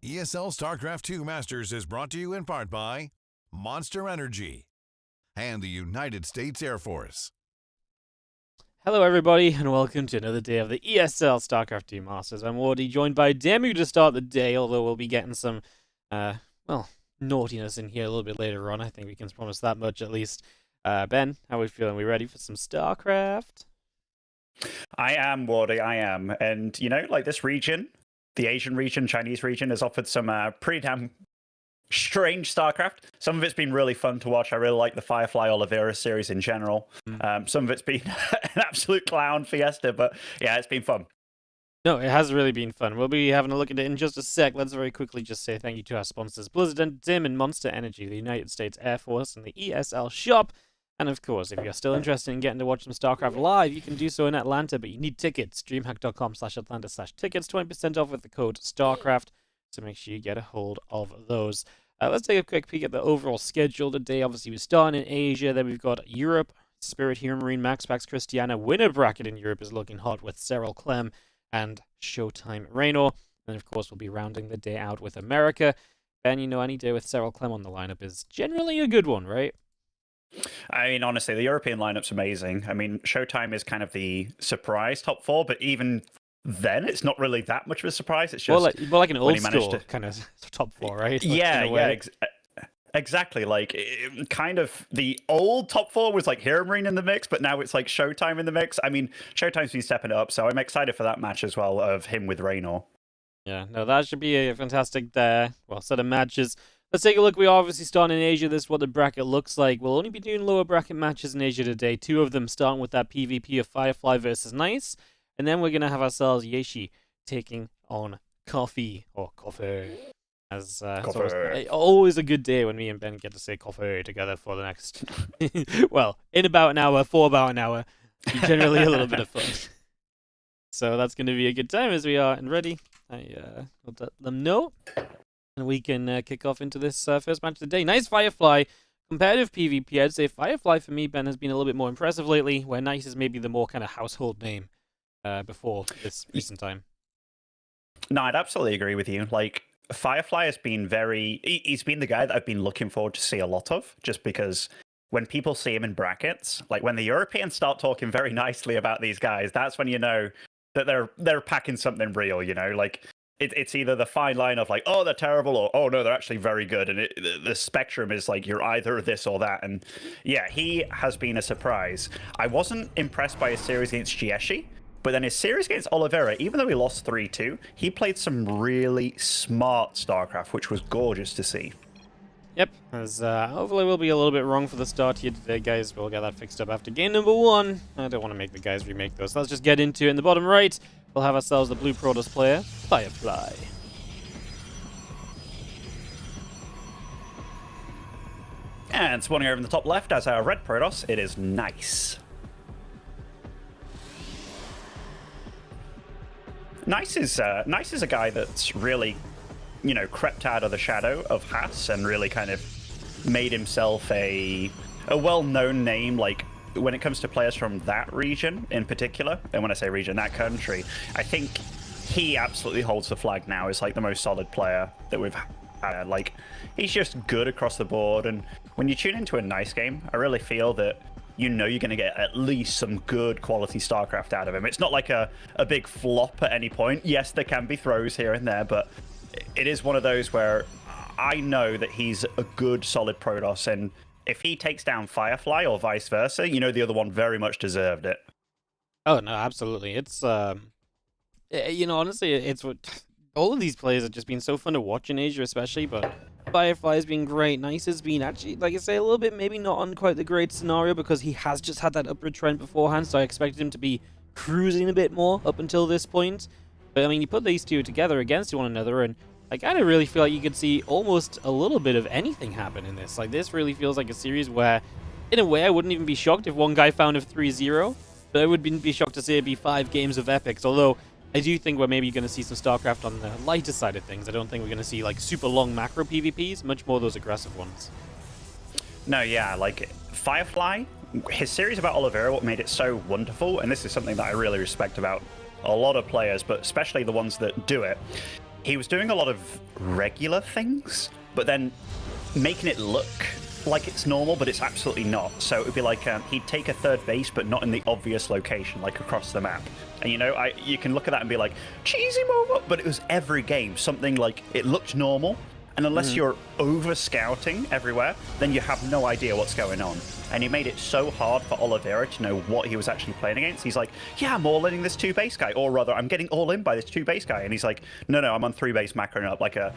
ESL StarCraft 2 Masters is brought to you in part by Monster Energy and the United States Air Force. Hello everybody, and welcome to another day of the ESL StarCraft 2 Masters. I'm Wardy, joined by Demu to start the day, although we'll be getting some, naughtiness in here a little bit later on. I think we can promise that much at least. Ben, how are we feeling? We ready for some StarCraft? I am, Wardy, I am. And, you know, like this region, the Asian region, Chinese region, has offered some pretty damn strange StarCraft. Some of it's been really fun to watch. I really like the Firefly Oliveira series in general. Some of it's been an absolute clown fiesta, but yeah, it's been fun. No, it has really been fun. We'll be having a look at it in just a sec. Let's very quickly just say thank you to our sponsors, Blizzard Entertainment, Monster Energy, the United States Air Force, and the ESL Shop. And of course, if you're still interested in getting to watch some StarCraft live, you can do so in Atlanta, but you need tickets. DreamHack.com/Atlanta/tickets, 20% off with the code StarCraft. So make sure you get a hold of those. Let's take a quick peek at the overall schedule today. Obviously, we're starting in Asia. Then we've got Europe, Spirit Hero Marine, Max Pax, Christiana. Winner bracket in Europe is looking hot with Serral, Clem, and Showtime Raynor. And of course, we'll be rounding the day out with America. Ben, you know, any day with Serral, Clem on the lineup is generally a good one, right? I mean, honestly, the European lineup's amazing. I mean, Showtime is kind of the surprise top four, but even then, it's not really that much of a surprise. It's just more like an old school kind of top four, right? Exactly. Like, kind of the old top four was like Hero Marine in the mix, but now it's like Showtime in the mix. I mean, Showtime's been stepping it up, so I'm excited for that match as well of him with Raynor. Yeah, no, that should be a fantastic set of matches. Let's take a look. We obviously start in Asia. This is what the bracket looks like. We'll only be doing lower bracket matches in Asia today. Two of them starting with that PvP of Firefly versus Nice. And then we're going to have ourselves Yeshi taking on Coffee. As always a good day when me and Ben get to say Coffee together for the next, well, in about an hour, for about an hour. Generally a little bit of fun. So that's going to be a good time as we are and ready. I'll let them know. And we can kick off into this first match of the day. Nice Firefly. Competitive PvP, I'd say Firefly for me, Ben, has been a little bit more impressive lately, where Nice is maybe the more kind of household name before this recent time. No, I'd absolutely agree with you. Like, Firefly has been he's been the guy that I've been looking forward to see a lot of, just because when people see him in brackets, like when the Europeans start talking very nicely about these guys, that's when you know that they're packing something real, you know? Like, it's either the fine line of like, oh, they're terrible, or oh no, they're actually very good, and the spectrum is like you're either this or that. And yeah, he has been a surprise. I wasn't impressed by his series against Jieshi, but then his series against Oliveira, even though he lost 3-2, he played some really smart StarCraft, which was gorgeous to see. Yep, as hopefully we'll be a little bit wrong for the start here today, guys. We'll get that fixed up after game number 1. I don't want to make the guys remake those. So let's just get into it. In the bottom right, we'll have ourselves the blue Protoss player, Firefly. And spawning over in the top left as our red Protoss, it is Nice. Nice is a guy that's really, you know, crept out of the shadow of Haas and really kind of made himself a well-known name, like when it comes to players from that region in particular. And when I say region, that country, I think he absolutely holds the flag now as like the most solid player that we've had. Like, he's just good across the board. And when you tune into a Nice game, I really feel that you know you're going to get at least some good quality StarCraft out of him. It's not like a big flop at any point. Yes, there can be throws here and there, but it is one of those where I know that he's a good, solid Protoss, and if he takes down Firefly or vice versa, you know the other one very much deserved it. Oh, no, absolutely. It's, you know, honestly, it's what all of these players have just been so fun to watch in Asia, especially, but Firefly has been great. Nice has been actually, like I say, a little bit maybe not on quite the great scenario because he has just had that upward trend beforehand, so I expected him to be cruising a bit more up until this point. But, I mean, you put these two together against one another, and I kind of really feel like you could see almost a little bit of anything happen in this. Like, this really feels like a series where, in a way, I wouldn't even be shocked if one guy found a 3-0, but I would be shocked to see it be 5 games of epics, although I do think we're maybe going to see some StarCraft on the lighter side of things. I don't think we're going to see, like, super long macro PvPs, much more those aggressive ones. No, yeah, like, Firefly, his series about Oliveira, what made it so wonderful, and this is something that I really respect about a lot of players, but especially the ones that do it, he was doing a lot of regular things, but then making it look like it's normal, but it's absolutely not. So it would be like he'd take a third base, but not in the obvious location, like across the map. And you can look at that and be like, cheesy move, but it was every game something like it looked normal. And unless you're over scouting everywhere, then you have no idea what's going on. And he made it so hard for Oliveira to know what he was actually playing against. He's like, yeah, I'm all in this 2-base guy, or rather, I'm getting all in by this 2-base guy. And he's like, no, I'm on 3-base macroing up like a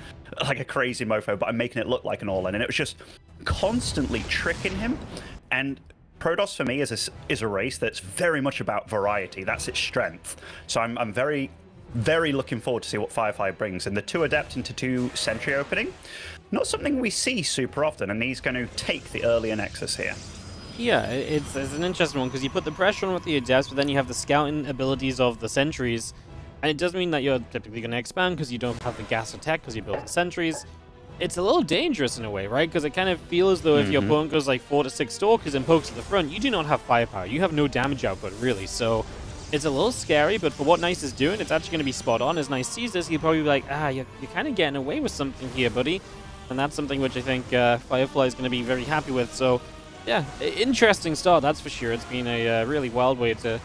crazy mofo, but I'm making it look like an all in. And it was just constantly tricking him. And Protoss for me is a race that's very much about variety. That's its strength. So I'm very, very looking forward to see what Firefly brings. And the 2 Adept into 2 Sentry opening, not something we see super often, and he's going to take the earlier Nexus here. Yeah, it's an interesting one, because you put the pressure on with the Adepts, but then you have the scouting abilities of the Sentries, and it does mean that you're typically going to expand because you don't have the gas attack because you built the Sentries. It's a little dangerous in a way, right? Because it kind of feels as though if your opponent goes like 4 to 6 Stalkers and pokes at the front, you do not have firepower. You have no damage output, really, so it's a little scary, but for what Nice is doing, it's actually going to be spot on. As Nice sees this, he'll probably be like, you're kind of getting away with something here, buddy. And that's something which I think Firefly is going to be very happy with. So, yeah, interesting start, that's for sure. It's been a really wild way to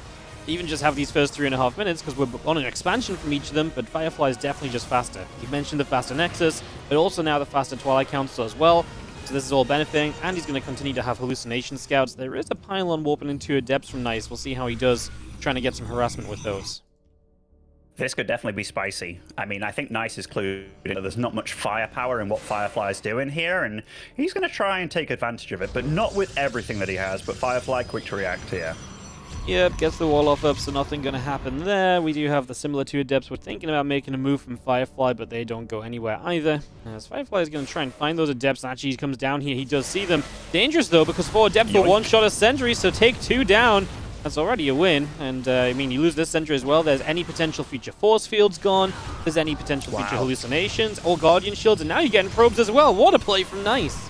even just have these first 3.5 minutes, because we're on an expansion from each of them, but Firefly is definitely just faster. You mentioned the faster Nexus, but also now the faster Twilight Council as well. So this is all benefiting, and he's going to continue to have hallucination scouts. There is a pylon warping into Adepts from Nice. We'll see how he does trying to get some harassment with those. This could definitely be spicy. I mean, I think Nice is clued that there's not much firepower in what Firefly is doing here, and he's going to try and take advantage of it, but not with everything that he has. But Firefly, quick to react here. Yep, gets the wall off up, so nothing going to happen there. We do have the similar 2 Adepts. We're thinking about making a move from Firefly, but they don't go anywhere either. As Firefly is going to try and find those Adepts. Actually, he comes down here. He does see them. Dangerous, though, because 4 Adepts will one-shot a Sentry, so take 2 down. That's already a win, and I mean, you lose this Sentry as well. There's any potential future force fields gone. There's any potential future hallucinations or Guardian shields, and now you're getting probes as well. What a play from Nice.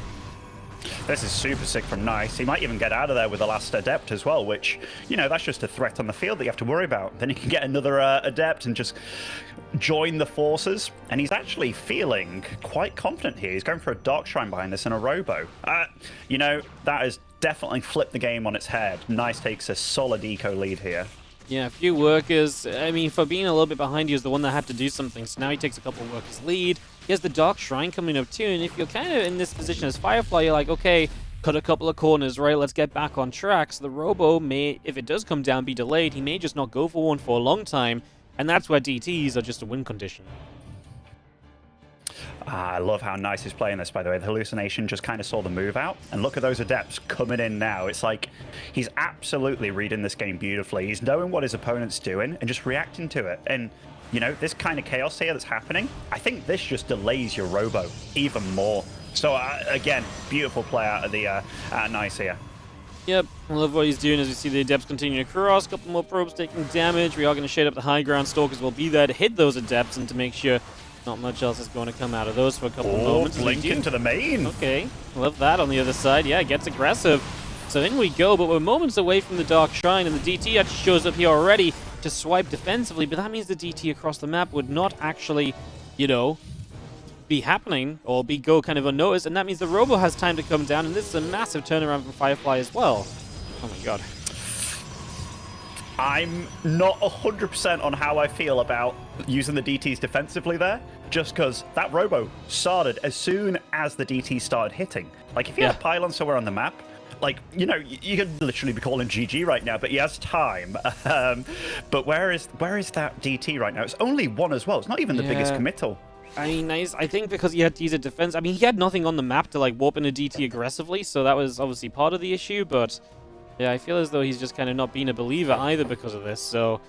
This is super sick from Nice. He might even get out of there with the last Adept as well, which, that's just a threat on the field that you have to worry about. Then he can get another Adept and just join the forces. And he's actually feeling quite confident here. He's going for a Dark Shrine behind this and a Robo. That has definitely flipped the game on its head. Nice takes a solid eco lead here. Yeah, a few workers. I mean, for being a little bit behind, he was the one that had to do something. So now he takes a couple of workers lead. He has the Dark Shrine coming up too. And if you're kind of in this position as Firefly, you're like, okay, cut a couple of corners, right? Let's get back on track. So the Robo may, if it does come down, be delayed. He may just not go for one for a long time. And that's where DTs are just a win condition. I love how Nice is playing this, by the way. The hallucination just kind of saw the move out. And look at those Adepts coming in now. It's like he's absolutely reading this game beautifully. He's knowing what his opponent's doing and just reacting to it. And, this kind of chaos here that's happening, I think this just delays your Robo even more. So, again, beautiful play out of the Nice here. Yep, I love what he's doing as we see the Adepts continue to cross. A couple more probes taking damage. We are going to shade up the high ground. Stalkers will be there to hit those Adepts and to make sure not much else is going to come out of those for a couple of moments. Blink into the main. Okay, love that on the other side. Yeah, it gets aggressive. So in we go, but we're moments away from the Dark Shrine, and the DT actually shows up here already to swipe defensively, but that means the DT across the map would not actually, be happening or go kind of unnoticed, and that means the Robo has time to come down, and this is a massive turnaround from Firefly as well. Oh my god. I'm not 100% on how I feel about using the DTs defensively there, just because that Robo started as soon as the DT started hitting. Like, if you had a pylon somewhere on the map, like, you could literally be calling GG right now, but he has time. But where is that DT right now? It's only 1 as well. It's not even the biggest committal. I mean, Nice, I think because he had to use a defense. I mean, he had nothing on the map to, like, warp in a DT aggressively, so that was obviously part of the issue, but yeah, I feel as though he's just kind of not being a believer either because of this, so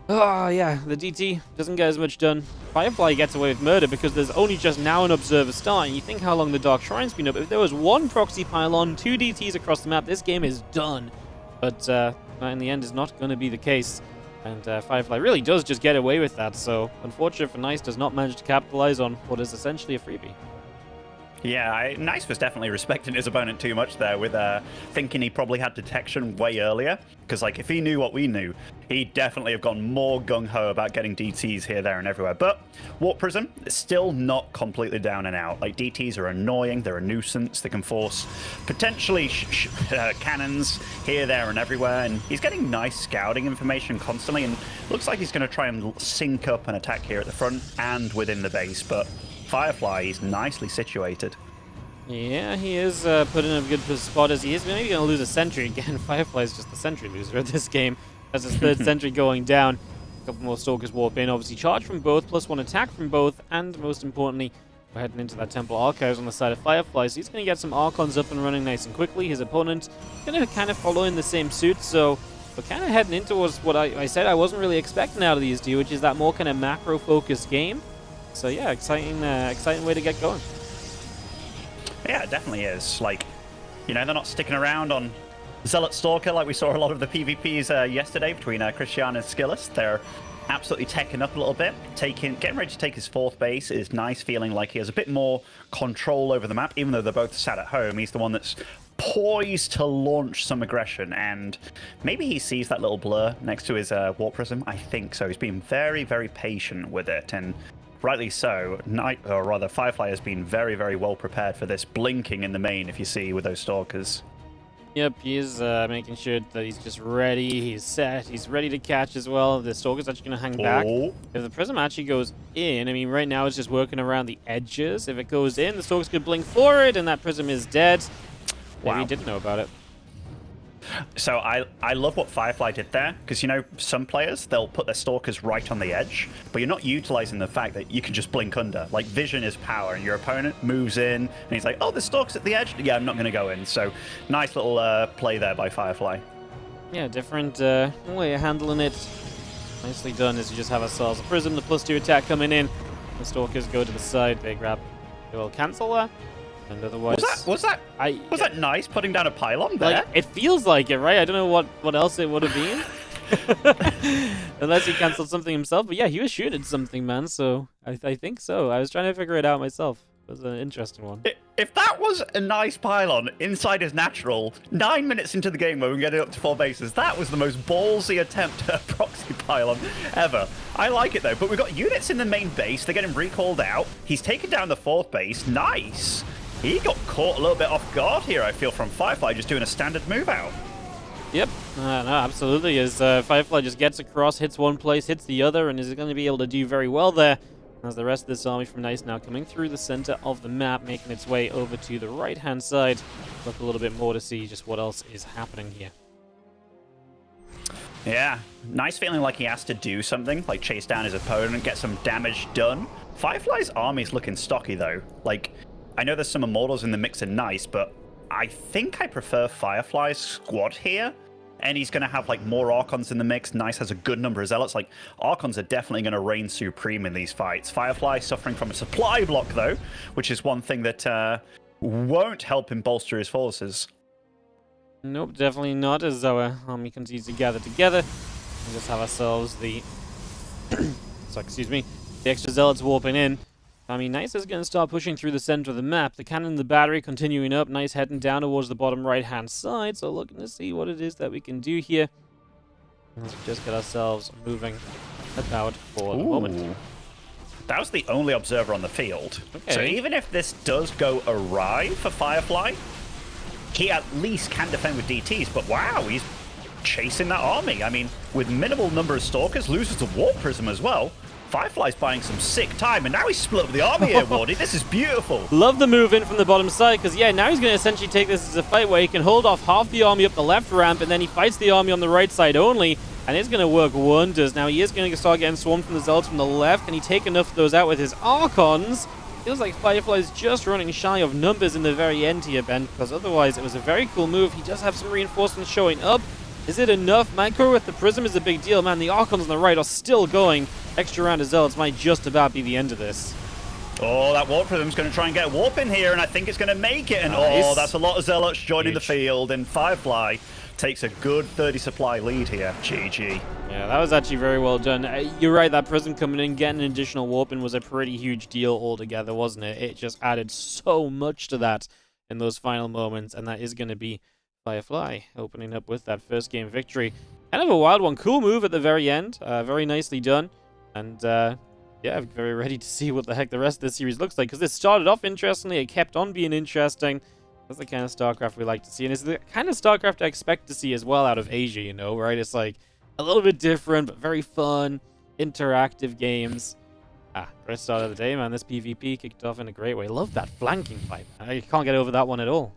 oh, yeah, the DT doesn't get as much done. Firefly gets away with murder because there's only just now an observer starting. You think how long the Dark Shrine's been up. If there was 1 proxy pylon, 2 DTs across the map, this game is done. But that in the end is not going to be the case. And Firefly really does just get away with that. So, unfortunate for Nice, does not manage to capitalize on what is essentially a freebie. Yeah, Nice was definitely respecting his opponent too much there with thinking he probably had detection way earlier. Because, like, if he knew what we knew, he'd definitely have gone more gung-ho about getting DTs here, there, and everywhere. But Warp Prism is still not completely down and out. Like, DTs are annoying, they're a nuisance, they can force potentially cannons here, there, and everywhere. And he's getting nice scouting information constantly, and looks like he's going to try and sync up an attack here at the front and within the base. But Firefly is nicely situated. Yeah, he is put in a good spot as he is maybe going to lose a sentry again. Firefly is just the sentry loser at this game. As his third sentry going down. A couple more Stalkers warp in. Obviously charge from both, +1 attack from both, and most importantly, we're heading into that Temple Archives on the side of Firefly. So he's going to get some Archons up and running nice and quickly. His opponent going to kind of follow in the same suit, so we're kind of heading in towards what I said I wasn't really expecting out of these two, which is that more kind of macro-focused game. So yeah, exciting way to get going. Yeah, it definitely is. Like, you know, they're not sticking around on Zealot Stalker like we saw a lot of the PvPs yesterday between Christiana and Skillis. They're absolutely teching up a little bit. Getting ready to take his 4th base is nice, feeling like he has a bit more control over the map, even though they're both sat at home. He's the one that's poised to launch some aggression, and maybe he sees that little blur next to his Warp Prism. I think so. He's been very, very patient with it, and rightly so. Firefly has been very, very well prepared for this, blinking in the main, if you see, with those Stalkers. Yep, he's making sure that he's just ready, he's set, he's ready to catch as well. The Stalker's actually going to hang back. If the Prism actually goes in, I mean, right now it's just working around the edges. If it goes in, the Stalkers could blink for it, and that Prism is dead. Maybe he didn't know about it. So I love what Firefly did there, because, you know, some players, they'll put their Stalkers right on the edge, but you're not utilizing the fact that you can just blink under. Like, vision is power, and your opponent moves in, and he's like, oh, the Stalker's at the edge? Yeah, I'm not going to go in. So, nice little play there by Firefly. Yeah, different way of handling it. Nicely done, as you just have ourselves a Prism, the +2 attack coming in. The Stalkers go to the side, they will cancel that. And otherwise, was that nice putting down a pylon there? Like, it feels like it, right? I don't know what else it would have been. Unless he canceled something himself. But yeah, he was shooting something, man. So I think so. I was trying to figure it out myself. It was an interesting one. If that was a nice pylon inside his natural, 9 minutes into the game where we get it up to 4 bases, that was the most ballsy attempt at a proxy pylon ever. I like it though, but we've got units in the main base. They're getting recalled out. He's taken down the 4th base. Nice. He got caught a little bit off guard here, I feel, from Firefly just doing a standard move out. Yep, no, absolutely. As Firefly just gets across, hits one place, hits the other, and is going to be able to do very well there. As the rest of this army from Nice now coming through the center of the map, making its way over to the right-hand side. Look a little bit more to see just what else is happening here. Yeah, Nice feeling like he has to do something, like chase down his opponent and get some damage done. Firefly's army's looking stocky, though. Like, I know there's some Immortals in the mix and Nice, but I think I prefer Firefly's squad here. And he's going to have, like, more Archons in the mix. Nice has a good number of Zealots. Like, Archons are definitely going to reign supreme in these fights. Firefly suffering from a supply block, though, which is one thing that won't help him bolster his forces. Nope, definitely not, as our army continues to gather together. We just have ourselves the... the extra Zealots warping in. I mean, Nice is going to start pushing through the center of the map. The cannon and the battery continuing up. Nice heading down towards the bottom right-hand side. So looking to see what it is that we can do here. Let's just get ourselves moving about for the moment. That was the only observer on the field. Okay. So even if this does go awry for Firefly, he at least can defend with DTs. But wow, he's chasing that army. I mean, with minimal number of Stalkers, loses the Warp Prism as well. Firefly's buying some sick time, and now he's split up the army here, Wardy. This is beautiful. Love the move in from the bottom side, because, yeah, now he's going to essentially take this as a fight where he can hold off half the army up the left ramp, and then he fights the army on the right side only, and it's going to work wonders. Now, he is going to start getting swarmed from the Zealots from the left. Can he take enough of those out with his Archons? Feels like Firefly's just running shy of numbers in the very end here, Ben, because otherwise it was a very cool move. He does have some reinforcements showing up. Is it enough? Micro with the Prism is a big deal, man. The Archons on the right are still going. Extra round of Zealots might just about be the end of this. Oh, that Warp Prism's going to try and get a warp in here, and I think it's going to make it. And nice. Oh, that's a lot of Zealots joining the field, and Firefly takes a good 30 supply lead here. GG. Yeah, that was actually very well done. You're right, that Prism coming in, getting an additional warp in was a pretty huge deal altogether, wasn't it? It just added so much to that in those final moments, and that is going to be Firefly opening up with that first game victory. Kind of a wild one. Cool move at the very end. Very nicely done. And, yeah, very ready to see what the heck the rest of this series looks like, because it started off interestingly, it kept on being interesting. That's the kind of StarCraft we like to see, and it's the kind of StarCraft I expect to see as well out of Asia, you know, right? It's like a little bit different, but very fun, interactive games. Great start of the day, man. This PvP kicked off in a great way. Love that flanking fight. I can't get over that one at all.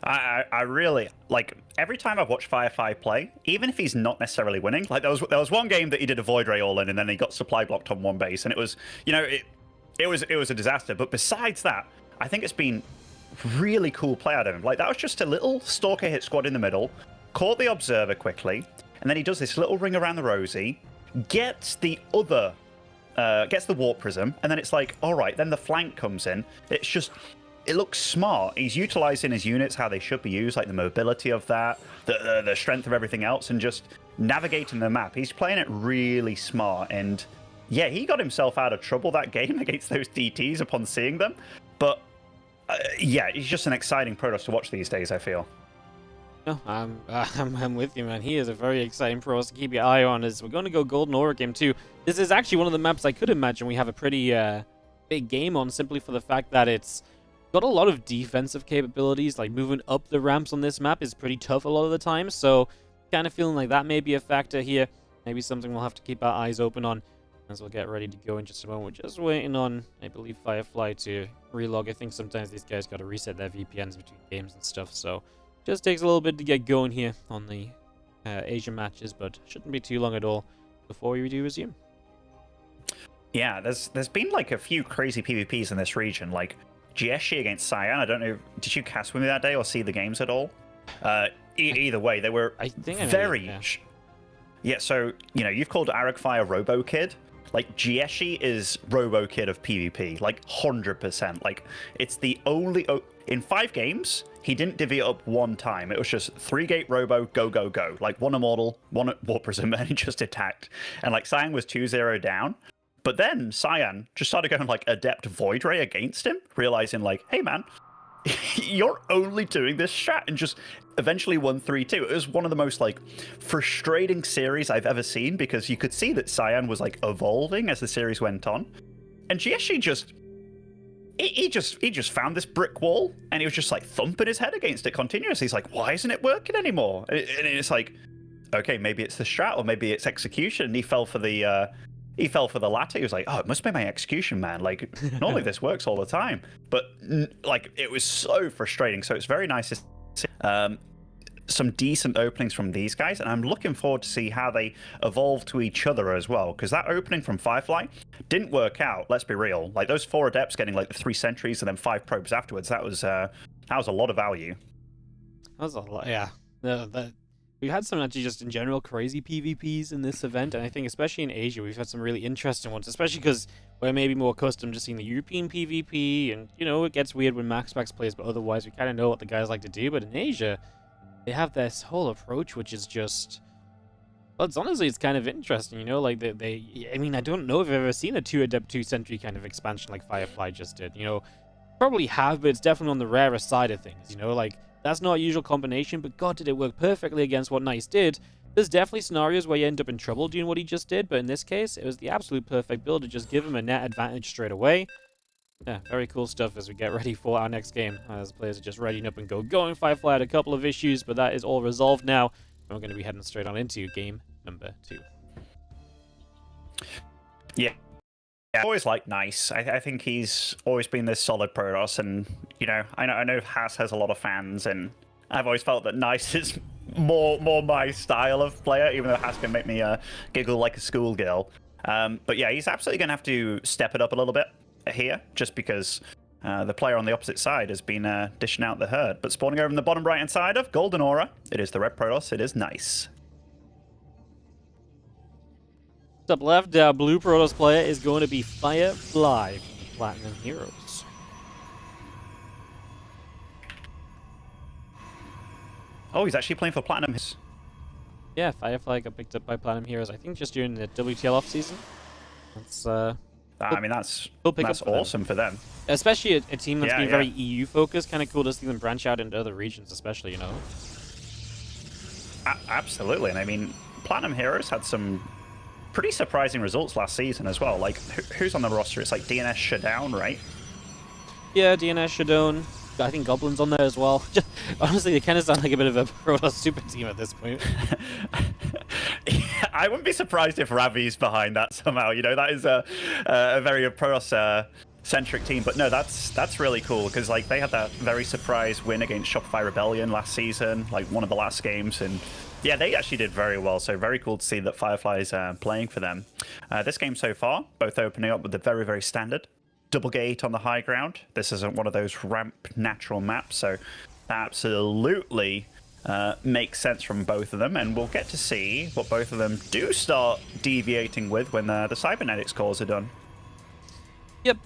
I really, like, every time I've watched Firefly play, even if he's not necessarily winning, like, there was one game that he did a Void Ray all in, and then he got supply blocked on one base, and it was, you know, it was a disaster. But besides that, I think it's been really cool play out of him. Like, that was just a little Stalker hit squad in the middle, caught the Observer quickly, and then he does this little ring around the Rosie, gets the Warp Prism, and then it's like, all right, then the flank comes in. It's just, it looks smart. He's utilizing his units how they should be used, like the mobility of that, the strength of everything else, and just navigating the map. He's playing it really smart, and yeah, he got himself out of trouble that game against those DTs upon seeing them. But yeah, he's just an exciting Protoss to watch these days, I feel. No, I'm with you, man. He is a very exciting Protoss to keep your eye on, as we're going to go Golden Aura game 2. This is actually one of the maps I could imagine we have a pretty big game on, simply for the fact that it's got a lot of defensive capabilities. Like, moving up the ramps on this map is pretty tough a lot of the time, so kind of feeling like that may be a factor here. Maybe something we'll have to keep our eyes open on as we'll get ready to go in just a moment. We're just waiting on, I believe, Firefly to relog. I think sometimes these guys got to reset their VPNs between games and stuff, so just takes a little bit to get going here on the Asian matches, but shouldn't be too long at all before we do resume. Yeah, there's been like a few crazy PvPs in this region, like Jieshi against Cyan. I don't know, did you cast with me that day or see the games at all? Either way, they were very... Yeah, so, you know, you've called Aragfire Robo Kid. Like, Jieshi is Robo Kid of PvP, like 100%. Like, it's the only... In 5 games, he didn't divvy it up one time. It was just 3-gate Robo, go, go, go. Like, 1 Immortal, 1 Warp Prism, and he just attacked. And, like, Cyan was 2-0 down. But then Cyan just started going, like, Adept Void Ray against him, realizing, like, hey, man, you're only doing this strat, and just eventually won 3-2. It was one of the most, like, frustrating series I've ever seen, because you could see that Cyan was, like, evolving as the series went on. And Jieshi just... He just found this brick wall, and he was just, like, thumping his head against it continuously. He's like, why isn't it working anymore? And it's like, okay, maybe it's the strat, or maybe it's execution. And he fell for the latter. He was like, oh, it must be my execution, man. Like, normally this works all the time. But, like, it was so frustrating. So it's very nice to see some decent openings from these guys. And I'm looking forward to see how they evolve to each other as well. Because that opening from Firefly didn't work out, let's be real. Like, those 4 Adepts getting, like, the 3 Sentries and then 5 Probes afterwards, that was a lot of value. That was a lot, yeah. We've had some actually just in general crazy PvPs in this event, and I think especially in Asia we've had some really interesting ones, especially because we're maybe more accustomed to seeing the European PvP, and, you know, it gets weird when Max Pax plays, but otherwise we kind of know what the guys like to do. But in Asia, they have this whole approach which is just... Well, it's kind of interesting, you know, like I mean, I don't know if I've ever seen a 2 Adept 2 Sentry kind of expansion like Firefly just did, you know. Probably have, but it's definitely on the rarer side of things, you know, like... That's not a usual combination, but God, did it work perfectly against what Nice did. There's definitely scenarios where you end up in trouble doing what he just did, but in this case, it was the absolute perfect build to just give him a net advantage straight away. Yeah, very cool stuff as we get ready for our next game, as players are just readying up and going. Firefly had a couple of issues, but that is all resolved now, and we're going to be heading straight on into game number 2. Yeah. I always liked Nice. I think he's always been this solid Protoss, and, you know, I know Haas has a lot of fans, and I've always felt that Nice is more my style of player, even though Haas can make me giggle like a schoolgirl. But yeah, he's absolutely going to have to step it up a little bit here, just because the player on the opposite side has been dishing out the herd. But spawning over in the bottom right-hand side of Golden Aura, it is the Red Protoss, it is Nice. Up left, our blue Protoss player is going to be Firefly, Platinum Heroes. Oh, he's actually playing for Platinum. Yeah, Firefly got picked up by Platinum Heroes, I think just during the WTL off season. That's I mean, that's pick up for awesome for them. especially a team that's Yeah, been yeah. very EU focused. Kind of cool to see them branch out into other regions, especially, you know. Absolutely, and I mean, Platinum Heroes had some pretty surprising results last season as well. Like, who's on the roster? It's like DNS Shutdown, right? Yeah, DNS, Shadone. I think Goblin's on there as well. Honestly, they kind of sound like a bit of a Protoss super team at this point. Yeah, I wouldn't be surprised if Ravi's behind that somehow. You know, that is a very Protoss centric team. But no, that's really cool because like they had that very surprise win against Shopify Rebellion last season, like one of the last games, and yeah, they actually did very well. So very cool to see that Firefly is playing for them. This game so far, both opening up with the very standard double gate on the high ground. This isn't one of those ramp natural maps, so that absolutely makes sense from both of them, and we'll get to see what both of them do start deviating with when the cybernetics cores are done. Yep.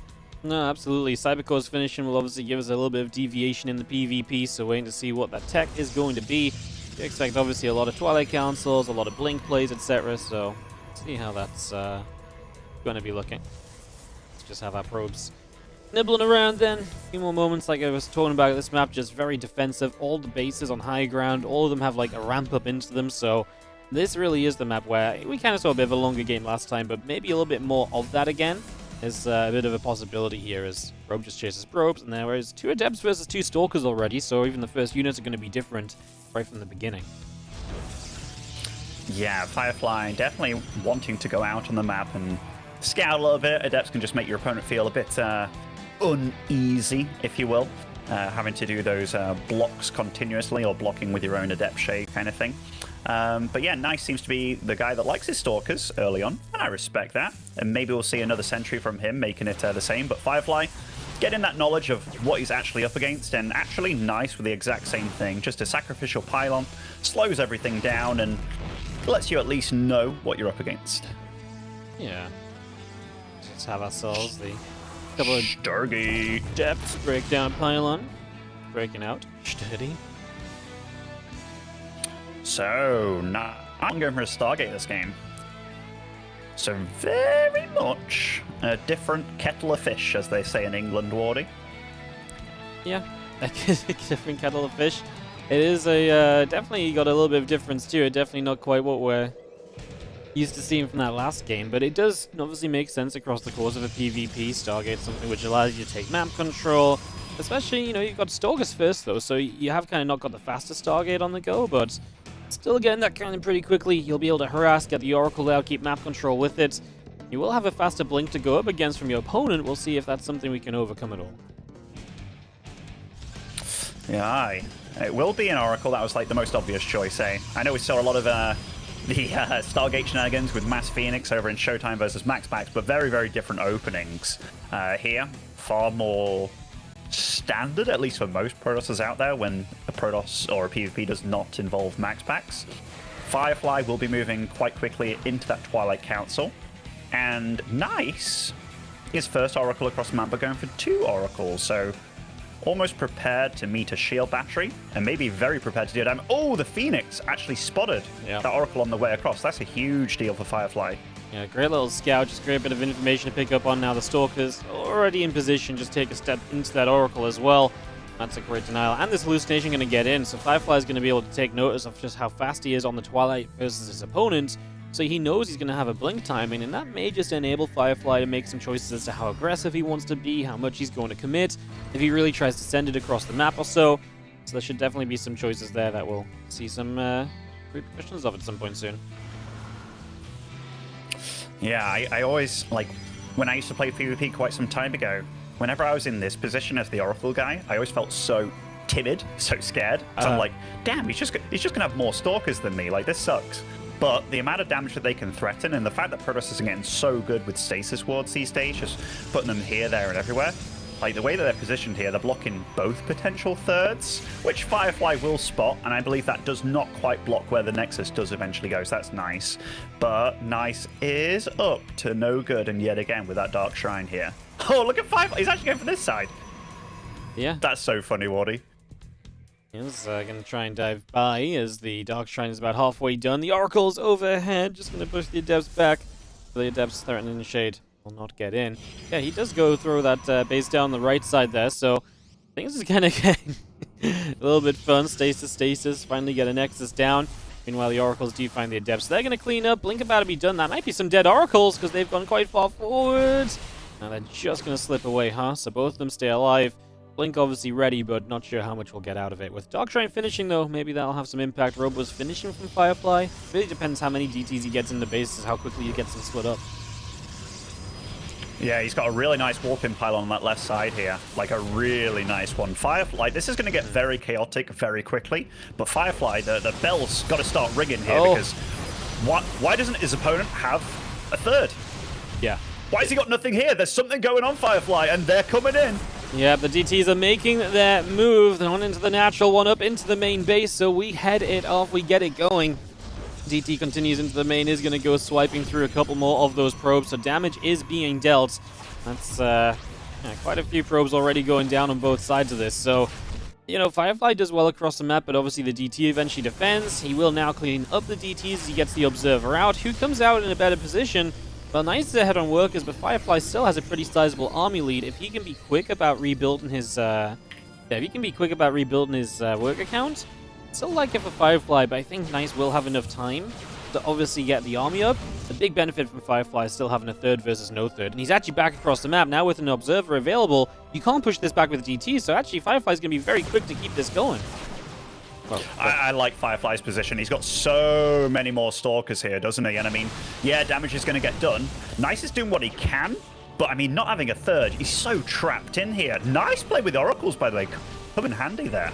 No, absolutely. Cybercore's finishing will obviously give us a little bit of deviation in the PvP, so waiting to see what that tech is going to be. You expect obviously a lot of Twilight Councils, a lot of Blink plays, etc. So, see how that's going to be looking. Let's just have our probes nibbling around then. A few more moments like I was talking about. This map just very defensive. All the bases on high ground, all of them have like a ramp up into them, so this really is the map where we kind of saw a bit of a longer game last time, but maybe a little bit more of that again. There's a bit of a possibility here as Probe just chases Probes, and there is 2 Adepts versus 2 Stalkers already, so even the first units are going to be different right from the beginning. Yeah, Firefly definitely wanting to go out on the map and scout a little bit. Adepts can just make your opponent feel a bit uneasy, if you will, having to do those blocks continuously or blocking with your own Adept shade kind of thing. But yeah, Nice seems to be the guy that likes his Stalkers early on, and I respect that. And maybe we'll see another Sentry from him, making it the same. But Firefly, getting that knowledge of what he's actually up against, and actually Nice with the exact same thing. Just a sacrificial pylon, slows everything down, and lets you at least know what you're up against. Yeah. Let's have ourselves the couple of Stargate. Depths breakdown pylon. Breaking out. Steady. So, now I'm going for a Stargate this game. So, very much a different kettle of fish, as they say in England, Wardy. Yeah, that is a different kettle of fish. It is a definitely got a little bit of difference to it. Definitely not quite what we're used to seeing from that last game, but it does obviously make sense across the course of a PvP. Stargate, something which allows you to take map control. Especially, you know, you've got Stalkers first though, so you have kind of not got the fastest Stargate on the go, but still getting that kind of pretty quickly. You'll be able to harass, get the Oracle out, keep map control with it. You will have a faster blink to go up against from your opponent. We'll see if that's something we can overcome at all. Yeah, aye. It will be an Oracle. That was like the most obvious choice, eh? I know we saw a lot of the Stargate shenanigans with Mass Phoenix over in Showtime versus Max Pax, but very different openings here. Far more standard, at least for most Protosses out there, when a Protoss or a PvP does not involve Max Pax. Firefly will be moving quite quickly into that Twilight Council. And Nice is first Oracle across the map, but going for 2 Oracles, so almost prepared to meet a shield battery, and maybe very prepared to do damage. Oh, the Phoenix actually spotted that Oracle on the way across. That's a huge deal for Firefly. Yeah, great little scout, just great bit of information to pick up on now. The Stalkers already in position, just take a step into that Oracle as well. That's a great denial. And this hallucination going to get in, so Firefly's going to be able to take notice of just how fast he is on the Twilight versus his opponent. So he knows he's going to have a blink timing, and that may just enable Firefly to make some choices as to how aggressive he wants to be, how much he's going to commit, if he really tries to send it across the map or so. So there should definitely be some choices there that we'll see some repercussions of at some point soon. Yeah, I always, like, when I used to play PvP quite some time ago, whenever I was in this position as the Oracle guy, I always felt so timid, so scared. So I'm like, damn, he's just gonna have more Stalkers than me. Like, this sucks. But the amount of damage that they can threaten, and the fact that Protosses are getting so good with stasis wards these days, just putting them here, there, and everywhere. Like, the way that they're positioned here, they're blocking both potential thirds, which Firefly will spot, and I believe that does not quite block where the Nexus does eventually go, so that's nice. But Nice is up to no good, and yet again with that Dark Shrine here. Oh, look at Firefly! He's actually going for this side! Yeah. That's so funny, Wardy. Is going to try and dive by as the Dark Shrine is about halfway done. The Oracle's overhead, just going to push the Adepts back. The Adepts threatening the Shade will not get in. Yeah, he does go throw that base down the right side there, so things is kind of getting a little bit fun. Stasis, finally get a Nexus down. Meanwhile, the Oracles do find the Adepts. They're going to clean up. Blink about to be done. That might be some dead Oracles because they've gone quite far forward. Now they're just going to slip away, huh? So both of them stay alive. Blink obviously ready, but not sure how much we'll get out of it. With Dark Shrine finishing, though, maybe that'll have some impact. Robe was finishing from Firefly. Really depends how many DTs he gets in the bases, how quickly he gets them split up. Yeah, he's got a really nice warping pylon on that left side here. Like a really nice one. Firefly, this is going to get very chaotic very quickly. But Firefly, the bell's got to start ringing here because why doesn't his opponent have a third? Yeah. Why has he got nothing here? There's something going on, Firefly, and they're coming in. Yeah, the DTs are making their move. They're on into the natural one, up into the main base, so we head it off, we get it going. DT continues into the main, is going to go swiping through a couple more of those probes, so damage is being dealt. That's quite a few probes already going down on both sides of this, so, you know, Firefly does well across the map, but obviously the DT eventually defends. He will now clean up the DTs as he gets the Observer out, who comes out in a better position. Well, nice is ahead on workers, but Firefly still has a pretty sizable army lead. If he can be quick about rebuilding his, worker count, still like it for Firefly, but I think Nice will have enough time to obviously get the army up. The big benefit from Firefly is still having a third versus no third, and he's actually back across the map now with an Observer available. You can't push this back with DT, so actually Firefly's going to be very quick to keep this going. Well, I like Firefly's position. He's got so many more Stalkers here, doesn't he? And I mean, yeah, damage is going to get done. Nice is doing what he can, but I mean, not having a third, he's so trapped in here. Nice play with the Oracles, by the way. Come in handy there.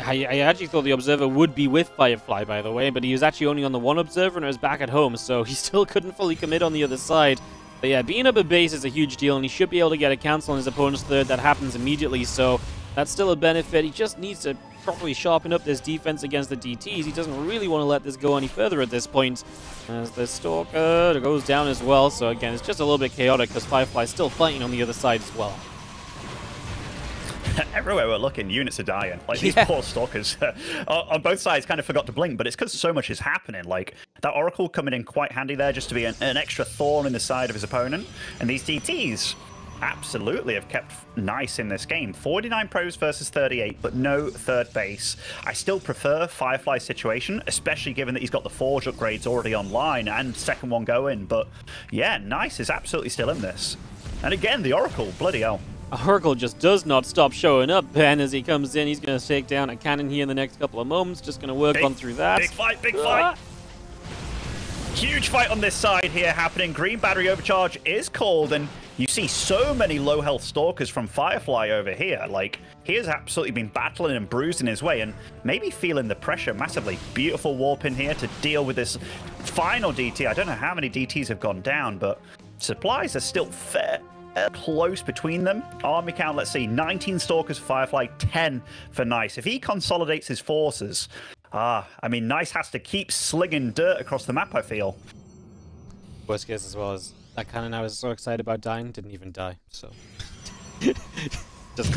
I actually thought the Observer would be with Firefly, by the way, but he was actually only on the one Observer and it was back at home, so he still couldn't fully commit on the other side. But yeah, being up a base is a huge deal, and he should be able to get a cancel on his opponent's third. That happens immediately, so that's still a benefit. He just needs to properly sharpen up this defense against the DTs. He doesn't really want to let this go any further at this point, as the Stalker goes down as well. So again, it's just a little bit chaotic because Firefly's still fighting on the other side as well. Everywhere we're looking, units are dying. Like, these poor Stalkers on both sides kind of forgot to blink, but it's because so much is happening. Like, that Oracle coming in quite handy there just to be an extra thorn in the side of his opponent. And these DTs absolutely have kept Nice in this game. 49 pros versus 38, but no third base. I still prefer Firefly's situation, especially given that he's got the Forge upgrades already online and second one going. But yeah, Nice is absolutely still in this. And again, the Oracle, bloody hell. Oracle just does not stop showing up, Ben, as he comes in. He's going to take down a cannon here in the next couple of moments. Just going to work on through that. Big fight, big fight. Huge fight on this side here happening. Green battery overcharge is called, and you see so many low health Stalkers from Firefly over here. Like, he has absolutely been battling and bruising his way and maybe feeling the pressure massively. Beautiful warp in here to deal with this final DT. I don't know how many DTs have gone down, but supplies are still fair. Close between them. Army count, let's see, 19 Stalkers for Firefly, 10 for Nice. If he consolidates his forces, I mean, Nice has to keep slinging dirt across the map, I feel. Worst case as well as that cannon I was so excited about dying didn't even die, so just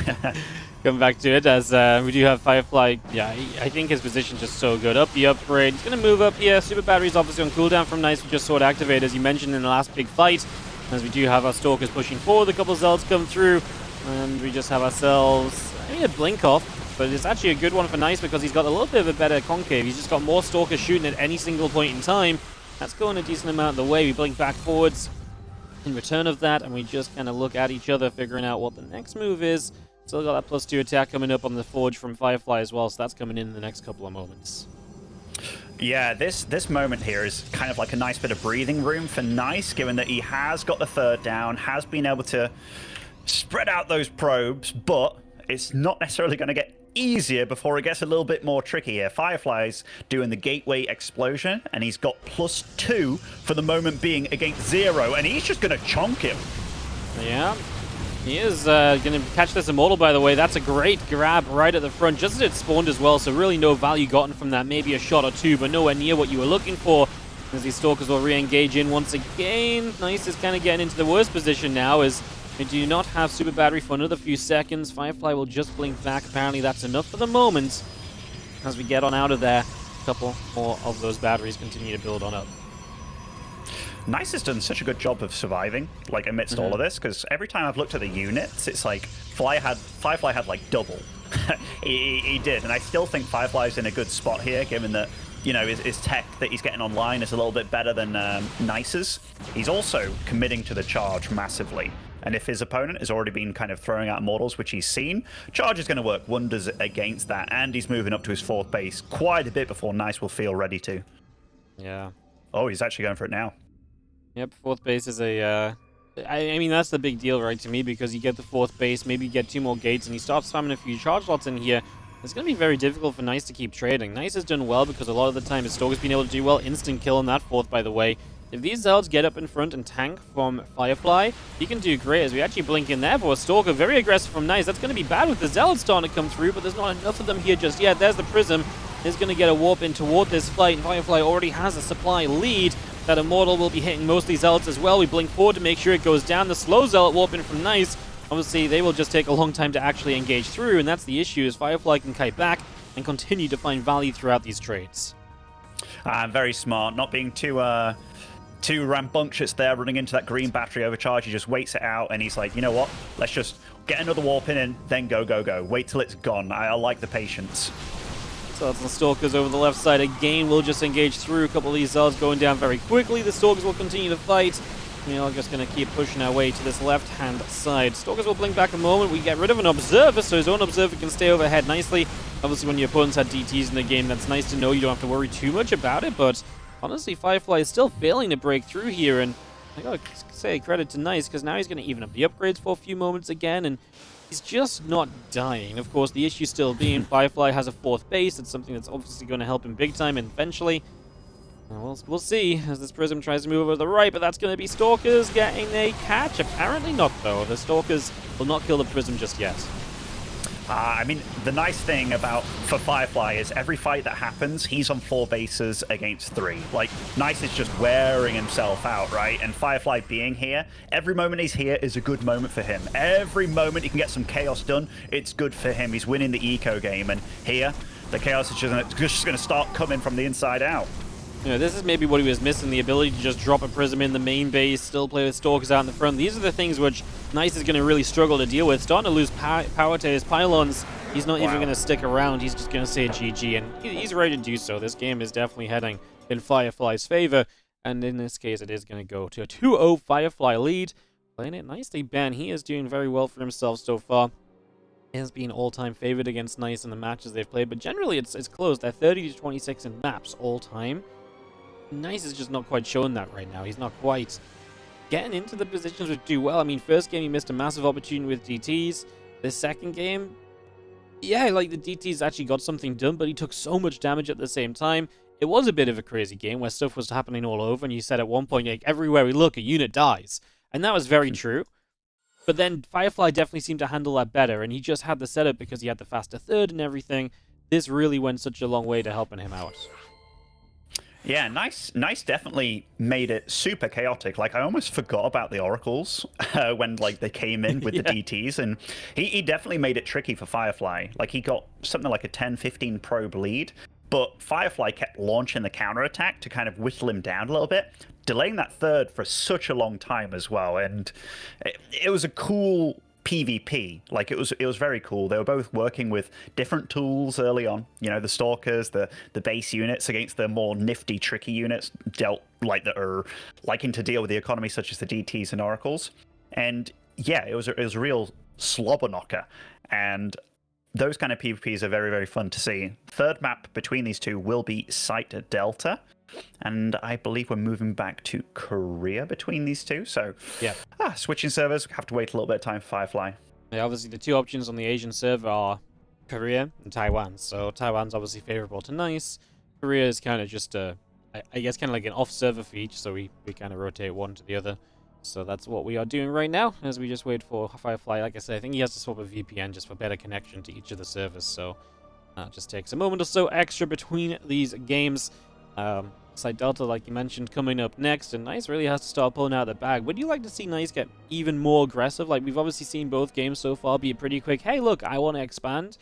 come back to it as we do have Firefly. Yeah, I think his position's just so good. Up the upgrade, he's going to move up here. Super battery's obviously on cooldown from Nice, we just saw it activate as you mentioned in the last big fight. As we do have our Stalkers pushing forward, a couple of Zealots come through, and we just have ourselves maybe a blink off, but it's actually a good one for Nice because he's got a little bit of a better concave. He's just got more Stalkers shooting at any single point in time. That's going a decent amount of the way. We blink back forwards in return of that, and we just kind of look at each other, figuring out what the next move is. Still got that +2 attack coming up on the Forge from Firefly as well, so that's coming in the next couple of moments. Yeah, this moment here is kind of like a nice bit of breathing room for Nice, given that he has got the third down, has been able to spread out those probes, but it's not necessarily going to get easier before it gets a little bit more tricky here. Firefly's doing the gateway explosion, and he's got +2 for the moment being against 0, and he's just going to chonk him. Yeah. He is going to catch this Immortal, by the way. That's a great grab right at the front, just as it spawned as well, so really no value gotten from that. Maybe a shot or two, but nowhere near what you were looking for, as these Stalkers will re-engage in once again. Nice is kind of getting into the worst position now, as we do not have Super Battery for another few seconds. Firefly will just blink back. Apparently that's enough for the moment. as we get on out of there, a couple more of those batteries continue to build on up. Nice has done such a good job of surviving, like, amidst all of this, because every time I've looked at the units, it's like Firefly had like double. he did, and I still think Firefly's in a good spot here, given that, you know, his tech that he's getting online is a little bit better than Nice's. He's also committing to the charge massively. And if his opponent has already been kind of throwing out Immortals, which he's seen, charge is going to work wonders against that, and he's moving up to his 4th base quite a bit before Nice will feel ready to. Yeah. Oh, he's actually going for it now. Yep, 4th base is a... I mean, that's the big deal, right, to me, because you get the 4th base, maybe you get 2 more gates, and you start spamming a few charge slots in here. It's going to be very difficult for Nice to keep trading. Nice has done well because a lot of the time his Stalker's been able to do well. Instant kill on that 4th, by the way. If these Zelds get up in front and tank from Firefly, he can do great, as we actually blink in there for a Stalker. Very aggressive from Nice. That's going to be bad with the Zelds starting to come through, but there's not enough of them here just yet. There's the Prism. Is going to get a warp in toward this fight, and Firefly already has a supply lead. That Immortal will be hitting most of these Zealots as well. We blink forward to make sure it goes down. The slow Zealot warp in from Nice. Obviously, they will just take a long time to actually engage through, and that's the issue, is Firefly can kite back and continue to find value throughout these trades. Very smart, not being too rambunctious there, running into that green battery overcharge. He just waits it out, and he's like, you know what? Let's just get another warp in and then go, go, go. Wait till it's gone. I like the patience. So that's the Stalkers over the left side again. We'll just engage through. A couple of these Zealots going down very quickly. The Stalkers will continue to fight. We are just going to keep pushing our way to this left-hand side. Stalkers will blink back a moment. We get rid of an Observer, so his own Observer can stay overhead nicely. Obviously, when your opponents had DTs in the game, that's nice to know. You don't have to worry too much about it, but honestly, Firefly is still failing to break through here, and I gotta say credit to Nice, because now he's going to even up the upgrades for a few moments again, and he's just not dying. Of course, the issue still being Firefly has a 4th base. It's something that's obviously going to help him big time eventually. We'll see as this Prism tries to move over to the right, but that's going to be Stalkers getting a catch. Apparently not, though. The Stalkers will not kill the Prism just yet. I mean, the nice thing for Firefly is every fight that happens, he's on 4 bases against 3. Like, Nice is just wearing himself out, right? And Firefly being here, every moment he's here is a good moment for him. Every moment he can get some chaos done, it's good for him. He's winning the eco game, and here, the chaos is just going to start coming from the inside out. You know, this is maybe what he was missing, the ability to just drop a Prism in the main base, still play with Stalkers out in the front. These are the things which Nice is going to really struggle to deal with. Starting to lose power to his pylons. He's not even going to stick around. He's just going to say GG, and he's ready to do so. This game is definitely heading in Firefly's favor, and in this case, it is going to go to a 2-0 Firefly lead. Playing it nicely, Ben. He is doing very well for himself so far. He has been all-time favorite against Nice in the matches they've played, but generally it's close. They're 30-26 in maps all-time. Nice is just not quite showing that right now. He's not quite getting into the positions which do well. I mean, first game he missed a massive opportunity with DTs. This second game, yeah, like the DTs actually got something done, but he took so much damage at the same time. It was a bit of a crazy game where stuff was happening all over, and you said at one point, like, everywhere we look, a unit dies. And that was very true. But then Firefly definitely seemed to handle that better, and he just had the setup because he had the faster third and everything. This really went such a long way to helping him out. Yeah, Nice definitely made it super chaotic. Like, I almost forgot about the Oracles when, like, they came in with the DTs, and he definitely made it tricky for Firefly. Like, he got something like a 10-15 probe lead, but Firefly kept launching the counterattack to kind of whittle him down a little bit, delaying that third for such a long time as well, and it was a cool PvP. Like, it was very cool. They were both working with different tools early on. You know, the Stalkers, the base units against the more nifty, tricky units that are liking to deal with the economy, such as the DTs and Oracles. And yeah, it was a real slobber knocker. And those kind of PvPs are very, very fun to see. Third map between these two will be Site Delta. And I believe we're moving back to Korea between these two. So, yeah, switching servers. We have to wait a little bit of time for Firefly. Yeah, obviously, the two options on the Asian server are Korea and Taiwan. So, Taiwan's obviously favorable to Nice. Korea is kind of just I guess, kind of like an off-server for each. So, we kind of rotate one to the other. So, that's what we are doing right now as we just wait for Firefly. Like I said, I think he has to swap a VPN just for better connection to each of the servers. So, it just takes a moment or so extra between these games. Site Delta, like you mentioned, coming up next, and Nice really has to start pulling out the bag. Would you like to see Nice get even more aggressive? Like, we've obviously seen both games so far be pretty quick. Hey, look, I want to expand.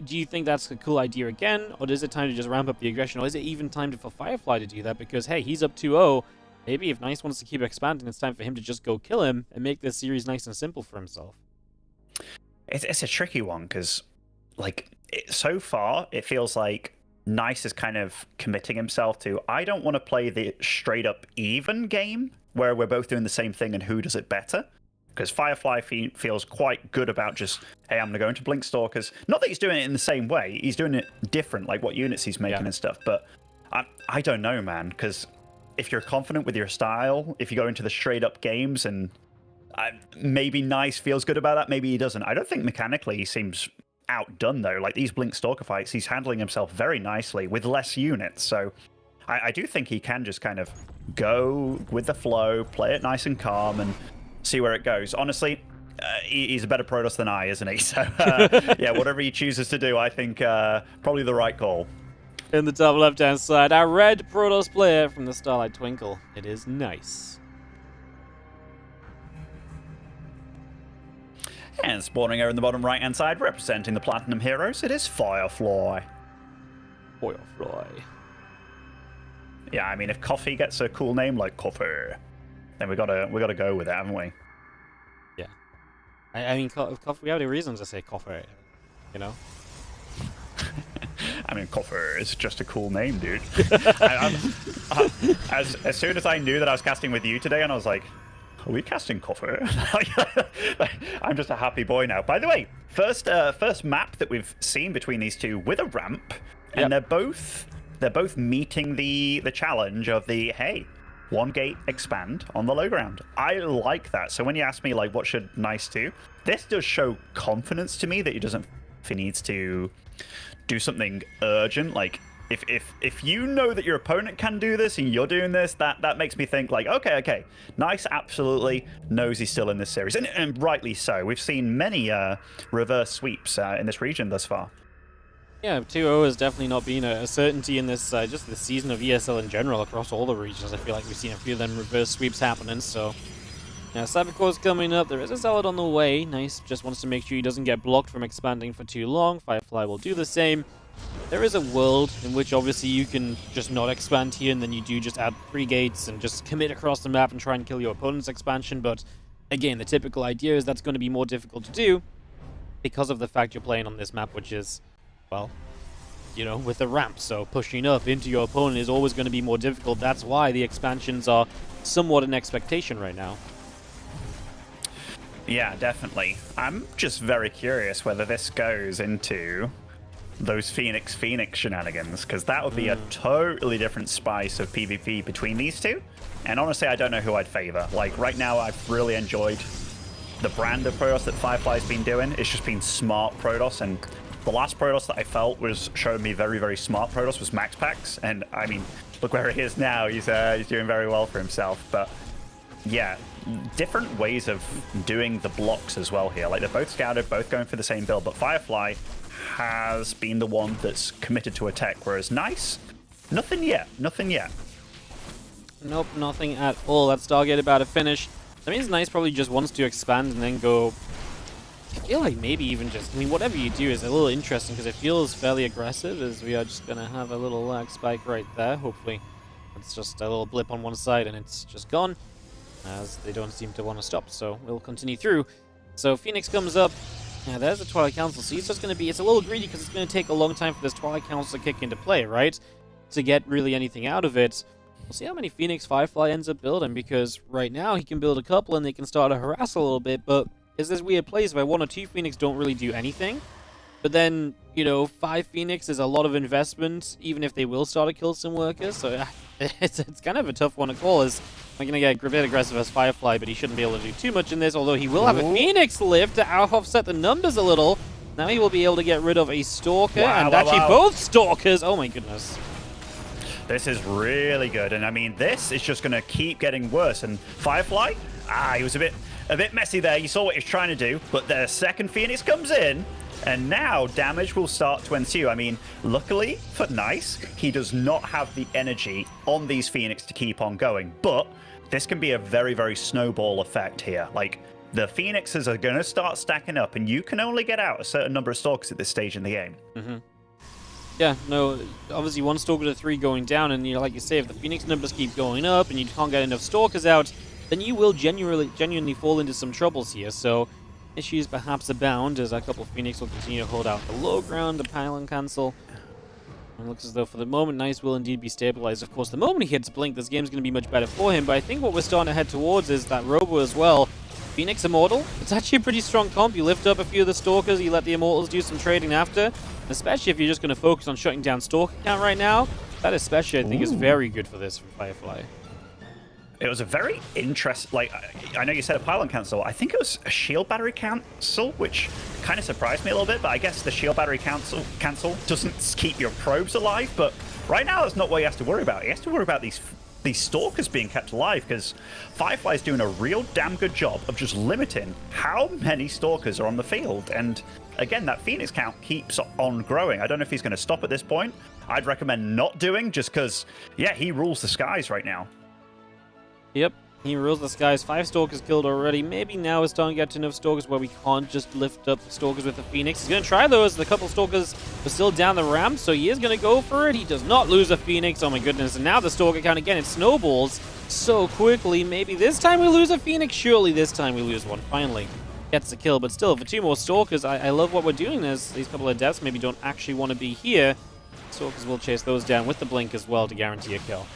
do you think that's a cool idea again, or is it time to just ramp up the aggression, or is it even time for Firefly to do that? Because, hey, he's up 2-0. Maybe if Nice wants to keep expanding, it's time for him to just go kill him and make this series nice and simple for himself. It's a tricky one, because, like, so far, it feels like Nice is kind of committing himself to, I don't want to play the straight-up even game, where we're both doing the same thing and who does it better. Because Firefly feels quite good about just, hey, I'm going to go into Blink Stalkers. Not that he's doing it in the same way. He's doing it different, like what units he's making and stuff. But I don't know, man, because if you're confident with your style, if you go into the straight-up games, and maybe Nice feels good about that, maybe he doesn't. I don't think mechanically he seems outdone, though. Like, these Blink Stalker fights, he's handling himself very nicely with less units. So I do think he can just kind of go with the flow, play it nice and calm, and see where it goes. Honestly, he's a better Protoss than I, isn't he? So, yeah, whatever he chooses to do, I think probably the right call. In the top left-hand side, our red Protoss player from the Starlight Twinkle. It is Nice. And spawning here in the bottom right-hand side, representing the Platinum Heroes, it is Firefly. Firefly. Yeah, I mean, if Coffee gets a cool name like Coffee, then we gotta go with it, haven't we? Yeah. I mean, we have any reasons to say Coffee, you know? I mean, Coffee is just a cool name, dude. As soon as I knew that I was casting with you today, and I was like, are we casting Coffee? I'm just a happy boy now. By the way, first map that we've seen between these two with a ramp, and they're both meeting the challenge of the, hey, one gate expand on the low ground. I like that. So when you ask me, like, what should Nice do, this does show confidence to me that he doesn't, if he needs to do something urgent, like if you know that your opponent can do this and you're doing this, that makes me think, like, okay, Nice absolutely knows he's still in this series, and rightly so. We've seen many reverse sweeps in this region thus far. Yeah, 2-0 has definitely not been a certainty in this, just this season of ESL in general across all the regions. I feel like we've seen a few of them reverse sweeps happening, so... Now, Cybercore's coming up. There is a Zealot on the way. Nice just wants to make sure he doesn't get blocked from expanding for too long. Firefly will do the same. There is a world in which, obviously, you can just not expand here, and then you do just add 3 gates and just commit across the map and try and kill your opponent's expansion, but, again, the typical idea is that's going to be more difficult to do because of the fact you're playing on this map, which is... well, you know, with the ramp, so pushing up into your opponent is always going to be more difficult. That's why the expansions are somewhat an expectation right now. Yeah, definitely. I'm just very curious whether this goes into those Phoenix shenanigans, because that would be a totally different spice of PvP between these two. And honestly, I don't know who I'd favor. Like, right now, I've really enjoyed the brand of Protoss that Firefly's been doing. It's just been smart Protoss, and the last Protoss that I felt was showing me very, very smart Protoss was Max Pax, and I mean, look where he is now. He's doing very well for himself. But yeah, different ways of doing the blocks as well here. Like, they're both scouted, both going for the same build, but Firefly has been the one that's committed to attack, whereas Nice, nothing yet. Nope, nothing at all. That Stargate about to finish. That means Nice probably just wants to expand and then go... I feel like maybe even just... I mean, whatever you do is a little interesting because it feels fairly aggressive, as we are just going to have a little lag spike right there. Hopefully it's just a little blip on one side and it's just gone, as they don't seem to want to stop, so we'll continue through. So Phoenix comes up. Yeah, there's the Twilight Council. See, it's just going to be... it's a little greedy because it's going to take a long time for this Twilight Council to kick into play, right? To get really anything out of it. We'll see how many Phoenix Firefly ends up building, because right now he can build a couple and they can start to harass a little bit, but there's this weird place where 1 or 2 Phoenix don't really do anything. But then, you know, 5 Phoenix is a lot of investment, even if they will start to kill some workers. So it's kind of a tough one to call. Is I'm going to get a bit aggressive as Firefly, but he shouldn't be able to do too much in this, although he will have a Phoenix lift to offset the numbers a little. Now he will be able to get rid of a Stalker, and actually both Stalkers. Oh my goodness. This is really good, and I mean, this is just going to keep getting worse. And Firefly, he was a bit messy there. You saw what he was trying to do, but the second Phoenix comes in, and now damage will start to ensue. I mean, luckily for Nice, he does not have the energy on these Phoenix to keep on going, but this can be a very, very snowball effect here. Like, the Phoenixes are going to start stacking up, and you can only get out a certain number of Stalkers at this stage in the game. Yeah, no, obviously 1 Stalker to 3 going down, and like you say, if the Phoenix numbers keep going up and you can't get enough Stalkers out, then you will genuinely fall into some troubles here. So issues perhaps abound as a couple of Phoenix will continue to hold out the low ground, the pylon cancel. And it looks as though for the moment, Nice will indeed be stabilized. Of course, the moment he hits Blink, this game's going to be much better for him, but I think what we're starting to head towards is that Robo as well. Phoenix Immortal, it's actually a pretty strong comp. You lift up a few of the Stalkers, you let the Immortals do some trading after, especially if you're just going to focus on shutting down Stalker count right now. That especially, I think, is very good for this from Firefly. It was a very interesting, like, I know you said a pylon cancel. I think it was a shield battery cancel, which kind of surprised me a little bit, but I guess the shield battery cancel doesn't keep your probes alive, but right now that's not what he has to worry about. He has to worry about these Stalkers being kept alive, because Firefly's doing a real damn good job of just limiting how many Stalkers are on the field. And again, that Phoenix count keeps on growing. I don't know if he's going to stop at this point. I'd recommend not doing, just because, yeah, he rules the skies right now. Yep, he rules the skies. 5 Stalkers killed already. Maybe now we're starting to get to enough Stalkers where we can't just lift up the Stalkers with the Phoenix. He's going to try those. The couple Stalkers are still down the ramp, so he is going to go for it. He does not lose a Phoenix. Oh my goodness. And now the Stalker count again. It snowballs so quickly. Maybe this time we lose a Phoenix. Surely this time we lose one. Finally gets a kill. But still, for 2 more Stalkers, I love what we're doing. These couple of deaths maybe don't actually want to be here. Stalkers will chase those down with the Blink as well to guarantee a kill.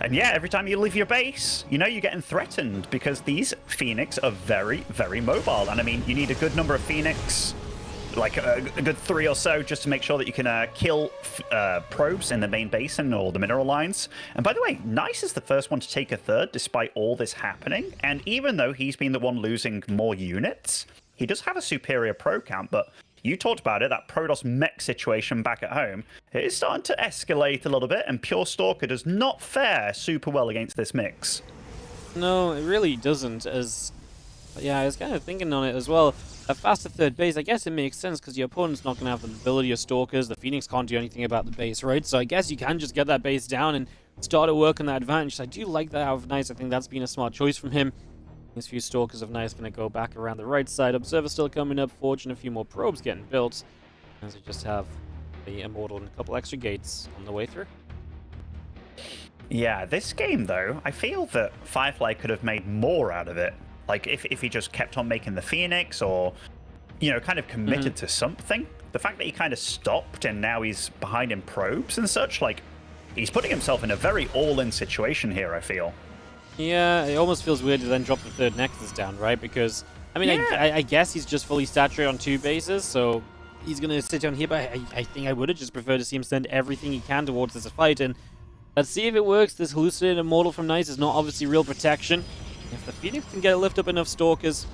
And yeah, every time you leave your base, you know you're getting threatened, because these Phoenix are very, very mobile. And I mean, you need a good number of Phoenix, like a good 3 or so, just to make sure that you can kill probes in the main basin or the mineral lines. And by the way, Nice is the first one to take a third despite all this happening. And even though he's been the one losing more units, he does have a superior probe count, but you talked about it, that Protoss mech situation back at home. It is starting to escalate a little bit, and Pure Stalker does not fare super well against this mix. No, it really doesn't. Yeah, I was kind of thinking on it as well. A faster third base, I guess it makes sense because your opponent's not going to have the ability of Stalkers. The Phoenix can't do anything about the base, right? So I guess you can just get that base down and start to work on that advantage. So I do like that out of Nice. I think that's been a smart choice from him. These few Stalkers of Nice going to go back around the right side. Observer still coming up. Forge and a few more probes getting built. As we just have the Immortal and a couple extra gates on the way through. Yeah, this game, though, I feel that Firefly could have made more out of it. Like, if he just kept on making the Phoenix, or, you know, kind of committed to something. The fact that he kind of stopped and now he's behind in probes and such, like, he's putting himself in a very all-in situation here, I feel. Yeah, it almost feels weird to then drop the third Nexus down, right? Because, I mean, yeah. I guess he's just fully saturated on 2 bases, so he's going to sit down here, but I think I would have just preferred to see him send everything he can towards this fight, and let's see if it works. This hallucinated Immortal from Nice is not obviously real protection. If the Phoenix can lift up enough Stalkers,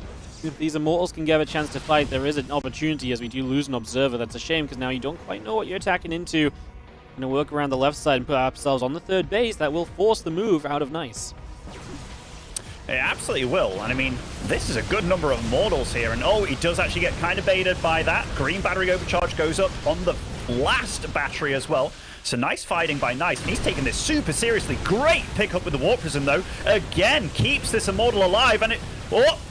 if these Immortals can get a chance to fight, there is an opportunity as we do lose an Observer. That's a shame, because now you don't quite know what you're attacking into. Going to work around the left side and put ourselves on the third base. That will force the move out of Nice. It absolutely will, and I mean, this is a good number of Immortals here, and oh, he does actually get kind of baited by that. Green battery overcharge goes up on the last battery as well. So nice fighting by Nice, and he's taking this super seriously. Great pickup with the Warp Prism, though. Again, keeps this Immortal alive, and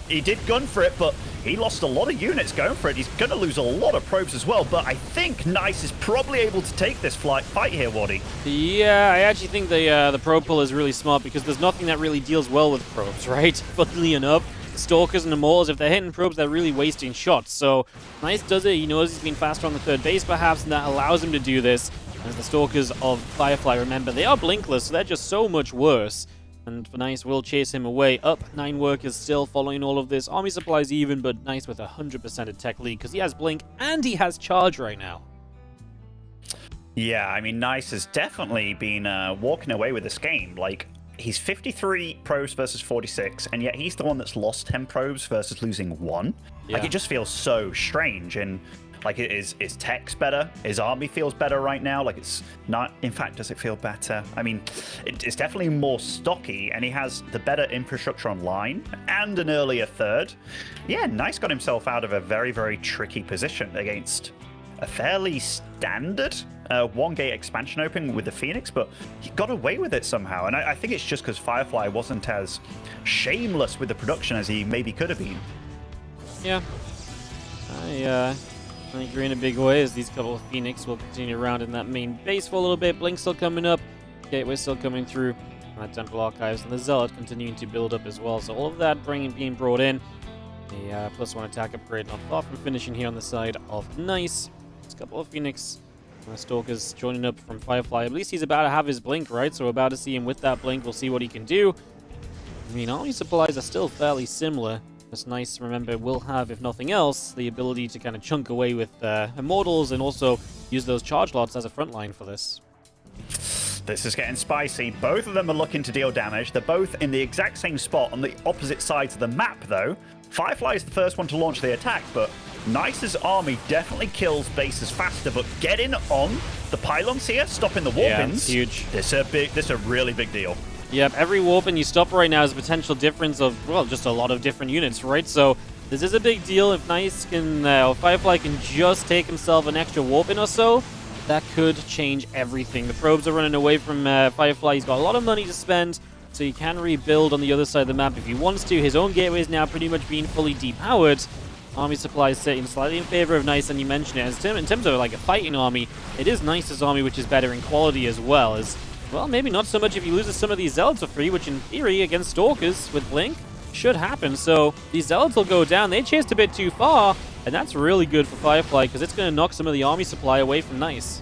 he did gun for it, but he lost a lot of units going for it. He's going to lose a lot of probes as well, but I think Nice is probably able to take this fight here, Waddy. Yeah, I actually think the probe pull is really smart, because there's nothing that really deals well with probes, right? Funnily enough, Stalkers and Immortals, if they're hitting probes, they're really wasting shots. So Nice does it. He knows he's been faster on the third base, perhaps, and that allows him to do this. As the Stalkers of Firefly, remember, they are blinkless, so they're just so much worse. And for Nice will chase him away. Up 9 workers still following all of this. Army supplies even, but Nice with 100% of tech lead, because he has Blink and he has Charge right now. Yeah, I mean, Nice has definitely been walking away with this game. Like, he's 53 probes versus 46, and yet he's the one that's lost 10 probes versus losing 1. Yeah. Like, it just feels so strange, and like, his tech's better, his army feels better right now. Like, it's not, in fact, does it feel better? I mean, it's definitely more stocky, and he has the better infrastructure online and an earlier third. Yeah, Nice got himself out of a very, very tricky position against a fairly standard one-gate expansion opening with the Phoenix, but he got away with it somehow. And I think it's just because Firefly wasn't as shameless with the production as he maybe could have been. Yeah. I agree in a big way, as these couple of Phoenix will continue around in that main base for a little bit. Blink still coming up. Gateway still coming through. Temple Archives and the Zealot continuing to build up as well. So all of that being brought in. A +1 attack upgrade not far from finishing here on the side of Nice. There's a couple of Phoenix Stalkers joining up from Firefly. At least he's about to have his blink, right? So we're about to see him with that blink. We'll see what he can do. I mean, army supplies are still fairly similar. It's nice to remember will have, if nothing else, the ability to kind of chunk away with Immortals and also use those charge lots as a front line for this. This is getting spicy. Both of them are looking to deal damage. They're both in the exact same spot on the opposite sides of the map, though. Firefly is the first one to launch the attack, but Nice's army definitely kills bases faster, but getting on the pylons here, stopping the warpins, yeah, huge. This is a really big deal. Yep, every warpin you stop right now is a potential difference of, well, just a lot of different units, right? So this is a big deal. If Nice can, or Firefly can just take himself an extra warpin or so, that could change everything. The probes are running away from Firefly. He's got a lot of money to spend, so he can rebuild on the other side of the map if he wants to. His own gateway is now pretty much being fully depowered. Army supplies sitting slightly in favor of Nice, and you mentioned it. In terms of like a fighting army, it is Nice's army which is better in quality as well. As well, maybe not so much if he loses some of these Zealots for free, which in theory against Stalkers with Blink should happen. So these Zealots will go down. They chased a bit too far, and that's really good for Firefly because it's going to knock some of the army supply away from Nice.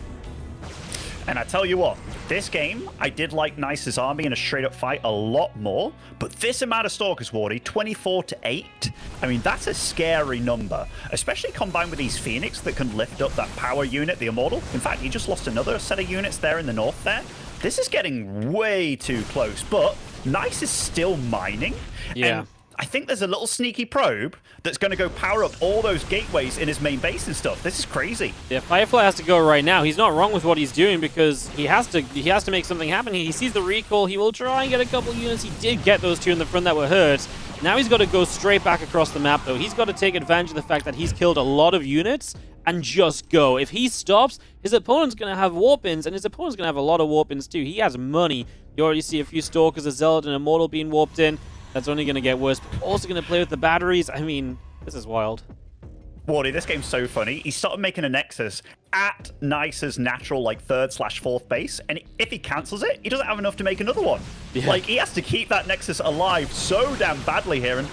And I tell you what, this game, I did like Nice's army in a straight-up fight a lot more, but this amount of Stalkers, Wardy, 24-8, I mean, that's a scary number, especially combined with these Phoenix that can lift up that power unit, the Immortal. In fact, you just lost another set of units there in the north there. This is getting way too close, but Nice is still mining. Yeah. And I think there's a little sneaky probe that's going to go power up all those gateways in his main base and stuff. This is crazy. Yeah, Firefly has to go right now. He's not wrong with what he's doing because he has to make something happen. He sees the recall. He will try and get a couple units. He did get those two in the front that were hurt. Now he's got to go straight back across the map, though. He's got to take advantage of the fact that he's killed a lot of units and just go. If he stops, his opponent's going to have warpins, and his opponent's going to have a lot of warpins too. He has money. You already see a few Stalkers, a Zealot, and Immortal being warped in. That's only going to get worse. But also going to play with the batteries. I mean, this is wild. Wardy, this game's so funny. He started making a Nexus at Nice's natural, like, 3rd/4th base, and if he cancels it, he doesn't have enough to make another one. Yeah. Like, he has to keep that Nexus alive so damn badly here, and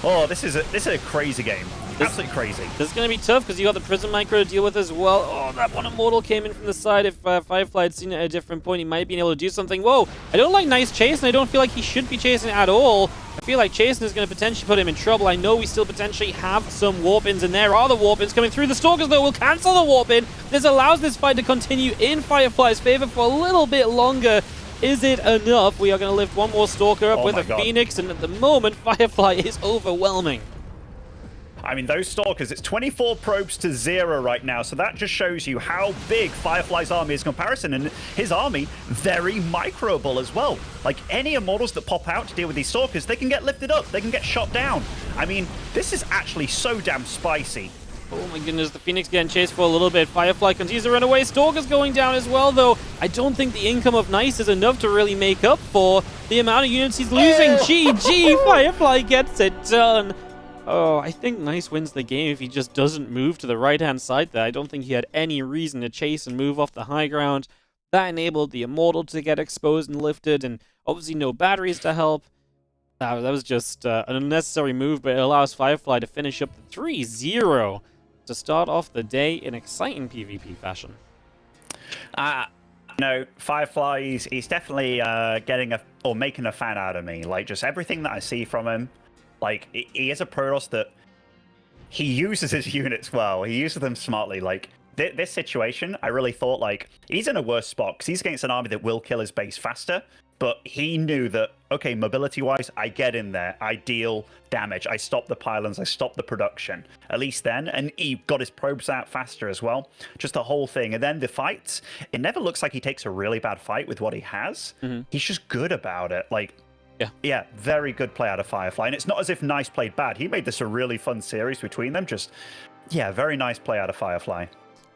oh, this is a crazy game. Absolutely crazy. This is going to be tough because you got the Prism Micro to deal with as well. Oh, that one Immortal came in from the side. If Firefly had seen it at a different point, he might have been able to do something. Whoa, I don't like Nice chasing. I don't feel like he should be chasing at all. I feel like chasing is going to potentially put him in trouble. I know we still potentially have some warpins, and there are the warpins coming through. The Stalkers, though, will cancel the warpin. This allows this fight to continue in Firefly's favor for a little bit longer. Is it enough? We are going to lift one more Stalker up with a Phoenix, and at the moment, Firefly is overwhelming. I mean, those Stalkers, it's 24 probes to 0 right now, so that just shows you how big Firefly's army is in comparison, and his army, very microable as well. Like, any Immortals that pop out to deal with these Stalkers, they can get lifted up, they can get shot down. I mean, this is actually so damn spicy. Oh my goodness, the Phoenix getting chased for a little bit. Firefly continues to run away. Stalker's going down as well, though. I don't think the income of Nice is enough to really make up for the amount of units he's losing. GG, Firefly gets it done. Oh, I think Nice wins the game if he just doesn't move to the right-hand side there. I don't think he had any reason to chase and move off the high ground. That enabled the Immortal to get exposed and lifted, and obviously no batteries to help. That was just an unnecessary move, but it allows Firefly to finish up the 3-0 to start off the day in exciting PvP fashion. No, Firefly, he's definitely making a fan out of me. Like, just everything that I see from him. Like, he is a Protoss that he uses his units well. He uses them smartly. Like, this situation, I really thought, like, he's in a worse spot because he's against an army that will kill his base faster. But he knew that, okay, mobility-wise, I get in there. I deal damage. I stop the pylons. I stop the production. At least then. And he got his probes out faster as well. Just the whole thing. And then the fights, it never looks like he takes a really bad fight with what he has. Mm-hmm. He's just good about it. Like, yeah, very good play out of Firefly. And it's not as if Nice played bad. He made this a really fun series between them. Just, yeah, very nice play out of Firefly.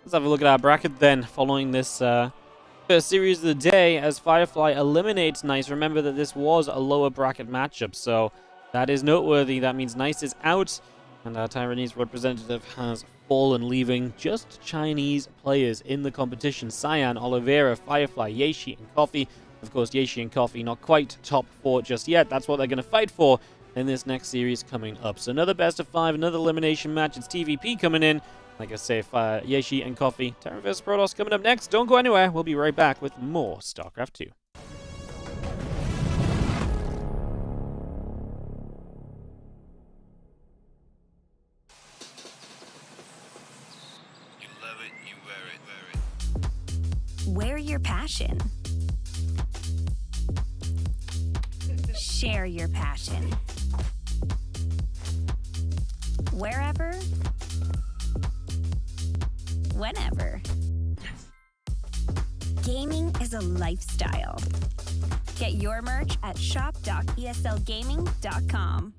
Let's have a look at our bracket then, following this first series of the day, as Firefly eliminates Nice. Remember that this was a lower bracket matchup, so that is noteworthy. That means Nice is out, and our Taiwanese representative has fallen, leaving just Chinese players in the competition. Cyan, Oliveira, Firefly, Yeshi, and Coffee. Of course, Yeshi and Coffee not quite top 4 just yet. That's what they're going to fight for in this next series coming up. So another best of 5, another elimination match. It's TVP coming in. Like I say, Yeshi and Coffee. Terran vs Protoss coming up next. Don't go anywhere. We'll be right back with more StarCraft 2. You love it, you wear it. Wear your passion. Share your passion. Wherever, whenever. Gaming is a lifestyle. Get your merch at shop.eslgaming.com.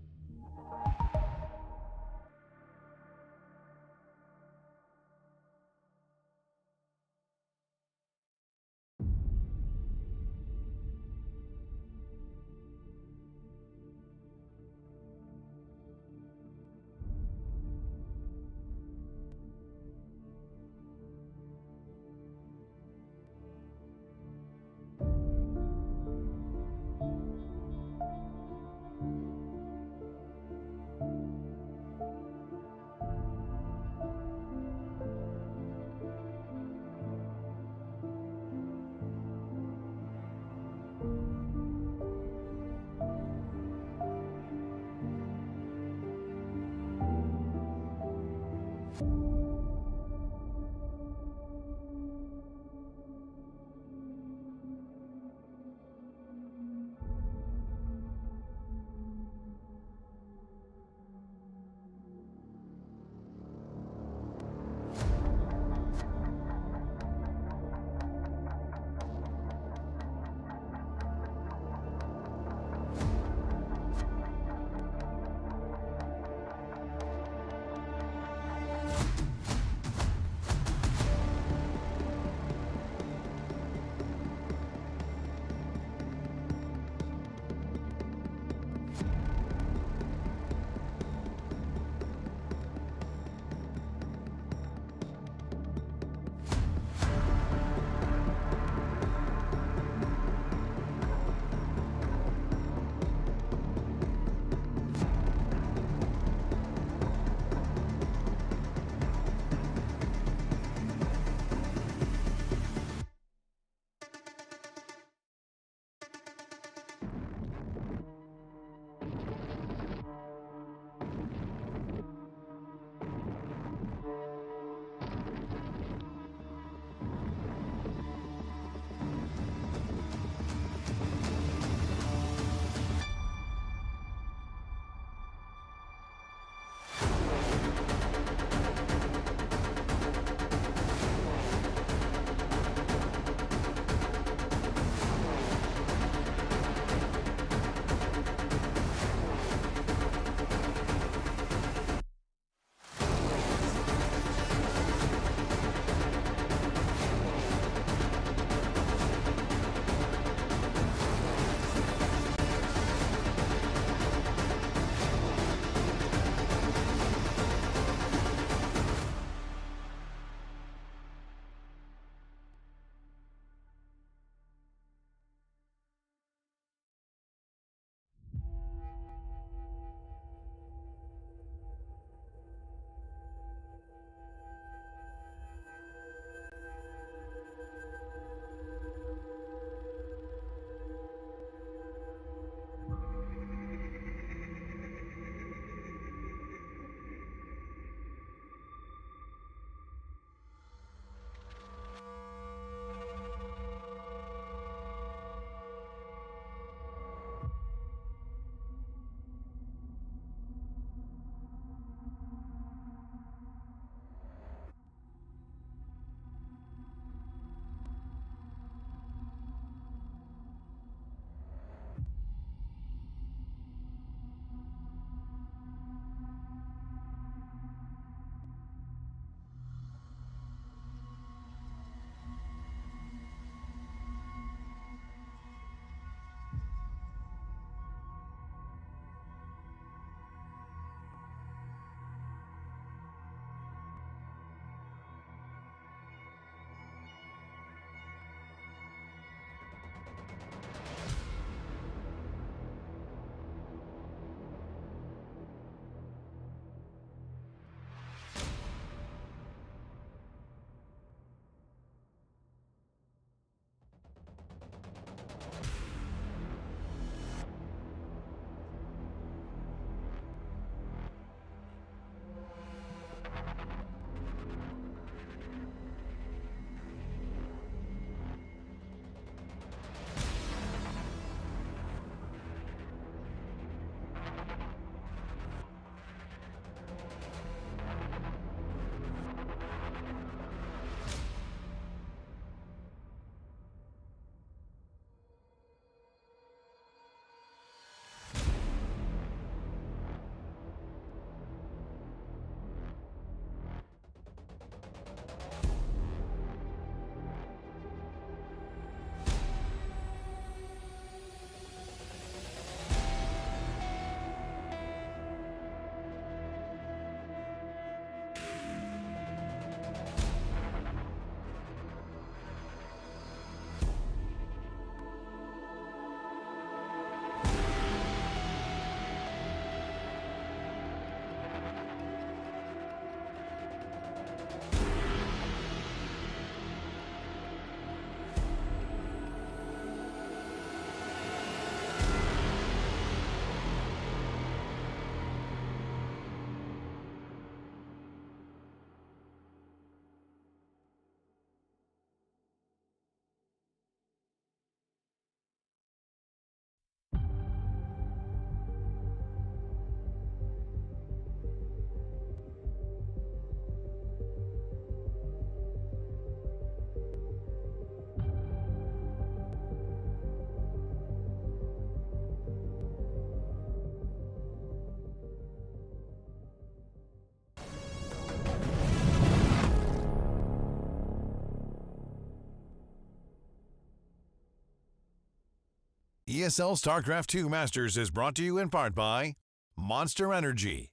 ESL StarCraft 2 Masters is brought to you in part by Monster Energy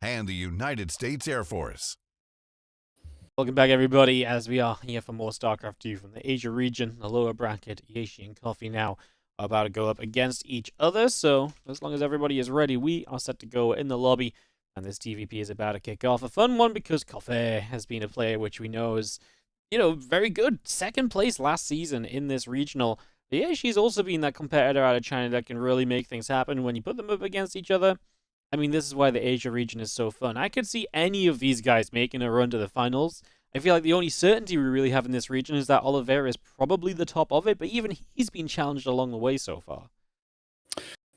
and the United States Air Force. Welcome back, everybody, as we are here for more StarCraft 2 from the Asia region. The lower bracket, Yeshi and Coffee now are about to go up against each other. So as long as everybody is ready, we are set to go in the lobby. And this TVP is about to kick off. A fun one because Coffee has been a player which we know is, very good. Second place last season in this regional. But yeah, she's also been that competitor out of China that can really make things happen when you put them up against each other. I mean, this is why the Asia region is so fun. I could see any of these guys making a run to the finals. I feel like the only certainty we really have in this region is that Oliveira is probably the top of it, but even he's been challenged along the way so far.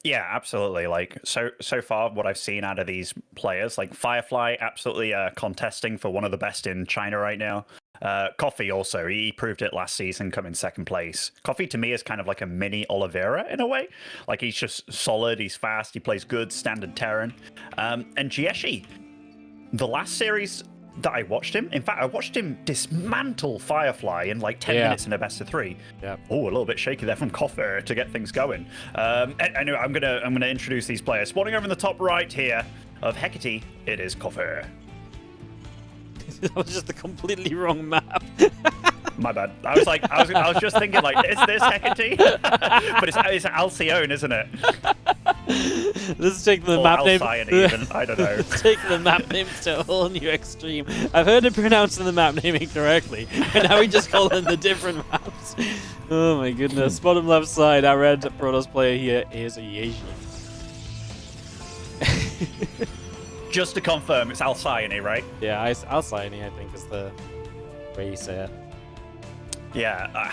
Yeah, absolutely. Like so far, what I've seen out of these players, like Firefly, absolutely contesting for one of the best in China right now. Coffee also, he proved it last season, coming second place. Coffee to me is kind of like a mini Oliveira in a way. Like he's just solid, he's fast, he plays good standard Terran. And Jieshi, the last series that I watched him, in fact, I watched him dismantle Firefly in like 10 minutes in a best of 3. Yeah. Oh, a little bit shaky there from Coffee to get things going. Anyway, I'm gonna introduce these players. Spawning over in the top right here of Hecate, it is Coffee. That was just a completely wrong map. My bad. I was just thinking, like, is this Hecate? But it's Alcyone, isn't it? This is taking the or map name. Alcyone even. I don't know. Taking the map name to a whole new extreme. I've heard it pronounced in the map naming correctly, and now we just call them the different maps. Oh my goodness. Bottom left side, our red Protoss player here is a Yeshi. Just to confirm, it's Alcyone, right? Yeah, Alcyone, I think, is the way you say it. Yeah.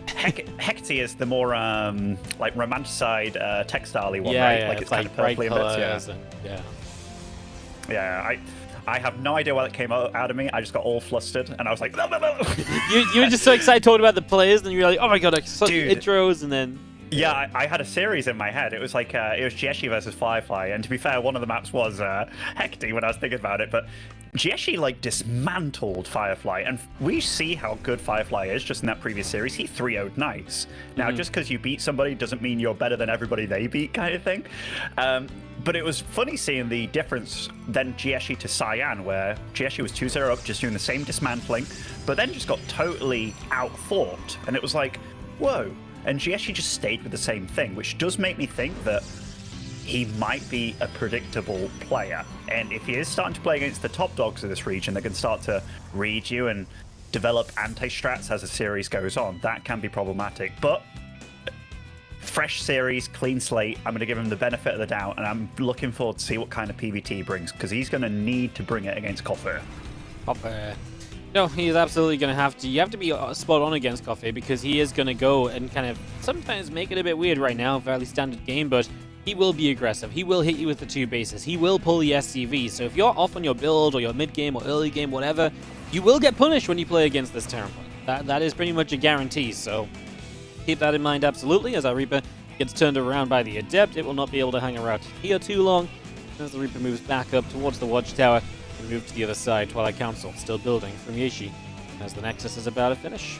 Hecate is the more like romanticized textile-y one, right? Yeah, like it's kind like of bright purpley colors and bits, and yeah. I have no idea why that came out of me. I just got all flustered, and I was like, no. You were just so excited talking about the players, and you were like, oh my god, I saw the Dude. intros, and then... Yeah, I had a series in my head. It was like, it was Jieshi versus Firefly, and to be fair, one of the maps was Hecate when I was thinking about it, but Jieshi, like, dismantled Firefly, and we see how good Firefly is just in that previous series. He 3-0'd nice. Now, just because you beat somebody doesn't mean you're better than everybody they beat, kind of thing. But it was funny seeing the difference then Jieshi to Cyan, where Jieshi was 2-0 up, just doing the same dismantling, but then just got totally out-fought, and it was like, whoa. And Jieshi just stayed with the same thing, which does make me think that he might be a predictable player. And if he is starting to play against the top dogs of this region, they can start to read you and develop anti-strats as the series goes on. That can be problematic. But fresh series, clean slate, I'm going to give him the benefit of the doubt, and I'm looking forward to see what kind of PvT he brings, because he's going to need to bring it against Coffee. No, he is absolutely going to have to. You have to be spot on against Coffee because he is going to go and kind of sometimes make it a bit weird right now. Fairly standard game, but he will be aggressive. He will hit you with the 2 bases. He will pull the SCV. So if you're off on your build or your mid game or early game, whatever, you will get punished when you play against this Terran player. That is pretty much a guarantee. So keep that in mind absolutely. As our Reaper gets turned around by the Adept, it will not be able to hang around here too long. As the Reaper moves back up towards the Watchtower, and move to the other side. Twilight Council still building from Yeshi as the Nexus is about to finish.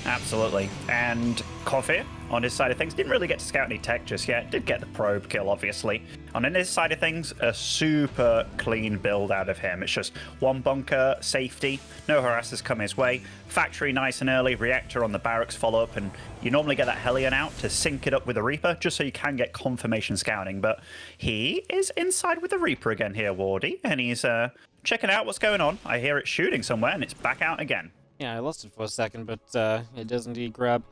Absolutely. And Coffee, on his side of things, didn't really get to scout any tech just yet. Did get the probe kill, obviously. On his side of things, a super clean build out of him. It's just one bunker, safety, no harassers come his way. Factory nice and early, reactor on the barracks follow-up, and you normally get that Hellion out to sync it up with the Reaper, just so you can get confirmation scouting. But he is inside with the Reaper again here, Wardy, and he's checking out what's going on. I hear it shooting somewhere, and it's back out again. Yeah, I lost it for a second, but it does indeed grab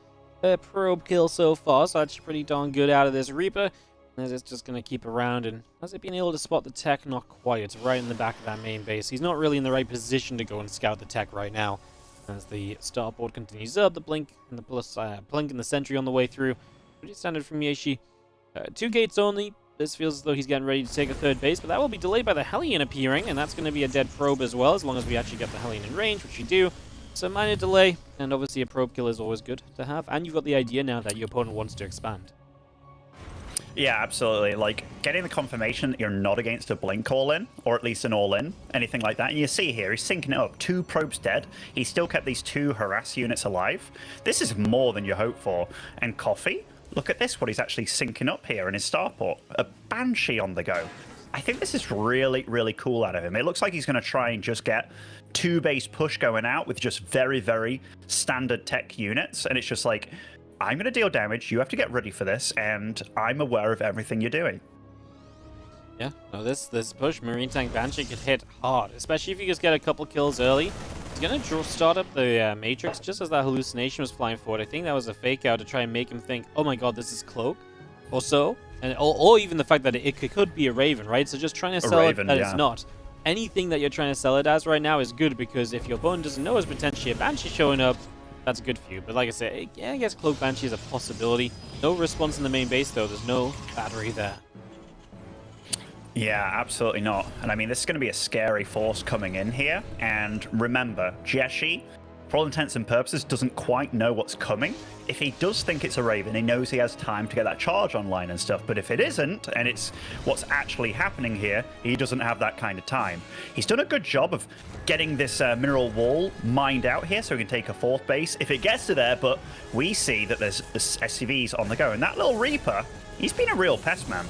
a probe kill so far, so that's pretty darn good out of this Reaper. As it's just going to keep around, and has it been able to spot the tech? Not quite. It's right in the back of that main base. He's not really in the right position to go and scout the tech right now. As the starboard continues up, the blink and the plus blink and the sentry on the way through. Pretty standard from Yeshi. 2 gates only. This feels as though he's getting ready to take a 3rd base, but that will be delayed by the Hellion appearing, and that's going to be a dead probe as well, as long as we actually get the Hellion in range, which we do. So minor delay, and obviously a probe kill is always good to have, and you've got the idea now that your opponent wants to expand. Yeah, absolutely. Like, getting the confirmation that you're not against a blink all-in, or at least an all-in, anything like that. And you see here, he's syncing it up. 2 probes dead. He still kept these 2 harass units alive. This is more than you hope for. And Coffee, look at this, what he's actually syncing up here in his starport. A Banshee on the go. I think this is really, really cool out of him. It looks like he's going to try and just get 2 base push going out with just very, very standard tech units. And it's just like, I'm going to deal damage, you have to get ready for this, and I'm aware of everything you're doing. Yeah, no, this push, Marine Tank Banshee could hit hard, especially if you just get a couple kills early. He's going to start up the Matrix just as that hallucination was flying forward. I think that was a fake out to try and make him think, oh my god, this is Cloak, or so. And, or even the fact that it could be a Raven, right? So just trying to sell it that it's not. Anything that you're trying to sell it as right now is good, because if your opponent doesn't know there's potentially a Banshee showing up, that's good for you. But like I said, yeah, I guess Cloak Banshee is a possibility. No response in the main base, though. There's no battery there. Yeah, absolutely not. And I mean, this is going to be a scary force coming in here. And remember, Jeshi, for all intents and purposes, doesn't quite know what's coming. If he does think it's a Raven, he knows he has time to get that charge online and stuff. But if it isn't, and it's what's actually happening here, he doesn't have that kind of time. He's done a good job of getting this mineral wall mined out here so he can take a 4th base if it gets to there. But we see that there's SCVs on the go. And that little Reaper, he's been a real pest, man.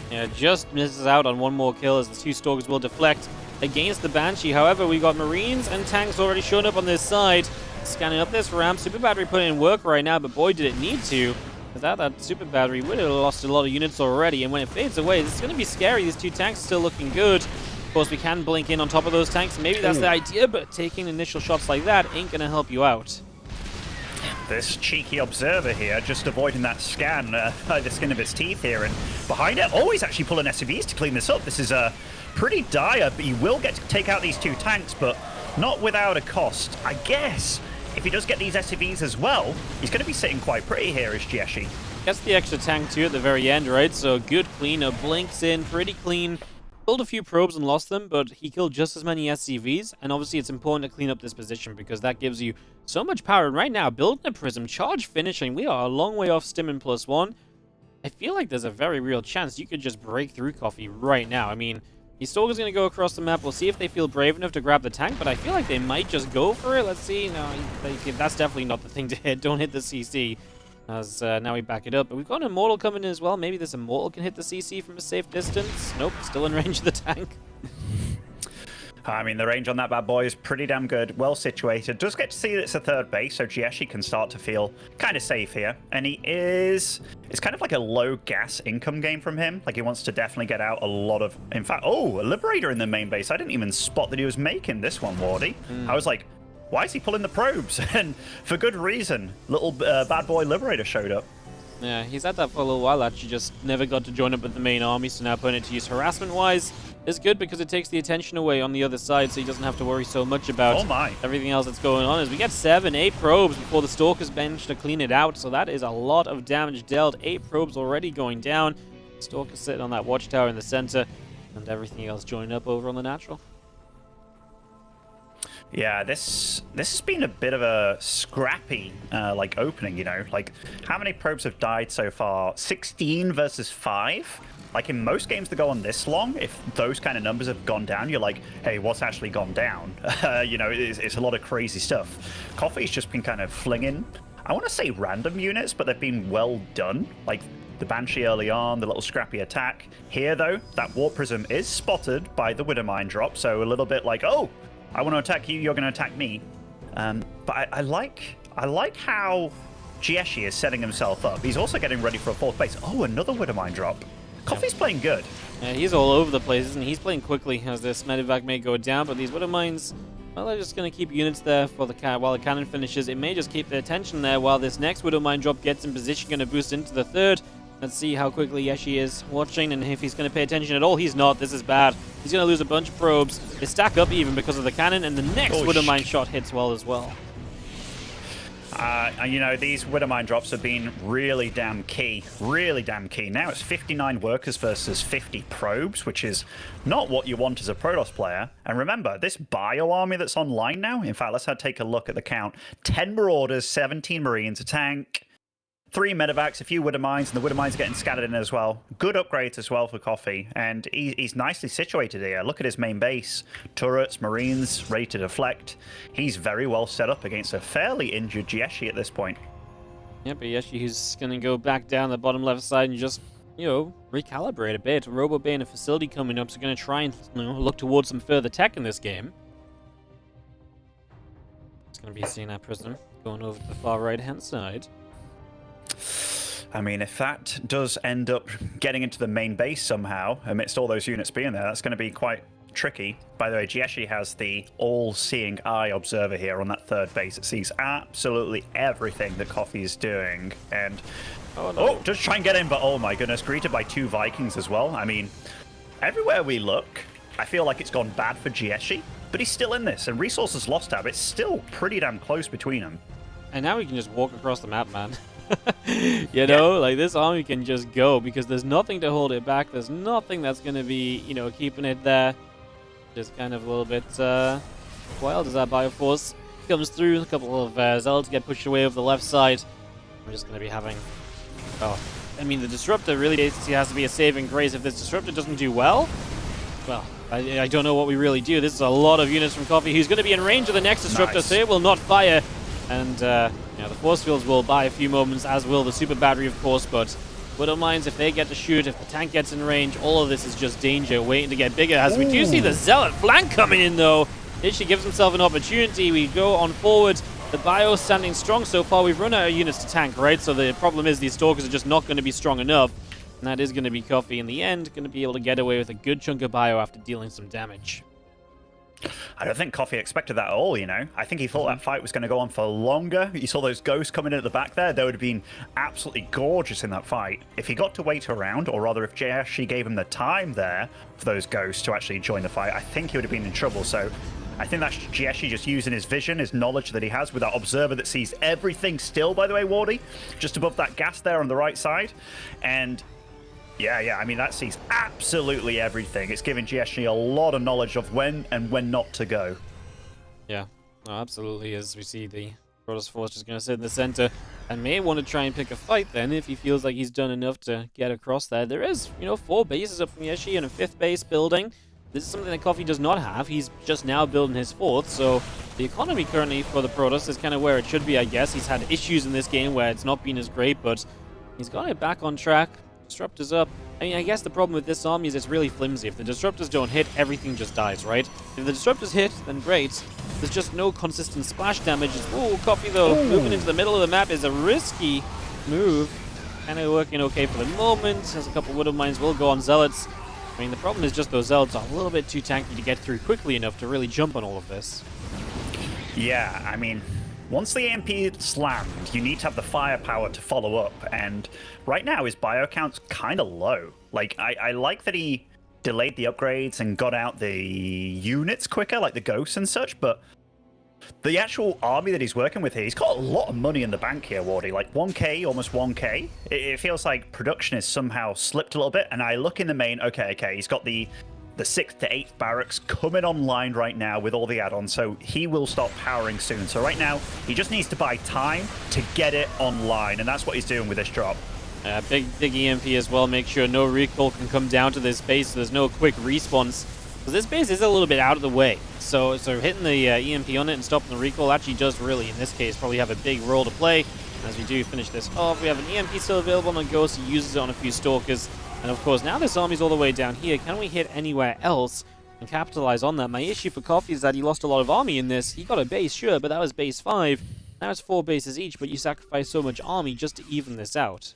Yeah, just misses out on 1 more kill as the 2 Stalkers will deflect against the Banshee. However, we got Marines and tanks already showing up on this side. Scanning up this ramp. Super Battery putting in work right now, but boy, did it need to. Without that Super Battery, would have lost a lot of units already. And when it fades away, this is going to be scary. These 2 tanks are still looking good. Of course, we can blink in on top of those tanks. Maybe that's the idea, but taking initial shots like that ain't going to help you out. This cheeky observer here, just avoiding that scan by the skin of its teeth here. And behind it, oh, he's actually pulling SCVs to clean this up. This is pretty dire, but he will get to take out these 2 tanks, but not without a cost. I guess if he does get these SCVs as well, he's going to be sitting quite pretty here as Jeshi. Gets the extra tank too at the very end, right? So good cleaner, blinks in, pretty clean. Killed a few probes and lost them, but he killed just as many SCVs. And obviously it's important to clean up this position because that gives you so much power. And right now, building a Prism, charge finishing, we are a long way off Stimmin +1. I feel like there's a very real chance you could just break through Coffee right now. I mean, the Stalker's going to go across the map. We'll see if they feel brave enough to grab the tank, but I feel like they might just go for it. Let's see. No, that's definitely not the thing to hit. Don't hit the CC. As now we back it up. But we've got an Immortal coming in as well. Maybe this Immortal can hit the CC from a safe distance. Nope, still in range of the tank. I mean, the range on that bad boy is pretty damn good. Well situated. Does get to see that it's a 3rd base, so Jeshi can start to feel kind of safe here. And he is... It's kind of like a low gas income game from him. Like, he wants to definitely get out a lot of... In fact, oh, a Liberator in the main base. I didn't even spot that he was making this one, Wardy. I was like, why is he pulling the probes? And for good reason. Little bad boy Liberator showed up. Yeah, he's had that for a little while, actually. Just never got to join up with the main army, so now putting it to use harassment-wise is good because it takes the attention away on the other side, so he doesn't have to worry so much about everything else that's going on. As we get 7, 8 probes before the Stalker's bench to clean it out, so that is a lot of damage dealt. 8 probes already going down. Stalker sitting on that watchtower in the center, and everything else joined up over on the natural. Yeah, this has been a bit of a scrappy like opening, you know. Like, how many probes have died so far? 16 versus 5. Like, in most games that go on this long, if those kind of numbers have gone down, you're like, hey, what's actually gone down? You know, it's a lot of crazy stuff. Coffee's just been kind of flinging, I want to say random units, but they've been well done. Like, the Banshee early on, the little scrappy attack. Here, though, that Warp Prism is spotted by the Widowmine drop, so a little bit like, oh, I want to attack you, you're going to attack me. But I like how Jeshi is setting himself up. He's also getting ready for a 4th base. Oh, another Widowmine drop. Coffee's playing good. Yeah, he's all over the place, and he's playing quickly as this medevac may go down, but these Widowmines, well, they're just going to keep units there for the while the cannon finishes. It may just keep their attention there while this next Widowmine drop gets in position, going to boost into the 3rd. Let's see how quickly Jeshi is watching, and if he's going to pay attention at all. He's not. This is bad. He's going to lose a bunch of probes. They stack up even because of the cannon, and the next Widowmine shot hits well as well. You know, these Widowmine drops have been really damn key. Really damn key. Now it's 59 workers versus 50 probes, which is not what you want as a Protoss player. And remember, this bio army that's online now, in fact, let's take a look at the count. 10 Marauders, 17 Marines, a tank, 3 medevacs, a few Widow Mines, and the Widow Mines are getting scattered in as well. Good upgrades as well for Coffee, and he's nicely situated here. Look at his main base. Turrets, Marines, ready to deflect. He's very well set up against a fairly injured Jieshi at this point. Yeah, but Yeshi who's going to go back down the bottom left side and just, you know, recalibrate a bit. Robo Bay and a facility coming up, so going to try and, you know, look towards some further tech in this game. It's going to be seeing that Prism going over to the far right-hand side. I mean, if that does end up getting into the main base somehow, amidst all those units being there, that's going to be quite tricky. By the way, Jieshi has the all-seeing eye observer here on that third base. It sees absolutely everything that Coffee is doing. And, oh, just try and get in, but oh my goodness, greeted by 2 Vikings as well. I mean, everywhere we look, I feel like it's gone bad for Jieshi, but he's still in this, and resources lost tab. It's still pretty damn close between them. And now we can just walk across the map, man. You know, like this army can just go because there's nothing to hold it back. There's nothing that's going to be, you know, keeping it there. Just kind of a little bit wild as that Bioforce comes through. A couple of Zealots get pushed away over the left side. We're just going to be having... Oh, I mean, the Disruptor really basically has to be a saving grace. If this Disruptor doesn't do well, I don't know what we really do. This is a lot of units from Coffee, who's going to be in range of the next Disruptor, so it will not fire. And, you know, the Force Fields will buy a few moments, as will the Super Battery, of course, but Widow Mines, if they get to shoot, if the tank gets in range, all of this is just danger waiting to get bigger. As we do see the Zealot flank coming in, though. Ishi gives himself an opportunity. We go on forward. The Bio standing strong so far. We've run out of units to tank, right? So the problem is these Stalkers are just not going to be strong enough. And that is going to be Coffee in the end. Going to be able to get away with a good chunk of Bio after dealing some damage. I don't think Coffee expected that at all, you know. I think he thought that fight was going to go on for longer. You saw those ghosts coming in at the back there. They would have been absolutely gorgeous in that fight. If he got to wait around, or rather if Jieshi gave him the time there for those ghosts to actually join the fight, I think he would have been in trouble. So I think that's Jieshi just using his vision, his knowledge that he has with that observer that sees everything still, by the way, Wardy, just above that gas there on the right side. And yeah, I mean, that sees absolutely everything. It's giving Jieshi a lot of knowledge of when and when not to go. Yeah, no, absolutely. As we see the Protoss Force just going to sit in the center and may want to try and pick a fight then if he feels like he's done enough to get across there. There is, you know, 4 bases up from Jieshi and a 5th base building. This is something that Coffee does not have. He's just now building his 4th, so the economy currently for the Protoss is kind of where it should be, I guess. He's had issues in this game where it's not been as great, but he's got it back on track. Disruptors up. I mean, I guess the problem with this army is it's really flimsy. If the Disruptors don't hit, everything just dies, right? If the Disruptors hit, then great. There's just no consistent splash damage. Ooh, Coffee, though, moving into the middle of the map is a risky move. Kind of working okay for the moment. There's a couple Widow Mines will go on Zealots. I mean, the problem is just those Zealots are a little bit too tanky to get through quickly enough to really jump on all of this. Yeah, I mean, once the EMP slammed, you need to have the firepower to follow up, and right now his bio count's kind of low. Like, I like that he delayed the upgrades and got out the units quicker, like the ghosts and such, but the actual army that he's working with here, he's got a lot of money in the bank here, Wardy. Like 1k, almost 1k. It feels like production has somehow slipped a little bit, and I look in the main, okay, he's got the 6th to 8th barracks coming online right now with all the add-ons, so he will stop powering soon. So right now, he just needs to buy time to get it online, and that's what he's doing with this drop. Big EMP as well. Make sure no recall can come down to this base, so there's no quick response. Because this base is a little bit out of the way. So hitting the EMP on it and stopping the recall actually does really, in this case, probably have a big role to play. As we do finish this off, we have an EMP still available on the Ghost. He uses it on a few Stalkers. And of course, now this army's all the way down here. Can we hit anywhere else and capitalize on that? My issue for Coffee is that he lost a lot of army in this. He got a base, sure, but that was base 5. Now it's 4 bases each, but you sacrifice so much army just to even this out.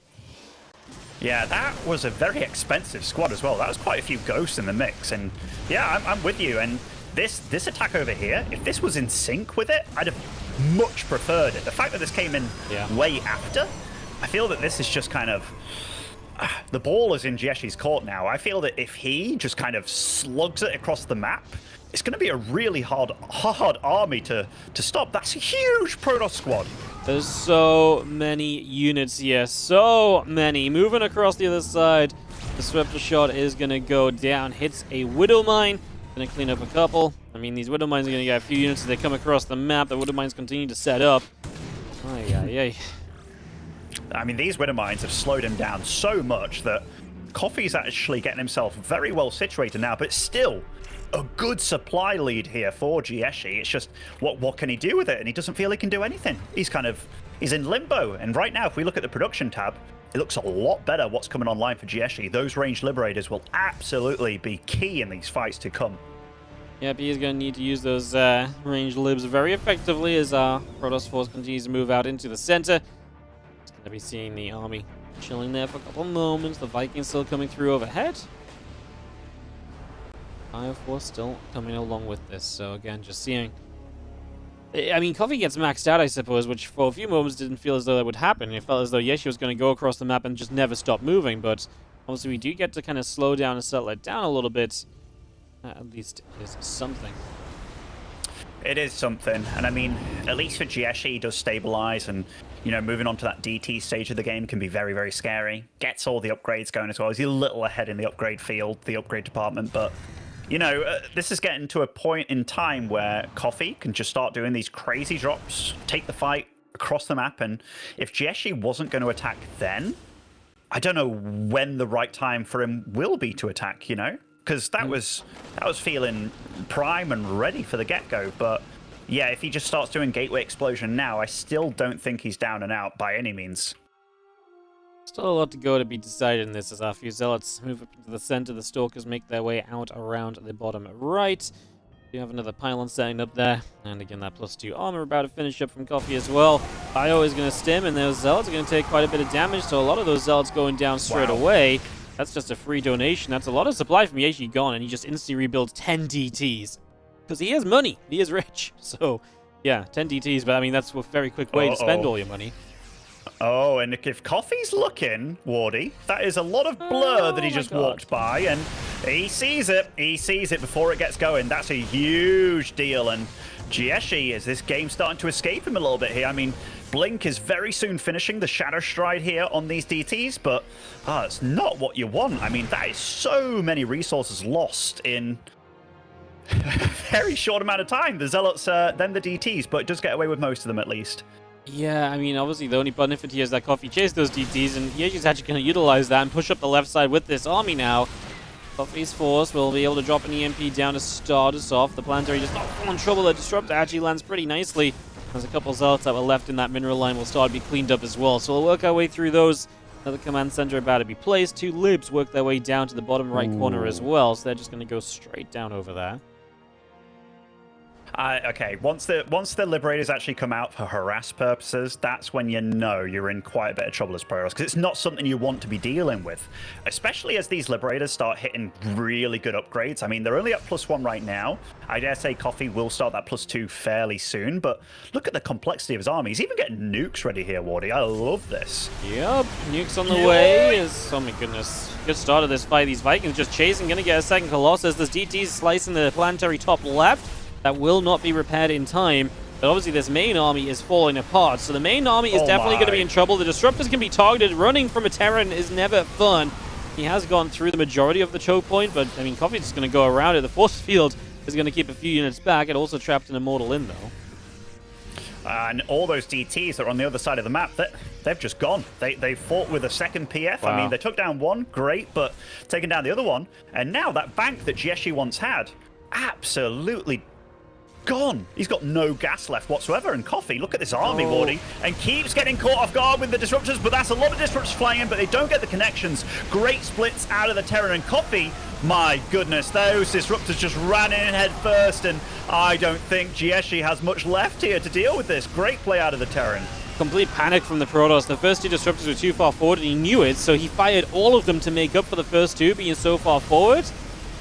Yeah, that was a very expensive squad as well. That was quite a few ghosts in the mix. And yeah, I'm with you. And this attack over here, if this was in sync with it, I'd have much preferred it. The fact that this came in way after, I feel that this is just kind of... the ball is in Jieshi's court now. I feel that if he just kind of slugs it across the map, it's going to be a really hard army to stop. That's a huge Protoss squad. There's so many units here. So many. Moving across the other side. The Disruptor shot is going to go down. Hits a Widow Mine. Going to clean up a couple. I mean, these Widow Mines are going to get a few units as they come across the map. The Widow Mines continue to set up. Ay. I mean, these winner mines have slowed him down so much that Coffee's actually getting himself very well situated now, but still a good supply lead here for Jieshi. It's just, what can he do with it? And he doesn't feel he can do anything. He's in limbo. And right now, if we look at the production tab, it looks a lot better what's coming online for Jieshi. Those ranged liberators will absolutely be key in these fights to come. Yep, he's going to need to use those ranged libs very effectively as our Protoss force continues to move out into the center. It's going to be seeing the army chilling there for a couple of moments. The Vikings still coming through overhead. Fire force still coming along with this. So again, just seeing... I mean, Coffee gets maxed out, I suppose, which for a few moments didn't feel as though that would happen. It felt as though Yeshi was going to go across the map and just never stop moving, but obviously we do get to kind of slow down and settle it down a little bit. At least it is something. It is something, and I mean, at least for Jieshi, he does stabilize, and you know, moving on to that DT stage of the game can be very, very scary. Gets all the upgrades going as well. He's a little ahead in the upgrade field, the upgrade department, but you know, this is getting to a point in time where Coffee can just start doing these crazy drops, take the fight across the map, and if Jieshi wasn't going to attack then, I don't know when the right time for him will be to attack, you know? Because that was feeling prime and ready for the get-go. But yeah, if he just starts doing Gateway Explosion now, I still don't think he's down and out by any means. Still a lot to go to be decided in this as our few Zealots move up into the center. The Stalkers make their way out around the bottom right. We have another pylon setting up there. And again, that +2 armor about to finish up from Coffee as well. Io is going to stim, and those Zealots are going to take quite a bit of damage. So a lot of those Zealots going down straight away. That's just a free donation. That's a lot of supply from Yeshi gone, and he just instantly rebuilds 10 DTs. Because he has money. He is rich. So, yeah, 10 DTs, but I mean, that's a very quick way to spend all your money. Oh, and if Coffee's looking, Wardy, that is a lot of blur that he just walked by, and he sees it. He sees it before it gets going. That's a huge deal, and Jieshi, is this game starting to escape him a little bit here? I mean, Blink is very soon finishing the Shadow Stride here on these DTs, but it's not what you want. I mean, that is so many resources lost in a very short amount of time. The Zealots, then the DTs, but it does get away with most of them at least. Yeah, I mean, obviously the only benefit here is that Coffee chased those DTs, and Yeshi's actually going to utilize that and push up the left side with this army now. Coffee's force will be able to drop an EMP down to start us off. The planetary does not fall in trouble. The Disruptor actually lands pretty nicely. There's a couple of Zealots that were left in that mineral line will start to be cleaned up as well. So we'll work our way through those. Another command center about to be placed. 2 libs work their way down to the bottom right corner as well. So they're just going to go straight down over there. Okay, once the Liberators actually come out for harass purposes, that's when you know you're in quite a bit of trouble as Protoss, because it's not something you want to be dealing with, especially as these Liberators start hitting really good upgrades. I mean, they're only at +1 right now. I dare say Coffee will start that +2 fairly soon, but look at the complexity of his army. He's even getting nukes ready here, Wardy. I love this. Yep, nukes on the way. Oh my goodness. Good start of this fight. These Vikings just chasing, gonna get a second Colossus. This DT's slicing the planetary top left. That will not be repaired in time, but obviously this main army is falling apart, so the main army is definitely going to be in trouble. The Disruptors can be targeted. Running from a Terran is never fun. He has gone through the majority of the choke point, but I mean, Coffee's just going to go around it. The force field is going to keep a few units back. It also trapped an Immortal in, though. And all those DTs that are on the other side of the map, they've just gone. They fought with a second PF. Wow. I mean, they took down one, great, but taking down the other one. And now that bank that Jieshi once had, absolutely gone. He's got no gas left whatsoever. And Coffee, look at this army, Wardy, and keeps getting caught off guard with the Disruptors, but that's a lot of Disruptors flying in, but they don't get the connections. Great splits out of the Terran, and Coffee, my goodness, those Disruptors just ran in head first, and I don't think Jieshi has much left here to deal with this. Great play out of the Terran. Complete panic from the Protoss. The first 2 Disruptors were too far forward, and he knew it, so he fired all of them to make up for the first 2 being so far forward.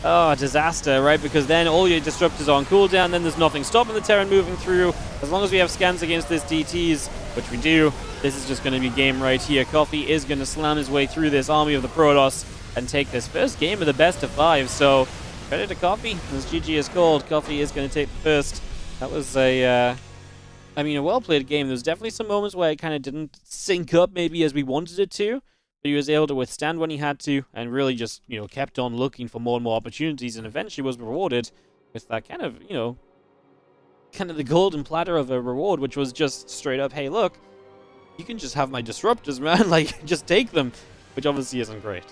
Oh, disaster, right? Because then all your Disruptors are on cooldown, then there's nothing stopping the Terran moving through. As long as we have scans against this DTs, which we do, this is just going to be game right here. Coffee is going to slam his way through this army of the Protoss and take this first game of the best of 5. So, credit to Coffee, as GG is called. Coffee is going to take the first. That was a well-played game. There's definitely some moments where it kind of didn't sync up maybe as we wanted it to. He was able to withstand when he had to, and really just, kept on looking for more and more opportunities, and eventually was rewarded with that kind of the golden platter of a reward, which was just straight up, hey, look, you can just have my disruptors, man. Like, just take them, which obviously isn't great.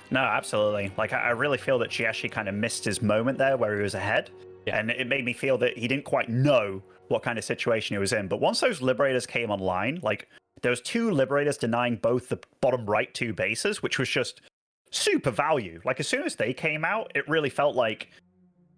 No, absolutely. Like, I really feel that Jieshi kind of missed his moment there where he was ahead. Yeah. And it made me feel that he didn't quite know what kind of situation he was in. But once those Liberators came online, like, there was 2 Liberators denying both the bottom right 2 bases, which was just super value. Like, as soon as they came out, it really felt like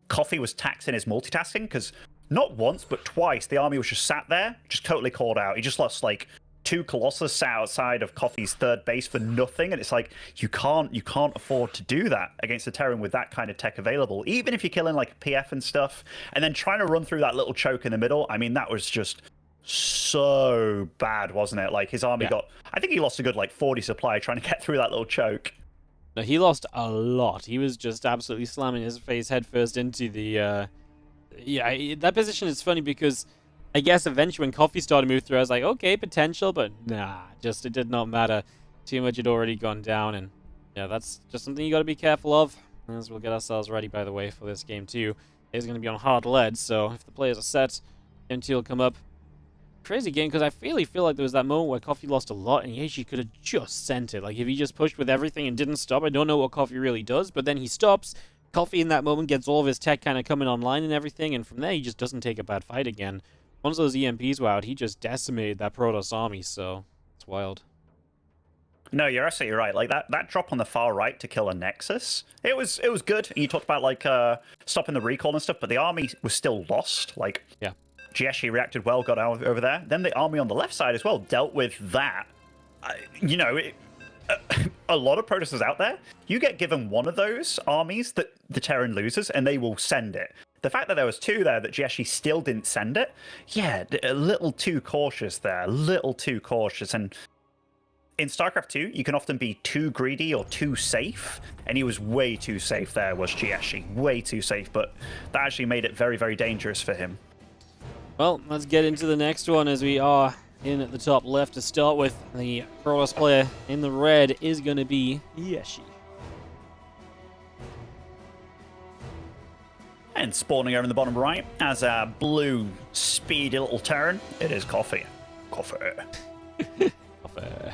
Coffee was taxing his multitasking, because not once, but twice, the army was just sat there, just totally called out. He just lost, like, 2 Colossus sat outside of Coffee's 3rd base for nothing, and it's like, you can't afford to do that against a Terran with that kind of tech available, even if you're killing, like, PF and stuff, and then trying to run through that little choke in the middle. I mean, that was just so bad, wasn't it? Like, his army got, I think he lost a good, like, 40 supply trying to get through that little choke. No, he lost a lot. He was just absolutely slamming his face headfirst into the, yeah, that position is funny because I guess eventually when Coffee started to move through, I was like, okay, potential, but nah, just it did not matter. Too much had already gone down, and yeah, that's just something you got to be careful of. As we'll get ourselves ready, by the way, for this game too. It's going to be on hard lead, so if the players are set, M2 will come up. Crazy game, because I really feel like there was that moment where Coffee lost a lot, and Yeji could have just sent it. Like, if he just pushed with everything and didn't stop, I don't know what Coffee really does, but then he stops. Coffee in that moment gets all of his tech kind of coming online and everything, and from there he just doesn't take a bad fight again. Once those EMPs were out, he just decimated that Protoss army, so it's wild. No, you're absolutely right. Like, that drop on the far right to kill a Nexus, it was good. And you talked about, like, stopping the recall and stuff, but the army was still lost. Like, yeah. Jieshi reacted well, got out over there. Then the army on the left side as well dealt with that. You know, a lot of Protosses out there, you get given one of those armies that the Terran loses, and they will send it. The fact that there was 2 there that Jieshi still didn't send it, yeah, a little too cautious there, a little too cautious. And in StarCraft 2, you can often be too greedy or too safe, and he was way too safe there, was Jieshi. Way too safe, but that actually made it very, very dangerous for him. Well, let's get into the next one as we are in at the top left to start with. The Protoss player in the red is going to be Yeshi. And spawning over in the bottom right as a blue, speedy little Terran, it is Coffee. Coffee. Coffee.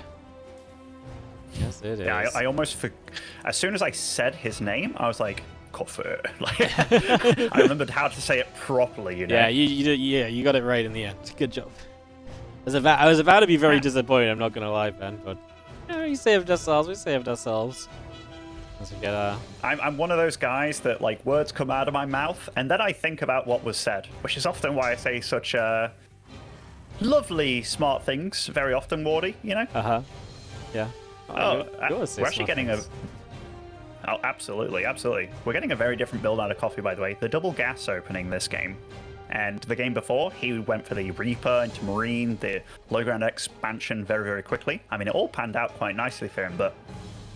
Yes, it is. Yeah, I almost as soon as I said his name, I was like, Coffee. Like, I remembered how to say it properly, you know? Yeah, you got it right in the end. Good job. I was about to be very disappointed, I'm not going to lie, Ben, but we saved ourselves. As we get, I'm one of those guys that, like, words come out of my mouth, and then I think about what was said, which is often why I say such lovely, smart things very often, Wardy, you know? Uh-huh. Yeah. We're actually getting a... Oh, absolutely, absolutely. We're getting a very different build out of Coffee, by the way. The double gas opening this game. And the game before, he went for the Reaper into Marine, the low ground expansion very, very quickly. I mean, it all panned out quite nicely for him, but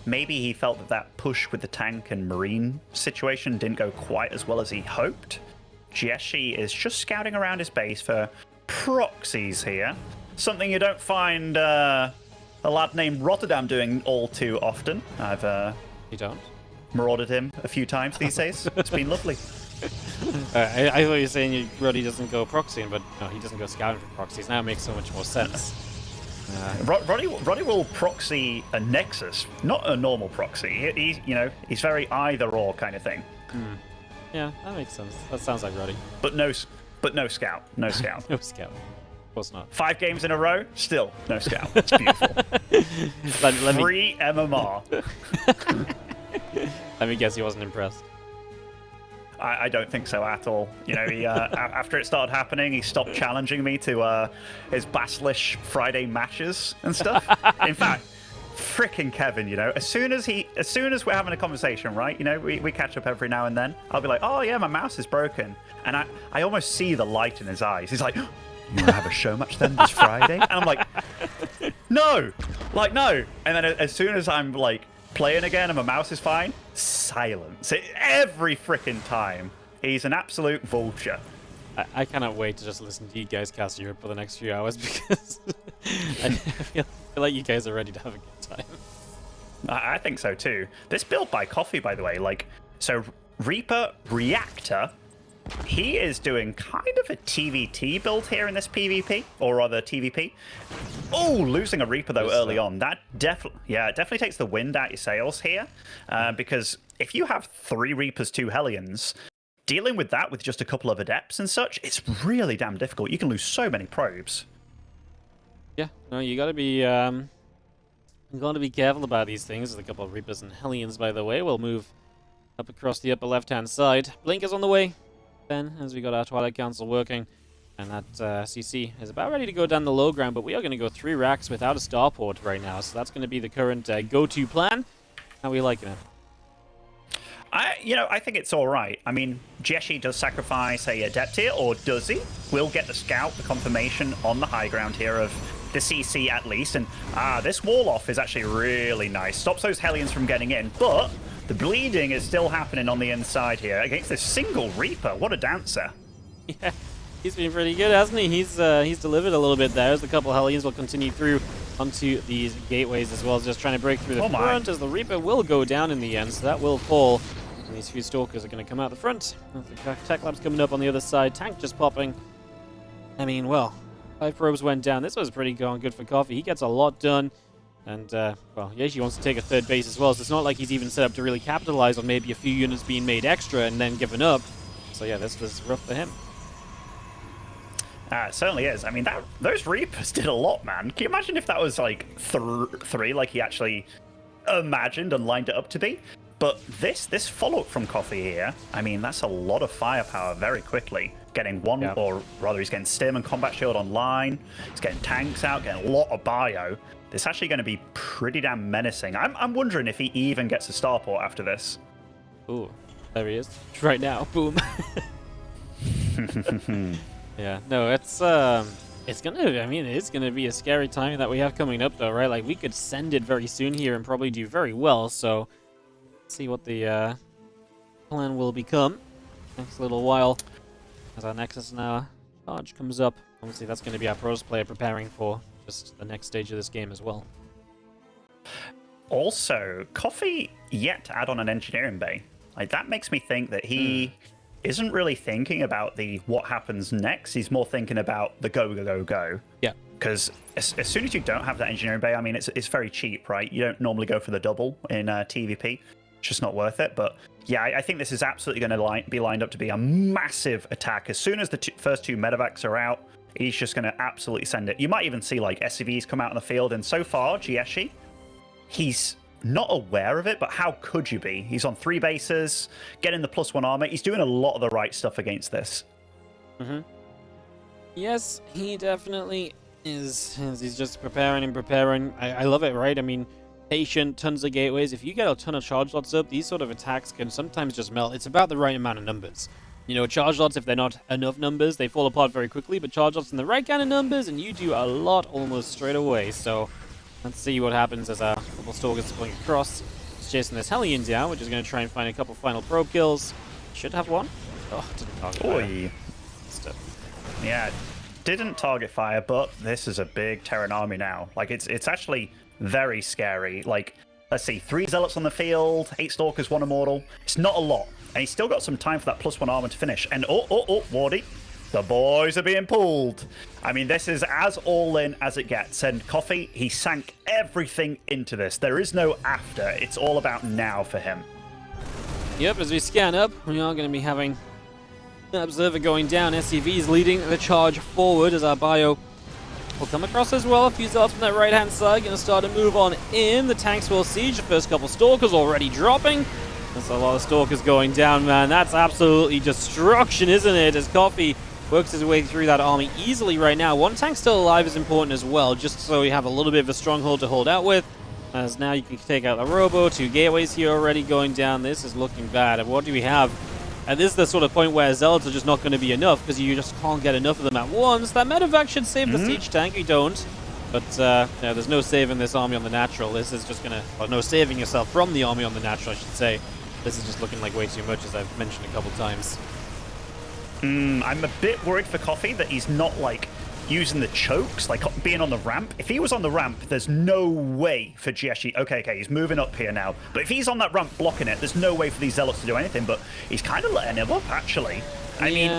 maybe he felt that push with the tank and Marine situation didn't go quite as well as he hoped. Jieshi is just scouting around his base for proxies here. Something you don't find a lad named Rotterdam doing all too often. You don't? Marauded him a few times these days. It's been lovely. I thought you were saying Roddy doesn't go proxying, but no, he doesn't go scouting for proxies. Now it makes so much more sense. Roddy will proxy a Nexus, not a normal proxy. He's very either-or kind of thing. Yeah, that makes sense. That sounds like Roddy. But no scout. No scout. No scout. Of course not. 5 games in a row, still no scout. It's beautiful. Free MMR. Let me guess he wasn't impressed. I don't think so at all. You know, he after it started happening, he stopped challenging me to his Basilish Friday matches and stuff. In fact, frickin' Kevin, you know, as soon as we're having a conversation, right? You know, we catch up every now and then. I'll be like, oh yeah, my mouse is broken, and I almost see the light in his eyes. He's like, you want to have a show match then this Friday? And I'm like, no, no. And then as soon as I'm like playing again and my mouse is fine, silence. Every freaking time. He's an absolute vulture. I cannot wait to just listen to you guys cast Europe for the next few hours because I feel like you guys are ready to have a good time. I think so too. This build by Coffee, by the way, like, so Reaper Reactor, he is doing kind of a TVT build here in this PvP, or rather TVP. Oh, losing a Reaper though Yes, early on. That definitely takes the wind out your sails here. Because if you have 3 Reapers, 2 Hellions, dealing with that with just a couple of Adepts and such, it's really damn difficult. You can lose so many probes. Yeah, no, you gotta be careful about these things. There's a couple of Reapers and Hellions, by the way. We'll move up across the upper left-hand side. Blink is on the way, then, as we got our Twilight Council working. And that CC is about ready to go down the low ground, but we are going to go 3 racks without a starport right now. So that's going to be the current go-to plan. How are we liking it? I think it's all right. I mean, Jeshi does sacrifice a Adept here, or does he? We'll get the scout, the confirmation on the high ground here of the CC at least. And this wall off is actually really nice. Stops those Hellions from getting in, but the bleeding is still happening on the inside here against this single Reaper. What a dancer. Yeah. He's been pretty good, hasn't he? He's delivered a little bit there. As the couple Hellions will continue through onto these gateways as well as just trying to break through the front, as the Reaper will go down in the end, so that will fall. And these few Stalkers are going to come out the front. The Tech Lab's coming up on the other side. Tank just popping. I mean, well, 5 probes went down. This was pretty going good for Coffee. He gets a lot done. And, well, Yeshi wants to take a 3rd base as well, so it's not like he's even set up to really capitalize on maybe a few units being made extra and then given up. So, yeah, this was rough for him. It certainly is. I mean, those Reapers did a lot, man. Can you imagine if that was like 3, like he actually imagined and lined it up to be? But this follow-up from Coffee here, I mean, that's a lot of firepower very quickly. Getting one, or rather he's getting Stim and Combat Shield online. He's getting tanks out, getting a lot of bio. This is actually going to be pretty damn menacing. I'm wondering if he even gets a starport after this. Ooh, there he is. Right now. Boom. Yeah, no, it's gonna, I mean, it's gonna be a scary time that we have coming up though, right? Like, we could send it very soon here and probably do very well, so let's see what the plan will become next little while as our Nexus and our charge comes up. Obviously, that's going to be our pros player preparing for just the next stage of this game as well. Also, Coffee yet to add on an engineering bay. Like, that makes me think that he isn't really thinking about the what happens next. He's more thinking about the go. Yeah. Because as soon as you don't have that engineering bay, I mean, it's very cheap, right? You don't normally go for the double in TVP. It's just not worth it. But yeah, I think this is absolutely going to be lined up to be a massive attack. As soon as the first 2 medevacs are out, he's just going to absolutely send it. You might even see like SCVs come out on the field. And so far, Gieshi, he's not aware of it, but how could you be? He's on 3 bases, getting the +1 armor. He's doing a lot of the right stuff against this. Yes, he definitely is. He's just preparing and preparing. I love it, right? I mean, patient, tons of gateways. If you get a ton of charge lots up, these sort of attacks can sometimes just melt. It's about the right amount of numbers. You know, charge lots, if they're not enough numbers, they fall apart very quickly, but charge lots in the right kind of numbers, and you do a lot almost straight away. So let's see what happens as our couple Stalkers are pulling across. It's chasing this Hellion down, which is going to try and find a couple final probe kills. Should have one. Oh, didn't target fire. Yeah, didn't target fire, but this is a big Terran army now. Like, it's actually very scary. Like, let's see, 3 Zealots on the field, 8 Stalkers, 1 Immortal. It's not a lot. And he's still got some time for that +1 armor to finish. And Wardy. The boys are being pulled. I mean, this is as all in as it gets. And Coffee, he sank everything into this. There is no after. It's all about now for him. Yep, as we scan up, we are going to be having an Observer going down. SCVs leading the charge forward as our bio will come across as well. A few Zealots from that right-hand side going to start to move on in. The tanks will siege. The first couple Stalkers already dropping. There's a lot of Stalkers going down, man. That's absolutely destruction, isn't it? As Coffee works his way through that army easily right now. 1 tank still alive is important as well, just so you have a little bit of a stronghold to hold out with. As now you can take out the Robo. 2 gateways here already going down. This is looking bad. And what do we have? And this is the sort of point where Zealots are just not going to be enough, because you just can't get enough of them at once. That medevac should save the siege tank. You don't. But no, there's no saving this army on the natural. This is just going to... Well, no saving yourself from the army on the natural, I should say. This is just looking like way too much, as I've mentioned a couple times. I'm a bit worried for Coffee that he's not, like, using the chokes, like being on the ramp. If he was on the ramp, there's no way for Gieshi. Okay, he's moving up here now. But if he's on that ramp blocking it, there's no way for these Zealots to do anything. But he's kind of letting him up, actually. I mean,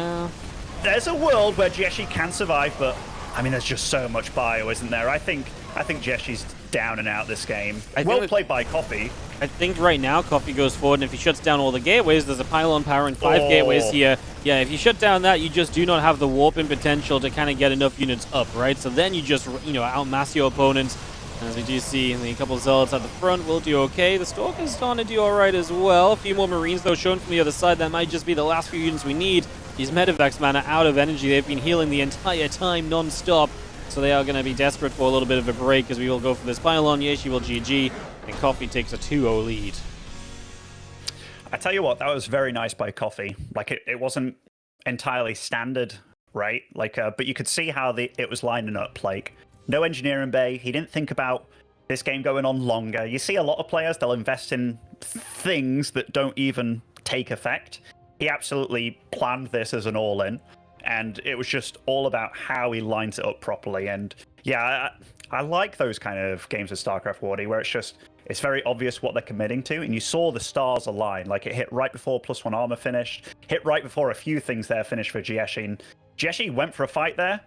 there's a world where Gieshi can survive, but I mean, there's just so much bio, isn't there? I think Jeshi's down and out this game. Well played by Coffee. I think right now Coffee goes forward, and if he shuts down all the gateways, there's a pylon power and 5 gateways here. Yeah, if you shut down that, you just do not have the warping potential to kind of get enough units up, right? So then you just, outmass your opponent. As we do see, a couple of Zealots at the front will do okay. The Stalker's starting to do alright as well. A few more Marines, though, shown from the other side. That might just be the last few units we need. These Medivacs, man, are out of energy. They've been healing the entire time, non-stop. So they are going to be desperate for a little bit of a break as we will go for this pylon. Yeshi will GG, and Coffee takes a 2-0 lead. I tell you what, that was very nice by Coffee. Like, it wasn't entirely standard, right? Like, but you could see how it was lining up. Like, no engineering bay. He didn't think about this game going on longer. You see a lot of players, they'll invest in things that don't even take effect. He absolutely planned this as an all-in, and it was just all about how he lines it up properly. And yeah, I like those kind of games of StarCraft WOD where it's very obvious what they're committing to, and you saw the stars align. Like, it hit right before +1 armor finished, hit right before a few things there finished for Jieshi. And Jieshi went for a fight there,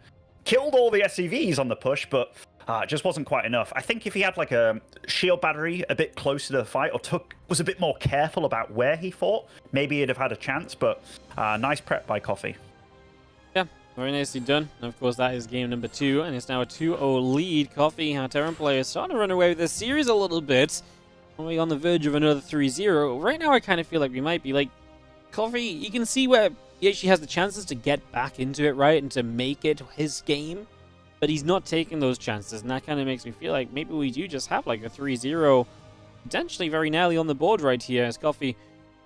killed all the SCVs on the push, but it just wasn't quite enough. I think if he had like a shield battery a bit closer to the fight, or was a bit more careful about where he fought, maybe he'd have had a chance. But nice prep by Coffee. Yeah, very nicely done. And of course, that is game number 2, and it's now a 2-0 lead. Coffee, our Terran player, is starting to run away with this series a little bit. We're on the verge of another 3-0. Right now, I kind of feel like we might be like Coffee. You can see where he actually has the chances to get back into it, right, and to make it his game. But he's not taking those chances, and that kind of makes me feel like maybe we do just have like a 3-0, potentially very nearly on the board right here, as Coffee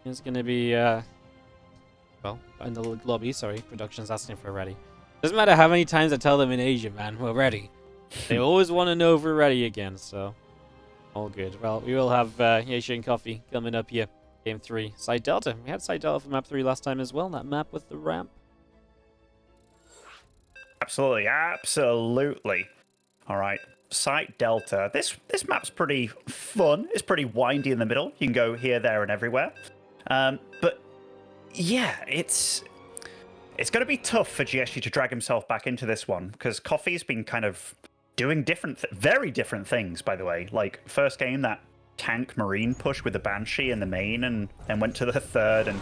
is going to be, well, in the lobby. Sorry, production's asking if we're ready. Doesn't matter how many times I tell them in Asia, man, we're ready. They always want to know if we're ready again, so all good. Well, we will have Yeshi and Coffee coming up here. Game 3, Site Delta. We had Site Delta for map 3 last time as well, that map with the ramp. Absolutely, absolutely. All right, Site Delta. This map's pretty fun. It's pretty windy in the middle. You can go here, there, and everywhere. But yeah, it's going to be tough for Jieshi to drag himself back into this one, because Coffee's been kind of doing very different things, by the way. Like, first game, that tank marine push with the Banshee in the main, and then went to the third, and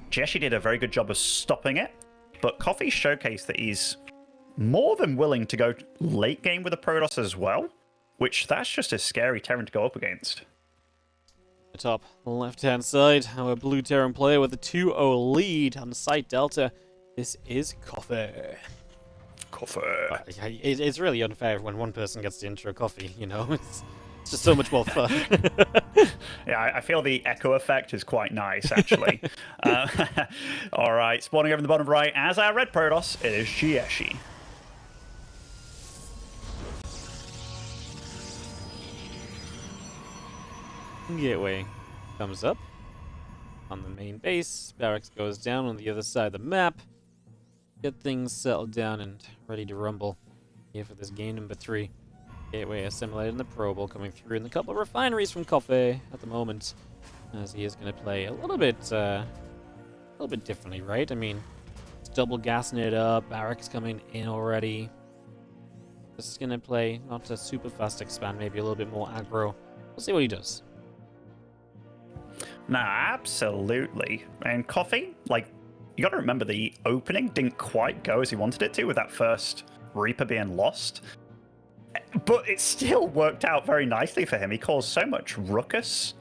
Jieshi did a very good job of stopping it. But Coffee showcased that he's more than willing to go late game with a Protoss as well, which that's just a scary Terran to go up against. The top left-hand side, our blue Terran player with a 2-0 lead on Site Delta. This is Coffee. Coffee. It's really unfair when one person gets the intro Coffee, you know? It's just so much more fun. Yeah, I feel the echo effect is quite nice, actually. All right, spawning over in the bottom right as our red Protoss, it is Jieshi. Gateway comes up on the main base. Barracks goes down on the other side of the map. Get things settled down and ready to rumble here for this game number 3. Gateway assimilated and the probable coming through, and a couple of refineries from Coffee at the moment, as he is going to play a little bit differently, right? I mean, it's double gassing it up. Barracks coming in already. Just going to play not a super fast expand, maybe a little bit more aggro. We'll see what he does. No, absolutely. And Coffee, like, you got to remember the opening didn't quite go as he wanted it to with that first Reaper being lost. But it still worked out very nicely for him. He caused so much ruckus,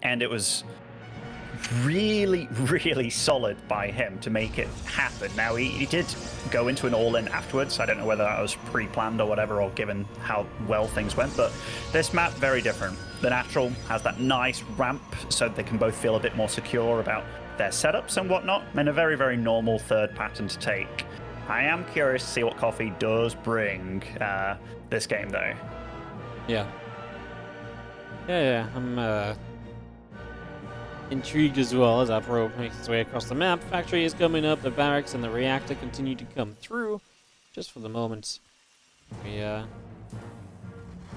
and it was really, really solid by him to make it happen. Now, he did go into an all-in afterwards. I don't know whether that was pre-planned or whatever, or given how well things went, but this map, very different. The Natural has that nice ramp, so they can both feel a bit more secure about their setups and whatnot, and a very, very normal third pattern to take. I am curious to see what Coffee does bring this game, though. Yeah. I'm intrigued as well as our probe makes its way across the map. Factory is coming up, the barracks and the reactor continue to come through. Just for the moment, we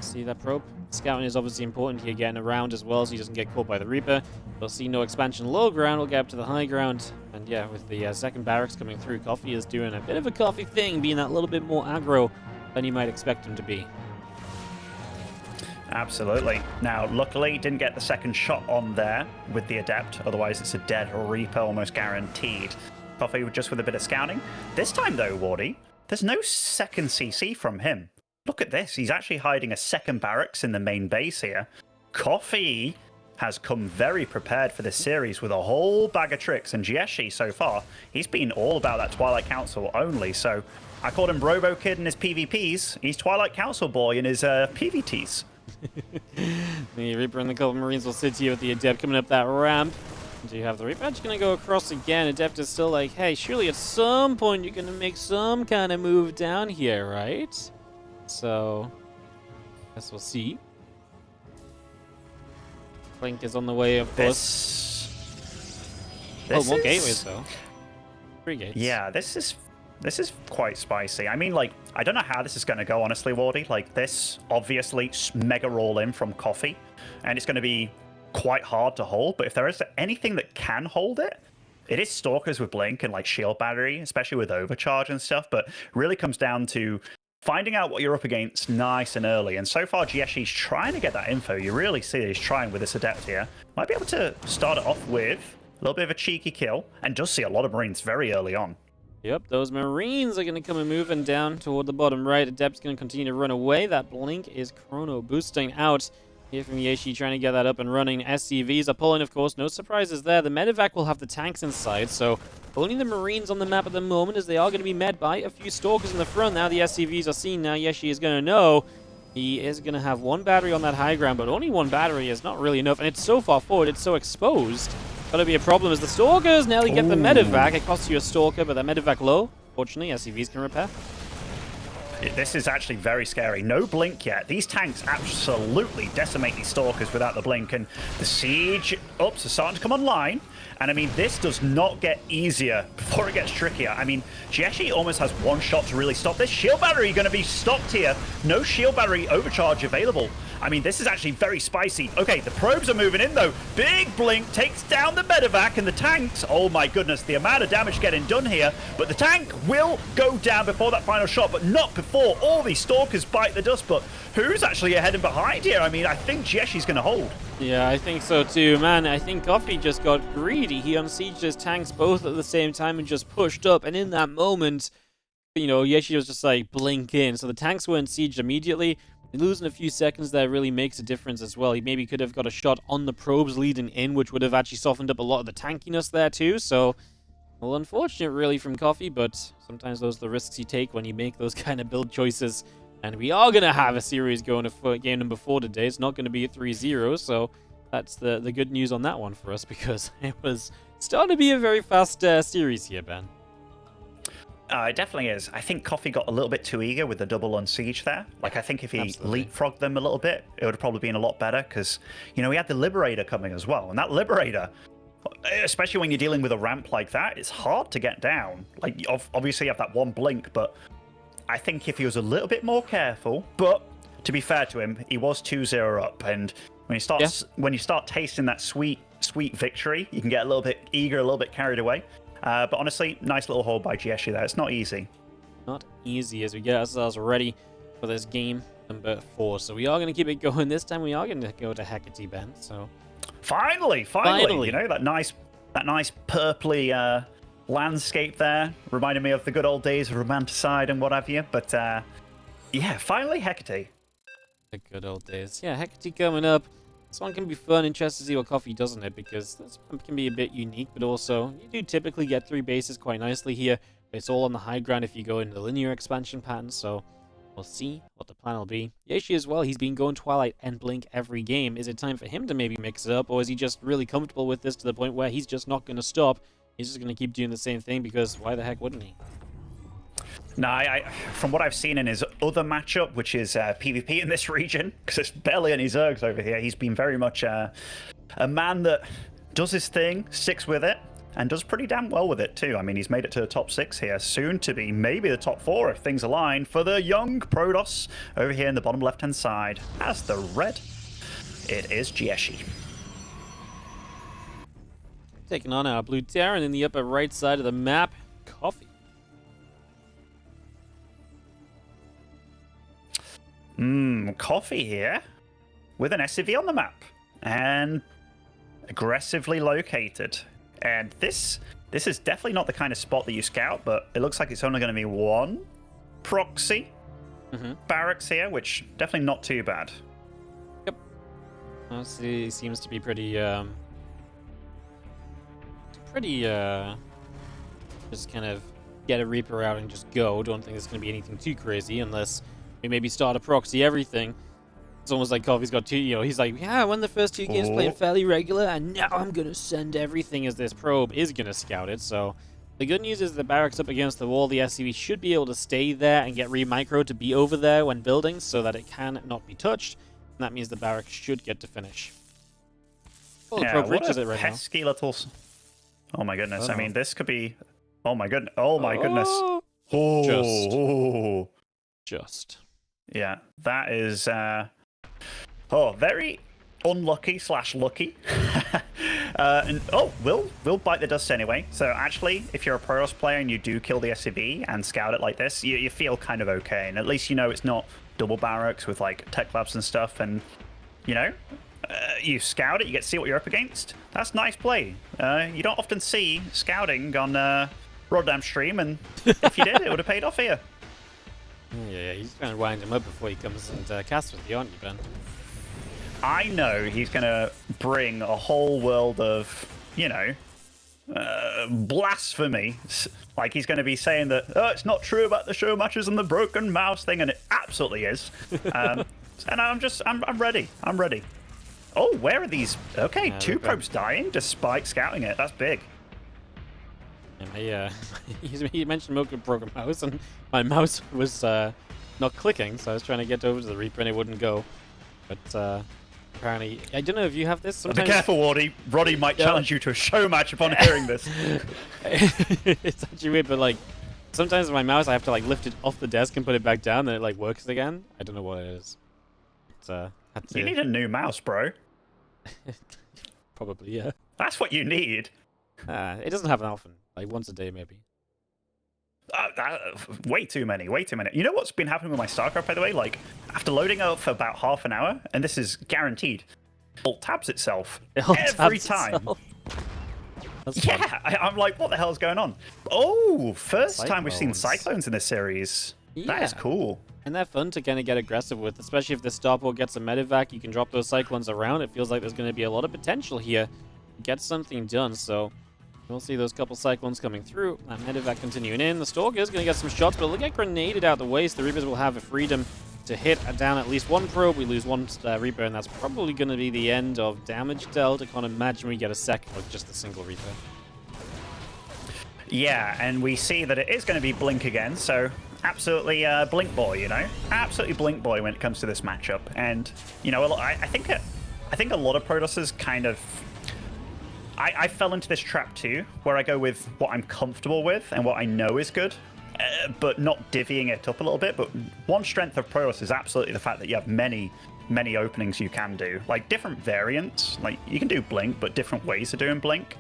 see that probe. Scouting is obviously important here, getting around as well so he doesn't get caught by the Reaper. We'll see no expansion low ground, we'll get up to the high ground. And yeah, with the second barracks coming through, Coffee is doing a bit of a Coffee thing, being that little bit more aggro than you might expect him to be. Absolutely. Now, luckily, didn't get the second shot on there with the Adept. Otherwise, it's a dead Reaper almost guaranteed. Coffee just with a bit of scouting. This time, though, Wardy, there's no second CC from him. Look at this. He's actually hiding a second barracks in the main base here. Coffee has come very prepared for this series with a whole bag of tricks. And Jieshi, so far, he's been all about that Twilight Council only. So I called him Robo Kid in his PvPs. He's Twilight Council boy in his PvTs. The Reaper and the couple Marines will sit here with the Adept coming up that ramp. Do you have the Reaper? Just going to go across again. Adept is still like, hey, surely at some point you're going to make some kind of move down here, right? So, guess we'll see. Blink is on the way, of course. This more is... gateways, though. 3 gates. Yeah, this is quite spicy. I mean, like, I don't know how this is going to go, honestly, Wardy. Like, this, obviously, mega roll in from Coffee, and it's going to be quite hard to hold, but if there is anything that can hold it, it is Stalkers with Blink and, like, Shield Battery, especially with Overcharge and stuff, but really comes down to finding out what you're up against nice and early, and so far, Gieshi's trying to get that info. You really see he's trying with this Adept here. Might be able to start it off with a little bit of a cheeky kill, and does see a lot of Marines very early on. Yep, those Marines are going to come and moving down toward the bottom right. Adept's going to continue to run away. That Blink is chrono boosting out. Here from Yeshi trying to get that up and running. SCVs are pulling, of course. No surprises there. The medevac will have the tanks inside, so only the Marines on the map at the moment, as they are going to be met by a few Stalkers in the front. Now the SCVs are seen. Now Yeshi is going to know he is going to have 1 battery on that high ground, but only 1 battery is not really enough, and it's so far forward, it's so exposed. That'll be a problem as the Stalkers nearly get the medevac. It costs you a Stalker, but that medevac low. Fortunately, SCVs can repair. This is actually very scary. No Blink yet. These tanks absolutely decimate these Stalkers without the Blink, and the Siege ups are starting to come online. And I mean, this does not get easier before it gets trickier. I mean, Jieshi almost has 1 shot to really stop this. Shield Battery going to be stopped here. No Shield Battery Overcharge available. I mean, this is actually very spicy. Okay, the probes are moving in, though. Big Blink takes down the medevac, and the tanks, oh my goodness, the amount of damage getting done here. But the tank will go down before that final shot, but not before all these Stalkers bite the dust. But who's actually ahead and behind here? I mean, I think Jieshi's going to hold. Yeah, I think so too. Man, I think Coffee just got greedy. He unsieged his tanks both at the same time and just pushed up. And in that moment, you know, Yeshi was just like, blink in. So the tanks weren't sieged immediately. Losing a few seconds there really makes a difference as well. He maybe could have got a shot on the probes leading in, which would have actually softened up a lot of the tankiness there too. So, well, unfortunate really from Coffee, but sometimes those are the risks you take when you make those kind of build choices. And we are going to have a series going to game number 4 today. It's not going to be a 3-0, so that's the good news on that one for us, because it was starting to be a very fast series here, Ben. It definitely is. I think Coffee got a little bit too eager with the double on Siege there. Like, I think if he leapfrogged them a little bit, it would have probably been a lot better, because, you know, he had the Liberator coming as well. And that Liberator, especially when you're dealing with a ramp like that, it's hard to get down. Like, obviously you have that 1 blink, but I think if he was a little bit more careful, but to be fair to him, he was 2-0 up. And when you start tasting that sweet victory, you can get a little bit eager, a little bit carried away. But honestly, nice little hold by Jieshi there. It's not easy. Not easy as we get ourselves ready for this game number 4. So we are going to keep it going. This time we are going to go to Hecate, Ben. So finally, you know, that nice purpley landscape there reminded me of the good old days of Romanticide and what have you. But yeah, finally Hecate. The good old days. Yeah, Hecate coming up. This one can be fun, interesting to see what Coffee does in it, because this can be a bit unique, but also you do typically get 3 bases quite nicely here. But it's all on the high ground if you go into the linear expansion pattern, so we'll see what the plan will be. Yeshi as well, he's been going Twilight and Blink every game. Is it time for him to maybe mix it up, or is he just really comfortable with this to the point where he's just not going to stop? He's just going to keep doing the same thing, because why the heck wouldn't he? No, from what I've seen in his other matchup, which is PvP in this region, because it's Belly and his Zergs over here, he's been very much a man that does his thing, sticks with it, and does pretty damn well with it too. I mean, he's made it to the top 6 here, soon to be maybe the top 4 if things align for the young Protoss over here in the bottom left-hand side. As the red, it is Jieshi. Taking on our blue Terran in the upper right side of the map, Coffee. Coffee here with an SCV on the map and aggressively located. And this is definitely not the kind of spot that you scout, but it looks like it's only going to be one proxy barracks here, which definitely not too bad. Yep. Honestly, seems to be pretty just kind of get a Reaper out and just go. Don't think there's going to be anything too crazy unless we maybe start a proxy everything. It's almost like Coffee's got two, he's like, yeah, I won the first 2 games playing fairly regular, and now I'm going to send everything as this probe is going to scout it. So the good news is the barracks up against the wall, the SCV should be able to stay there and get re-micro to be over there when building so that it can not be touched. And that means the barracks should get to finish. Well, the probe reaches it right now. Pesky little... Oh my goodness. I mean, this could be... Oh my goodness. Oh my goodness. Oh. Just. Yeah, that is... very unlucky / lucky. And we'll bite the dust anyway. So actually, if you're a Protoss player and you do kill the SCV and scout it like this, you feel kind of okay. And at least you know it's not double barracks with like tech labs and stuff. And you scout it, you get to see what you're up against. That's nice play. You don't often see scouting on Rotterdam stream, and if you did, it would have paid off here. Yeah, he's trying to wind him up before he comes and casts with you, aren't you, Ben? I know he's going to bring a whole world of, blasphemy. Like he's going to be saying that, it's not true about the show matches and the broken mouse thing, and it absolutely is. And I'm ready. I'm ready. Oh, where are these? Okay, 2 probes dying despite scouting it. That's big. Yeah, he mentioned broken mouse, and my mouse was not clicking, so I was trying to get over to the Reaper and it wouldn't go. But apparently, I don't know if you have this. Sometimes... Be careful, Waddy. Roddy might challenge you to a show match upon hearing this. It's actually weird, but like sometimes with my mouse, I have to like lift it off the desk and put it back down, then it like works again. I don't know what it is. But, You need a new mouse, bro. Probably, yeah. That's what you need. It doesn't happen often. Like once a day, maybe. Way too many. You know what's been happening with my StarCraft, by the way? Like, after loading up for about half an hour, and this is guaranteed, it tabs itself every time. Yeah, I'm like, what the hell's going on? Oh, first time we've seen Cyclones in this series. Yeah. That is cool. And they're fun to kind of get aggressive with, especially if the Starport gets a medevac. You can drop those Cyclones around. It feels like there's going to be a lot of potential here. Get something done, so... We'll see those couple Cyclones coming through. That medevac continuing in. The Stalker's going to get some shots, but it'll get grenaded out the way, so the Reapers will have a freedom to hit down at least one probe. We lose one Reaper, and that's probably going to be the end of damage dealt. I can't imagine we get a second with just a single Reaper. Yeah, and we see that it is going to be Blink again, so absolutely Blink Boy, Absolutely Blink Boy when it comes to this matchup. And, I think a lot of Protosses kind of... I fell into this trap too, where I go with what I'm comfortable with and what I know is good, but not divvying it up a little bit. But one strength of Protoss is absolutely the fact that you have many openings you can do. Like different variants, like you can do Blink, but different ways of doing Blink.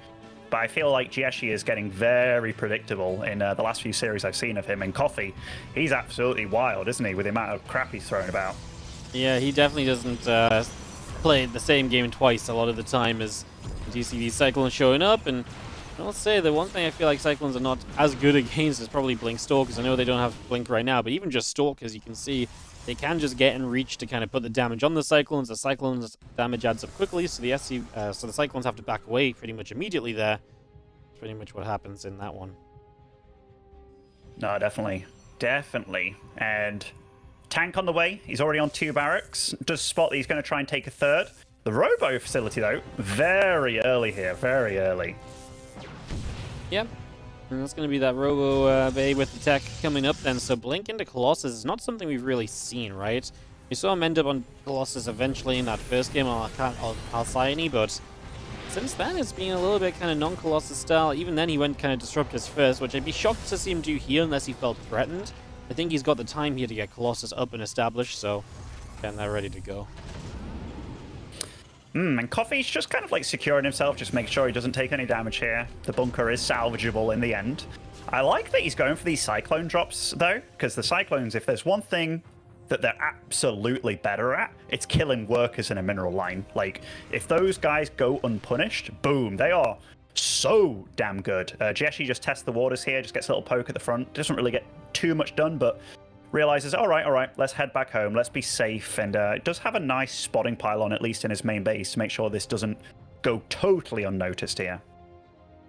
But I feel like Jieshi is getting very predictable in the last few series I've seen of him. And Coffee, he's absolutely wild, isn't he, with the amount of crap he's throwing about. Yeah, he definitely doesn't play the same game twice a lot of the time as... You see these Cyclones showing up, and I'll say the one thing I feel like Cyclones are not as good against is probably Blink Stalkers. I know they don't have Blink right now, but even just Stalkers, you can see they can just get in reach to kind of put the damage on the Cyclones. The Cyclones damage adds up quickly, so the so the Cyclones have to back away pretty much immediately there. That's pretty much what happens in that one. No, definitely. And tank on the way. He's already on 2 barracks. Does spot that he's going to try and take a third. The Robo facility, though, very early here, very early. Yep. And that's going to be that Robo Bay with the tech coming up then. So Blink into Colossus is not something we've really seen, right? We saw him end up on Colossus eventually in that first game on Alcyone, but since then it's been a little bit kind of non-Colossus style. Even then he went kind of Disruptors first, which I'd be shocked to see him do here unless he felt threatened. I think he's got the time here to get Colossus up and established, so again, they're ready to go. And Coffee's just kind of like securing himself, just make sure he doesn't take any damage here. The bunker is salvageable in the end. I like that he's going for these Cyclone drops, though, because the Cyclones, if there's one thing that they're absolutely better at, it's killing workers in a mineral line. Like, if those guys go unpunished, boom, they are so damn good. Jeshi just tests the waters here, just gets a little poke at the front. Doesn't really get too much done, but realizes, all right, let's head back home. Let's be safe. And it does have a nice spotting pylon, at least in his main base, to make sure this doesn't go totally unnoticed here.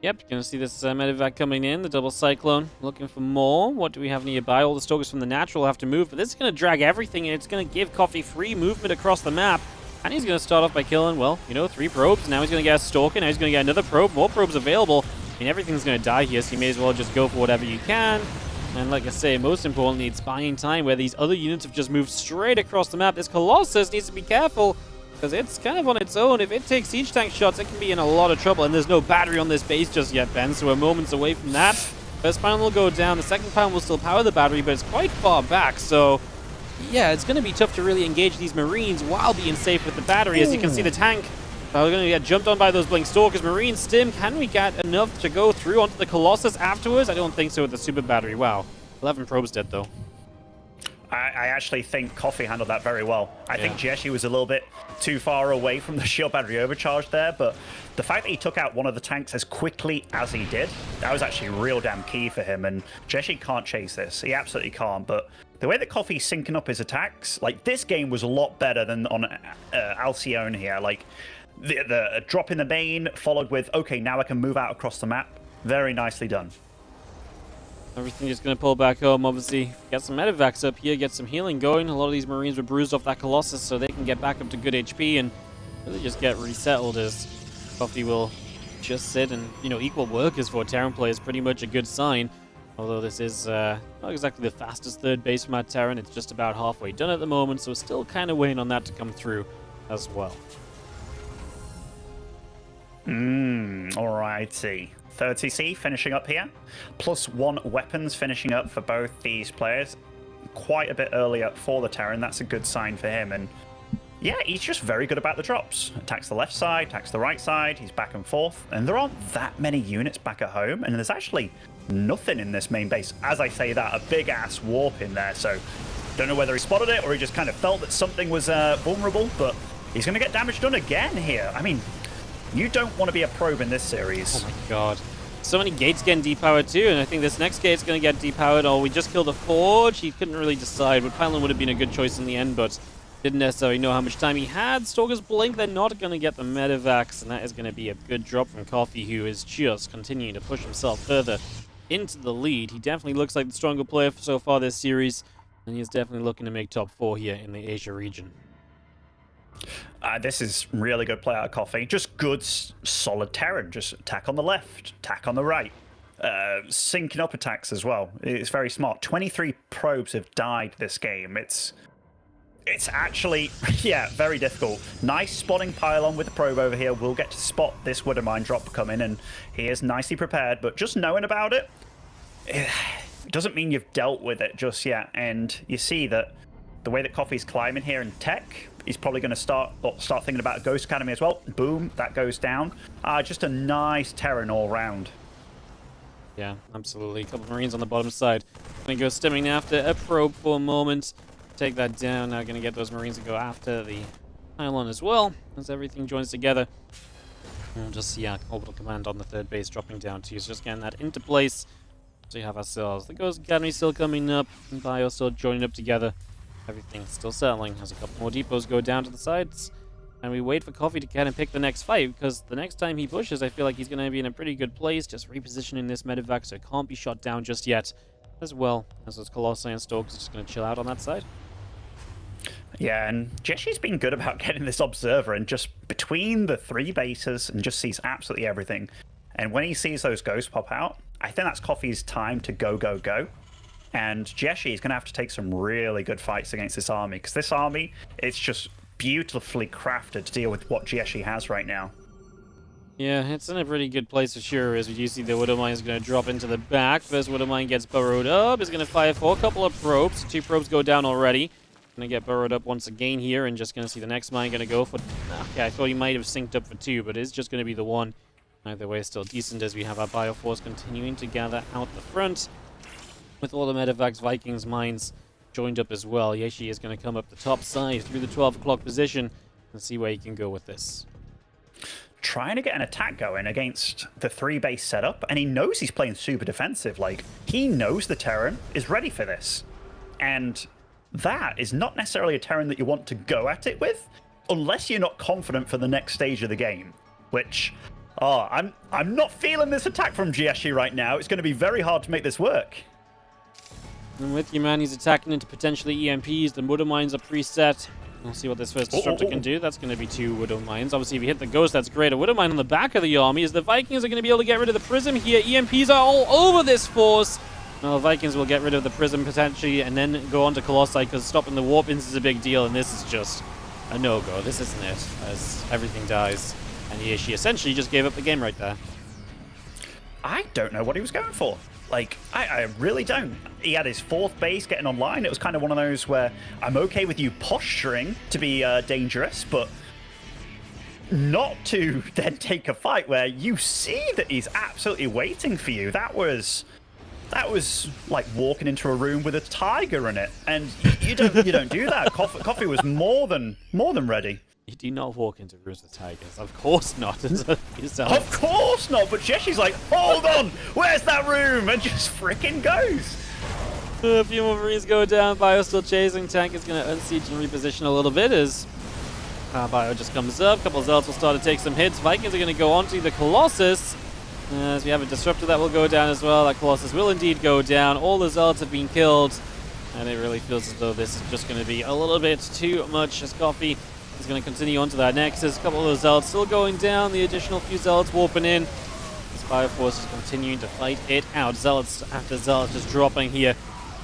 Yep, you're going to see this medevac coming in, the double cyclone, looking for more. What do we have nearby? All the stalkers from the natural will have to move, but this is going to drag everything, and it's going to give Coffee free movement across the map. And he's going to start off by killing, well, 3 probes. Now he's going to get a stalker, now he's going to get another probe, more probes available. I mean, everything's going to die here, so you may as well just go for whatever you can. And like I say, most importantly, it's buying time where these other units have just moved straight across the map. This Colossus needs to be careful, because it's kind of on its own. If it takes siege tank shots, it can be in a lot of trouble. And there's no battery on this base just yet, Ben, so we're moments away from that. First panel will go down. The second panel will still power the battery, but it's quite far back. So, yeah, it's going to be tough to really engage these Marines while being safe with the battery. As you can see, the tank are going to get jumped on by those Blink Stalkers. Marine Stim, can we get enough to go through onto the Colossus afterwards? I don't think so with the super battery. Wow. 11 probes dead, though. I actually think Coffee handled that very well. I think Jeshi was a little bit too far away from the shield battery overcharge there, but the fact that he took out one of the tanks as quickly as he did, that was actually real damn key for him, and Jeshi can't chase this. He absolutely can't, but the way that Coffee's syncing up his attacks, like, this game was a lot better than on Alcyone here. Like, the drop in the main followed with, okay, now I can move out across the map. Very nicely done. Everything just going to pull back home, obviously. Get some medevacs up here, get some healing going. A lot of these Marines were bruised off that Colossus, so they can get back up to good HP and really just get resettled, as Coffee will just sit and, equal workers for a Terran player is pretty much a good sign. Although this is not exactly the fastest third base from our Terran. It's just about halfway done at the moment, so still kind of waiting on that to come through as well. Alrighty. 30C finishing up here. +1 weapons finishing up for both these players. Quite a bit earlier for the Terran. That's a good sign for him. And yeah, he's just very good about the drops. Attacks the left side, attacks the right side. He's back and forth. And there aren't that many units back at home. And there's actually nothing in this main base. As I say that, a big-ass warp in there. So don't know whether he spotted it or he just kind of felt that something was vulnerable. But he's going to get damage done again here. I mean, you don't want to be a probe in this series. Oh my god. So many gates getting depowered too, and I think this next gate's going to get depowered. Oh, we just killed a forge. He couldn't really decide. But Pylon would have been a good choice in the end, but didn't necessarily know how much time he had. Stalkers blink. They're not going to get the medevacs, and that is going to be a good drop from Coffee, who is just continuing to push himself further into the lead. He definitely looks like the stronger player so far this series, and he's definitely looking to make top 4 here in the Asia region. This is really good play out of Coffee. Just good, solid Terran. Just attack on the left, attack on the right. Syncing up attacks as well. It's very smart. 23 probes have died this game. It's actually, yeah, very difficult. Nice spotting pylon with the probe over here. We'll get to spot this Woodermine drop coming, and he is nicely prepared. But just knowing about it, it doesn't mean you've dealt with it just yet. And you see that the way that Coffee's climbing here in tech, he's probably going to start thinking about a Ghost Academy as well. Boom, that goes down. Just a nice Terran all round. Yeah, absolutely. A couple of Marines on the bottom side. Going to go stimming after a probe for a moment. Take that down. Now going to get those Marines to go after the pylon as well, as everything joins together. And we'll just see orbital command on the third base dropping down too. So just getting that into place. So you have ourselves the Ghost Academy still coming up, and Bio still joining up together. Everything's still settling as a couple more depots go down to the sides. And we wait for Coffee to kind of pick the next fight, because the next time he pushes, I feel like he's going to be in a pretty good place, just repositioning this medevac so it can't be shot down just yet, as well as those Colossi and Stalkers just going to chill out on that side. Yeah, and Jeshi's been good about getting this Observer and just between the 3 bases and just sees absolutely everything. And when he sees those ghosts pop out, I think that's Coffee's time to go, go, go. And Jeshi is going to have to take some really good fights against this army, because this army, it's just beautifully crafted to deal with what Jeshi has right now. Yeah, it's in a pretty good place for sure, as we do see the Widowmine is going to drop into the back. First Widowmine gets burrowed up, is going to fire for a couple of probes. 2 probes go down already. Going to get burrowed up once again here, and just going to see the next mine going to go for... Okay, I thought he might have synced up for 2, but it's just going to be the 1. Either way, still decent, as we have our Bioforce continuing to gather out the front, with all the Medevacs, Vikings, mines joined up as well. Yeshi is going to come up the top side through the 12 o'clock position and see where he can go with this. Trying to get an attack going against the 3-base setup, and he knows he's playing super defensive. Like, he knows the Terran is ready for this. And that is not necessarily a Terran that you want to go at it with, unless you're not confident for the next stage of the game. Which, I'm not feeling this attack from Yeshi right now. It's going to be very hard to make this work. And with you, man, he's attacking into potentially EMPs. The Widow Mines are preset. We'll see what this first Disruptor can do. That's going to be 2 Widow Mines. Obviously, if you hit the Ghost, that's great. A Widow Mine on the back of the army, as the Vikings are going to be able to get rid of the Prism here. EMPs are all over this force. Now, the Vikings will get rid of the Prism potentially and then go on to Colossi, because stopping the Warp-ins is a big deal, and this is just a no-go. This isn't it, as everything dies. And she essentially just gave up the game right there. I don't know what he was going for. Like, I really don't. He had his 4th base getting online. It was kind of one of those where I'm okay with you posturing to be dangerous, but not to then take a fight where you see that he's absolutely waiting for you. That was like walking into a room with a tiger in it, and you don't do that. Coffee was more than ready. You do not walk into rooms with tigers. Of course not. Of course not, but Jeshi's like, hold on, where's that room? And just freaking goes. A few more Marines go down. Bio still chasing. Tank is going to unsiege and reposition a little bit as Bio just comes up. A couple of Zealots will start to take some hits. Vikings are going to go onto the Colossus. As we have a Disruptor that will go down as well. That Colossus will indeed go down. All the Zealots have been killed. And it really feels as though this is just going to be a little bit too much, as Coffee is going to continue on to that Nexus. A couple of those Zealots still going down. The additional few Zealots warping in. This Bioforce is continuing to fight it out. Zealots after Zealots just dropping here.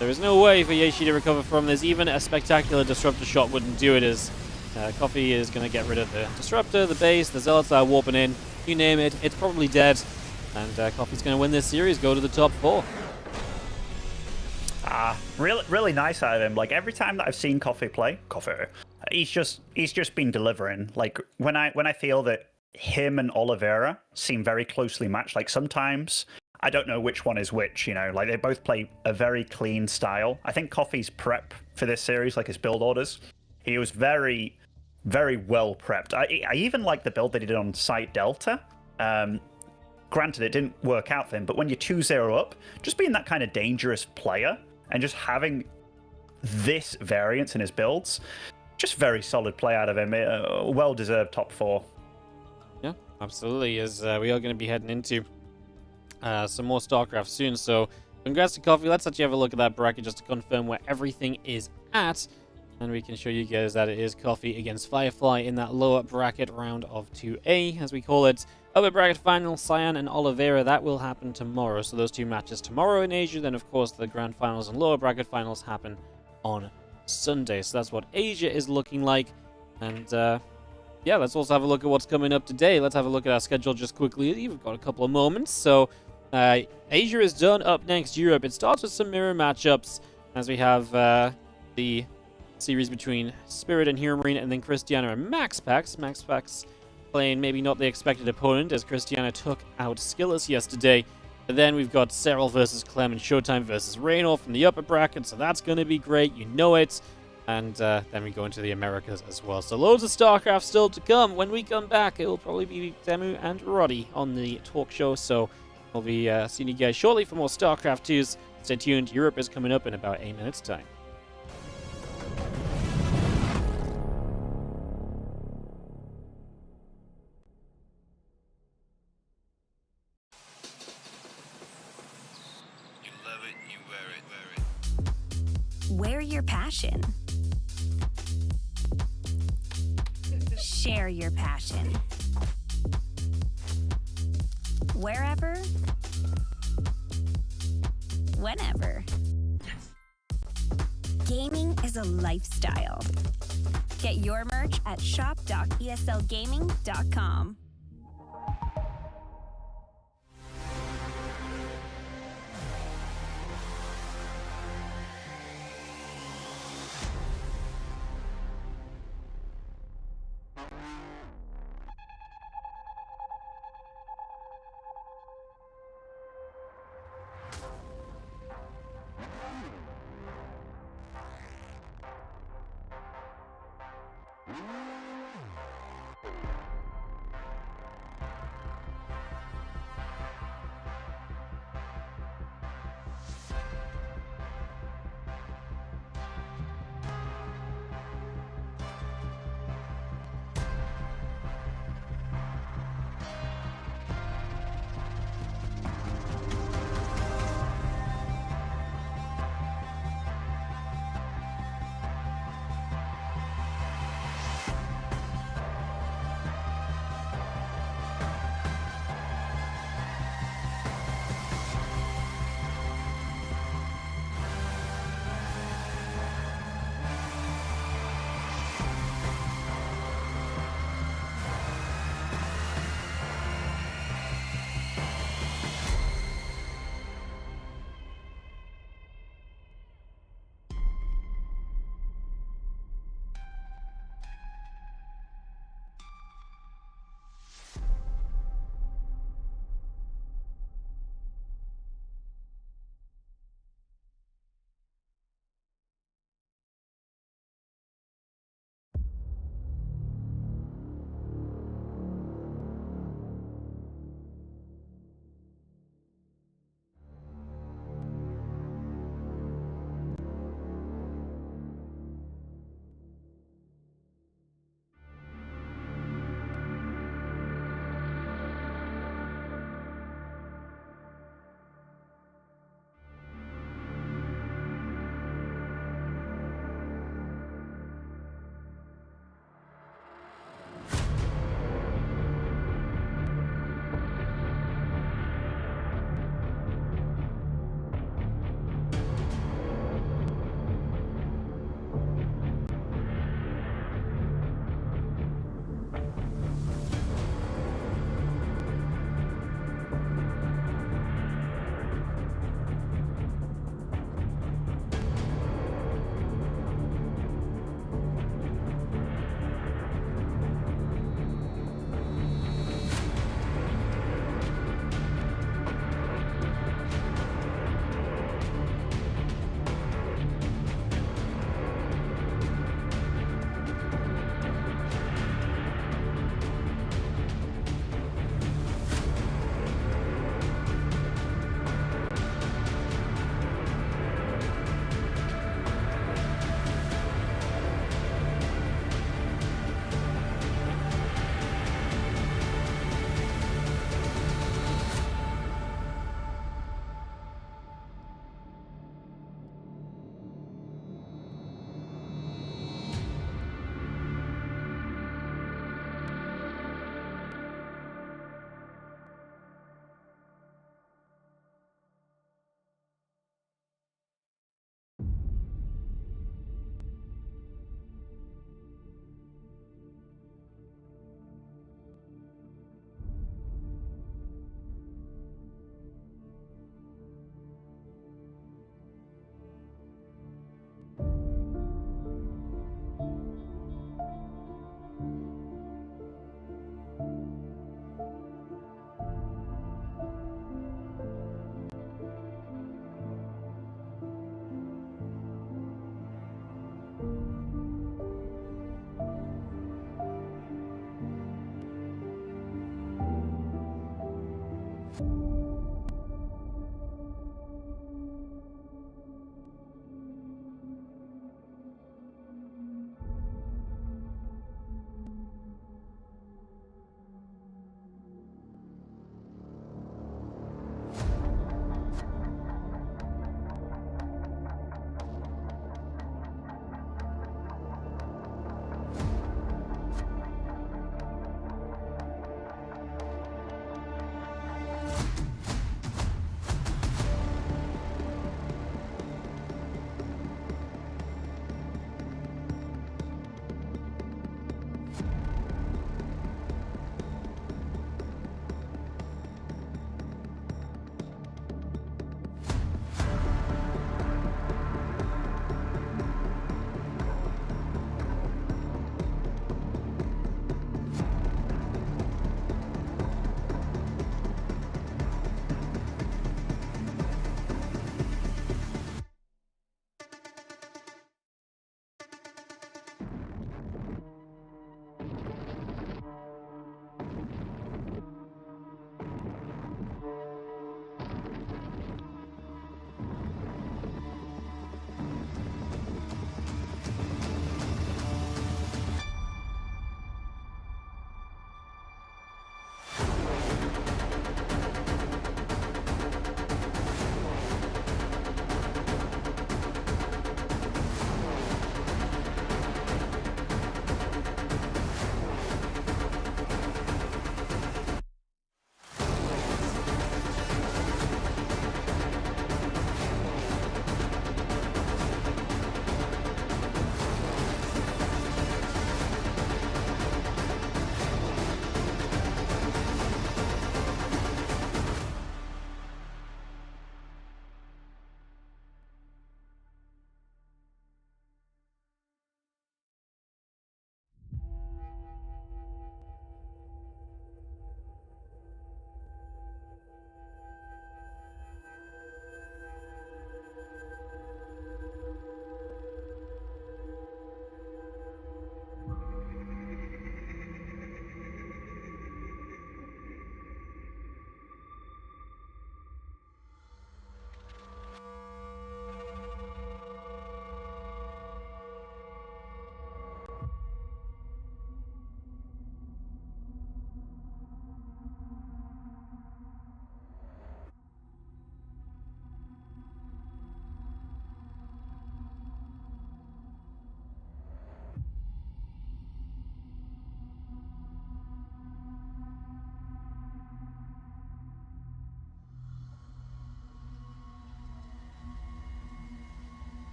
There is no way for Yeshi to recover from this. Even a spectacular Disruptor shot wouldn't do it, as Coffee is going to get rid of the Disruptor, the base, the Zealots are warping in. You name it, it's probably dead. And Coffee's going to win this series, go to the top 4. Really nice out of him. Like, every time that I've seen Coffee play, he's just been delivering. Like, when I feel that him and Oliveira seem very closely matched, like sometimes I don't know which one is which, you know, like they both play a very clean style. I think Coffee's prep for this series, like his build orders, he was very, very well prepped. I even like the build that he did on Site Delta. Granted, it didn't work out for him, but when you're 2-0 up, just being that kind of dangerous player and just having this variance in his builds, just very solid play out of him. Well-deserved top 4. Yeah, absolutely, as we are going to be heading into some more StarCraft soon. So congrats to Coffee. Let's actually have a look at that bracket just to confirm where everything is at. And we can show you guys that it is Coffee against Firefly in that lower bracket round of 2A, as we call it. Upper bracket final, Cyan and Oliveira, that will happen tomorrow. So those 2 matches tomorrow in Asia. Then, of course, the grand finals and lower bracket finals happen on Sunday. So that's what Asia is looking like. And, yeah, let's also have a look at what's coming up today. Let's have a look at our schedule just quickly. We've got a couple of moments. So Asia is done. Up next, Europe. It starts with some mirror matchups, as we have the series between Spirit and Hero Marine, and then Christiana and Max Pax. Max Pax playing maybe not the expected opponent, as Christiana took out Skillers yesterday. But then we've got Serral versus Clem and Showtime versus Raynor from the upper bracket, so that's going to be great, you know it. And then we go into the Americas as well. So loads of StarCraft still to come. When we come back, it will probably be Demu and Roddy on the talk show, so I'll be seeing you guys shortly for more StarCraft 2s. Stay tuned, Europe is coming up in about 8 minutes' time. Wear your passion. Share your passion. Wherever, whenever. Gaming is a lifestyle. Get your merch at shop.eslgaming.com.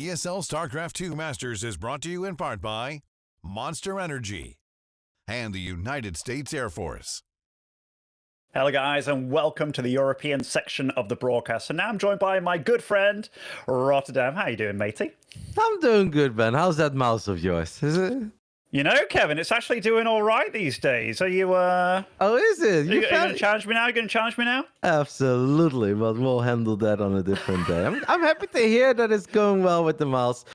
ESL StarCraft 2 Masters is brought to you in part by Monster Energy and the United States Air Force. Hello guys, and welcome to the European section of the broadcast. And now I'm joined by my good friend, Rotterdam. How you doing, matey? I'm doing good, Ben. How's that mouse of yours? Is it? You know, Kevin, it's actually doing all right these days. Are you, Oh, is it? Are you going to challenge me now? You going to challenge me now? Absolutely, but we'll handle that on a different day. I'm happy to hear that it's going well with the mouse.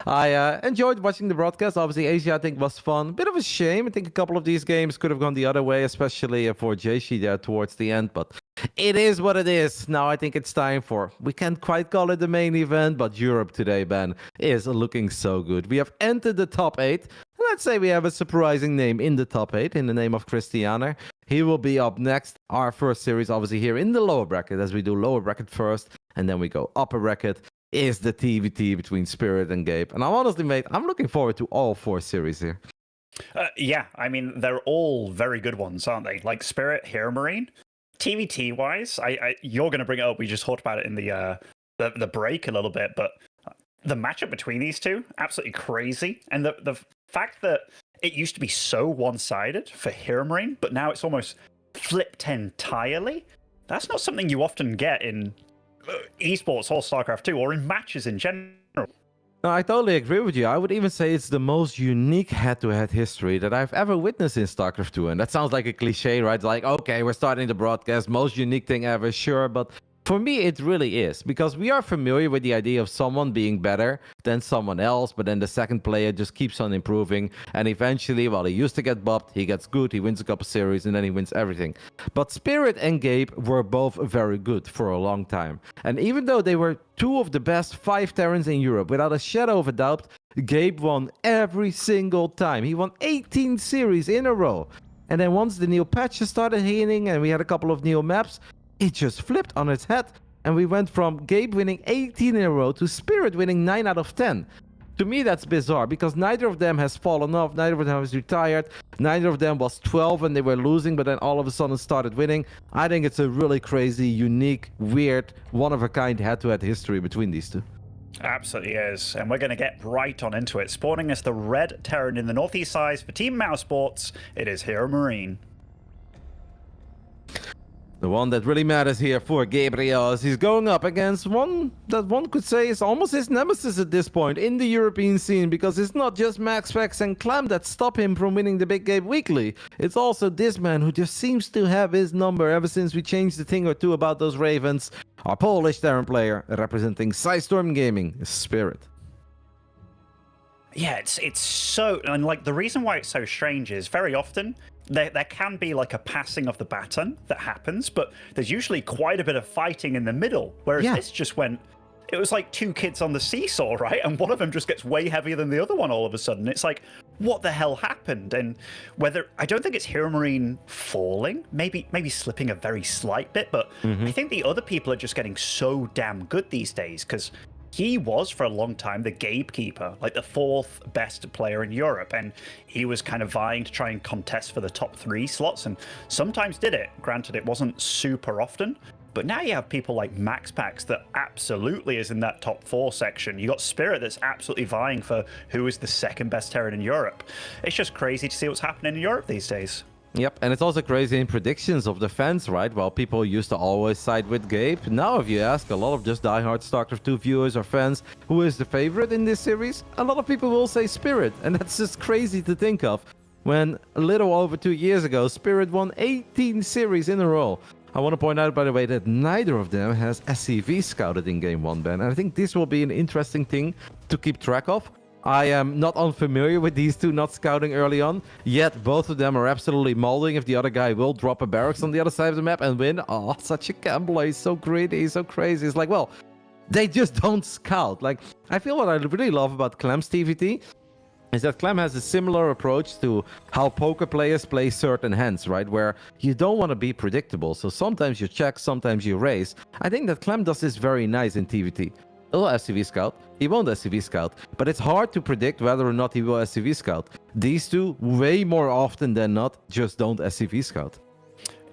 I enjoyed watching the broadcast. Obviously, Asia, I think, was fun. Bit of a shame. I think a couple of these games could have gone the other way, especially for Jaishi there towards the end. But it is what it is. Now I think it's time for, we can't quite call it the main event, but Europe today, Ben, is looking so good. We have entered the top 8. Let's say we have a surprising name in the top 8 in the name of Christiana. He will be up next. Our first series, obviously, here in the lower bracket, as we do lower bracket first, and then we go upper bracket, is the TVT between Spirit and Gabe. And I'm honestly, mate, I'm looking forward to all 4 series here. Yeah, I mean, they're all very good ones, aren't they? Like Spirit, Hero Marine. TVT-wise, you're going to bring it up. We just talked about it in the break a little bit, but the matchup between these two, absolutely crazy. And the fact that it used to be so one-sided for Hero Marine, but now it's almost flipped entirely. That's not something you often get in esports or StarCraft 2 or in matches in general. No, I totally agree with you. I would even say it's the most unique head-to-head history that I've ever witnessed in StarCraft 2. And that sounds like a cliche, right? Like, okay, we're starting the broadcast, most unique thing ever, sure, but for me, it really is, because we are familiar with the idea of someone being better than someone else, but then the second player just keeps on improving, and eventually, well, he used to get buffed, he gets good, he wins a couple series, and then he wins everything. But Spirit and Gabe were both very good for a long time. And even though they were 2 of the best 5 Terrans in Europe, without a shadow of a doubt, Gabe won every single time. He won 18 series in a row. And then once the new patches started hitting, and we had a couple of new maps, it just flipped on its head, and we went from Gabe winning 18 in a row to Spirit winning 9 out of 10. To me, that's bizarre, because neither of them has fallen off, neither of them has retired, neither of them was 12 and they were losing, but then all of a sudden started winning. I think it's a really crazy, unique, weird, one-of-a-kind head-to-head history between these two. Absolutely is, and we're going to get right on into it. Spawning as the red Terran in the northeast side for Team Mouse Sports, it is Hero Marine. The one that really matters here for Gabriel is he's going up against one that one could say is almost his nemesis at this point in the European scene, because it's not just Max Pax and Clem that stop him from winning the big game weekly. It's also this man who just seems to have his number ever since we changed a thing or two about those Ravens. Our Polish Terran player representing Storm Gaming, Spirit. Yeah, it's so, and like the reason why it's so strange is very often there can be like a passing of the baton that happens, but there's usually quite a bit of fighting in the middle. Whereas this just went, it was like 2 kids on the seesaw, right? And one of them just gets way heavier than the other one all of a sudden. It's like, what the hell happened? And whether, I don't think it's Hero Marine falling, maybe slipping a very slight bit, but I think the other people are just getting so damn good these days, because he was, for a long time, the gatekeeper, like the 4th best player in Europe, and he was kind of vying to try and contest for the top 3 slots, and sometimes did it. Granted, it wasn't super often, but now you have people like Max Pax that absolutely is in that top 4 section. You got Spirit that's absolutely vying for who is the 2nd best Terran in Europe. It's just crazy to see what's happening in Europe these days. Yep, and it's also crazy in predictions of the fans, right? Well, people used to always side with Gabe. Now, if you ask a lot of just diehard StarCraft 2 viewers or fans who is the favorite in this series, a lot of people will say Spirit. And that's just crazy to think of, when a little over 2 years ago, Spirit won 18 series in a row. I want to point out, by the way, that neither of them has SCV scouted in Game 1, Ben. And I think this will be an interesting thing to keep track of. I am not unfamiliar with these two not scouting early on, yet both of them are absolutely molding if the other guy will drop a barracks on the other side of the map and win. Oh, such a gambler. He's so greedy, he's so crazy. It's like, well, they just don't scout. Like, I feel what I really love about Clem's TVT is that Clem has a similar approach to how poker players play certain hands, right? Where you don't want to be predictable. So sometimes you check, sometimes you raise. I think that Clem does this very nice in TVT. He'll SCV scout, he won't SCV scout, but it's hard to predict whether or not he will SCV scout. These two, way more often than not, just don't SCV scout.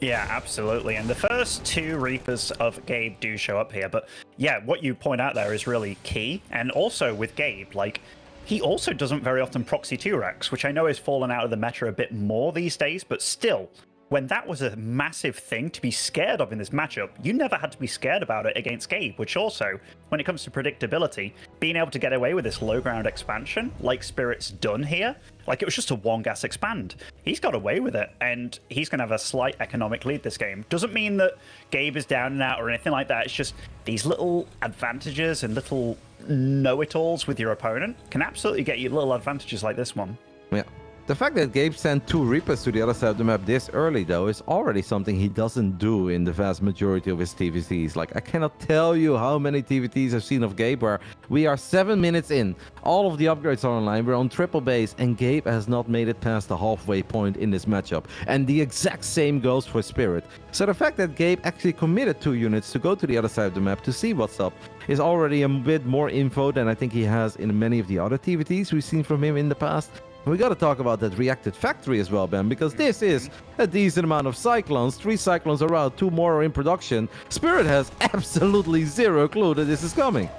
Yeah, absolutely. And the first two Reapers of Gabe do show up here. But yeah, what you point out there is really key. And also with Gabe, like, he also doesn't very often proxy 2-Rex, which I know has fallen out of the meta a bit more these days, but still, when that was a massive thing to be scared of in this matchup, you never had to be scared about it against Gabe, which also, when it comes to predictability, being able to get away with this low ground expansion, like Spirit's done here, like it was just a one gas expand. He's got away with it, and he's going to have a slight economic lead this game. Doesn't mean that Gabe is down and out or anything like that. It's just these little advantages and little know-it-alls with your opponent can absolutely get you little advantages like this one. Yeah. The fact that Gabe sent 2 Reapers to the other side of the map this early, though, is already something he doesn't do in the vast majority of his TVTs. Like, I cannot tell you how many TVTs I've seen of Gabe where we are 7 minutes in, all of the upgrades are online, we're on triple base, and Gabe has not made it past the halfway point in this matchup. And the exact same goes for Spirit. So the fact that Gabe actually committed 2 units to go to the other side of the map to see what's up is already a bit more info than I think he has in many of the other TVTs we've seen from him in the past. We got to talk about that reacted factory as well, Ben, because this is a decent amount of Cyclones. 3 Cyclones are out, 2 more are in production. Spirit has absolutely zero clue that this is coming.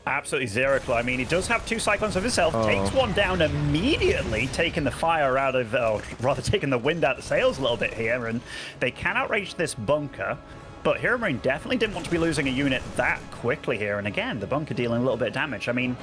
Absolutely zero clue. I mean, he does have 2 Cyclones of himself, takes one down immediately, taking the fire out of, or rather taking the wind out of the sails a little bit here, and they can outrage this bunker. But Hero Marine definitely didn't want to be losing a unit that quickly here, and again, the bunker dealing a little bit of damage. I mean,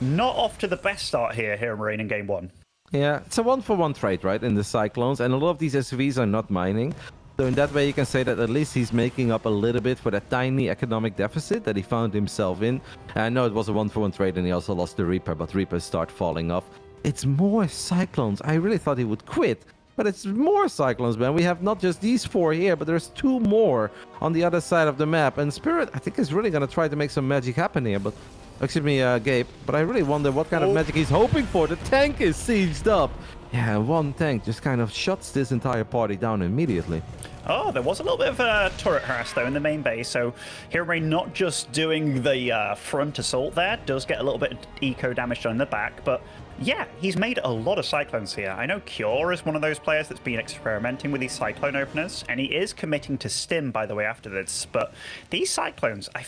not off to the best start here, Hero Marine in game 1. Yeah, it's a 1-for-1 trade, right, in the Cyclones, and a lot of these SCVs are not mining. So in that way, you can say that at least he's making up a little bit for that tiny economic deficit that he found himself in. And I know it was a 1-for-1 trade, and he also lost the Reaper, but Reapers start falling off. It's more Cyclones. I really thought he would quit. But it's more Cyclones, man. We have not just these 4 here, but there's 2 more on the other side of the map. And Spirit, I think, is really going to try to make some magic happen here. But, excuse me, Gabe. But I really wonder what kind of magic he's hoping for. The tank is sieged up. Yeah, 1 tank just kind of shuts this entire party down immediately. Oh, there was a little bit of a turret harass, though, in the main base. So Hero Marine not just doing the front assault there, does get a little bit of eco damage done in the back, but yeah, he's made a lot of Cyclones here. I know Cure is one of those players that's been experimenting with these Cyclone openers, and he is committing to Stim, by the way, after this. But these Cyclones, I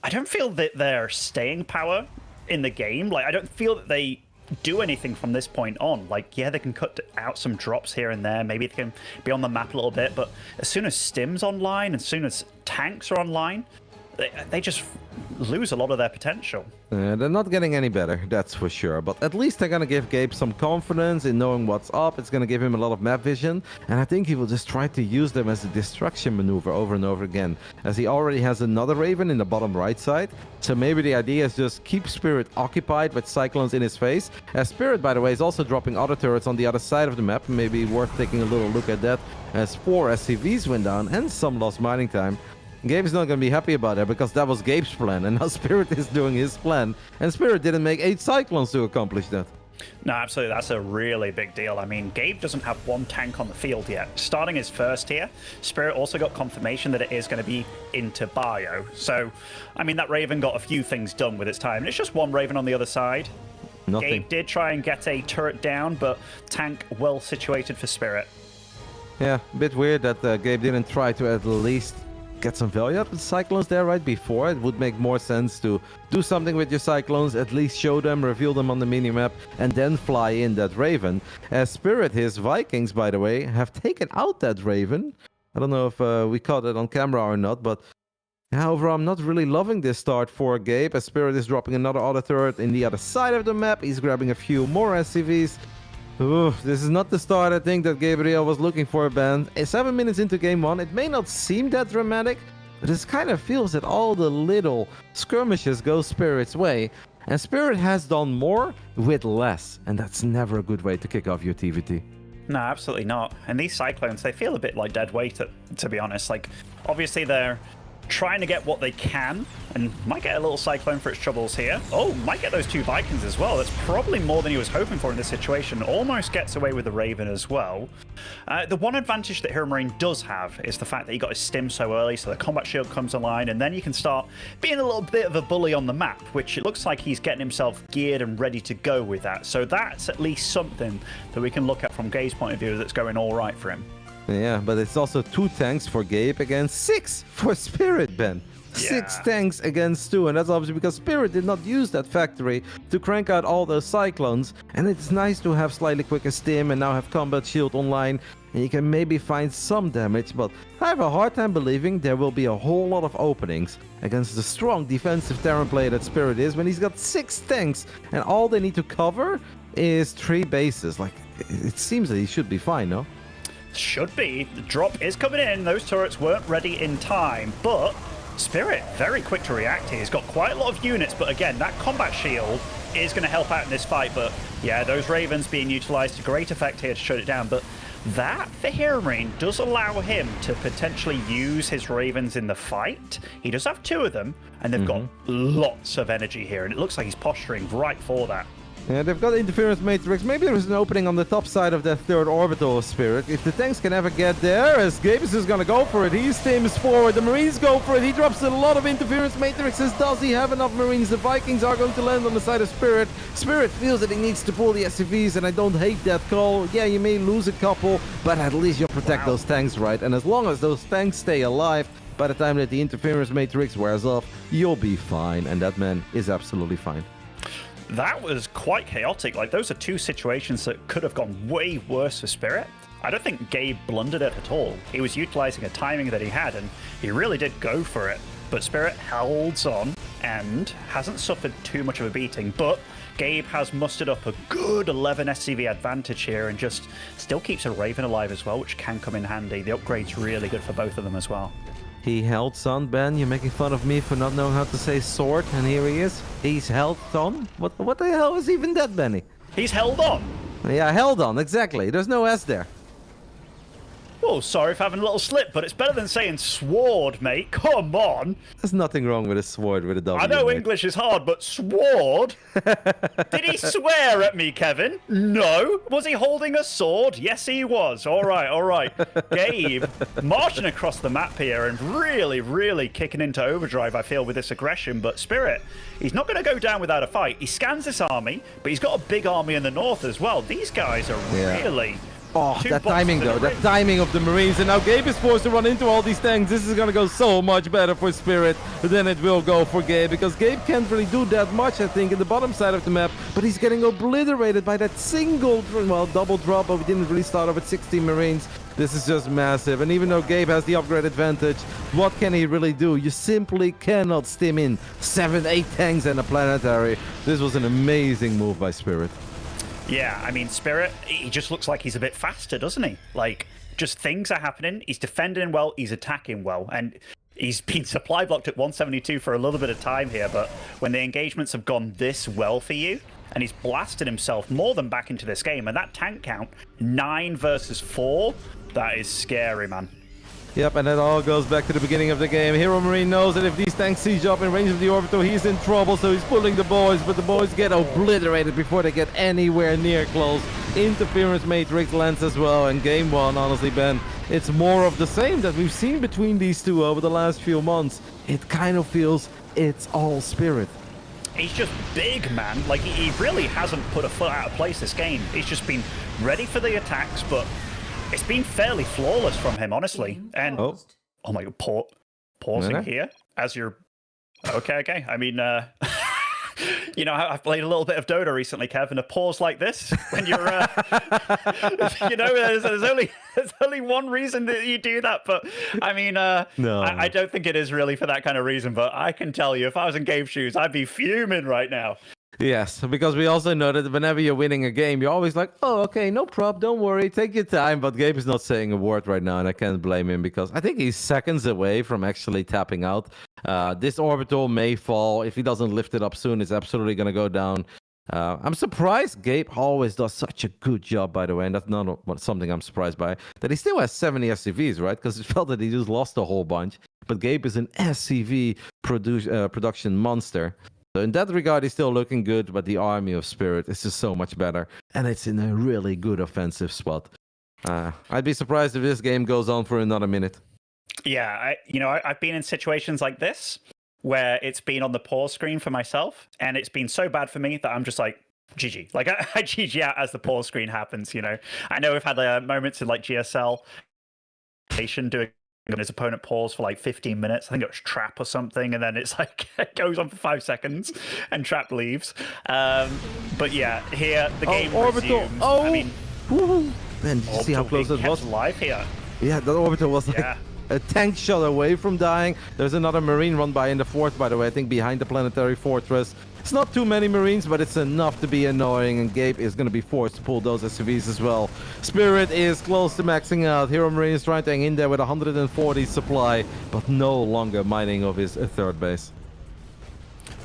don't feel that their staying power in the game, like, I don't feel that they do anything from this point on. Like, yeah, they can cut out some drops here and there, maybe they can be on the map a little bit, but as soon as Stim's online, as soon as tanks are online, they just lose a lot of their potential. They're not getting any better, that's for sure. But at least they're going to give Gabe some confidence in knowing what's up. It's going to give him a lot of map vision. And I think he will just try to use them as a distraction maneuver over and over again, as he already has another Raven in the bottom right side. So maybe the idea is just keep Spirit occupied with Cyclones in his face. As Spirit, by the way, is also dropping other turrets on the other side of the map. Maybe worth taking a little look at that, as 4 SCVs went down and some lost mining time. Gabe's not going to be happy about that, because that was Gabe's plan, and now Spirit is doing his plan. And Spirit didn't make 8 Cyclones to accomplish that. No, absolutely. That's a really big deal. I mean, Gabe doesn't have 1 tank on the field yet. Starting his first here, Spirit also got confirmation that it is going to be into bio. So, I mean, that Raven got a few things done with its time. And it's just 1 Raven on the other side. Nothing. Gabe did try and get a turret down, but tank well situated for Spirit. Yeah, a bit weird that Gabe didn't try to at least get some value out of the Cyclones there right before. It would make more sense to do something with your Cyclones, at least show them, reveal them on the minimap, and then fly in that Raven. As Spirit, his Vikings, by the way, have taken out that Raven. I don't know if we caught it on camera or not, but however, I'm not really loving this start for Gabe, as Spirit is dropping another auto turret in the other side of the map. He's grabbing a few more SCVs. Ooh, this is not the start I think that Gabriel was looking for, Ben. 7 minutes into game 1, it may not seem that dramatic, but it kind of feels that all the little skirmishes go Spirit's way. And Spirit has done more with less, and that's never a good way to kick off your TVT. No, absolutely not. And these Cyclones, they feel a bit like dead weight, to be honest. Like, obviously they're trying to get what they can, and might get a little Cyclone for its troubles here. Oh, might get those 2 Vikings as well. That's probably more than he was hoping for in this situation. Almost gets away with the Raven as well. The one advantage that Hero Marine does have is the fact that he got his stim so early, so the combat shield comes online, and then you can start being a little bit of a bully on the map, which it looks like he's getting himself geared and ready to go with that. So that's at least something that we can look at from Gabe's point of view that's going all right for him. Yeah, but it's also 2 tanks for Gabe against 6 for Spirit, Ben. 6 tanks against 2, and that's obviously because Spirit did not use that factory to crank out all those Cyclones, and it's nice to have slightly quicker stim and now have Combat Shield online, and you can maybe find some damage, but I have a hard time believing there will be a whole lot of openings against the strong defensive Terran player that Spirit is when he's got 6 tanks, and all they need to cover is 3 bases. Like, it seems that he should be fine, no? Should be. The drop is coming in. Those turrets weren't ready in time, but Spirit, very quick to react here. He's got quite a lot of units, but again, that combat shield is going to help out in this fight. But yeah, those Ravens being utilized to great effect here to shut it down. But that, for Hero Marine, does allow him to potentially use his Ravens in the fight. He does have 2 of them, and they've got lots of energy here, and it looks like he's posturing right for that. Yeah, they've got interference matrix. Maybe there's an opening on the top side of that 3rd orbital of Spirit. If the tanks can ever get there, as Gabe is just gonna go for it. He steams forward. The Marines go for it. He drops a lot of interference matrices. Does he have enough Marines? The Vikings are going to land on the side of Spirit. Spirit feels that he needs to pull the SCVs, and I don't hate that call. Yeah, you may lose a couple, but at least you protect those tanks, right? And as long as those tanks stay alive, by the time that the interference matrix wears off, you'll be fine. And that man is absolutely fine. That was quite chaotic. Like, those are 2 situations that could have gone way worse for Spirit. I don't think Gabe blundered it at all. He was utilizing a timing that he had, and he really did go for it. But Spirit holds on and hasn't suffered too much of a beating. But Gabe has mustered up a good 11 SCV advantage here and just still keeps a Raven alive as well, which can come in handy. The upgrade's really good for both of them as well. He held on, Ben. You're making fun of me for not knowing how to say sword, and here he is. He's held on? What the hell is even that, Benny? He's held on. Yeah, held on, exactly. There's no S there. Oh, sorry for having a little slip, but it's better than saying sword, mate. Come on. There's nothing wrong with a sword with a W. I know mate. English is hard, but sword? Did he swear at me, Kevin? No. Was he holding a sword? Yes, he was. All right, all right. Gabe marching across the map here and really, really kicking into overdrive, I feel, with this aggression. But Spirit, he's not going to go down without a fight. He scans this army, but he's got a big army in the north as well. These guys are really... Oh, that timing though, that timing of the Marines, and now Gabe is forced to run into all these tanks. This is gonna go so much better for Spirit than it will go for Gabe, because Gabe can't really do that much, I think, in the bottom side of the map, but he's getting obliterated by that single, well, double drop, but we didn't really start off with 16 Marines. This is just massive, and even though Gabe has the upgrade advantage, what can he really do? You simply cannot stim in 7-8 tanks and a planetary. This was an amazing move by Spirit. Yeah, I mean, Spirit, he just looks like he's a bit faster, doesn't he? Like, just things are happening. He's defending well, he's attacking well, and he's been supply blocked at 172 for a little bit of time here, but when the engagements have gone this well for you, and he's blasted himself more than back into this game, and that tank count, 9 versus 4, that is scary, man. Yep, and it all goes back to the beginning of the game. Hero Marine knows that if these tanks siege up in range of the orbital, he's in trouble, so he's pulling the boys, but the boys get obliterated before they get anywhere near close. Interference matrix lands as well, and game 1, honestly, Ben, it's more of the same that we've seen between these two over the last few months. It kind of feels it's all Spirit. He's just big, man. Like, he really hasn't put a foot out of place this game. He's just been ready for the attacks, but it's been fairly flawless from him, honestly. And oh my god, pausing here as you're okay. I mean, you know, I've played a little bit of Dota recently, Kev, and a pause like this when you're, you know, there's only one reason that you do that. But I mean, no, I don't think it is really for that kind of reason. But I can tell you, if I was in Gabe's shoes, I'd be fuming right now. Yes, because we also know that whenever you're winning a game, you're always like, oh, okay, no problem, don't worry, take your time. But Gabe is not saying a word right now, and I can't blame him because I think he's seconds away from actually tapping out. This orbital may fall. If he doesn't lift it up soon, it's absolutely going to go down. I'm surprised Gabe always does such a good job, by the way, and that's not something I'm surprised by, that he still has 70 SCVs, right? Because it felt that he just lost a whole bunch. But Gabe is an SCV production monster. So in that regard, he's still looking good, but the army of Spirit is just so much better. And it's in a really good offensive spot. I'd be surprised if this game goes on for another minute. Yeah, I've been in situations like this where it's been on the pause screen for myself, and it's been so bad for me that I'm just like, GG. Like, I GG out as the pause screen happens, you know. I know we've had moments in, like, GSL doing his opponent pause for like 15 minutes. I think it was Trap or something, and then it's like it goes on for 5 seconds, and Trap leaves. But yeah, here the game orbital. resumes. Oh, I mean, man, did you see how close it was? Live here. Yeah, the orbital was like a tank shot away from dying. There's another Marine run by in the fourth, by the way, I think behind the planetary fortress. It's not too many Marines, but it's enough to be annoying, and Gabe is going to be forced to pull those SCVs as well. Spirit is close to maxing out. Hero Marine is trying to hang in there with 140 supply, but no longer mining of his third base.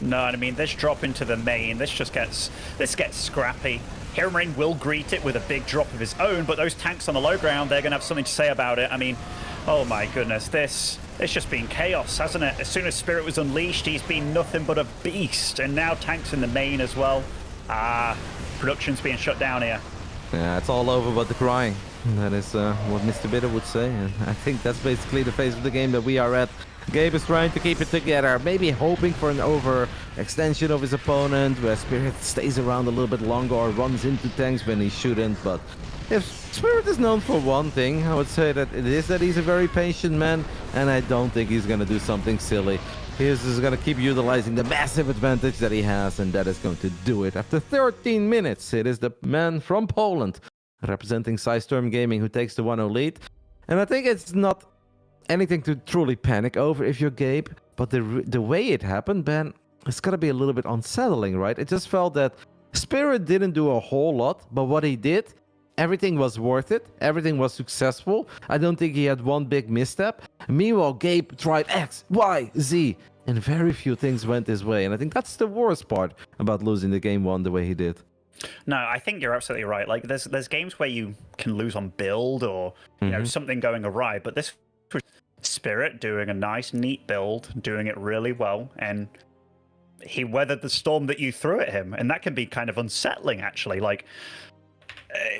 No, I mean, this drop into the main, this gets scrappy. Hero Marine will greet it with a big drop of his own, but those tanks on the low ground, they're going to have something to say about it. I mean, oh my goodness, it's just been chaos, hasn't it? As soon as Spirit was unleashed, he's been nothing but a beast, and now tanks in the main as well. Production's being shut down here. Yeah, it's all over but the crying. That is what Mr. Bitter would say, and I think that's basically the phase of the game that we are at. Gabe is trying to keep it together, maybe hoping for an overextension of his opponent, where Spirit stays around a little bit longer or runs into tanks when he shouldn't. But if Spirit is known for one thing, I would say that it is that he's a very patient man, and I don't think he's going to do something silly. He's just going to keep utilizing the massive advantage that he has, and that is going to do it. After 13 minutes, it is the man from Poland, representing Storm Gaming, who takes the 1-0 lead. And I think it's not anything to truly panic over if you're Gabe, but the way it happened, Ben, it's got to be a little bit unsettling, right? It just felt that Spirit didn't do a whole lot, but what he did, everything was worth it. Everything was successful. I don't think he had one big misstep. Meanwhile, Gabe tried X, Y, Z, and very few things went his way. And I think that's the worst part about losing the game one the way he did. No, I think you're absolutely right. Like, there's games where you can lose on build or you know something going awry, but this was Spirit doing a nice, neat build, doing it really well, and he weathered the storm that you threw at him, and that can be kind of unsettling, actually. Like,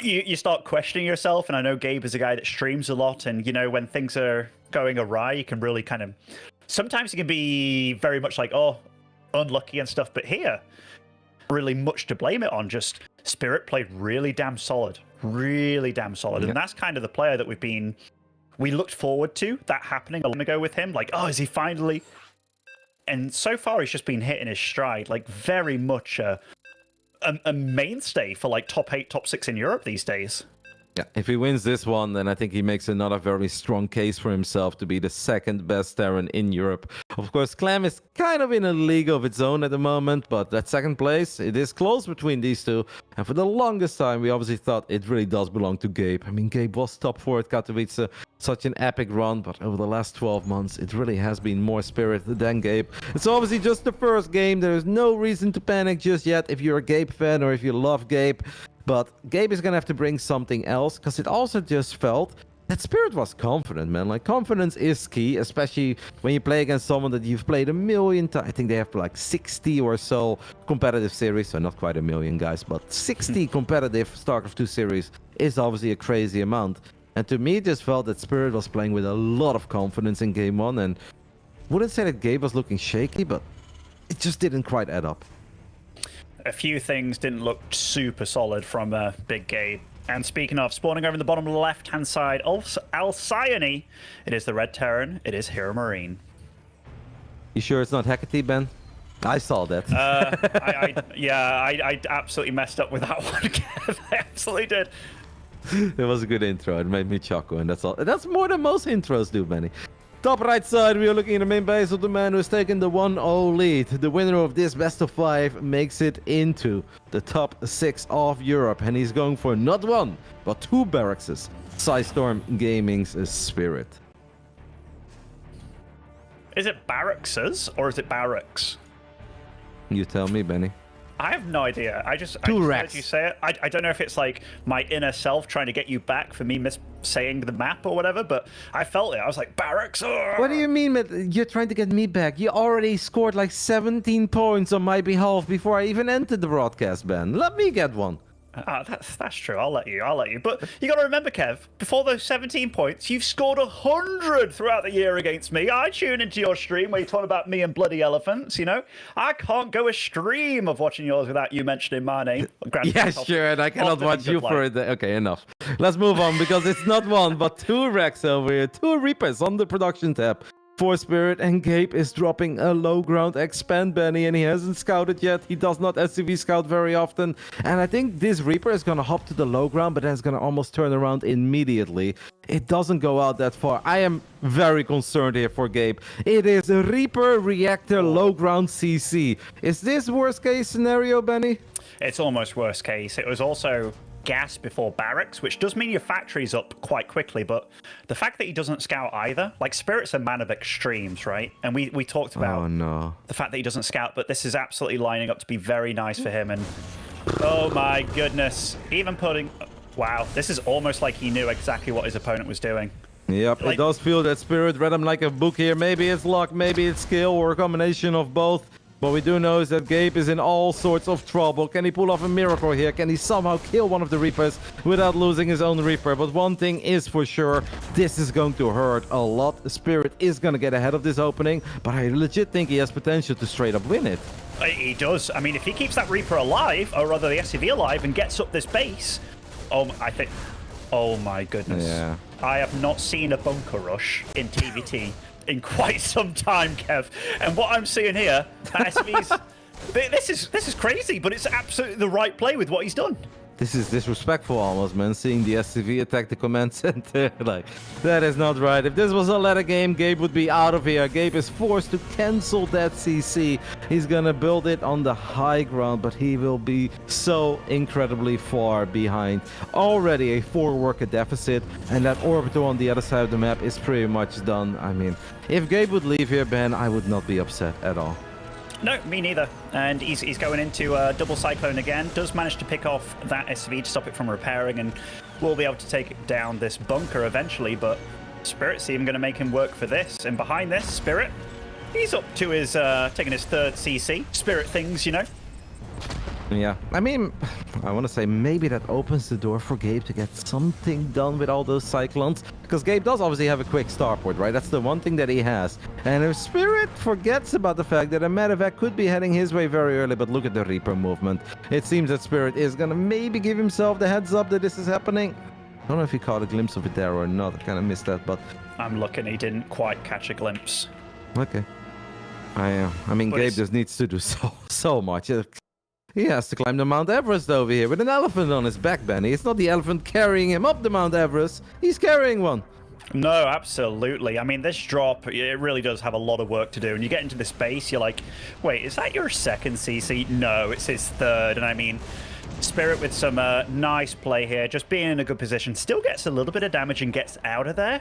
you start questioning yourself, and I know Gabe is a guy that streams a lot, and you know when things are going awry, you can really kind of sometimes it can be very much like, oh, unlucky and stuff, but here really much to blame it on. Just Spirit played really damn solid, and that's kind of the player that we looked forward to that happening a long ago with him. Like, oh, is he finally? And so far, he's just been hitting his stride. Like, very much a mainstay for like top 8, top 6 in Europe these days. Yeah, if he wins this one, then I think he makes another very strong case for himself to be the second best Terran in Europe. Of course, Clem is kind of in a league of its own at the moment, but that second place, it is close between these two. And for the longest time, we obviously thought it really does belong to Gabe. I mean, Gabe was top 4 at Katowice, such an epic run, but over the last 12 months, it really has been more Spirit than Gabe. It's obviously just the first game. There is no reason to panic just yet if you're a Gabe fan or if you love Gabe. But Gabe is going to have to bring something else, because it also just felt that Spirit was confident, man. Like, confidence is key, especially when you play against someone that you've played a million times. I think they have like 60 or so competitive series, so not quite a million, guys, but 60 competitive StarCraft 2 series is obviously a crazy amount. And to me, it just felt that Spirit was playing with a lot of confidence in game one, and wouldn't say that Gabe was looking shaky, but it just didn't quite add up. A few things didn't look super solid from Big Gabe. And speaking of, spawning over in the bottom left-hand side of Alcyone, it is the Red Terran, it is Hero Marine. You sure it's not Hecate, Ben? I saw that. I absolutely messed up with that one, Kev. I absolutely did. It was a good intro. It made me chuckle, and that's all. That's more than most intros do, Benny. Top right side, we are looking at the main base of the man who has taken the 1-0 lead. The winner of this best of 5 makes it into the top 6 of Europe, and he's going for not 1, but 2 barracks. Storm Gaming's Spirit. Is it barrackses or is it barracks? You tell me, Benny. I have no idea. I just heard you say it. I don't know if it's like my inner self trying to get you back for me saying the map or whatever, but I felt it. I was like, barracks. What do you mean you're trying to get me back? You already scored like 17 points on my behalf before I even entered the broadcast, Ben. Let me get one. That's true. I'll let you. But you got to remember, Kev, before those 17 points, you've scored 100 throughout the year against me. I tune into your stream where you talk about me and bloody elephants. You know, I can't go a stream of watching yours without you mentioning my name. Yeah, sure. And I cannot watch you for it. Okay, enough. Let's move on because it's not one but two wrecks over here, two Reapers on the production tab. For Spirit, and Gabe is dropping a low ground expand Benny, and he hasn't scouted yet. He does not SCV scout very often, and I think this Reaper is gonna hop to the low ground, but then it's gonna almost turn around immediately. It doesn't go out that far. I am very concerned here for Gabe. It is a Reaper Reactor low ground CC. Is this worst case scenario, Benny? It's almost worst case. It was also gas before barracks, which does mean your factory's up quite quickly, but the fact that he doesn't scout either, like Spirit's a man of extremes, right? And we talked about the fact that he doesn't scout, but this is absolutely lining up to be very nice for him. And oh my goodness, even putting, wow, this is almost like he knew exactly what his opponent was doing. Yep, it does feel that Spirit read him like a book here. Maybe it's luck, maybe it's skill, or a combination of both. What we do know is that Gabe is in all sorts of trouble. Can he pull off a miracle here? Can he somehow kill one of the Reapers without losing his own Reaper? But one thing is for sure, this is going to hurt a lot. Spirit is going to get ahead of this opening, but I legit think he has potential to straight up win it. He does. I mean, if he keeps that Reaper alive, or rather the SCV alive, and gets up this base, oh my goodness. Yeah. I have not seen a bunker rush in TVT in quite some time, Kev. And what I'm seeing here, SCV's, this is crazy, but it's absolutely the right play with what he's done. This is disrespectful almost, man. Seeing the SCV attack the command center, like, that is not right. If this was a ladder game, Gabe would be out of here. Gabe is forced to cancel that CC. He's gonna build it on the high ground, but he will be so incredibly far behind. Already a 4-worker deficit, and that orbital on the other side of the map is pretty much done. I mean, if Gabe would leave here, Ben, I would not be upset at all. No, me neither. And he's going into double Cyclone again. Does manage to pick off that SCV to stop it from repairing, and will be able to take down this bunker eventually, but Spirit's even going to make him work for this. And behind this, Spirit, he's up to his, taking his 3rd CC. Spirit things, you know. Yeah, I mean, I want to say maybe that opens the door for Gabe to get something done with all those Cyclones. Because Gabe does obviously have a quick starport, right? That's the one thing that he has. And if Spirit forgets about the fact that a medevac could be heading his way very early, but look at the Reaper movement. It seems that Spirit is going to maybe give himself the heads up that this is happening. I don't know if he caught a glimpse of it there or not. I kind of missed that, but... I'm looking, he didn't quite catch a glimpse. Okay. I mean, Gabe just needs to do so much. He has to climb the Mount Everest over here with an elephant on his back, Benny. It's not the elephant carrying him up the Mount Everest. He's carrying one. No, absolutely. I mean, this drop, it really does have a lot of work to do. And you get into this base, you're like, wait, is that your 2nd CC? No, it's his 3rd. And I mean, Spirit with some nice play here, just being in a good position, still gets a little bit of damage and gets out of there.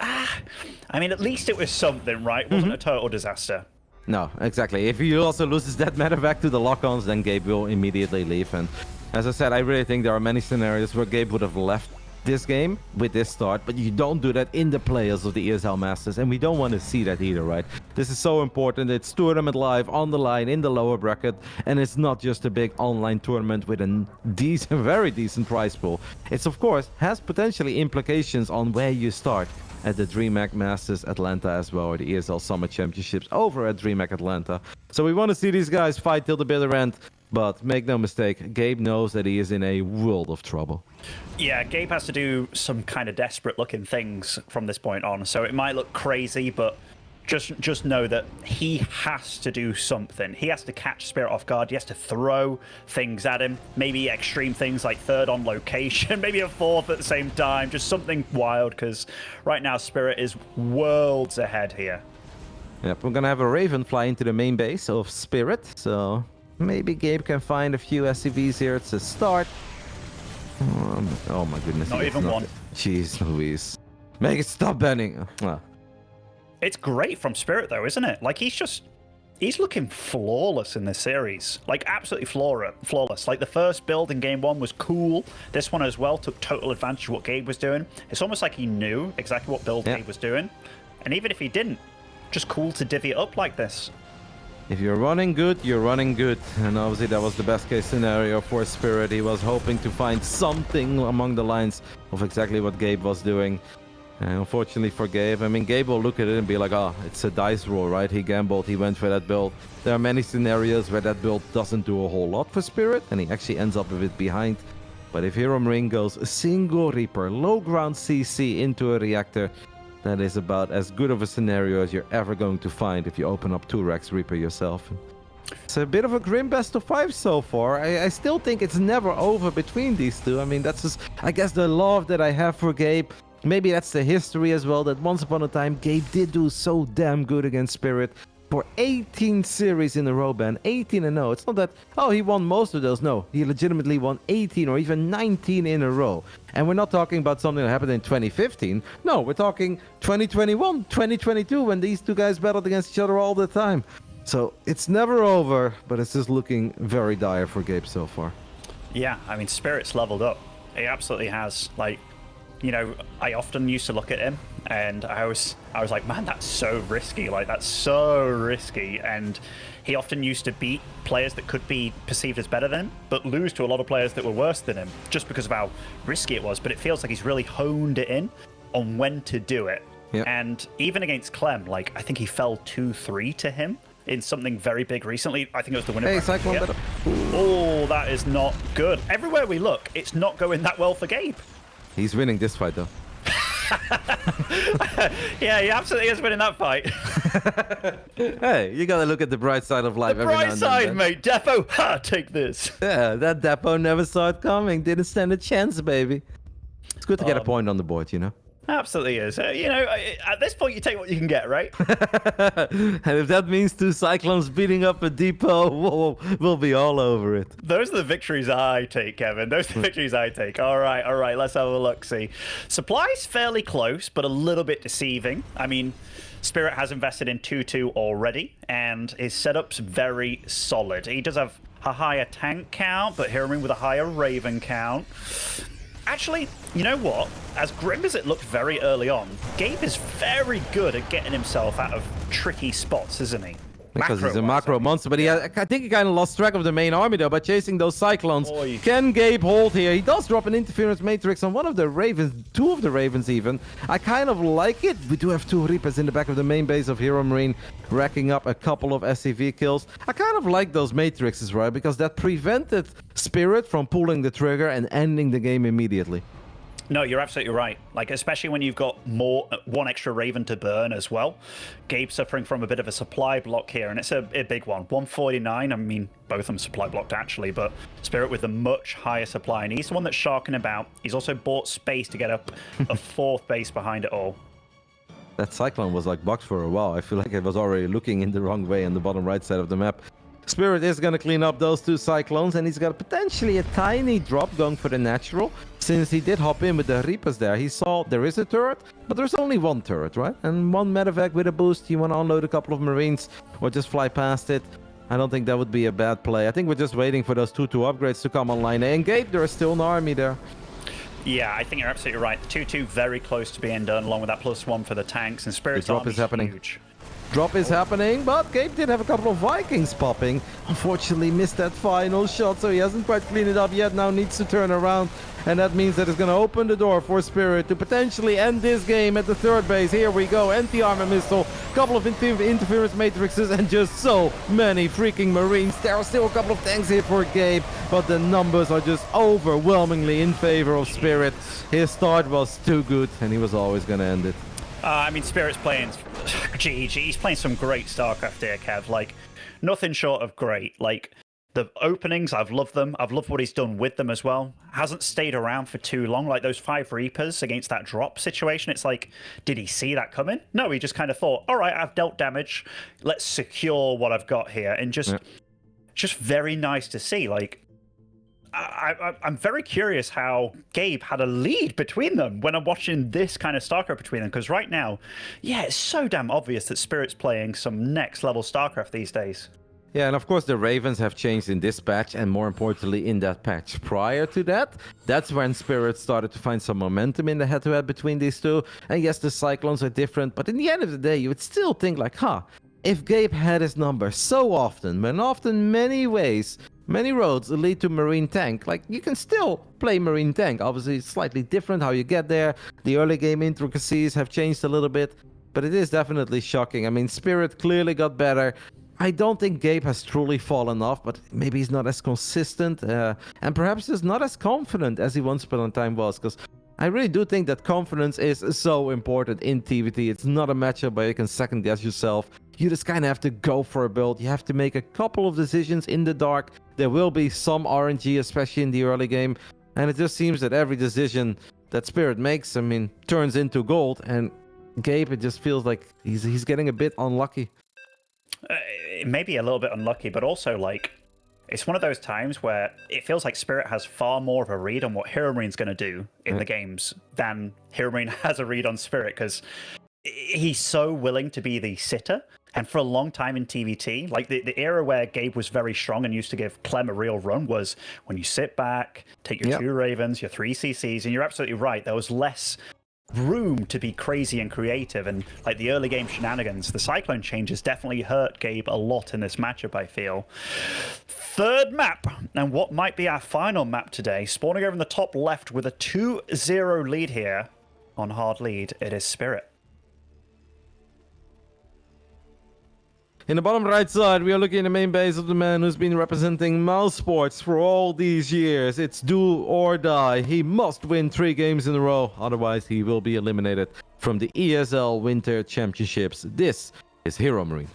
I mean, at least it was something, right? It wasn't a total disaster. No, exactly. If he also loses that medevac to the lock-ons, then Gabe will immediately leave. And as I said, I really think there are many scenarios where Gabe would have left this game with this start, but you don't do that in the players of the ESL Masters, and we don't want to see that either, right? This is so important. It's tournament live, on the line, in the lower bracket, and it's not just a big online tournament with a decent, very decent prize pool. It's, of course, has potentially implications on where you start at the DreamHack Masters Atlanta as well, or the ESL Summer Championships over at DreamHack Atlanta. So we want to see these guys fight till the bitter end, but make no mistake, Gabe knows that he is in a world of trouble. Yeah, Gabe has to do some kind of desperate looking things from this point on, so it might look crazy, but just know that he has to do something. He has to catch Spirit off guard. He has to throw things at him. Maybe extreme things like 3rd on location, maybe a 4th at the same time. Just something wild, because right now Spirit is worlds ahead here. Yep, we're gonna have a Raven fly into the main base of Spirit, so maybe Gabe can find a few SCVs here to start. Oh my goodness. Not even one. Jeez Louise. Make it stop, Benny. It's great from Spirit, though, isn't it? Like, he's looking flawless in this series. Like, absolutely flawless. Like, the first build in Game 1 was cool. This one as well took total advantage of what Gabe was doing. It's almost like he knew exactly what build Gabe was doing. And even if he didn't, just cool to divvy it up like this. If you're running good, you're running good. And obviously that was the best case scenario for Spirit. He was hoping to find something among the lines of exactly what Gabe was doing. And unfortunately for Gabe, I mean, Gabe will look at it and be like, it's a dice roll, right? He gambled, he went for that build. There are many scenarios where that build doesn't do a whole lot for Spirit, and he actually ends up a bit behind. But if Hero Marine goes a single Reaper, low ground CC into a reactor, that is about as good of a scenario as you're ever going to find if you open up 2 Rex Reaper yourself. It's a bit of a grim best of 5 so far. I still think it's never over between these two. I mean, that's just, I guess, the love that I have for Gabe. Maybe that's the history as well, that once upon a time, Gabe did do so damn good against Spirit for 18 series in a row, Ben. 18-0. It's not that, he won most of those. No, he legitimately won 18 or even 19 in a row. And we're not talking about something that happened in 2015. No, we're talking 2021, 2022, when these two guys battled against each other all the time. So it's never over, but it's just looking very dire for Gabe so far. Yeah, I mean, Spirit's leveled up. He absolutely has. Like, you know, I often used to look at him and I was like, man, that's so risky. Like, that's so risky. And he often used to beat players that could be perceived as better than him, but lose to a lot of players that were worse than him just because of how risky it was. But it feels like he's really honed it in on when to do it. Yep. And even against Clem, like, I think he fell 2-3 to him in something very big recently. I think it was the winner. Hey, Cyclone. Oh, that is not good. Everywhere we look, it's not going that well for Gabe. He's winning this fight, though. Yeah, he absolutely is winning that fight. Hey, you gotta look at the bright side of life. The bright side, mate. Depot, take this. Yeah, that Depot never saw it coming. Didn't stand a chance, baby. It's good to get a point on the board, you know? Absolutely is. You know, at this point, you take what you can get, right? And if that means 2 Cyclones beating up a depot, we'll be all over it. Those are the victories I take, Kevin. Those are the victories I take. All right. Let's have a look. See, supply's fairly close, but a little bit deceiving. I mean, Spirit has invested in 2-2 already, and his setup's very solid. He does have a higher tank count, but Hero Marine with a higher Raven count. Actually, you know what? As grim as it looked very early on, Gabe is very good at getting himself out of tricky spots, isn't he? Because he's a macro monster, but I think he kind of lost track of the main army, though, by chasing those Cyclones. Can Gabe hold here? He does drop an interference matrix on one of the Ravens, 2 of the Ravens even. I kind of like it. We do have 2 Reapers in the back of the main base of Hero Marine, racking up a couple of SCV kills. I kind of like those matrices, right? Because that prevented Spirit from pulling the trigger and ending the game immediately. No, you're absolutely right. Like, especially when you've got one extra Raven to burn as well. Gabe's suffering from a bit of a supply block here, and it's a big one. 149, I mean, both of them supply blocked actually, but Spirit with a much higher supply, and he's the one that's sharking about. He's also bought space to get up a 4th base behind it all. That Cyclone was like bugged for a while. I feel like it was already looking in the wrong way on the bottom right side of the map. Spirit is going to clean up those 2 Cyclones, and he's got potentially a tiny drop going for the natural, since he did hop in with the Reapers there. He saw there is a turret, but there's only 1 turret, right? And 1 medevac with a boost. You want to unload a couple of Marines or just fly past it. I don't think that would be a bad play. I think we're just waiting for those 2 upgrades to come online. And Gabe, there is still an army there. Yeah, I think you're absolutely right. The 2-2 very close to being done, along with that +1 for the tanks, and Spirit's drop is happening. Huge. Drop is happening, but Gabe did have a couple of Vikings popping. Unfortunately, missed that final shot, so he hasn't quite cleaned it up yet. Now needs to turn around, and that means that it's going to open the door for Spirit to potentially end this game at the 3rd base. Here we go, anti-armor missile, couple of interference matrices, and just so many freaking Marines. There are still a couple of tanks here for Gabe, but the numbers are just overwhelmingly in favor of Spirit. His start was too good, and he was always going to end it. I mean, Spirit's playing GG. He's playing some great StarCraft here, Kev. Like, nothing short of great. Like, the openings, I've loved them. I've loved what he's done with them as well. Hasn't stayed around for too long. Like, those 5 Reapers against that drop situation, it's like, did he see that coming? No, he just kind of thought, all right, I've dealt damage. Let's secure what I've got here. And just very nice to see. Like, I'm very curious how Gabe had a lead between them when I'm watching this kind of StarCraft between them, because right now, yeah, it's so damn obvious that Spirit's playing some next level StarCraft these days. Yeah, and of course the Ravens have changed in this patch, and more importantly in that patch prior to that. That's when Spirit started to find some momentum in the head-to-head between these two. And yes, the Cyclones are different, but in the end of the day, you would still think like, if Gabe had his number so often, when often many ways, many roads lead to Marine Tank, like you can still play Marine Tank. Obviously, it's slightly different how you get there. The early game intricacies have changed a little bit, but it is definitely shocking. I mean, Spirit clearly got better. I don't think Gabe has truly fallen off, but maybe he's not as consistent and perhaps just not as confident as he once upon a time was, because I really do think that confidence is so important in TVT. It's not a matchup where you can second guess yourself. You just kind of have to go for a build. You have to make a couple of decisions in the dark. There will be some RNG, especially in the early game. And it just seems that every decision that Spirit makes, I mean, turns into gold. And Gabe, it just feels like he's getting a bit unlucky. Maybe a little bit unlucky, but also like it's one of those times where it feels like Spirit has far more of a read on what Hero Marine's going to do in the games than Hero Marine has a read on Spirit, because he's so willing to be the sitter. And for a long time in TVT, like the era where Gabe was very strong and used to give Clem a real run was when you sit back, take your 2 Ravens, your 3 CCs, and you're absolutely right. There was less room to be crazy and creative, and like the early game shenanigans, the Cyclone changes definitely hurt Gabe a lot in this matchup, I feel. Third map, and what might be our final map today, spawning over in the top left with a 2-0 lead here on hard lead, it is Spirit. In the bottom right side, we are looking at the main base of the man who's been representing Mouse Sports for all these years. It's do or die. He must win 3 games in a row, otherwise he will be eliminated from the ESL Winter Championships. This is Hero Marine.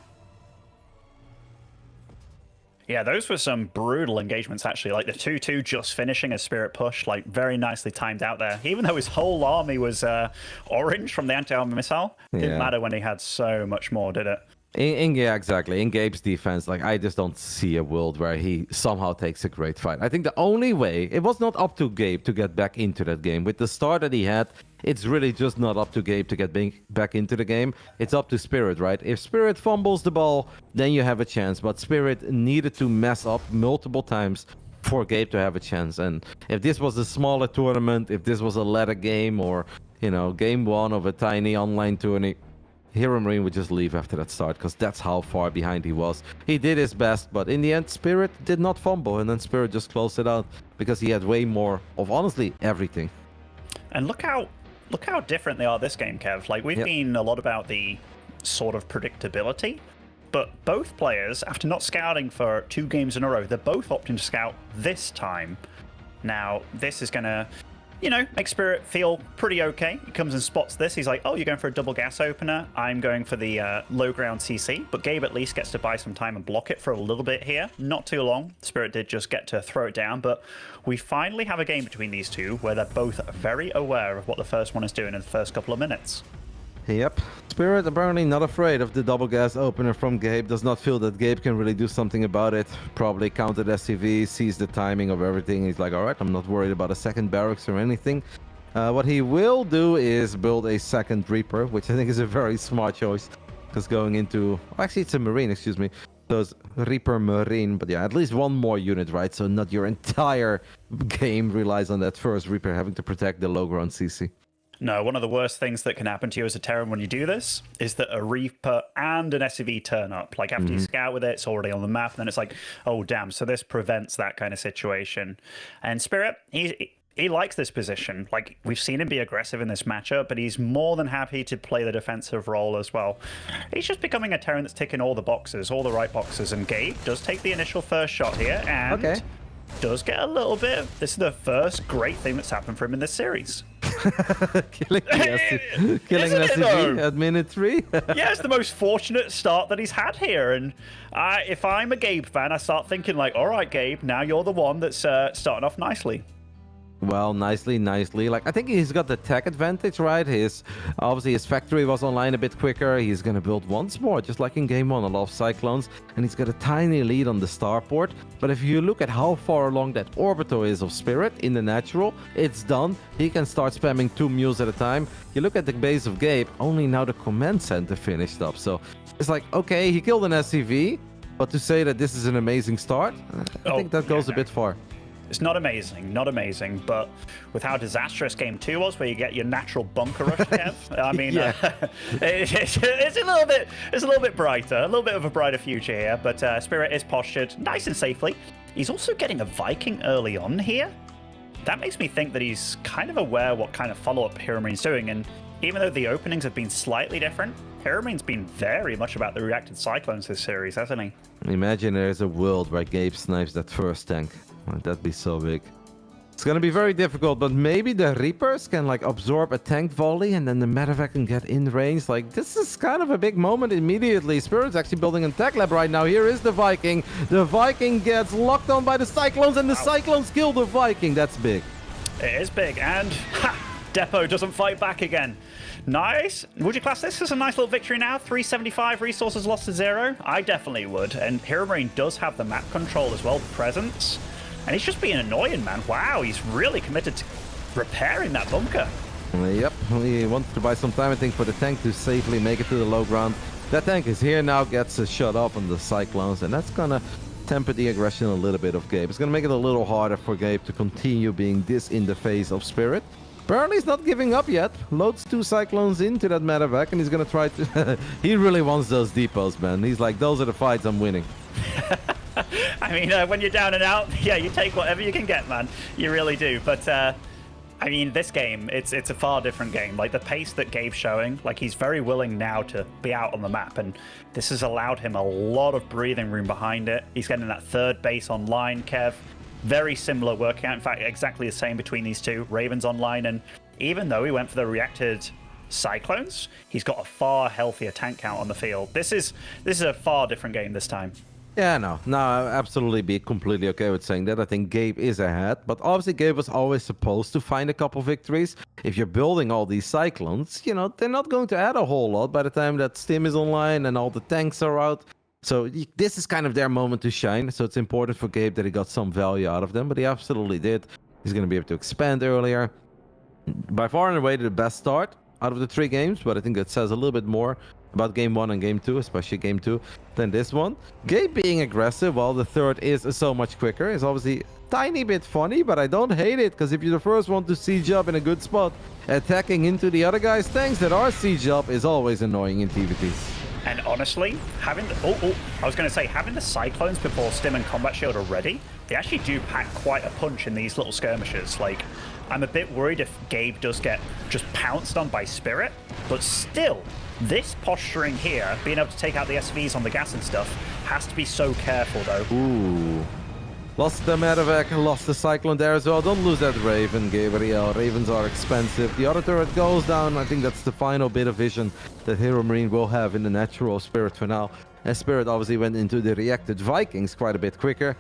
Yeah, those were some brutal engagements, actually. Like the 2-2 just finishing a Spirit push, like very nicely timed out there. Even though his whole army was orange from the anti-armor missile, didn't matter when he had so much more, did it? Yeah, exactly. In Gabe's defense, like I just don't see a world where he somehow takes a great fight. I think the only way, it was not up to Gabe to get back into that game. With the start that he had, it's really just not up to Gabe to get back into the game. It's up to Spirit, right? If Spirit fumbles the ball, then you have a chance. But Spirit needed to mess up multiple times for Gabe to have a chance. And if this was a smaller tournament, if this was a ladder game or, you know, game 1 of a tiny online tourney, Hero Marine would just leave after that start, because that's how far behind he was. He did his best, but in the end, Spirit did not fumble, and then Spirit just closed it out because he had way more of, honestly, everything. And look how different they are this game, Kev. Like, we've been a lot about the sort of predictability, but both players, after not scouting for 2 games in a row, they're both opting to scout this time. Now, this is going to, you know, make Spirit feel pretty okay. He comes and spots this. He's like, oh, you're going for a double gas opener. I'm going for the low ground CC. But Gabe at least gets to buy some time and block it for a little bit here. Not too long. Spirit did just get to throw it down. But we finally have a game between these two where they're both very aware of what the first one is doing in the first couple of minutes. Yep. Spirit apparently not afraid of the double gas opener from Gabe. Does not feel that Gabe can really do something about it. Probably counted SCV, sees the timing of everything. He's like, all right, I'm not worried about a second barracks or anything. What he will do is build a second Reaper, which I think is a very smart choice. Because going into... Actually, it's a Marine, excuse me. So it's Reaper Marine. But yeah, at least one more unit, right? So not your entire game relies on that first Reaper having to protect the low ground CC. No, one of the worst things that can happen to you as a Terran when you do this is that a Reaper and an SCV turn up. Like, after you scout with it, it's already on the map, and then it's like, oh, damn. So this prevents that kind of situation. And Spirit, he likes this position. Like, we've seen him be aggressive in this matchup, but he's more than happy to play the defensive role as well. He's just becoming a Terran that's ticking all the boxes, all the right boxes. And Gabe does take the initial first shot here, and does get a little bit. This is the first great thing that's happened for him in this series. killing an SCV at minute 3. Yeah, it's the most fortunate start that he's had here. And if I'm a Gabe fan, I start thinking like, all right, Gabe, now you're the one that's starting off nicely. Well, nicely. Like, I think he's got the tech advantage, right? Obviously his factory was online a bit quicker. He's gonna build once more, just like in game 1, a lot of Cyclones, and he's got a tiny lead on the starport. But if you look at how far along that Orbito is of Spirit in the natural, it's done. He can start spamming 2 mules at a time. You look at the base of Gabe, only now the command center finished up. So it's like, okay, he killed an SCV, but to say that this is an amazing start, I think that goes a bit far. It's not amazing, but with how disastrous Game 2 was, where you get your natural bunker rush, Kev, I mean, it's a little bit brighter, a little bit of a brighter future here. But Spirit is postured nice and safely. He's also getting a Viking early on here. That makes me think that he's kind of aware what kind of follow-up Herobrine's doing, and even though the openings have been slightly different, Herobrine's been very much about the reacted Cyclones this series, hasn't he? Imagine there's a world where Gabe snipes that first tank. Oh, that'd be so big. It's gonna be very difficult, but maybe the Reapers can like absorb a tank volley and then the Medevac can get in range. Like, this is kind of a big moment immediately. Spirit's actually building a tech lab right now. Here is the Viking. The Viking gets locked on by the Cyclones and the Cyclones kill the Viking. That's big. It is big, and Depot doesn't fight back again. Nice. Would you class this as a nice little victory now? 375 resources lost to 0? I definitely would. And Herobrine does have the map control as well, presence. And he's just being annoying, man. Wow, he's really committed to repairing that bunker. Yep, he wanted to buy some time, I think, for the tank to safely make it to the low ground. That tank is here now, gets a shot off on the Cyclones, and that's gonna temper the aggression a little bit of Gabe. It's gonna make it a little harder for Gabe to continue being this in the face of Spirit. Apparently he's not giving up yet. Loads 2 Cyclones into that medevac, and he's gonna try to... He really wants those depots, man. He's like, those are the fights I'm winning. I mean, when you're down and out, yeah, you take whatever you can get, man. You really do. But, I mean, this game, it's a far different game. Like, the pace that Gabe's showing, like, he's very willing now to be out on the map, and this has allowed him a lot of breathing room behind it. He's getting that third base online, Kev. Very similar workout. In fact, exactly the same between these two. Ravens online, and even though he went for the reacted Cyclones, he's got a far healthier tank count on the field. This is a far different game this time. Yeah, no, I'll absolutely be completely okay with saying that. I think Gabe is ahead, but obviously Gabe was always supposed to find a couple victories. If you're building all these Cyclones, you know, they're not going to add a whole lot by the time that Stim is online and all the tanks are out. So this is kind of their moment to shine. So it's important for Gabe that he got some value out of them, but he absolutely did. He's going to be able to expand earlier. By far and away the best start out of the 3 games, but I think that says a little bit more about game 1 and game 2, especially game 2, than this one. Gabe being aggressive while the third is so much quicker is obviously a tiny bit funny, but I don't hate it, because if you're the first one to siege up in a good spot, attacking into the other guy's tanks that are siege up is always annoying in TVT. And honestly, having the having the Cyclones before Stim and Combat Shield are ready, they actually do pack quite a punch in these little skirmishes. Like, I'm a bit worried if Gabe does get just pounced on by Spirit, but still, this posturing here, being able to take out the SVs on the gas and stuff, has to be so careful though. Ooh. Lost the medevac, lost the Cyclone there as well. Don't lose that Raven, Gabriel. Ravens are expensive. The other turret goes down. I think that's the final bit of vision that Hero Marine will have in the natural Spirit for now. And Spirit obviously went into the reacted Vikings quite a bit quicker.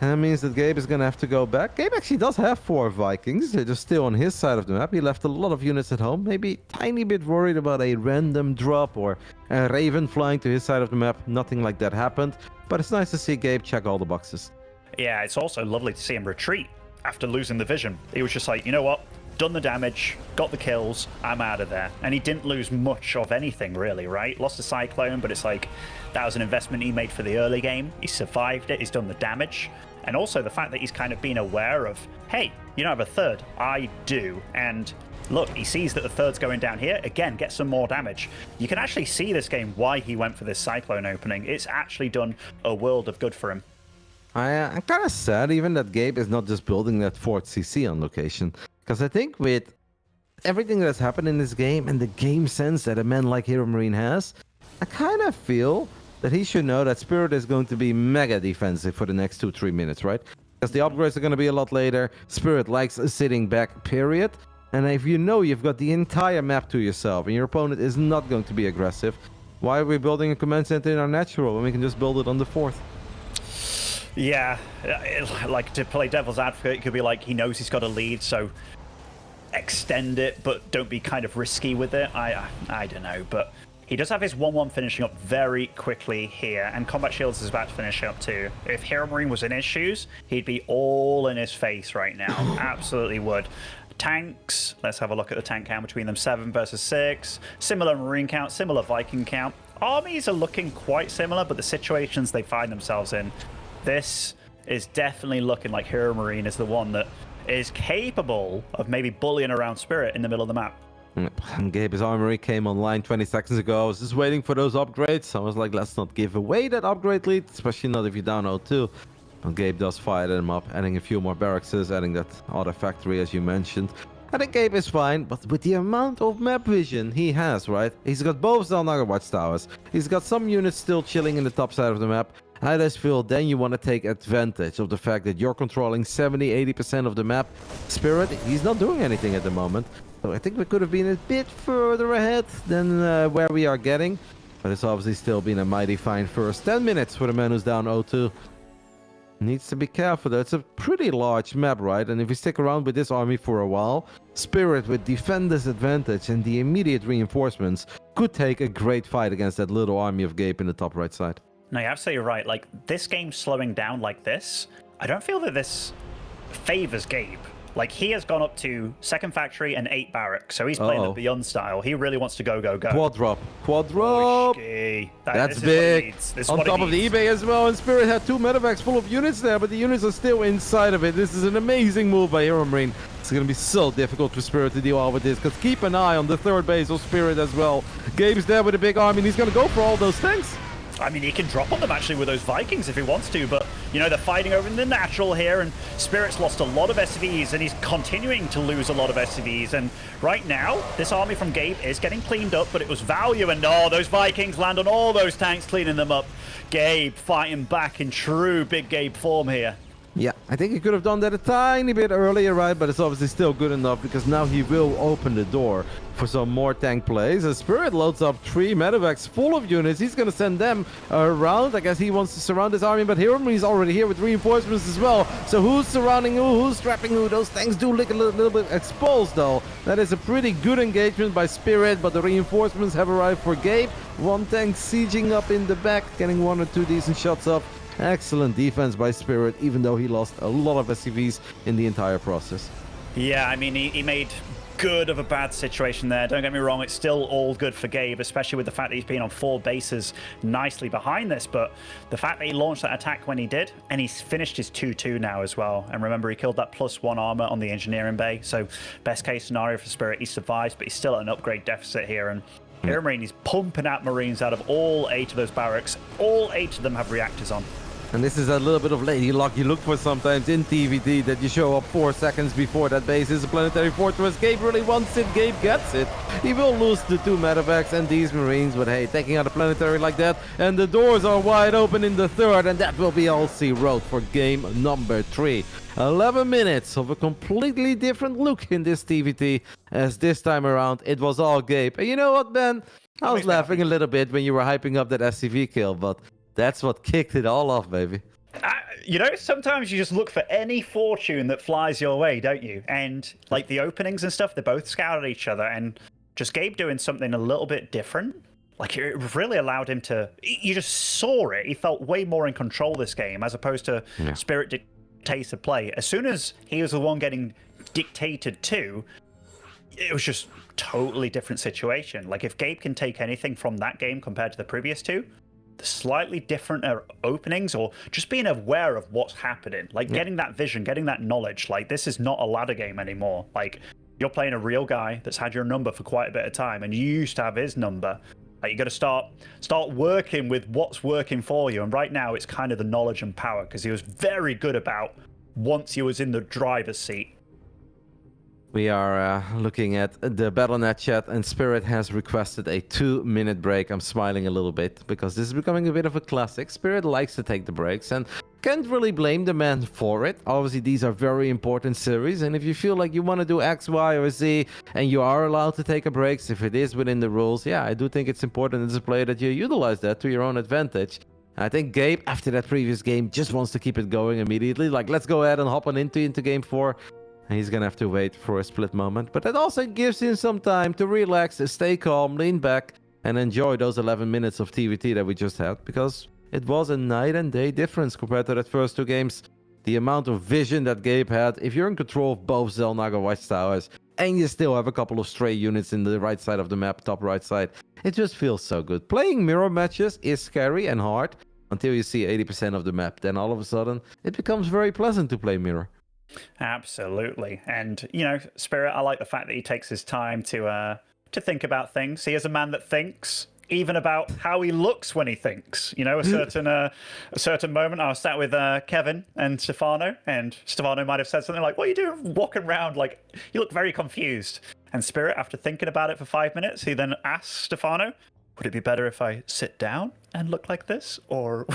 And that means that Gabe is going to have to go back. Gabe actually does have 4 Vikings. They're just still on his side of the map. He left a lot of units at home. Maybe tiny bit worried about a random drop or a Raven flying to his side of the map. Nothing like that happened. But it's nice to see Gabe check all the boxes. Yeah, it's also lovely to see him retreat after losing the vision. He was just like, you know what? Done the damage, got the kills, I'm out of there. And he didn't lose much of anything, really, right? Lost a Cyclone, but it's like, that was an investment he made for the early game. He survived it, he's done the damage. And also the fact that he's kind of been aware of, hey, you don't have a third, I do. And look, he sees that the third's going down here, again, get some more damage. You can actually see this game why he went for this Cyclone opening. It's actually done a world of good for him. I'm kind of sad even that Gabe is not just building that 4th CC on location. Because I think with everything that's happened in this game and the game sense that a man like Hero Marine has, I kind of feel that he should know that Spirit is going to be mega defensive for the next 2-3 minutes, right? Because the upgrades are going to be a lot later. Spirit likes sitting back, period. And if you know you've got the entire map to yourself and your opponent is not going to be aggressive, why are we building a command center in our natural when we can just build it on the 4th? Yeah, like to play devil's advocate, it could be like he knows he's got a lead, so extend it, but don't be kind of risky with it. I don't know, but he does have his 1-1 finishing up very quickly here, and Combat Shields is about to finish up too. If Hero Marine was in his shoes, he'd be all in his face right now. Absolutely would. Tanks, let's have a look at the tank count between them. 7 versus 6. Similar Marine count, similar Viking count. Armies are looking quite similar, but the situations they find themselves in, this is definitely looking like Hero Marine is the one that is capable of maybe bullying around Spirit in the middle of the map. And Gabe's armory came online 20 seconds ago. I was just waiting for those upgrades. I was like, let's not give away that upgrade lead, especially not if you're down 0-2. And Gabe does fire them up, adding a few more barracks, adding that other factory as you mentioned. I think Gabe is fine, but with the amount of map vision he has, right? He's got both Zelnaga watchtowers. He's got some units still chilling in the top side of the map. I just feel then you want to take advantage of the fact that you're controlling 70-80% of the map. Spirit, he's not doing anything at the moment. So I think we could have been a bit further ahead than where we are getting. But it's obviously still been a mighty fine first 10 minutes for the man who's down 0-2. Needs to be careful though. It's a pretty large map, right? And if we stick around with this army for a while, Spirit with defender's advantage and the immediate reinforcements could take a great fight against that little army of Gabe in the top right side. No, you're absolutely right. Like, this game slowing down like this, I don't feel that this favors Gabe. Like, he has gone up to second factory and 8 barracks, so he's playing the Beyond style. He really wants to go. Quad drop. Quad drop. That's big. On top of the eBay as well, and Spirit had 2 medevacs full of units there, but the units are still inside of it. This is an amazing move by Hero Marine. It's going to be so difficult for Spirit to deal with this, because keep an eye on the third base of Spirit as well. Gabe's there with a big army, and he's going to go for all those tanks. I mean, he can drop on them actually with those Vikings if he wants to, but, you know, they're fighting over in the natural here, and Spirit's lost a lot of SCVs, and he's continuing to lose a lot of SCVs, and right now, this army from Gabe is getting cleaned up, but it was value, and those Vikings land on all those tanks, cleaning them up. Gabe fighting back in true Big Gabe form here. Yeah, I think he could have done that a tiny bit earlier, right? But it's obviously still good enough because now he will open the door for some more tank plays. As Spirit loads up 3 medevacs full of units, he's going to send them around. I guess he wants to surround his army, but Hero Marine's already here with reinforcements as well. So who's surrounding who? Who's trapping who? Those tanks do look a little bit exposed, though. That is a pretty good engagement by Spirit, but the reinforcements have arrived for Gabe. 1 tank sieging up in the back, getting 1 or 2 decent shots up. Excellent defense by Spirit, even though he lost a lot of SCVs in the entire process. Yeah, I mean, he made good of a bad situation there. Don't get me wrong, it's still all good for Gabe, especially with the fact that he's been on 4 bases nicely behind this. But the fact that he launched that attack when he did, and he's finished his 2-2 now as well. And remember, he killed that +1 armor on the engineering bay. So best case scenario for Spirit, he survives, but he's still at an upgrade deficit here. And Hero Marine is pumping out Marines out of all 8 of those barracks. All 8 of them have reactors on. And this is a little bit of lady luck you look for sometimes in TVT, that you show up 4 seconds before that base is a planetary fortress. Gabe really wants it. Gabe gets it. He will lose the 2 medevacs and these Marines, but hey, taking out a planetary like that, and the doors are wide open in the third, and that will be all C-Road for game number 3. 11 minutes of a completely different look in this TVT, as this time around it was all Gabe. And you know what, Ben? I was laughing a little bit when you were hyping up that SCV kill, but that's what kicked it all off, baby. You know, sometimes you just look for any fortune that flies your way, don't you? And like the openings and stuff, they both scouted each other, and just Gabe doing something a little bit different. Like, it really allowed him to... You just saw it. He felt way more in control this game, as opposed to Spirit dictated play. As soon as he was the one getting dictated to, it was just totally different situation. Like, if Gabe can take anything from that game compared to the previous 2, the slightly different openings, or just being aware of what's happening, like getting that vision, getting that knowledge. Like, this is not a ladder game anymore. Like, you're playing a real guy that's had your number for quite a bit of time, and you used to have his number. Like, you got to start working with what's working for you. And right now, it's kind of the knowledge and power, because he was very good about once he was in the driver's seat. We are looking at the Battle.net chat, and Spirit has requested a 2-minute break. I'm smiling a little bit because this is becoming a bit of a classic. Spirit likes to take the breaks, and can't really blame the man for it. Obviously, these are very important series, and if you feel like you want to do X, Y, or Z, and you are allowed to take a break, if it is within the rules, yeah, I do think it's important as a player that you utilize that to your own advantage. I think Gabe, after that previous game, just wants to keep it going immediately. Like, let's go ahead and hop on into game 4. He's gonna have to wait for a split moment, but that also gives him some time to relax, stay calm, lean back, and enjoy those 11 minutes of TVT that we just had, because it was a night and day difference compared to that first 2 games. The amount of vision that Gabe had, if you're in control of both Zelnaga watchtowers, and you still have a couple of stray units in the right side of the map, top right side, it just feels so good. Playing mirror matches is scary and hard, until you see 80% of the map. Then all of a sudden, it becomes very pleasant to play Mirror. Absolutely. And, you know, Spirit, I like the fact that he takes his time to think about things. He is a man that thinks, even about how he looks when he thinks. You know, a certain moment, I was sat with Kevin and Stefano, and Stefano might have said something like, "What are you doing walking around? Like, you look very confused." And Spirit, after thinking about it for 5 minutes, he then asks Stefano, "Would it be better if I sit down and look like this?" Or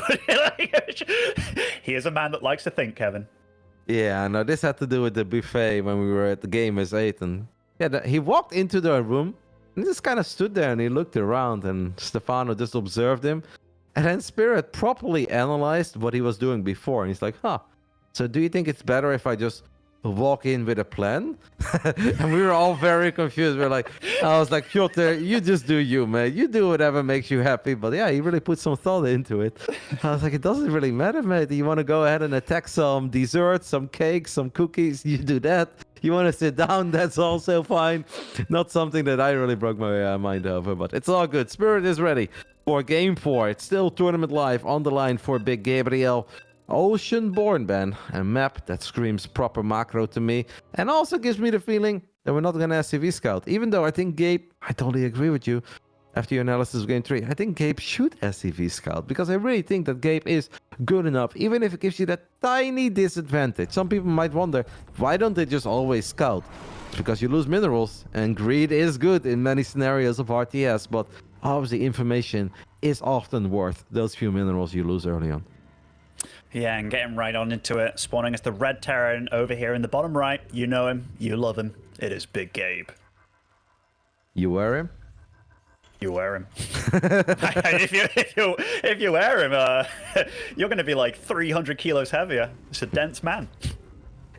he is a man that likes to think, Kevin. Yeah, no, this had to do with the buffet when we were at the Gamers 8. And yeah, he walked into the room and just kind of stood there and he looked around, and Stefano just observed him. And then Spirit properly analyzed what he was doing before. And he's like, so do you think it's better if I just walk in with a plan? And we were all very confused. I was like, Piotr, you just do you, man. You do whatever makes you happy. But yeah, he really put some thought into it. I was like, it doesn't really matter, mate. You want to go ahead and attack some desserts, some cakes, some cookies, you do that. You want to sit down, that's also fine. Not something that I really broke my mind over, but it's all good. Spirit is ready for Game 4. It's still Tournament Live on the line for Big Gabriel. Oceanborn, Ben, a map that screams proper macro to me, and also gives me the feeling that we're not going to SCV scout. Even though I think Gabe, I totally agree with you. After your analysis of Game 3, I think Gabe should SCV scout, because I really think that Gabe is good enough, even if it gives you that tiny disadvantage. Some people might wonder, why don't they just always scout? It's because you lose minerals, and greed is good in many scenarios of RTS, but obviously information is often worth those few minerals you lose early on. Yeah, and getting right on into it. Spawning as the red Terran over here in the bottom right. You know him. You love him. It is Big Gabe. You wear him? You wear him. if you wear him, you're going to be like 300 kilos heavier. It's a dense man.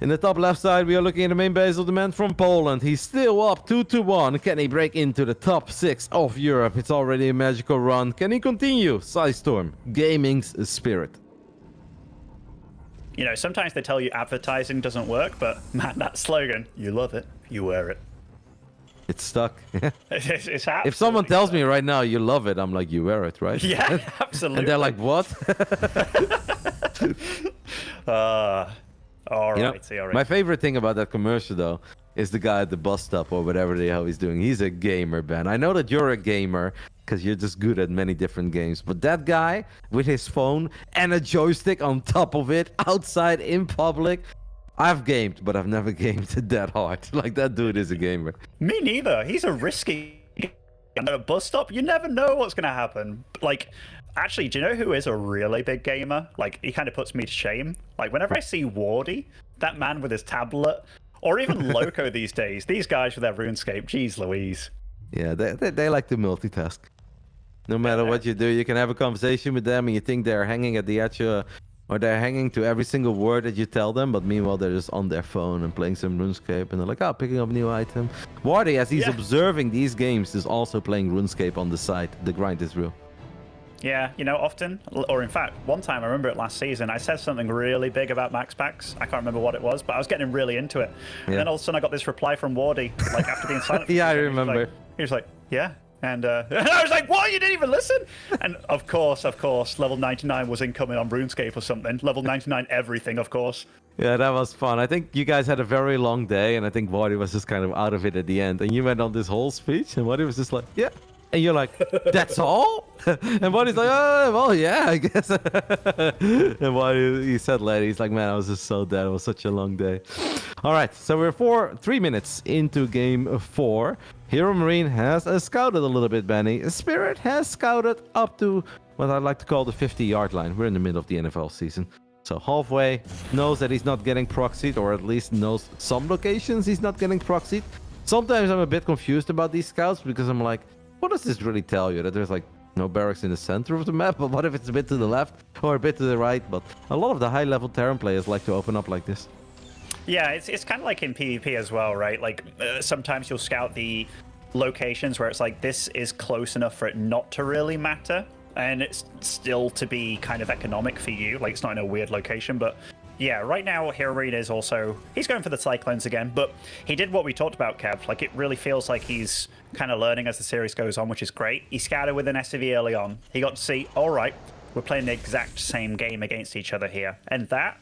In the top left side, we are looking at the main base of the man from Poland. He's still up 2-1. Can he break into the top 6 of Europe? It's already a magical run. Can he continue? Psystorm, gaming's spirit. You know, sometimes they tell you advertising doesn't work, but man, that slogan, you love it, you wear it. It's stuck. It's if someone tells me right now you love it, I'm like, you wear it, right? Yeah, absolutely. And they're like, what? All you know, right. My favorite thing about that commercial, though, is the guy at the bus stop or whatever the hell he's doing. He's a gamer, Ben. I know that you're a gamer because you're just good at many different games. But that guy with his phone and a joystick on top of it, outside in public, I've gamed, but I've never gamed that hard. Like, that dude is a gamer. Me neither. He's a risky guy. At a bus stop, you never know what's going to happen. Like, actually, do you know who is a really big gamer? Like, he kind of puts me to shame. Like, whenever I see Wardy, that man with his tablet, or even Loco these days, these guys with their RuneScape, geez Louise. Yeah, they like to multitask. No matter what you do, you can have a conversation with them and you think they're hanging at the edge or they're hanging to every single word that you tell them, but meanwhile they're just on their phone and playing some RuneScape and they're like, oh, picking up a new item. Wardy, as he's observing these games, is also playing RuneScape on the side. The grind is real. Yeah, you know, often, or in fact, one time I remember it last season, I said something really big about Max Pax. I can't remember what it was, but I was getting really into it. And then all of a sudden I got this reply from Wardy, like after being silent. Yeah, I remember. He was like, yeah. And I was like, what? You didn't even listen? And of course, level 99 was incoming on RuneScape or something. Level 99 everything, of course. Yeah, that was fun. I think you guys had a very long day, and I think Wardy was just kind of out of it at the end. And you went on this whole speech, and Wardy was just like, yeah. And you're like, that's all? And Wardy's like, oh, well, yeah, I guess. And Wardy, he said later, he's like, man, I was just so dead. It was such a long day. All right, so we're 3 minutes into game 4. Hero Marine has scouted a little bit, Benny. Spirit has scouted up to what I like to call the 50-yard line. We're in the middle of the NFL season. So halfway, knows that he's not getting proxied, or at least knows some locations he's not getting proxied. Sometimes I'm a bit confused about these scouts because I'm like, what does this really tell you? That there's like no barracks in the center of the map? But what if it's a bit to the left or a bit to the right? But a lot of the high-level Terran players like to open up like this. Yeah, it's kind of like in PvP as well, right? Like, sometimes you'll scout the locations where it's like, this is close enough for it not to really matter, and it's still to be kind of economic for you. Like, it's not in a weird location, but yeah, right now, Hero Marine is also, he's going for the Cyclones again, but he did what we talked about, Kev. Like, it really feels like he's kind of learning as the series goes on, which is great. He scouted with an SCV early on. He got to see, all right, we're playing the exact same game against each other here. And that,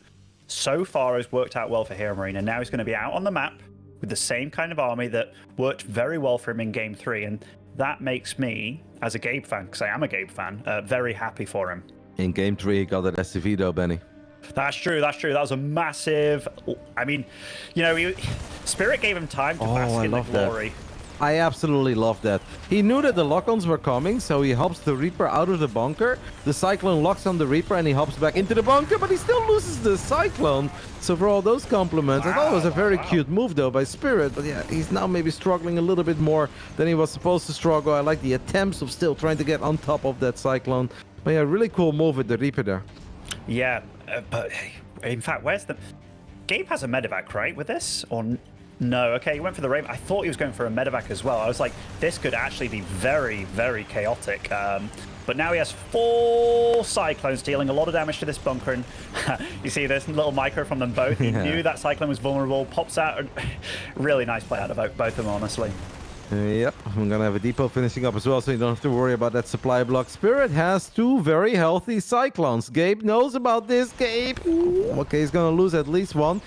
so far, has worked out well for Hero Marine. And now he's going to be out on the map with the same kind of army that worked very well for him in Game 3. And that makes me, as a Gabe fan, because I am a Gabe fan, very happy for him. In Game 3, he got that SCV though, Benny. That's true. That was a massive... I mean, you know, Spirit gave him time to bask in the glory. That. I absolutely love that. He knew that the lock-ons were coming, so he hops the Reaper out of the bunker. The Cyclone locks on the Reaper and he hops back into the bunker, but he still loses the Cyclone. So for all those compliments, I thought it was a very cute move though by Spirit. But yeah, he's now maybe struggling a little bit more than he was supposed to struggle. I like the attempts of still trying to get on top of that Cyclone. But yeah, really cool move with the Reaper there. Yeah, but in fact, where's the... Gabe has a medevac, right, with this? Or... No, okay, he went for the Raven. I thought he was going for a medevac as well. I was like, this could actually be very, very chaotic. But now he has 4 Cyclones dealing a lot of damage to this bunker. And you see this little micro from them both. He knew that Cyclone was vulnerable, pops out. Really nice play out of both of them, honestly. Yep, I'm gonna have a depot finishing up as well, so you don't have to worry about that supply block. Spirit has 2 very healthy Cyclones. Gabe knows about this. Gabe! Okay, he's gonna lose at least 1.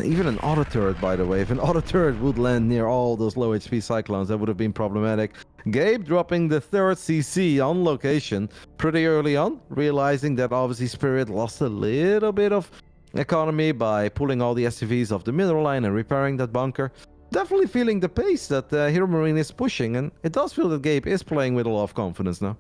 Even an auto turret, by the way. If an auto turret would land near all those low HP Cyclones, that would have been problematic. Gabe dropping the 3rd CC on location pretty early on, realizing that obviously Spirit lost a little bit of economy by pulling all the SCVs off the middle line and repairing that bunker. Definitely feeling the pace that Hero Marine is pushing, and it does feel that Gabe is playing with a lot of confidence now.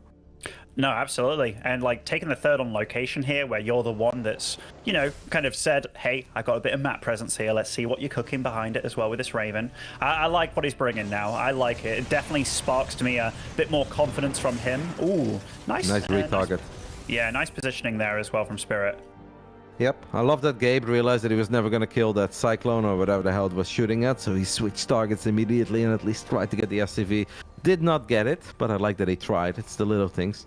No, absolutely. And like taking the 3rd on location here, where you're the one that's, you know, kind of said, hey, I got a bit of map presence here. Let's see what you're cooking behind it as well with this Raven. I like what he's bringing now. I like it. It definitely sparks to me a bit more confidence from him. Ooh, nice. Nice retarget. Yeah, nice positioning there as well from Spirit. Yep, I love that Gabe realized that he was never going to kill that Cyclone or whatever the hell it was shooting at, so he switched targets immediately and at least tried to get the SCV. Did not get it, but I like that he tried. It's the little things.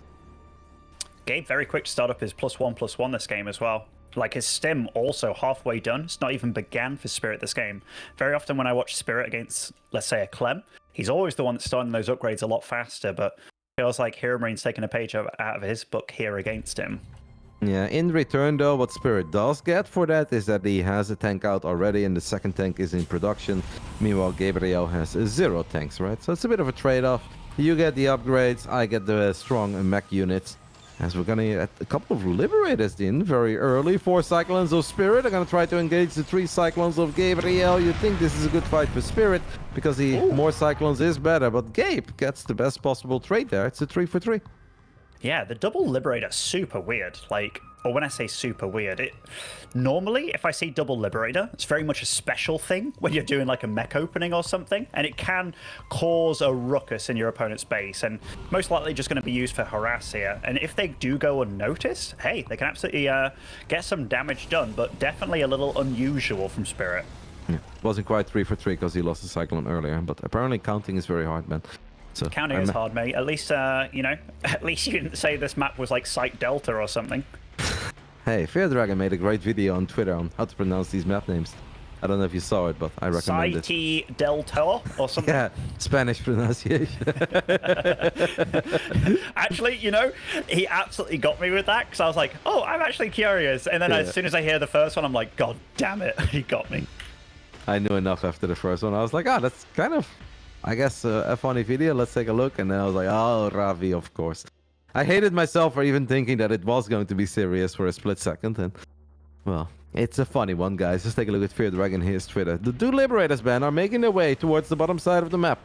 Gabe very quick to start up his +1/+1 this game as well. Like his stim also halfway done. It's not even began for Spirit this game. Very often when I watch Spirit against, let's say, a Clem, he's always the one that's starting those upgrades a lot faster, but it feels like Hero Marine's taking a page out of his book here against him. Yeah, in return though, what Spirit does get for that is that he has a tank out already and the 2nd tank is in production. Meanwhile, Gabriel has 0 tanks, right? So it's a bit of a trade-off. You get the upgrades, I get the strong mech units. As we're gonna get a couple of Liberators in very early. 4 Cyclones of Spirit are gonna try to engage the 3 Cyclones of Gabriel. You think this is a good fight for Spirit because the more Cyclones is better, but Gabe gets the best possible trade there. It's a 3-for-3. Yeah, the double Liberator, super weird. Like, or when I say super weird, normally if I see double Liberator, it's very much a special thing when you're doing like a mech opening or something, and it can cause a ruckus in your opponent's base, and most likely just going to be used for harass here. And if they do go unnoticed, hey, they can absolutely get some damage done, but definitely a little unusual from Spirit. Yeah, wasn't quite 3-for-3 because he lost the Cyclone earlier, but apparently counting is very hard, man. So, counting is hard, mate. At least, you know, at least you didn't say this map was like Site Delta or something. Hey, Fear Dragon made a great video on Twitter on how to pronounce these map names. I don't know if you saw it, but I recommend it. Site Delta or something. Yeah, Spanish pronunciation. Actually, you know, he absolutely got me with that because I was like, oh, I'm actually curious. And then as soon as I hear the first one, I'm like, God damn it, he got me. I knew enough after the first one. I was like, that's kind of... I guess a funny video. Let's take a look. And then I was like, oh, Ravi, of course. I hated myself for even thinking that it was going to be serious for a split second. And, well, it's a funny one, guys. Just take a look at Fear Dragon. Here's Twitter. The 2 Liberators, man, are making their way towards the bottom side of the map.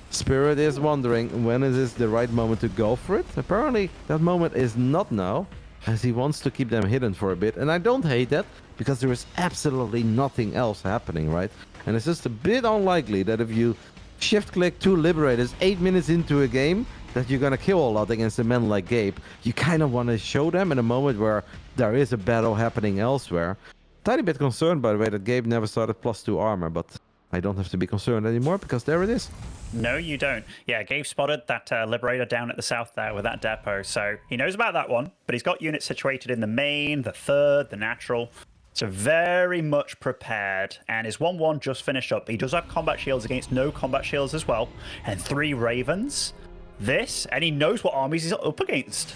Spirit is wondering when is this the right moment to go for it. Apparently, that moment is not now, as he wants to keep them hidden for a bit. And I don't hate that, because there is absolutely nothing else happening, right? And it's just a bit unlikely that if you shift-click 2 Liberators 8 minutes into a game, that you're gonna kill a lot against a man like Gabe. You kind of want to show them in a moment where there is a battle happening elsewhere. Tiny bit concerned, by the way, that Gabe never started +2 armor, but I don't have to be concerned anymore because there it is. No, you don't. Yeah, Gabe spotted that Liberator down at the south there with that depot, so he knows about that one, but he's got units situated in the main, the 3rd, the natural. So very much prepared, and his 1-1 just finished up. He does have combat shields against no combat shields as well, and 3 Ravens. This, and he knows what armies he's up against.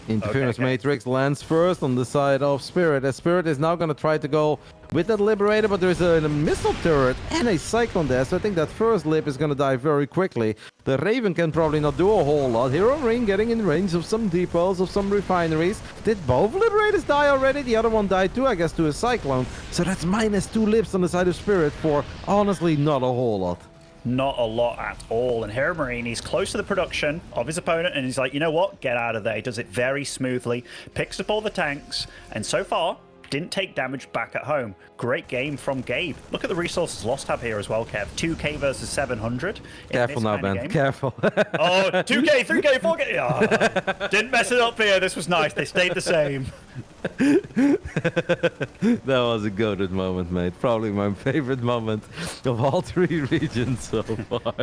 Interference Okay. Matrix lands first on the side of Spirit, as Spirit is now going to try to go with that Liberator, but there's a missile turret and a Cyclone there, so I think that first Lib is going to die very quickly. The Raven can probably not do a whole lot. Hero Marine getting in range of some depots, of some refineries. Did both Liberators die already? The other one died too, I guess, to a Cyclone. So that's -2 Libs on the side of Spirit for, honestly, not a whole lot. Not a lot at all. And Hero Marine, he's close to the production of his opponent, and he's like, you know what? Get out of there. He does it very smoothly, picks up all the tanks, and so far, didn't take damage back at home. Great game from Gabe. Look at the resources lost tab here as well, Kev. 2k versus 700. Careful now, Ben. Careful. Oh, 2k, 3k, 4k. Oh, didn't mess it up here. This was nice. They stayed the same. That was a goated moment, mate. Probably my favorite moment of all 3 regions so far.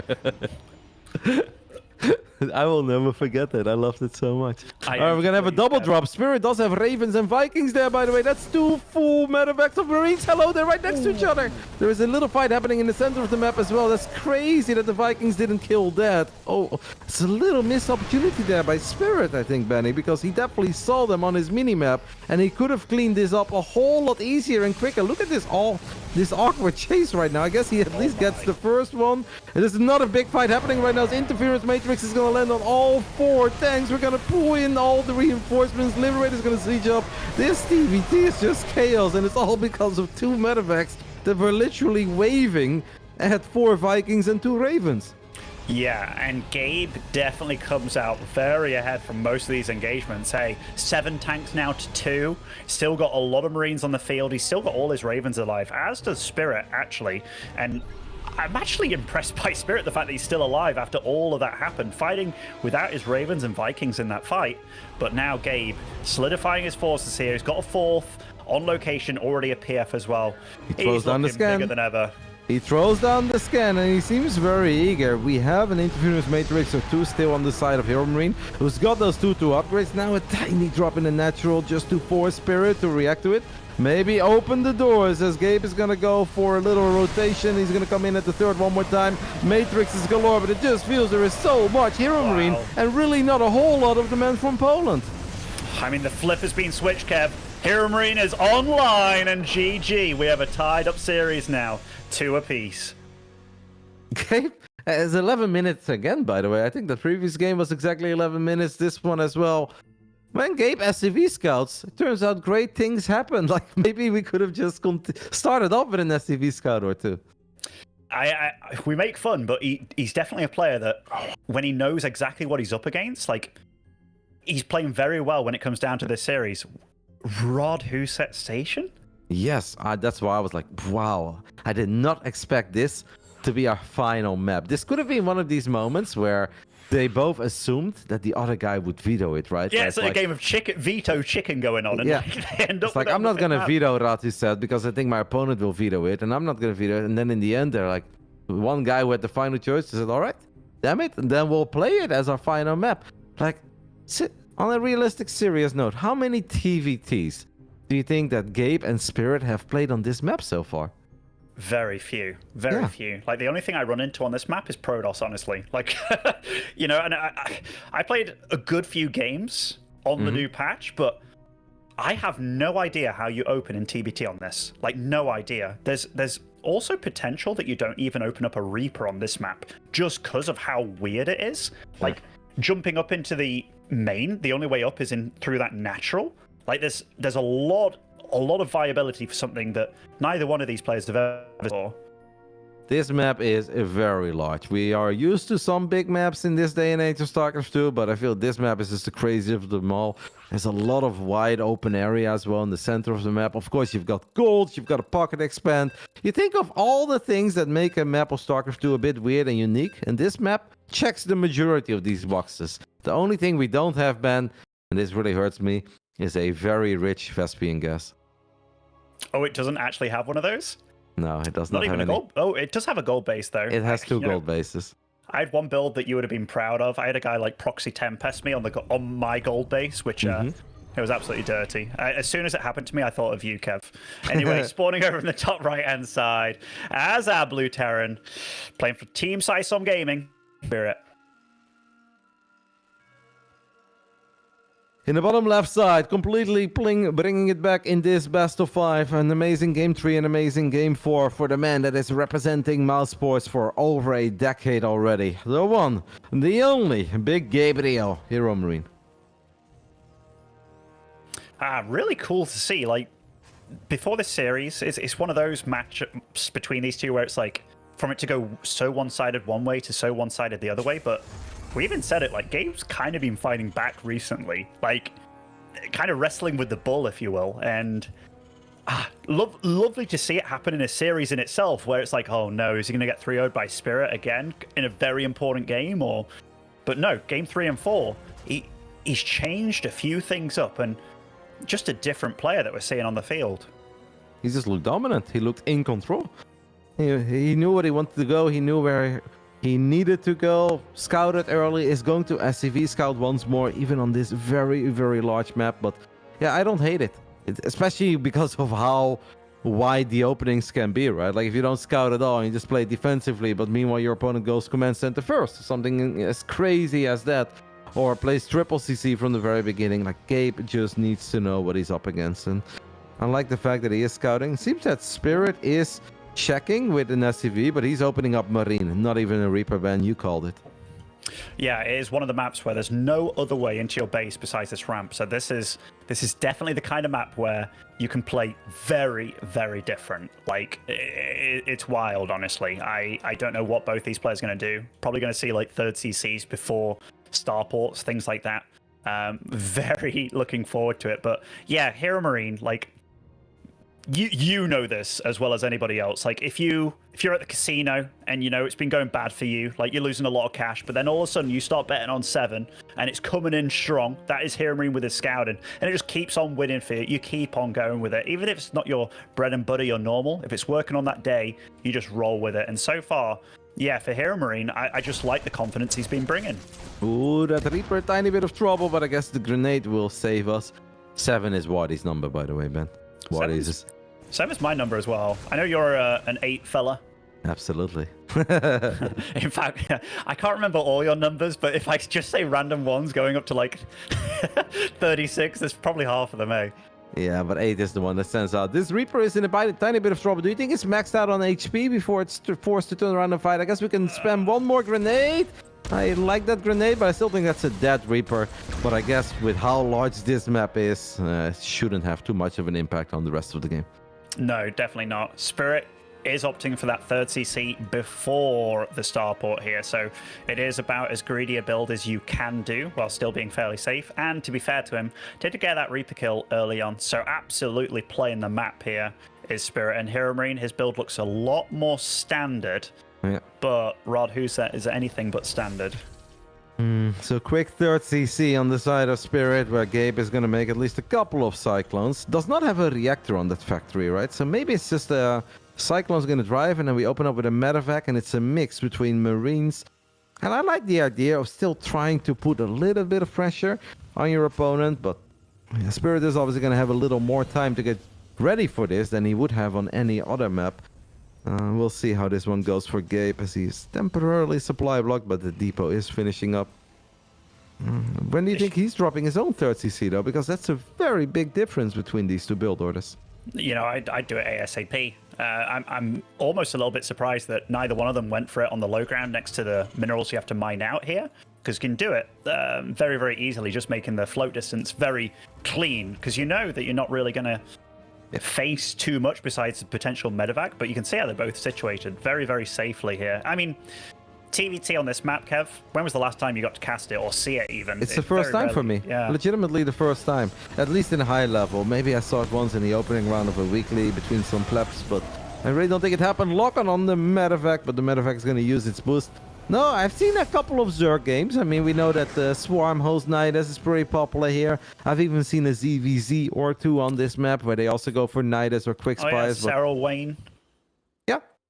I will never forget that. I loved it so much. All right, we're going to have a double drop. Spirit does have Ravens and Vikings there, by the way. That's 2 full medevacs of Marines. Hello, they're right next to each other. There is a little fight happening in the center of the map as well. That's crazy that the Vikings didn't kill that. Oh, it's a little missed opportunity there by Spirit, I think, Benny, because he definitely saw them on his minimap, and he could have cleaned this up a whole lot easier and quicker. Look at this awkward chase right now. I guess he at least gets the first one. And there's not a big fight happening right now. His Interference Matrix is going to land on all 4 tanks. We're going to pull in all the reinforcements. Liberator's going to siege up. This TVT is just chaos, and it's all because of 2 medevacs that were literally waving at 4 Vikings and 2 Ravens. Yeah, and Gabe definitely comes out very ahead from most of these engagements. Hey, 7 tanks now to 2. Still got a lot of Marines on the field. He's still got all his Ravens alive, as does Spirit, actually. And I'm actually impressed by Spirit, the fact that he's still alive after all of that happened, fighting without his Ravens and Vikings in that fight. But now Gabe solidifying his forces here. He's got a 4th on location, already a PF as well. He's looking scan. bigger than ever. He throws down the scan, and he seems very eager. We have an Interference Matrix or 2 still on the side of Hero Marine, who's got those 2 upgrades. Now a tiny drop in the natural just to force Spirit to react to it. Maybe open the doors, as Gabe is going to go for a little rotation. He's going to come in at the 3rd one more time. Matrix is galore, but it just feels there is so much Hero Marine and really not a whole lot of the men from Poland. I mean, the flip has been switched, Kev. Hero Marine is online, and GG. We have a tied-up series now, 2 apiece. Gabe it's 11 minutes again, by the way. I think the previous game was exactly 11 minutes. This one as well. When Gabe SCV scouts, it turns out great things happen. Like, maybe we could have just started off with an SCV scout or 2. We make fun, but he's definitely a player that, when he knows exactly what he's up against, like, he's playing very well when it comes down to this series. Rod Huset Station? Yes, that's why I was like, wow. I did not expect this to be our final map. This could have been one of these moments where they both assumed that the other guy would veto it, right? Yeah, it's like a game of veto chicken going on. And yeah. They end up it's like, I'm not going to veto Ratuset because I think my opponent will veto it, and I'm not going to veto it. And then in the end, they're like, one guy who had the final choice said, all right, damn it, and then we'll play it as our final map. Like, on a realistic, serious note, how many TVTs do you think that Gabe and Spirit have played on this map so far? Very few. Very few. Like, the only thing I run into on this map is Protoss, honestly. Like, you know, and I played a good few games on the new patch, but I have no idea how you open in TBT on this. Like, no idea. There's also potential that you don't even open up a Reaper on this map just because of how weird it is. Like, jumping up into the main, the only way up is through that natural. Like, there's a lot of viability for something that neither one of these players have ever saw. This map is very large. We are used to some big maps in this day and age of StarCraft 2, but I feel this map is just the craziest of them all. There's a lot of wide open area as well in the center of the map. Of course, you've got gold, you've got a pocket expand. You think of all the things that make a map of StarCraft 2 a bit weird and unique, and this map checks the majority of these boxes. The only thing we don't have, Ben, and this really hurts me, is a very rich Vespian gas. Oh, it doesn't actually have one of those? No, it does not even have a any. gold. Oh, it does have a gold base, though. It has 2 gold bases. I had one build that you would have been proud of. I had a guy like Proxy Tempest me on my gold base, which it was absolutely dirty. As soon as it happened to me, I thought of you, Kev. Anyway, spawning over in the top right-hand side as our Blue Terran, playing for Team Sysom Gaming. Spirit. In the bottom left side, completely bringing it back in this best of 5. An amazing game 3, an amazing game 4 for the man that is representing Mouse Sports for over a decade already. The one, the only, Big Gabriel, Hero Marine. Really cool to see. Like, before this series, it's one of those matchups between these two where it's like, from it to go so one-sided one way to so one-sided the other way, but we even said it, like, Gabe's kind of been fighting back recently, like, kind of wrestling with the bull, if you will, and lovely to see it happen in a series in itself, where it's like, oh no, is he going to get 3-0'd by Spirit again in a very important game, or... But no, game 3 and 4, he's changed a few things up, and just a different player that we're seeing on the field. He just looked dominant, he looked in control. He knew where he wanted to go, he knew where he needed to go, scouted early, is going to SCV scout once more, even on this very, very large map. But yeah, I don't hate it, especially because of how wide the openings can be, right? Like if you don't scout at all and you just play defensively, but meanwhile your opponent goes command center first, something as crazy as that, or plays triple CC from the very beginning. Like Gabe just needs to know what he's up against. And I like the fact that he is scouting. It seems that Spirit is checking with an SCV, but he's opening up Marine, not even a Reaper ban, you called it. Yeah, it is one of the maps where there's no other way into your base besides this ramp. So this is definitely the kind of map where you can play very, very different. Like, it's wild, honestly. I don't know what both these players are going to do. Probably going to see like third CCs before starports, things like that. Very looking forward to it. But yeah, Hero Marine, like, you know this as well as anybody else. Like if you're at the casino and you know it's been going bad for you, like you're losing a lot of cash, but then all of a sudden you start betting on 7 and it's coming in strong. That is Hero Marine with his scouting, and it just keeps on winning for you. You keep on going with it, even if it's not your bread and butter, your normal. If it's working on that day, you just roll with it. And so far, yeah, for Hero Marine, I just like the confidence he's been bringing. Ooh, that Reaper, a tiny bit of trouble, but I guess the grenade will save us. 7 is Waddy's number, by the way, Ben. Waddy's is... 7's my number as well. I know you're an 8 fella. Absolutely. In fact, I can't remember all your numbers, but if I just say random ones going up to like 36, there's probably half of them, eh? Yeah, but 8 is the one that stands out. This Reaper is in a tiny bit of trouble. Do you think it's maxed out on HP before it's forced to turn around and fight? I guess we can spam one more grenade. I like that grenade, but I still think that's a dead Reaper. But I guess with how large this map is, it shouldn't have too much of an impact on the rest of the game. No, definitely not. Spirit is opting for that third CC before the starport here, so it is about as greedy a build as you can do while still being fairly safe. And to be fair to him, did get that Reaper kill early on, so absolutely playing the map here is Spirit. And Hero Marine, his build looks a lot more standard, yeah. But Rod, who's that? Is it anything but standard? So quick third CC on the side of Spirit, where Gabe is going to make at least a couple of Cyclones. Does not have a reactor on that factory, right? So maybe it's just a Cyclone's going to drive, and then we open up with a medevac, and it's a mix between Marines. And I like the idea of still trying to put a little bit of pressure on your opponent, but Spirit is obviously going to have a little more time to get ready for this than he would have on any other map. We'll see how this one goes for Gabe, as he's temporarily supply blocked, but the depot is finishing up. When do you think he's dropping his own third CC, though? Because that's a very big difference between these two build orders. You know, I'd do it ASAP. I'm almost a little bit surprised that neither one of them went for it on the low ground next to the minerals you have to mine out here, because you can do it very, very easily, just making the float distance very clean, because you know that you're not really going to face too much besides the potential medevac, but you can see how they're both situated very, very safely here. I mean, TVT on this map, Kev, when was the last time you got to cast it or see it even? It's the first time for me. Yeah. Legitimately the first time. At least in a high level. Maybe I saw it once in the opening round of a weekly between some plebs, but I really don't think it happened. Lock on the medevac, but the medevac is going to use its boost. No, I've seen a couple of Zerg games. I mean, we know that the Swarm host Nidus is pretty popular here. I've even seen a ZVZ or 2 on this map where they also go for Nidus or Quick Spies. Oh yeah, Serral Wayne.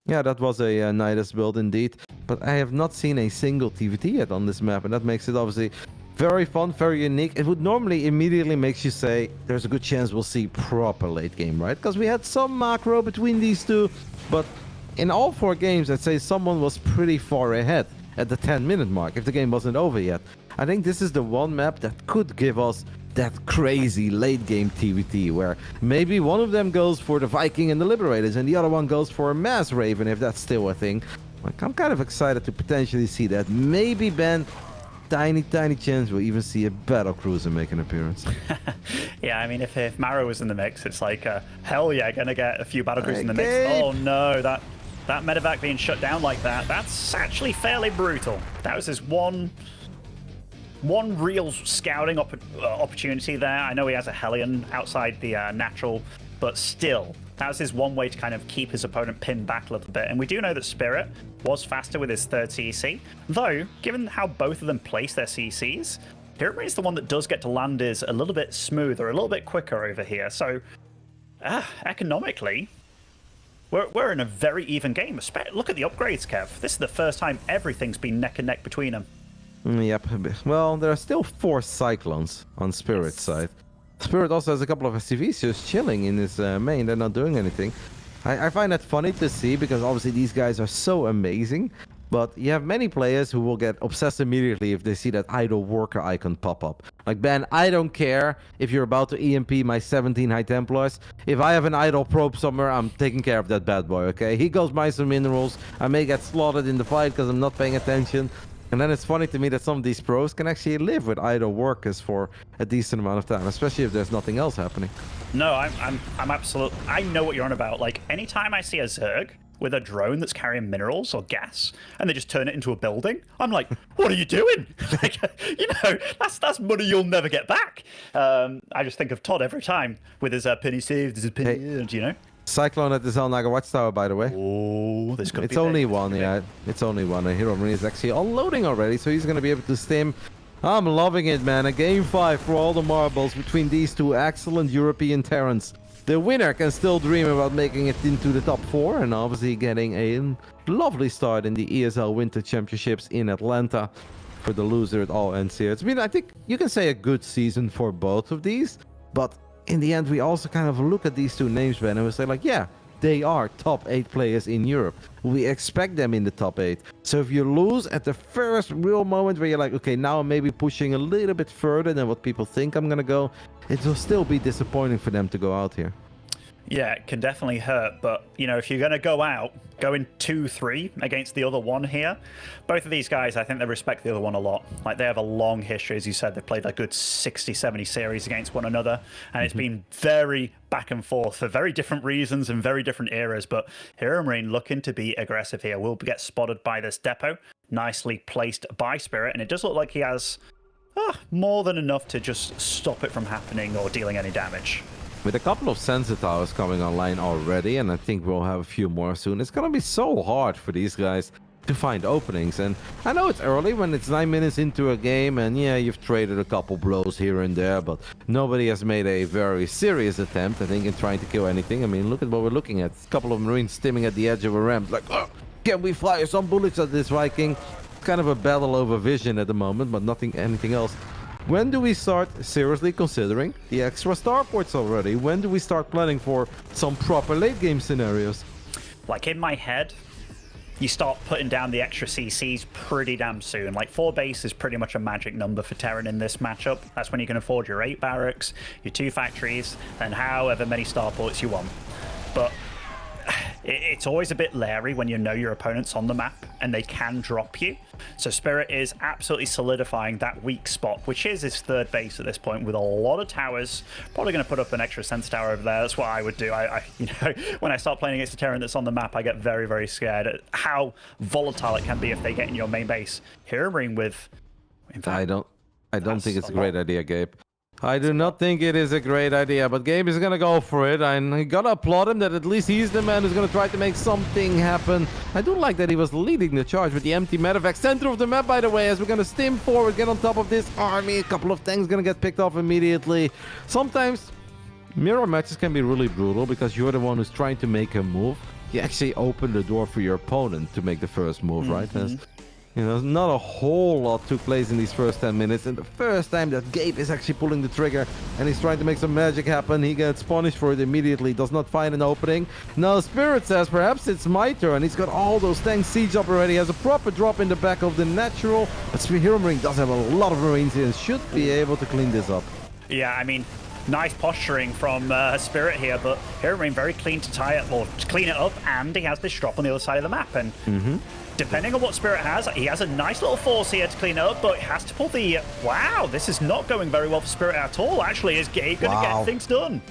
Yeah, that was a Nidus build indeed. But I have not seen a single TVT yet on this map, and that makes it obviously very fun, very unique. It would normally immediately makes you say there's a good chance we'll see proper late game, right? Because we had some macro between these two, but in all 4 games, I'd say someone was pretty far ahead at the 10-minute mark if the game wasn't over yet. I think this is the one map that could give us that crazy late game TVT where maybe one of them goes for the Viking and the Liberators and the other one goes for a Mass Raven, if that's still a thing. Like, I'm kind of excited to potentially see that. Maybe, Ben, tiny chance we'll even see a Battle Cruiser make an appearance. Yeah, I mean, if Maro was in the mix, it's like, hell yeah, gonna get a few Battle Cruisers in the mix. Oh no, that medevac being shut down like that, that's actually fairly brutal. That was his one real scouting opportunity there. I know he has a Hellion outside the natural, but still, that was his one way to kind of keep his opponent pinned back a little bit. And we do know that Spirit was faster with his third CC, though, given how both of them place their CCs, Herobrine is the one that does get to land is a little bit smoother, a little bit quicker over here. So, economically, we're in a very even game. Look at the upgrades, Kev. This is the first time everything's been neck and neck between them. Yep. Well, there are still 4 Cyclones on Spirit's side. Spirit also has a couple of SCVs just chilling in his main. They're not doing anything. I find that funny to see because obviously these guys are so amazing. But you have many players who will get obsessed immediately if they see that idle worker icon pop up. Like, Ben, I don't care if you're about to EMP my 17 High Templars. If I have an idle probe somewhere, I'm taking care of that bad boy, okay? He goes buy some minerals. I may get slaughtered in the fight because I'm not paying attention. And then it's funny to me that some of these pros can actually live with idle workers for a decent amount of time, especially if there's nothing else happening. No, I'm absolutely... I know what you're on about. Like, anytime I see a Zerg with a drone that's carrying minerals or gas, and they just turn it into a building, I'm like, what are you doing? Like, you know, that's money you'll never get back. I just think of Todd every time with his penny saved, his penny earned, you know? Cyclone at the Zelnaga Watchtower, by the way. Oh, this could be... It's only one, yeah. It's only one. And Herobrine is actually unloading already, so he's going to be able to stim. I'm loving it, man. A game 5 for all the marbles between these two excellent European Terrans. The winner can still dream about making it into the top 4 and obviously getting a lovely start in the ESL Winter Championships in Atlanta. For the loser, it all ends here. I mean, I think you can say a good season for both of these, but in the end, we also kind of look at these two names, Ben, and we say, like, yeah, they are top 8 players in Europe. We expect them in the top 8. So if you lose at the first real moment where you're like, okay, now I'm maybe pushing a little bit further than what people think I'm going to go, it will still be disappointing for them to go out here. Yeah, it can definitely hurt, but, you know, if you're going to go out, go in 2-3 against the other one here, both of these guys, I think they respect the other one a lot. Like, they have a long history, as you said. They've played a good 60, 70 series against one another, and it's been very back and forth for very different reasons and very different eras, but Herobrine looking to be aggressive here. Will get spotted by this depot, nicely placed by Spirit, and it does look like he has more than enough to just stop it from happening or dealing any damage. With a couple of sensor towers coming online already, and I think we'll have a few more soon, it's going to be so hard for these guys to find openings. And I know it's early when it's 9 minutes into a game, and yeah, you've traded a couple blows here and there, but nobody has made a very serious attempt, I think, in trying to kill anything. I mean, look at what we're looking at. A couple of Marines stimming at the edge of a ramp, like, oh, can we fire some bullets at this Viking? Kind of a battle over vision at the moment, but anything else. When do we start seriously considering the extra starports already? When do we start planning for some proper late game scenarios? Like, in my head, you start putting down the extra CCs pretty damn soon. Like, 4 base is pretty much a magic number for Terran in this matchup. That's when you can afford your 8 barracks, your 2 factories, and however many starports you want. But it's always a bit leery when you know your opponent's on the map and they can drop you. So Spirit is absolutely solidifying that weak spot, which is his 3rd base at this point, with a lot of towers. Probably going to put up an extra sense tower over there. That's what I would do. You know, when I start playing against a Terran that's on the map, I get very, very scared at how volatile it can be if they get in your main base. Herobrine with... In fact, I don't think it's a great idea, Gabe. I do not think it is a great idea, but Gabe is going to go for it, and I got to applaud him that at least he's the man who's going to try to make something happen. I do like that he was leading the charge with the empty medevac. Center of the map, by the way, as we're going to stim forward, get on top of this army. A couple of tanks going to get picked off immediately. Sometimes mirror matches can be really brutal because you're the one who's trying to make a move. You actually open the door for your opponent to make the first move, right? As, you know, not a whole lot took place in these first 10 minutes, and the first time that Gabe is actually pulling the trigger and he's trying to make some magic happen, he gets punished for it immediately, does not find an opening. Now Spirit says, perhaps it's my turn. He's got all those tanks siege up already, has a proper drop in the back of the natural. But Herobrine does have a lot of Marines here and should be able to clean this up. Yeah, I mean, nice posturing from Spirit here, but Herobrine very clean to tie it, or to clean it up, and he has this drop on the other side of the map. And depending on what Spirit has, he has a nice little force here to clean it up, but he has to pull the... wow, this is not going very well for Spirit at all. Actually, is Gabe going to get things done?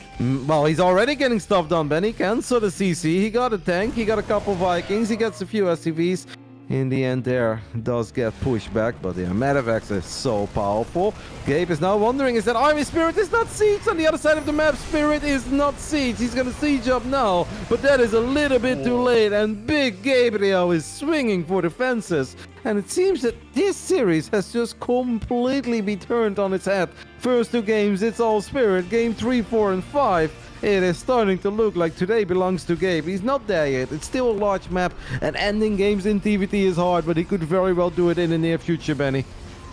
Well, he's already getting stuff done, Ben. He cancelled the CC. He got a tank. He got a couple Vikings. He gets a few SCVs. In the end there, does get pushed back, but yeah, Medivacs is so powerful. Gabe is now wondering, is that Army Spirit is not siege on the other side of the map? Spirit is not siege. He's gonna siege up now, but that is a little bit too late, and Big Gabriel is swinging for the fences. And it seems that this series has just completely been turned on its head. First 2 games, it's all Spirit. Game 3, 4, and 5. It is starting to look like today belongs to Gabe. He's not there yet. It's still a large map, and ending games in TVT is hard, but he could very well do it in the near future, Benny.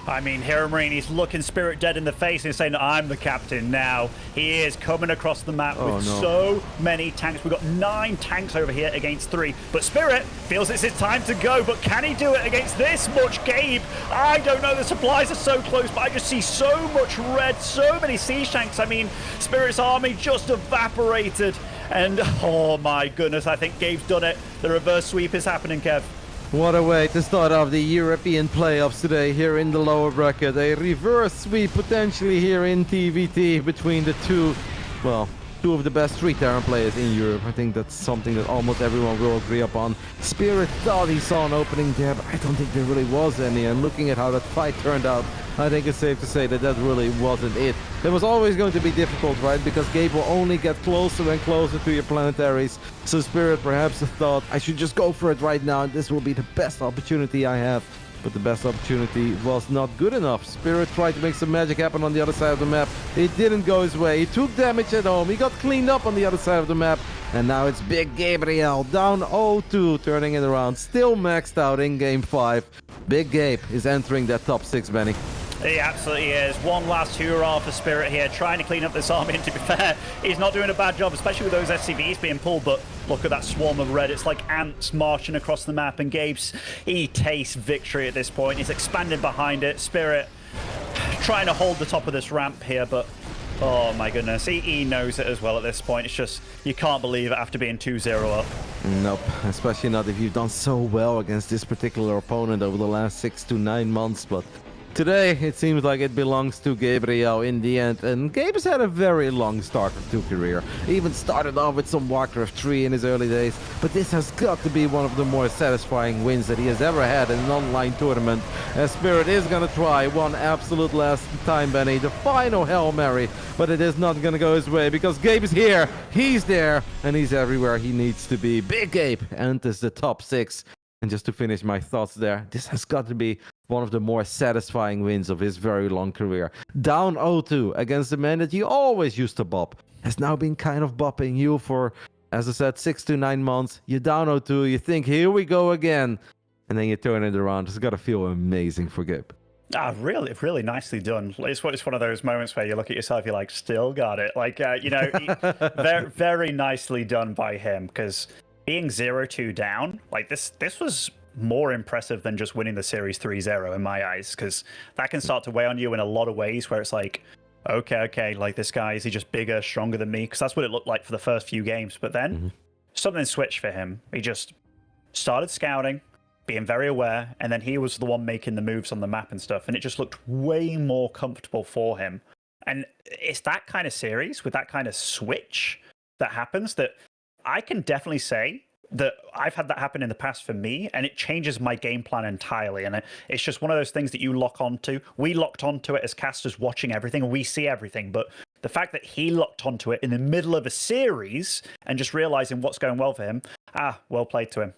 I mean, Herobrine, he's looking Spirit dead in the face and saying, I'm the captain now. He is coming across the map with so many tanks. We've got 9 tanks over here against 3. But Spirit feels it's his time to go. But can he do it against this much Gabe? I don't know. The supplies are so close, but I just see so much red, so many siege tanks. I mean, Spirit's army just evaporated. And, oh my goodness, I think Gabe's done it. The reverse sweep is happening, Kev. What a way to start off the European playoffs today here in the lower bracket. A reverse sweep potentially here in TVT between the two of the best 3 Terran players in Europe. I think that's something that almost everyone will agree upon. Spirit thought he saw an opening there, but I don't think there really was any. And looking at how that fight turned out, I think it's safe to say that that really wasn't it. It was always going to be difficult, right? Because Gabe will only get closer and closer to your planetaries. So Spirit perhaps thought, I should just go for it right now, and this will be the best opportunity I have. But the best opportunity was not good enough. Spirit tried to make some magic happen on the other side of the map. It didn't go his way. He took damage at home. He got cleaned up on the other side of the map. And now it's Big Gabriel down 0-2, turning it around. Still maxed out in Game 5. Big Gabe is entering that top 6, Benny. He absolutely is. One last hurrah for Spirit here, trying to clean up this army. And to be fair, he's not doing a bad job, especially with those SCVs being pulled. But look at that swarm of red. It's like ants marching across the map. And he tastes victory at this point. He's expanded behind it. Spirit trying to hold the top of this ramp here, but oh my goodness, he knows it as well at this point. It's just, you can't believe it after being 2-0 up. Nope, especially not if you've done so well against this particular opponent over the last 6 to 9 months. But today, it seems like it belongs to Gabriel in the end, and Gabe has had a very long StarCraft 2 career. He even started off with some Warcraft 3 in his early days, but this has got to be one of the more satisfying wins that he has ever had in an online tournament. As Spirit is going to try one absolute last time, Benny, the final Hail Mary, but it is not going to go his way because Gabe is here, he's there, and he's everywhere he needs to be. Big Gabe enters the top 6. And just to finish my thoughts there, this has got to be one of the more satisfying wins of his very long career. Down 0-2 against the man that you always used to bop. Has now been kind of bopping you for, as I said, 6 to 9 months. You're down 0-2, you think, here we go again. And then you turn it around. It's got to feel amazing for Gabe. Really, really nicely done. It's one of those moments where you look at yourself, you're like, still got it. Like, very, very nicely done by him, because being 0-2 down, like this was more impressive than just winning the series 3-0 in my eyes, because that can start to weigh on you in a lot of ways where it's like, okay, like this guy, is he just bigger, stronger than me? Because that's what it looked like for the first few games. But then something switched for him. He just started scouting, being very aware, and then he was the one making the moves on the map and stuff, and it just looked way more comfortable for him. And it's that kind of series with that kind of switch that happens that I can definitely say that I've had that happen in the past for me, and it changes my game plan entirely. And it's just one of those things that you lock onto. We locked onto it as casters watching everything, and we see everything. But the fact that he locked onto it in the middle of a series and just realizing what's going well for him, well played to him.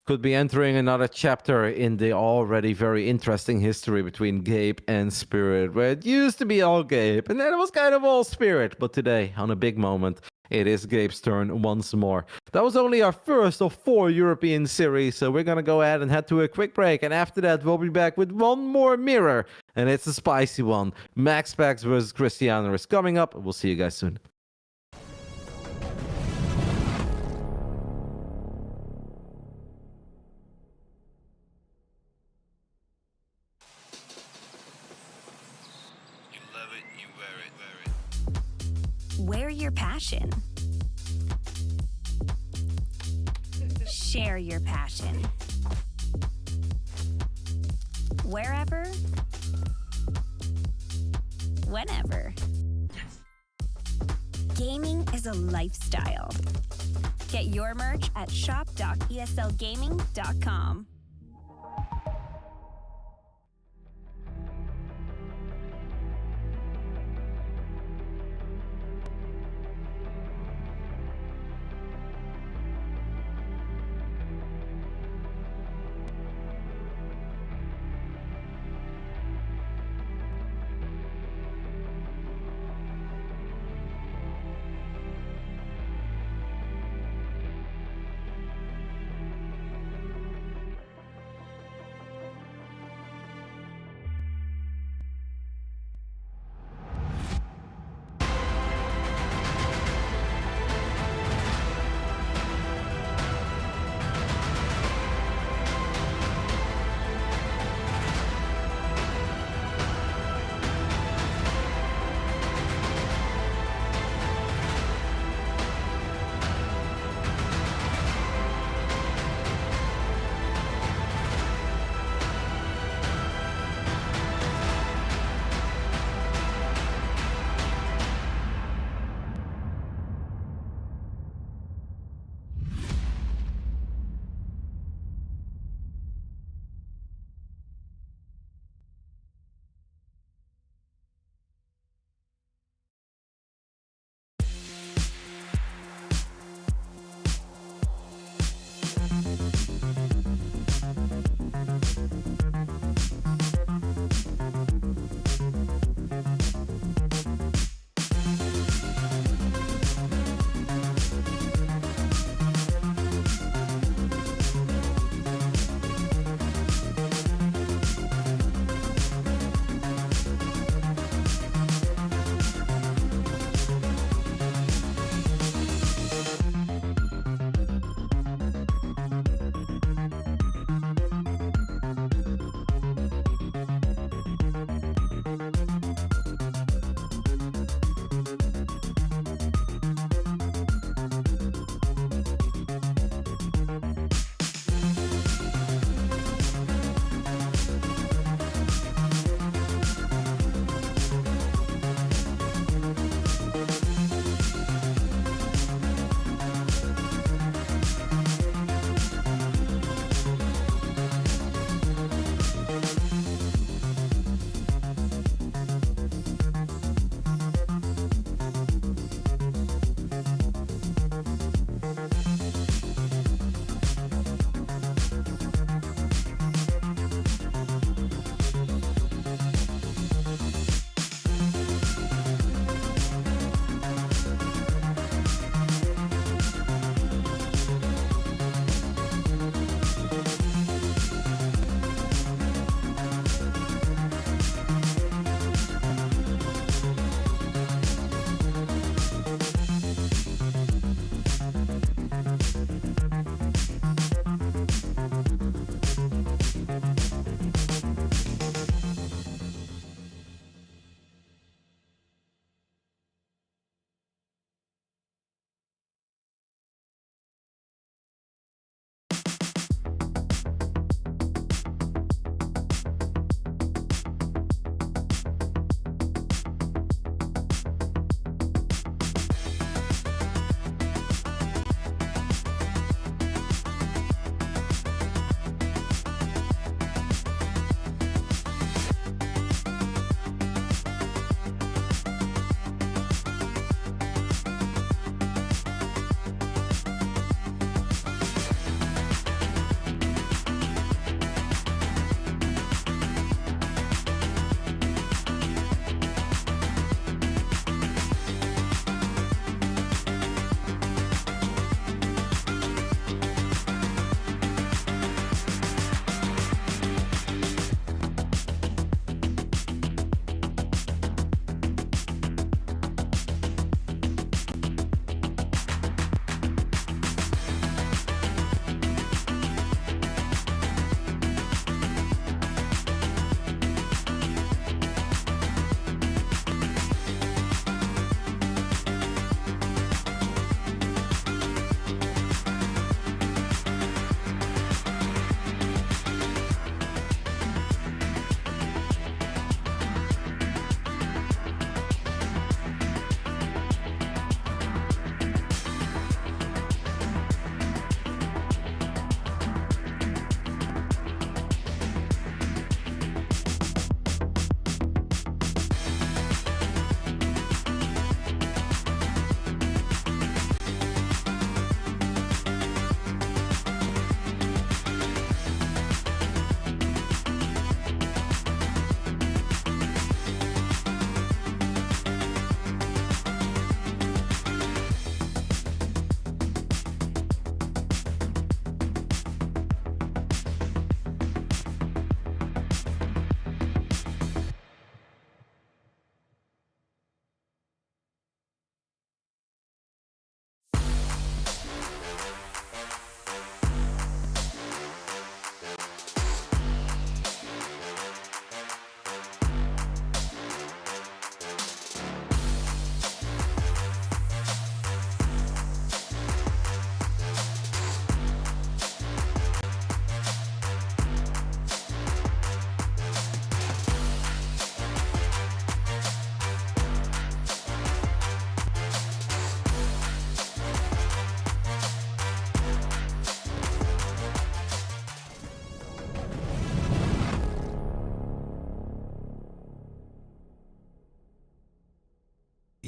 Could be entering another chapter in the already very interesting history between Gabe and Spirit, where it used to be all Gabe, and then it was kind of all Spirit. But today, on a big moment, it is Gabe's turn once more. That was only our first of 4 European series, so we're going to go ahead and head to a quick break. And after that, we'll be back with one more mirror, and it's a spicy one. Max Pax versus Christiana is coming up. We'll see you guys soon. You love it, you Wear your passion. Share your passion. Wherever, whenever. Gaming is a lifestyle. Get your merch at shop.eslgaming.com.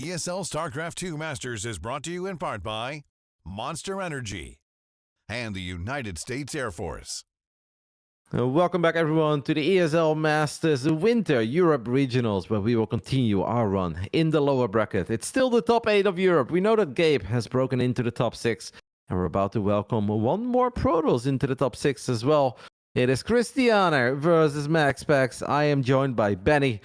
ESL StarCraft 2 Masters is brought to you in part by Monster Energy and the United States Air Force. Welcome back, everyone, to the ESL Masters Winter Europe Regionals, where we will continue our run in the lower bracket. It's still the top 8 of Europe. We know that Gabe has broken into the top 6, and we're about to welcome one more Protoss into the top 6 as well. It is Christiana versus Max Pax. I am joined by Benny.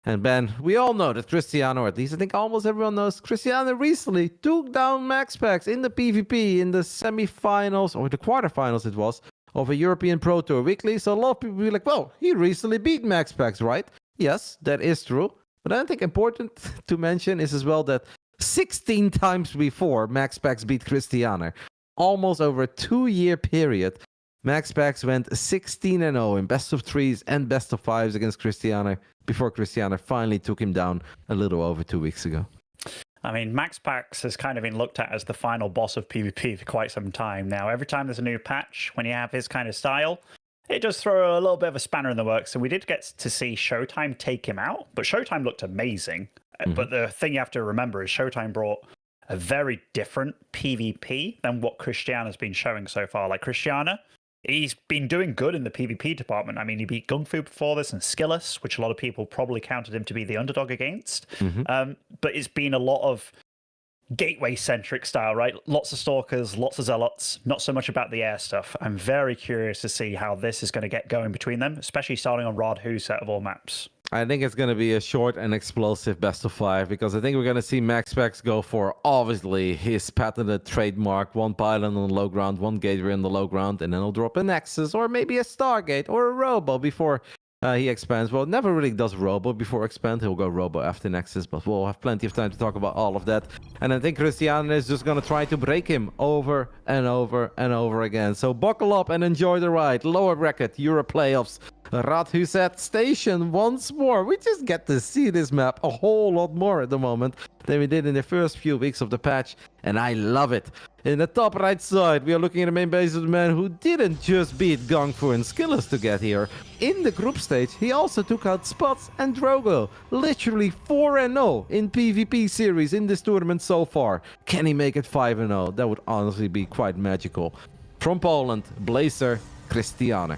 And Ben, we all know that Christiana, or at least I think almost everyone knows, Christiana recently took down Max Pax in the PvP in the semi-finals, or the quarterfinals it was, of a European Pro Tour weekly. So a lot of people will be like, well, he recently beat Max Pax, right? Yes, that is true. But I think important to mention is as well that 16 times before Max Pax beat Christiana, almost over a 2-year period, Max Pax went 16-0 in best of 3s and best of 5s against Christiana before Christiana finally took him down a little over 2 weeks ago. I mean, Max Pax has kind of been looked at as the final boss of PvP for quite some time now. Every time there's a new patch, when you have his kind of style, it does throw a little bit of a spanner in the works. So we did get to see Showtime take him out, but Showtime looked amazing. But the thing you have to remember is Showtime brought a very different PvP than what Christiana's been showing so far. Like Christiana, he's been doing good in the PvP department. I mean, he beat Gung Fu before this and Skillus, which a lot of people probably counted him to be the underdog against. But it's been a lot of gateway-centric style, right? Lots of Stalkers, lots of Zealots, not so much about the air stuff. I'm very curious to see how this is going to get going between them, especially starting on Rod Who's set of all maps. I think it's going to be a short and explosive best of 5 because I think we're going to see Max Pax go for, obviously, his patented trademark, 1 pylon on the low ground, 1 gateway on the low ground, and then he'll drop a Nexus or maybe a Stargate or a Robo before he expands. Well, never really does Robo before expand. He'll go Robo after Nexus, but we'll have plenty of time to talk about all of that. And I think Christiana is just going to try to break him over and over and over again. So buckle up and enjoy the ride. Lower bracket, Europe playoffs. Radhuset Station once more. We just get to see this map a whole lot more at the moment than we did in the first few weeks of the patch, and I love it. In the top right side, we are looking at the main base of the man who didn't just beat Gung Fu and Skillus to get here. In the group stage, he also took out Spots and Drogo. Literally 4-0 in PvP series in this tournament so far. Can he make it 5-0? That would honestly be quite magical. From Poland, Blazer, Christiana.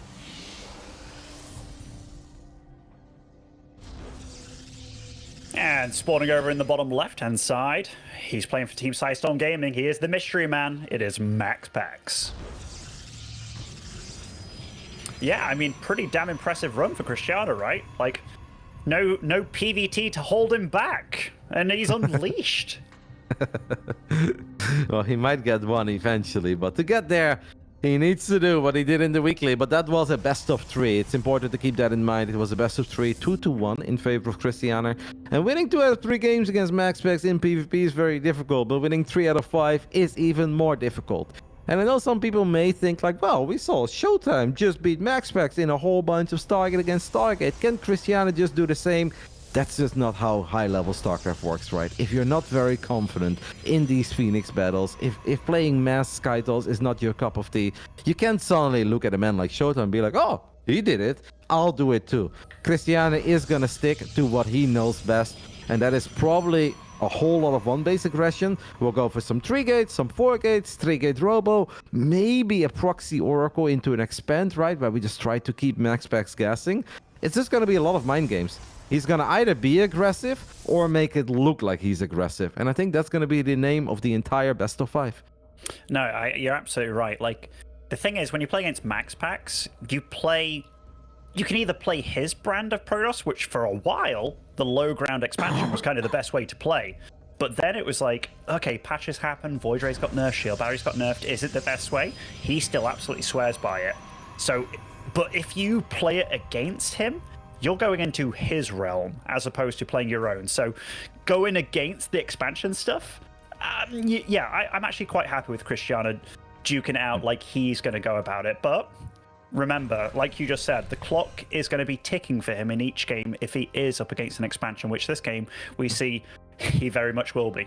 And spawning over in the bottom left-hand side, he's playing for Team Sidestorm Gaming. He is the mystery man. It is Max Pax. Yeah, I mean, pretty damn impressive run for Christiana, right? Like, no PvT to hold him back, and he's unleashed. Well, he might get one eventually, but to get there, he needs to do what he did in the weekly, but that was a best of 3. It's important to keep that in mind. It was a best of 3, 2-1 in favor of Christiana. And winning 2 out of 3 games against Max Pax in PvP is very difficult, but winning 3 out of 5 is even more difficult. And I know some people may think like, well, we saw Showtime just beat Max Pax in a whole bunch of Stargate against Stargate. Can Christiana just do the same? That's just not how high-level StarCraft works, right? If you're not very confident in these Phoenix battles, if playing mass Skytals is not your cup of tea, you can't suddenly look at a man like Showtime and be like, oh, he did it, I'll do it too. Christiana is gonna stick to what he knows best, and that is probably a whole lot of 1-base aggression. We'll go for some 3 gates, some 4 gates, 3-gate Robo, maybe a proxy Oracle into an expand, right? Where we just try to keep Max Pax gassing. It's just gonna be a lot of mind games. He's going to either be aggressive or make it look like he's aggressive. And I think that's going to be the name of the entire best of 5. No, you're absolutely right. Like, the thing is, when you play against Max Pax, you can either play his brand of Protoss, which for a while, the low ground expansion was kind of the best way to play. But then it was like, okay, patches happen, Void Ray's got nerfed, Shield Barrier's got nerfed. Is it the best way? He still absolutely swears by it. So, but if you play it against him, you're going into his realm as opposed to playing your own. So going against the expansion stuff, I'm actually quite happy with Christiana duking it out like he's going to go about it. But remember, like you just said, the clock is going to be ticking for him in each game if he is up against an expansion, which this game we see he very much will be.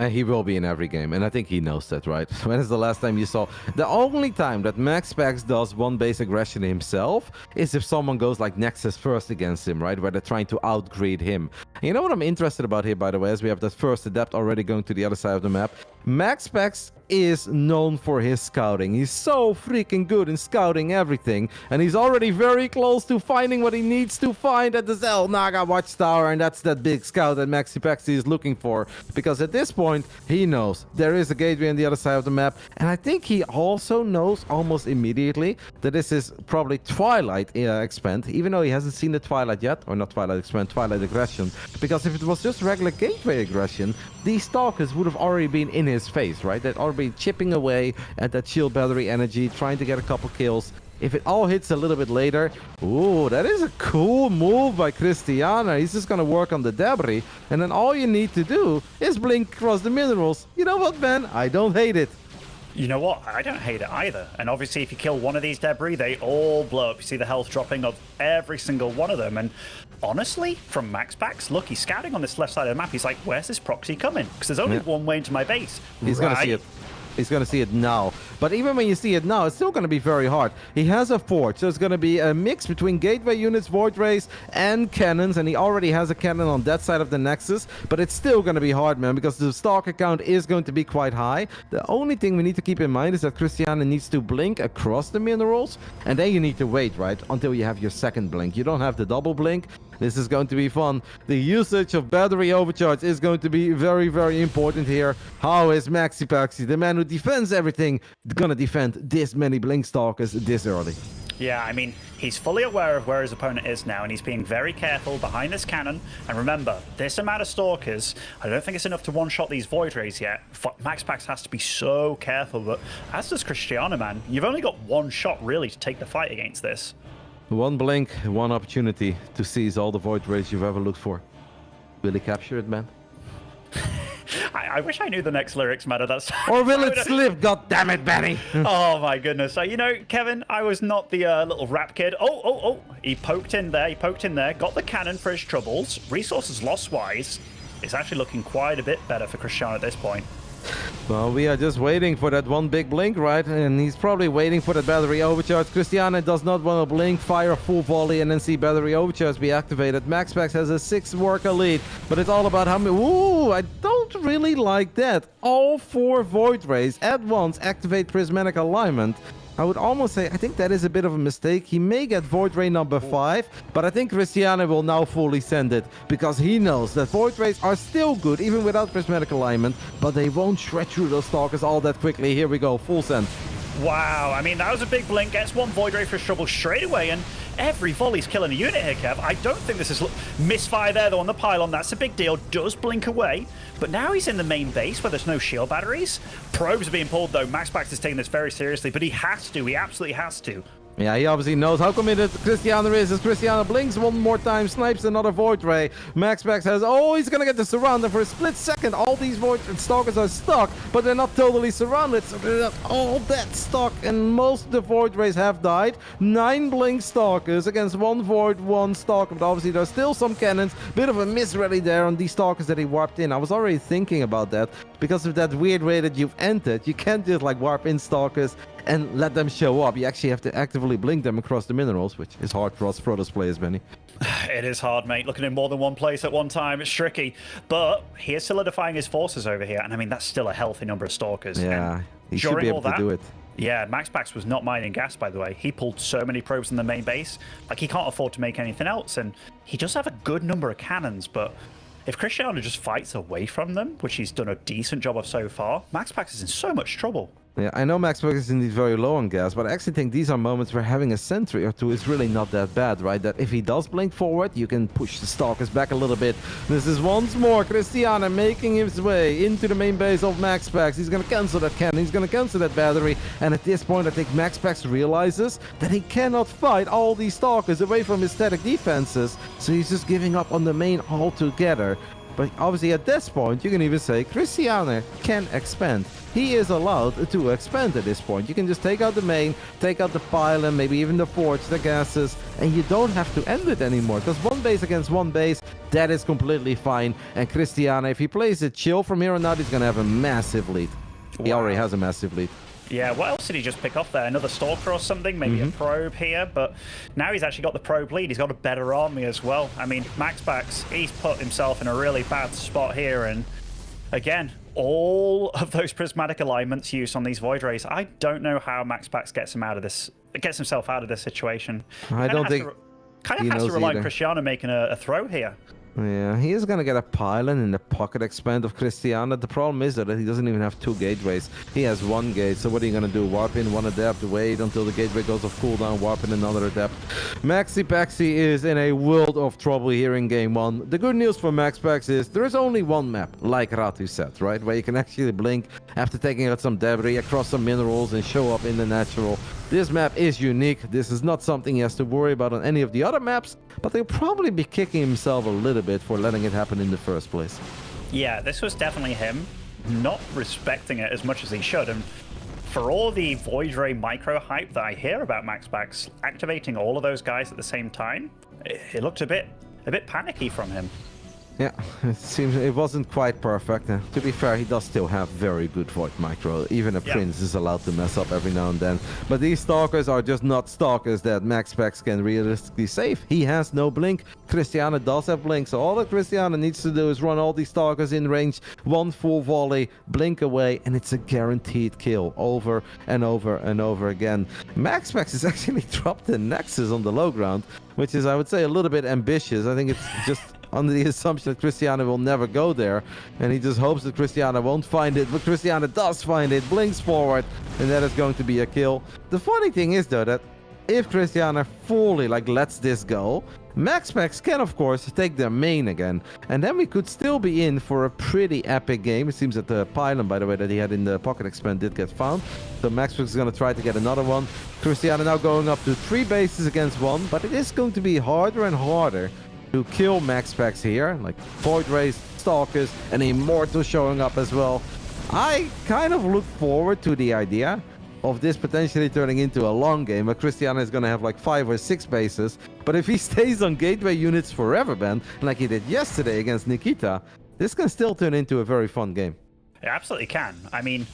He will be in every game, and I think he knows that, right? When is the last time you saw? The only time that Max Pax does one base aggression himself is if someone goes like Nexus first against him, right? Where they're trying to outgreed him. You know what I'm interested about here, by the way, as we have that first adept already going to the other side of the map. Max Pax is known for his scouting. He's so freaking good in scouting everything, and he's already very close to finding what he needs to find at the Zell Naga Watchtower, and that's that big scout that Maxi Paxi is looking for. Because at this point, he knows there is a gateway on the other side of the map, and I think he also knows almost immediately that this is probably Twilight expand, even though he hasn't seen the Twilight yet, or not Twilight expand, Twilight aggression. Because if it was just regular gateway aggression, these stalkers would have already been in his face, right? They'd already be chipping away at that shield battery energy, trying to get a couple kills. If it all hits a little bit later, ooh, that is a cool move by Christiana. He's just gonna work on the debris, and then all you need to do is blink across the minerals. You know what, man? I don't hate it. You know what? I don't hate it either. And obviously, if you kill one of these debris, they all blow up. You see the health dropping of every single one of them. And honestly, from Max Pax, look, he's scouting on this left side of the map. He's like, where's this proxy coming? Because there's only one way into my base. He's gonna see it. He's going to see it now. But even when you see it now, it's still going to be very hard. He has a forge, so it's going to be a mix between gateway units, void rays, and cannons. And he already has a cannon on that side of the Nexus. But it's still going to be hard, man, because the stalker count is going to be quite high. The only thing we need to keep in mind is that Christiana needs to blink across the minerals. And then you need to wait, right, until you have your second blink. You don't have the double blink. This is going to be fun. The usage of battery overcharge is going to be very, very important here. How is Maxi Paxi, the man who defends everything, gonna defend this many blink stalkers this early? Yeah, I mean, he's fully aware of where his opponent is now, and he's being very careful behind this cannon. And remember, this amount of stalkers, I don't think it's enough to one-shot these void rays yet. Max Pax has to be so careful, but as does Christiana, man. You've only got one shot, really, to take the fight against this. One blink, one opportunity to seize all the void rays you've ever looked for. Will he capture it, man? I wish I knew the next lyrics, man. That's or will it slip? God damn it, Benny! Oh my goodness! You know, Kevin, I was not the little rap kid. Oh! He poked in there. Got the cannon for his troubles. Resources loss-wise, it's actually looking quite a bit better for Christiana at this point. Well, we are just waiting for that one big blink, right? And he's probably waiting for that battery overcharge. Christiana does not want to blink, fire a full volley, and then see battery overcharge be activated. Max Pax has a 6-worker lead, but it's all about how many... Ooh, I don't really like that. All 4 void rays at once activate prismatic alignment. I would almost say, I think that is a bit of a mistake. He may get Void Ray number 5, but I think Christiana will now fully send it, because he knows that Void Rays are still good, even without Prismatic Alignment, but they won't shred through those Stalkers all that quickly. Here we go, full send. Wow, I mean, that was a big blink. Gets one Void Ray for his trouble straight away, and every volley's killing a unit here, Kev. I don't think this is... Misfire there, though, on the pylon. That's a big deal. Does blink away. But now he's in the main base where there's no shield batteries. Probes are being pulled, though. Max Pax is taking this very seriously, but he has to. He absolutely has to. Yeah, he obviously knows how committed Christiana is. As Christiana blinks one more time, snipes another Void Ray. Max Pax has... Oh, he's gonna get the surround, and for a split second, all these Void Stalkers are stuck, but they're not totally surrounded, so they're not all that stuck, and most of the Void Rays have died. 9 blink Stalkers against 1 Void, 1 Stalker, but obviously there's still some cannons. Bit of a miss rally there on these Stalkers that he warped in. I was already thinking about that, because of that weird way that you've entered. You can't just like warp in Stalkers and let them show up. You actually have to actively blink them across the minerals, which is hard for us Protoss players, Benny. It is hard, mate. Looking in more than one place at one time, it's tricky. But he is solidifying his forces over here, and I mean, that's still a healthy number of Stalkers. Yeah, and he should be able to do it. Yeah, Max Pax was not mining gas, by the way. He pulled so many probes in the main base. Like, he can't afford to make anything else, and he does have a good number of cannons, but if Christiana just fights away from them, which he's done a decent job of so far, Max Pax is in so much trouble. Yeah, I know Max Pax is indeed very low on gas, but I actually think these are moments where having a sentry or two is really not that bad, right? That if he does blink forward, you can push the Stalkers back a little bit. This is once more Christiana making his way into the main base of Max Pax. He's going to cancel that cannon, he's going to cancel that battery, and at this point I think Max Pax realizes that he cannot fight all these Stalkers away from his static defenses, so he's just giving up on the main altogether. But obviously at this point, you can even say Christiana can expand. He is allowed to expand at this point. You can just take out the main, take out the pylon, maybe even the forge, the gases, and you don't have to end it anymore. Because one one base against one base, that is completely fine. And Christiana, if he plays it chill from here on out, he's going to have a massive lead. He already has a massive lead. Yeah, what else did he just pick off there? Another Stalker or something? Maybe a probe here, but now he's actually got the probe lead. He's got a better army as well. I mean, Max Pax, he's put himself in a really bad spot here, and again, all of those prismatic alignments used on these Void Rays, I don't know how Max Pax gets himself out of this situation. I don't think kind of has to rely on Christiana making a throw here. Yeah, he is going to get a pylon in the pocket expand of Christiana. The problem is that he doesn't even have 2 gateways. He has 1 gate, so what are you going to do? Warp in 1 adept, wait until the gateway goes off cooldown, warp in another adept. Maxi Paxi is in a world of trouble here in game 1. The good news for Max Pax is there is only one map, like Ratu said, right? Where you can actually blink after taking out some debris across some minerals and show up in the natural. This map is unique. This is not something he has to worry about on any of the other maps, but he'll probably be kicking himself a little bit for letting it happen in the first place. Yeah, this was definitely him not respecting it as much as he should. And for all the Void Ray micro hype that I hear about Max Pax activating all of those guys at the same time, it looked a bit panicky from him. Yeah, it seems it wasn't quite perfect. To be fair, he does still have very good Void Micro. Even a Prince is allowed to mess up every now and then. But these Stalkers are just not Stalkers that Max Pax can realistically save. He has no Blink. Christiana does have Blink, so all that Christiana needs to do is run all these Stalkers in range, 1 full volley, Blink away, and it's a guaranteed kill over and over and over again. Max Pax has actually dropped the Nexus on the low ground, which is, I would say, a little bit ambitious. I think it's just under the assumption that Christiana will never go there, and he just hopes that Christiana won't find it, but Christiana does find it, blinks forward, and that is going to be a kill. The funny thing is, though, that if Christiana fully lets this go, Max Pax can, of course, take their main again, and then we could still be in for a pretty epic game. It seems that the pylon, by the way, that he had in the pocket expand did get found, so Max Pax is going to try to get another one. Christiana now going up to 3 bases against 1, but it is going to be harder and harder to kill Max Pax here, like Void Rays, Stalkers, and Immortal showing up as well. I kind of look forward to the idea of this potentially turning into a long game where Christiana is going to have like 5 or 6 bases, but if he stays on gateway units forever, Ben, like he did yesterday against Nikita, this can still turn into a very fun game. It absolutely can. I mean,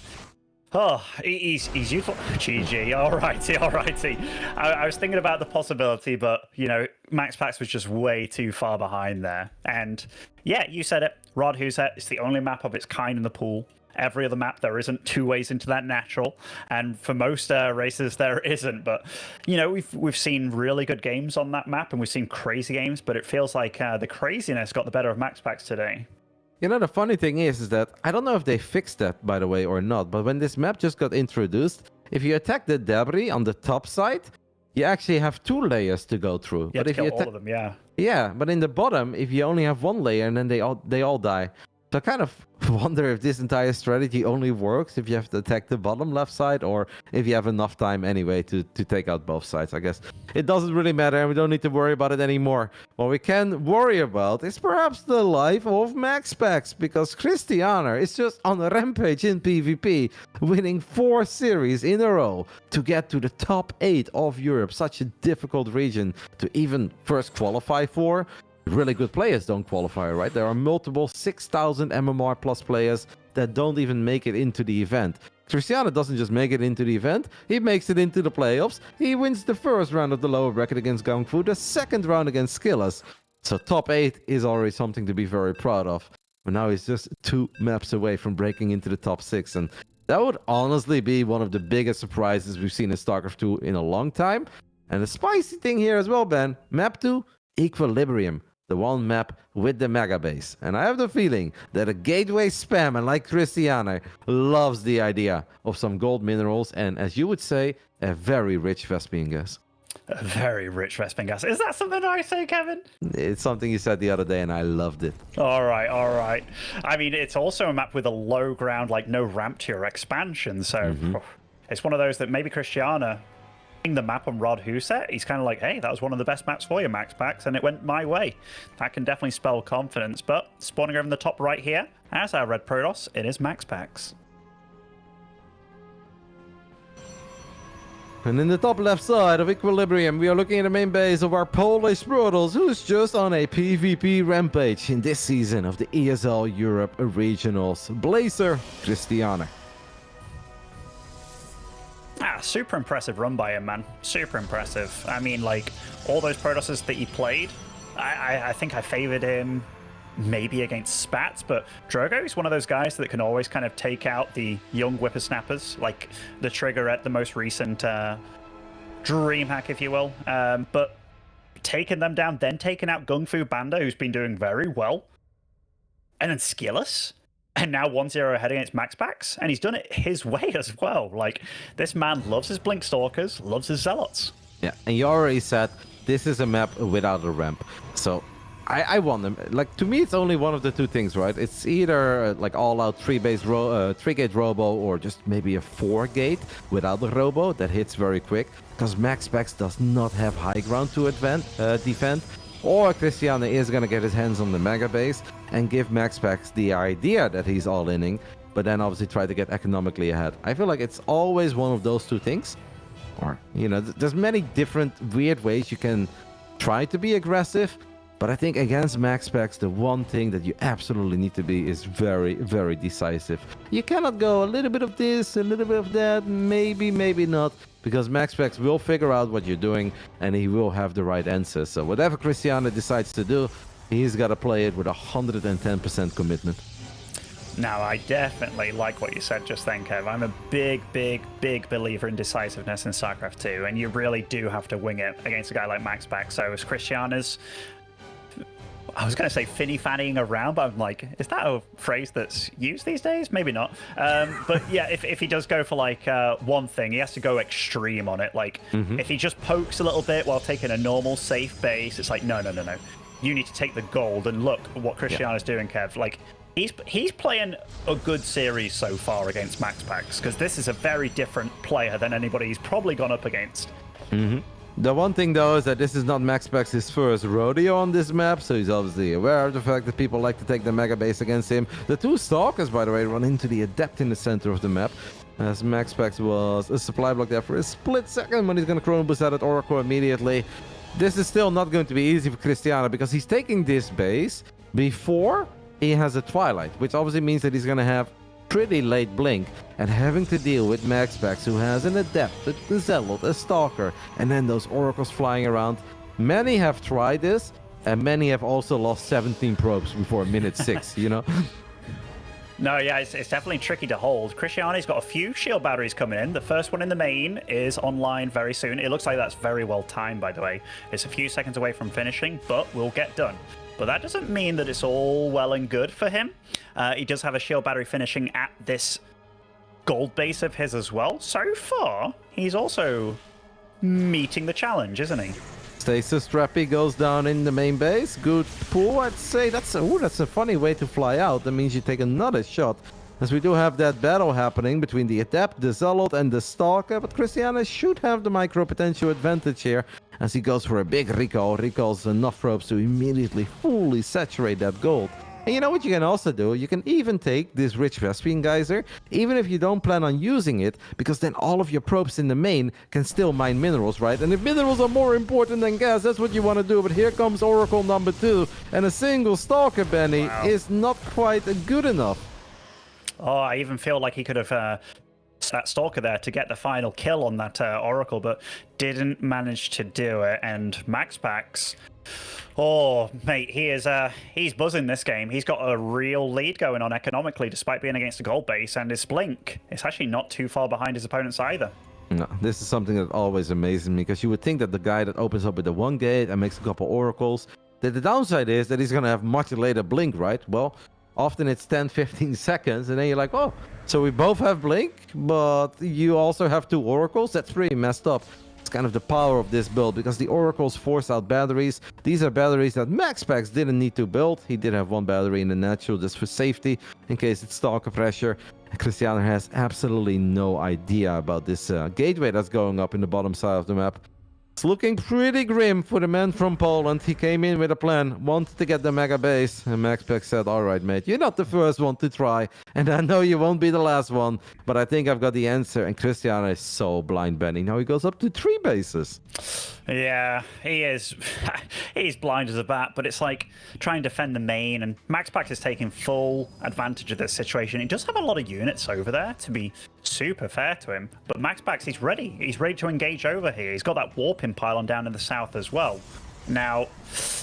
he's useful. GG, alrighty. I was thinking about the possibility, but, you know, Max Pax was just way too far behind there. And, yeah, you said it. Rod Huset, it's the only map of its kind in the pool. Every other map, there isn't 2 ways into that natural. And for most races, there isn't. But, you know, we've seen really good games on that map, and we've seen crazy games, but it feels like the craziness got the better of Max Pax today. You know, the funny thing is that I don't know if they fixed that, by the way, or not, but when this map just got introduced, if you attack the debris on the top side, you actually have 2 layers to go through. But if you attack all of them, yeah. Yeah, but in the bottom, if you only have 1 layer, and then they all die. So I kind of wonder if this entire strategy only works if you have to attack the bottom left side, or if you have enough time anyway to take out both sides. I guess it doesn't really matter, and we don't need to worry about it anymore. What we can worry about is perhaps the life of Max Pax, because Christiana is just on a rampage in PvP, winning 4 series in a row to get to the top 8 of Europe. Such a difficult region to even first qualify for. Really good players don't qualify, right? There are multiple 6,000 MMR plus players that don't even make it into the event. Christiana doesn't just make it into the event, he makes it into the playoffs. He wins the first round of the lower bracket against Gangfu, the second round against Skillas. So top 8 is already something to be very proud of. But now he's just 2 maps away from breaking into the top 6. And that would honestly be one of the biggest surprises we've seen in StarCraft 2 in a long time. And the spicy thing here as well, Ben, map 2, Equilibrium. The one map with the mega base. And I have the feeling that a gateway spammer like Christiana loves the idea of some gold minerals and, as you would say, a very rich Vespian gas. A very rich Vespian gas. Is that something I say, Kevin? It's something you said the other day and I loved it. All right. I mean, it's also a map with a low ground, like no ramp to your expansion. So it's one of those that maybe Christiana, the map on Rod Huset, he's kind of like, hey, that was one of the best maps for you, Max Pax, and it went my way. That can definitely spell confidence. But spawning over in the top right here, as our red Protoss, it is Max Pax. And in the top left side of Equilibrium, we are looking at the main base of our Polish Brutals, who's just on a PvP rampage in this season of the ESL Europe Regionals. Blazer, Christiana. Super impressive run by him, man. Super impressive. I mean, like, all those Protosses that he played, I think I favored him maybe against Spats, but Drogo is one of those guys that can always kind of take out the young whippersnappers, like the Trigger at the most recent DreamHack, if you will. But taking them down, then taking out Gung Fu Banda, who's been doing very well, and then Skillus, and now 1-0 ahead against Max Pax, and he's done it his way as well. Like, this man loves his Blink Stalkers, loves his Zealots. Yeah, and you already said this is a map without a ramp, so I want them. Like, to me, it's only one of the two things, right? It's either like all-out three-gate robo, or just maybe a 4-gate without the robo that hits very quick, because Max Pax does not have high ground to defend. Or Christiana is gonna get his hands on the mega base and give Max Pax the idea that he's all-inning, but then obviously try to get economically ahead. I feel like it's always one of those two things. Or, you know, there's many different weird ways you can try to be aggressive. But I think against Max Pax, the one thing that you absolutely need to be is very, very decisive. You cannot go a little bit of this, a little bit of that, maybe, maybe not, because Max Pax will figure out what you're doing and he will have the right answers. So whatever Christiana decides to do, he's got to play it with 110% commitment. Now, I definitely like what you said just then, Kev. I'm a big, big, big believer in decisiveness in StarCraft 2, and you really do have to wing it against a guy like Max Pax. So as Christiana's, I was going to say finny fannying around, but I'm like, is that a phrase that's used these days? Maybe not. But yeah, if he does go for like one thing, he has to go extreme on it. Like, if he just pokes a little bit while taking a normal safe base, it's like, no. You need to take the gold. And look at what Christiana's doing, Kev. Like, he's playing a good series so far against Max Pax, because this is a very different player than anybody he's probably gone up against. The one thing, though, is that this is not Max Pax's first rodeo on this map, so he's obviously aware of the fact that people like to take the mega base against him. The two Stalkers, by the way, run into the Adept in the center of the map, as Max Pax was a supply block there for a split second when he's going to Chrono Boost out at Oracle immediately. This is still not going to be easy for Christiana, because he's taking this base before he has a Twilight, which obviously means that he's going to have pretty late blink, and having to deal with Max Pax, who has an Adept, a Zealot, a Stalker, and then those Oracles flying around. Many have tried this, and many have also lost 17 probes before minute 6, you know? No, yeah, it's definitely tricky to hold. Christiana's got a few shield batteries coming in. The first one in the main is online very soon. It looks like that's very well timed, by the way. It's a few seconds away from finishing, but will get done. But that doesn't mean that it's all well and good for him. He does have a shield battery finishing at this gold base of his as well. So far, he's also meeting the challenge, isn't he? Stasis Trappy goes down in the main base. Good pull, I'd say. That's a funny way to fly out. That means you take another shot, as we do have that battle happening between the Adept, the Zealot, and the Stalker. But Christiana should have the micro potential advantage here, as he goes for a big recall. Recalls enough probes to immediately fully saturate that gold. And you know what you can also do? You can even take this Rich Vespian Geyser, even if you don't plan on using it, because then all of your probes in the main can still mine minerals, right? And if minerals are more important than gas, that's what you want to do. But here comes Oracle number 2, and a single Stalker, Benny, is not quite good enough. Oh, I even feel like he could have that Stalker there to get the final kill on that Oracle, but didn't manage to do it. And Max Pax, oh mate, he's buzzing this game. He's got a real lead going on economically, despite being against a gold base, and his blink is actually not too far behind his opponents either. No, this is something that always amazes me, because you would think that the guy that opens up with the 1 gate and makes a couple oracles, that the downside is that he's gonna have much later blink, right? Well, often it's 10-15 seconds, and then you're like, oh, so we both have blink, but you also have 2 oracles? That's pretty messed up. It's kind of the power of this build, because the oracles force out batteries. These are batteries that Max Pax didn't need to build. He did have 1 battery in the natural just for safety, in case it's Stalker pressure. Christiana has absolutely no idea about this gateway that's going up in the bottom side of the map. It's looking pretty grim for the man from Poland. He came in with a plan, wanted to get the mega base, and Max Pax said, all right, mate, you're not the first one to try. And I know you won't be the last one, but I think I've got the answer. And Christiana is so blind, Benny. Now he goes up to 3 bases. Yeah, he is. He's blind as a bat, but it's like trying to defend the main, and Max Pax is taking full advantage of this situation. He does have a lot of units over there, to be super fair to him, but Max Pax, he's ready. He's ready to engage over here. He's got that warping pylon down in the south as well. Now,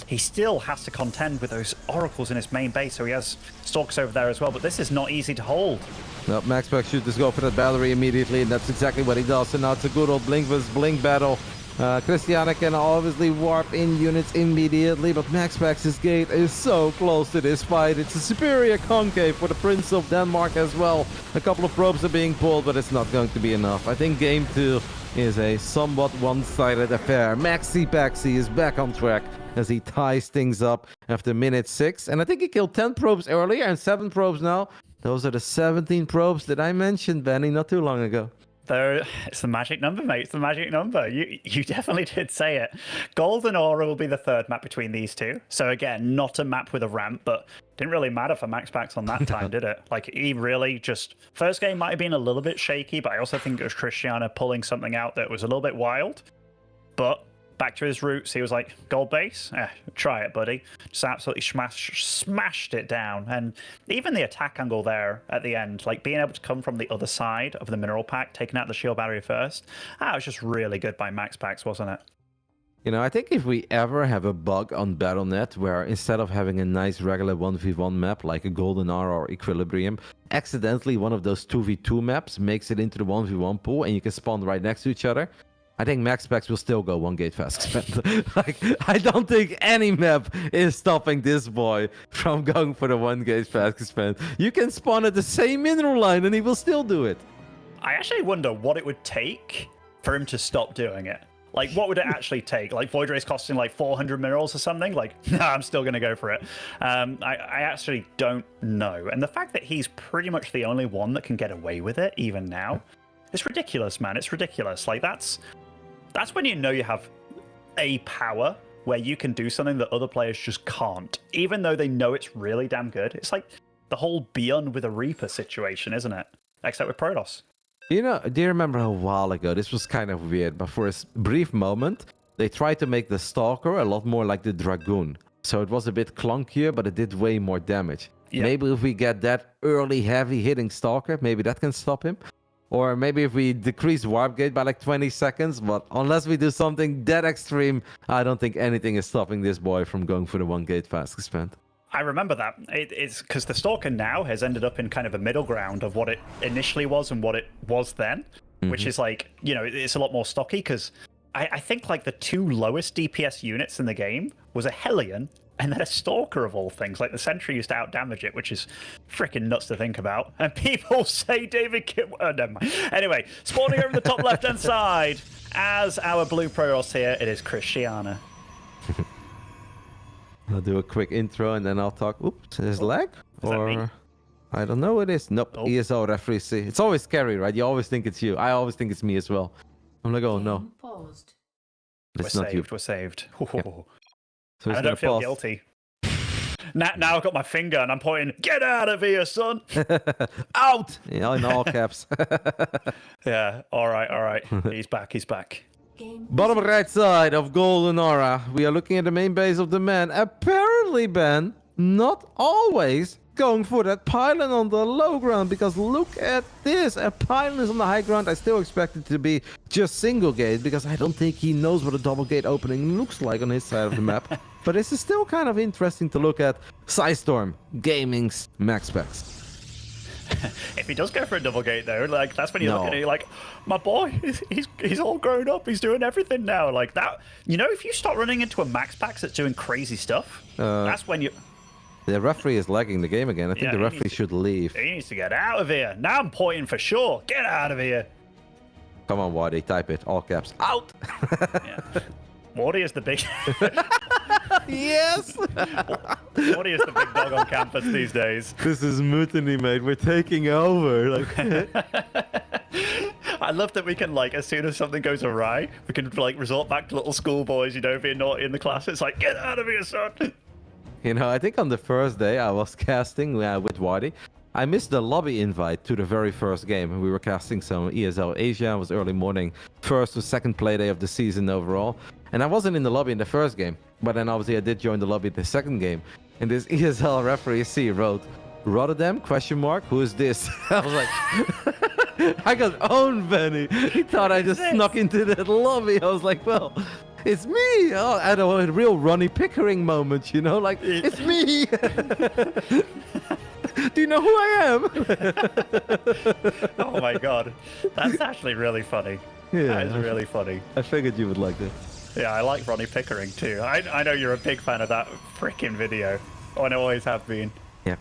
he still has to contend with those oracles in his main base, so he has stalks over there as well, but this is not easy to hold. No, Max Pax should just go for that battery immediately, and that's exactly what he does. So now it's a good old blink versus blink battle. Christiana can obviously warp in units immediately, but Max Pax's gate is so close to this fight. It's a superior concave for the Prince of Denmark as well. A couple of probes are being pulled, but it's not going to be enough. I think game 2 is a somewhat one-sided affair. Maxi Paxi is back on track as he ties things up after minute 6. And I think he killed 10 probes earlier and 7 probes now. Those are the 17 probes that I mentioned, Benny, not too long ago. It's the magic number, mate. It's the magic number. You definitely did say it. Golden Aura will be the 3rd map between these two. So again, not a map with a ramp, but didn't really matter for Max Pax on that time, did it? Like, he really just... First game might have been a little bit shaky, but I also think it was Christiana pulling something out that was a little bit wild. But back to his roots, he was like, gold base? Try it, buddy. Just absolutely smashed it down. And even the attack angle there at the end, like being able to come from the other side of the mineral pack, taking out the shield barrier first, that was just really good by Max Pax, wasn't it? You know, I think if we ever have a bug on Battle.net where instead of having a nice regular 1v1 map like a Golden Hour or Equilibrium, accidentally one of those 2v2 maps makes it into the 1v1 pool and you can spawn right next to each other, I think Max Pax will still go 1 gate fast expand. Like, I don't think any map is stopping this boy from going for the 1 gate fast expand. You can spawn at the same mineral line and he will still do it. I actually wonder what it would take for him to stop doing it. Like, what would it actually take? Like, Void Rays costing like 400 minerals or something? Like, no, I'm still going to go for it. I actually don't know. And the fact that he's pretty much the only one that can get away with it, even now, it's ridiculous, man. It's ridiculous. Like, that's when you know you have a power where you can do something that other players just can't, even though they know it's really damn good. It's like the whole Beyond with a Reaper situation, isn't it? Except with Protoss. You know, do you remember a while ago, this was kind of weird, but for a brief moment, they tried to make the Stalker a lot more like the Dragoon. So it was a bit clunkier, but it did way more damage. Yeah. Maybe if we get that early, heavy hitting Stalker, maybe that can stop him. Or maybe if we decrease Warp Gate by like 20 seconds, but unless we do something that extreme, I don't think anything is stopping this boy from going for the 1 gate fast expand. I remember that. It's because the Stalker now has ended up in kind of a middle ground of what it initially was and what it was then, which is like, you know, it's a lot more stocky because I think like the 2 lowest DPS units in the game was a Hellion and then a Stalker of all things. Like the Sentry used to outdamage it, which is freaking nuts to think about. And people say David Kim... Oh, never mind. Anyway, spawning over the top left-hand side as our blue Protoss here, it is Christiana. I'll do a quick intro and then I'll talk. Oops, is lag? Is that me? I don't know what it is. Nope, ESL referee C. It's always scary, right? You always think it's you. I always think it's me as well. I'm like, oh no. Paused. It's not you. We're saved. Yeah. So I don't feel guilty. Now I've got my finger and I'm pointing, get out of here, son! Out! Yeah, in all caps. Yeah, all right. He's back. Bottom right side of Golden Aura, we are looking at the main base of the man. Apparently, Ben, not always going for that pylon on the low ground, because look at this. A pylon is on the high ground. I still expect it to be just single gate, because I don't think he knows what a double gate opening looks like on his side of the map. But this is still kind of interesting to look at. Psystorm, Gaming's Max Pax. If he does go for a double gate though, like that's when you look at it, you're like, my boy, he's all grown up, he's doing everything now. Like that, you know, if you start running into a Max Pax that's doing crazy stuff, that's when you... The referee is lagging the game again. I think the referee should leave. He needs to get out of here. Now I'm pointing for sure. Get out of here. Come on, Wadi, type it. All caps. Out! Yeah. Morty is the big... Yes! Morty is the big dog on campus these days. This is mutiny, mate. We're taking over. Like... I love that we can, like, as soon as something goes awry, we can, like, resort back to little schoolboys, you know, being naughty in the class. It's like, get out of here, son! You know, I think on the first day I was casting with Wadi, I missed the lobby invite to the very first game. We were casting some ESL Asia. It was early morning, first or second play day of the season overall. And I wasn't in the lobby in the first game, but then obviously I did join the lobby the second game. And this ESL referee C wrote, Rotterdam, question mark, who is this? I was like, I got owned, Benny. He thought I just snuck into that lobby. I was like, well, it's me. Oh, I had a real Ronnie Pickering moment, you know, like, it's me. Do you know who I am? Oh my god, that's actually really funny. Yeah, that is really funny. I figured you would like that. Yeah, I like Ronnie Pickering too. I know you're a big fan of that freaking video, and I always have been. Yeah.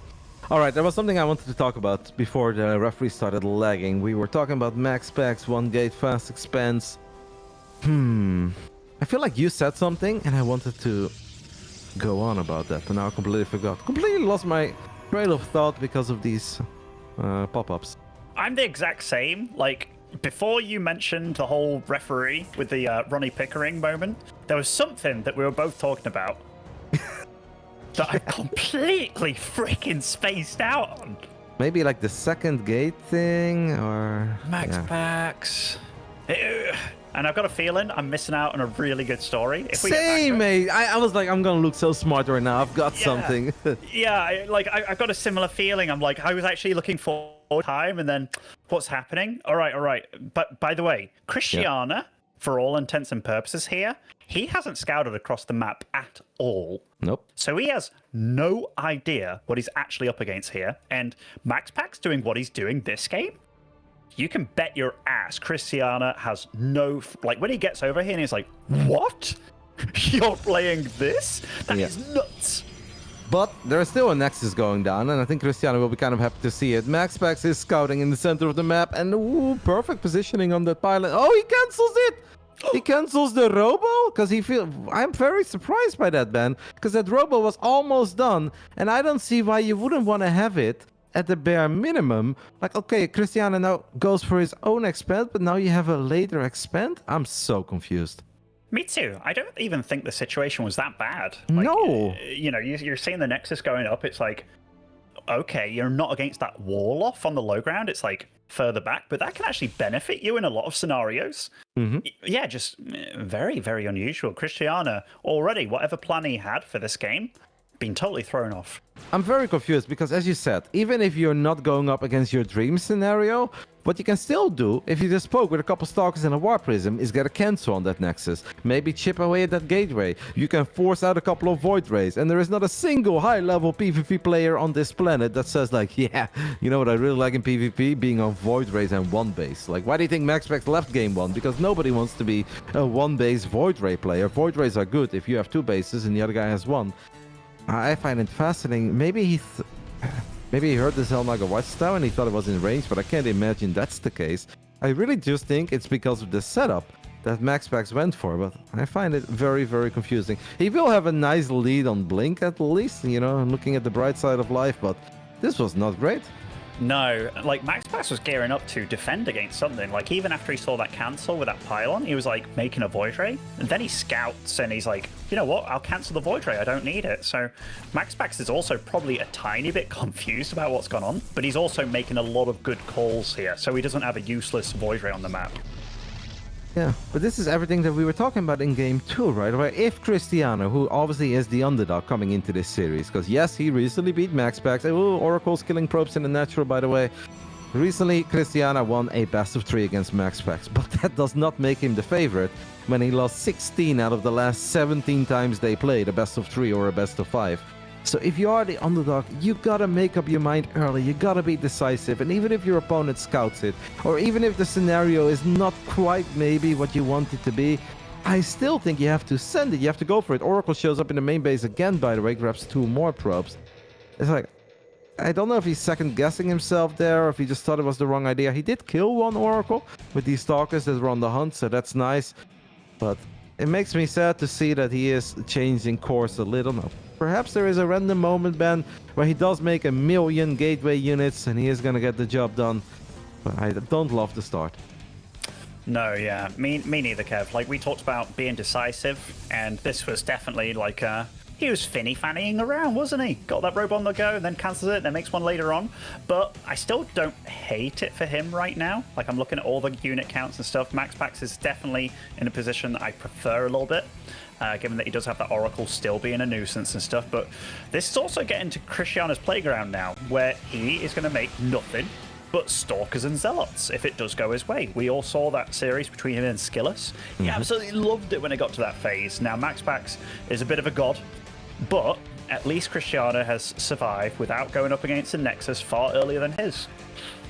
All right, there was something I wanted to talk about before the referee started lagging. We were talking about Max Pax, 1 gate, fast expense. I feel like you said something, and I wanted to go on about that, but now I completely forgot. Completely lost my trail of thought because of these pop-ups. I'm the exact same. Like, before you mentioned the whole referee with the Ronnie Pickering moment, there was something that we were both talking about that I completely freaking spaced out on. Maybe like the second gate thing, or... Max yeah. Pax. And I've got a feeling I'm missing out on a really good story. If we get back to Same, it. mate. I was like, I'm gonna look so smart right now. I've got Yeah. something. Yeah, I've got a similar feeling. I'm like, I was actually looking for time, and then what's happening? All right. But by the way, Christiana, for all intents and purposes here, he hasn't scouted across the map at all. Nope. So he has no idea what he's actually up against here. And Max Pax doing what he's doing this game, you can bet your ass Christiana has no... Like, when he gets over here and he's like, what? You're playing this? That is nuts. But there's still a Nexus going down, and I think Christiana will be kind of happy to see it. Max Pax is scouting in the center of the map, and ooh, perfect positioning on that pylon. Oh, he cancels it! He cancels the robo, because I'm very surprised by that, Ben, because that robo was almost done, and I don't see why you wouldn't want to have it at the bare minimum. Like, okay, Christiana now goes for his own expand, but now you have a later expand? I'm so confused. Me too. I don't even think the situation was that bad. Like, No. You know, you're seeing the Nexus going up. It's like, okay, you're not against that wall off on the low ground. It's like further back, but that can actually benefit you in a lot of scenarios. Yeah, just very, very unusual. Christiana, already, whatever plan he had for this game, been totally thrown off. I'm very confused because, as you said, even if you're not going up against your dream scenario, what you can still do, if you just poke with a couple Stalkers and a War Prism, is get a cancel on that Nexus. Maybe chip away at that gateway. You can force out a couple of Void Rays, and there is not a single high-level PvP player on this planet that says, like, yeah, you know what I really like in PvP? Being on Void Rays and one base. Like, why do you think Max Pax left game one? Because nobody wants to be a one-base Void Ray player. Void Rays are good if you have 2 bases and the other guy has 1. I find it fascinating. Maybe he heard the Zelnaga watchtower and he thought it was in range, but I can't imagine that's the case. I really just think it's because of the setup that Max Pax went for, but I find it very, very confusing. He will have a nice lead on Blink at least, you know, looking at the bright side of life, but this was not great. No, like Max Pax was gearing up to defend against something. Like even after he saw that cancel with that pylon, he was like making a Void Ray. And then he scouts and he's like, you know what, I'll cancel the Void Ray, I don't need it. So Max Pax is also probably a tiny bit confused about what's gone on, but he's also making a lot of good calls here. So he doesn't have a useless Void Ray on the map. Yeah, but this is everything that we were talking about in game 2, right? Where if Christiana, who obviously is the underdog coming into this series, because yes, he recently beat Max Pax. Oh, Oracle's killing probes in the natural, by the way. Recently, Christiana won a best of 3 against Max Pax, but that does not make him the favorite when he lost 16 out of the last 17 times they played, a best of 3 or a best of 5. So if you are the underdog, you gotta make up your mind early, you gotta be decisive, and even if your opponent scouts it, or even if the scenario is not quite maybe what you want it to be, I still think you have to send it, you have to go for it. Oracle shows up in the main base again, by the way, grabs 2 more probes. It's like, I don't know if he's second guessing himself there, or if he just thought it was the wrong idea. He did kill 1 Oracle with these Stalkers that were on the hunt, so that's nice, but it makes me sad to see that he is changing course a little. No. Perhaps there is a random moment, Ben, where he does make 1 million gateway units and he is going to get the job done. But I don't love the start. No, yeah, me neither, Kev. Like we talked about being decisive, and this was definitely like he was finny-fannying around, wasn't he? Got that robe on the go, and then cancels it, then makes one later on. But I still don't hate it for him right now. Like, I'm looking at all the unit counts and stuff. Max Pax is definitely in a position that I prefer a little bit, given that he does have that Oracle still being a nuisance and stuff. But this is also getting to Christiana's playground now, where he is going to make nothing but Stalkers and Zealots if it does go his way. We all saw that series between him and Skillus. He absolutely loved it when it got to that phase. Now, Max Pax is a bit of a god, but at least Christiana has survived without going up against a Nexus far earlier than his.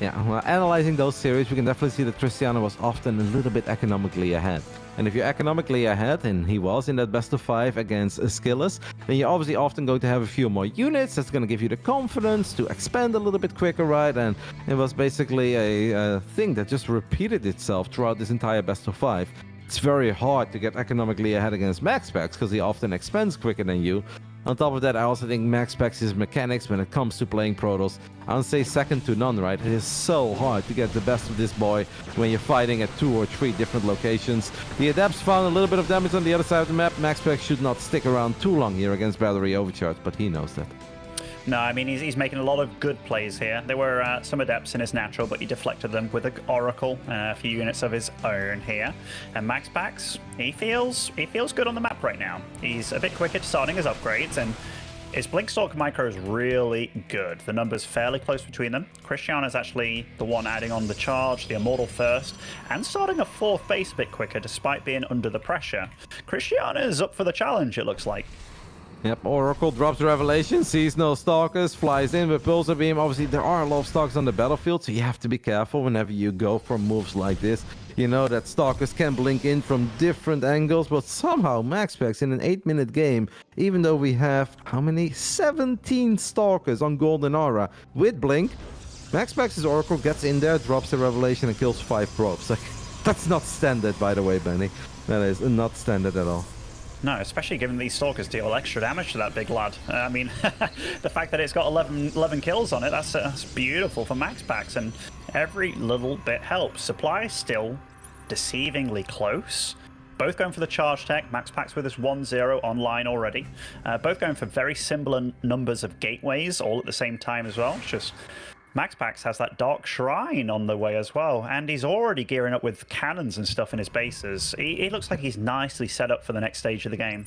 Yeah, well, analyzing those series, we can definitely see that Christiana was often a little bit economically ahead. And if you're economically ahead, and he was in that best of 5 against Skillus, then you're obviously often going to have a few more units. That's going to give you the confidence to expand a little bit quicker, right? And it was basically a thing that just repeated itself throughout this entire best of 5. It's very hard to get economically ahead against Max Pax because he often expands quicker than you. On top of that, I also think Max Pax's mechanics when it comes to playing Protoss, I would say second to none, right? It is so hard to get the best of this boy when you're fighting at 2 or 3 different locations. The Adepts found a little bit of damage on the other side of the map. Max Pax should not stick around too long here against Battery Overcharge, but he knows that. No, I mean, he's making a lot of good plays here. There were some Adepts in his natural, but he deflected them with an Oracle, a few units of his own here. And Max Pax, he feels good on the map right now. He's a bit quicker starting his upgrades, and his Blinkstalk micro is really good. The number's fairly close between them. Christiana's actually the one adding on the charge, the Immortal first, and starting a 4th base a bit quicker despite being under the pressure. Christiana's up for the challenge, it looks like. Yep, Oracle drops Revelation, sees no Stalkers, flies in with Pulsar Beam. Obviously, there are a lot of Stalkers on the battlefield, so you have to be careful whenever you go for moves like this. You know that Stalkers can blink in from different angles, but somehow Max Pax in an 8-minute game, even though we have, how many? 17 Stalkers on Golden Aura with Blink, Max Pax's Oracle gets in there, drops the Revelation, and kills 5 probes. Like, that's not standard, by the way, Benny. That is not standard at all. No, especially given these Stalkers deal extra damage to that big lad. I mean, the fact that it's got 11 kills on it, that's beautiful for Max Pax, and every little bit helps. Supply is still deceivingly close. Both going for the charge tech. Max Pax with his 1-0 online already. Both going for very similar numbers of gateways all at the same time as well. It's just Max Pax has that Dark Shrine on the way as well, and he's already gearing up with cannons and stuff in his bases. He looks like he's nicely set up for the next stage of the game.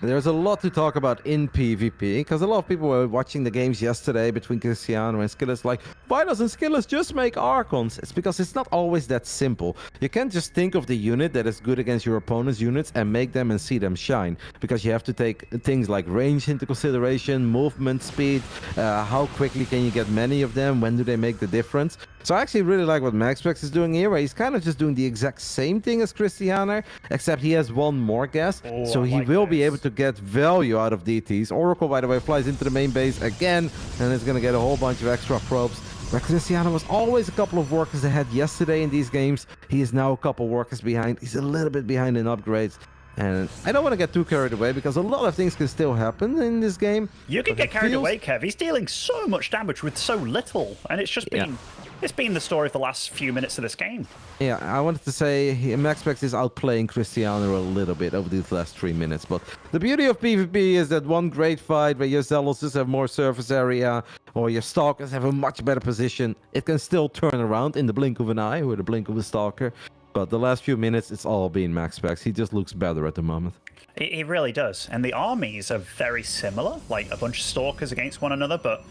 There's a lot to talk about in PvP, because a lot of people were watching the games yesterday between Christiana and Skillus like, why doesn't Skillus just make Archons? It's because it's not always that simple. You can't just think of the unit that is good against your opponent's units and make them and see them shine, because you have to take things like range into consideration, movement speed, how quickly can you get many of them, when do they make the difference. So I actually really like what Max Pax is doing here, where he's kind of just doing the exact same thing as Christiana, except he has one more gas, so he will be able to get value out of DTs. Oracle, by the way, flies into the main base again, and is going to get a whole bunch of extra probes. Where Christiana was always a couple of workers ahead yesterday in these games, he is now a couple workers behind. He's a little bit behind in upgrades. And I don't want to get too carried away, because a lot of things can still happen in this game. You can get carried away, Kev. He's dealing so much damage with so little, and it's just been... It's been the story of the last few minutes of this game. Yeah, I wanted to say Max Pax is outplaying Christiana a little bit over these last 3 minutes. But the beauty of PvP is that one great fight where your Zealots just have more surface area, or your Stalkers have a much better position, it can still turn around in the blink of an eye, or the blink of a Stalker. But the last few minutes, it's all been Max Pax. He just looks better at the moment. He really does. And the armies are very similar, like a bunch of Stalkers against one another, but...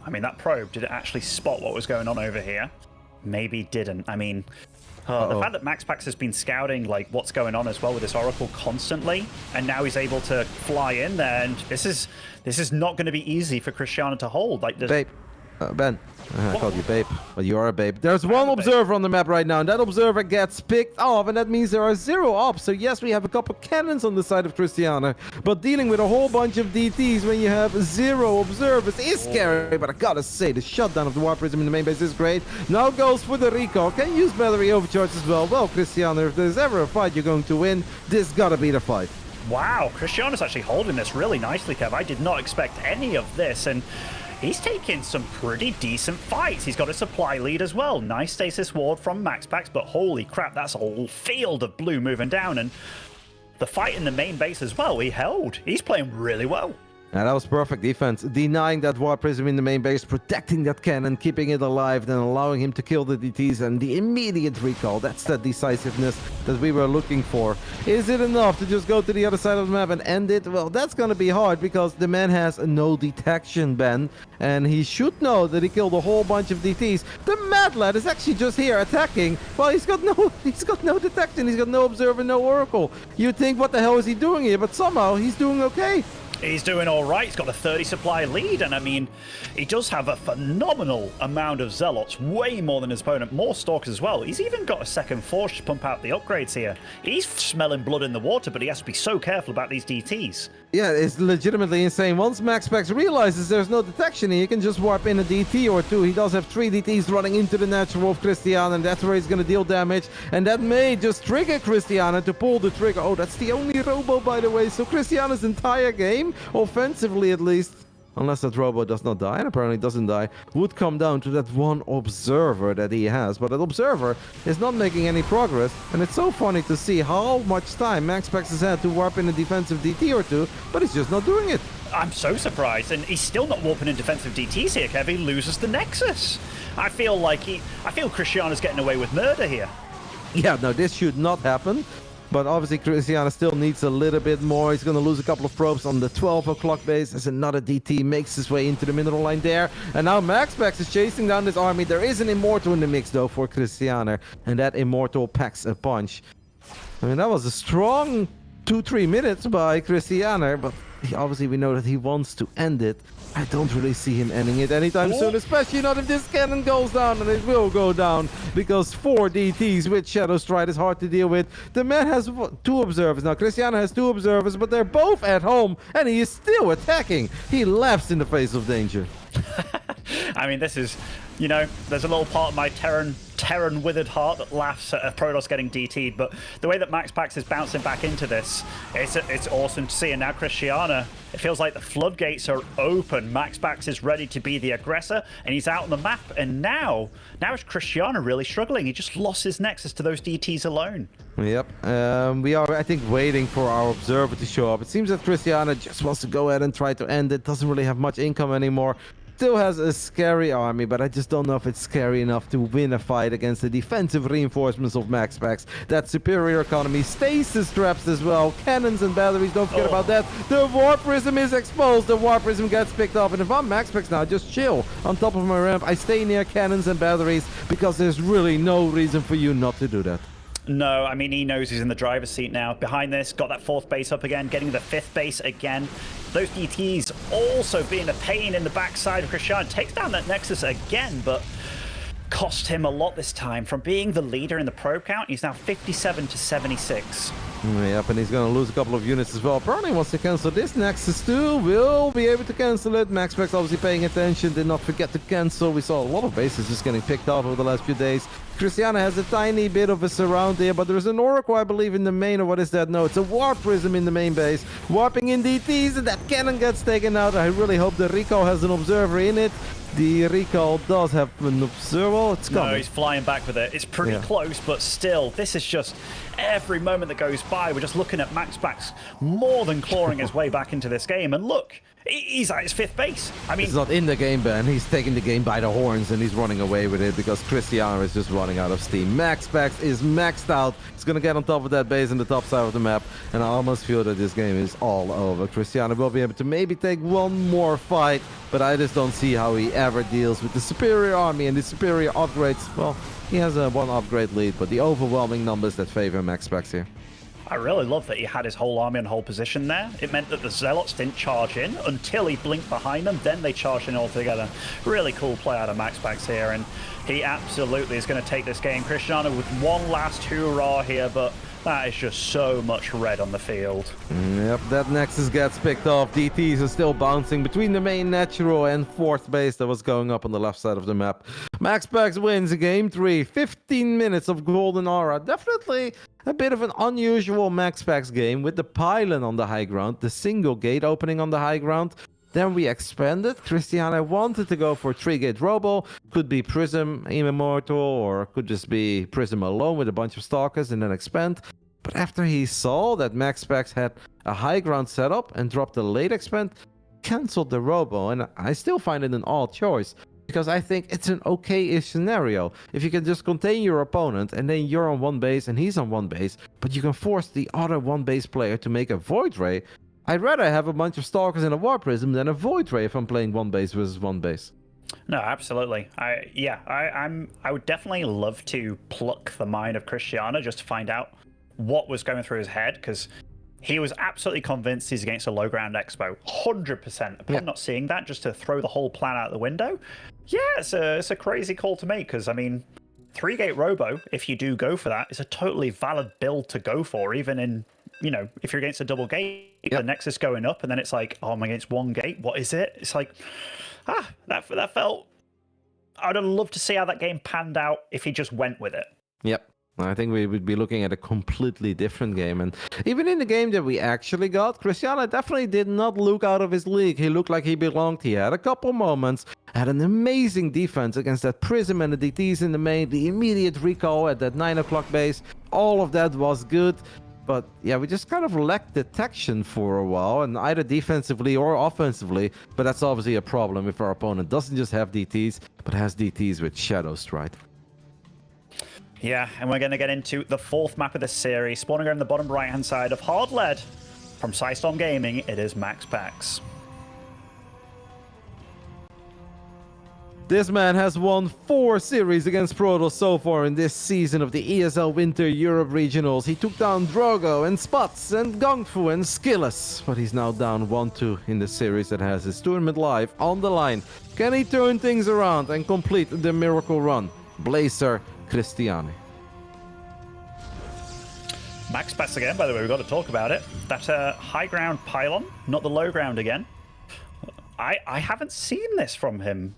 I mean, that probe, did it actually spot what was going on over here? Maybe didn't. I mean, the fact that Max Pax has been scouting like what's going on as well with this Oracle constantly, and now he's able to fly in there, and this is not going to be easy for Christiana to hold. Like, Babe, Ben, I called you babe, but you are a babe. There's one observer on the map right now, and that observer gets picked off, and that means there are 0 ops. So yes, we have a couple cannons on the side of Christiana, but dealing with a whole bunch of DTs when you have 0 observers is scary. But I gotta say, the shutdown of the War Prism in the main base is great. Now goes for the recall. Can use battery overcharge as well. Well, Christiana, if there's ever a fight you're going to win, this gotta be the fight. Wow, Christiana's actually holding this really nicely, Kev. I did not expect any of this, and he's taking some pretty decent fights. He's got a supply lead as well. Nice stasis ward from Max Pax, but holy crap, that's a whole field of blue moving down. And the fight in the main base as well. He held. He's playing really well. And that was perfect defense, denying that War Prism in the main base, protecting that cannon, keeping it alive, then allowing him to kill the DTs, and the immediate recall. That's the decisiveness that we were looking for. Is it enough to just go to the other side of the map and end it? Well, that's going to be hard because the man has a no detection ban, and he should know that he killed a whole bunch of DTs. The Mad Lad is actually just here attacking. Well, he's got no detection, he's got no observer, no oracle. You'd think, what the hell is he doing here? But somehow he's doing okay. He's doing all right. He's got a 30 supply lead, and I mean, he does have a phenomenal amount of Zealots, way more than his opponent, more Stalkers as well. He's even got a second Forge to pump out the upgrades here. He's smelling blood in the water, but he has to be so careful about these DTs. Yeah, it's legitimately insane. Once Max Pax realizes there's no detection here, he can just warp in a DT or two. He does have 3 DTs running into the natural of Christiana, and that's where he's going to deal damage. And that may just trigger Christiana to pull the trigger. Oh, that's the only robo, by the way. So Christiana's entire game, offensively at least, unless that robo does not die, and apparently doesn't die, would come down to that one observer that he has. But that observer is not making any progress, and it's so funny to see how much time Max Pax has had to warp in a defensive DT or two, but he's just not doing it. I'm so surprised, and he's still not warping in defensive DTs here, Kev. He loses the Nexus. I feel Christiana's getting away with murder here. Yeah, no, this should not happen. But obviously, Christiana still needs a little bit more. He's going to lose a couple of probes on the 12 o'clock base as another DT makes his way into the mineral line there. And now Max Pax is chasing down this army. There is an Immortal in the mix, though, for Christiana. And that Immortal packs a punch. I mean, that was a strong 2-3 minutes by Christiana. But obviously, we know that he wants to end it. I don't really see him ending it anytime soon, especially not if this cannon goes down, and it will go down, because 4 DTs with Shadow Stride is hard to deal with. The man has 2 observers. Now, Christiana has 2 observers, but they're both at home, and he is still attacking. He laughs in the face of danger. I mean, this is, you know, there's a little part of my Terran withered heart that laughs at a Protoss getting DT'd, but the way that Max Pax is bouncing back into this, it's awesome to see. And now Christiana, it feels like the floodgates are open. Max Pax is ready to be the aggressor, and he's out on the map. And now is Christiana really struggling. He just lost his Nexus to those DTs alone. Yep. We are, I think, waiting for our observer to show up. It seems that Christiana just wants to go ahead and try to end it. Doesn't really have much income anymore. Still has a scary army, but I just don't know if it's scary enough to win a fight against the defensive reinforcements of Max Pax. That superior economy, stasis traps as well, cannons and batteries, don't forget about that. The War Prism is exposed, the War Prism gets picked up, and if I'm Max Pax now, just chill on top of my ramp. I stay near cannons and batteries because there's really no reason for you not to do that. No, I mean, he knows he's in the driver's seat now. Behind this, got that 4th base up again, getting the 5th base again. Those DTs also being a pain in the backside of Christiana. Takes down that Nexus again, but cost him a lot this time. From being the leader in the probe count, he's now 57 to 76. Yep, and he's going to lose a couple of units as well. Apparently wants to cancel this Nexus too. Will be able to cancel it. Max Pax obviously paying attention. Did not forget to cancel. We saw a lot of bases just getting picked off over the last few days. Christiana has a tiny bit of a surround here, but there's an Oracle, I believe, in the main, or what is that? No, it's a Warp Prism in the main base. Warping in DTs, and that cannon gets taken out. I really hope the Recall has an observer in it. The Recall does have an observer. It's coming. No, he's flying back with it. It's pretty close, but still, this is just every moment that goes by. We're just looking at Max Pax more than clawing his way back into this game. And look, he's at his 5th base. I mean, it's not in the game, Ben. He's taking the game by the horns and he's running away with it because Christiana is just running out of steam. Max Pax is maxed out. He's going to get on top of that base on the top side of the map. And I almost feel that this game is all over. Christiana will be able to maybe take one more fight, but I just don't see how he ever deals with the superior army and the superior upgrades. Well, he has a 1 upgrade lead, but the overwhelming numbers that favor Max Pax here. I really love that he had his whole army in whole position there. It meant that the Zealots didn't charge in until he blinked behind them, then they charged in all together. Really cool play out of Max Pax here, and he absolutely is going to take this game. Christiana with one last hurrah here, but that is just so much red on the field. Yep, that Nexus gets picked off. DTs are still bouncing between the main natural and 4th base that was going up on the left side of the map. Max Pax wins game 3. 15 minutes of golden aura. Definitely a bit of an unusual Max Pax game with the pylon on the high ground, the single gate opening on the high ground. Then we expanded. Christiana wanted to go for 3-gate Robo. Could be Prism Immortal, or could just be Prism alone with a bunch of Stalkers and then expand. But after he saw that Max Pax had a high ground setup and dropped the late expand, cancelled the robo, and I still find it an odd choice. Because I think it's an okay-ish scenario. If you can just contain your opponent and then you're on one base and he's on one base, but you can force the other one base player to make a Void Ray, I'd rather have a bunch of Stalkers and a War Prism than a Void Ray if I'm playing one base versus one base. No, absolutely. I would definitely love to pluck the mind of Christiana just to find out what was going through his head, because he was absolutely convinced he's against a low ground expo. 100%. Upon not seeing that, just to throw the whole plan out the window, yeah, it's a crazy call to make, because, I mean, 3-gate robo, if you do go for that, is a totally valid build to go for, even in, you know, if you're against a double gate, the Nexus going up, and then it's like, oh, I'm against one gate, what is it? It's like, that felt... I'd have loved to see how that game panned out if he just went with it. Yep. I think we would be looking at a completely different game. And even in the game that we actually got, Christiana definitely did not look out of his league. He looked like he belonged. He had a couple moments, had an amazing defense against that Prism and the DTs in the main, the immediate recall at that 9 o'clock base. All of that was good. But yeah, we just kind of lacked detection for a while, and either defensively or offensively. But that's obviously a problem if our opponent doesn't just have DTs, but has DTs with Shadow Strike. Yeah, and we're going to get into the 4th map of this series. Spawning on the bottom right-hand side of Hard Lead. From Psystorm Gaming, it is Max Pax. This man has won 4 series against Protoss so far in this season of the ESL Winter Europe Regionals. He took down Drogo and Spots and Gongfu and Skillis, but he's now down 1-2 in the series that has his tournament live on the line. Can he turn things around and complete the miracle run? Blazer Christiana. Max Pax again, by the way, we've got to talk about it. That high ground pylon, not the low ground again. I haven't seen this from him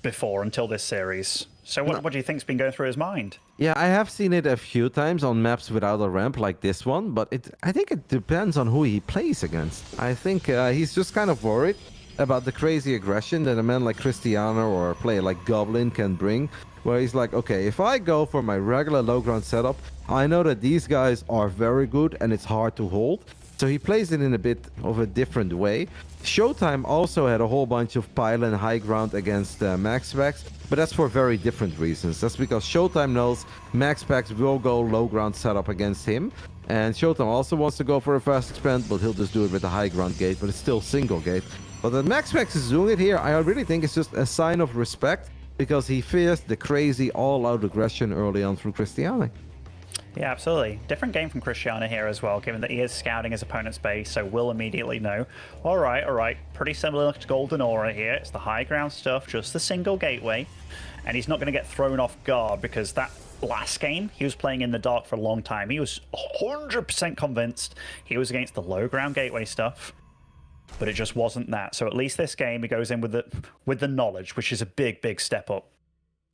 before until this series. So what do you think's been going through his mind? Yeah, I have seen it a few times on maps without a ramp like this one, but I think it depends on who he plays against. I think he's just kind of worried about the crazy aggression that a man like Christiana or a player like Goblin can bring, where he's like, okay, if I go for my regular low ground setup, I know that these guys are very good and it's hard to hold. So he plays it in a bit of a different way. Showtime also had a whole bunch of pylon high ground against Max Pax, but that's for very different reasons. That's because Showtime knows Max Pax will go low ground setup against him. And Showtime also wants to go for a fast expand, but he'll just do it with a high ground gate, but it's still single gate. But that Max Pax is doing it here, I really think it's just a sign of respect, because he fears the crazy all-out aggression early on from Christiana. Yeah, absolutely. Different game from Christiana here as well, given that he is scouting his opponent's base, so will immediately know. All right. Pretty similar to Golden Aura here. It's the high ground stuff, just the single gateway. And he's not going to get thrown off guard, because that last game, he was playing in the dark for a long time. He was 100% convinced he was against the low ground gateway stuff. But it just wasn't that. So at least this game, he goes in with the knowledge, which is a big step up.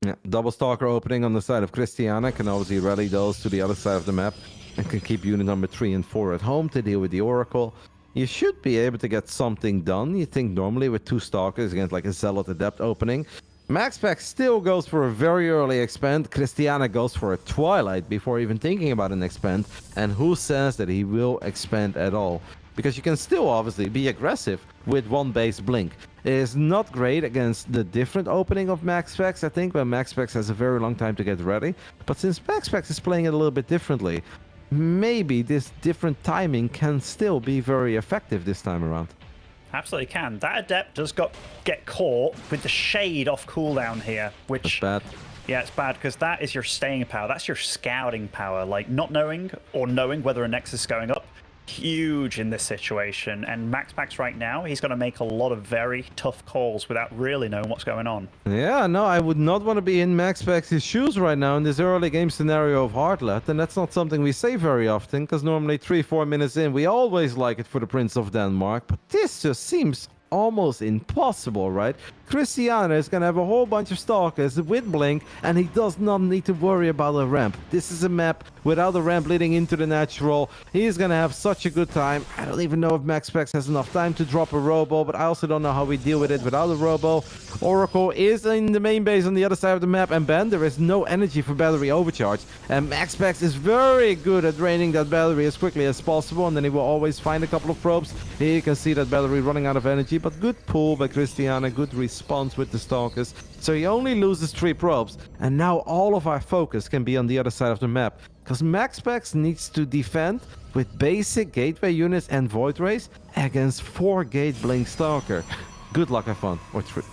Yeah, double stalker opening on the side of Christiana can obviously rally those to the other side of the map and can keep unit number 3 and 4 at home to deal with the Oracle. You should be able to get something done, you think, normally with 2 stalkers against like a Zealot Adept opening. Max Pax still goes for a very early expand. Christiana goes for a Twilight before even thinking about an expand. And who says that he will expand at all? Because you can still obviously be aggressive with one base blink. It is not great against the different opening of Max Pax, I think, where Max Pax has a very long time to get ready. But since Max Pax is playing it a little bit differently, maybe this different timing can still be very effective this time around. Absolutely can. That Adept does get caught with the shade off cooldown here, which... That's bad. Yeah, it's bad, because that is your staying power. That's your scouting power. Like, not knowing or knowing whether a Nexus is going up, huge in this situation. And Max Pax right now, he's going to make a lot of very tough calls without really knowing what's going on. Yeah, no, I would not want to be in Max Pax's shoes right now in this early game scenario of Hardlet, and that's not something we say very often, because normally 3-4 minutes in, we always like it for the Prince of Denmark, but this just seems almost impossible, right? Christiana is going to have a whole bunch of Stalkers with Blink, and he does not need to worry about a ramp. This is a map without a ramp leading into the natural. He's going to have such a good time. I don't even know if Max Pax has enough time to drop a Robo, but I also don't know how we deal with it without a Robo. Oracle is in the main base on the other side of the map, and Ben, there is no energy for battery overcharge. And Max Pax is very good at draining that battery as quickly as possible, and then he will always find a couple of probes. Here you can see that battery running out of energy, but good pull by Christiana, good response with the Stalkers. So he only loses 3 probes, and now all of our focus can be on the other side of the map. Because Max Pax needs to defend with basic gateway units and Void Rays against 4 Gate Blink Stalker. Good luck, have fun. Or 3.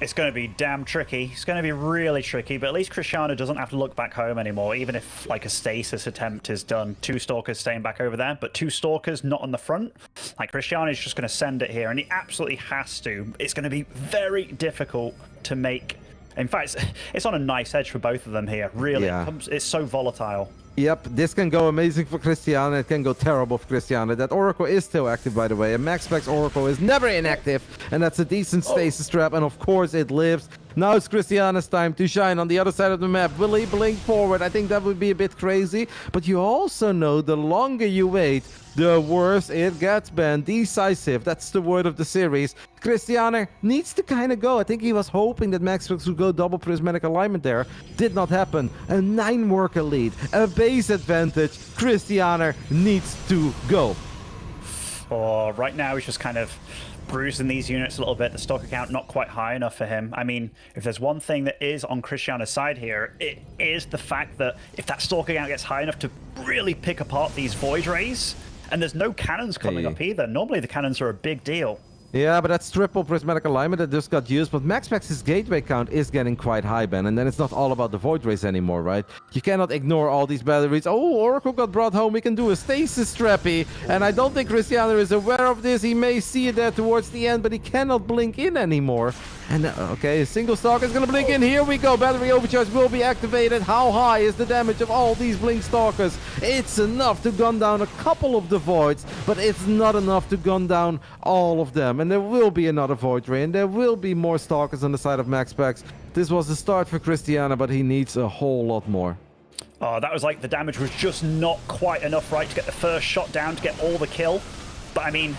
It's going to be damn tricky. It's going to be really tricky, but at least Christiana doesn't have to look back home anymore, even if like a stasis attempt is done. 2 Stalkers staying back over there, but 2 Stalkers not on the front. Like, Christiana is just going to send it here, and he absolutely has to. It's going to be very difficult to make. In fact, it's on a nice edge for both of them here. Really, Yeah. It's so volatile. Yep, this can go amazing for Christiana, it can go terrible for Christiana. That Oracle is still active, by the way, and Max Pax Oracle is never inactive, and that's a decent stasis trap, and of course it lives. Now it's Christiana's time to shine on the other side of the map. Will he blink forward? I think that would be a bit crazy, but you also know the longer you wait, the worse it gets, Ben. Decisive, that's the word of the series. Christiana needs to kind of go. I think he was hoping that Max Pax would go double prismatic alignment there. Did not happen. A 9-worker lead, a base advantage. Christiana needs to go. Oh, right now he's just kind of bruising these units a little bit. The Stalker count not quite high enough for him. I mean, if there's one thing that is on Christiana's side here, it is the fact that if that Stalker count gets high enough to really pick apart these Void Rays, and there's no cannons coming up either. Normally the cannons are a big deal. Yeah, but that's triple prismatic alignment that just got used. But Max Pax's gateway count is getting quite high, Ben. And then it's not all about the Void Rays anymore, right? You cannot ignore all these batteries. Oh, Oracle got brought home. We can do a stasis trappy. And I don't think Christiana is aware of this. He may see it there towards the end, but he cannot blink in anymore. And okay, a single Stalker is going to blink in. Here we go. Battery overcharge will be activated. How high is the damage of all these blink Stalkers? It's enough to gun down a couple of the Voids, but it's not enough to gun down all of them. And there will be another Void Ray, and there will be more Stalkers on the side of Max Pax. This was the start for Christiana, but he needs a whole lot more. Oh, that was like the damage was just not quite enough, right, to get the first shot down, to get all the kill. But I mean,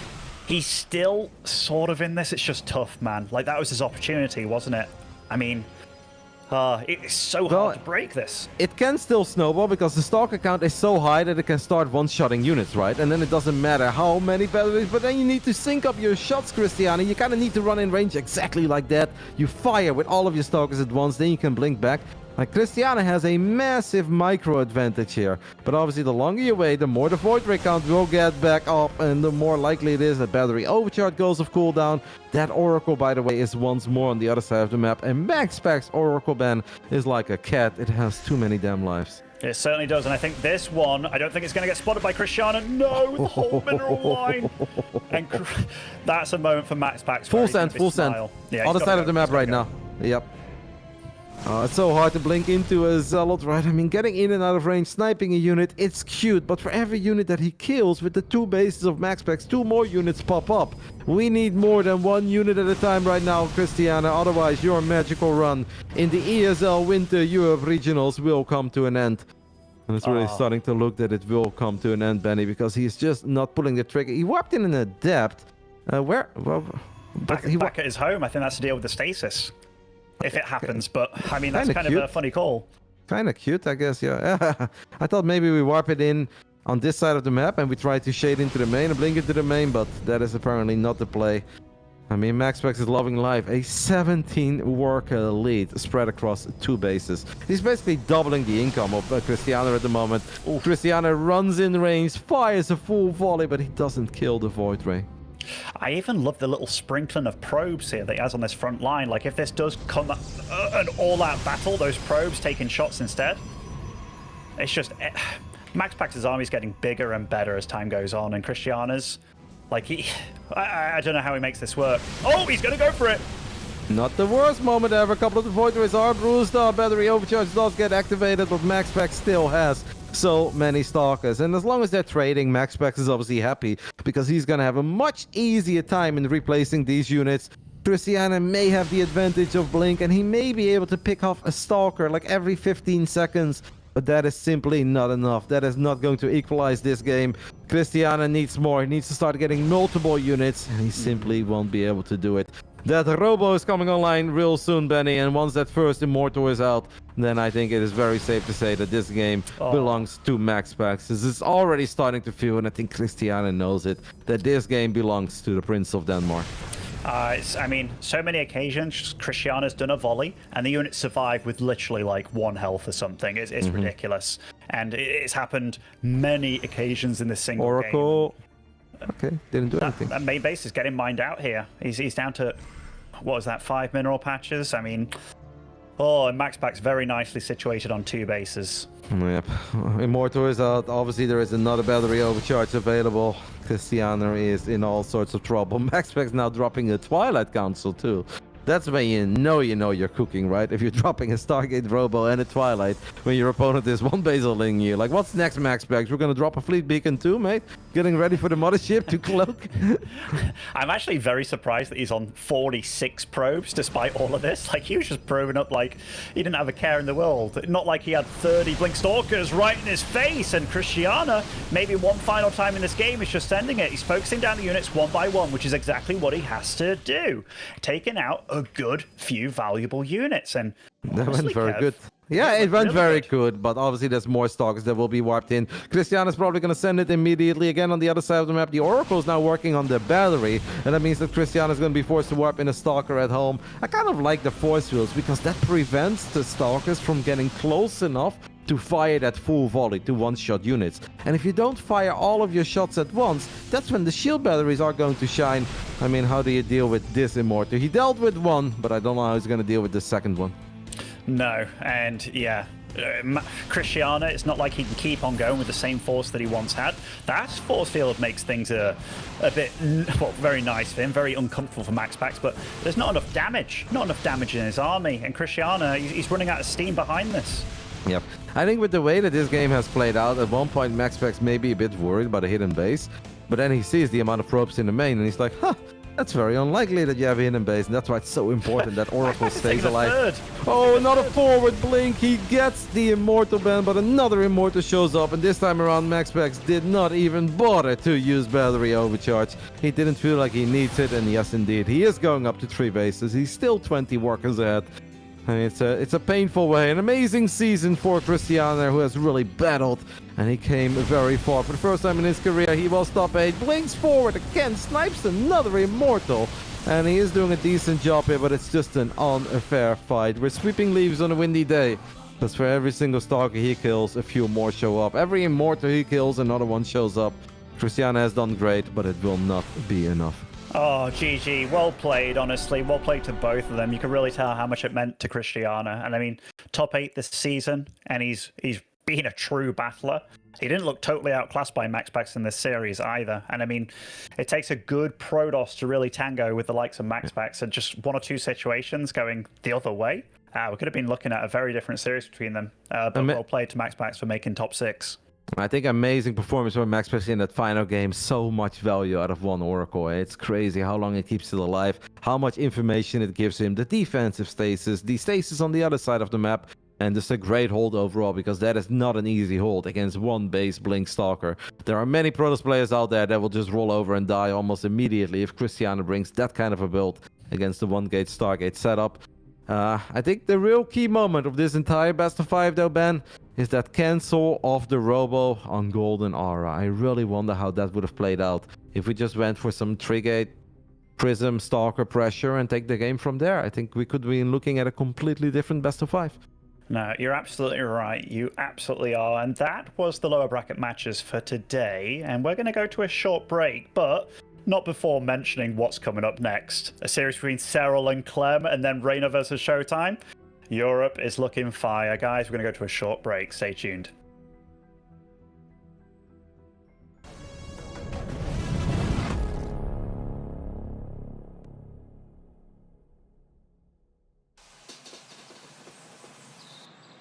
he's still sort of in this. It's just tough, man. Like, that was his opportunity, wasn't it? I mean, it's so hard to break this. It can still snowball because the Stalker count is so high that it can start one-shotting units, right? And then it doesn't matter how many batteries, but then you need to sync up your shots, Christiana. You kind of need to run in range exactly like that. You fire with all of your Stalkers at once, then you can blink back. Like, Christiana has a massive micro advantage here. But obviously, the longer you wait, the more the Void Ray count will get back up, and the more likely it is that battery overcharge goes off cooldown. That Oracle, by the way, is once more on the other side of the map. And Max Pax Oracle Ben is like a cat. It has too many damn lives. It certainly does, and I think this one, I don't think it's going to get spotted by Christiana. No, the whole mineral line. And that's a moment for Max Pax. Full send, full send. Yeah, other side of the map right now. Yep. It's so hard to blink into a Zealot, right? I mean, getting in and out of range, sniping a unit, it's cute. But for every unit that he kills with the 2 bases of Max Pax, 2 more units pop up. We need more than 1 unit at a time right now, Christiana. Otherwise, your magical run in the ESL Winter Europe Regionals will come to an end. And it's really starting to look that it will come to an end, Benny, because he's just not pulling the trigger. He warped in a depth. Where? Well, back at his home. I think that's the deal with the stasis. If it happens, but I mean, that's kind of a funny call. Kind of cute, I guess, yeah. I thought maybe we warp it in on this side of the map and we try to shade into the main and blink into the main, but that is apparently not the play. I mean, Max Pax is loving life. A 17-worker lead spread across 2 bases. He's basically doubling the income of Christiana at the moment. Christiana runs in range, fires a full volley, but he doesn't kill the Void Ray. I even love the little sprinkling of probes here that he has on this front line. Like, if this does come an all-out battle, those probes taking shots instead. It's just... Max Pax's army's getting bigger and better as time goes on, and Christiana's... Like, I don't know how he makes this work. Oh, he's going to go for it! Not the worst moment ever. A couple of the Void Rays are bruised up. Battery overcharge does get activated, but Max Pax still has so many Stalkers. And as long as they're trading, Max Pax is obviously happy because he's going to have a much easier time in replacing these units. Christiana may have the advantage of Blink, and he may be able to pick off a Stalker like every 15 seconds. But that is simply not enough. That is not going to equalize this game. Christiana needs more. He needs to start getting multiple units, and he simply won't be able to do it. That Robo is coming online real soon, Benny, and once that first Immortal is out, then I think it is very safe to say that this game belongs to Max Pax. This is already starting to feel, and I think Christiana knows it, that this game belongs to the Prince of Denmark. I mean, so many occasions Christiana's done a volley and the unit survived with literally like 1 health or something. It's ridiculous. And it's happened many occasions in this single Oracle. game. Okay, didn't do anything. That main base is getting mined out here. He's down to, what was that, 5 mineral patches? I mean, and Max Pax very nicely situated on 2 bases. Yep. Immortal is out. Obviously, there is another battery overcharge available. Christiana is in all sorts of trouble. Max Pax now dropping a Twilight Council too. That's when you know you're cooking, right? If you're dropping a Stargate Robo and a Twilight when your opponent is 1 baseling you. Like, what's next, Max Pax? We're gonna drop a Fleet Beacon too, mate? Getting ready for the mothership to cloak? I'm actually very surprised that he's on 46 probes despite all of this. Like, he was just probing up like he didn't have a care in the world. Not like he had 30 Blink Stalkers right in his face. And Christiana, maybe one final time in this game, is just sending it. He's focusing down the units 1 by 1, which is exactly what he has to do. Taking out a good few valuable units. And that honestly, went very Kev, good. Yeah, it went really very good. good, but obviously there's more Stalkers that will be warped in. Christiana's probably going to send it immediately. Again, on the other side of the map, the Oracle is now working on the battery, and that means that Christiana's going to be forced to warp in a Stalker at home. I kind of like the force fields because that prevents the Stalkers from getting close enough to fire that full volley to one-shot units. And if you don't fire all of your shots at once, that's when the shield batteries are going to shine. I mean, how do you deal with this Immortal? He dealt with one, but I don't know how he's going to deal with the second one. No, and yeah, Christiana, it's not like he can keep on going with the same force that he once had. That force field makes things a bit, well, very nice for him, very uncomfortable for Max Pax, but there's not enough damage in his army, and Christiana, he's running out of steam behind this. Yep. I think with the way that this game has played out, at one point Max Pax may be a bit worried about a hidden base, but then he sees the amount of probes in the main, and he's like, huh, that's very unlikely that you have a hidden base, and that's why it's so important that Oracle stays alive. Oh, another forward blink. He gets the Immortal ban, but another Immortal shows up, and this time around Max Pax did not even bother to use battery overcharge. He didn't feel like he needs it, and yes, indeed, he is going up to 3 bases. He's still 20 workers ahead. And it's a painful way. An amazing season for Christiana, who has really battled, and he came very far. For the first time in his career, he was top 8, blinks forward again, snipes another Immortal, and he is doing a decent job here, but it's just an unfair fight. We're sweeping leaves on a windy day, because for every single Stalker he kills, a few more show up. Every Immortal he kills, another one shows up. Christiana has done great, but it will not be enough. Oh, GG. Well played, honestly. Well played to both of them. You can really tell how much it meant to Christiana. And I mean, top 8 this season, and he's been a true battler. He didn't look totally outclassed by Max Pax in this series either. And I mean, it takes a good Protoss to really tango with the likes of Max Pax, and just 1 or 2 situations going the other way. We could have been looking at a very different series between them. But well played to Max Pax for making top 6. I think amazing performance from Max Pax in that final game. So much value out of one Oracle. It's crazy how long it keeps it alive, how much information it gives him, the defensive stasis, the stasis on the other side of the map, and just a great hold overall, because that is not an easy hold against one base Blink Stalker. There are many Protoss players out there that will just roll over and die almost immediately if Christiana brings that kind of a build against the 1-gate Stargate setup. I think the real key moment of this entire best of 5 though, Ben, is that cancel of the Robo on Golden Aura. I really wonder how that would have played out if we just went for some 3-gate Prism Stalker pressure and take the game from there. I think we could be looking at a completely different best of 5. No, you're absolutely right. You absolutely are. And that was the lower bracket matches for today. And we're going to go to a short break, but not before mentioning what's coming up next. A series between Serral and Clem, and then Raynor versus Showtime. Europe is looking fire. Guys, we're going to go to a short break. Stay tuned.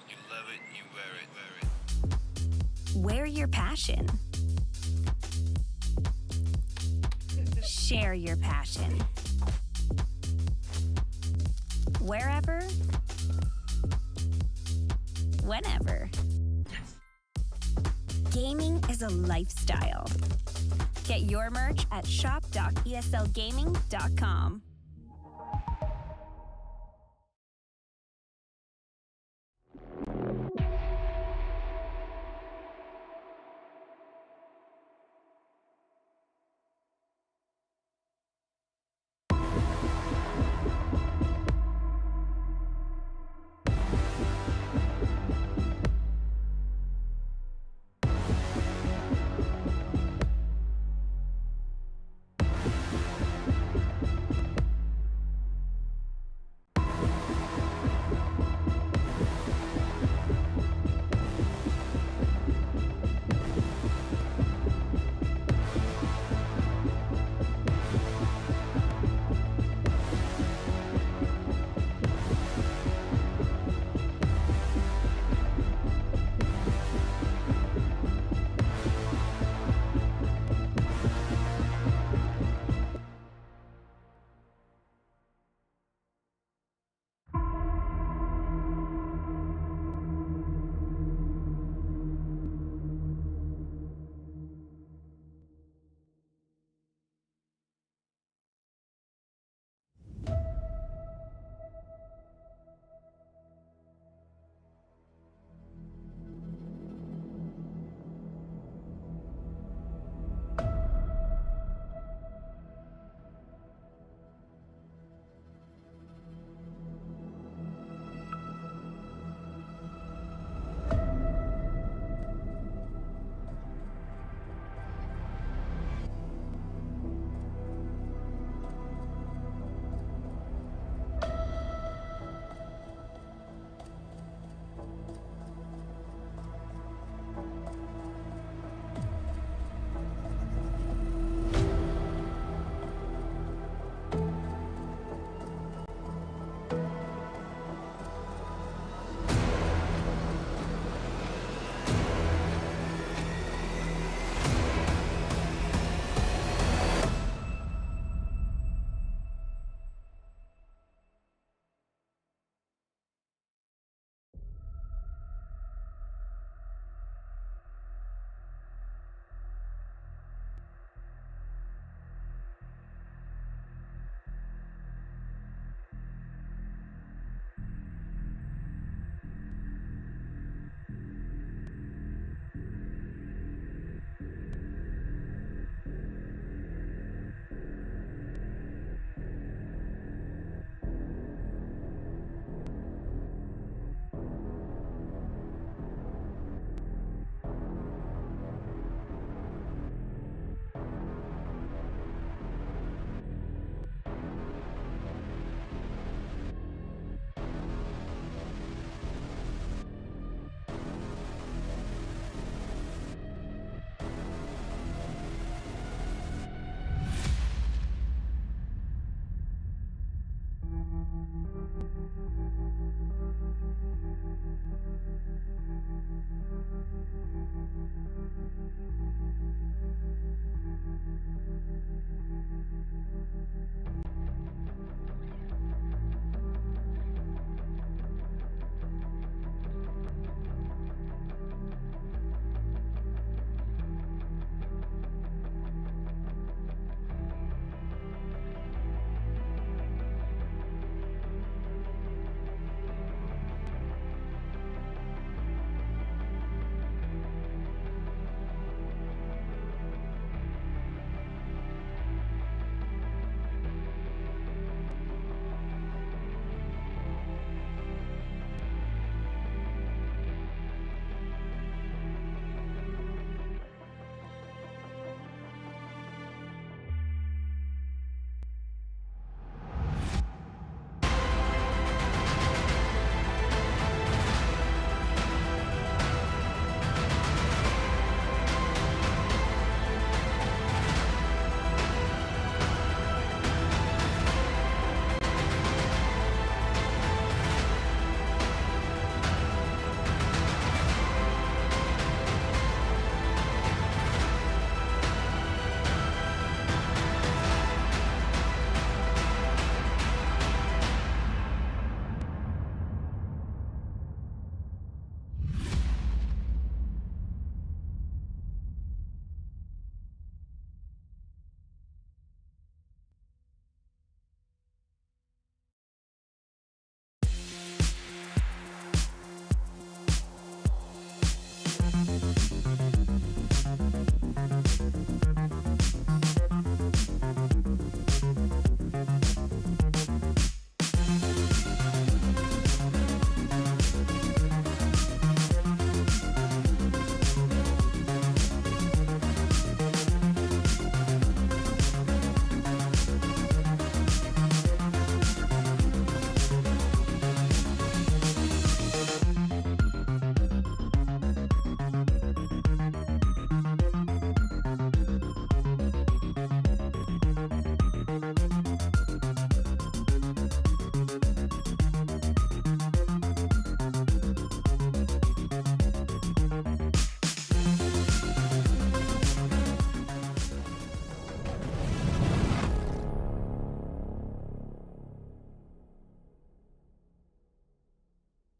You love it, you wear it. Wear your passion. Share your passion. wherever, whenever. Gaming is a lifestyle. Get your merch at shop.eslgaming.com.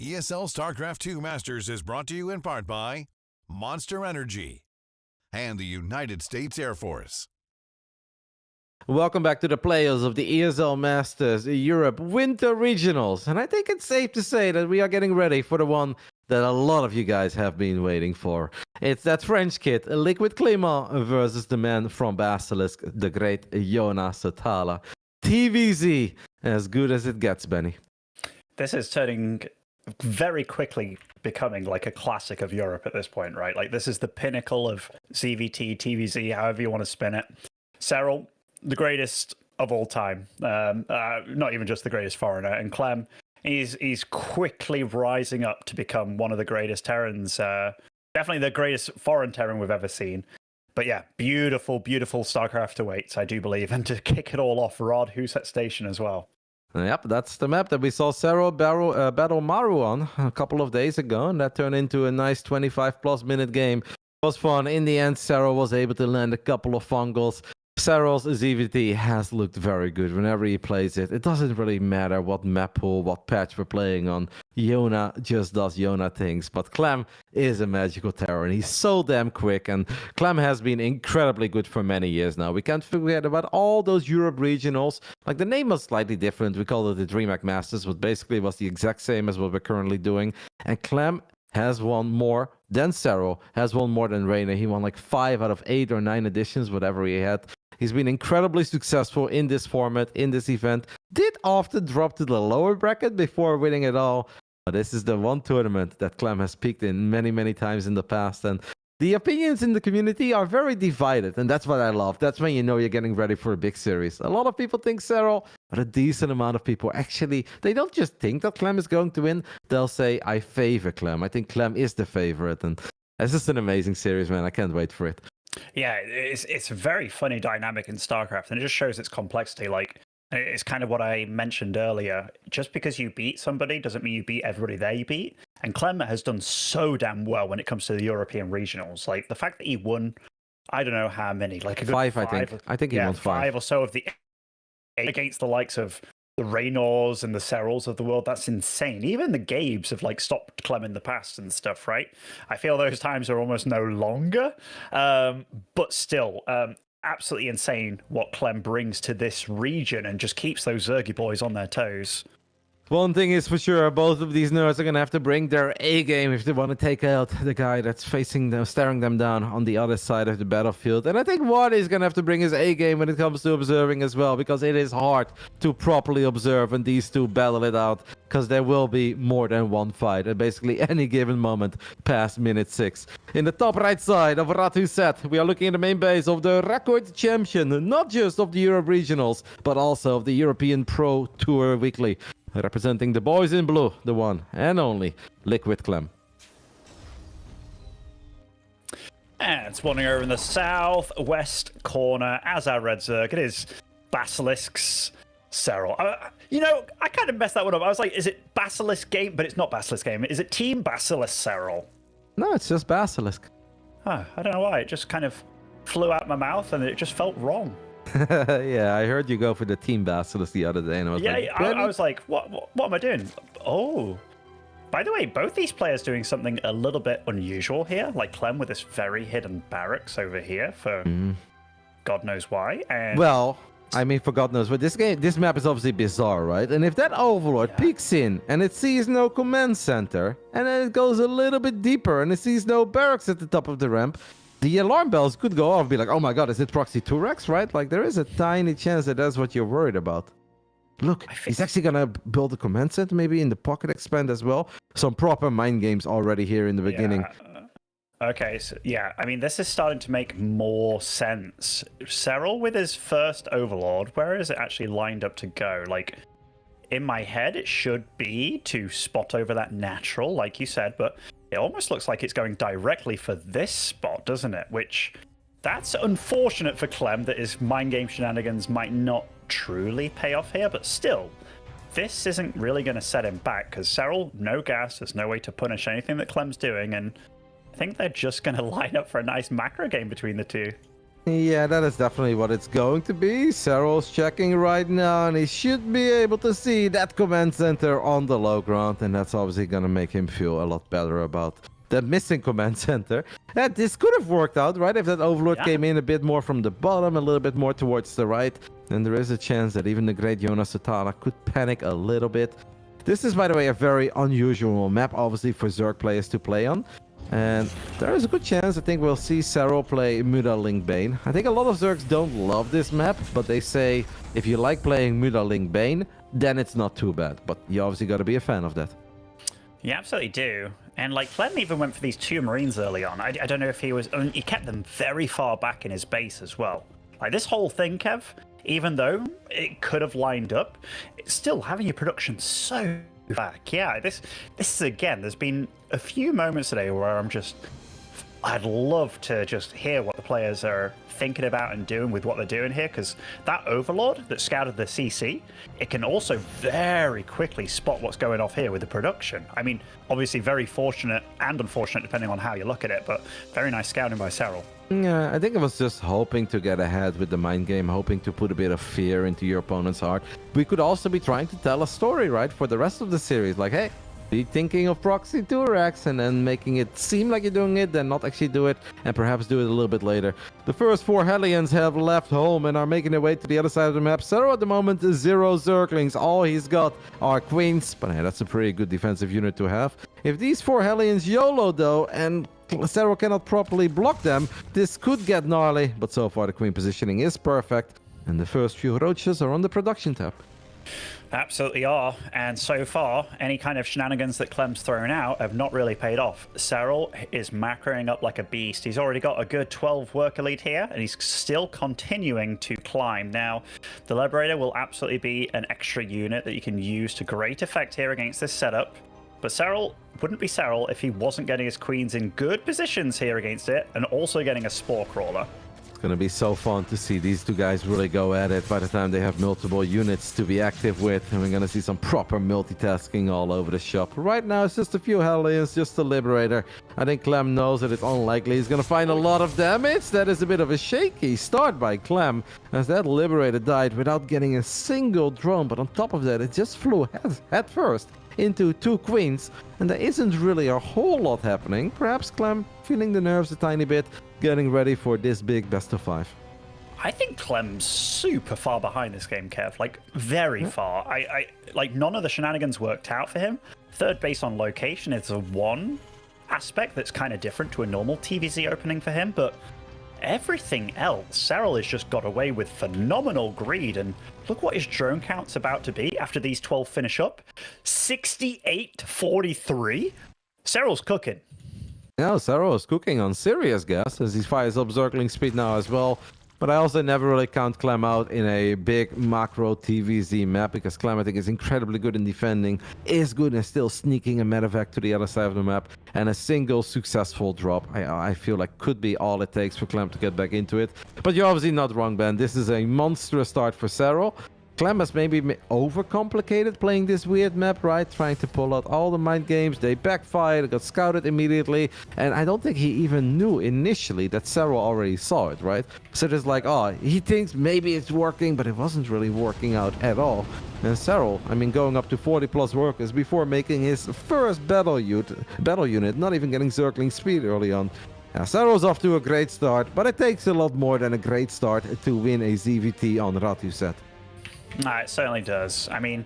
ESL StarCraft 2 Masters is brought to you in part by Monster Energy and the United States Air Force. Welcome back to the players of the ESL Masters Europe Winter Regionals. And I think it's safe to say that we are getting ready for the one that a lot of you guys have been waiting for. It's that French kid, Liquid Clement, versus the man from Basilisk, the great Jonas Sotala. TVZ, as good as it gets, Benny. This is turning very quickly becoming like a classic of Europe at this point, right? Like this is the pinnacle of CVT, TVZ, however you want to spin it. Serral, the greatest of all time, not even just the greatest foreigner, and Clem, he's quickly rising up to become one of the greatest Terrans, definitely the greatest foreign Terran we've ever seen. But yeah, beautiful, beautiful StarCraft awaits, I do believe, and to kick it all off, Rod, who's at station as well. Yep, that's the map that we saw Serral battle Maru on a couple of days ago, and that turned into a nice 25-plus minute game. It was fun. In the end, Serral was able to land a couple of fungals. Serral's ZVT has looked very good whenever he plays it. It doesn't really matter what map pool, what patch we're playing on. Yona just does Yona things. But Clem is a magical terror, and he's so damn quick. And Clem has been incredibly good for many years now. We can't forget about all those Europe regionals. Like, the name was slightly different. We called it the DreamHack Masters, but basically was the exact same as what we're currently doing. And Clem has won more than Serral, has won more than Raynor. He won like 5 out of 8 or 9 editions, whatever he had. He's been incredibly successful in this format, in this event. Did often drop to the lower bracket before winning it all. But this is the one tournament that Clem has peaked in many, many times in the past. And the opinions in the community are very divided. And that's what I love. That's when you know you're getting ready for a big series. A lot of people think Serral, but a decent amount of people actually, they don't just think that Clem is going to win. They'll say, I favor Clem. I think Clem is the favorite. And it's just an amazing series, man. I can't wait for it. Yeah, it's a very funny dynamic in StarCraft, and it just shows its complexity. Like, it's kind of what I mentioned earlier. Just because you beat somebody doesn't mean you beat everybody they beat. And Clem has done so damn well when it comes to the European regionals. Like, the fact that he won, I don't know how many, like a good 5, I think. I think he won 5. 5 or so of the 8 against the likes of the Raynors and the Serrals of the world. That's insane. Even the Gabes have like stopped Clem in the past and stuff, right? I feel those times are almost no longer, but still absolutely insane what Clem brings to this region and just keeps those Zergy boys on their toes. One thing is for sure, both of these nerds are going to have to bring their A game if they want to take out the guy that's facing them, staring them down on the other side of the battlefield. And I think Ward is going to have to bring his A game when it comes to observing as well, because it is hard to properly observe when these two battle it out, because there will be more than one fight at basically any given moment past minute 6. In the top right side of Ratu set, we are looking at the main base of the record champion, not just of the Europe regionals, but also of the European Pro Tour Weekly. Representing the boys in blue, the one and only Liquid Clem. And spawning over in the southwest corner as our red Zerg, it is Basilisk's Serral. You know, I kind of messed that one up. I was like, is it Basilisk game? But it's not Basilisk game. Is it Team Basilisk Serral? No, it's just Basilisk. I don't know why. It just kind of flew out my mouth and it just felt wrong. Yeah, I heard you go for the Team Basilisk the other day, and I was like, I was like, what am I doing? Oh, by the way, both these players doing something a little bit unusual here, like Clem with this very hidden barracks over here for God knows why. And well, I mean, for God knows, but this map is obviously bizarre, right? And if that Overlord peeks in and it sees no command center, and then it goes a little bit deeper and it sees no barracks at the top of the ramp, the alarm bells could go off, be like, oh my god, is it Proxy 2Rex, right? Like, there is a tiny chance that that's what you're worried about. Look, he's actually gonna build a command center, maybe in the pocket expand as well. Some proper mind games already here in the beginning. Okay, so yeah, I mean, this is starting to make more sense. Serral with his first Overlord, where is it actually lined up to go? Like, in my head, it should be to spot over that natural, like you said, but it almost looks like it's going directly for this spot, doesn't it? Which, that's unfortunate for Clem that his mind game shenanigans might not truly pay off here, but still, this isn't really going to set him back, because Serral, no gas, there's no way to punish anything that Clem's doing, and I think they're just going to line up for a nice macro game between the two. Yeah, that is definitely what it's going to be. Serral's checking right now, and he should be able to see that command center on the low ground, and that's obviously going to make him feel a lot better about that missing command center. And this could have worked out, right? If that Overlord came in a bit more from the bottom, a little bit more towards the right, then there is a chance that even the great Jonas Satana could panic a little bit. This is, by the way, a very unusual map, obviously, for Zerg players to play on. And there is a good chance, I think, we'll see Serral play Muda Link Bane. I think a lot of Zergs don't love this map, but they say if you like playing Muda Link Bane, then it's not too bad. But you obviously got to be a fan of that. You absolutely do. And like Clem even went for these 2 Marines early on. I don't know if he was... he kept them very far back in his base as well. Like this whole thing, Kev, even though it could have lined up, it's still having your production so back. Yeah, this is, again, there's been a few moments today where I'd love to just hear what the players are thinking about and doing with what they're doing here, because that Overlord that scouted the CC, it can also very quickly spot what's going off here with the production. I mean, obviously very fortunate and unfortunate depending on how you look at it, but very nice scouting by Serral. Yeah, I think I was just hoping to get ahead with the mind game, hoping to put a bit of fear into your opponent's heart. We could also be trying to tell a story, right, for the rest of the series. Like, hey, be thinking of proxy 2-Rex and then making it seem like you're doing it, then not actually do it, and perhaps do it a little bit later. The first 4 Hellions have left home and are making their way to the other side of the map. Serral at the moment is 0 Zerglings. All he's got are Queens, but hey, that's a pretty good defensive unit to have. If these 4 Hellions YOLO though, and Serral cannot properly block them, this could get gnarly, but so far the Queen positioning is perfect, and the first few roaches are on the production tab. Absolutely are, and so far, any kind of shenanigans that Clem's thrown out have not really paid off. Serral is macroing up like a beast. He's already got a good 12 worker lead here, and he's still continuing to climb. Now, the Liberator will absolutely be an extra unit that you can use to great effect here against this setup, but Serral wouldn't be Serral if he wasn't getting his Queens in good positions here against it, and also getting a Spore Crawler. It's going to be so fun to see these two guys really go at it by the time they have multiple units to be active with, and we're going to see some proper multitasking all over the shop. Right now it's just a few Hellions, just the Liberator. I think Clem knows that it's unlikely he's going to find a lot of damage. That is a bit of a shaky start by Clem, as that Liberator died without getting a single drone, but on top of that it just flew head first into 2 Queens, and there isn't really a whole lot happening. Perhaps Clem feeling the nerves a tiny bit, getting ready for this big best of 5. I think Clem's super far behind this game, Kev. Like, very far. I like, none of the shenanigans worked out for him. Third base on location is the one aspect that's kind of different to a normal TVZ opening for him, but everything else, Serral has just got away with phenomenal greed, and look what his drone count's about to be after these 12 finish up. 68 to 43. Serral's cooking. Yeah, Serral is cooking on serious gas as he fires up Zergling speed now as well. But I also never really count Clem out in a big macro TVZ map, because Clem, I think, is incredibly good in defending, is good and still sneaking a medevac to the other side of the map, and a single successful drop, I feel like could be all it takes for Clem to get back into it. But you're obviously not wrong, Ben. This is a monstrous start for Serral. Clem has maybe overcomplicated playing this weird map, right? Trying to pull out all the mind games. They backfired, got scouted immediately. And I don't think he even knew initially that Serral already saw it, right? So it's like, oh, he thinks maybe it's working, but it wasn't really working out at all. And Serral, I mean, going up to 40 plus workers before making his first battle unit, not even getting Zergling speed early on. Yeah, Serral's off to a great start, but it takes a lot more than a great start to win a ZVT on Ratuset. It certainly does. I mean,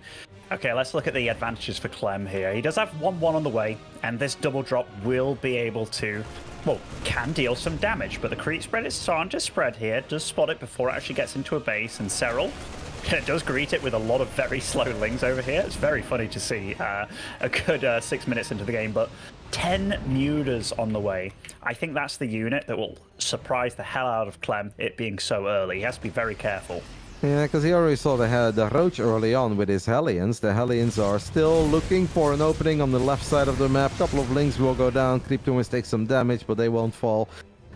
okay, let's look at the advantages for Clem here. He does have 1-1 on the way, and this double drop will be able to, well, can deal some damage, but the creep spread is starting to spread here, does spot it before it actually gets into a base, and Serral does greet it with a lot of very slow lings over here. It's very funny to see a good 6 minutes into the game, but 10 Mutas on the way. I think that's the unit that will surprise the hell out of Clem, it being so early. He has to be very careful. Yeah, because he already saw the Roach early on with his Hellions. The Hellions are still looking for an opening on the left side of the map. A couple of links will go down. Creep Twins take some damage, but they won't fall.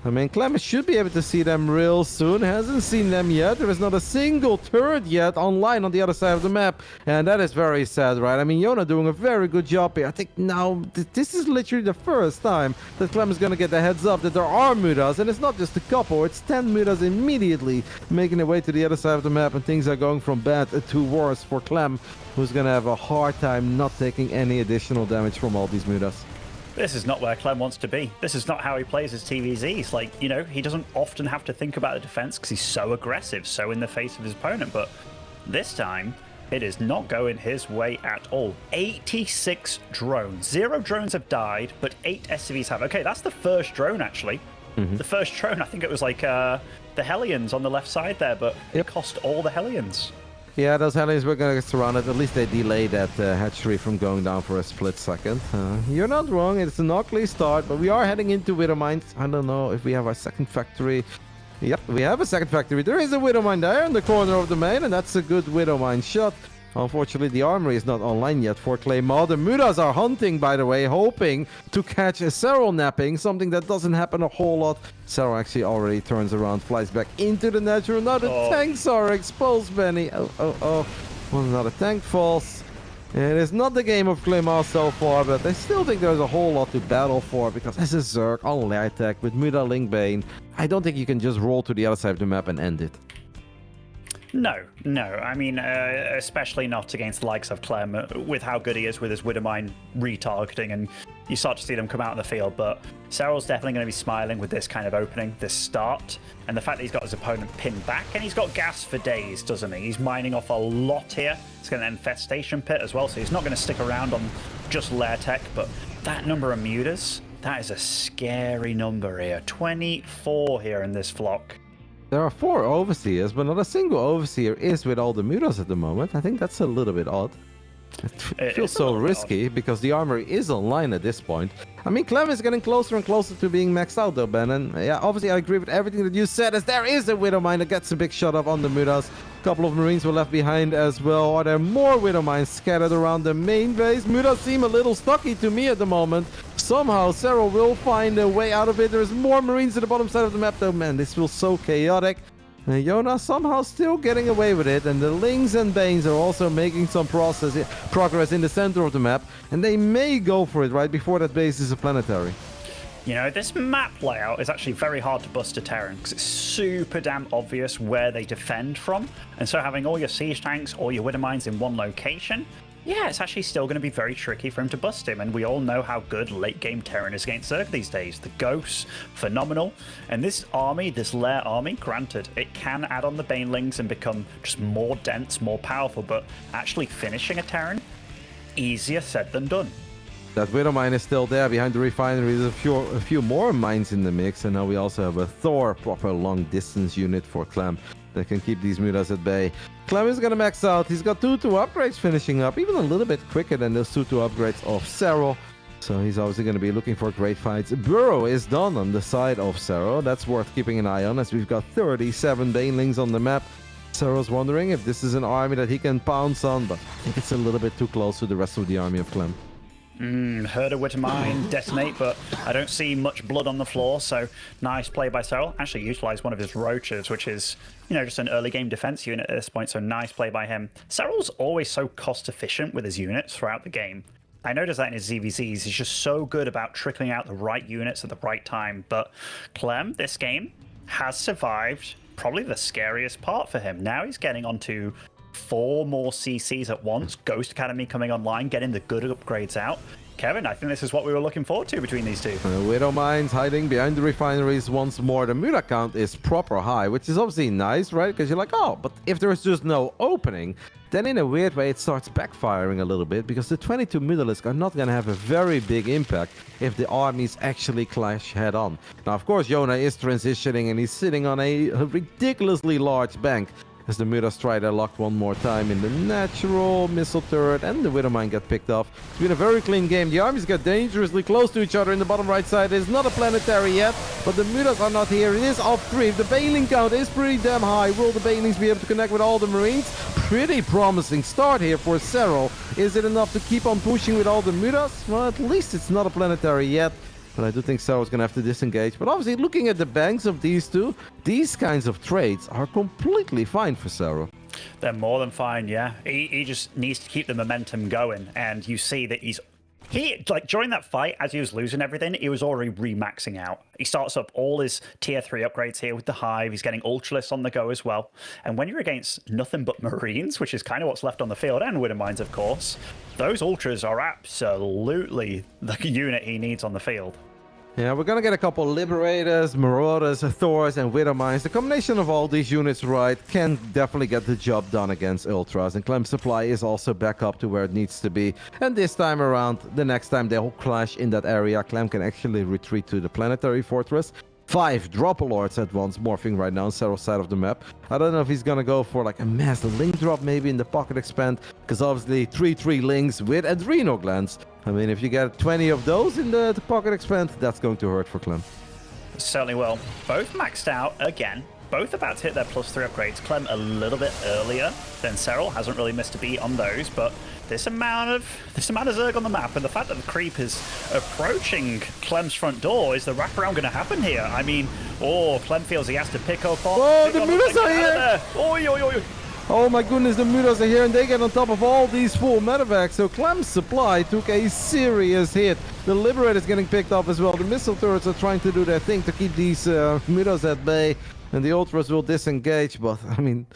I mean, Clem should be able to see them real soon. Hasn't seen them yet. There is not a single turret yet online on the other side of the map. And that is very sad, right? I mean, Yona doing a very good job here. I think now this is literally the first time that Clem is going to get the heads up that there are mutas. And it's not just a couple, it's 10 mutas immediately making their way to the other side of the map. And things are going from bad to worse for Clem, who's going to have a hard time not taking any additional damage from all these mutas. This is not where Clem wants to be. This is not how he plays his TVZs. Like, you know, he doesn't often have to think about the defense because he's so aggressive, so in the face of his opponent. But this time, it is not going his way at all. 86 drones. 0 drones have died, but 8 SCVs have. Okay, that's the first drone, actually. The first drone, I think it was like the Hellions on the left side there, but it cost all the Hellions. Yeah, those Hellions were going to get surrounded. At least they delayed that hatchery from going down for a split second. You're not wrong. It's an ugly start, but we are heading into Widow Mines. I don't know if we have our second factory. Yep, we have a second factory. There is a Widow Mine there in the corner of the main, and that's a good Widow Mine shot. Unfortunately, the armory is not online yet for Claymore. The mutas are hunting, by the way, hoping to catch a Serral napping, something that doesn't happen a whole lot. Serral actually already turns around, flies back into the natural. Now the tanks are exposed, Benny. Oh. Well, another tank falls. It is not the game of Claymore so far, but I still think there's a whole lot to battle for, because as a Zerg on light tech with Muta Link Bane, I don't think you can just roll to the other side of the map and end it. No. I mean, especially not against the likes of Clem, with how good he is with his Widowmine retargeting, and you start to see them come out of the field. But Serral's definitely going to be smiling with this kind of opening, this start, and the fact that he's got his opponent pinned back, and he's got gas for days, doesn't he? He's mining off a lot here. It's going to infestation pit as well, so he's not going to stick around on just lair tech, but that number of mutas, that is a scary number here. 24 here in this flock. There are 4 overseers, but not a single overseer is with all the mutas at the moment. I think that's a little bit odd. It feels so risky because the armory is online at this point. I mean, Clem is getting closer and closer to being maxed out though, Ben. And yeah, obviously I agree with everything that you said, as there is a Widow Mine that gets a big shot up on the mutas. A couple of Marines were left behind as well. Are there more Widow Mines scattered around the main base? Mutas seem a little stocky to me at the moment. Somehow Serral will find a way out of it. There's more Marines at the bottom side of the map though. Man, this feels so chaotic. Yona somehow still getting away with it, and the Lings and Banes are also making some progress in the center of the map, and they may go for it right before that base is a planetary. You know, this map layout is actually very hard to bust a Terran because it's super damn obvious where they defend from, and so having all your siege tanks or your Widow Mines in one location, yeah, it's actually still going to be very tricky for him to bust him, and we all know how good late-game Terran is against Zerg these days. The Ghosts, phenomenal, and this army, this lair army, granted, it can add on the Banelings and become just more dense, more powerful, but actually finishing a Terran, easier said than done. That Widow Mine is still there behind the refinery. There's a few more mines in the mix, and now we also have a Thor, proper long-distance unit for Clem that can keep these mutas at bay. Clem is gonna max out. He's got 2 upgrades finishing up, even a little bit quicker than those 2 upgrades of Serral. So he's obviously gonna be looking for great fights. Burrow is done on the side of Serral. That's worth keeping an eye on, as we've got 37 Banelings on the map. Serral's wondering if this is an army that he can pounce on, but I think it's a little bit too close to the rest of the army of Clem. Heard a Widow Mine detonate, but I don't see much blood on the floor, so nice play by Serral. Actually utilized one of his roaches, which is, you know, just an early game defense unit at this point, so nice play by him. Serral's always so cost efficient with his units throughout the game. I noticed that in his ZVZs, he's just so good about trickling out the right units at the right time, but Clem, this game, has survived probably the scariest part for him. Now he's getting onto 4 more CCs at once, Ghost Academy coming online, getting the good upgrades out. Kevin, I think this is what we were looking forward to between these two. Widow Mines hiding behind the refineries once more. The muta count is proper high, which is obviously nice, right? Because you're like, oh, but if there's just no opening, then in a weird way it starts backfiring a little bit, because the 22 Mutalisks are not going to have a very big impact if the armies actually clash head on. Now, of course, Yona is transitioning and he's sitting on a ridiculously large bank, as the Mutas try their luck one more time in the natural missile turret, and the Widow Mine get picked off. It's been a very clean game. The armies get dangerously close to each other in the bottom right side. It's not a planetary yet, but the Mutas are not here. It is off 3. The Baneling count is pretty damn high. Will the Banelings be able to connect with all the Marines? Pretty promising start here for Serral. Is it enough to keep on pushing with all the Mutas? Well, at least it's not a planetary yet. But I do think Serral's going to have to disengage. But obviously, looking at the banks of these two, these kinds of trades are completely fine for Serral. They're more than fine, yeah. He just needs to keep the momentum going. And you see that during that fight, as he was losing everything, he was already remaxing out. He starts up all his tier 3 upgrades here with the Hive. He's getting Ultralists on the go as well. And when you're against nothing but Marines, which is kind of what's left on the field, and Winter Mines, of course, those Ultras are absolutely the unit he needs on the field. Yeah, we're going to get a couple Liberators, Marauders, Thors, and Widowmines. The combination of all these units, right, can definitely get the job done against Ultras. And Clem's supply is also back up to where it needs to be. And this time around, the next time they'll clash in that area, Clem can actually retreat to the Planetary Fortress. 5 Dropper Lords at once, morphing right now on Serral's side of the map. I don't know if he's gonna go for like a mass link drop maybe in the pocket expand, because obviously 3/3 links with Adrenal Glands. I mean, if you get 20 of those in the pocket expand, that's going to hurt for Clem. Certainly will. Both maxed out again. Both about to hit their +3 upgrades. Clem a little bit earlier than Serral. Hasn't really missed a beat on those, but this amount of Zerg on the map, and the fact that the creep is approaching Clem's front door, is the wraparound going to happen here? I mean, Clem feels he has to pick up on... Whoa, the Mutas are here! Oi, oi, oi. Oh my goodness, the Mutas are here and they get on top of all these full medevacs. So Clem's supply took a serious hit. The Liberator's getting picked up as well. The missile turrets are trying to do their thing to keep these Mutas at bay. And the Ultras will disengage. But, I mean,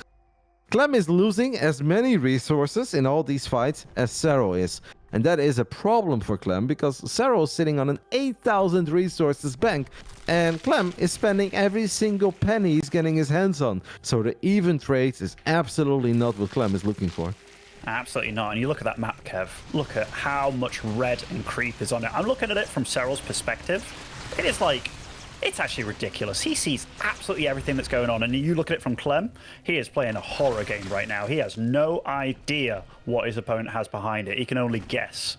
Clem is losing as many resources in all these fights as Serral is. And that is a problem for Clem, because Serral is sitting on an 8,000 resources bank, and Clem is spending every single penny he's getting his hands on. So the even trades is absolutely not what Clem is looking for. Absolutely not. And you look at that map, Kev. Look at how much red and creep is on it. I'm looking at it from Serral's perspective. It is like... It's actually ridiculous. He sees absolutely everything that's going on. And you look at it from Clem, he is playing a horror game right now. He has no idea what his opponent has behind it. He can only guess.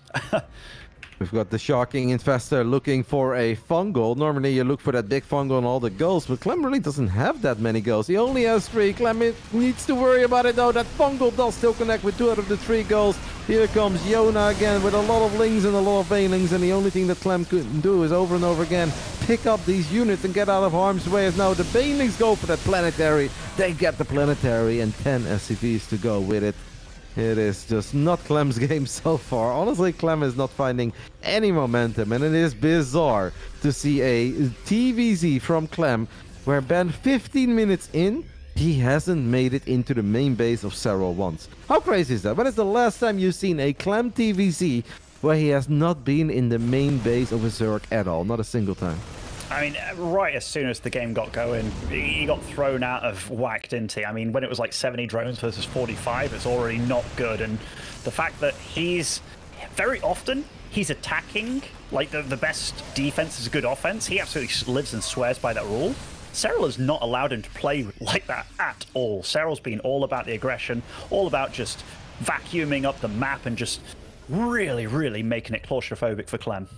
We've got the Shocking Infestor looking for a fungal. Normally you look for that big fungal on all the goals, but Clem really doesn't have that many goals. He only has 3. Clem needs to worry about it though. That fungal does still connect with 2 out of the 3 goals. Here comes Yona again with a lot of lings and a lot of banelings, and the only thing that Clem couldn't do is over and over again pick up these units and get out of harm's way, as now the banelings go for that planetary. They get the planetary and 10 SCVs to go with it. It is just not Clem's game so far. Honestly, Clem is not finding any momentum, and it is bizarre to see a TVZ from Clem where Ben 15 minutes in, he hasn't made it into the main base of Serral once. How crazy is that? When is the last time you've seen a Clem TVZ where he has not been in the main base of a Zerg at all? Not a single time. I mean, right as soon as the game got going, he got thrown out of whack, didn't he? I mean, when it was like 70 drones versus 45, it's already not good. And the fact that he's very often attacking, like the best defense is a good offense. He absolutely lives and swears by that rule. Serral has not allowed him to play like that at all. Serral's been all about the aggression, all about just vacuuming up the map and just really, really making it claustrophobic for Clem.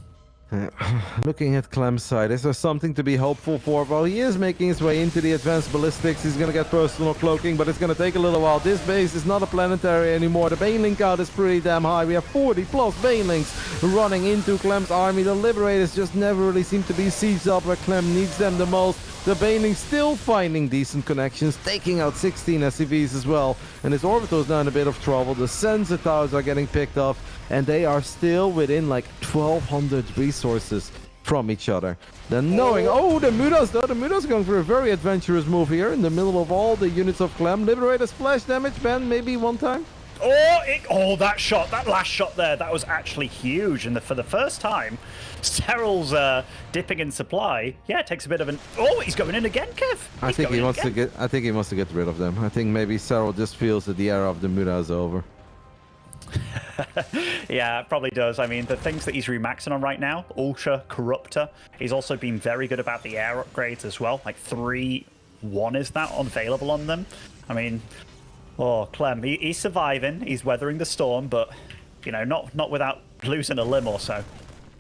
Looking at Clem's side, is there something to be hopeful for? Well, he is making his way into the advanced ballistics. He's going to get personal cloaking, but it's going to take a little while. This base is not a planetary anymore. The Baneling count is pretty damn high. We have 40 plus Banelings running into Clem's army. The Liberators just never really seem to be sieged up where Clem needs them the most. The Baneling still finding decent connections, taking out 16 SCVs as well. And his Orbital's now in a bit of trouble. The sensor towers are getting picked off, and they are still within like 1,200 resources from each other. Then knowing, the Mutas though, the Mutas going for a very adventurous move here in the middle of all the units of Clem. Liberator splash damage, Ben, maybe one time? That shot, that last shot there, that was actually huge. And for the first time, Serral's dipping in supply. Yeah, it takes a bit of an... he's going in again, Kev. I think he wants to get rid of them. I think maybe Serral just feels that the era of the Muta is over. Yeah, it probably does. I mean, the things that he's remaxing on right now, Ultra, Corruptor. He's also been very good about the air upgrades as well. Like 3-1 is that available on them. I mean... Clem, he's surviving, he's weathering the storm, but, you know, not without losing a limb or so.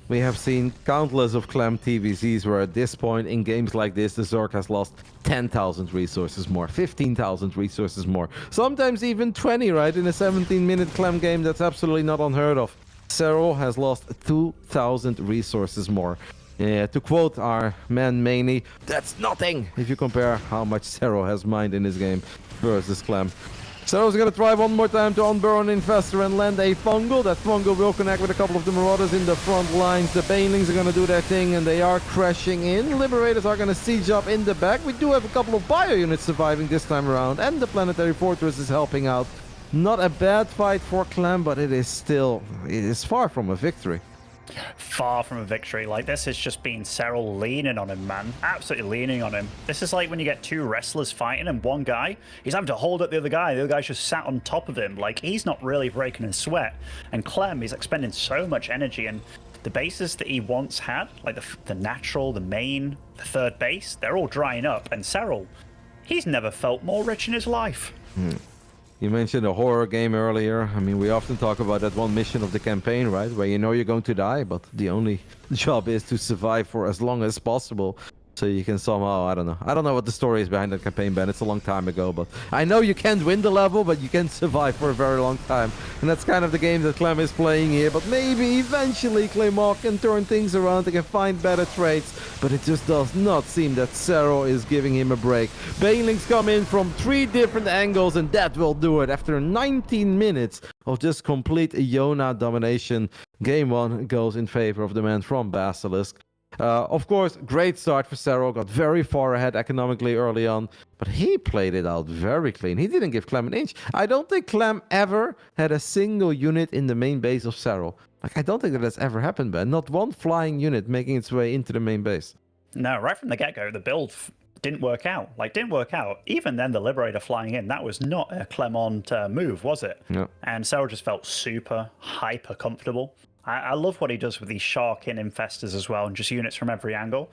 We have seen countless of Clem TVZs where at this point in games like this, the Zerg has lost 10,000 resources more, 15,000 resources more, sometimes even 20, right? In a 17-minute Clem game, that's absolutely not unheard of. Serral has lost 2,000 resources more Yeah, to quote our man Maney, that's nothing if you compare how much Serral has mined in this game versus Clem. Serral's gonna try one more time to unburrow an Infestor and land a Fungal. That Fungal will connect with a couple of the Marauders in the front lines. The Banelings are gonna do their thing and they are crashing in. Liberators are gonna siege up in the back. We do have a couple of bio units surviving this time around, and the Planetary Fortress is helping out. Not a bad fight for Clem, but it is far from a victory. Far from a victory. Like, this has just been Serral leaning on him, man. Absolutely leaning on him. This is like when you get two wrestlers fighting and one guy, he's having to hold up the other guy. The other guy's just sat on top of him. Like, he's not really breaking a sweat. And Clem, he's expending so much energy, and the bases that he once had, like the natural, the main, the third base, they're all drying up. And Serral, he's never felt more rich in his life. You mentioned a horror game earlier. I mean, we often talk about that one mission of the campaign, right? Where you know you're going to die, but the only job is to survive for as long as possible. So you can somehow, I don't know what the story is behind that campaign, Ben. It's a long time ago, but I know you can't win the level, but you can survive for a very long time. And that's kind of the game that Clem is playing here. But maybe eventually Clem can turn things around, they can find better traits. But it just does not seem that Serral is giving him a break. Banelings come in from 3 different angles, and that will do it. After 19 minutes of just complete Iona domination, game 1 goes in favor of the man from Basilisk. Of course, great start for Serral, got very far ahead economically early on, but he played it out very clean. He didn't give Clem an inch. I don't think Clem ever had a single unit in the main base of Serral. Like, I don't think that has ever happened, Ben. Not one flying unit making its way into the main base. No, right from the get-go, the build didn't work out. Even then, the Liberator flying in, that was not a Clement move, was it? No. And Serral just felt super, hyper comfortable. I love what he does with these Shark-in Infestors as well, and just units from every angle.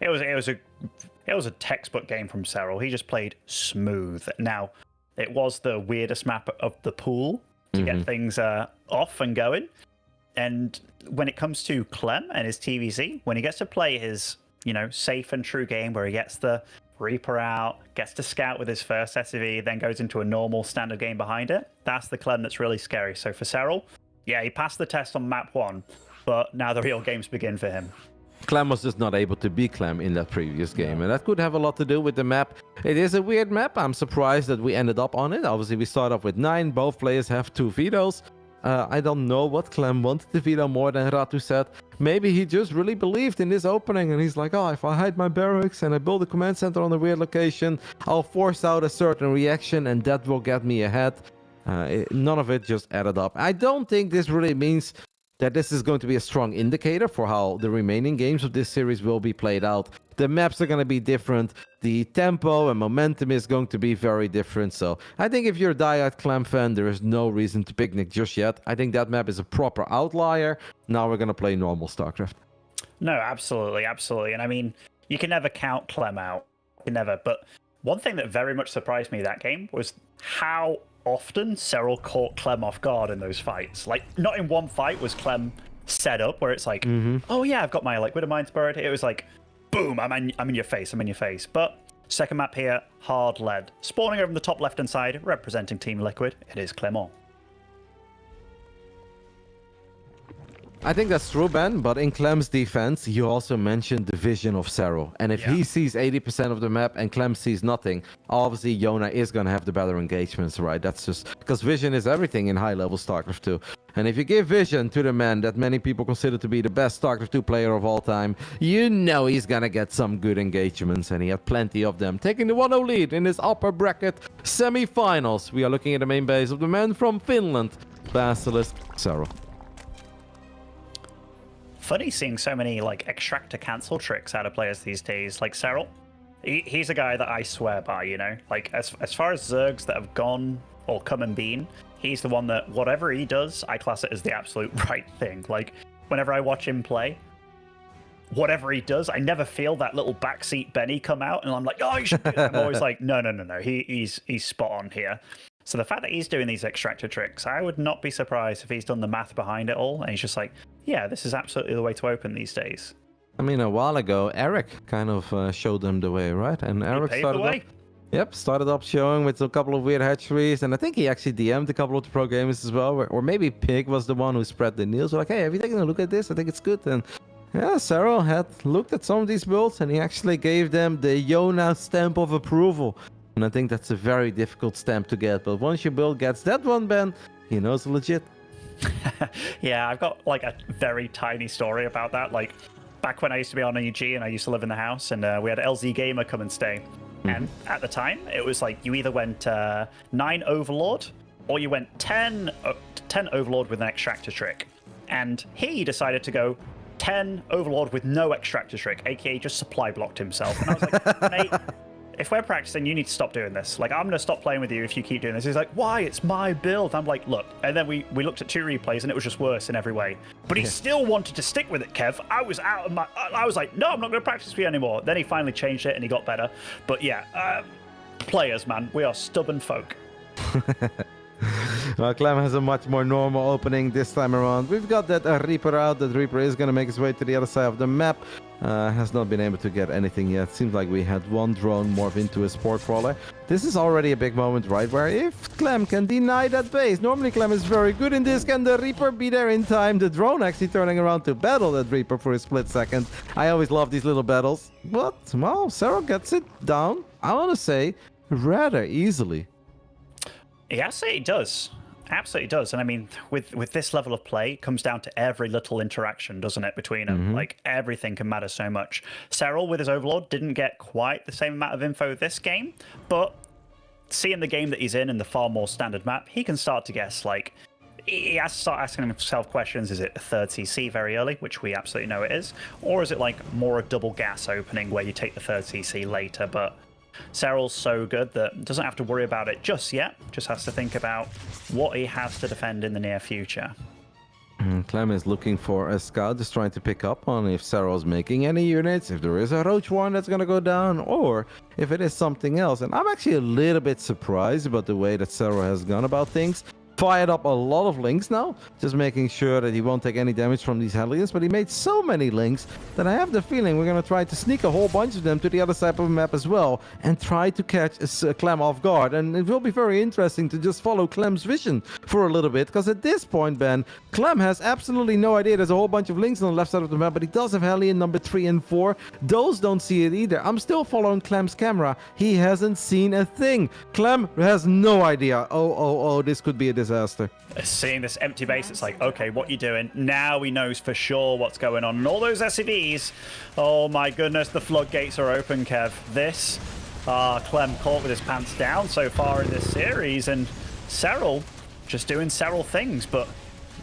It was a textbook game from Serral. He just played smooth. Now, it was the weirdest map of the pool to get things off and going. And when it comes to Clem and his TVZ, when he gets to play his, safe and true game where he gets the Reaper out, gets to scout with his first SCV, then goes into a normal standard game behind it, that's the Clem that's really scary. So for Serral, yeah, he passed the test on map 1, but now the real games begin for him. Clem was just not able to beat Clem in that previous game, and that could have a lot to do with the map. It is a weird map. I'm surprised that we ended up on it. Obviously, we start off with 9. Both players have 2 vetoes. I don't know what Clem wanted to veto more than Ratu said. Maybe he just really believed in this opening, and he's like, oh, if I hide my barracks and I build a command center on a weird location, I'll force out a certain reaction, and that will get me ahead. None of it just added up. I don't think this really means that this is going to be a strong indicator for how the remaining games of this series will be played out. The maps are going to be different. The tempo and momentum is going to be very different. So I think if you're a diehard Clem fan, there is no reason to picnic just yet. I think that map is a proper outlier. Now we're going to play normal StarCraft. No, absolutely. And I mean, you can never count Clem out. You can never. But one thing that very much surprised me that game was how often Serral caught Clem off guard in those fights. Like, not in one fight was Clem set up where it's like, oh yeah, I've got my Liquid Mind Spirit. It was like, boom, I'm in your face. But second map here, hard lead. Spawning over on the top left-hand side, representing Team Liquid, it is Clement. I think that's true, Ben, but in Clem's defense, you also mentioned the vision of Serral. And if he sees 80% of the map and Clem sees nothing, obviously Yona is going to have the better engagements, right? That's just because vision is everything in high-level StarCraft 2. And if you give vision to the man that many people consider to be the best StarCraft 2 player of all time, you know he's going to get some good engagements, and he had plenty of them. Taking the 1-0 lead in his upper bracket semi-finals. We are looking at the main base of the man from Finland, Basilisk Serral. Funny seeing so many like extract to cancel tricks out of players these days. Like Serral, he's a guy that I swear by, like as far as Zergs that have gone or come and been, he's the one that whatever he does, I class it as the absolute right thing. Like whenever I watch him play, whatever he does, I never feel that little backseat Benny come out and I'm like, oh, you should do that. I'm always like, no, he's spot on here. So the fact that he's doing these extractor tricks, I would not be surprised if he's done the math behind it all and he's just like, yeah, this is absolutely the way to open these days. I mean, a while ago, Eric kind of showed them the way, right? And Eric started up showing with a couple of weird hatcheries, and I think he actually DM'd a couple of the pro gamers as well, or maybe Pig was the one who spread the news. Like, hey, have you taken a look at this? I think it's good. And Yeah, Serral had looked at some of these builds and he actually gave them the Yona stamp of approval. And I think that's a very difficult stamp to get. But once your build gets that one, Ben, he knows legit. Yeah, I've got like a very tiny story about that. Like back when I used to be on EG and I used to live in the house, and we had LZ Gamer come and stay. And at the time, it was like you either went 9 Overlord or you went 10 Overlord with an Extractor Trick. And he decided to go 10 Overlord with no Extractor Trick, aka just supply blocked himself. And I was like, mate, if we're practicing, you need to stop doing this. Like, I'm going to stop playing with you if you keep doing this. He's like, why? It's my build. I'm like, look. And then we looked at 2 replays and it was just worse in every way. But he still wanted to stick with it, Kev. I was like, no, I'm not going to practice with you anymore. Then he finally changed it and he got better. But yeah, players, man, we are stubborn folk. Well, Clem has a much more normal opening this time around. We've got that Reaper out. That Reaper is going to make his way to the other side of the map. Has not been able to get anything yet. Seems like we had one drone morph into a sport crawler. This is already a big moment, right? Where if Clem can deny that base. Normally Clem is very good in this. Can the Reaper be there in time? The drone actually turning around to battle that Reaper for a split second. I always love these little battles. But, well, Serral gets it down, I want to say, rather easily. Yes, it does. Absolutely does. And I mean, with this level of play, it comes down to every little interaction, doesn't it, between them? Like, everything can matter so much. Serral, with his Overlord, didn't get quite the same amount of info this game, but seeing the game that he's in the far more standard map, he can start to guess, like, he has to start asking himself questions. Is it a 3rd CC very early, which we absolutely know it is? Or is it, like, more a double gas opening where you take the 3rd CC later, but Serral's so good that doesn't have to worry about it just yet. Just has to think about what he has to defend in the near future. Clem is looking for a scout, just trying to pick up on if Serral's making any units, if there is a Roach Warren that's going to go down, or if it is something else. And I'm actually a little bit surprised about the way that Serral has gone about things. Fired up a lot of links now, just making sure that he won't take any damage from these Hellions, but he made so many links that I have the feeling we're going to try to sneak a whole bunch of them to the other side of the map as well and try to catch Clem off guard. And it will be very interesting to just follow Clem's vision for a little bit, because at this point, Ben, Clem has absolutely no idea there's a whole bunch of links on the left side of the map, but he does have Hellion number 3 and 4. Those don't see it either. I'm still following Clem's camera. He hasn't seen a thing. Clem has no idea. Oh, this could be a disaster. Seeing this empty base, it's like, okay, what you doing? Now he knows for sure what's going on. And all those SCVs, oh my goodness, the floodgates are open, Kev. This, Clem caught with his pants down so far in this series, and Serral just doing Serral things, but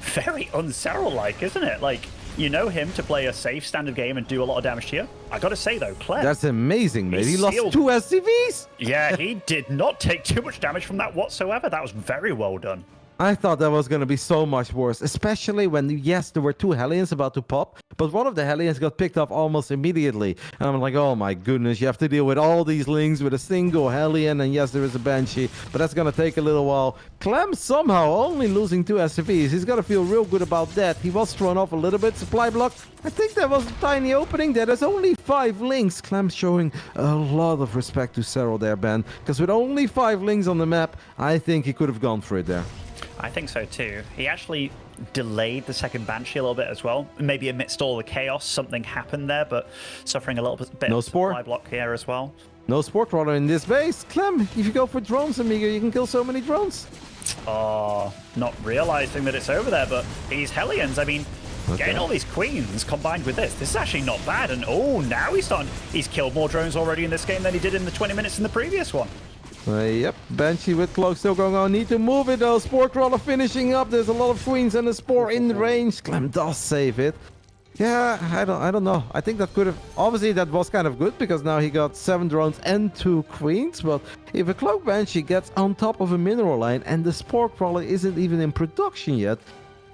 very un-Serral-like, isn't it? Like, you know him to play a safe standard game and do a lot of damage to you. I gotta say though, Clem. That's amazing, mate. He lost 2 SCVs. Yeah, he did not take too much damage from that whatsoever. That was very well done. I thought that was going to be so much worse, especially when, yes, there were 2 Hellions about to pop, but one of the Hellions got picked up almost immediately. And I'm like, oh my goodness, you have to deal with all these links with a single Hellion, and yes, there is a Banshee, but that's going to take a little while. Clem somehow only losing 2 SCVs. He's got to feel real good about that. He was thrown off a little bit. Supply block. I think that was a tiny opening there. There's only 5 links. Clem showing a lot of respect to Serral there, Ben, because with only 5 links on the map, I think he could have gone for it there. I think so too. He actually delayed the second Banshee a little bit as well. Maybe amidst all the chaos, something happened there, but suffering a little bit no of spore. supply block here as well. No sport crawler in this base. Clem, if you go for drones, amigo, you can kill so many drones. Oh, not realizing that it's over there, but these Hellions, I mean, getting all these Queens combined with this is actually not bad. And oh, now he's killed more drones already in this game than he did in the 20 minutes in the previous one. Yep, Banshee with cloak still going on. Need to move it though. Spore crawler finishing up. There's a lot of Queens and a Spore in range. Clem does save it. Yeah, I don't know. I think that could have... Obviously, that was kind of good because now he got 7 drones and 2 Queens. But if a Cloak Banshee gets on top of a mineral line and the Spore crawler isn't even in production yet,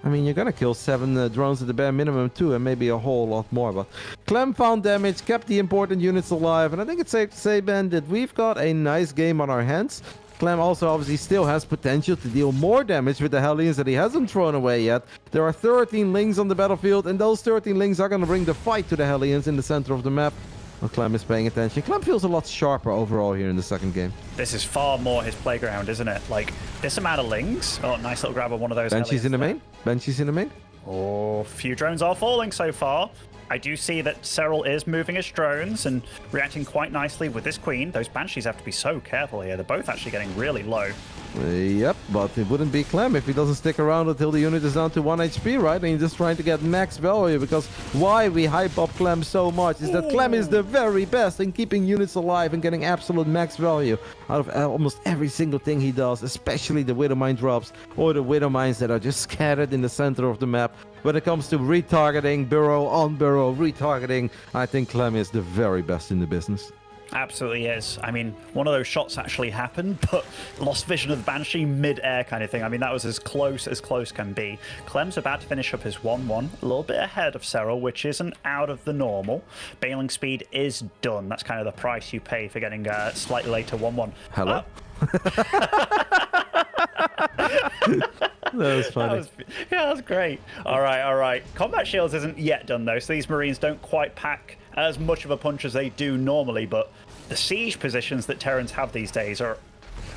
I mean, you're going to kill 7 drones at the bare minimum too, and maybe a whole lot more. But Clem found damage, kept the important units alive, and I think it's safe to say, Ben, that we've got a nice game on our hands. Clem also obviously still has potential to deal more damage with the Hellions that he hasn't thrown away yet. There are 13 Lings on the battlefield, and those 13 Lings are going to bring the fight to the Hellions in the center of the map. Well, Clem is paying attention. Clem feels a lot sharper overall here in the second game. This is far more his playground, isn't it? Like, this amount of Lings. Oh, nice little grab of one of those. Banshee's in the main. Banshee's in the main. Oh, a few drones are falling so far. I do see that Serral is moving his drones and reacting quite nicely with this queen. Those Banshees have to be so careful here. They're both actually getting really low. Yep, but it wouldn't be Clem if he doesn't stick around until the unit is down to 1 HP, right? And he's just trying to get max value, because why we hype up Clem so much is that Clem is the very best in keeping units alive and getting absolute max value out of almost every single thing he does, especially the Widowmine drops or the Widowmines that are just scattered in the center of the map. When it comes to retargeting, burrow on burrow, retargeting, I think Clem is the very best in the business. Absolutely is. I mean, one of those shots actually happened, but lost vision of the Banshee mid-air kind of thing. I mean, that was as close can be. Clem's about to finish up his 1-1, a little bit ahead of Serral, which isn't out of the normal. Bailing speed is done. That's kind of the price you pay for getting slightly later 1-1. Hello? That was funny. That was great. All right. Combat Shields isn't yet done, though, so these Marines don't quite pack as much of a punch as they do normally, but the siege positions that Terrans have these days are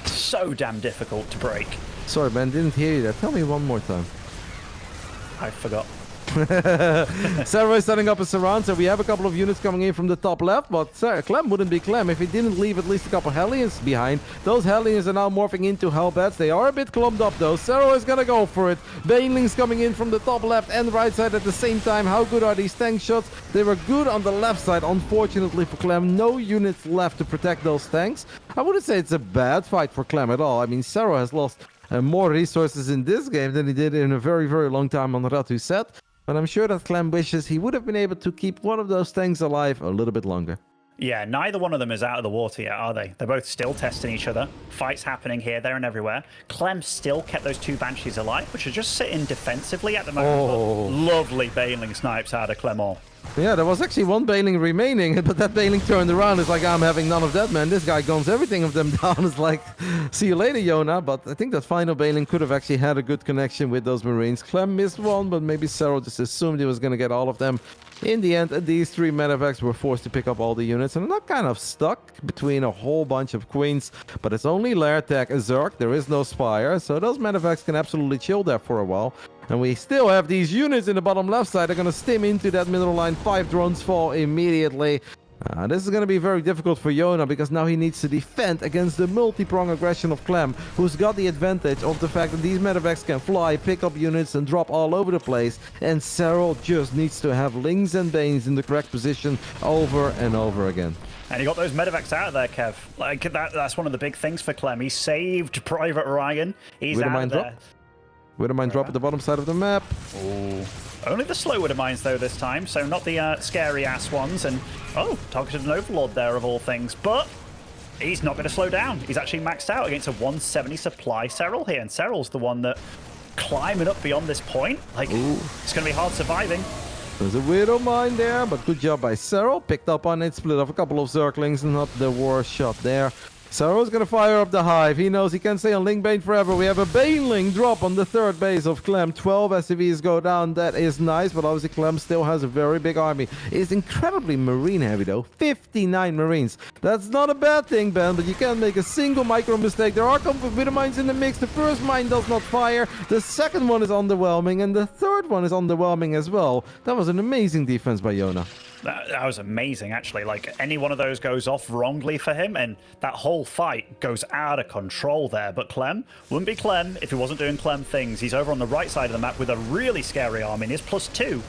so damn difficult to break. Sorry, man, didn't hear you there. Tell me one more time. I forgot. Serral is setting up a surround, so we have a couple of units coming in from the top left, but Clem wouldn't be Clem if he didn't leave at least a couple Hellions behind. Those Hellions are now morphing into Hellbats. They are a bit clumped up though. Serral is gonna go for it. Banelings coming in from the top left and right side at the same time. How good are these tank shots? They were good on the left side. Unfortunately for Clem, no units left to protect those tanks. I wouldn't say it's a bad fight for Clem at all. I mean, Serral has lost more resources in this game than he did in a very, very long time on Ratu set. But I'm sure that Clem wishes he would have been able to keep one of those tanks alive a little bit longer. Yeah, neither one of them is out of the water yet, are they? They're both still testing each other. Fights happening here, there, and everywhere. Clem still kept those two Banshees alive, which are just sitting defensively at the moment. Oh. Lovely Bailing snipes out of Clement. Yeah, there was actually one Bailing remaining, but that Bailing turned around. It's like, I'm having none of that, man. This guy guns everything of them down. It's like, see you later, Yona. But I think that final Bailing could have actually had a good connection with those Marines. Clem missed one, but maybe Serral just assumed he was going to get all of them. In the end, these three medevacs were forced to pick up all the units, and they're not kind of stuck between a whole bunch of queens. But it's only Lair Tech and Zerg. There is no Spire, so those medevacs can absolutely chill there for a while. And we still have these units in the bottom left side. They're going to stim into that middle line. 5 drones fall immediately. This is going to be very difficult for Yona, because now he needs to defend against the multi-prong aggression of Clem, who's got the advantage of the fact that these medevacs can fly, pick up units, and drop all over the place. And Serral just needs to have Lings and Banes in the correct position over and over again. And he got those medevacs out of there, Kev. Like, that's one of the big things for Clem. He saved Private Ryan. He's out of there. Widowmine drop at the bottom side of the map. Ooh. Only the slow Widowmines, though, this time, so not the scary-ass ones. And, targeted an Overlord there, of all things. But he's not going to slow down. He's actually maxed out against a 170 supply Serral here. And Serral's the one that climbing up beyond this point. Like, it's going to be hard surviving. There's a Widowmine there, but good job by Serral. Picked up on it, split off a couple of Zerglings, not the worst shot there. Serral's gonna fire up the hive. He knows he can't stay on Link Bane forever. We have a Baneling drop on the third base of Clem. 12 SCVs go down. That is nice, but obviously Clem still has a very big army. It's incredibly marine heavy though. 59 Marines. That's not a bad thing, Ben, but you can't make a single micro mistake. There are a couple of Widowmines in the mix. The first mine does not fire. The second one is underwhelming, and the third one is underwhelming as well. That was an amazing defense by Yona. That was amazing, actually. Like, any one of those goes off wrongly for him, and that whole fight goes out of control there. But Clem wouldn't be Clem if he wasn't doing Clem things. He's over on the right side of the map with a really scary army, and his +2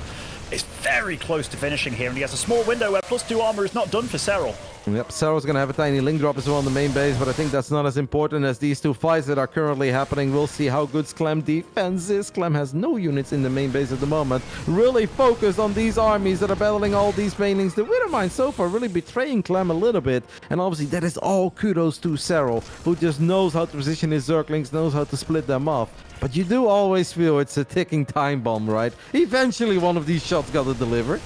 is very close to finishing here, and he has a small window where +2 armor is not done for Serral. Yep, Serral's going to have a tiny link drop as well on the main base, but I think that's not as important as these two fights that are currently happening. We'll see how good Clem defense is. Clem has no units in the main base at the moment. Really focused on these armies that are battling all these Banelings. The Widowmine so far really betraying Clem a little bit, and obviously that is all kudos to Serral, who just knows how to position his Zerglings, knows how to split them off. But you do always feel it's a ticking time bomb, right? Eventually one of these shots got to deliver.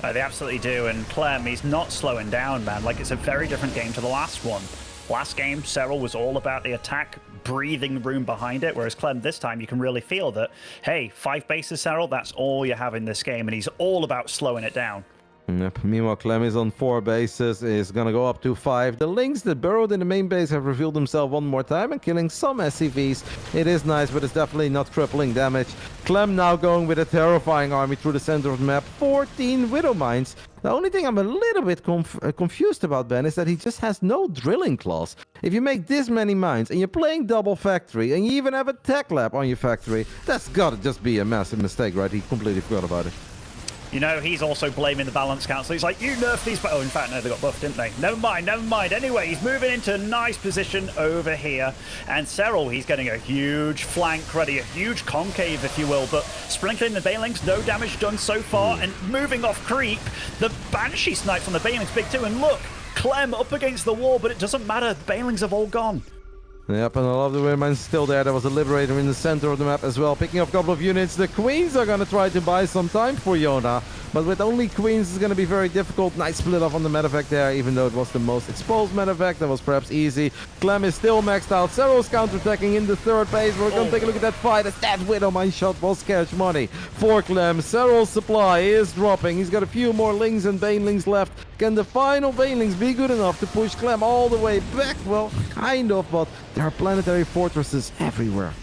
They absolutely do, and Clem, he's not slowing down, man. Like, it's a very different game to the last one. Last game, Serral was all about the attack, breathing room behind it, whereas Clem, this time, you can really feel that, hey, 5 bases, Serral, that's all you have in this game, and he's all about slowing it down. Yep. Meanwhile, Clem is on 4 bases, is gonna go up to 5. The links that burrowed in the main base have revealed themselves one more time and killing some SCVs. It is nice, but it's definitely not crippling damage. Clem now going with a terrifying army through the center of the map. 14 Widow Mines. The only thing I'm a little bit confused about, Ben, is that he just has no drilling claws. If you make this many mines and you're playing double factory and you even have a tech lab on your factory, that's gotta just be a massive mistake, right? He completely forgot about it. You know, he's also blaming the balance council. He's like, you nerfed these... Oh, in fact, no, they got buffed, didn't they? Never mind, never mind. Anyway, he's moving into a nice position over here. And Serral, he's getting a huge flank ready, a huge concave, if you will. But sprinkling the Banelings, no damage done so far. And moving off creep, the Banshee snipes on the Banelings big too. And look, Clem up against the wall, but it doesn't matter. The Banelings have all gone. Yep, and a lot of the women's still there. There was a Liberator in the center of the map as well, picking up a couple of units. The Queens are going to try to buy some time for Yona, but with only Queens, it's going to be very difficult. Nice split off on the medevac there, even though it was the most exposed medevac. That was perhaps easy. Clem is still maxed out. Serral's counterattacking in the 3rd base. We're going to take a look at that fight as that Widow Mine shot was cash money for Clem. Serral's supply is dropping. He's got a few more Lings and Banelings left. Can the final Banelings be good enough to push Clem all the way back? Well, kind of, but there are planetary fortresses everywhere.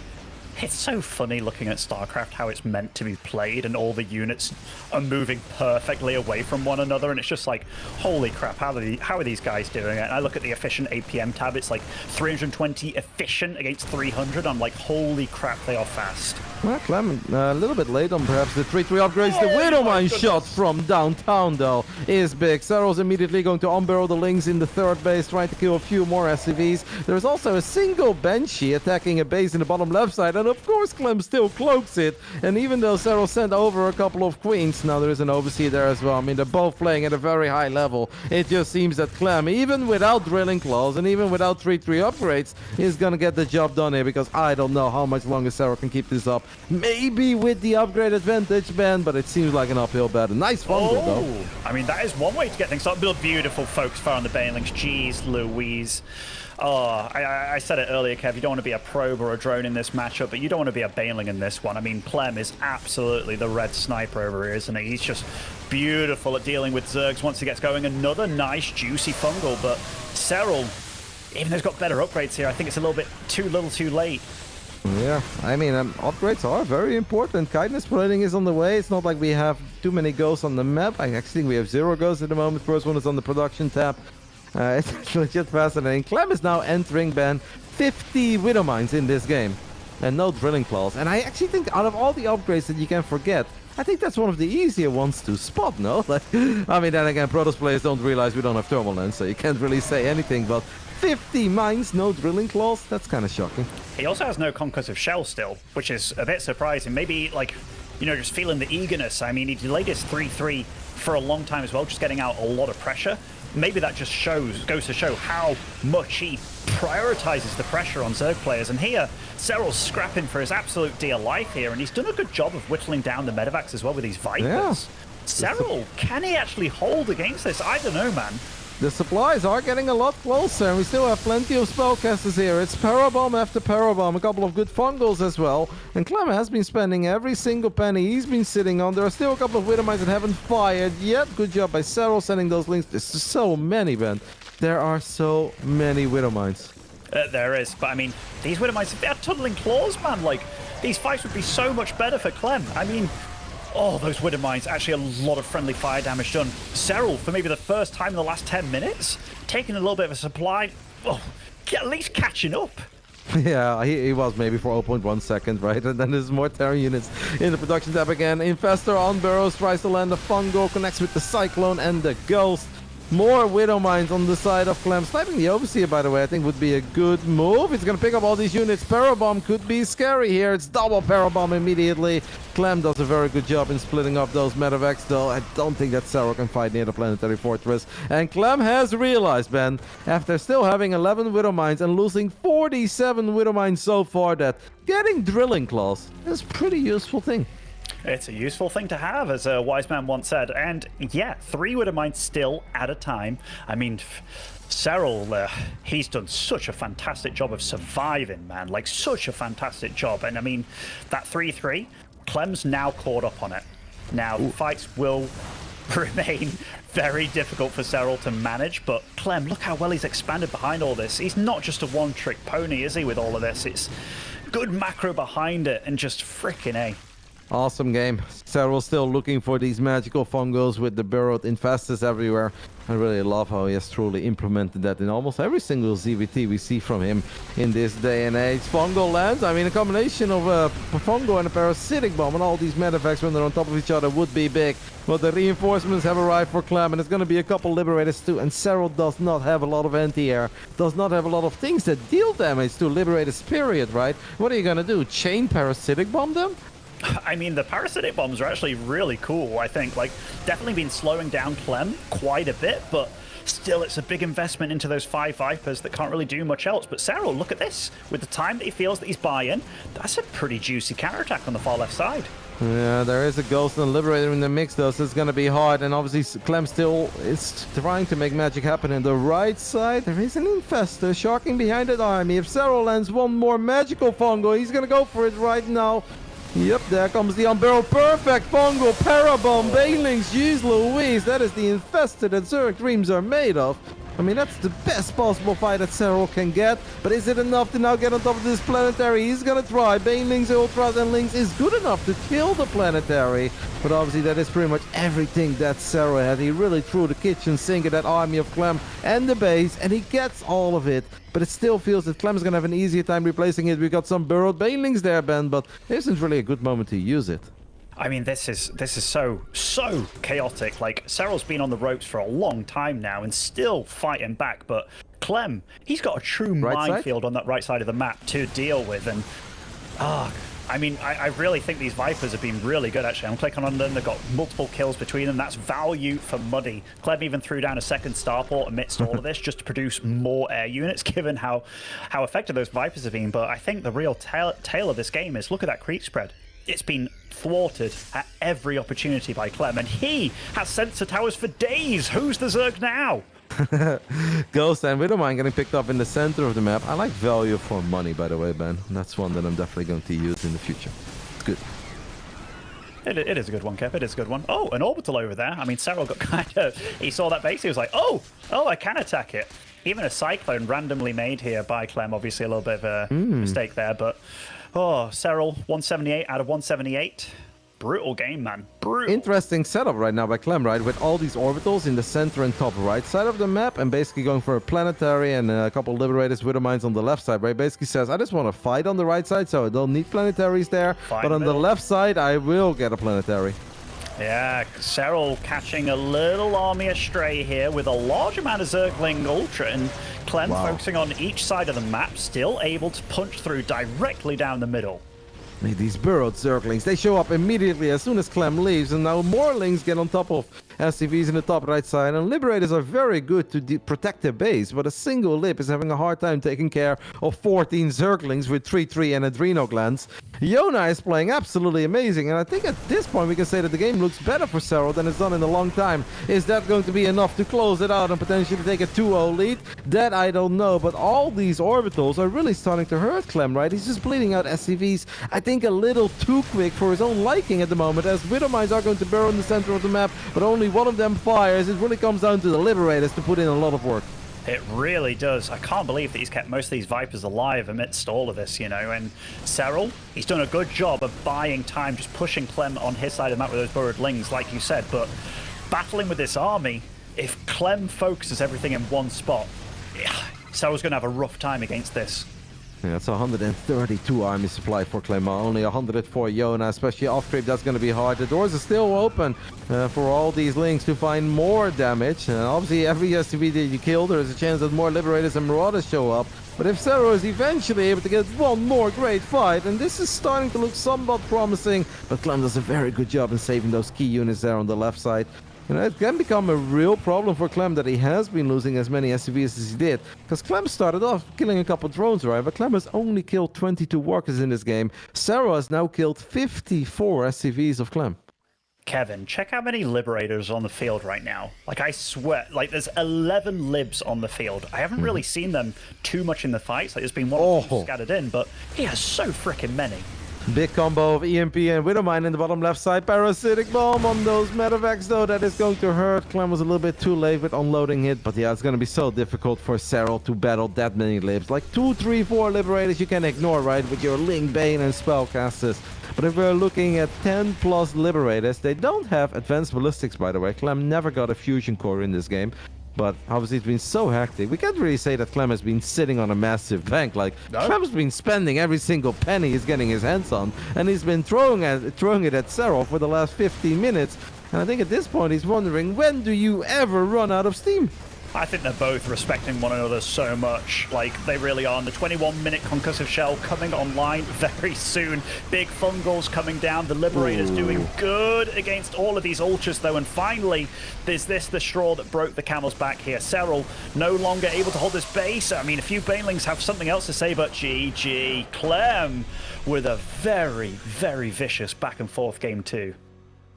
It's so funny looking at StarCraft, how it's meant to be played, and all the units are moving perfectly away from one another, and it's just like, holy crap, how are these guys doing it? And I look at the efficient APM tab, it's like 320 efficient against 300. I'm like, holy crap, they are fast. Well, Clem, a little bit late on perhaps the 3-3 upgrades. The Widow Mine shot from downtown, though, is big. Serral's immediately going to unbarrel the Lings in the 3rd base, trying to kill a few more SCVs. There's also a single Banshee attacking a base in the bottom left side, and of course Clem still cloaks it. And even though Serral sent over a couple of Queens, now there is an Overseer there as well. I mean, they're both playing at a very high level. It just seems that Clem, even without drilling claws and even without 3-3 upgrades, is going to get the job done here, because I don't know how much longer Serral can keep this up. Maybe with the upgrade advantage, Ben, but it seems like an uphill battle. Nice fumble, though. I mean, that is one way to get things started. Beautiful focus fire on the Banelings. Jeez Louise. Oh, I said it earlier, Kev, you don't want to be a probe or a drone in this matchup, but you don't want to be a Baneling in this one. I mean, Clem is absolutely the red sniper over here, isn't he? He's just beautiful at dealing with Zergs once he gets going. Another nice, juicy fungal, but Serral, even though he's got better upgrades here, I think it's a little bit too little too late. Yeah, I mean, upgrades are very important. Kindness plating is on the way. It's not like we have too many ghosts on the map. I actually think we have 0 ghosts at the moment. First one is on the production tab. It's legit fascinating. Clem is now entering, Ben, 50 Widow Mines in this game. And no drilling claws. And I actually think out of all the upgrades that you can forget, I think that's one of the easier ones to spot, no? Like, I mean, then again, Protoss players don't realize we don't have thermal lens, so you can't really say anything, but 50 mines, no drilling claws? That's kind of shocking. He also has no concussive shell still, which is a bit surprising. Maybe, like, you know, just feeling the eagerness. I mean, he delayed his 3-3 for a long time as well, just getting out a lot of pressure. Maybe that just goes to show how much he prioritizes the pressure on Zerg players. And here, Serral's scrapping for his absolute dear life here, and he's done a good job of whittling down the medevacs as well with these Vipers. Yeah. Serral, can he actually hold against this? I don't know, man. The supplies are getting a lot closer, and we still have plenty of spellcasters here. It's Parabomb after Parabomb, a couple of good fungals as well. And Clem has been spending every single penny he's been sitting on. There are still a couple of Widow Mines that haven't fired yet. Good job by Serral sending those links. There's so many, Ben. There are so many Widow Mines. There is, but I mean, these Widow Mines, if they had tunneling claws, man, like, these fights would be so much better for Clem. I mean, oh, those Widow Mines, actually a lot of friendly fire damage done. Serral, for maybe the first time in the last 10 minutes, taking a little bit of a supply, well, at least catching up. Yeah, he was maybe for 0.1 second, right? And then there's more Terran units in the production tab again. Infestor on Burrows tries to land a fungal, connects with the Cyclone and the Ghost. More Widow Mines on the side of Clem. Sniping the Overseer, by the way, I think would be a good move. It's going to pick up all these units. Parabomb could be scary here. It's double Parabomb immediately. Clem does a very good job in splitting up those medevacs, though I don't think that Serral can fight near the Planetary Fortress. And Clem has realized, Ben, after still having 11 Widow Mines and losing 47 Widow Mines so far, that getting Drilling Claws is a pretty useful thing. It's a useful thing to have, as a wise man once said. And yeah, 3 Widow Mines still at a time. I mean, Serral, he's done such a fantastic job of surviving, man. Like, such a fantastic job. And I mean, that 3-3, Clem's now caught up on it. Now, fights will remain very difficult for Serral to manage, but Clem, look how well he's expanded behind all this. He's not just a one-trick pony, is he, with all of this? It's good macro behind it, and just frickin' A. Awesome game. Serral still looking for these magical fungos with the burrowed infestors everywhere. I really love how he has truly implemented that in almost every single ZVT we see from him in this day and age. Fungal lands, I mean, a combination of a fungo and a parasitic bomb and all these medevacts when they're on top of each other would be big. But the reinforcements have arrived for Clem, and it's going to be a couple Liberators too. And Serral does not have a lot of anti-air, does not have a lot of things that deal damage to Liberators, period, right? What are you going to do? Chain parasitic bomb them? I mean, the parasitic bombs are actually really cool, I think. Like, definitely been slowing down Clem quite a bit, but still, it's a big investment into those 5 Vipers that can't really do much else. But Serral, look at this. With the time that he feels that he's buying, that's a pretty juicy counterattack on the far left side. Yeah, there is a Ghost and a Liberator in the mix, though, so it's going to be hard. And obviously, Clem still is trying to make magic happen. In the right side, there is an Infestor sharking behind that army. If Serral lands one more magical fungo, he's going to go for it right now. Yep, there comes the unbarreled perfect fungal parabomb. Banelings, jeez Louise, that is the infested that Zerg dreams are made of. I mean, that's the best possible fight that Serral can get. But is it enough to now get on top of this planetary? He's gonna try. Banelings, Ultras, and Lings is good enough to kill the planetary. But obviously that is pretty much everything that Serral had. He really threw the kitchen sink at that army of Clem and the base, and he gets all of it. But it still feels that Clem's gonna have an easier time replacing it. We got some burrowed Banelings there, Ben, but there isn't really a good moment to use it. I mean, this is so chaotic. Like, Serral's been on the ropes for a long time now and still fighting back, but Clem, he's got a true minefield on that right side of the map to deal with. And I mean, I really think these Vipers have been really good, actually. I'm clicking on them, they've got multiple kills between them. That's value for money. Clem even threw down a second starport amidst all of this just to produce more air units, given how effective those Vipers have been. But I think the real tale of this game is, look at that creep spread. It's been thwarted at every opportunity by Clem, and he has sensor towers for days. Who's the Zerg now? Ghost and Widowmine getting picked up in the center of the map. I like value for money, by the way, Ben. That's one that I'm definitely going to use in the future. It's good. It is a good one, Kev. It is a good one. Oh, an orbital over there. I mean, Serral got kind of... He saw that base. He was like, oh, I can attack it. Even a Cyclone randomly made here by Clem. Obviously, a little bit of a mistake there, but... Oh, Serral, 178 out of 178. Brutal game, man. Brutal. Interesting setup right now by Clem, right? With all these orbitals in the center and top right side of the map, and basically going for a planetary and a couple Liberators, Widowmines on the left side, right? Basically says, I just want to fight on the right side, so I don't need planetaries there. But on the left side, I will get a planetary. Yeah, Serral catching a little army astray here with a large amount of Zergling Ultra, and Clem focusing on each side of the map, still able to punch through directly down the middle. These burrowed Zerglings, they show up immediately as soon as Clem leaves, and now more Lings get on top of SCVs in the top right side, and Liberators are very good to protect their base, but a single Lib is having a hard time taking care of 14 Zerglings with 3-3 and Adrenal Glands. Yona is playing absolutely amazing, and I think at this point we can say that the game looks better for Serral than it's done in a long time. Is that going to be enough to close it out and potentially take a 2-0 lead? That I don't know, but all these orbitals are really starting to hurt Clem, right? He's just bleeding out SCVs, I think a little too quick for his own liking at the moment, as Widowmines are going to burrow in the center of the map, but only one of them fires. It really comes down to the Liberators to put in a lot of work. It really does. I can't believe that he's kept most of these Vipers alive amidst all of this, you know. And Serral, he's done a good job of buying time, just pushing Clem on his side of the map with those burrowed Lings, like you said. But battling with this army, if Clem focuses everything in one spot, Serral's going to have a rough time against this. Yeah, it's 132 army supply for Clem, only 104 Yona, especially off creep. That's going to be hard. The doors are still open for all these Lings to find more damage. Obviously, every SCV that you kill, there is a chance that more Liberators and Marauders show up. But if Serral is eventually able to get one more great fight, and this is starting to look somewhat promising, but Clem does a very good job in saving those key units there on the left side. You know, it can become a real problem for Clem that he has been losing as many SCVs as he did. Because Clem started off killing a couple drones, right? But Clem has only killed 22 workers in this game. Serral has now killed 54 SCVs of Clem. Kevin, check how many Liberators on the field right now. Like, I swear, like, there's 11 Libs on the field. I haven't really seen them too much in the fights. Like, there's been one or two scattered in, but he has so freaking many. Big combo of EMP and Widowmine in the bottom left side. Parasitic Bomb on those Medivacs though. That is going to hurt. Clem was a little bit too late with unloading it. But yeah, it's going to be so difficult for Serral to battle that many libs. Like 2, 3, 4 Liberators you can ignore, right? With your Link, Bane and Spellcasters. But if we're looking at 10 plus Liberators, they don't have advanced ballistics, by the way. Clem never got a fusion core in this game. But obviously it's been so hectic. We can't really say that Clem has been sitting on a massive bank. Like, no? Clem's been spending every single penny he's getting his hands on. And he's been throwing it at Serral for the last 15 minutes. And I think at this point he's wondering, when do you ever run out of steam? I think they're both respecting one another so much. Like, they really are. And the 21-minute concussive shell coming online very soon. Big fungals coming down. The Liberators doing good against all of these ultras, though. And finally, there's the straw that broke the camel's back here. Serral no longer able to hold this base. I mean, a few Banelings have something else to say, but GG. Clem with a very, very vicious back-and-forth game, too.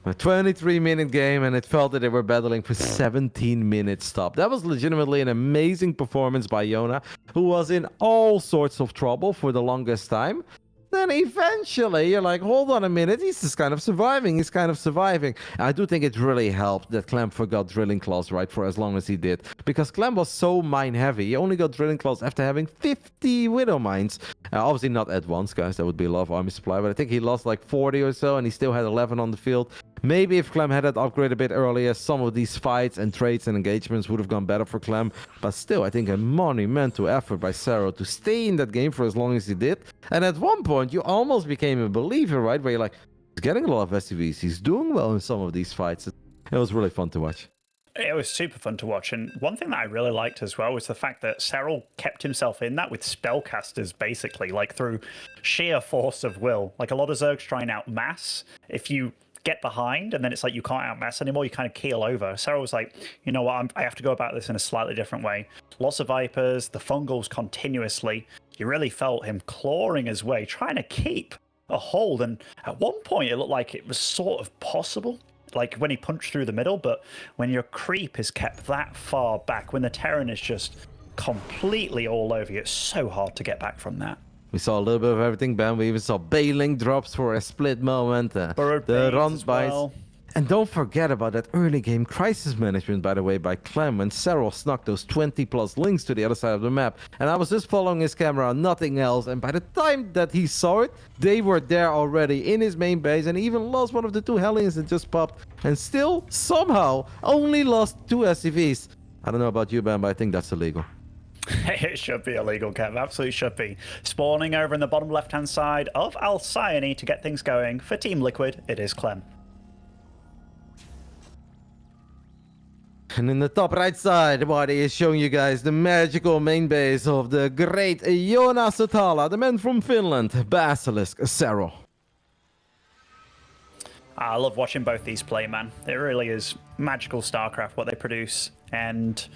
A 23-minute game, and it felt that they were battling for 17 minutes stop. That was legitimately an amazing performance by Yona, who was in all sorts of trouble for the longest time. Then eventually, you're like, hold on a minute, he's just kind of surviving. And I do think it really helped that Clem forgot Drilling Claws, right, for as long as he did. Because Clem was so mine heavy. He only got Drilling Claws after having 50 Widow Mines. Obviously not at once, guys. That would be a lot of army supply. But I think he lost like 40 or so, and he still had 11 on the field. Maybe if Clem had that upgrade a bit earlier, some of these fights and trades and engagements would have gone better for Clem. But still, I think a monumental effort by Serral to stay in that game for as long as he did. And at one point, you almost became a believer, right? Where you're like, he's getting a lot of SCVs. He's doing well in some of these fights. It was really fun to watch. It was super fun to watch, and one thing that I really liked as well was the fact that Serral kept himself in that with spellcasters, basically, like through sheer force of will. Like a lot of Zergs trying out mass. If you get behind and then it's like you can't outmass anymore, you kind of keel over. Serral was like, you know what, I have to go about this in a slightly different way. Lots of Vipers, the fungals continuously. You really felt him clawing his way, trying to keep a hold, and at one point it looked like it was sort of possible, like when he punched through the middle, but when your creep is kept that far back, when the Terran is just completely all over you, it's so hard to get back from that. We saw a little bit of everything, Ben. We even saw Bailing drops for a split moment. The run bites. And don't forget about that early game crisis management, by the way, by Clem, when Serral snuck those 20+ links to the other side of the map. And I was just following his camera, nothing else. And by the time that he saw it, they were there already in his main base. And he even lost one of the 2 Hellions that just popped. And still, somehow, only lost 2 SCVs. I don't know about you, Ben, but I think that's illegal. It should be illegal, Kev. Absolutely should be. Spawning over in the bottom left-hand side of Alcyone to get things going. For Team Liquid, it is Clem. And in the top right side, Wadi is showing you guys the magical main base of the great Joona Sotala, the man from Finland, Basilisk Serral. I love watching both these play, man. It really is magical StarCraft, what they produce. And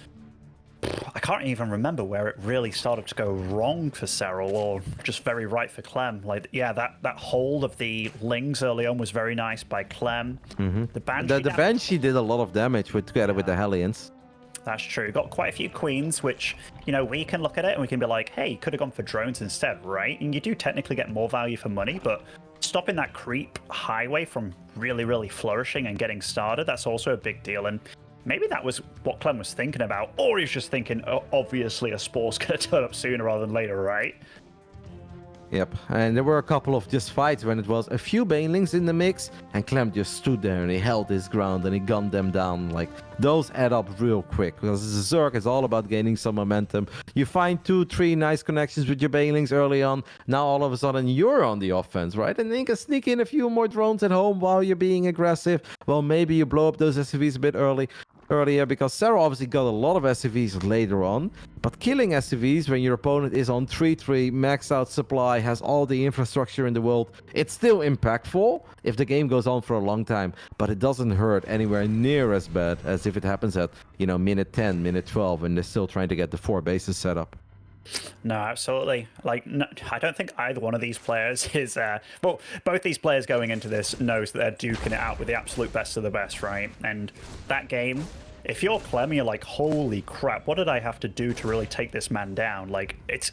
I can't even remember where it really started to go wrong for Serral, or just very right for Clem. Like, yeah, that hold of the Lings early on was very nice by Clem. The Banshee did a lot of damage together with the Hellions. That's true. Got quite a few queens, which, you know, we can look at it and we can be like, hey, could have gone for drones instead, right? And you do technically get more value for money, but stopping that creep highway from really, really flourishing and getting started, that's also a big deal. And maybe that was what Clem was thinking about, or he's just thinking, oh, obviously a Spore's going to turn up sooner rather than later, right? Yep, and there were a couple of just fights when it was a few Banelings in the mix, and Clem just stood there and he held his ground and he gunned them down. Like, those add up real quick, because Zerg is all about gaining some momentum. You find 2-3 nice connections with your Banelings early on, now all of a sudden you're on the offense, right? And then you can sneak in a few more drones at home while you're being aggressive. Well, maybe you blow up those SCVs a bit earlier, because Serral obviously got a lot of SCVs later on, but killing SCVs when your opponent is on 3-3, max out supply, has all the infrastructure in the world, it's still impactful if the game goes on for a long time, but it doesn't hurt anywhere near as bad as if it happens at, you know, minute 10, minute 12, and they're still trying to get the 4 bases set up. No, absolutely. Like, no, I don't think either one of these players is, well, both these players going into this knows that they're duking it out with the absolute best of the best, right? And that game, if you're Clem, you're like, holy crap, what did I have to do to really take this man down? Like, it's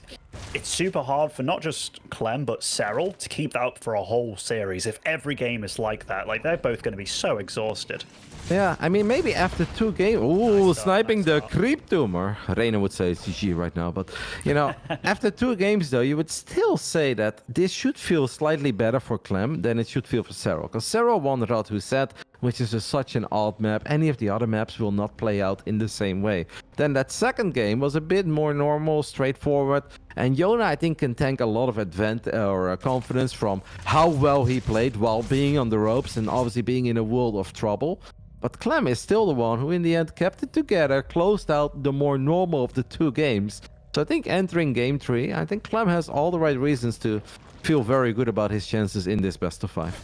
super hard for not just Clem, but Serral to keep that up for a whole series. If every game is like that, like, they're both going to be so exhausted. Yeah, I mean, maybe after 2 games... Ooh, sniping the creep tumor. Raynor would say it's GG right now, but, you know, after 2 games, though, you would still say that this should feel slightly better for Clem than it should feel for Serral. Because Serral won Ratu set, which is just such an odd map. Any of the other maps will not play out in the same way. Then that second game was a bit more normal, straightforward. And Yona, I think, can tank a lot of confidence from how well he played while being on the ropes and obviously being in a world of trouble. But Clem is still the one who in the end kept it together, closed out the more normal of the 2 games. So I think entering game 3, I think Clem has all the right reasons to feel very good about his chances in this best of 5.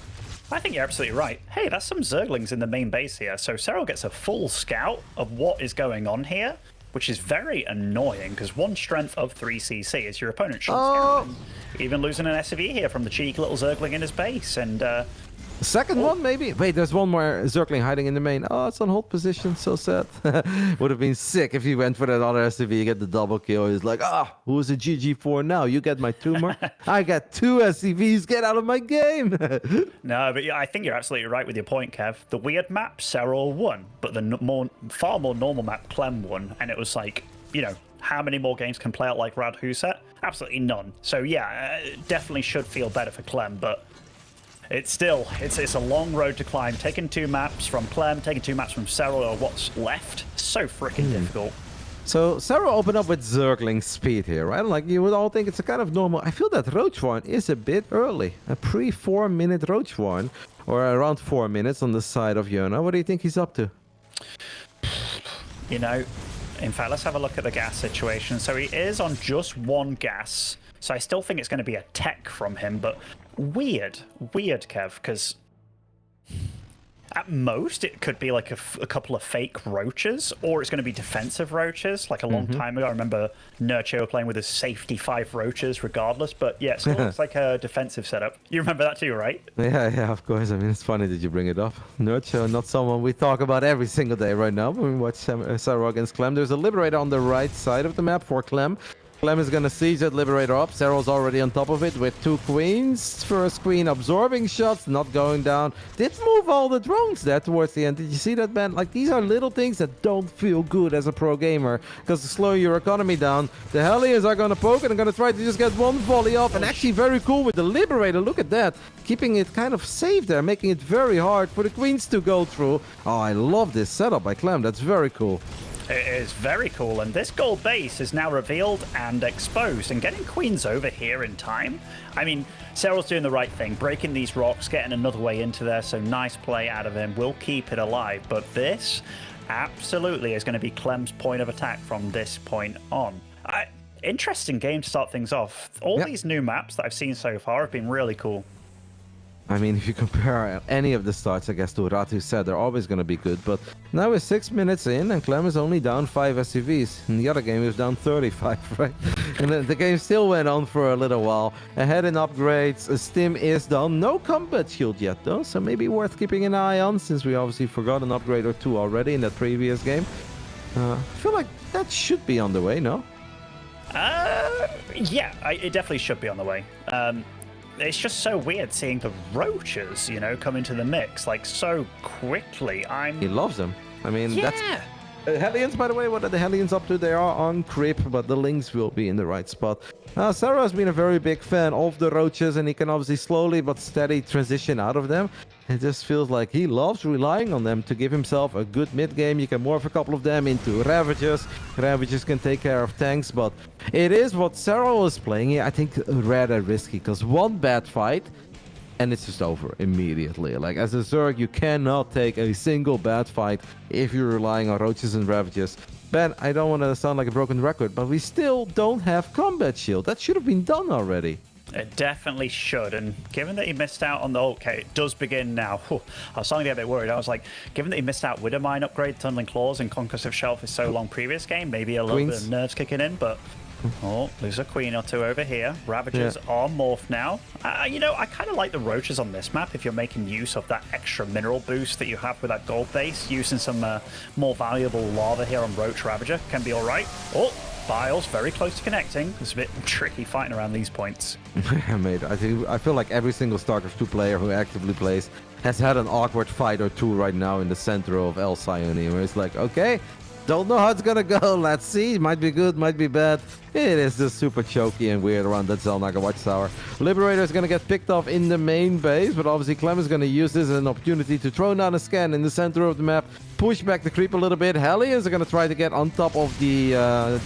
I think you're absolutely right. Hey, that's some Zerglings in the main base here. So Serral gets a full scout of what is going on here, which is very annoying because 1 strength of 3 CC is your opponent shouldn't scout him. Even losing an SCV here from the cheeky little Zergling in his base. And Second one, maybe? Wait, there's one more Zergling hiding in the main. Oh, it's on hold position. So sad. Would have been sick if he went for that other SCV. You get the double kill. He's like, who's a GG for now? You get my tumor. I got 2 SCVs. Get out of my game. No, but yeah, I think you're absolutely right with your point, Kev. The weird map, Serral won, but the far more normal map, Clem won. And it was like, you know, how many more games can play out like Rad Huset? Absolutely none. So yeah, definitely should feel better for Clem, but it's still, it's a long road to climb. Taking 2 maps from Clem, taking 2 maps from Serral, or what's left, so freaking difficult. So Serral opened up with Zergling speed here, right? Like you would all think it's a kind of normal. I feel that Roach Warren is a bit early. A pre-4 minute Roach Warren, or around 4 minutes on the side of Yona. What do you think he's up to? You know, in fact, let's have a look at the gas situation. So he is on just 1 gas. So I still think it's going to be a tech from him, but weird, Kev, because at most it could be like a couple of fake roaches, or it's going to be defensive roaches. Like a long time ago, I remember Nurcho playing with his safety 5 roaches regardless, but yeah, it still looks like a defensive setup. You remember that too, right? Yeah, of course. I mean, it's funny that you bring it up. Nurcho, not someone we talk about every single day right now when we watch Serral against Clem. There's a Liberator on the right side of the map for Clem. Clem is going to siege that Liberator up. Serral's already on top of it with 2 queens. First queen absorbing shots, not going down. Did move all the drones there towards the end. Did you see that, man? Like, these are little things that don't feel good as a pro gamer. Because to slow your economy down, the Hellions are going to poke and are going to try to just get 1 volley off. And actually very cool with the Liberator. Look at that. Keeping it kind of safe there. Making it very hard for the queens to go through. Oh, I love this setup by Clem. That's very cool. It is very cool, and this gold base is now revealed and exposed, and getting queens over here in time. I mean, Serral's doing the right thing, breaking these rocks, getting another way into there, so nice play out of him. We'll keep it alive, but this absolutely is going to be Clem's point of attack from this point on. Interesting game to start things off. All these new maps that I've seen so far have been really cool. I mean, if you compare any of the starts, I guess, to what Ratu said, they're always going to be good. But now we're 6 minutes in, and Clem is only down 5 SCVs. In the other game, he was down 35, right? And then the game still went on for a little while. Ahead in upgrades, a stim is done. No combat shield yet, though, so maybe worth keeping an eye on, since we obviously forgot an upgrade or 2 already in that previous game. I feel like that should be on the way, no? Yeah, it definitely should be on the way. It's just so weird seeing the roaches, you know, come into the mix like so quickly. He loves them. I mean, that's Hellions, by the way. What are the Hellions up to? They are on creep, but the Lynx will be in the right spot. Serral has been a very big fan of the roaches, and he can obviously slowly but steady transition out of them. It just feels like he loves relying on them to give himself a good mid game. You can morph a couple of them into Ravagers. Ravagers can take care of tanks, but it is what Serral is playing here, I think, rather risky, because one bad fight and it's just over immediately. Like, as a Zerg, you cannot take a single bad fight if you're relying on roaches and Ravagers. Ben, I don't want to sound like a broken record, but we still don't have combat shield. That should have been done already. It definitely should, and given that he missed out on the... Okay, it does begin now. Whew, I was starting to get a bit worried. I was like, given that he missed out Widowmine upgrade, Tunneling Claws, and Conquest of Shelf is so long previous game, maybe a little bit of nerves kicking in, but Oh, there's a queen or two over here. Ravagers are morphed now. You know, I kind of like the roaches on this map if you're making use of that extra mineral boost that you have with that gold base. Using some more valuable lava here on Roach Ravager can be all right. Oh, Biles very close to connecting. It's a bit tricky fighting around these points. Mate, I feel like every single StarCraft 2 player who actively plays has had an awkward fight or two right now in the center of El Sayuni, where it's like, okay, don't know how it's gonna go. Let's see. Might be good, might be bad. It is just super choky and weird around that Zelnaga Watchtower. Liberator is gonna get picked off in the main base, but obviously Clem is gonna use this as an opportunity to throw down a scan in the center of the map, push back the creep a little bit. Hellions are gonna try to get on top of the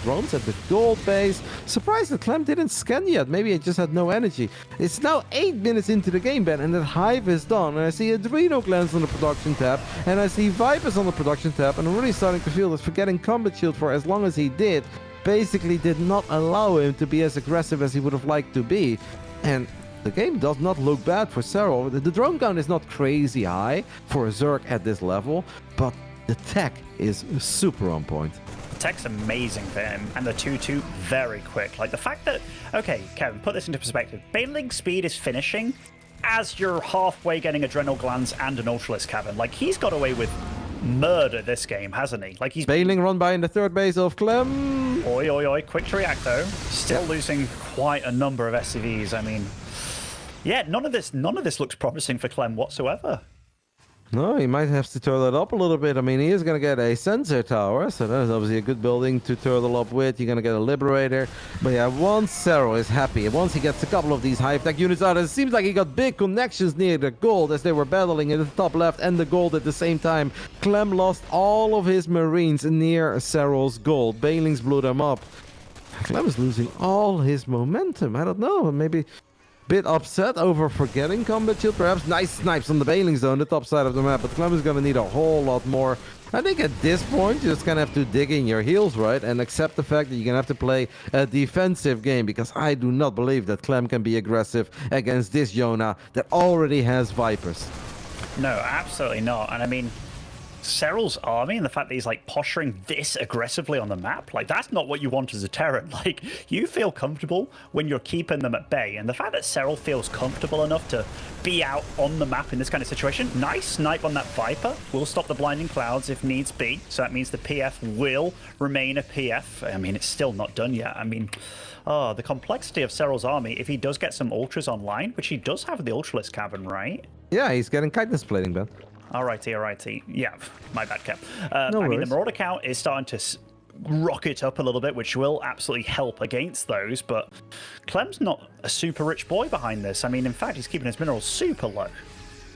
drones at the gold base. Surprised that Clem didn't scan yet. Maybe it just had no energy. It's now 8 minutes into the game, Ben, and that Hive is done. And I see Adreno Glance on the production tab, and I see Vipers on the production tab, and I'm really starting to feel that forgetting Combat Shield for as long as he did basically did not allow him to be as aggressive as he would have liked to be. And the game does not look bad for Serral. The drone count is not crazy high for a Zerg at this level, but the tech is super on point. The tech's amazing for him, and the 2-2 very quick. Like the fact that, okay, Kevin, put this into perspective. Bailing speed is finishing as you're halfway getting Adrenal Glands and an Ultralisk Cavern. Like he's got away with murder this game, hasn't he? Like he's Bailing run by in the third base of Clem. Oi, oi, oi, quick to react though. Still losing quite a number of SCVs. I mean, yeah, none of this looks promising for Clem whatsoever. No, he might have to turtle it up a little bit. I mean, he is going to get a sensor tower, so that is obviously a good building to turtle up with. You're going to get a Liberator. But yeah, once Serral is happy, once he gets a couple of these Hive Tech units out, it seems like he got big connections near the gold as they were battling in the top left and the gold at the same time. Clem lost all of his Marines near Serral's gold. Bailings blew them up. Clem is losing all his momentum. I don't know, maybe bit upset over forgetting Combat Shield, perhaps. Nice snipes on the Bailing Zone, the top side of the map, but Clem is going to need a whole lot more. I think at this point, you just kind of have to dig in your heels, right? And accept the fact that you're going to have to play a defensive game, because I do not believe that Clem can be aggressive against this Yona that already has Vipers. No, absolutely not. And I mean, Serral's army and the fact that he's like posturing this aggressively on the map, like that's not what you want as a Terran. Like you feel comfortable when you're keeping them at bay, and the fact that Serral feels comfortable enough to be out on the map in this kind of situation, nice snipe on that Viper, will stop the blinding clouds if needs be, so that means the PF will remain a PF. I mean, it's still not done yet. I mean, the complexity of Serral's army, if he does get some ultras online, which he does have the Ultralisk Cavern, right? Yeah, he's getting kindness plating, Ben. Alrighty. Yeah, my bad, Cap. No I mean, the worries. Marauder count is starting to rocket up a little bit, which will absolutely help against those, but Clem's not a super rich boy behind this. I mean, in fact, he's keeping his minerals super low.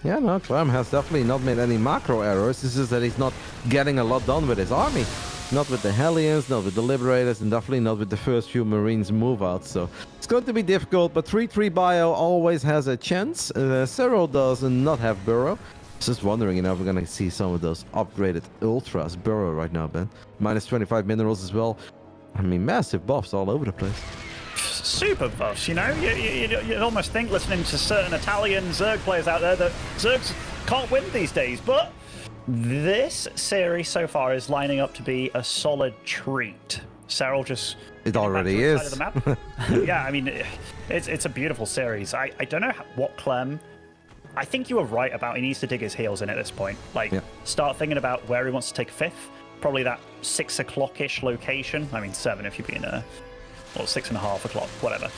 Yeah, no, Clem has definitely not made any macro errors. It's just that he's not getting a lot done with his army. Not with the Hellions, not with the Liberators, and definitely not with the first few Marines move out. So it's going to be difficult, but 3-3 Bio always has a chance. Serral does not have Burrow. Just wondering, you know, if we're going to see some of those upgraded Ultras Burrow right now, Ben. Minus 25 minerals as well. I mean, massive buffs all over the place. Super buffs, you know? You'd almost think, listening to certain Italian Zerg players out there, that Zergs can't win these days, but this series so far is lining up to be a solid treat. Serral just... It already is. Of the map. Yeah, I mean, it's a beautiful series. I don't know what Clem... I think you were right about he needs to dig his heels in at this point. Like, start thinking about where he wants to take fifth. Probably that 6 o'clock-ish location. I mean, 7 if you're being well, 6.5 o'clock, whatever.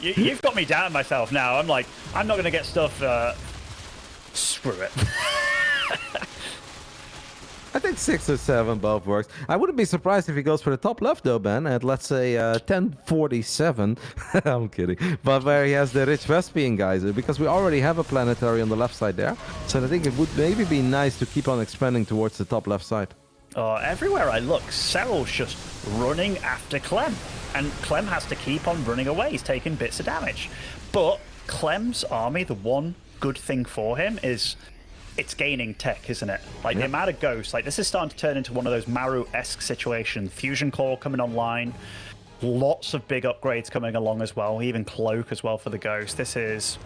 You've got me down myself now. I'm like, I'm not going to get stuff... screw it. I think 6 or 7 both works. I wouldn't be surprised if he goes for the top left though, Ben, at let's say 1047. I'm kidding. But where he has the rich Vespian geyser, because we already have a planetary on the left side there. So I think it would maybe be nice to keep on expanding towards the top left side. Everywhere I look, Serral's just running after Clem. And Clem has to keep on running away. He's taking bits of damage. But Clem's army, the one good thing for him is... it's gaining tech, isn't it? Like, the amount of ghosts, like, this is starting to turn into one of those Maru-esque situations. Fusion Core coming online, lots of big upgrades coming along as well, even Cloak as well for the ghost. This is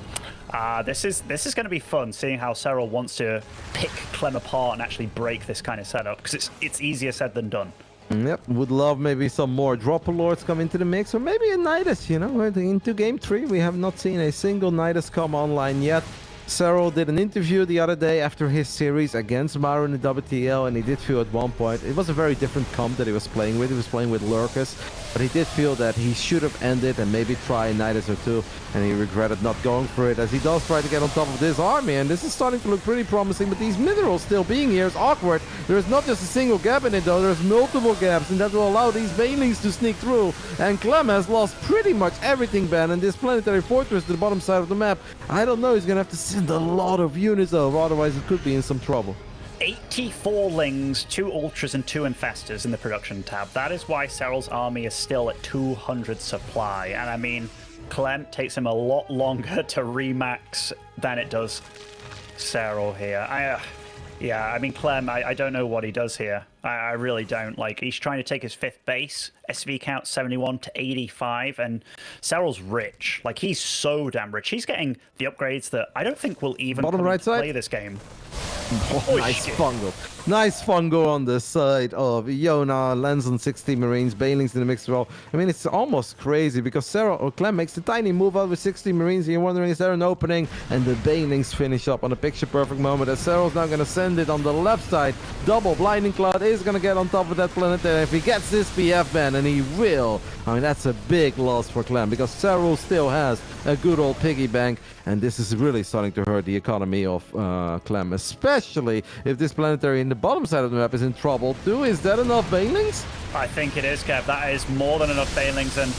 going to be fun, seeing how Serral wants to pick Clem apart and actually break this kind of setup, because it's easier said than done. Yep, would love maybe some more Dropper Lords come into the mix, or maybe a Nidus, you know. Into Game 3, we have not seen a single Nidus come online yet. Serral did an interview the other day after his series against Maru in the WTL, and he did feel at one point it was a very different comp that he was playing with. He was playing with Lurkus, but he did feel that he should have ended and maybe try a Nidus or two, and he regretted not going for it, as he does try to get on top of this army, and this is starting to look pretty promising. But these minerals still being here is awkward. There is not just a single gap in it though, there's multiple gaps, and that will allow these banelings to sneak through. And Clem has lost pretty much everything, Ben, and this planetary fortress to the bottom side of the map, I don't know, he's gonna have to send a lot of units over, otherwise it could be in some trouble. 84 Lings, 2 Ultras, and 2 Infestors in the production tab. That is why Serral's army is still at 200 supply. And I mean, Clem takes him a lot longer to remax than it does Serral here. Yeah, I mean, Clem, I don't know what he does here. I really don't. Like, he's trying to take his 5th base, SV count 71 to 85, and Serral's rich. Like, he's so damn rich. He's getting the upgrades that I don't think will even Bottom right side. play this game. Oh, nice fungal. Nice fungal on the side of Iona, lands on 60 Marines, Banelings in the mix as well. I mean, it's almost crazy because Serral or Clem makes a tiny move out with 60 Marines, and you're wondering, is there an opening? And the Banelings finish up on a picture-perfect moment as Serral's now going to send it on the left side. Double Blinding Cloud is going to get on top of that planet, and if he gets this PF ban, and he will, I mean, that's a big loss for Clem because Serral still has a good old piggy bank, and this is really starting to hurt the economy of Clem, especially if this planetary in the bottom side of the map is in trouble too. Is that enough Banelings? I think it is, Kev. That is more than enough Banelings, and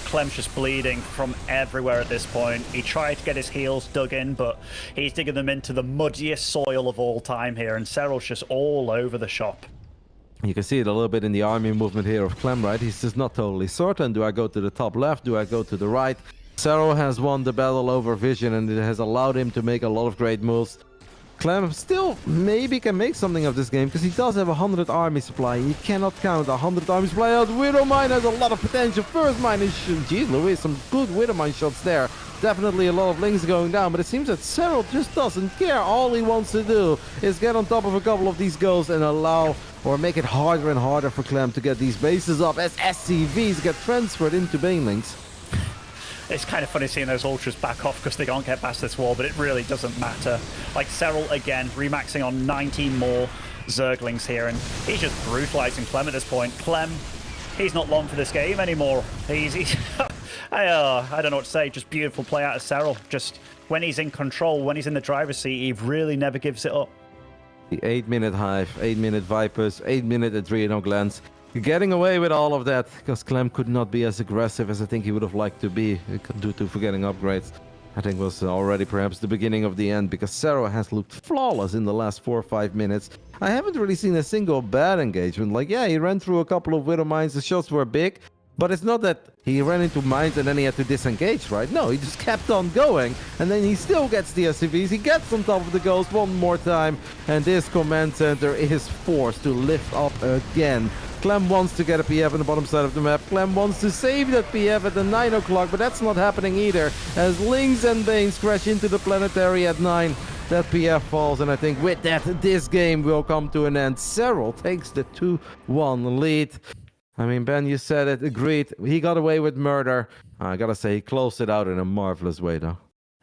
Clem's just bleeding from everywhere at this point. He tried to get his heels dug in, but he's digging them into the muddiest soil of all time here, and Serral's just all over the shop. You can see it a little bit in the army movement here of Clem, right? He's just not totally certain. Do I go to the top left? Do I go to the right? Serral has won the battle over vision, and it has allowed him to make a lot of great moves. Clem still maybe can make something of this game because he does have 100 army supply. He cannot count 100 army supply out. Widowmine has a lot of potential. First mine is... Jeez Louise, some good Widowmine shots there. Definitely a lot of links going down, but it seems that Serral just doesn't care. All he wants to do is get on top of a couple of these goals and allow or make it harder and harder for Clem to get these bases up as SCVs get transferred into Banelings. It's kind of funny seeing those Ultras back off because they can't get past this wall, but it really doesn't matter. Like, Serral, again, remaxing on 19 more Zerglings here, and he's just brutalizing Clem at this point. Clem, he's not long for this game anymore. He's I don't know what to say. Just beautiful play out of Serral. Just when he's in control, when he's in the driver's seat, he really never gives it up. The 8-minute Hive, 8-minute Vipers, 8-minute Adrenal Glands. Getting away with all of that because Clem could not be as aggressive as I think he would have liked to be due to forgetting upgrades. I think was already perhaps the beginning of the end because Serral has looked flawless in the last 4 or 5 minutes. I haven't really seen a single bad engagement. Like, yeah, he ran through a couple of Widow mines, the shots were big, but it's not that he ran into mines and then he had to disengage, right? No, he just kept on going, and then he still gets the SCVs. He gets on top of the ghost one more time, and this command center is forced to lift up again. Clem wants to get a PF on the bottom side of the map. Clem wants to save that PF at the 9 o'clock, but that's not happening either, as Lings and Banes crash into the planetary at 9. That PF falls, and I think with that, this game will come to an end. Serral takes the 2-1 lead. I mean, Ben, you said it, agreed. He got away with murder. I gotta say, he closed it out in a marvelous way, though.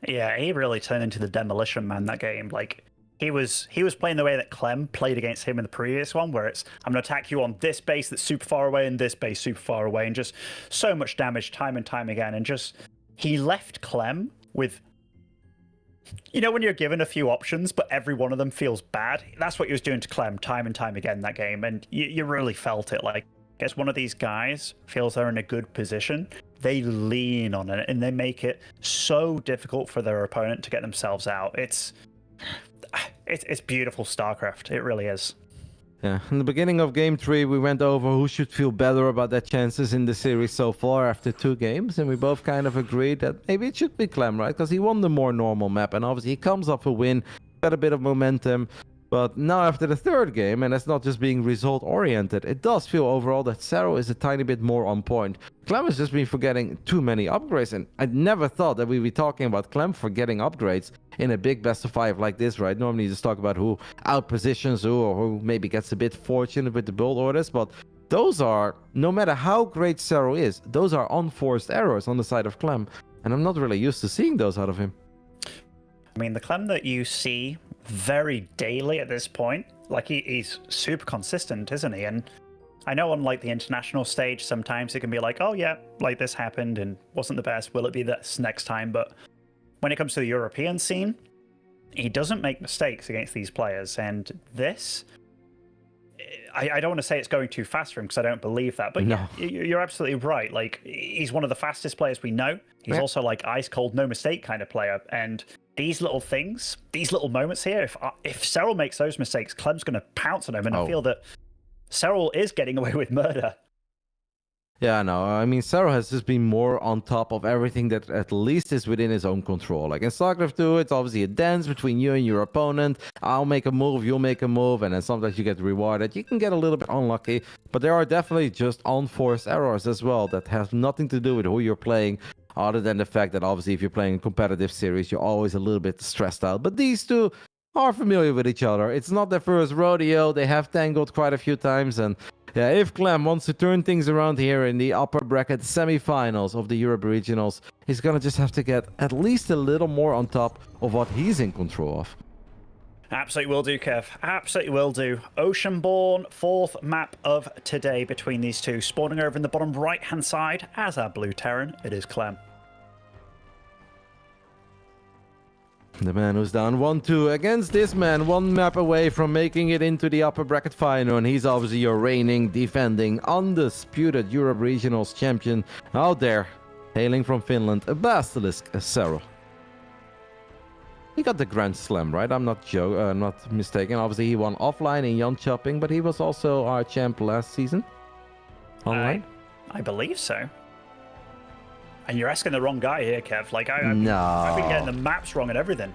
Yeah, he really turned into the Demolition Man that game. Like, he was playing the way that Clem played against him in the previous one, where it's, I'm going to attack you on this base that's super far away and this base super far away, and just so much damage time and time again. And just, he left Clem with, you know, when you're given a few options, but every one of them feels bad? That's what he was doing to Clem time and time again that game, and you really felt it. Like, as one of these guys feels they're in a good position, they lean on it, and they make it so difficult for their opponent to get themselves out. It's beautiful StarCraft. It really is. Yeah, in the beginning of Game 3, we went over who should feel better about their chances in the series so far after 2 games, and we both kind of agreed that maybe it should be Clem, right? Because he won the more normal map, and obviously he comes off a win, got a bit of momentum. But now after the third game, and it's not just being result-oriented, it does feel overall that Serral is a tiny bit more on point. Clem has just been forgetting too many upgrades, and I never thought that we'd be talking about Clem forgetting upgrades in a big best of 5 like this, right? Normally you just talk about who outpositions who, or who maybe gets a bit fortunate with the build orders, but those are, no matter how great Serral is, those are unforced errors on the side of Clem, and I'm not really used to seeing those out of him. I mean, the Clem that you see very daily at this point, like he's super consistent, isn't he? And I know on like the international stage, sometimes it can be like, oh yeah, like this happened and wasn't the best. Will it be this next time? But when it comes to the European scene, he doesn't make mistakes against these players. And this, I don't want to say it's going too fast for him because I don't believe that. But No. yeah, you're absolutely right. Like he's one of the fastest players we know. He's also like ice cold, no mistake kind of player. And these little things, these little moments here, if Serral makes those mistakes, Clem's going to pounce on him. And I feel that Serral is getting away with murder. Yeah, no, I mean, Serral has just been more on top of everything that at least is within his own control. Like in StarCraft 2, it's obviously a dance between you and your opponent. I'll make a move, you'll make a move, and then sometimes you get rewarded. You can get a little bit unlucky, but there are definitely just unforced errors as well that have nothing to do with who you're playing, other than the fact that obviously if you're playing a competitive series, you're always a little bit stressed out. But these two are familiar with each other. It's not their first rodeo. They have tangled quite a few times, and yeah, if Clem wants to turn things around here in the upper bracket semifinals of the Europe Regionals, he's gonna just have to get at least a little more on top of what he's in control of. Absolutely will do, Kev. Absolutely will do. Oceanborn, fourth map of today between these two. Spawning over in the bottom right-hand side as our blue Terran, it is Clem. The man who's down 1-2 against this man, one map away from making it into the upper bracket final, and he's obviously your reigning, defending, undisputed Europe Regionals champion out there, hailing from Finland, a Basilisk, a Serral. He got the Grand Slam, right? I'm not mistaken. Obviously, he won offline in Jönköping, but he was also our champ last season. Online? I believe so. And you're asking the wrong guy here, Kev. Like, I've been getting the maps wrong and everything.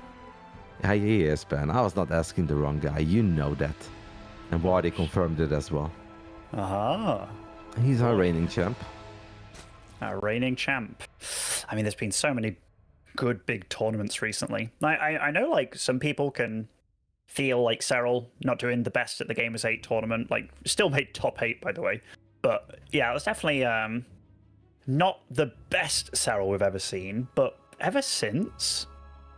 Yeah, he is, Ben. I was not asking the wrong guy. You know that. And Wardy confirmed it as well. Aha. He's our reigning champ. Our reigning champ. I mean, there's been so many good big tournaments recently. I know, like, some people can feel like Serral not doing the best at the Gamers 8 tournament. Like, still made top 8, by the way. But, yeah, it was definitely... not the best Serral we've ever seen, but ever since,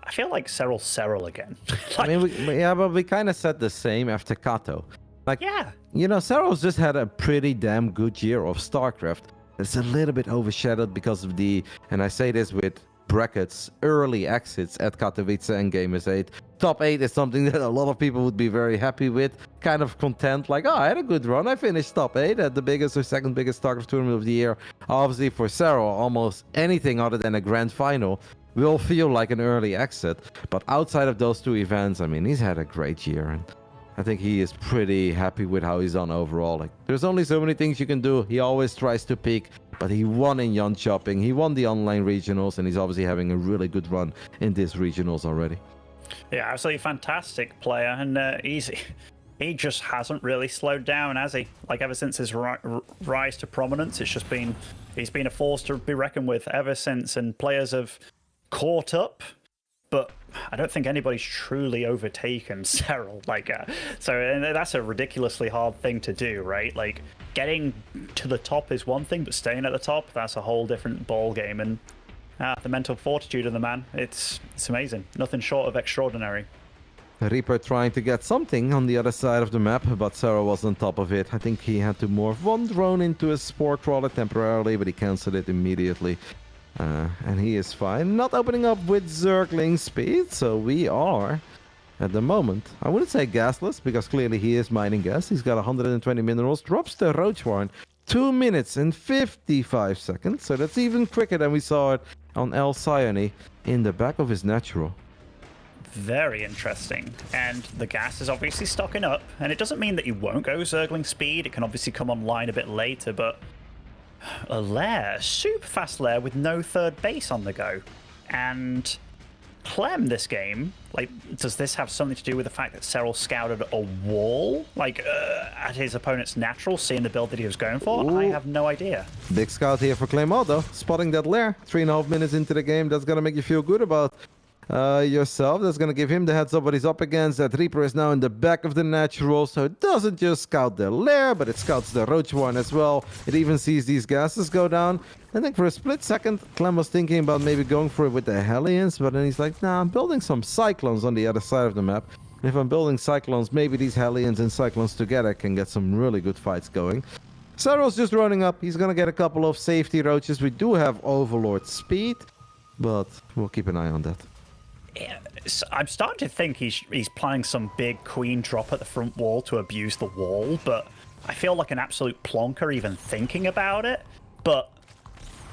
I feel like Serral's Serral again. I mean, but we kind of said the same after Kato. Like, yeah, you know, Serral's just had a pretty damn good year of StarCraft. It's a little bit overshadowed because of the, and I say this with brackets, early exits at Katowice and Gamers 8. Top 8 is something that a lot of people would be very happy with, kind of content, like, oh, I had a good run, I finished top 8 at the biggest or second biggest StarCraft tournament of the year. Obviously for Serral, almost anything other than a grand final will feel like an early exit, but outside of those two events, I mean, he's had a great year, and I think he is pretty happy with how he's done overall. Like, there's only so many things you can do. He always tries to peak, but he won in Jönköping, he won the online regionals, and he's obviously having a really good run in this regionals already. Yeah, absolutely fantastic player, and he just hasn't really slowed down, has he? Like, ever since his rise to prominence, he's been a force to be reckoned with ever since, and players have caught up, but I don't think anybody's truly overtaken Serral. And that's a ridiculously hard thing to do, right? Like, getting to the top is one thing, but staying at the top, that's a whole different ball game. And the mental fortitude of the man, it's amazing. Nothing short of extraordinary. Reaper trying to get something on the other side of the map, but Serral was on top of it. I think he had to morph one drone into a sport crawler temporarily, but he cancelled it immediately. And he is fine. Not opening up with Zergling speed, so we are, at the moment, I wouldn't say gasless, because clearly he is mining gas. He's got 120 minerals, drops the Roachwarn, 2 minutes and 55 seconds, so that's even quicker than we saw it on El Sione in the back of his natural. Very interesting. And the gas is obviously stocking up, and it doesn't mean that you won't go Zergling speed. It can obviously come online a bit later, but a lair, super fast lair with no third base on the go. And Clem this game, like, does this have something to do with the fact that Serral scouted a wall, like, at his opponent's natural, seeing the build that he was going for? Ooh. I have no idea. Big scout here for Clem though. Spotting that lair. 3.5 minutes into the game. That's going to make you feel good about yourself. That's going to give him the heads up what he's up against. That Reaper is now in the back of the natural, so it doesn't just scout the lair, but it scouts the Roach one as well. It even sees these gases go down. I think for a split second, Clem was thinking about maybe going for it with the Hellions, but then he's like, nah, I'm building some Cyclones on the other side of the map. If I'm building Cyclones, maybe these Hellions and Cyclones together can get some really good fights going. Serral's just running up. He's going to get a couple of safety roaches. We do have Overlord speed, but we'll keep an eye on that. Yeah, I'm starting to think he's planning some big queen drop at the front wall to abuse the wall, but I feel like an absolute plonker even thinking about it. But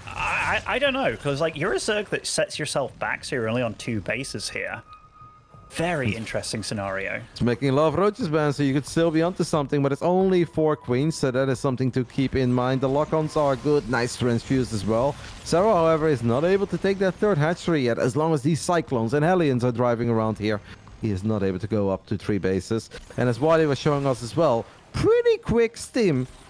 I don't know, because like you're a Zerg that sets yourself back, so you're only on 2 bases here. Very interesting scenario. It's making a lot of roaches, man, so you could still be onto something, but it's only 4 queens, so that is something to keep in mind. The lock-ons are good, nice transfused as well. Serral, however, is not able to take that 3rd hatchery yet, as long as these Cyclones and Hellions are driving around here. He is not able to go up to 3 bases. And as Wadi was showing us as well, pretty quick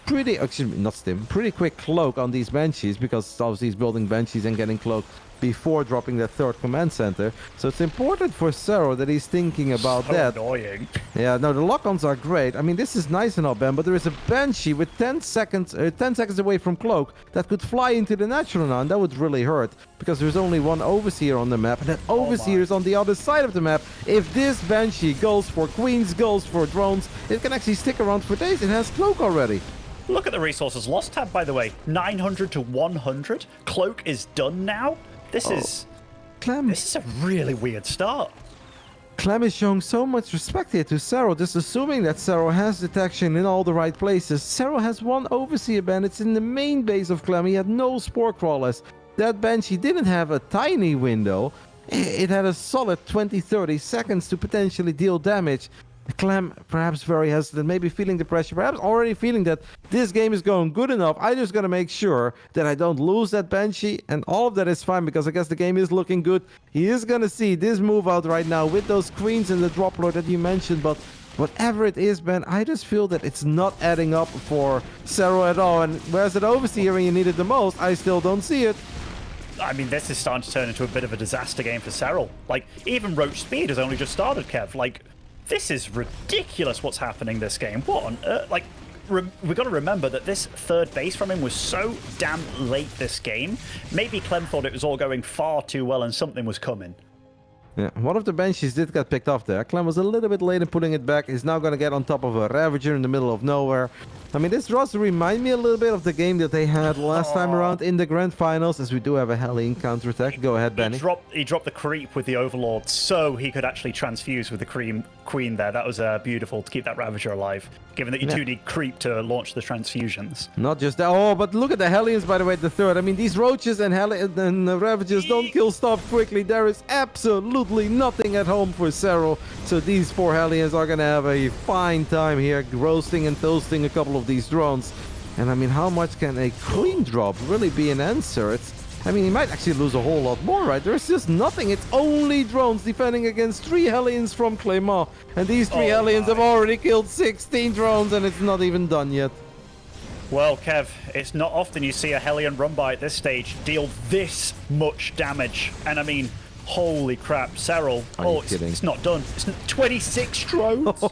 pretty quick cloak on these Banshees, because obviously he's building Banshees and getting cloaked before dropping that 3rd command center. So it's important for Serral that he's thinking about that. Annoying. Yeah, no, the lock-ons are great. I mean, this is nice and all, Ben, but there is a Banshee with 10 seconds away from cloak that could fly into the natural now, and that would really hurt, because there's only one Overseer on the map, and that Overseer is on the other side of the map. If this Banshee goes for queens, goes for drones, it can actually stick around for days. It has cloak already. Look at the resources lost tab, by the way. 900 to 100. Cloak is done now. This is a really weird start. Clem is showing so much respect here to Serral, just assuming that Serral has detection in all the right places. Serral has 1 Overseer ban. It's in the main base of Clem. He had no Spore Crawlers. That Banshee didn't have a tiny window. It had a solid 20-30 seconds to potentially deal damage. Clem perhaps very hesitant, maybe feeling the pressure, perhaps already feeling that this game is going good enough. I just gotta make sure that I don't lose that Banshee, and all of that is fine, because I guess the game is looking good. He is gonna see this move out right now with those queens and the drop lord that you mentioned, but whatever it is, Ben, I just feel that it's not adding up for Serral at all. And where's it Overseer when you need it the most? I still don't see it. I mean, this is starting to turn into a bit of a disaster game for Serral. Like, even Roach Speed has only just started, Kev. Like, this is ridiculous what's happening this game. What on earth? Like, we've got to remember that this 3rd base from him was so damn late this game. Maybe Clem thought it was all going far too well and something was coming. Yeah, one of the Banshees did get picked off there. Clem was a little bit late in putting it back. He's now going to get on top of a Ravager in the middle of nowhere. I mean, this does remind me a little bit of the game that they had last time around in the Grand Finals, as we do have a Hellion counterattack. Go ahead, Benny. He dropped the creep with the Overlord so he could actually transfuse with the Queen there. That was beautiful to keep that Ravager alive, given that you do need creep to launch the transfusions. Not just that. Oh, but look at the Hellions, by the way, the 3rd. I mean, these Roaches and Ravagers don't kill stuff quickly. There is absolutely nothing at home for Serral. So these 4 Hellions are going to have a fine time here, roasting and toasting a couple of these drones. And I mean, how much can a queen drop really be an answer? I mean, he might actually lose a whole lot more, right? There's just nothing. It's only drones defending against 3 Hellions from Clément. And these 3 Hellions have already killed 16 drones, and it's not even done yet. Well, Kev, it's not often you see a Hellion run by at this stage deal this much damage. And I mean, holy crap, Serral. It's not done. It's 26 drones.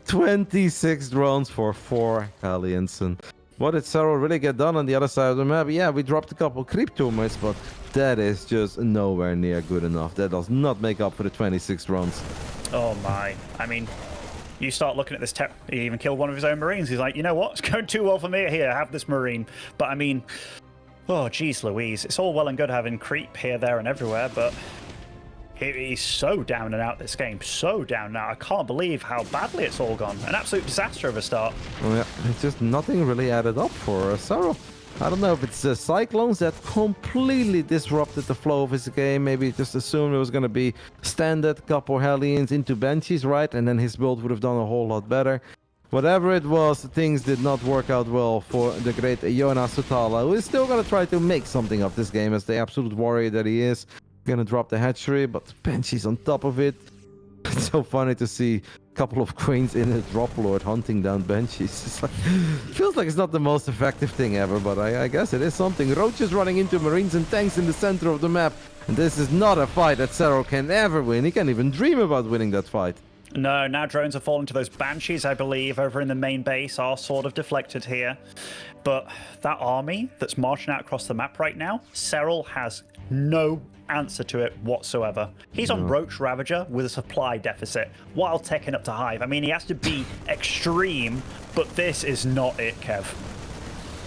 26 drones for 4 Hellions. And what did Serral really get done on the other side of the map? Yeah, we dropped a couple creep tumors, but that is just nowhere near good enough. That does not make up for the 26 drones. Oh my. I mean, you start looking at this he even killed one of his own Marines. He's like, you know what? It's going too well for me. Here, have this Marine. But I mean, oh, geez Louise. It's all well and good having creep here, there, and everywhere, but he's so down and out this game. So down now. I can't believe how badly it's all gone. An absolute disaster of a start. Oh, yeah, it's just nothing really added up for Serral. I don't know if it's the Cyclones that completely disrupted the flow of his game. Maybe he just assumed it was going to be standard couple Hellions into Banshees, right? And then his build would have done a whole lot better. Whatever it was, things did not work out well for the great Jonas Sutala, who is still going to try to make something of this game as the absolute warrior that he is. Gonna drop the hatchery, but Banshee's on top of it. It's so funny to see a couple of queens in a drop lord hunting down Banshees. It's like, feels like it's not the most effective thing ever, but I guess it is something. Roaches running into Marines and tanks in the center of the map. And this is not a fight that Serral can ever win. He can't even dream about winning that fight. No, now drones are falling to those Banshees, I believe, over in the main base are sort of deflected here. But that army that's marching out across the map right now, Serral has no answer to it whatsoever. He's on Roach Ravager with a supply deficit while teching up to Hive. I mean, he has to be extreme, but this is not it, Kev.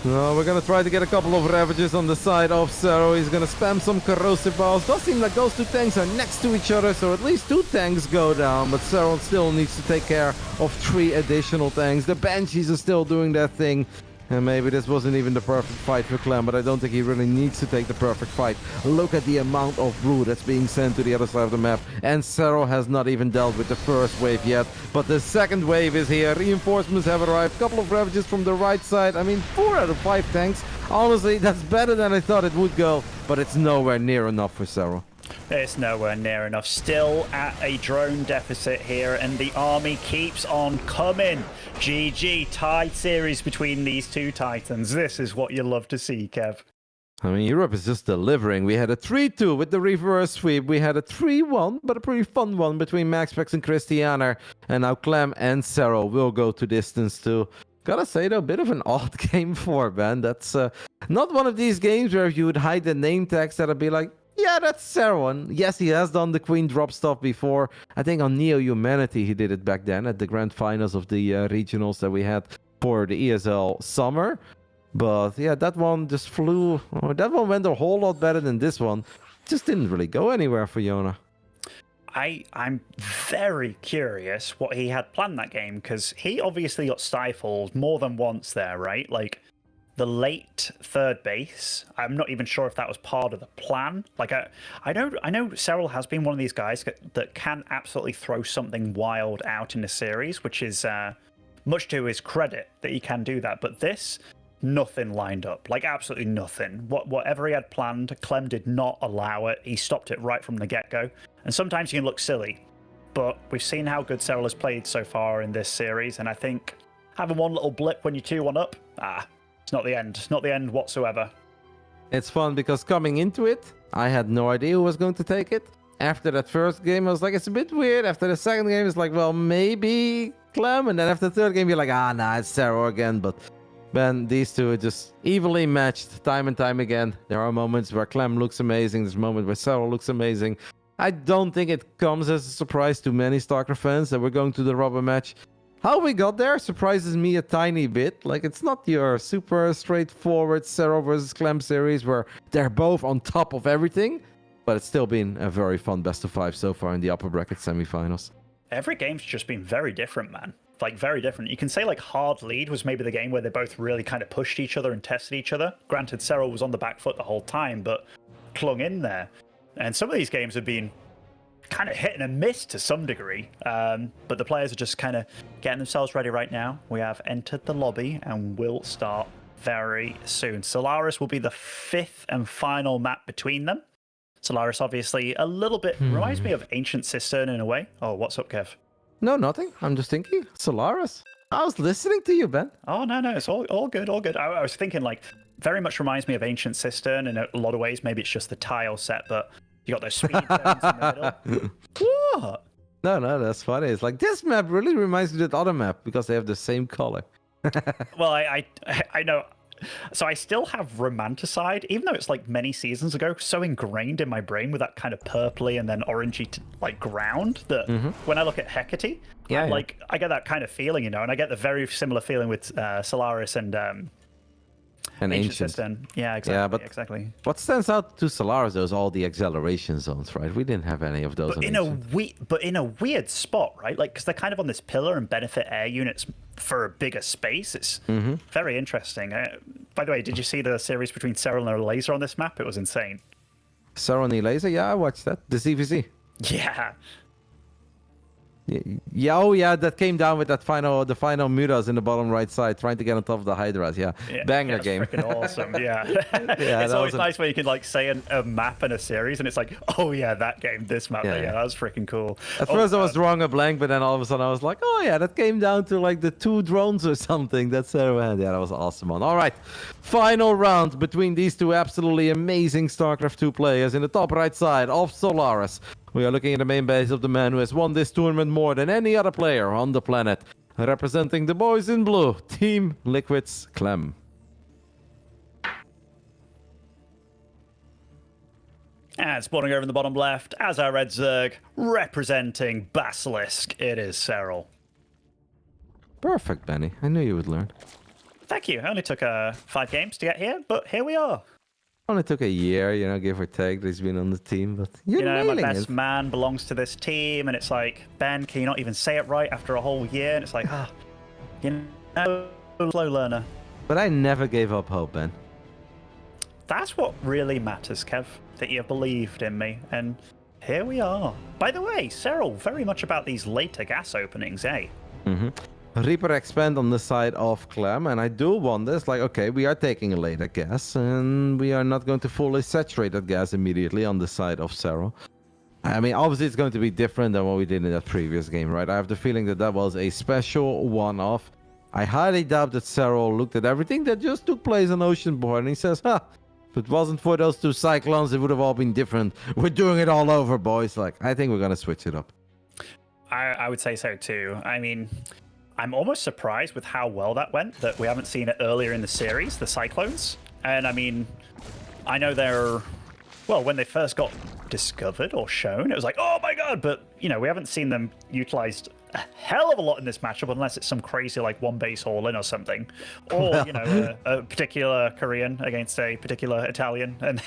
No, we're gonna try to get a couple of Ravages on the side of Serral. He's gonna spam some corrosive balls. Does seem like those two tanks are next to each other, so at least 2 tanks go down, but Serral still needs to take care of 3 additional tanks. The Banshees are still doing their thing. And maybe this wasn't even the perfect fight for Clem, but I don't think he really needs to take the perfect fight. Look at the amount of brood that's being sent to the other side of the map. And Serral has not even dealt with the first wave yet. But the second wave is here. Reinforcements have arrived. Couple of Ravages from the right side. I mean, 4 out of 5 tanks. Honestly, that's better than I thought it would go. But it's nowhere near enough for Serral. It's nowhere near enough. Still at a drone deficit here, and the army keeps on coming. GG, tied series between these two titans. This is what you love to see, Kev. I mean, Europe is just delivering. We had a 3-2 with the reverse sweep. We had a 3-1, but a pretty fun one between Max Pax and Christiana. And now Clem and Serral will go to distance too. Gotta say though, a bit of an odd game 4, man. That's not one of these games where you would hide the name tags that'd be like, yeah, that's Serral. Yes, he has done the Queen drop stuff before. I think on Neo Humanity he did it back then at the grand finals of the regionals that we had for the ESL summer. But yeah, that one just flew. Oh, that one went a whole lot better than this one. Just didn't really go anywhere for Yona. I'm very curious what he had planned that game, because he obviously got stifled more than once there, right? Like, the late third base, I'm not even sure if that was part of the plan. Like, I know Serral has been one of these guys that can absolutely throw something wild out in a series, which is much to his credit that he can do that. But this, nothing lined up. Like, absolutely nothing. Whatever he had planned, Clem did not allow it. He stopped it right from the get-go. And sometimes you can look silly, but we've seen how good Serral has played so far in this series, and I think having one little blip when you're 2-1 up, it's not the end. It's not the end whatsoever. It's fun because coming into it, I had no idea who was going to take it. After that first game, I was like, it's a bit weird. After the second game, it's like, well, maybe Clem. And then after the third game, you're like, nah, it's Serral again. But man, these two are just evenly matched time and time again. There are moments where Clem looks amazing. There's moments where Serral looks amazing. I don't think it comes as a surprise to many StarCraft fans that we're going to the rubber match. How we got there surprises me a tiny bit. Like, it's not your super straightforward Serral versus Clem series where they're both on top of everything, but it's still been a very fun best of 5 so far in the upper bracket semifinals. Every game's just been very different, man. Like, very different. You can say, like, Hard Lead was maybe the game where they both really kind of pushed each other and tested each other. Granted, Serral was on the back foot the whole time, but clung in there. And some of these games have been kind of hit and miss to some degree, but the players are just kind of getting themselves ready right now. We have entered the lobby and will start very soon. Solaris will be the 5th and final map between them. Solaris obviously a little bit reminds me of Ancient Cistern in a way. Oh, what's up, Kev? No, nothing. I'm just thinking Solaris. I was listening to you, Ben. Oh, no, it's all good, all good. I was thinking, like, very much reminds me of Ancient Cistern in a lot of ways. Maybe it's just the tile set, but you got those speed zones in the middle. What? No, that's funny. It's like, this map really reminds me of that other map because they have the same color. Well, I know. So I still have Romanticide, even though it's like many seasons ago, so ingrained in my brain with that kind of purpley and then orangey like ground that when I look at Hecate, like I get that kind of feeling, you know, and I get the very similar feeling with Solaris and Ancient. Yeah, exactly. Yeah, but exactly. What stands out to Solaris though is all the acceleration zones, right? We didn't have any of those. But in a weird spot, right? Like, because they're kind of on this pillar and benefit air units for a bigger space. It's very interesting. By the way, did you see the series between Serral and Laser on this map? It was insane. Serral and Laser? Yeah, I watched that. The CVC. Yeah. Yeah, oh yeah, that came down with the final Mutas in the bottom right side, trying to get on top of the Hydras. Yeah, banger game. Freaking awesome. Yeah, Yeah, it's that always was nice when you can like say a map in a series, and it's like, oh yeah, that game, this map. Yeah, that was freaking cool. At first I was drawing a blank, but then all of a sudden I was like, oh yeah, that came down to like the 2 drones or something. That's yeah, that was awesome one. All right, final round between these two absolutely amazing StarCraft 2 players in the top right side of Solaris. We are looking at the main base of the man who has won this tournament more than any other player on the planet. Representing the boys in blue, Team Liquid's Clem. And spawning over in the bottom left, as our red Zerg, representing Basilisk, it is Serral. Perfect, Benny. I knew you would learn. Thank you. It only took 5 games to get here, but here we are. Only took a year, give or take. He's been on the team, but you're my best it. man belongs to this team, and it's like, Ben, can you not even say it right after a whole year? And it's like, slow learner. But I never gave up hope, Ben. That's what really matters, Kev, that you believed in me, and here we are. By the way, Serral, very much about these later gas openings, eh? Mm-hmm. Reaper expand on the side of Clem, and I do wonder, it's like, okay, we are taking a later gas, and we are not going to fully saturate that gas immediately on the side of Serral. I mean, obviously it's going to be different than what we did in that previous game, right? I have the feeling that was a special one-off. I highly doubt that Serral looked at everything that just took place on Oceanborn, and he says, if it wasn't for those 2 cyclones, it would have all been different. We're doing it all over, boys. Like, I think we're going to switch it up. I would say so too. I mean, I'm almost surprised with how well that went, that we haven't seen it earlier in the series, the Cyclones. And I mean, I know when they first got discovered or shown, it was like, oh my god, but, we haven't seen them utilized a hell of a lot in this matchup, unless it's some crazy, like, 1 base all-in or something. Or, a particular Korean against a particular Italian, and,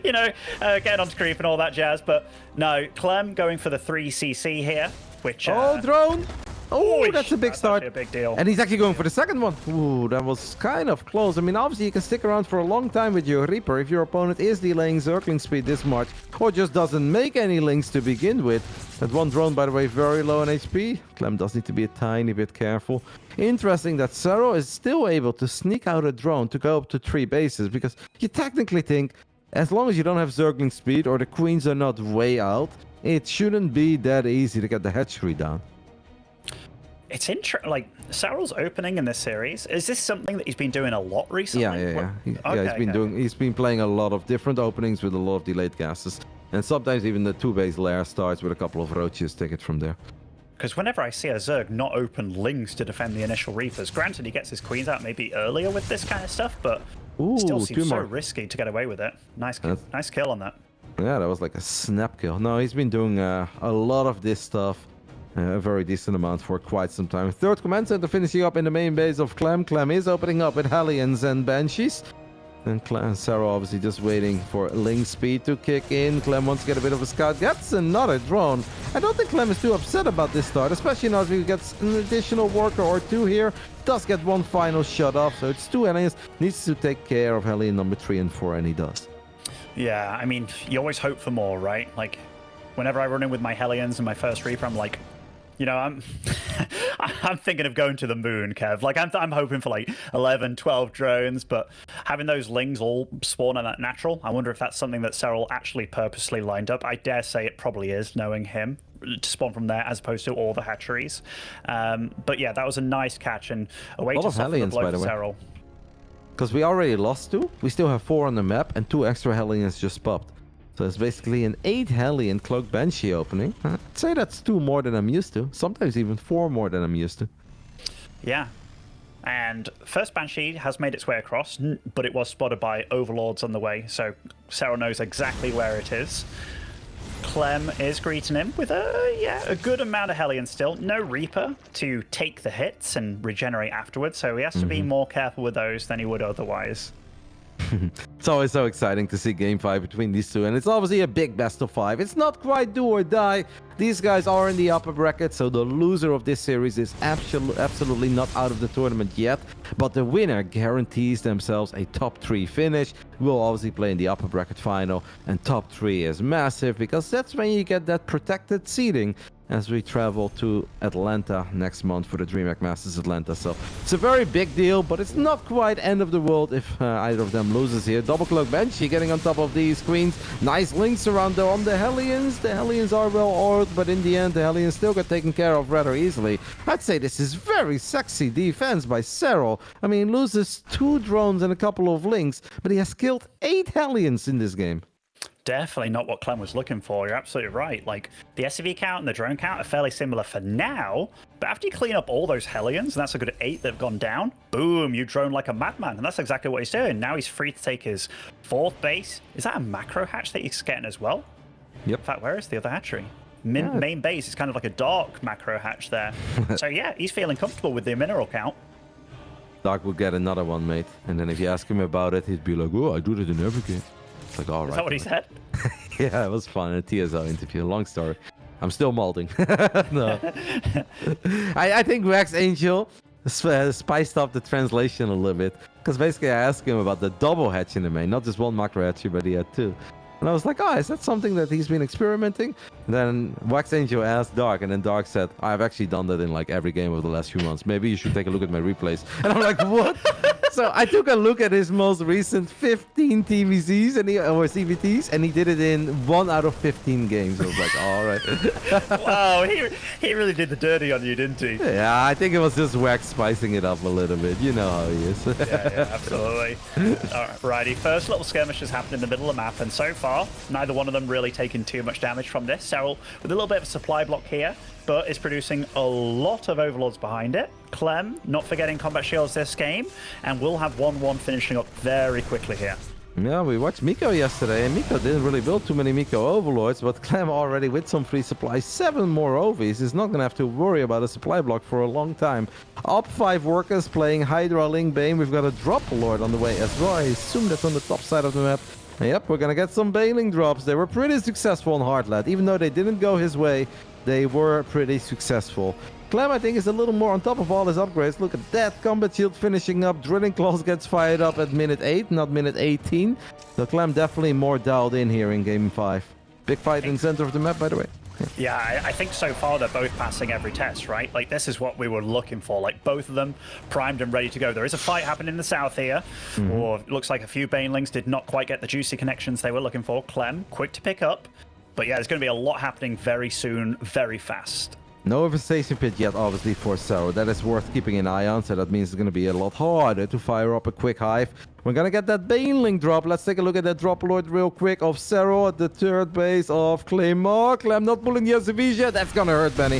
getting onto creep and all that jazz. But no, Clem going for the 3cc here, which... drone! Oh, that's a big start. A big deal. And he's actually going for the second one. Ooh, that was kind of close. I mean, obviously you can stick around for a long time with your Reaper if your opponent is delaying circling speed this much, or just doesn't make any links to begin with. That one drone, by the way, very low on HP. Clem does need to be a tiny bit careful. Interesting that Serral is still able to sneak out a drone to go up to 3 bases, because you technically think, as long as you don't have circling speed or the queens are not way out, it shouldn't be that easy to get the hatchery down. It's interesting, like, Serral's opening in this series, is this something that he's been doing a lot recently? Yeah. He's been playing a lot of different openings with a lot of delayed gases. And sometimes even the 2-base lair starts with a couple of roaches, take it from there. Because whenever I see a Zerg not open Lings to defend the initial Reapers, granted he gets his queens out maybe earlier with this kind of stuff, but still seems so risky to get away with it. Nice kill on that. Yeah, that was like a snap kill. No, he's been doing a lot of this stuff. A very decent amount for quite some time. 3rd command center finishing up in the main base of Clem. Clem is opening up with Hellions and Banshees. And Serral obviously just waiting for Ling speed to kick in. Clem wants to get a bit of a scout. Gets another drone. I don't think Clem is too upset about this start, especially now if he gets an additional worker or 2 here. Does get 1 final shot off, so it's 2 Hellions. Needs to take care of Hellion number 3 and 4, and he does. Yeah, I mean, you always hope for more, right? Like, whenever I run in with my Hellions and my first Reaper, I'm like, I'm thinking of going to the moon, Kev. Like, I'm hoping for like 11, 12 drones, but having those Lings all spawn on that natural, I wonder if that's something that Serral actually purposely lined up. I dare say it probably is, knowing him, to spawn from there as opposed to all the hatcheries. But yeah, that was a nice catch and a way to soften the blow for Serral. Because we already lost 2, we still have 4 on the map, and 2 extra Hellions just popped. So it's basically an 8 Hellion Cloak Banshee opening. I'd say that's 2 more than I'm used to. Sometimes even 4 more than I'm used to. Yeah. And first Banshee has made its way across, but it was spotted by Overlords on the way, so Serral knows exactly where it is. Clem is greeting him with a good amount of Hellion still. No Reaper to take the hits and regenerate afterwards, so he has to be more careful with those than he would otherwise. It's always so exciting to see Game 5 between these two, and it's obviously a big best of 5. It's not quite do or die. These guys are in the upper bracket, so the loser of this series is absolutely not out of the tournament yet, but the winner guarantees themselves a top 3 finish. We'll obviously play in the upper bracket final, and top 3 is massive, because that's when you get that protected seeding as we travel to Atlanta next month for the DreamHack Masters Atlanta. So it's a very big deal, but it's not quite end of the world if either of them loses here. Double cloak Banshee getting on top of these queens. Nice links around though on the Hellions. The Hellions are well oiled, but in the end the Hellions still got taken care of rather easily. I'd say this is very sexy defense by Serral. I mean, loses 2 drones and a couple of links, but he has killed 8 Hellions in this game. Definitely not what Clem was looking for. You're absolutely right. Like, the SCV count and the drone count are fairly similar for now, but after you clean up all those Hellions, and that's a good 8 that have gone down, boom, you drone like a madman, and that's exactly what he's doing. Now he's free to take his 4th base. Is that a macro hatch that he's getting as well? Yep. In fact, where is the other hatchery? Main base is kind of like a dark macro hatch there. So yeah, he's feeling comfortable with the mineral count. Dark will get another one, mate. And then if you ask him about it, he'd be like, oh, I do that in every game. It's like, all right. Is that what he said? Yeah, it was fun. A TSO interview. Long story. I'm still molding. No. I think Wax Angel spiced up the translation a little bit. Because basically I asked him about the double hatch in the main. Not just one macro hatchery, but he had 2. And I was like, oh, is that something that he's been experimenting? And then Wax Angel asked Dark, and then Dark said, I've actually done that in like every game over the last few months. Maybe you should take a look at my replays. And I'm like, what? So I took a look at his most recent 15 TVCs or CVTs, and he did it in 1 out of 15 games. I was like, all right. Wow, he really did the dirty on you, didn't he? Yeah, I think it was just Wax spicing it up a little bit. You know how he is. Yeah, absolutely. All right, righty. First little skirmish has happened in the middle of the map, and so far, neither one of them really taking too much damage from this. Serral with a little bit of a supply block here, but is producing a lot of overlords behind it. Clem, not forgetting combat shields this game, and we'll have 1-1 finishing up very quickly here. Yeah, we watched Miko yesterday, and Miko didn't really build too many Miko overlords, but Clem already with some free supply, 7 more OVs, is not going to have to worry about a supply block for a long time. Up 5 workers playing Hydra, Link, Bane. We've got a drop lord on the way as well. I assume that's on the top side of the map. Yep, we're gonna get some Baneling drops. They were pretty successful on Heartland. Even though they didn't go his way, they were pretty successful. Clem, I think, is a little more on top of all his upgrades. Look at that. Combat Shield finishing up. Drilling Claws gets fired up at minute 8, not minute 18. So Clem definitely more dialed in here in Game 5. Big fight in the center of the map, by the way. Yeah, I think so far they're both passing every test, right? Like, this is what we were looking for. Like, both of them primed and ready to go. There is a fight happening in the south here, or it looks like a few Banelings did not quite get the juicy connections they were looking for. Clem, quick to pick up. But yeah, there's going to be a lot happening very soon, very fast. No infestation pit yet, obviously, for Serral. That is worth keeping an eye on, so that means it's going to be a lot harder to fire up a quick hive. We're going to get that Baneling drop. Let's take a look at that drop lord real quick of Serral at the 3rd base of Clem. Oh, Clem not pulling the SCV yet. That's going to hurt, Benny.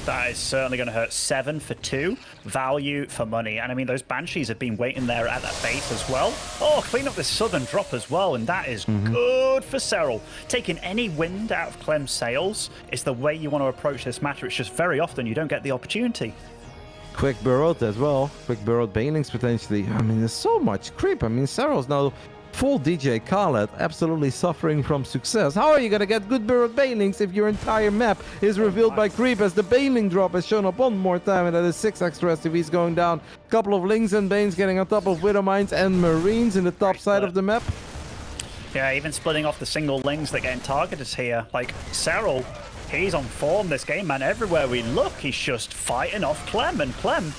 That is certainly going to hurt. 7 for 2. Value for money. And I mean, those Banshees have been waiting there at that base as well. Oh, clean up this southern drop as well. And that is good for Serral. Taking any wind out of Clem's sails is the way you want to approach this matter. It's just very often you don't get the opportunity. Quick burrowed as well. Quick burrowed Banelings potentially. I mean, there's so much creep. I mean, Serral's now full DJ Khaled, absolutely suffering from success. How are you going to get good burrowed Banelings if your entire map is revealed by creep, as the Baneling drop has shown up one more time, and that is 6 extra SCVs going down. Couple of Lings and Banes getting on top of Widowmines and Marines in the top side of the map. Yeah, even splitting off the single Lings that getting targeted here. Like, Serral, he's on form this game, man. Everywhere we look, he's just fighting off Clem, and Clem,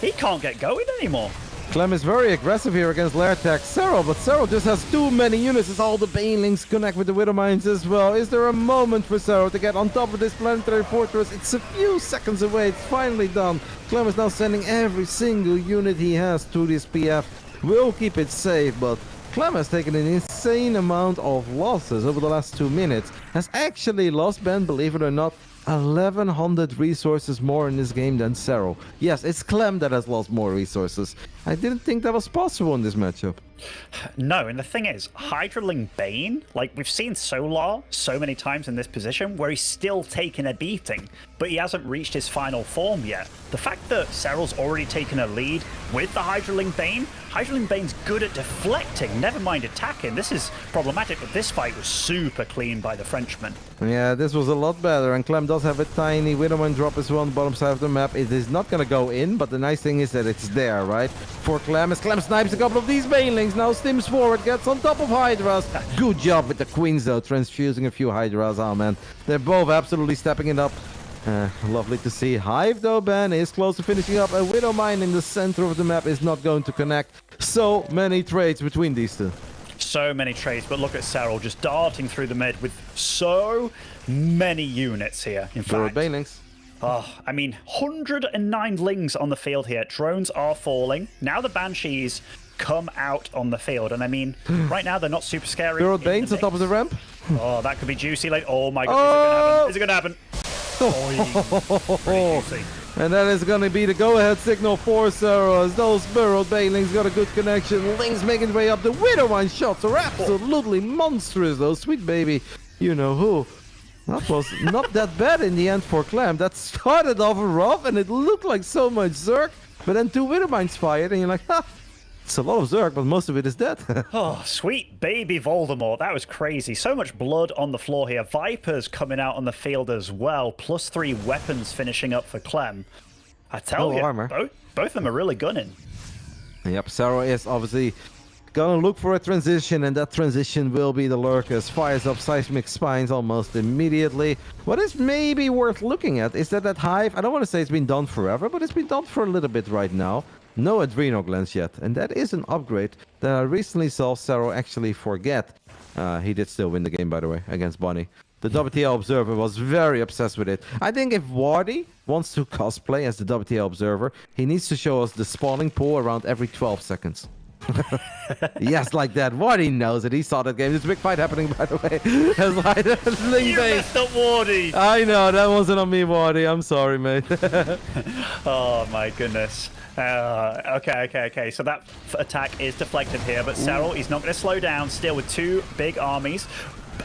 he can't get going anymore. Clem is very aggressive here against Lairtech Serral, but Serral just has too many units as all the Banelings connect with the Widowmines as well. Is there a moment for Serral to get on top of this planetary fortress? It's a few seconds away. It's finally done. Clem is now sending every single unit he has to this PF. We'll keep it safe, but Clem has taken an insane amount of losses over the last 2 minutes. Has actually lost, Ben, believe it or not, 1,100 resources more in this game than Serral. Yes, it's Clem that has lost more resources. I didn't think that was possible in this matchup. No, and the thing is, Hydraling Bane, like, we've seen Solar so many times in this position where he's still taking a beating, but he hasn't reached his final form yet. The fact that Serral's already taken a lead with the Hydraling Bane's good at deflecting, never mind attacking. This is problematic, but this fight was super clean by the Frenchman. Yeah, this was a lot better, and Clem does have a tiny Widowmine drop as well on the bottom side of the map. It is not going to go in, but the nice thing is that it's there, right? For Clem, as Clem snipes a couple of these Banelings, now stims forward, gets on top of Hydras. Good job with the Queens, though, transfusing a few Hydras. Oh, man. They're both absolutely stepping it up. Lovely to see. Hive, though, Ben, is close to finishing up. A Widow Mine in the center of the map is not going to connect. So many trades between these two. So many trades, but look at Serral just darting through the mid with so many units here. In fact, Banelings. Oh, I mean, 109 lings on the field here. Drones are falling. Now the Banshees come out on the field. And I mean, right now they're not super scary. Banes on top of the ramp. Oh, that could be juicy. Like, oh my god, is it going to happen? Pretty juicy. And that is going to be the go-ahead signal for Serral as those burrowed banelings got a good connection. Lings making their way up. The Widowmine shots are absolutely monstrous, though. Sweet baby, you know who. That was not that bad in the end for Clem. That started off rough and it looked like so much Zerg. But then 2 Widowmines fired and you're like, ha! It's a lot of Zerg, but most of it is dead. Oh, sweet baby Voldemort. That was crazy. So much blood on the floor here. Vipers coming out on the field as well. +3 weapons finishing up for Clem. I tell you, armor. Both of them are really gunning. Yep, Serral is obviously gonna look for a transition, and that transition will be the Lurkers. Fires up Seismic Spines almost immediately. What is maybe worth looking at is that Hive, I don't want to say it's been done forever, but it's been done for a little bit right now. No Adrenal Glands yet, and that is an upgrade that I recently saw Serral actually forget. He did still win the game, by the way, against Bonnie. The WTL Observer was very obsessed with it. I think if Wardy wants to cosplay as the WTL Observer, he needs to show us the spawning pool around every 12 seconds. Yes, like that. Wardy knows it. He saw that game. There's a big fight happening, by the way. You messed up Wardy! I know, that wasn't on me, Wardy. I'm sorry, mate. Oh my goodness. Okay. So that attack is deflected here, but Serral, he's not going to slow down. Still with 2 big armies.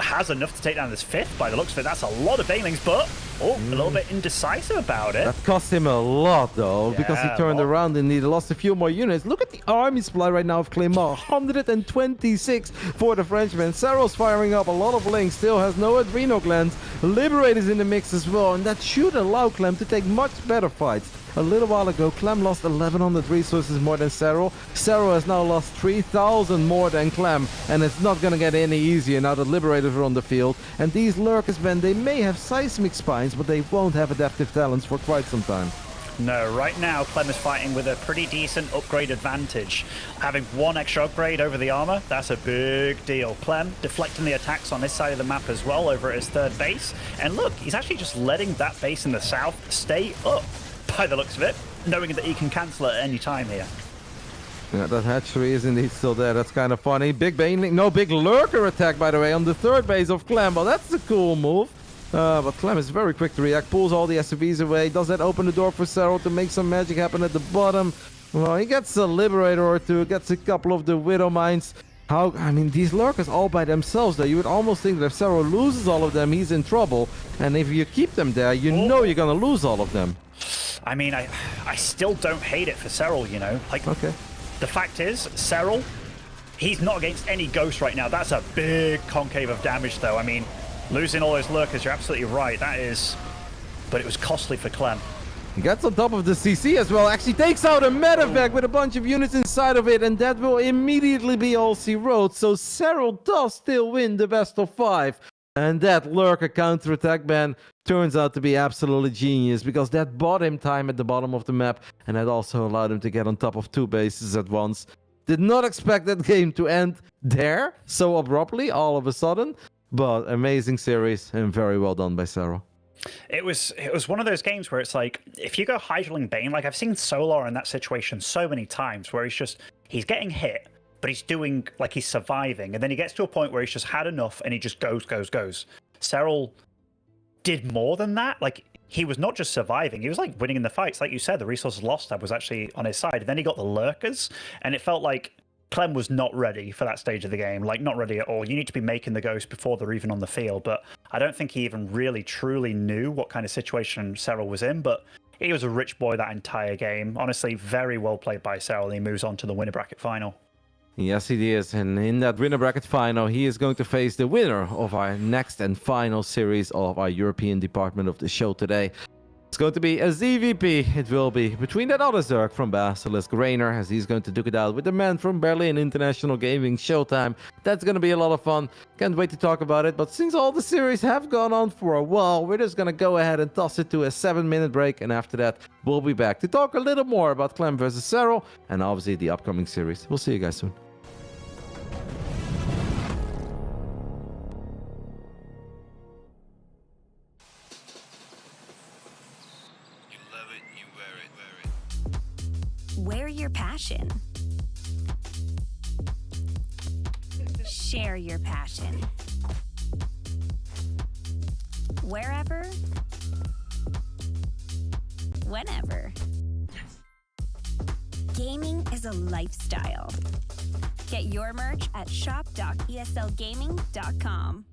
Has enough to take down this 5th by the looks of it. That's a lot of banelings, but a little bit indecisive about it. That cost him a lot, though, because he turned around and he lost a few more units. Look at the army supply right now of Clem. 126 for the Frenchman. Serral's firing up a lot of links, still has no Adrenal Glands. Liberators in the mix as well, and that should allow Clem to take much better fights. A little while ago, Clem lost 1,100 resources more than Serral. Serral has now lost 3,000 more than Clem, and it's not going to get any easier now that Liberators are on the field. And these Lurkers, Ben, they may have Seismic Spines, but they won't have Adaptive Talents for quite some time. No, right now Clem is fighting with a pretty decent upgrade advantage. Having 1 extra upgrade over the armor, that's a big deal. Clem deflecting the attacks on this side of the map as well over at his 3rd base. And look, he's actually just letting that base in the south stay up. By the looks of it, knowing that he can cancel it at any time here. Yeah, that hatchery is indeed still there. That's kind of funny. Big Baneling, no, big Lurker attack, by the way, on the 3rd base of Clem. Well, that's a cool move. But Clem is very quick to react, pulls all the SCVs away. Does that open the door for Serral to make some magic happen at the bottom? Well, he gets a Liberator or 2, gets a couple of the Widow Mines. I mean, these Lurkers all by themselves, though. You would almost think that if Serral loses all of them, he's in trouble. And if you keep them there, you know you're going to lose all of them. I mean, I still don't hate it for Serral, you know? Like, the fact is, Serral, he's not against any ghost right now. That's a big concave of damage, though. I mean, losing all those Lurkers, you're absolutely right. That is... But it was costly for Clem. He gets on top of the CC as well. Actually takes out a medevac with a bunch of units inside of it, and that will immediately be all zeroed. So Serral does still win the best of 5. And that Lurker counterattack ban turns out to be absolutely genius, because that bought him time at the bottom of the map, and that also allowed him to get on top of 2 bases at once. Did not expect that game to end there so abruptly all of a sudden, but amazing series and very well done by Serral. It was one of those games where it's like, if you go Hydraling Bane, like I've seen Solar in that situation so many times where he's getting hit, but he's doing, like he's surviving. And then he gets to a point where he's just had enough and he just goes. Serral did more than that. Like, he was not just surviving, he was like winning in the fights. Like you said, the resources lost tab was actually on his side. And then he got the Lurkers, and it felt like Clem was not ready for that stage of the game. Like, not ready at all. You need to be making the ghost before they're even on the field. But I don't think he even really truly knew what kind of situation Serral was in. But he was a rich boy that entire game. Honestly, very well played by Serral. He moves on to the winner bracket final. Yes, he is. And in that winner bracket final, he is going to face the winner of our next and final series of our European department of the show today. It's going to be a ZVP. It will be between that other Zerg from Basilisk, Raynor, as he's going to duke it out with the man from Berlin International Gaming, Showtime. That's going to be a lot of fun. Can't wait to talk about it. But since all the series have gone on for a while, we're just going to go ahead and toss it to a 7-minute break. And after that, we'll be back to talk a little more about Clem versus Serral and obviously the upcoming series. We'll see you guys soon. You love it, you wear it. Wear your passion. Share your passion. Wherever, whenever. Gaming is a lifestyle. Get your merch at shop.eslgaming.com.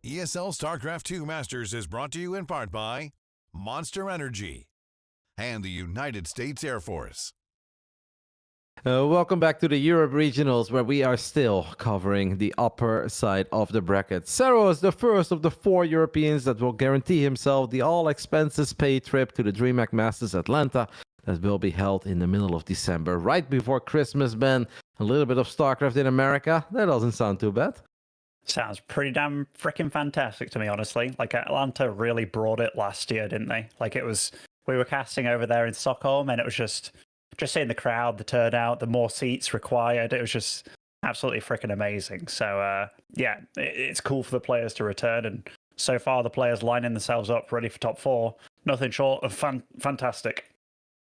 ESL StarCraft 2 Masters is brought to you in part by Monster Energy and the United States Air Force. Welcome back to the Europe Regionals, where we are still covering the upper side of the bracket. Serral is the first of the 4 Europeans that will guarantee himself the all-expenses-paid trip to the DreamHack Masters Atlanta that will be held in the middle of December, right before Christmas, Ben. A little bit of StarCraft in America. That doesn't sound too bad. Sounds pretty damn freaking fantastic to me, honestly. Like, Atlanta really brought it last year, didn't they? Like, we were casting over there in Stockholm, and it was just seeing the crowd, the turnout, the more seats required. It was just absolutely freaking amazing. So, yeah, it's cool for the players to return, and so far the players lining themselves up ready for top 4. Nothing short of fantastic.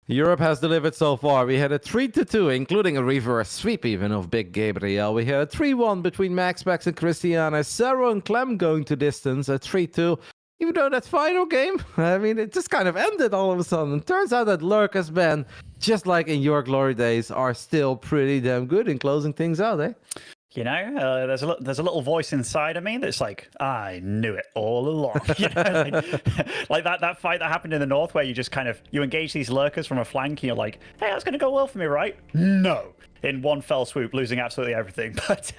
Europe has delivered so far. We had a 3-2, including a reverse sweep even of Big Gabriel. We had a 3-1 between Max Pax and Christiana. Serral and Clem going to distance, a 3-2. Even though that final game, I mean, it just kind of ended all of a sudden. It turns out that Lurkers, Ben, just like in your glory days, are still pretty damn good in closing things out, eh? You know, there's a little voice inside of me that's like, I knew it all along. You know, like that fight that happened in the north where you just you engage these lurkers from a flank and you're like, hey, that's going to go well for me, right? No. In one fell swoop, losing absolutely everything. But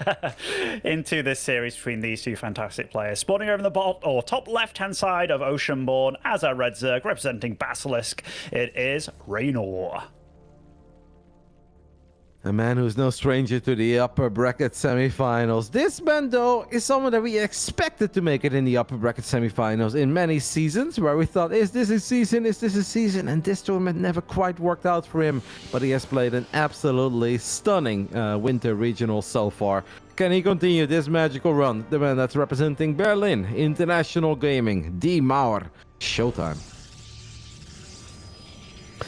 into this series between these two fantastic players. Spawning over in the top left-hand side of Oceanborn as a Red Zerg representing Basilisk, it is Raynor. A man who's no stranger to the upper bracket semifinals. This man, though, is someone that we expected to make it in the upper bracket semifinals in many seasons, where we thought, is this a season? Is this a season? And this tournament never quite worked out for him. But he has played an absolutely stunning winter regional so far. Can he continue this magical run? The man that's representing Berlin International Gaming, D. Mauer, Showtime.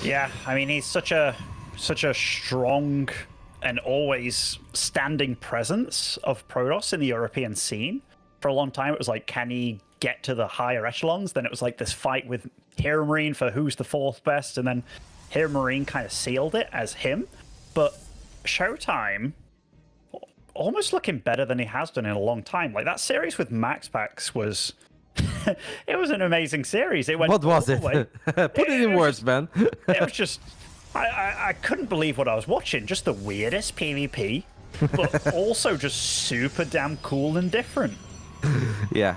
Yeah, I mean, he's such a strong and always standing presence of Protoss in the European scene. For a long time, it was like, can he get to the higher echelons? Then it was like this fight with Hero Marine for who's the 4th best, and then Hero Marine kind of sealed it as him. But Showtime, almost looking better than he has done in a long time. Like, that series with Max Pax was... it was an amazing series. It went What was it? Put it in words, man. It was just... I couldn't believe what I was watching. Just the weirdest PvP, but also just super damn cool and different. Yeah,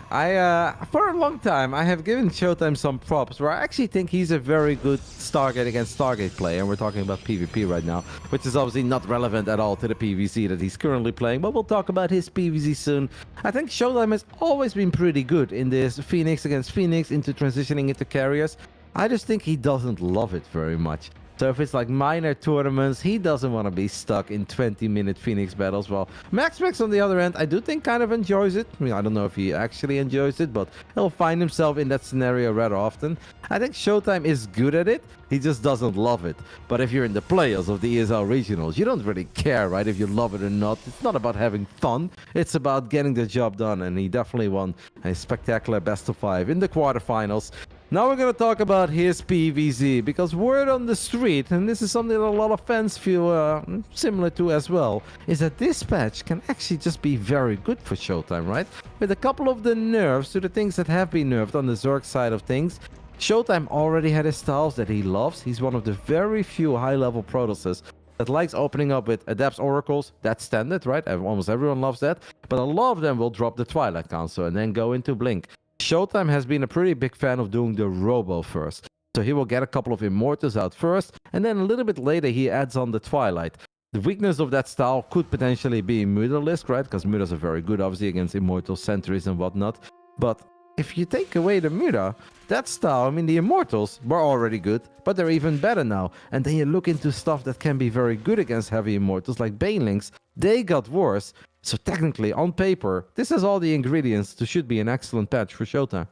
for a long time, I have given Showtime some props where I actually think he's a very good Stargate against Stargate player. And we're talking about PvP right now, which is obviously not relevant at all to the PvC that he's currently playing. But we'll talk about his PvC soon. I think Showtime has always been pretty good in this Phoenix against Phoenix into transitioning into carriers. I just think he doesn't love it very much. So if it's like minor tournaments, he doesn't want to be stuck in 20-minute Phoenix battles. Well, Max Pax on the other end, I do think kind of enjoys it. I mean, I don't know if he actually enjoys it, but he'll find himself in that scenario rather often. I think Showtime is good at it. He just doesn't love it. But if you're in the playoffs of the ESL Regionals, you don't really care, right, if you love it or not. It's not about having fun. It's about getting the job done. And he definitely won a spectacular best of 5 in the quarterfinals. Now we're going to talk about his PvZ, because word on the street, and this is something that a lot of fans feel similar to as well, is that this patch can actually just be very good for Showtime, right? With a couple of the nerfs to the things that have been nerfed on the Zerg side of things, Showtime already had his styles that he loves. He's one of the very few high-level Protosses that likes opening up with Adepts Oracles. That's standard, right? Almost everyone loves that. But a lot of them will drop the Twilight Council and then go into Blink. Showtime has been a pretty big fan of doing the Robo first. So he will get a couple of Immortals out first, and then a little bit later he adds on the Twilight. The weakness of that style could potentially be Mutalisk, right? Because Mutas are very good, obviously, against Immortals, Sentries, and whatnot. But if you take away the Muta, that style, I mean, the Immortals were already good, but they're even better now. And then you look into stuff that can be very good against heavy Immortals, like Banelings. They got worse. So technically, on paper, this has all the ingredients to should be an excellent patch for Showtime.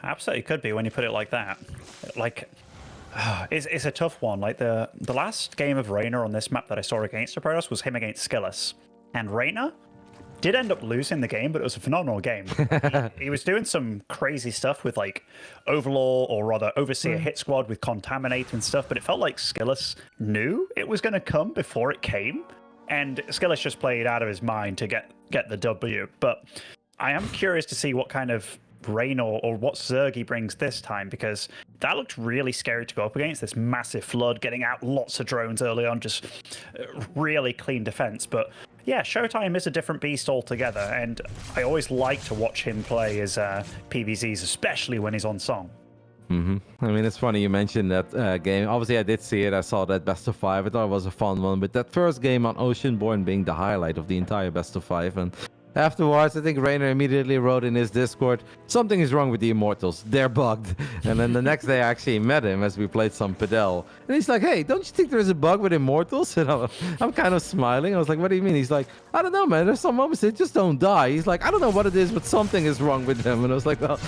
Absolutely could be when you put it like that. Like, it's a tough one. Like the last game of Raynor on this map that I saw against the Protoss was him against Skillis. And Raynor did end up losing the game, but it was a phenomenal game. He was doing some crazy stuff with like Overlord, or rather Overseer Hit Squad with Contaminate and stuff, but it felt like Skillis knew it was going to come before it came. And Skillis just played out of his mind to get the W. But I am curious to see what kind of Raynor or what Zerg he brings this time, because that looked really scary to go up against. This massive flood, getting out lots of drones early on, just really clean defense. But yeah, Showtime is a different beast altogether, and I always like to watch him play his PVZs, especially when he's on song. I mean, it's funny you mentioned that game. Obviously, I did see it. I saw that best of 5. I thought it was a fun one. But that first game on Oceanborn being the highlight of the entire best of 5. And afterwards, I think Raynor immediately wrote in his Discord, something is wrong with the Immortals. They're bugged. And then the next day, I actually met him as we played some Padel. And he's like, hey, don't you think there's a bug with Immortals? And I'm kind of smiling. I was like, what do you mean? He's like, I don't know, man. There's some moments they just don't die. He's like, I don't know what it is, but something is wrong with them. And I was like, well,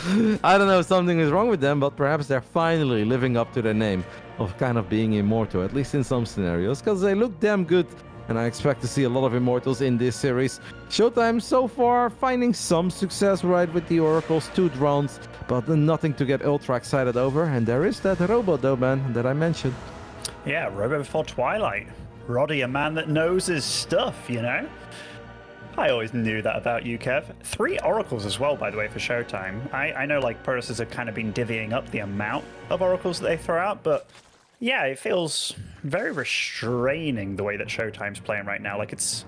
I don't know if something is wrong with them, but perhaps they're finally living up to their name of kind of being immortal, at least in some scenarios, because they look damn good. And I expect to see a lot of Immortals in this series. Showtime so far finding some success right with the Oracles, 2 drones, but nothing to get ultra excited over. And there is that Robo though, man, that I mentioned. Yeah, Robo before Twilight. Roddy, a man that knows his stuff, you know? I always knew that about you, Kev. 3 Oracles as well, by the way, for Showtime. I know like Protosters have kind of been divvying up the amount of Oracles that they throw out, but yeah, it feels very restraining the way that Showtime's playing right now. Like it's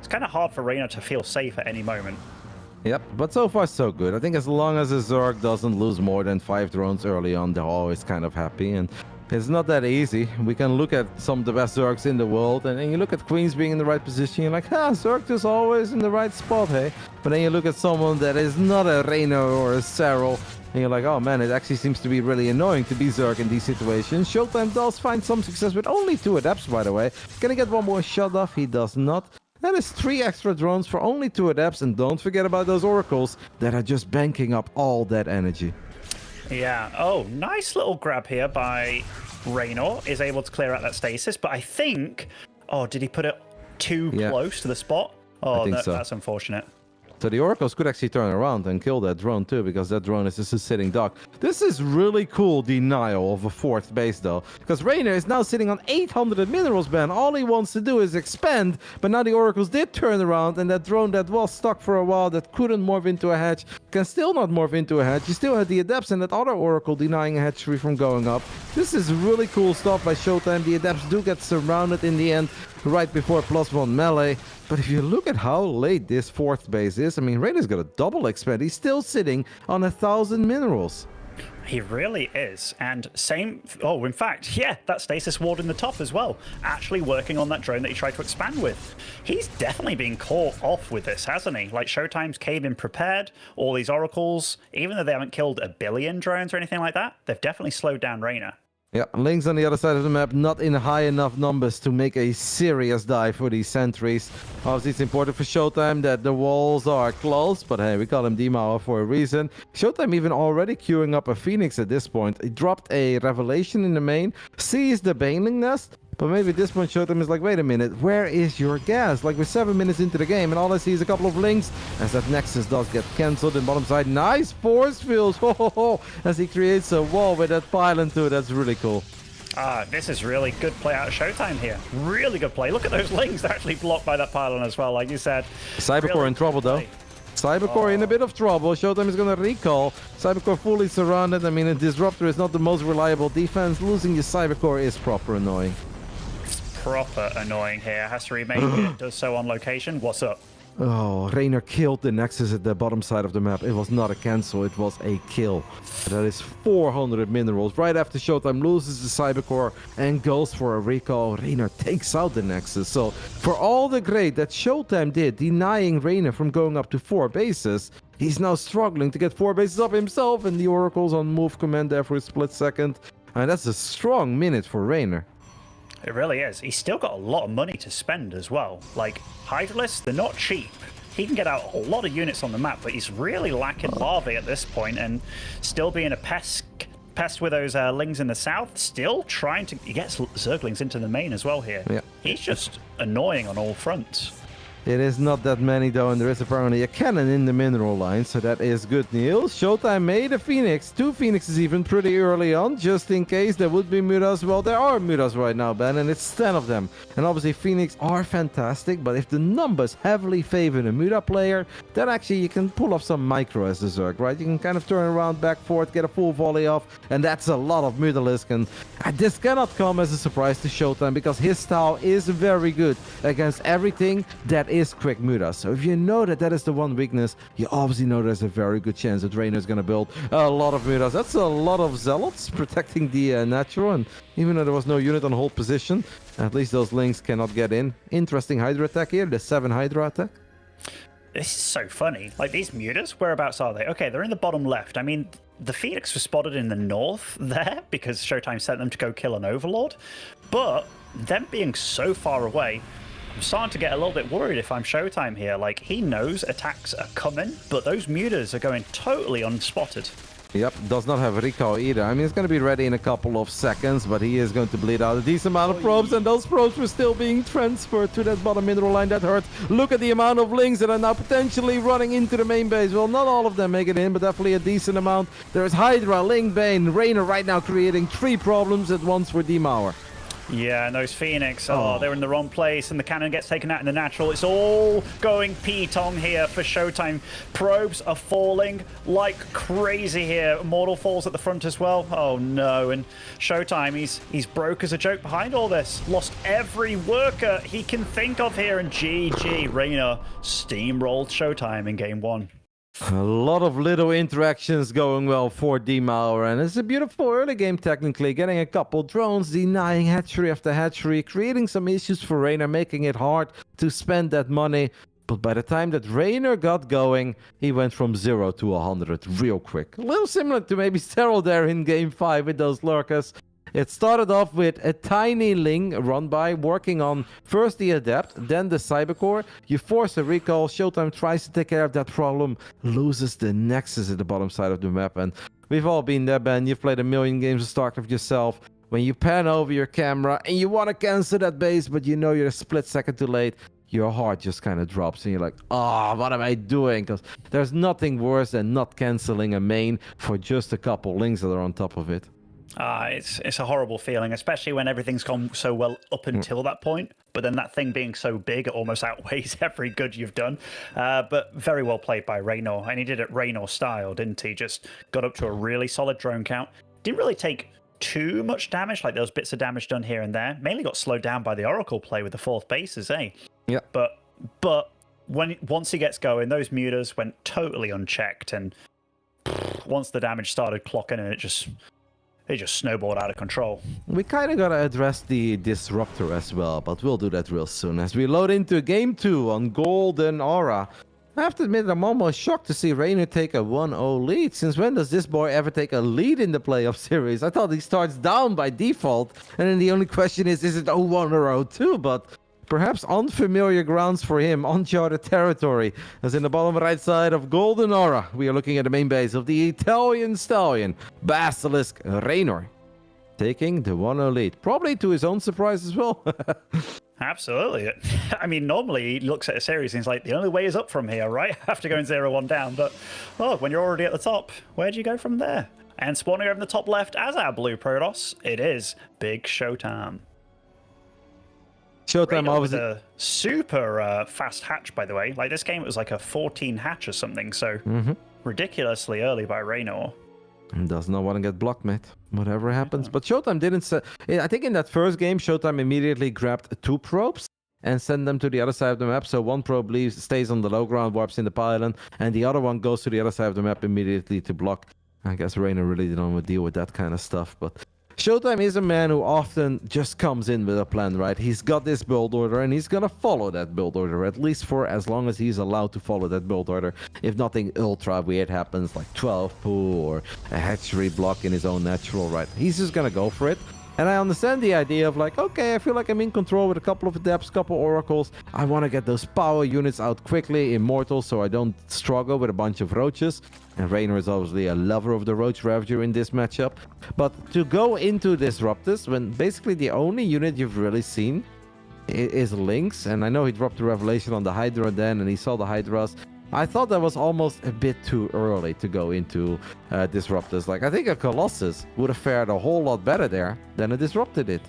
kind of hard for Raynor to feel safe at any moment. Yep, but so far so good. I think as long as the Zerg doesn't lose more than 5 drones early on, they're always kind of happy. And it's not that easy. We can look at some of the best Zergs in the world, and then you look at Queens being in the right position, you're like, Zerg is always in the right spot, hey? But then you look at someone that is not a Raynor or a Serral, and you're like, oh man, it actually seems to be really annoying to be Zerg in these situations. Showtime does find some success with only 2 adepts, by the way. Can he get one more shot off? He does not. That is 3 extra drones for only 2 adepts, and don't forget about those Oracles that are just banking up all that energy. Yeah, oh, nice little grab here by Raynor. Is able to clear out that stasis, but I think, oh, did he put it too close to the spot? Oh, no, so. That's unfortunate. So the Oracles could actually turn around and kill that drone too, because that drone is just a sitting duck. This is really cool denial of a 4th base though, because Raynor is now sitting on 800 minerals, man. All he wants to do is expand, but now the Oracles did turn around, and that drone that was stuck for a while, that couldn't morph into a hatch, can still not morph into a hatch. You still had the Adepts and that other Oracle denying a hatchery from going up. This is really cool stuff by Showtime. The Adepts do get surrounded in the end, right before +1 melee. But if you look at how late this 4th base is, I mean, Raynor's got a double expand. He's still sitting on 1,000 minerals. He really is. And same, oh, in fact, yeah, that stasis ward in the top as well. Actually working on that drone that he tried to expand with. He's definitely been caught off with this, hasn't he? Like, Showtime's came in prepared, all these Oracles, even though they haven't killed a billion drones or anything like that, they've definitely slowed down Raynor. Yeah, Lynx on the other side of the map, not in high enough numbers to make a serious dive for these sentries. Obviously, it's important for Showtime that the walls are close, but hey, we call him D-Mauer for a reason. Showtime even already queuing up a Phoenix at this point. He dropped a Revelation in the main, sees the Baneling Nest, but maybe at this point Showtime is like, wait a minute, where is your gas? Like, we're 7 minutes into the game, and all I see is a couple of Lynx, as that Nexus does get cancelled in bottom side. Nice force fields, ho ho ho, as he creates a wall with that pylon too. That's really cool. This is really good play out of Showtime here. Really good play. Look at those Lynx actually blocked by that pylon as well, like you said. Cybercore really in trouble though. Cybercore in a bit of trouble. Showtime is going to recall. Cybercore fully surrounded. I mean, a Disruptor is not the most reliable defense. Losing your Cybercore is proper annoying. Proper annoying here. Has to remain here. Does so on location. What's up? Oh, Raynor killed the Nexus at the bottom side of the map. It was not a cancel, it was a kill. That is 400 minerals. Right after Showtime loses the Cybercore and goes for a recall, Raynor takes out the Nexus. So, for all the great that Showtime did, denying Raynor from going up to 4 bases, he's now struggling to get 4 bases up himself, and the Oracle's on move command there for a split second. And that's a strong minute for Raynor. It really is. He's still got a lot of money to spend as well. Like, Hydralisks, they're not cheap. He can get out a lot of units on the map, but he's really lacking larvae at this point, and still being a pest with those Lings in the south, still trying to... He gets Zerglings into the main as well here. Yeah. He's just annoying on all fronts. It is not that many though, and there is apparently a cannon in the mineral line, so that is good news. Showtime made a Phoenix, 2 Phoenixes even pretty early on, just in case there would be Mutas. Well, there are Mutas right now, Ben, and it's 10 of them. And obviously Phoenix are fantastic, but if the numbers heavily favor the Muta player, then actually you can pull off some micro as the Zerg, right? You can kind of turn around, back forth, get a full volley off, and that's a lot of Mutalisk. And this cannot come as a surprise to Showtime, because his style is very good against everything that is quick Muta. So if you know that that is the one weakness, you obviously know there's a very good chance that Raynor is going to build a lot of Mutas. That's a lot of Zealots protecting the natural, and even though there was no unit on hold position, at least those Lings cannot get in. Interesting Hydra attack here, the 7 Hydra attack. This is so funny. Like, these Mutas, whereabouts are they? Okay, they're in the bottom left. I mean, the Phoenix was spotted in the north there because Showtime sent them to go kill an Overlord. But them being so far away, I'm starting to get a little bit worried if I'm Showtime here. Like, he knows attacks are coming, but those Mutas are going totally unspotted. Yep, does not have recall either. I mean, it's going to be ready in a couple of seconds, but he is going to bleed out a decent amount of probes, and those probes were still being transferred to that bottom mineral line. That hurt. Look at the amount of Lings that are now potentially running into the main base. Well, not all of them make it in, but definitely a decent amount. There's Hydra, Ling Bane, Raynor right now creating 3 problems at once for Demour. Yeah, and those Phoenix, they're in the wrong place, and the cannon gets taken out in the natural. It's all going P-Tong here for Showtime. Probes are falling like crazy here. Immortal falls at the front as well. Oh no, and Showtime, he's broke as a joke behind all this. Lost every worker he can think of here, and GG, Raynor steamrolled Showtime in game 1. A lot of little interactions going well for Demour, and it's a beautiful early game technically, getting a couple drones, denying hatchery after hatchery, creating some issues for Raynor, making it hard to spend that money. But by the time that Raynor got going, he went from 0 to 100 real quick. A little similar to maybe Serral there in game 5 with those lurkers. It started off with a tiny Ling run by, working on first the Adept, then the Cybercore. You force a recall, Showtime tries to take care of that problem, loses the Nexus at the bottom side of the map. And we've all been there, Ben. You've played a million games of StarCraft yourself. When you pan over your camera and you want to cancel that base, but you know you're a split second too late, your heart just kind of drops and you're like, what am I doing? Because there's nothing worse than not canceling a main for just a couple Lings that are on top of it. It's a horrible feeling, especially when everything's gone so well up until that point. But then that thing being so big, it almost outweighs every good you've done. But very well played by Raynor. And he did it Raynor style, didn't he? Just got up to a really solid drone count. Didn't really take too much damage, like those bits of damage done here and there. Mainly got slowed down by the Oracle play with the 4th bases, eh? Yeah. But once he gets going, those Mutas went totally unchecked. And once the damage started clocking, and it just snowballed out of control. We kind of got to address the Disruptor as well, but we'll do that real soon as we load into Game 2 on Golden Aura. I have to admit, I'm almost shocked to see Raynor take a 1-0 lead. Since when does this boy ever take a lead in the playoff series? I thought he starts down by default, and then the only question is it 0-1 or 0-2? But perhaps unfamiliar grounds for him, uncharted territory. As in the bottom right side of Golden Aura, we are looking at the main base of the Italian stallion, Basilisk Raynor, taking the 1-0 lead. Probably to his own surprise as well. Absolutely. I mean, normally he looks at a series and he's like, the only way is up from here, right? After going 0-1 down. But, when you're already at the top, where do you go from there? And spawning over in the top left as our blue Protoss, it is Big Showtime. Showtime obviously a super fast hatch, by the way. Like, this game, it was like a 14 hatch or something, so ridiculously early by Raynor. Does not want to get blocked, mate. Whatever happens. But Showtime didn't say... I think in that first game, Showtime immediately grabbed 2 probes and sent them to the other side of the map. So one probe stays on the low ground, warps in the pylon, and the other one goes to the other side of the map immediately to block. I guess Raynor really didn't want to deal with that kind of stuff, but... Showtime is a man who often just comes in with a plan, right? He's got this build order, and he's gonna follow that build order, at least for as long as he's allowed to follow that build order. If nothing ultra weird happens, like 12 poo or a hatchery block in his own natural, right? He's just gonna go for it. And I understand the idea of like, okay, I feel like I'm in control with a couple of adepts, couple oracles. I want to get those power units out quickly, immortal, so I don't struggle with a bunch of roaches. And Raynor is obviously a lover of the Roach Ravager in this matchup. But to go into Disruptors, when basically the only unit you've really seen is Lynx, and I know he dropped the Revelation on the Hydra then, and he saw the Hydras. I thought that was almost a bit too early to go into Disruptors. Like, I think a Colossus would have fared a whole lot better there than a Disruptor did.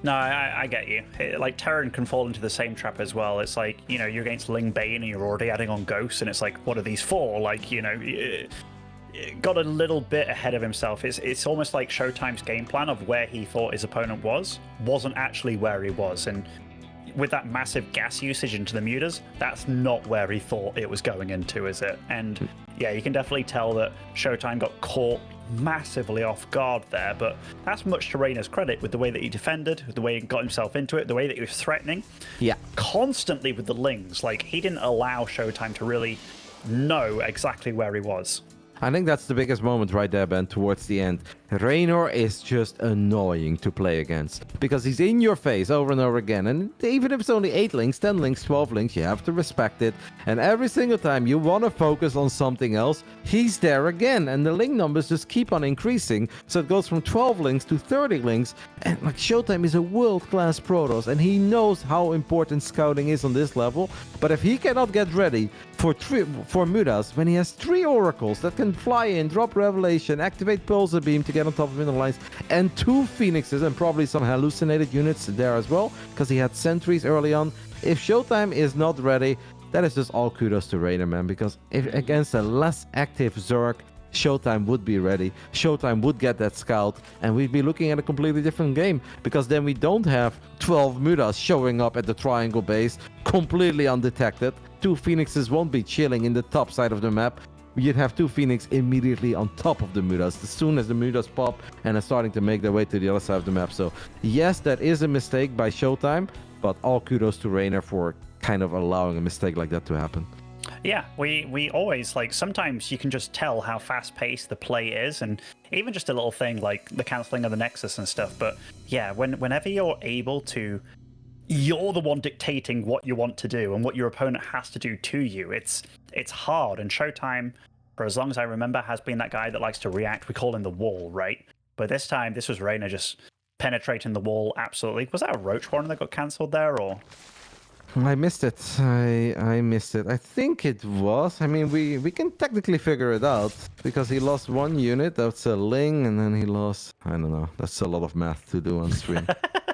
No, I get you. Like, Terran can fall into the same trap as well. It's like, you know, you're against Ling Bane and you're already adding on Ghosts, and it's like, what are these for? Like, you know, got a little bit ahead of himself. It's almost like Showtime's game plan of where he thought his opponent wasn't actually where he was. And with that massive gas usage into the mutas, that's not where he thought it was going into, is it? And yeah, you can definitely tell that Showtime got caught massively off guard there, but that's much to Raynor's credit with the way that he defended, with the way he got himself into it, the way that he was threatening. Yeah. Constantly with the Lings. Like, he didn't allow Showtime to really know exactly where he was. I think that's the biggest moment right there, Ben, towards the end. Raynor is just annoying to play against because he's in your face over and over again. And even if it's only 8 links, 10 links, 12 links, you have to respect it. And every single time you want to focus on something else, he's there again. And the link numbers just keep on increasing. So it goes from 12 links to 30 links. And like, Showtime is a world-class Protoss, and he knows how important scouting is on this level. But if he cannot get ready for mutas when he has 3 oracles that can fly in, drop Revelation, activate Pulsar Beam to get on top of middle lines, and 2 Phoenixes and probably some hallucinated units there as well, because he had sentries early on. If Showtime is not ready, that is just all kudos to Raynor, man, because if against a less active Zerg, Showtime would be ready. Showtime would get that scout, and we'd be looking at a completely different game, because then we don't have 12 mutas showing up at the triangle base completely undetected. 2 Phoenixes won't be chilling in the top side of the map. You'd have 2 Phoenix immediately on top of the mutas as soon as the mutas pop and are starting to make their way to the other side of the map. So yes, that is a mistake by Showtime, but all kudos to Raynor for kind of allowing a mistake like that to happen. Yeah, we always, like, sometimes you can just tell how fast-paced the play is, and even just a little thing like the cancelling of the Nexus and stuff. But yeah, whenever you're able to, you're the one dictating what you want to do and what your opponent has to do to you. It's hard, and Showtime, for as long as I remember, has been that guy that likes to react. We call him the wall, right? But this time, this was Raynor just penetrating the wall absolutely. Was that a Roach Warren that got cancelled there, or...? I missed it. I missed it. I think it was. I mean, we can technically figure it out because he lost 1 unit. That's a Ling, and then he lost... I don't know. That's a lot of math to do on stream.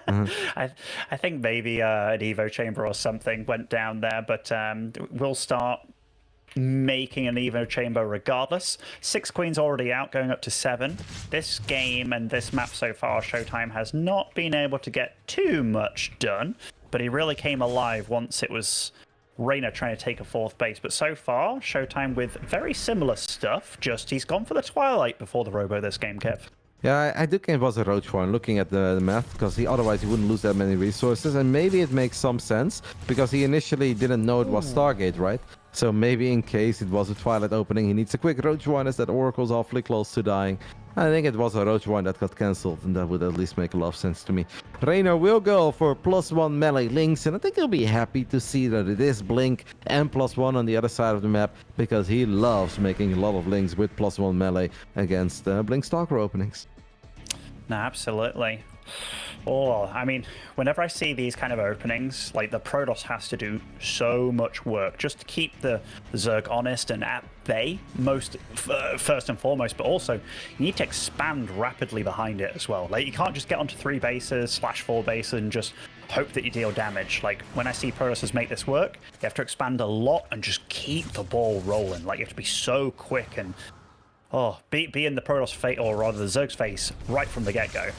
I think maybe an Evo Chamber or something went down there, but we'll start making an Evo Chamber regardless. 6 Queens already out, going up to 7. This game and this map so far, Showtime has not been able to get too much done, but he really came alive once it was Raynor trying to take a 4th base. But so far, Showtime with very similar stuff, just he's gone for the Twilight before the Robo this game, Kev. Yeah, I do think it was a Roach one, looking at the math, because otherwise he wouldn't lose that many resources. And maybe it makes some sense, because he initially didn't know it was Stargate, right? So maybe in case it was a Twilight opening, he needs a quick Roach one as that Oracle's awfully close to dying. I think it was a Roach one that got cancelled, and that would at least make a lot of sense to me. Raynor will go for +1 melee links, and I think he'll be happy to see that it is Blink and +1 on the other side of the map, because he loves making a lot of links with +1 melee against Blink Stalker openings. No, absolutely. Oh, I mean, whenever I see these kind of openings, like, the Protoss has to do so much work just to keep the Zerg honest and at bay, first and foremost, but also you need to expand rapidly behind it as well. Like, you can't just get onto 3 bases /4 bases and just hope that you deal damage. Like, when I see Protoss make this work, you have to expand a lot and just keep the ball rolling. Like, you have to be so quick and be in the Protoss face, or rather the Zerg's face, right from the get-go.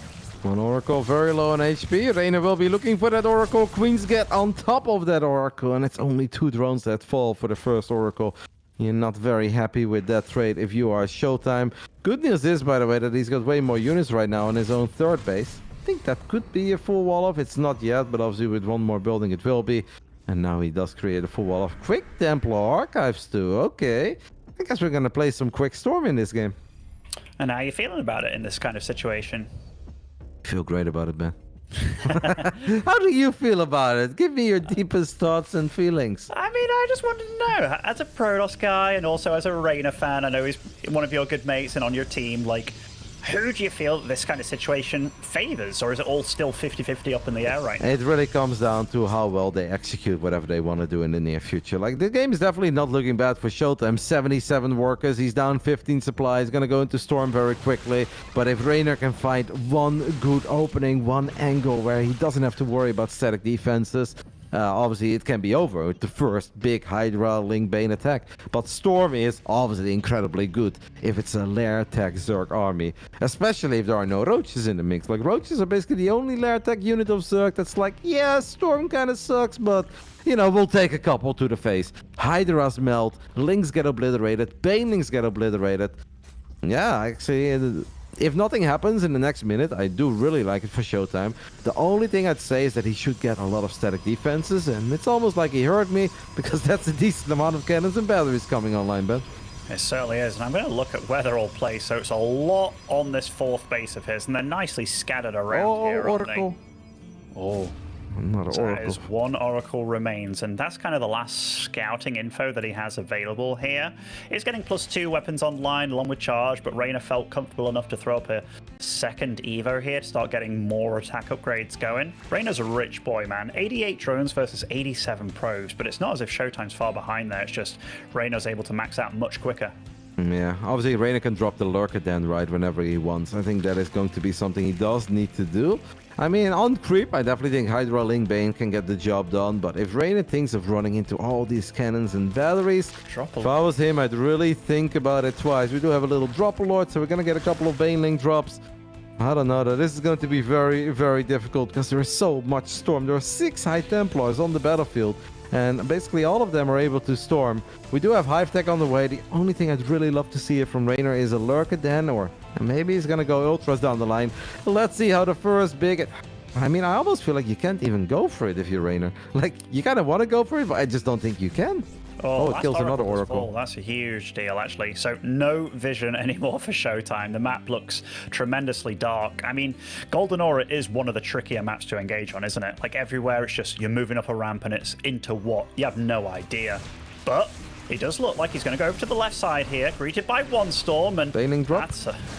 1 Oracle very low on HP. Raynor will be looking for that Oracle. Queens get on top of that Oracle, and it's only 2 drones that fall for the first Oracle. You're not very happy with that trade if you are Showtime. Good news is, by the way, that he's got way more units right now on his own 3rd base. I think that could be a full wall off. It's not yet, but obviously with 1 more building it will be. And now he does create a full wall off. Quick Templar Archives too. Okay. I guess we're going to play some Quick Storm in this game. And how are you feeling about it in this kind of situation? I feel great about it, man. How do you feel about it? Give me your deepest thoughts and feelings. I mean, I just wanted to know, as a Protoss guy and also as a Raynor fan, I know he's one of your good mates and on your team, like, Who do you feel that this kind of situation favors, or is it all still 50-50 up in the air right now? It really comes down to how well they execute whatever they want to do in the near future. Like, the game is definitely not looking bad for Showtime. 77 workers, he's down 15 supplies, gonna go into Storm very quickly. But if Raynor can find one good opening, one angle where he doesn't have to worry about static defenses, obviously it can be over with the first big Hydra Link Bane attack. But Storm is obviously incredibly good if it's a lair tech Zerg army, especially if there are no roaches in the mix. Like, roaches are basically the only lair tech unit of Zerg that's like, yeah, Storm kind of sucks, but you know, we'll take a couple to the face. Hydras melt, Links get obliterated, Banelings get obliterated. Yeah, actually, if nothing happens in the next minute, I do really like it for Showtime. The only thing I'd say is that he should get a lot of static defenses, and it's almost like he heard me, because that's a decent amount of cannons and batteries coming online, Ben. It certainly is, and I'm going to look at where they're all placed. So it's a lot on this fourth base of his, and they're nicely scattered around here, aren't they? Oracle. Oh. Not an So Oracle. that is one Oracle remains, and that's kind of the last scouting info that he has available here. He's getting +2 weapons online along with charge, but Raynor felt comfortable enough to throw up a second Evo here to start getting more attack upgrades going. Raynor's a rich boy, man. 88 drones versus 87 probes, but it's not as if Showtime's far behind there. It's just Raynor's able to max out much quicker. Yeah, obviously Raynor can drop the Lurker then, right, whenever he wants. I think that is going to be something he does need to do. I mean, on creep, I definitely think Hydra Link Bane can get the job done, but if Raynor thinks of running into all these cannons and batteries, if I was him, I'd really think about it twice. We do have a little drop alert, so we're going to get a couple of Baneling drops. I don't know, this is going to be very, very difficult, because there is so much Storm. There are 6 High Templars on the battlefield, and basically all of them are able to Storm. We do have Hive Tech on the way. The only thing I'd really love to see it from Raynor is a Lurker Den, or maybe he's gonna go Ultras down the line. Let's see how the first big... I mean, I almost feel like you can't even go for it if you're Raynor. Like, you kind of want to go for it, but I just don't think you can. Oh, it kills another Oracle. That's a huge deal, actually. So no vision anymore for Showtime. The map looks tremendously dark. I mean, Golden Aura is one of the trickier maps to engage on, isn't it? Like, everywhere it's just you're moving up a ramp and it's into what? You have no idea. But he does look like he's going to go over to the left side here, greeted by one Storm, and Baneling drop.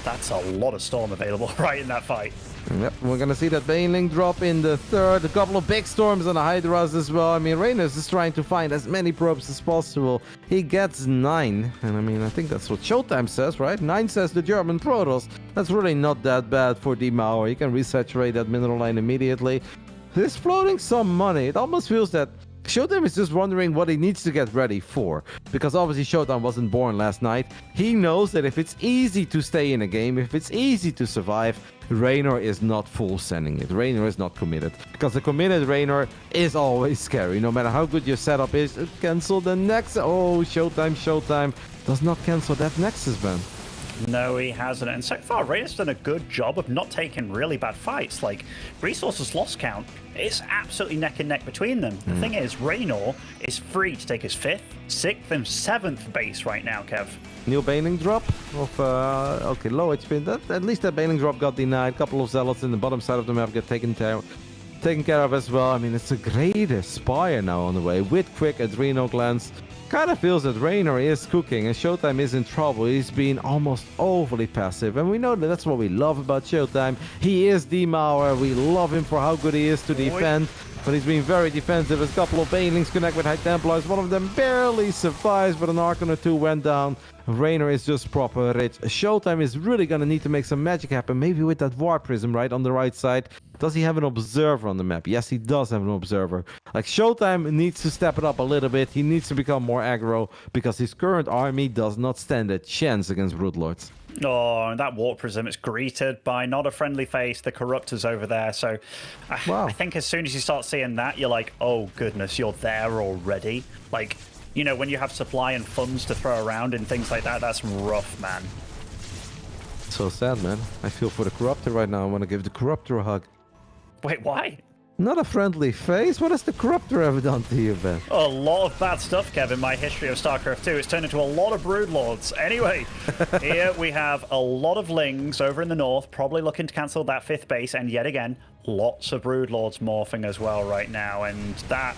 that's a lot of Storm available right in that fight. Yep, we're gonna see that Baneling drop in the third. A couple of big Storms on the Hydras as well. I mean, Raynor's is trying to find as many probes as possible. He gets 9, and I mean, I think that's what Showtime says, right? 9 says the German Protoss. That's really not that bad for D Mauer. He can resaturate that mineral line immediately. He's floating some money. It almost feels that Showtime is just wondering what he needs to get ready for, because obviously Showtime wasn't born last night. He knows that if it's easy to stay in a game, if it's easy to survive, Raynor is not full sending it. Raynor is not committed, because a committed Raynor is always scary. No matter how good your setup is, cancel the Nexus. Oh, Showtime does not cancel that Nexus, man. No, he hasn't. And so far, Raynor's done a good job of not taking really bad fights. Like, resources loss count, it's absolutely neck and neck between them. The thing is, Raynor is free to take his 5th, 6th, and 7th base right now, Kev. New Baneling drop of, okay, low HP. At least that Baneling drop got denied. Couple of Zealots in the bottom side of the map get taken care of as well. I mean, it's a great Aspire now on the way with quick Adrenal Glands. Kind of feels that Raynor is cooking and Showtime is in trouble. He's been almost overly passive, and we know that that's what we love about Showtime. He is D Mauer. We love him for how good he is to defend, but he's been very defensive. A couple of Banelings connect with High Templars. One of them barely survives, but an Archon or 2 went down. Raynor is just proper rich. Showtime is really gonna need to make some magic happen, maybe with that War Prism right on the right side. Does he have an observer on the map? Yes, he does have an observer. Like, Showtime needs to step it up a little bit. He needs to become more aggro, because his current army does not stand a chance against Broodlords. Oh, and that Warp Prism is greeted by not a friendly face, the Corruptors over there. So Wow. I think as soon as you start seeing that, you're like, oh goodness, you're there already. Like, you know, when you have supply and funds to throw around and things like that, that's rough, man. So sad, man. I feel for the Corruptor right now. I want to give the Corruptor a hug. Wait, why? Not a friendly face? What has the Corruptor ever done to you, Ben? A lot of bad stuff, Kev, in my history of StarCraft 2. It's turned into a lot of Broodlords. Anyway, here we have a lot of Lings over in the north, probably looking to cancel that 5th base, and yet again, lots of Broodlords morphing as well right now, and that...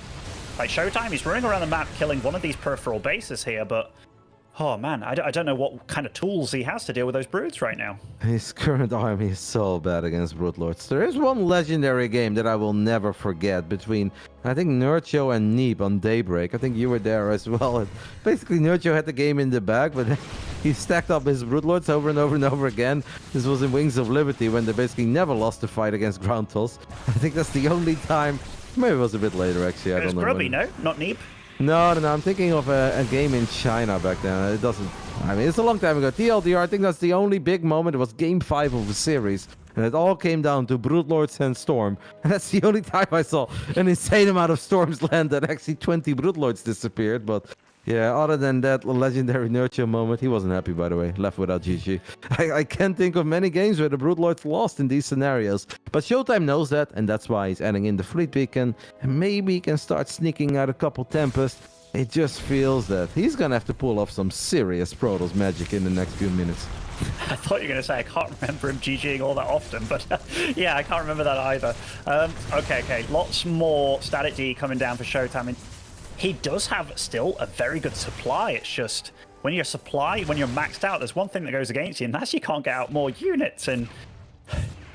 Like, Showtime, he's running around the map killing one of these peripheral bases here, but Oh man, I don't know what kind of tools he has to deal with those broods right now. His current army is so bad against Brood Lords. There is one legendary game that I will never forget between, I think, Nurcho and Neep on Daybreak. I think you were there as well. And basically, Nurcho had the game in the bag, but he stacked up his Brood Lords over and over and over again. This was in Wings of Liberty when they basically never lost a fight against Ground Tulls. I think that's the only time. Maybe it was a bit later, actually. I It was don't know. Grubby, no? Not Neep? No. I'm thinking of a game in China back then. It doesn't... I mean, it's a long time ago. TLDR, I think that's the only big moment. It was Game 5 of the series. And it all came down to Broodlords and Storm. And that's the only time I saw an insane amount of Storms land that actually 20 Broodlords disappeared. But yeah, other than that legendary Nurture moment, he wasn't happy, by the way. Left without GG. I can't think of many games where the Broodlords lost in these scenarios. But Showtime knows that, and that's why he's adding in the Fleet Beacon. And maybe he can start sneaking out a couple Tempests. It just feels that he's going to have to pull off some serious Protoss magic in the next few minutes. I thought you were going to say I can't remember him GGing all that often, but yeah, I can't remember that either. Okay. Lots more Static D coming down for Showtime. And he does have still a very good supply. It's just when you're maxed out, there's one thing that goes against you, and that's you can't get out more units. And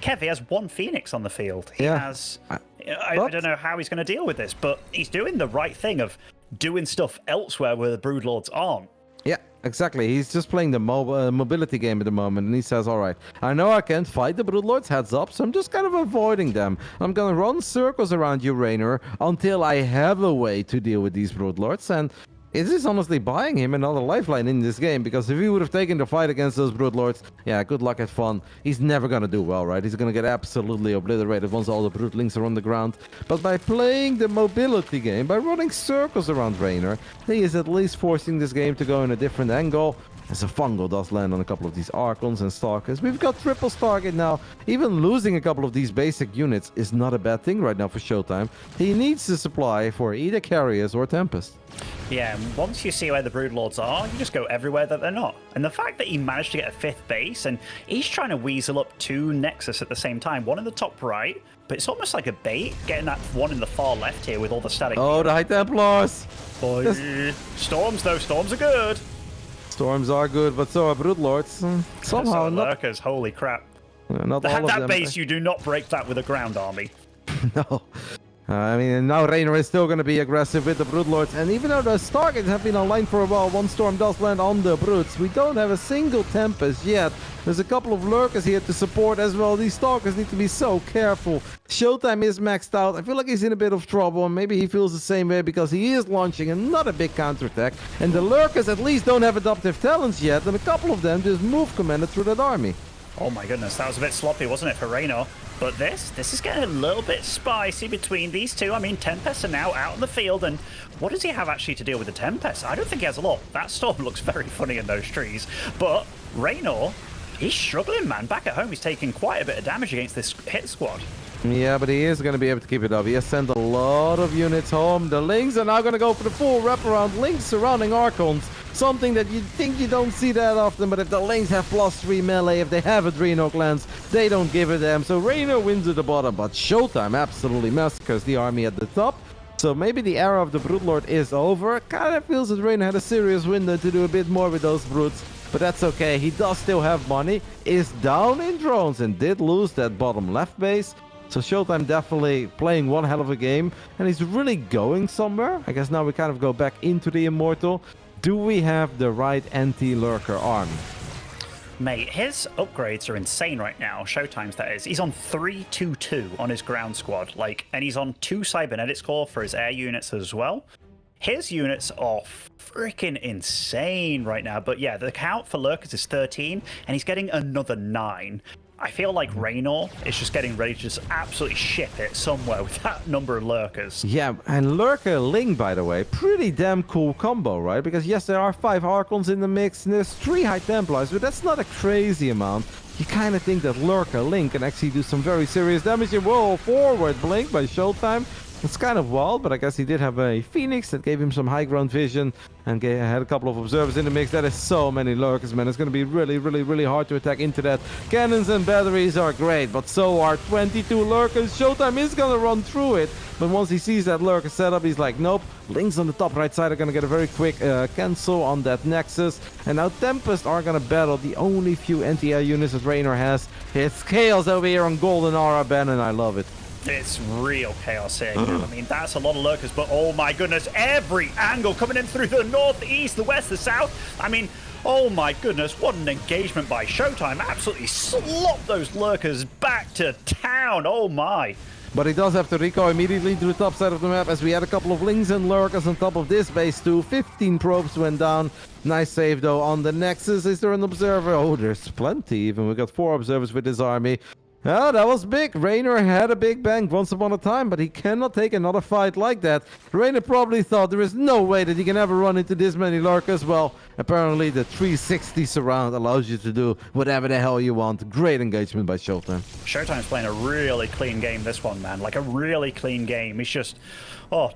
Kev, he has one Phoenix on the field. He has... I don't know how he's going to deal with this, but he's doing the right thing of doing stuff elsewhere where the Broodlords aren't. Yeah, exactly. He's just playing the mobility game at the moment, and he says, all right, I know I can't fight the Broodlords heads up, so I'm just kind of avoiding them. I'm going to run circles around you, Raynor, until I have a way to deal with these Broodlords, and it is honestly buying him another lifeline in this game, because if he would have taken the fight against those Broodlords, yeah, good luck, have fun. He's never going to do well, right? He's going to get absolutely obliterated once all the Broodlings are on the ground. But by playing the mobility game, by running circles around Raynor, he is at least forcing this game to go in a different angle. As a fungal does land on a couple of these Archons and Stalkers. We've got triple target now. Even losing a couple of these basic units is not a bad thing right now for Showtime. He needs to supply for either Carriers or Tempest. Yeah, and once you see where the Broodlords are, you just go everywhere that they're not. And the fact that he managed to get a 5th base, and he's trying to weasel up 2 Nexus at the same time, one in the top right, but it's almost like a bait, getting that one in the far left here with all the static. Oh, the High Templars! Storms, though. Storms are good. Storms are good, but so are Broodlords. Somehow not... Lurkers, holy crap. Not all of that them. base, you do not break that with a ground army. No. I mean, now Raynor is still going to be aggressive with the Broodlords, and even though the targets have been online for a while, one Storm does land on the Broods. We don't have a single Tempest yet. There's a couple of Lurkers here to support as well. These Stalkers need to be so careful. Showtime is maxed out. I feel like he's in a bit of trouble, and maybe he feels the same way because he is launching another big counterattack, and the Lurkers at least don't have adaptive talents yet, and a couple of them just move commanded through that army. Oh my goodness, that was a bit sloppy, wasn't it, for Raynor? But this is getting a little bit spicy between these two. I mean, Tempests are now out in the field, and what does he have actually to deal with the Tempest? I don't think he has a lot. That Storm looks very funny in those trees. But Raynor, he's struggling, man. Back at home, he's taking quite a bit of damage against this hit squad. Yeah, but he is going to be able to keep it up. He has sent a lot of units home. The Lings are now going to go for the full wraparound. Lings surrounding Archons. Something that you think you don't see that often, but if the Lings have +3 melee, if they have Adreno clans, they don't give a damn. So Raynor wins at the bottom, but Showtime absolutely massacres the army at the top. So maybe the era of the Broodlord is over. Kind of feels that Raynor had a serious window to do a bit more with those Broods. But that's okay. He does still have money, is down in drones, and did lose that bottom left base. So Showtime definitely playing one hell of a game, and he's really going somewhere. I guess now we kind of go back into the Immortal. Do we have the right anti-lurker army? Mate, his upgrades are insane right now. Showtime's, that is. He's on 3-2-2 on his ground squad, and he's on 2 cybernetics core for his air units as well. His units are freaking insane right now. But yeah, the count for lurkers is 13, and he's getting another 9. I feel like Raynor is just getting ready to just absolutely ship it somewhere with that number of lurkers. Yeah, and Lurker Ling, by the way, pretty damn cool combo, right? Because yes, there are 5 Archons in the mix, and there's 3 High Templars, but that's not a crazy amount. You kind of think that Lurker Ling can actually do some very serious damage. And whoa, forward blink by Showtime. It's kind of wild, but I guess he did have a Phoenix that gave him some high ground vision and had a couple of observers in the mix. That is so many lurkers, man. It's going to be really, really, really hard to attack into that. Cannons and batteries are great, but so are 22 lurkers. Showtime is going to run through it, but once he sees that lurker setup, he's like, nope. Lings on the top right side are going to get a very quick cancel on that Nexus. And now Tempest are going to battle the only few anti-air units that Raynor has. It's chaos over here on Golden Aura, Ben, and I love it. It's real chaos here. I mean, that's a lot of lurkers, but oh my goodness, every angle coming in through the north, the east, the west, the south. I mean, oh my goodness, what an engagement by Showtime. Absolutely slopped those lurkers back to town. Oh my. But he does have to recall immediately to the top side of the map, as we had a couple of Lings and lurkers on top of this base too. 15 probes went down. Nice save though on the Nexus. Is there an observer? Oh, there's plenty even. We got 4 observers with this army. Oh, that was big. Raynor had a big bang once upon a time, but he cannot take another fight like that. Raynor probably thought there is no way that he can ever run into this many lurkers. Well, apparently the 360 surround allows you to do whatever the hell you want. Great engagement by Showtime. Showtime's playing a really clean game this one, man. Like a really clean game. He's just,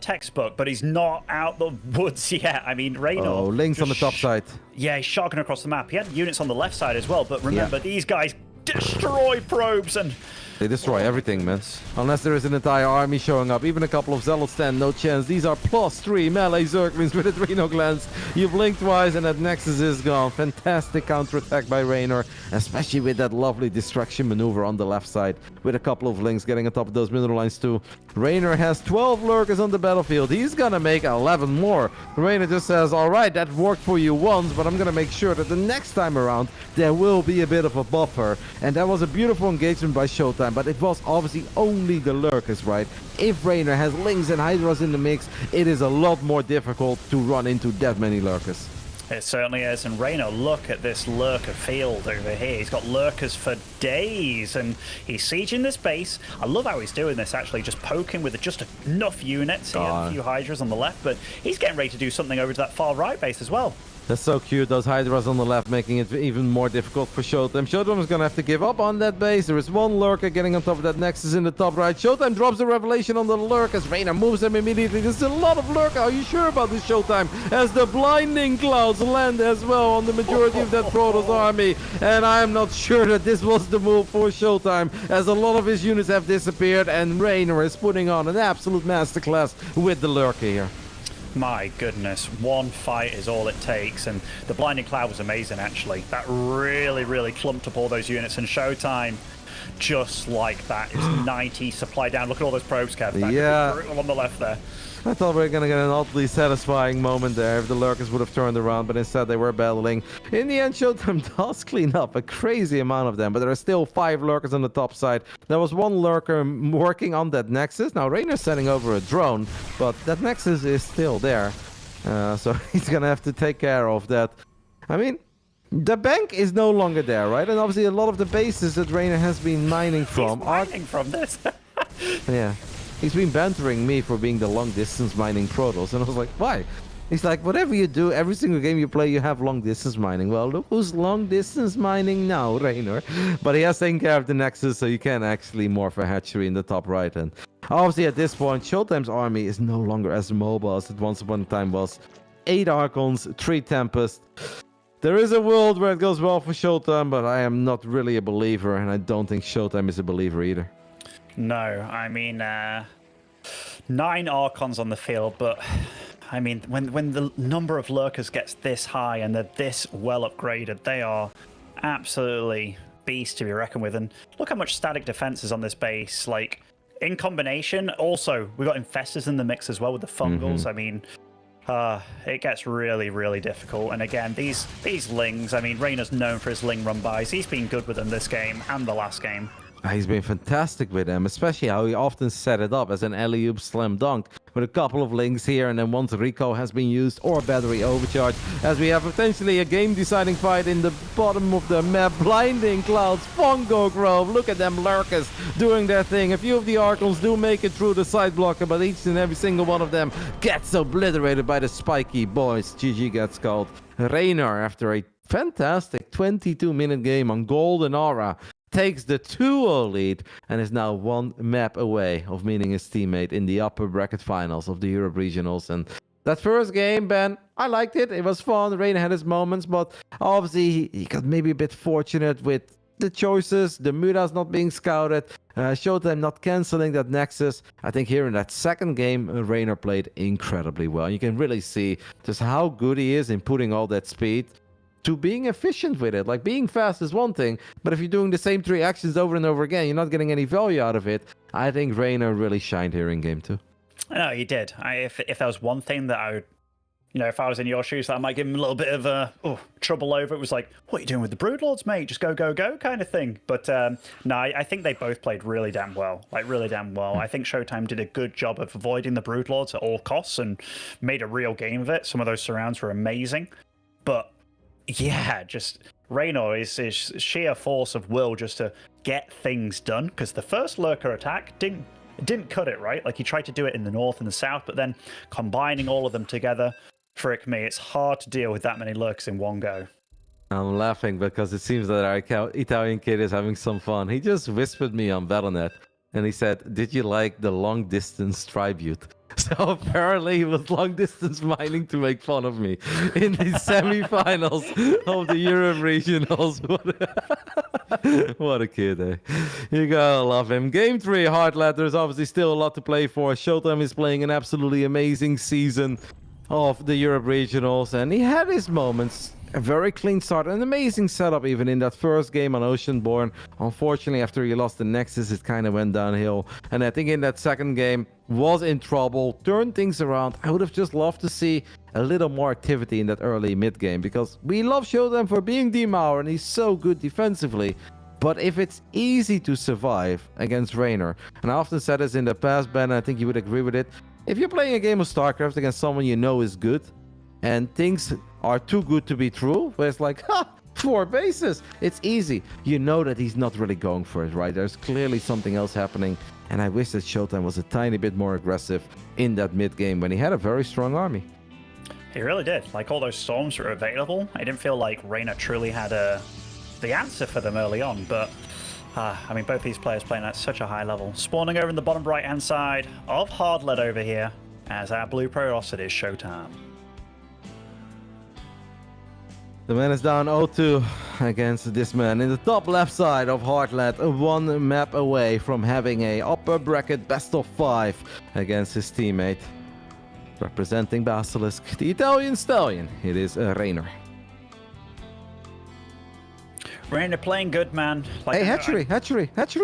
textbook, but he's not out the woods yet. I mean, Raynor... Oh, Lings on the top side. Yeah, he's shotgun across the map. He had units on the left side as well, but remember, these guys destroy probes and they destroy everything, man. Unless there is an entire army showing up. Even a couple of Zealots stand, no chance. These are +3 melee Zerglings with a Adreno glance. You blink twice and that Nexus is gone. Fantastic counterattack by Raynor, especially with that lovely distraction maneuver on the left side, with a couple of Lings getting on top of those middle lines too. Raynor has 12 lurkers on the battlefield. He's gonna make 11 more. Raynor just says, alright, that worked for you once, but I'm gonna make sure that the next time around there will be a bit of a buffer. And that was a beautiful engagement by Showtime, but it was obviously only the lurkers, right? If Raynor has Lings and Hydras in the mix, it is a lot more difficult to run into that many lurkers. It certainly is. And Raynor, look at this lurker field over here. He's got lurkers for days, and he's sieging this base. I love how he's doing this, actually, just poking with just enough units. He had a few Hydras on the left, but he's getting ready to do something over to that far right base as well. That's so cute, those Hydras on the left, making it even more difficult for Showtime. Showtime is going to have to give up on that base. There is one lurker getting on top of that Nexus in the top right. Showtime drops the revelation on the lurkers. Raynor moves them immediately. There's a lot of lurker. Are you sure about this, Showtime? As the blinding clouds land as well on the majority of that Protoss army. And I'm not sure that this was the move for Showtime, as a lot of his units have disappeared, and Raynor is putting on an absolute masterclass with the lurker here. My goodness, one fight is all it takes, and the blinding cloud was amazing, actually. That really clumped up all those units, and Showtime, just like that, is 90 supply down. Look at all those probes, Kev. That yeah, could be brutal on the left there. I thought we were going to get an oddly satisfying moment there if the lurkers would have turned around, but instead they were battling. In the end, Showtime does clean up a crazy amount of them, but there are still 5 lurkers on the top side. There was one lurker working on that Nexus. Now, Raynor's sending over a drone, but that Nexus is still there. So he's going to have to take care of that. I mean, the bank is no longer there, right? And obviously a lot of the bases that Raynor has been mining from are... mining from this? Yeah. He's been bantering me for being the long-distance mining Protoss, and I was like, why? He's like, whatever you do, every single game you play, you have long-distance mining. Well, look who's long-distance mining now, Raynor. But he has taken care of the Nexus, so you can actually morph a hatchery in the top right. And obviously at this point, Showtime's army is no longer as mobile as it once upon a time was. 8 Archons, 3 Tempest. There is a world where it goes well for Showtime, but I am not really a believer, and I don't think Showtime is a believer either. No, I mean, 9 Archons on the field, but I mean, when the number of lurkers gets this high and they're this well upgraded, they are absolutely beasts to be reckoned with. And look how much static defense is on this base. Like, in combination, also, we got Infestors in the mix as well with the Fungals. I mean, it gets really difficult. And again, these Lings, I mean, Raynor's known for his Ling run buys. He's been good with them this game and the last game. He's been fantastic with them, especially how he often set it up as an alley-oop slam dunk with a couple of Lings here, and then once Rico has been used or battery overcharge, as we have potentially a game-deciding fight in the bottom of the map. Blinding clouds, Fungo Grove, look at them lurkers doing their thing. A few of the Archons do make it through the side blocker, but each and every single one of them gets obliterated by the spiky boys. GG gets called. Raynor, after a fantastic 22-minute game on Golden Aura, takes the 2-0 lead and is now one map away of meeting his teammate in the upper bracket finals of the Europe Regionals. And that first game, Ben, I liked it. It was fun. Raynor had his moments, but obviously he got maybe a bit fortunate with the choices, the Mudas not being scouted, Showtime not canceling that Nexus. I think here in that second game, Raynor played incredibly well. You can really see just how good he is in putting all that speed to being efficient with it. Like, being fast is one thing, but if you're doing the same 3 actions over and over again, you're not getting any value out of it. I think Raynor really shined here in game 2. No, he did. If there was one thing that I would, if I was in your shoes, that I might give him a little bit of trouble over. It was like, what are you doing with the Broodlords, mate? Just go, go, go kind of thing. But no, I think they both played really damn well. Like, really damn well. I think Showtime did a good job of avoiding the Broodlords at all costs and made a real game of it. Some of those surrounds were amazing. But yeah, just Raynor is sheer force of will just to get things done. Because the first Lurker attack didn't cut it, right? Like, he tried to do it in the north and the south, but then combining all of them together, frick me, it's hard to deal with that many lurks in one go. I'm laughing because it seems that our Italian kid is having some fun. He just whispered me on Battle.net and he said, "Did you like the long distance tribute?" So apparently he was long distance mining to make fun of me in the semifinals of the Europe Regionals. What a kid, eh? You gotta love him. Game 3, Heartland. There's obviously still a lot to play for. Showtime is playing an absolutely amazing season of the Europe Regionals, and he had his moments. A very clean start, an amazing setup even in that first game on Oceanborn. Unfortunately, after he lost the Nexus, it kind of went downhill. And I think in that second game, was in trouble, turned things around. I would have just loved to see a little more activity in that early mid game, because we love Showtime for being Demauer, and he's so good defensively. But if it's easy to survive against Raynor, and I often said this in the past, Ben, I think you would agree with it. If you're playing a game of StarCraft against someone you know is good, and things are too good to be true, where it's like, 4 bases, it's easy. You know that he's not really going for it, right? There's clearly something else happening, and I wish that Showtime was a tiny bit more aggressive in that mid game when he had a very strong army. He really did. Like, all those storms were available. I didn't feel like Raynor truly had the answer for them early on, but I mean, both these players playing at such a high level. Spawning over in the bottom right-hand side of Hardlet over here, as our blue Protoss, it is Showtime. The man is down 0-2 against this man in the top left side of Heartland, 1 map away from having a upper bracket best of 5 against his teammate. Representing Basilisk, the Italian stallion, it is Raynor. Raynor playing good, man. Like, Hey, hatchery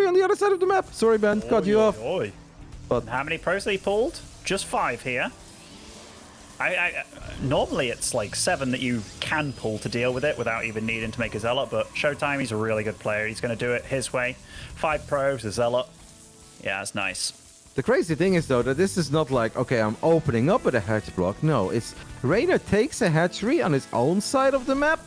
on the other side of the map. Sorry, Ben, cut you off. But how many pros they pulled? Just 5 here. I normally it's like 7 that you can pull to deal with it without even needing to make a zealot, but Showtime, he's a really good player. He's going to do it his way. 5 pros, a zealot. Yeah, that's nice. The crazy thing is, though, that this is not like, okay, I'm opening up at a hatch block. No, it's Raynor takes a hatchery on his own side of the map,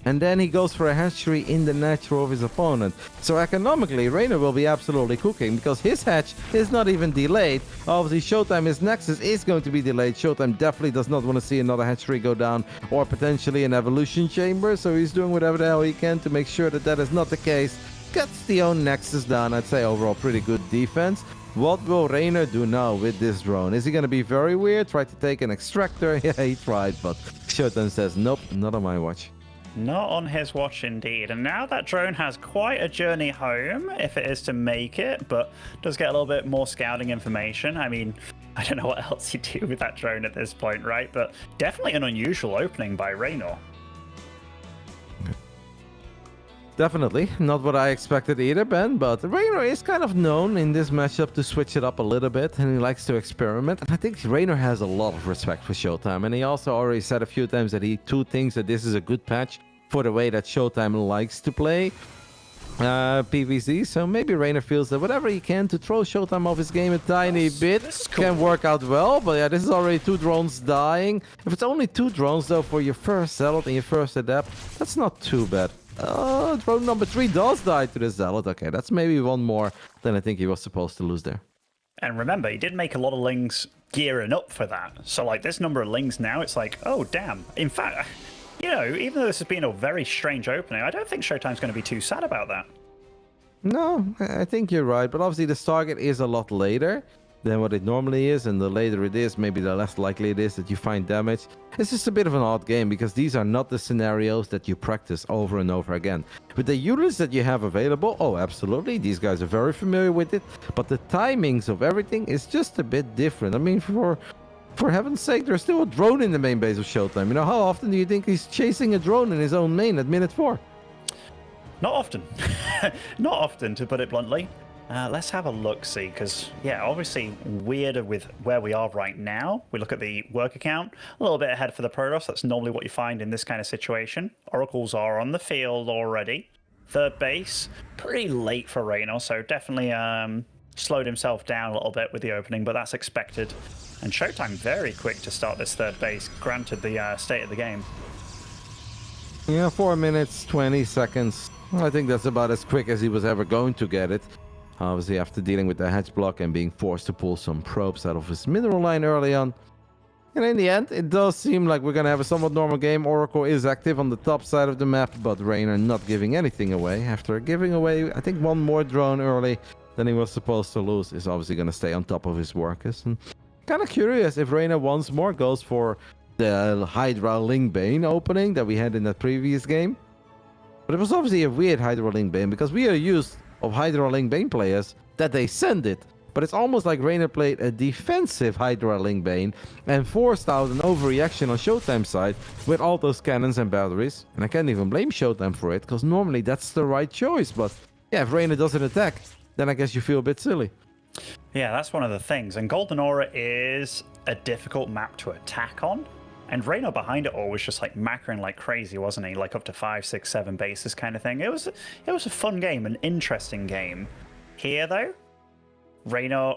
and then he goes for a hatchery in the natural of his opponent. So economically, Raynor will be absolutely cooking, because his hatch is not even delayed. Obviously, Showtime, his Nexus is going to be delayed. Showtime definitely does not want to see another hatchery go down, or potentially an evolution chamber, so he's doing whatever the hell he can to make sure that that is not the case. Gets the own Nexus down. I'd say overall pretty good defense. What will Raynor do now with this drone? Is he going to be very weird? Try to take an extractor? Yeah, he tried, but Showtime says, nope, not on my watch. Not on his watch indeed. And now that drone has quite a journey home, if it is to make it, but does get a little bit more scouting information. I mean, I don't know what else you do with that drone at this point, right? But definitely an unusual opening by Raynor. Definitely. Not what I expected either, Ben, but Raynor is kind of known in this matchup to switch it up a little bit, and he likes to experiment. And I think Raynor has a lot of respect for Showtime, and he also already said a few times that he too thinks that this is a good patch for the way that Showtime likes to play PvZ. So maybe Raynor feels that whatever he can to throw Showtime off his game a tiny bit can work out well. But yeah, this is already 2 drones dying. If it's only 2 drones, though, for your first Zealot and your first Adept, that's not too bad. Drone number 3 does die to the Zealot. Okay, that's maybe 1 more than I think he was supposed to lose there. And remember, he did make a lot of Lings gearing up for that. So, like, this number of Lings now, it's like, oh, damn. In fact, you know, even though this has been a very strange opening, I don't think Showtime's going to be too sad about that. No, I think you're right. But obviously, this target is a lot later than what it normally is. And the later it is, maybe the less likely it is that you find damage. It's just a bit of an odd game because these are not the scenarios that you practice over and over again. With the units that you have available, oh, absolutely. These guys are very familiar with it. But the timings of everything is just a bit different. I mean, for heaven's sake, there's still a drone in the main base of Showtime. You know, how often do you think he's chasing a drone in his own main at minute 4? Not often. Not often, to put it bluntly. Let's have a look-see, because, yeah, obviously weirder with where we are right now. We look at the work account, a little bit ahead for the Protoss. That's normally what you find in this kind of situation. Oracles are on the field already. Third base, pretty late for Raynor, so definitely slowed himself down a little bit with the opening, but that's expected. And Showtime very quick to start this third base, granted the state of the game. Yeah, 4 minutes, 20 seconds. I think that's about as quick as he was ever going to get it. Obviously, after dealing with the hedge block and being forced to pull some probes out of his mineral line early on. And in the end, it does seem like we're going to have a somewhat normal game. Oracle is active on the top side of the map, but Raynor not giving anything away. After giving away, I think, one more drone early than he was supposed to lose, is obviously going to stay on top of his workers. And kind of curious if Raynor once more goes for the Hydra Ling Bane opening that we had in that previous game. But it was obviously a weird Hydra Ling Bane because we are used of Hydra Ling Bane players that they send it. But it's almost like Raynor played a defensive Hydra Ling Bane and forced out an overreaction on Showtime's side with all those cannons and batteries. And I can't even blame Showtime for it, because normally that's the right choice. But yeah, if Raynor doesn't attack, then I guess you feel a bit silly. Yeah, that's one of the things. And Golden Aura is a difficult map to attack on. And Raynor behind it all was just like macroing like crazy, wasn't he? Like up to 5, 6, 7 bases kind of thing. It was a fun game, an interesting game. Here though, Raynor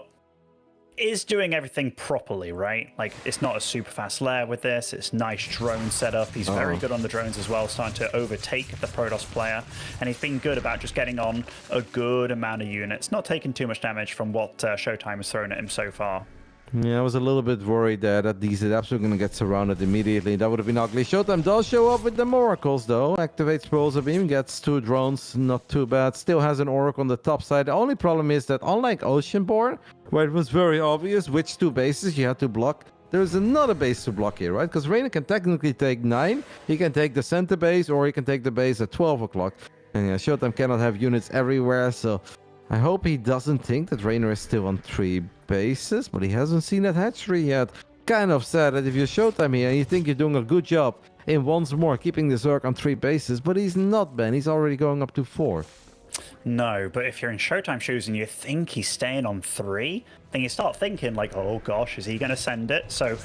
is doing everything properly, right? Like, it's not a super fast lair with this. It's nice drone setup. He's very good on the drones as well, starting to overtake the Protoss player. And he's been good about just getting on a good amount of units, not taking too much damage from what Showtime has thrown at him so far. Yeah, I was a little bit worried there that these adapts were going to get surrounded immediately. That would have been ugly. Showtime does show up with the Oracles, though. Activates Pulsar Beam, gets 2 drones, not too bad. Still has an Oracle on the top side. The only problem is that, unlike Oceanborn, where it was very obvious which 2 bases you had to block, there is another base to block here, right? Because Raynor can technically take 9. He can take the center base, or he can take the base at 12 o'clock. And yeah, Showtime cannot have units everywhere, so I hope he doesn't think that Raynor is still on 3 bases, but he hasn't seen that hatchery yet. Kind of sad that if you're Showtime here and you think you're doing a good job in once more keeping the Zerg on 3 bases, but he's not, Ben. He's already going up to 4. No, but if you're in Showtime shoes and you think he's staying on 3, then you start thinking like, oh gosh, is he going to send it? So,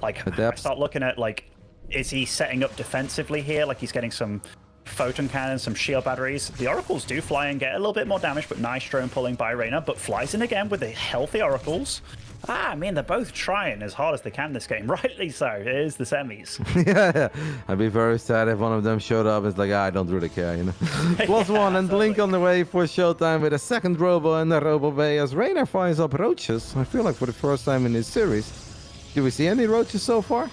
like, I start looking at, like, is he setting up defensively here? Like, he's getting some photon cannons, some shield batteries. The Oracles do fly and get a little bit more damage, but nice drone pulling by Raynor, but flies in again with the healthy Oracles. I mean, they're both trying as hard as they can this game. Rightly so. It is the semis. Yeah, I'd be very sad if one of them showed up. It's like, I don't really care, you know. +1 and Blink on the way for Showtime with a second Robo and the Robo Bay as Raynor fires up roaches. I feel like for the first time in this series. Do we see any roaches so far?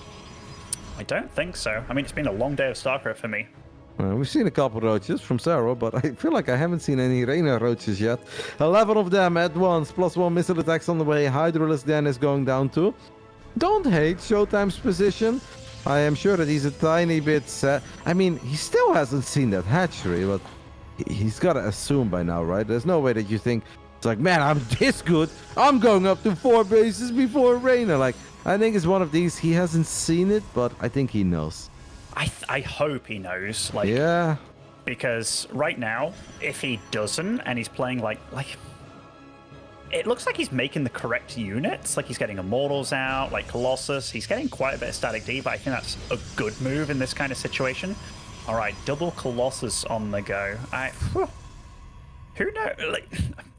I don't think so. I mean, it's been a long day of StarCraft for me. We've seen a couple roaches from Serral, but I feel like I haven't seen any Raynor roaches yet. 11 of them at once, +1 missile attacks on the way. Hydralisk then is going down too. Don't hate Showtime's position. I am sure that he's a tiny bit sad. I mean, he still hasn't seen that hatchery, but he's got to assume by now, right? There's no way that you think, it's like, man, I'm this good. I'm going up to 4 bases before Raynor. Like, I think it's one of these. He hasn't seen it, but I think he knows. I hope he knows, like, yeah, because right now, if he doesn't, and he's playing like, it looks like he's making the correct units, like he's getting Immortals out, like Colossus, he's getting quite a bit of static D, but I think that's a good move in this kind of situation. All right, double Colossus on the go. Who knows? Like,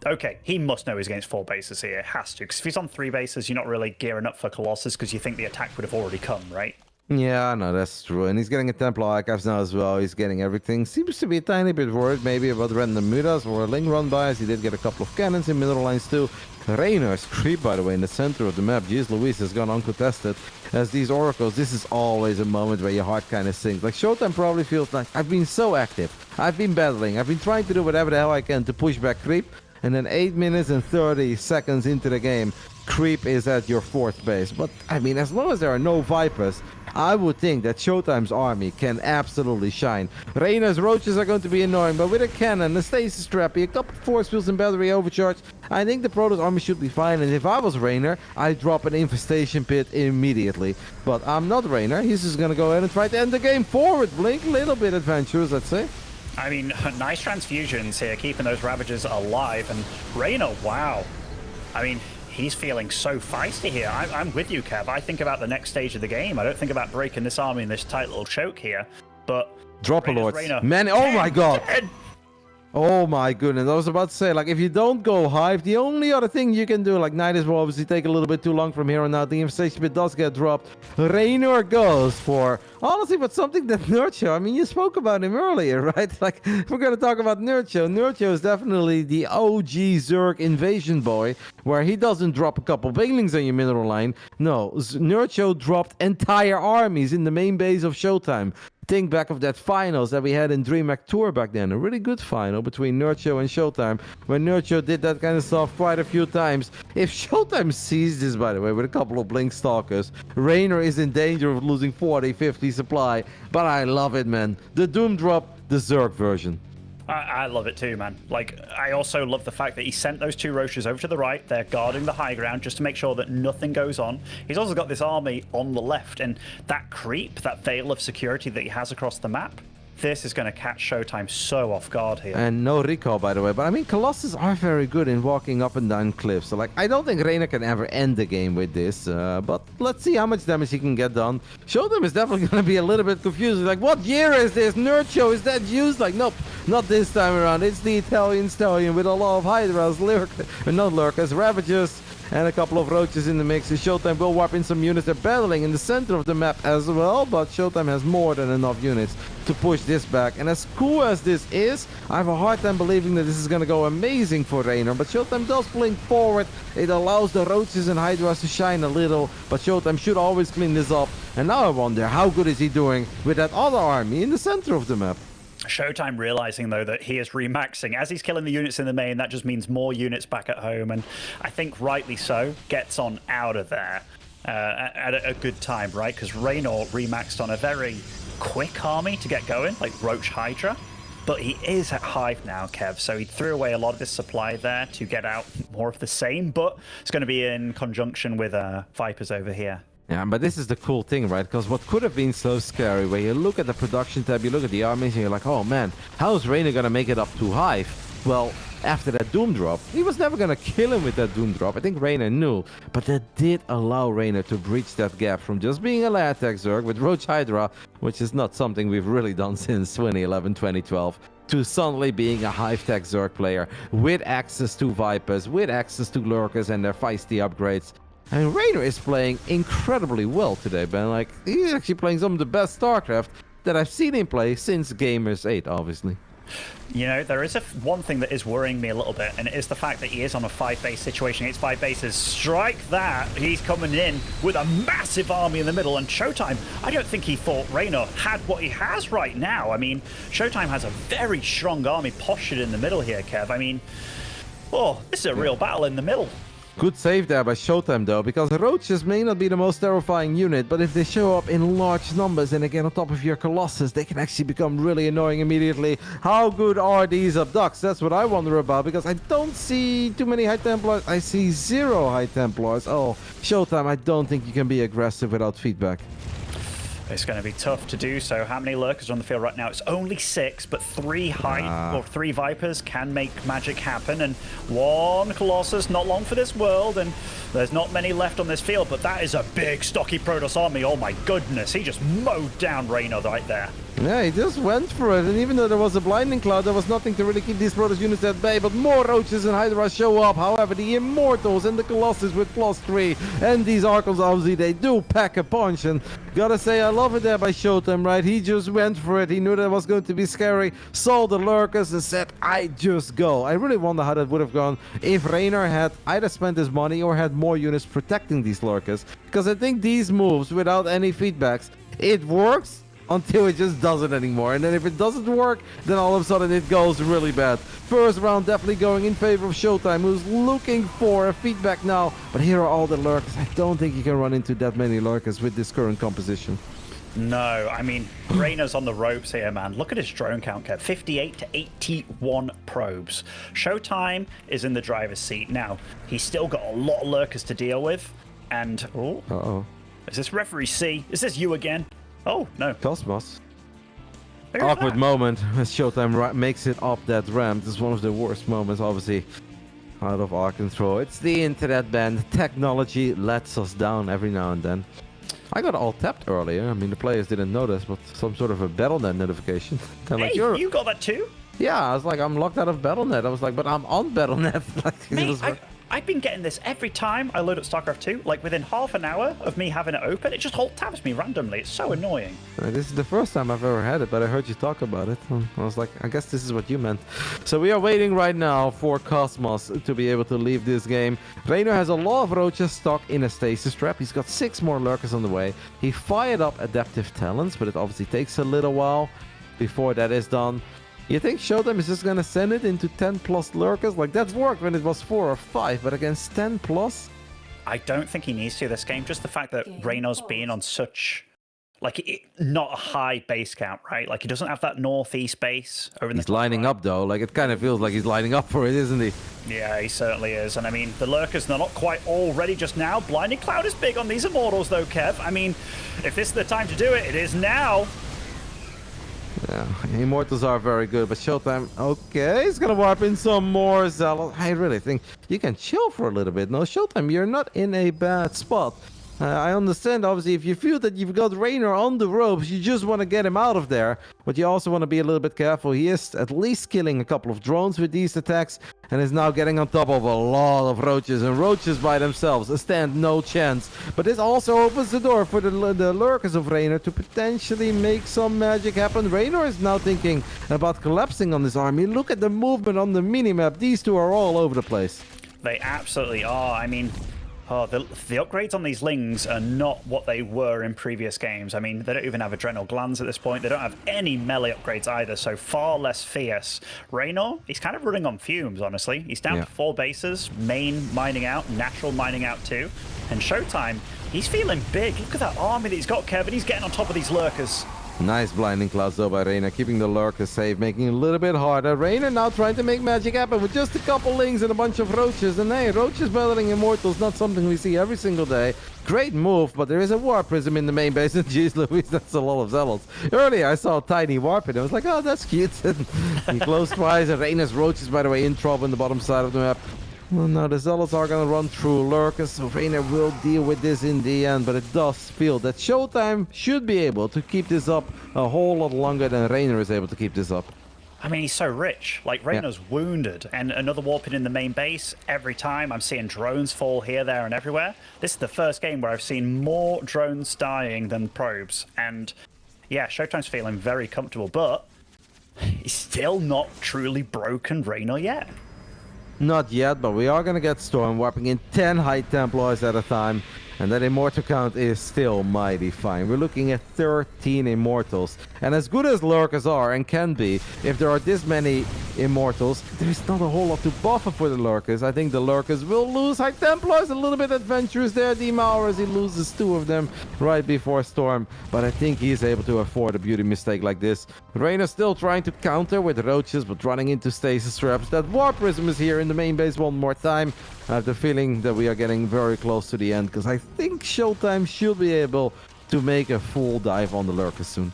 okay, he must know he's against 4 bases here, has to, because if he's on 3 bases, you're not really gearing up for Colossus because you think the attack would have already come, right? Yeah, no, that's true. And he's getting a Templar Archives now as well. He's getting everything. Seems to be a tiny bit worried maybe about random mutas or Ling run bys. He did get a couple of cannons in middle lines too. Raynor's creep, by the way, in the center of the map. Jeez Louise has gone uncontested. As these Oracles, this is always a moment where your heart kind of sinks. Like, Showtime probably feels like, I've been so active. I've been battling. I've been trying to do whatever the hell I can to push back creep. And then 8 minutes and 30 seconds into the game, creep is at your 4th base. But, I mean, as long as there are no Vipers, I would think that Showtime's army can absolutely shine. Raynor's roaches are going to be annoying, but with a cannon, a stasis trappy, a couple of force fields and battery overcharge, I think the Protoss army should be fine. And if I was Raynor, I'd drop an infestation pit immediately. But I'm not Raynor. He's just going to go ahead and try to end the game forward. Blink, a little bit adventurous, I'd say. I mean, nice transfusions here, keeping those Ravagers alive. And Raynor, wow. I mean, he's feeling so feisty here. I'm with you, Kev. I think about the next stage of the game. I don't think about breaking this army in this tight little choke here. But drop a lord. Man, oh my god. Oh my goodness. I was about to say, like, if you don't go Hive, the only other thing you can do, like, Nidus will obviously take a little bit too long from here on out. The infestation bit does get dropped. Raynor goes for, honestly, but something that Nurcho, I mean, you spoke about him earlier, right? Like, if we're going to talk about Nurcho, Nurcho is definitely the OG Zerg invasion boy, where he doesn't drop a couple banelings on your mineral line. No, Nurcho dropped entire armies in the main base of Showtime. Think back of that finals that we had in DreamHack Tour back then. A really good final between Nurcho and Showtime, when Nurcho did that kind of stuff quite a few times. If Showtime sees this, by the way, with a couple of Blink Stalkers, Raynor is in danger of losing 40, 50 supply. But I love it, man. The Doom Drop, the Zerg version. I love it too, man. Like, I also love the fact that he sent those 2 Roaches over to the right. They're guarding the high ground just to make sure that nothing goes on. He's also got this army on the left, and that creep, that veil of security that he has across the map, this is going to catch Showtime so off guard here. And no recall, by the way. But I mean, Colossus are very good in walking up and down cliffs. So, like, I don't think Raynor can ever end the game with this. But let's see how much damage he can get done. Showtime is definitely going to be a little bit confused. Like, what year is this? Nurcho, is that used? Like, nope, not this time around. It's the Italian Stallion with a lot of Hydras, not Lurkers, Ravagers, and a couple of Roaches in the mix. Showtime will warp in some units. They're battling in the center of the map as well, but Showtime has more than enough units to push this back. And as cool as this is, I have a hard time believing that this is going to go amazing for Raynor, but Showtime does blink forward. It allows the Roaches and Hydras to shine a little, but Showtime should always clean this up. And now I wonder, how good is he doing with that other army in the center of the map? Showtime realizing, though, that he is remaxing. As he's killing the units in the main, that just means more units back at home. And I think rightly so, gets on out of there at a good time, right? Because Raynor remaxed on a very quick army to get going, like Roach Hydra. But he is at Hive now, Kev, so he threw away a lot of his supply there to get out more of the same. But it's going to be in conjunction with Vipers over here. Yeah, but this is the cool thing, right? Because what could have been so scary, where you look at the production tab, you look at the armies, and you're like, oh man, how is Raynor going to make it up to Hive? Well, after that Doom Drop, he was never going to kill him with that Doom Drop. I think Raynor knew, but that did allow Raynor to breach that gap from just being a Lair Tech Zerg with Roach Hydra, which is not something we've really done since 2011, 2012, to suddenly being a Hive Tech Zerg player with access to Vipers, with access to Lurkers and their feisty upgrades. And Raynor is playing incredibly well today, Ben. Like, he's actually playing some of the best StarCraft that I've seen him play since Gamers 8, obviously. You know, there is one thing that is worrying me a little bit, and it is the fact that he is on a 5-base situation. It's 5 bases. Strike that! He's coming in with a massive army in the middle, and Showtime, I don't think he thought Raynor had what he has right now. I mean, Showtime has a very strong army postured in the middle here, Kev. I mean, oh, this is a real battle in the middle. Good save there by Showtime, though, because Roaches may not be the most terrifying unit, but if they show up in large numbers and again on top of your Colossus, they can actually become really annoying immediately. How good are these abducts? That's what I wonder about, because I don't see too many High Templars. I see 0 High Templars. Oh, Showtime, I don't think you can be aggressive without feedback. It's going to be tough to do so. How many Lurkers are on the field right now? It's only 6, but 3 3 Vipers can make magic happen. And 1 Colossus, not long for this world. And there's not many left on this field, but that is a big, stocky Protoss army. Oh my goodness, he just mowed down Raynor right there. Yeah, he just went for it, and even though there was a blinding cloud, there was nothing to really keep these Protoss units at bay, but more Roaches and Hydra show up. However, the Immortals and the Colossus with +3, and these Archons, obviously, they do pack a punch, and Gotta say, I love it there by Showtime, right? He just went for it. He knew that was going to be scary. Saw the lurkers and said, I just go. I really wonder how that would have gone if Raynor had either spent his money or had more units protecting these lurkers. Because I think these moves, without any feedbacks, it works until it just doesn't anymore. And then if it doesn't work, then all of a sudden it goes really bad. First round definitely going in favor of Showtime, who's looking for a feedback now. But here are all the lurkers. I don't think you can run into that many lurkers with this current composition. No, I mean, Raynor's on the ropes here, man. Look at his drone count, Kev. 58 to 81 probes. Showtime is in the driver's seat. Now, he's still got a lot of lurkers to deal with. And, oh, Uh-oh. Is this referee C? Is this you again? Oh, no. Cosmos. Who's Awkward that? moment as Showtime makes it up that ramp. This is one of the worst moments, obviously, out of our control. It's the internet ban. Technology lets us down every now and then. I got all tapped earlier. I mean, the players didn't notice, but some sort of a Battle.net notification. Kind of Hey, like, you got that too? Yeah, I was like, I'm locked out of Battle.net. I was like, but I'm on Battle.net. Like, it Mate, was... I've been getting this every time I load up StarCraft 2. Like, within half an hour of me having it open, it just tabs me randomly. It's so annoying. This is the first time I've ever had it, but I heard you talk about it. I was like, I guess this is what you meant. So we are waiting right now for Cosmos to be able to leave this game. Raynor has a lot of roaches stuck in a stasis trap. He's got 6 more lurkers on the way. He fired up adaptive talents, but it obviously takes a little while before that is done. You think Showtime is just gonna send it into 10 plus lurkers? Like, that's worked when it was 4 or 5, but against 10 plus? I don't think he needs to this game. Just the fact that Raynor's being on such, like, not a high base count, right? Like, he doesn't have that northeast base over in the He's lining up, though. Like, it kind of feels like he's lining up for it, isn't he? Yeah, he certainly is. And I mean, the lurkers, they're not quite all ready just now. Blinding Cloud is big on these Immortals, though, Kev. I mean, if this is the time to do it, it is now. Yeah, Immortals are very good, but Showtime, okay, he's gonna warp in some more Zealot. I really think you can chill for a little bit. No, Showtime, you're not in a bad spot. I understand, obviously, if you feel that you've got Raynor on the ropes, you just want to get him out of there. But you also want to be a little bit careful. He is at least killing a couple of drones with these attacks and is now getting on top of a lot of roaches. And roaches by themselves stand no chance. But this also opens the door for the lurkers of Raynor to potentially make some magic happen. Raynor is now thinking about collapsing on this army. Look at the movement on the minimap. These two are all over the place. They absolutely are. I mean, the upgrades on these Lings are not what they were in previous games. I mean, they don't even have adrenal glands at this point. They don't have any melee upgrades either, so far less fierce. Raynor, he's kind of running on fumes, honestly. He's down to 4 bases, main mining out, natural mining out too. And Showtime, he's feeling big. Look at that army that he's got, Kevin. He's getting on top of these lurkers. Nice blinding clouds though by Raynor, keeping the lurkers safe, making it a little bit harder. Raynor now trying to make magic happen with just a couple Lings and a bunch of roaches. And hey, roaches battling Immortals, not something we see every single day. Great move, but there is a War Prism in the main base. And geez Louise, that's a lot of Zealots. Earlier I saw a tiny Warp and I was like, oh, that's cute. He closed twice, and Raynor's roaches, by the way, in trouble in the bottom side of the map. Well, now the Zealots are going to run through lurkers, so Raynor will deal with this in the end, but it does feel that Showtime should be able to keep this up a whole lot longer than Raynor is able to keep this up. I mean, he's so rich. Like, Raynor's wounded, and another warping in the main base every time. I'm seeing drones fall here, there, and everywhere. This is the first game where I've seen more drones dying than probes, and yeah, Showtime's feeling very comfortable, but he's still not truly broken Raynor yet. Not yet, but we are going to get Storm warping in 10 High Templars at a time. And that Immortal count is still mighty fine. We're looking at 13 Immortals. And as good as Lurkers are and can be, if there are this many Immortals, there's not a whole lot to buffer for the Lurkers. I think the Lurkers will lose High Templars. A little bit adventurous there. Demour as he loses 2 of them right before Storm. But I think he's able to afford a beauty mistake like this. Raynor still trying to counter with roaches, but running into stasis traps. That War Prism is here in the main base one more time. I have the feeling that we are getting very close to the end, because I think Showtime should be able to make a full dive on the lurkers soon.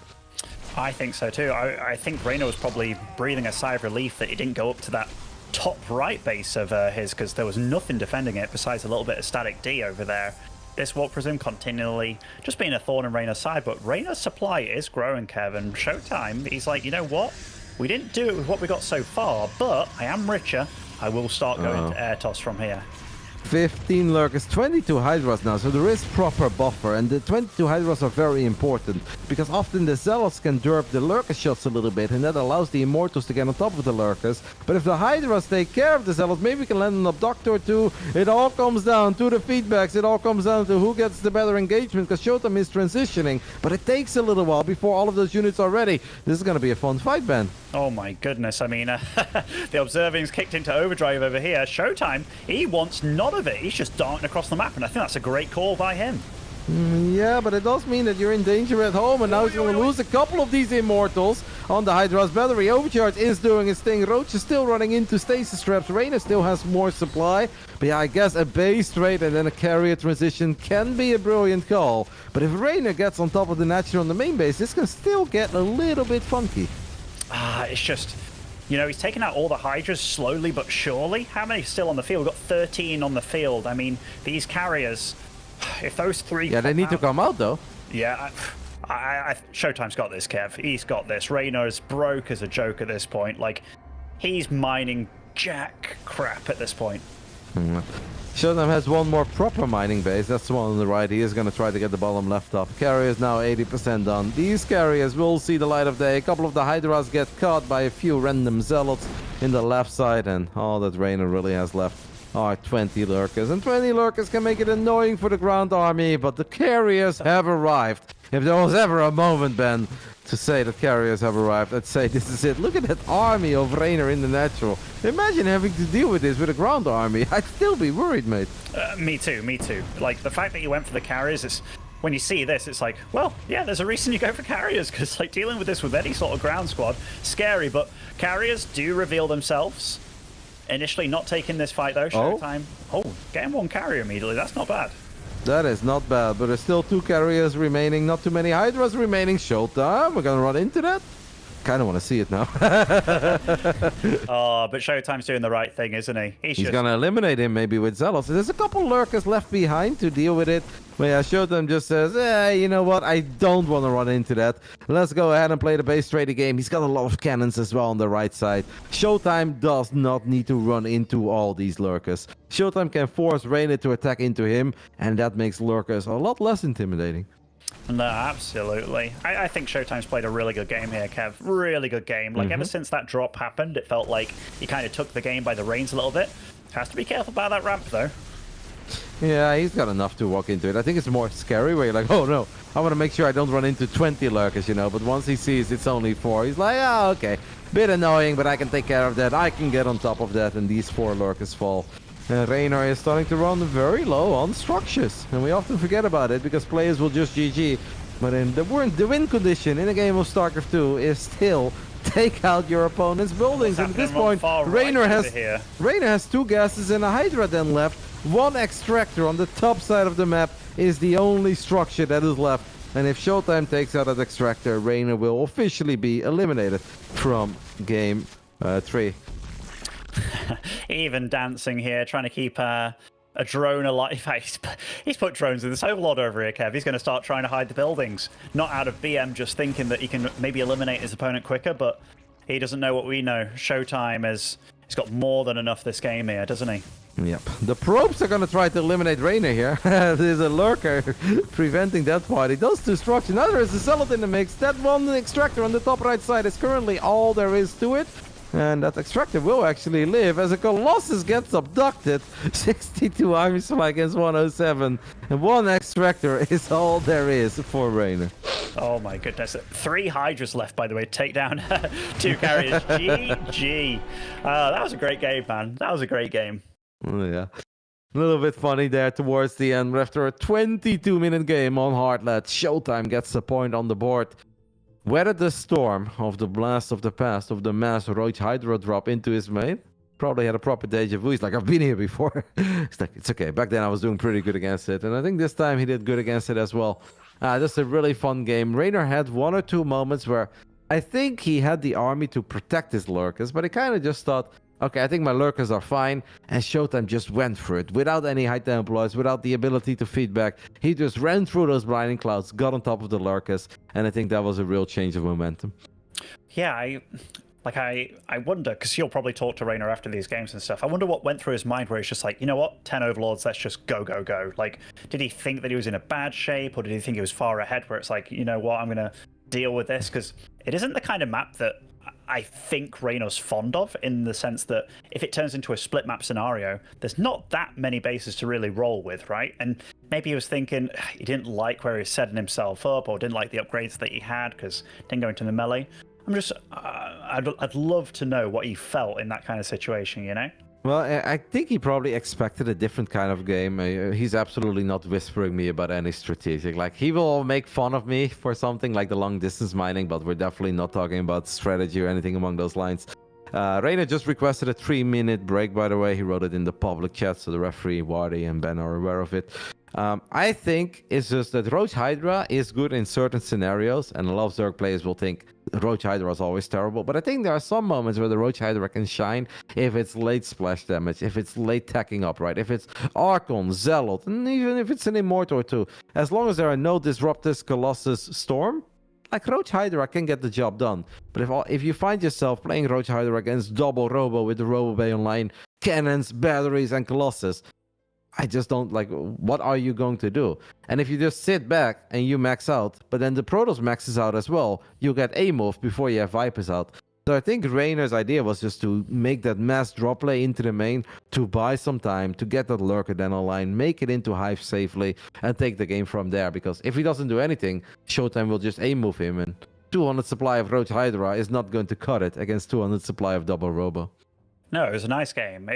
I think so too. I think Raynor was probably breathing a sigh of relief that he didn't go up to that top right base of his, because there was nothing defending it besides a little bit of static D over there. This Warp Prism continually just being a thorn in Raynor's side, but Raynor's supply is growing, Kevin. Showtime, he's like, you know what? We didn't do it with what we got so far, but I am richer. I will start going to air toss from here. 15 lurkers, 22 hydras now, so there is proper buffer, and the 22 hydras are very important because often the zealots can derp the lurker shots a little bit, and that allows the immortals to get on top of the lurkers. But if the hydras take care of the zealots, maybe we can land an abductor or two. It all comes down to the feedbacks, it all comes down to who gets the better engagement, because Showtime is transitioning, but it takes a little while before all of those units are ready. This is going to be a fun fight, Ben. Oh my goodness, I mean, the observing's kicked into overdrive over here. Showtime, he wants none of it. He's just darting across the map, and I think that's a great call by him. Yeah, but it does mean that you're in danger at home, and now he's going to lose a couple of these immortals on the Hydra's battery. Overcharge is doing his thing. Roach is still running into stasis traps. Raynor still has more supply. But yeah, I guess a base trade and then a carrier transition can be a brilliant call. But if Raynor gets on top of the natural on the main base, this can still get a little bit funky. It's just, you know, he's taking out all the Hydras slowly but surely. How many still on the field? We've got 13 on the field. I mean, these carriers, if those three... Yeah, they need to come out, though. Yeah, Showtime's got this, Kev. He's got this. Raynor's broke as a joke at this point. Like, he's mining jack crap at this point. Showtime has one more proper mining base. That's the one on the right. He is going to try to get the bottom left up. Carrier is now 80% done. These carriers will see the light of day. A couple of the Hydras get caught by a few random zealots in the left side. And all that Raynor really has left are 20 lurkers. And 20 lurkers can make it annoying for the ground army. But the carriers have arrived. If there was ever a moment, Ben, to say that carriers have arrived, I'd say this is it. Look at that army of Raynor in the natural. Imagine having to deal with this with a ground army. I'd still be worried, mate. Me too. Like, the fact that you went for the carriers, it's, when you see this, it's like, well, yeah, there's a reason you go for carriers, because like dealing with this with any sort of ground squad, scary, but carriers do reveal themselves. Initially not taking this fight though, Showtime. Oh, getting one carrier immediately, that's not bad. That is not bad, but there's still 2 carriers remaining, not too many Hydras remaining. Showtime, we're gonna run into that. Kind of want to see it now. Oh, but Showtime's doing the right thing, isn't he? He's gonna eliminate him maybe with Zealous. There's a couple lurkers left behind to deal with it. But yeah, Showtime just says, you know what? I don't want to run into that. Let's go ahead and play the base trading game. He's got a lot of cannons as well on the right side. Showtime does not need to run into all these lurkers. Showtime can force Raynor to attack into him, and that makes lurkers a lot less intimidating. No, absolutely. I think Showtime's played a really good game here, Kev. Really good game. Like, ever since that drop happened, it felt like he kind of took the game by the reins a little bit. Has to be careful about that ramp, though. Yeah, he's got enough to walk into it. I think it's more scary where you're like, oh no, I want to make sure I don't run into 20 lurkers, you know. But once he sees it's only 4, he's like, oh, okay. Bit annoying, but I can take care of that. I can get on top of that, and these 4 lurkers fall. Raynor is starting to run very low on structures, and we often forget about it because players will just GG. But in the win condition in a game of StarCraft 2 is still take out your opponent's buildings. And at this point, Raynor has 2 gases and a Hydra then left. 1 extractor on the top side of the map is the only structure that is left. And if Showtime takes out that extractor, Raynor will officially be eliminated from game 3. Even dancing here, trying to keep a drone alive. In fact, he's put drones in this overlord over here, Kev. He's going to start trying to hide the buildings. Not out of BM, just thinking that he can maybe eliminate his opponent quicker, but he doesn't know what we know. Showtime he's got more than enough this game here, doesn't he? Yep. The probes are going to try to eliminate Raynor here. There's a lurker preventing that part. He does 2 structures. Now there is a zealot in the mix. That 1 extractor on the top right side is currently all there is to it. And that extractor will actually live as a Colossus gets abducted. 62 army supply against 107. And 1 extractor is all there is for Raynor. Oh my goodness. 3 Hydras left, by the way. Take down 2 carriers. GG. That was a great game, man. That was a great game. Yeah. A little bit funny there towards the end. After a 22-minute game on Hardlet, Showtime gets the point on the board. Weathered the storm of the blast of the past of the mass Roach Hydra drop into his main. Probably had a proper deja vu. He's like, I've been here before. It's like, it's okay. Back then I was doing pretty good against it. And I think this time he did good against it as well. Just a really fun game. Raynor had 1 or 2 moments where I think he had the army to protect his lurkers, but he kind of just thought, okay, I think my lurkers are fine, and Showtime just went for it without any high temploids, without the ability to feedback. He just ran through those blinding clouds, got on top of the lurkers, and I think that was a real change of momentum. Yeah, Like, I wonder, because you'll probably talk to Raynor after these games and stuff. I wonder what went through his mind where he's just like, you know what, 10 Overlords, let's just go, go, go. Like, did he think that he was in a bad shape, or did he think he was far ahead where it's like, you know what, I'm going to deal with this? Because it isn't the kind of map that I think Raynor's fond of, in the sense that if it turns into a split map scenario, there's not that many bases to really roll with, right? And maybe he was thinking he didn't like where he was setting himself up, or didn't like the upgrades that he had because didn't go into the melee. I'm just, I'd love to know what he felt in that kind of situation, you know? Well, I think he probably expected a different kind of game. He's absolutely not whispering me about any strategic. Like, he will make fun of me for something like the long distance mining, but we're definitely not talking about strategy or anything along those lines. Raynor just requested a 3-minute break, by the way. He wrote it in the public chat, so the referee, Wardy, and Ben are aware of it. I think it's just that Roach Hydra is good in certain scenarios, and a lot of Zerg players will think Roach Hydra is always terrible. But I think there are some moments where the Roach Hydra can shine if it's late splash damage, if it's late tacking up, right? If it's Archon, Zealot, and even if it's an Immortal or two. As long as there are no Disruptors, Colossus, Storm, like Roach Hydra can get the job done. But if you find yourself playing Roach Hydra against double Robo with the Robo Bay online, cannons, batteries, and Colossus, I just don't like, what are you going to do? And if you just sit back and you max out, but then the Protoss maxes out as well, you get a move before you have Vipers out. So I think Raynor's idea was just to make that mass drop play into the main, to buy some time, to get that Lurker then online, make it into Hive safely, and take the game from there. Because if he doesn't do anything, Showtime will just a move him, and 200 supply of Roach Hydra is not going to cut it against 200 supply of double Robo. No, it was a nice game.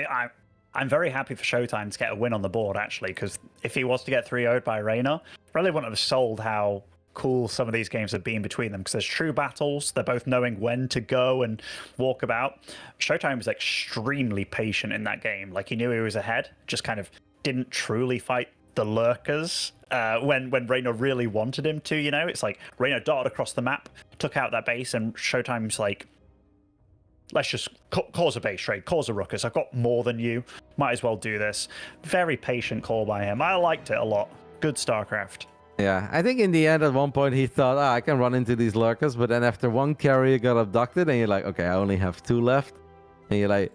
I'm very happy for Showtime to get a win on the board, actually, because if he was to get 3-0'd by Raynor, really wouldn't have sold how cool some of these games have been between them, because there's true battles. They're both knowing when to go and walk about. Showtime was extremely patient in that game. Like, he knew he was ahead, just kind of didn't truly fight the lurkers when Raynor really wanted him to, you know? It's like Raynor darted across the map, took out that base, and Showtime's like, let's just cause a base trade, cause a ruckus. I've got more than you. Might as well do this. Very patient call by him. I liked it a lot. Good StarCraft. Yeah, I think in the end, at one point, he thought, I can run into these lurkers. But then after one carrier got abducted, and you're like, okay, I only have 2 left. And you're like,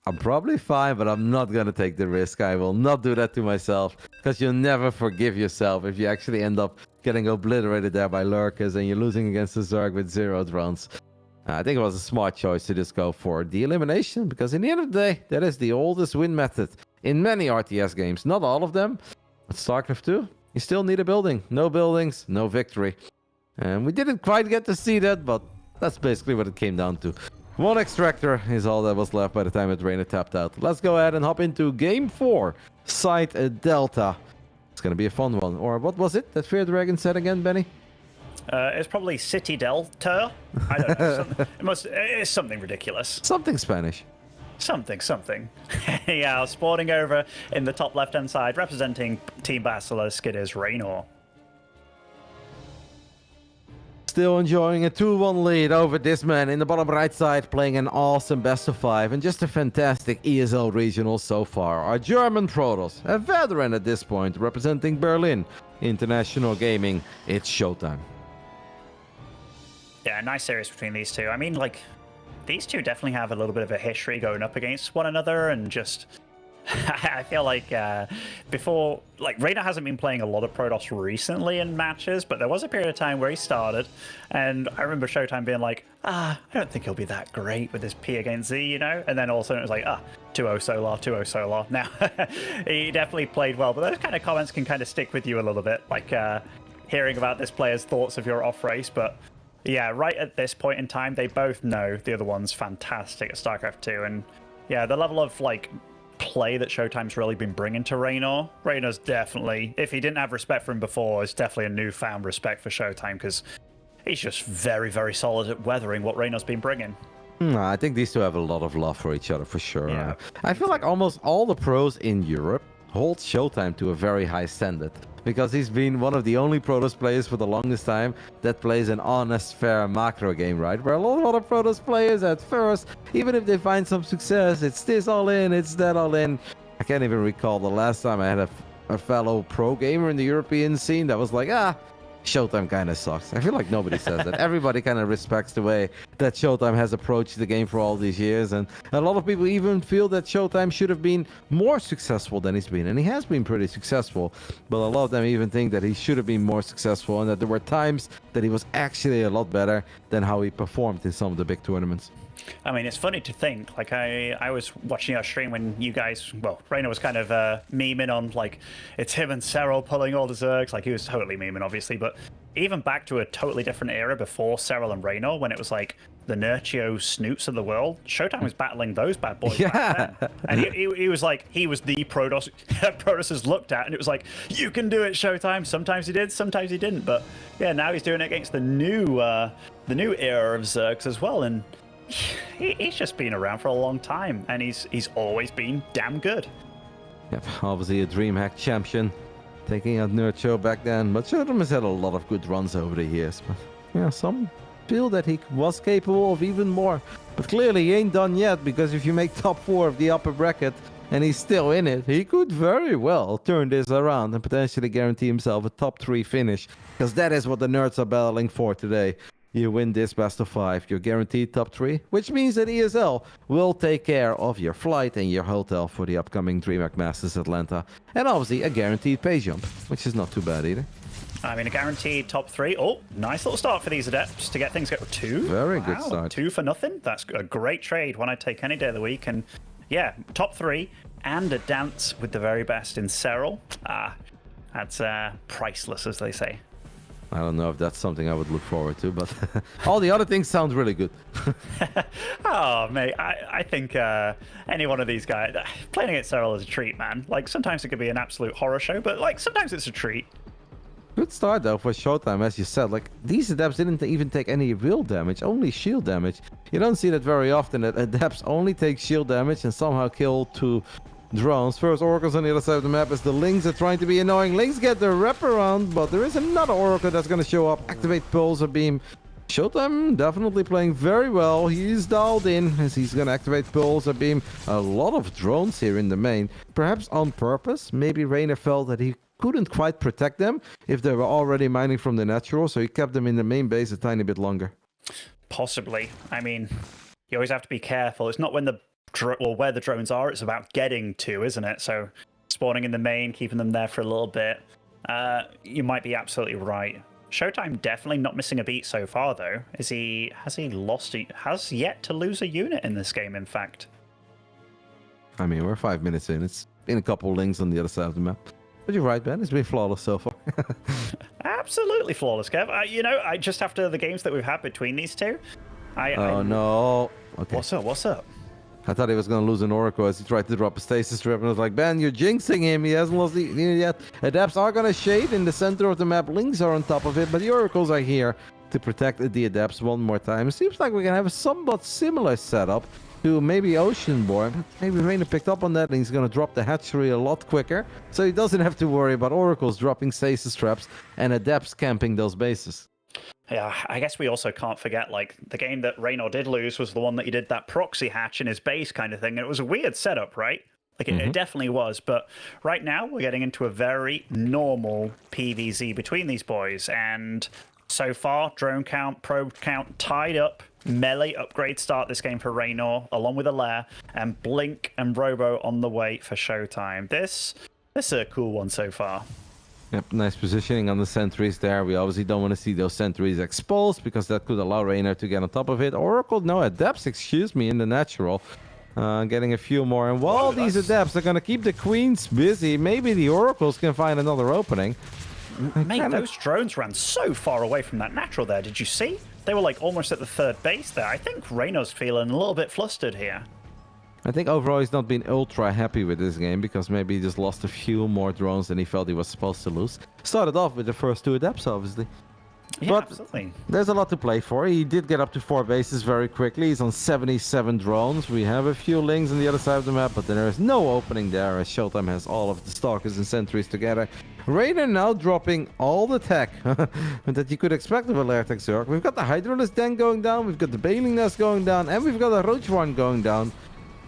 I'm probably fine, but I'm not going to take the risk. I will not do that to myself. Because you'll never forgive yourself if you actually end up getting obliterated there by lurkers and you're losing against the Zerg with 0 drones. I think it was a smart choice to just go for the elimination, because in the end of the day, that is the oldest win method in many RTS games. Not all of them, but StarCraft 2, you still need a building. No buildings, no victory. And we didn't quite get to see that, but that's basically what it came down to. 1 extractor is all that was left by the time that Raynor tapped out. Let's go ahead and hop into Game 4, Site Delta. It's going to be a fun one. Or what was it that Fear Dragon said again, Benny? It's probably City Delta. I don't know. It's something ridiculous. Something Spanish. Something. Yeah, spawning over in the top left-hand side, representing Team Basilisk, it is Raynor. Still enjoying a 2-1 lead over this man in the bottom right side, playing an awesome best of 5 and just a fantastic ESL regional so far. Our German Protoss, a veteran at this point, representing Berlin International Gaming. It's Showtime. Yeah, nice series between these two. I mean, like, these two definitely have a little bit of a history going up against one another, and just I feel like before, like, Raynor hasn't been playing a lot of Protoss recently in matches, but there was a period of time where he started, and I remember Showtime being like, I don't think he'll be that great with this P against Z, you know? And then all of a sudden it was like, 2-0 Solar, 2-0 Solar. Now, he definitely played well, but those kind of comments can kind of stick with you a little bit, like hearing about this player's thoughts of your off race, but yeah, right at this point in time, they both know the other one's fantastic at StarCraft 2, and yeah, the level of, like, play that Showtime's really been bringing to Raynor. Raynor's definitely, if he didn't have respect for him before, it's definitely a newfound respect for Showtime, because he's just very, very solid at weathering what Raynor's been bringing. I think these two have a lot of love for each other, for sure. Yeah. I feel like almost all the pros in Europe hold Showtime to a very high standard, because he's been one of the only Protoss players for the longest time that plays an honest, fair macro game, right? Where a lot of other Protoss players at first, even if they find some success, it's this all in, it's that all in. I can't even recall the last time I had a fellow pro gamer in the European scene that was like, Showtime kind of sucks. I feel like nobody says that. Everybody kind of respects the way that Showtime has approached the game for all these years. And a lot of people even feel that Showtime should have been more successful than he's been. And he has been pretty successful. But a lot of them even think that he should have been more successful and that there were times that he was actually a lot better than how he performed in some of the big tournaments. I mean, it's funny to think, like, I was watching your stream when you guys, well, Raynor was kind of memeing on, like, it's him and Serral pulling all the Zergs. Like, he was totally memeing, obviously, but even back to a totally different era before Serral and Raynor, when it was, like, the Nurtio Snoots of the world, Showtime was battling those bad boys back then. And he was like, he was the Protoss Protoss looked at, and it was like, you can do it, Showtime. Sometimes he did, sometimes he didn't, but yeah, now he's doing it against the new era of Zergs as well, and he's just been around for a long time, and he's always been damn good. Yep, obviously a DreamHack champion, taking out Nerd back then, but Showtime has had a lot of good runs over the years. But yeah, some feel that he was capable of even more. But clearly he ain't done yet, because if you make top 4 of the upper bracket and he's still in it, he could very well turn this around and potentially guarantee himself a top 3 finish, because that is what the Nerds are battling for today. You win this best of 5, you're guaranteed top 3, which means that ESL will take care of your flight and your hotel for the upcoming DreamHack Masters Atlanta. And obviously a guaranteed pay jump, which is not too bad either. I mean, a guaranteed top 3. Oh, nice little start for these Adepts to get things go 2. Very good start. 2 for nothing. That's a great trade, one I'd take any day of the week. And yeah, top 3 and a dance with the very best in Serral. That's priceless, as they say. I don't know if that's something I would look forward to, but all the other things sound really good. Oh, mate, I think any one of these guys, playing against Serral is a treat, man. Like, sometimes it could be an absolute horror show, but, like, sometimes it's a treat. Good start, though, for Showtime, as you said. Like, these Adepts didn't even take any real damage, only shield damage. You don't see that very often, that Adepts only take shield damage and somehow kill 2 drones. First Oracles on the other side of the map as the Lings are trying to be annoying. Lings get the wraparound, but there is another Oracle that's going to show up. Activate Pulsar Beam. Showtime definitely playing very well. He's dialed in as he's going to activate Pulsar Beam. A lot of drones here in the main. Perhaps on purpose. Maybe Raynor felt that he couldn't quite protect them if they were already mining from the natural, so he kept them in the main base a tiny bit longer. Possibly. I mean, you always have to be careful. It's not when where the drones are, it's about getting to, isn't it? So spawning in the main, keeping them there for a little bit. You might be absolutely right. Showtime definitely not missing a beat so far, though. Has yet to lose a unit in this game, in fact. I mean, we're 5 minutes in. It's been a couple Lings on the other side of the map. But you're right, Ben. It's been flawless so far. Absolutely flawless, Kev. I just after the games that we've had between these two, no. Okay. What's up? I thought he was going to lose an Oracle as he tried to drop a stasis trap, and I was like, Ben, you're jinxing him. He hasn't lost the unit yet. Adepts are going to shade in the center of the map. Lings are on top of it, but the Oracles are here to protect the Adepts one more time. It seems like we can have a somewhat similar setup to maybe Oceanborn. Maybe Raynor picked up on that, and he's going to drop the hatchery a lot quicker, so he doesn't have to worry about Oracles dropping stasis traps and Adepts camping those bases. Yeah, I guess we also can't forget, like, the game that Raynor did lose was the one that he did that proxy hatch in his base kind of thing, and it was a weird setup, right? Like, it definitely was, but right now we're getting into a very normal PvZ between these boys, and so far, drone count, probe count tied up. Melee upgrade start this game for Raynor, along with a lair, and Blink and Robo on the way for Showtime. This is a cool one so far. Yep, nice positioning on the sentries there. We obviously don't want to see those sentries exposed, because that could allow Raynor to get on top of it. Oracle, no, Adepts, excuse me, in the natural. Getting a few more. And while these Adepts are going to keep the Queens busy, maybe the Oracles can find another opening. Mate, those drones ran so far away from that natural there. Did you see? They were like almost at the third base there. I think Raynor's feeling a little bit flustered here. I think overall he's not been ultra happy with this game, because maybe he just lost a few more drones than he felt he was supposed to lose. Started off with the first 2 Adepts, obviously. Yeah, but absolutely. There's a lot to play for. He did get up to 4 bases very quickly. He's on 77 drones. We have a few Lings on the other side of the map, but there is no opening there, as Showtime has all of the Stalkers and Sentries together. Raynor now dropping all the tech that you could expect of a Lair Tech Zerg. We've got the Hydralisk Den going down, we've got the Bailing Nest going down, and we've got a Roach One going down.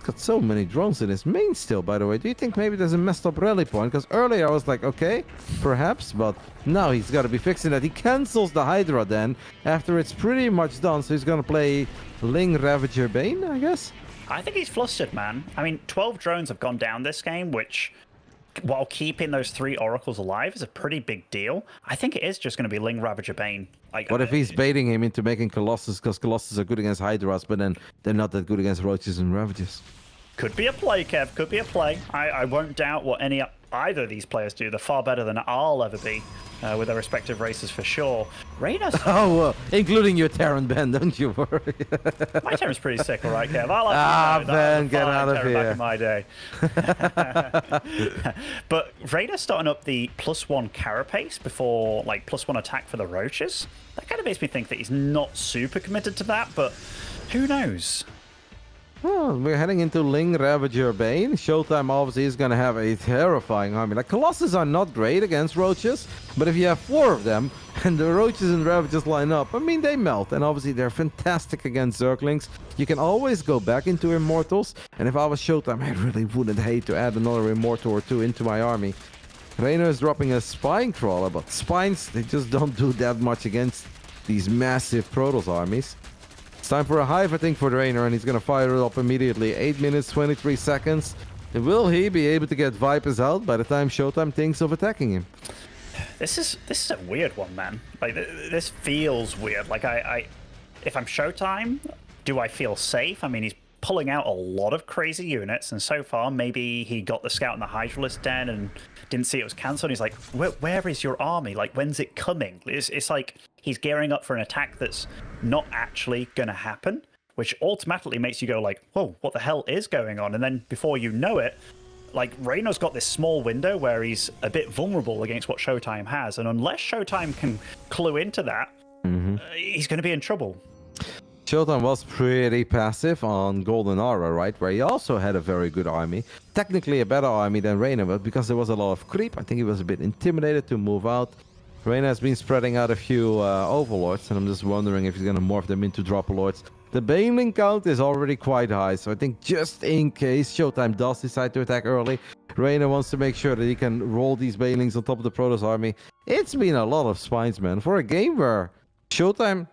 got so many drones in his main still, by the way. Do you think maybe there's a messed up rally point? Because earlier I was like, okay, perhaps, but now he's got to be fixing that. He cancels the Hydra then after it's pretty much done, so he's going to play Ling Ravager Bane, I guess? I think he's flustered, man. I mean, 12 drones have gone down this game, which, while keeping those 3 oracles alive, is a pretty big deal. I think it is just going to be Ling Ravager Bane. Like, what if he's baiting him into making Colossus, because Colossus are good against Hydras, but then they're not that good against Roaches and Ravages? Could be a play, Kev. Could be a play. I won't doubt what either of these players do. They're far better than I'll ever be with their respective races for sure. Raynor. Oh, well, including your Terran, Ben, don't you worry. My Terran's pretty sick, all right, Kev. I'll Ben, get out of here. Back in my day. But Raynor's starting up the +1 carapace before, like, +1 attack for the Roaches. That kind of makes me think that he's not super committed to that, but who knows? Well, we're heading into Ling Ravager Bane. Showtime obviously is going to have a terrifying army. Like, Colossus are not great against Roaches, but if you have 4 of them, and the Roaches and Ravages line up, I mean, they melt. And obviously they're fantastic against Zerglings. You can always go back into Immortals, and if I was Showtime, I really wouldn't hate to add another Immortal or 2 into my army. Raynor is dropping a Spine Crawler, but Spines, they just don't do that much against these massive Protoss armies. It's time for a hive, I think, for the Raynor, and he's going to fire it up immediately. 8 minutes, 23 seconds. And will he be able to get Vipers out by the time Showtime thinks of attacking him? This is a weird one, man. Like, this feels weird. Like, if I'm Showtime, do I feel safe? I mean, he's pulling out a lot of crazy units, and so far, maybe he got the scout in the Hydralisk den and didn't see it was cancelled. He's like, where is your army? Like, when's it coming? It's like he's gearing up for an attack that's not actually going to happen, which automatically makes you go like, whoa, what the hell is going on? And then before you know it, like, Raynor's got this small window where he's a bit vulnerable against what Showtime has, and unless Showtime can clue into that, he's going to be in trouble. Showtime was pretty passive on Golden Aura, right? Where he also had a very good army. Technically a better army than Raynor, but because there was a lot of creep, I think he was a bit intimidated to move out. Raynor has been spreading out a few Overlords, and I'm just wondering if he's going to morph them into Dropalords. The Baneling count is already quite high, so I think just in case Showtime does decide to attack early, Raynor wants to make sure that he can roll these Banelings on top of the Protoss army. It's been a lot of Spines, man. For a game where Showtime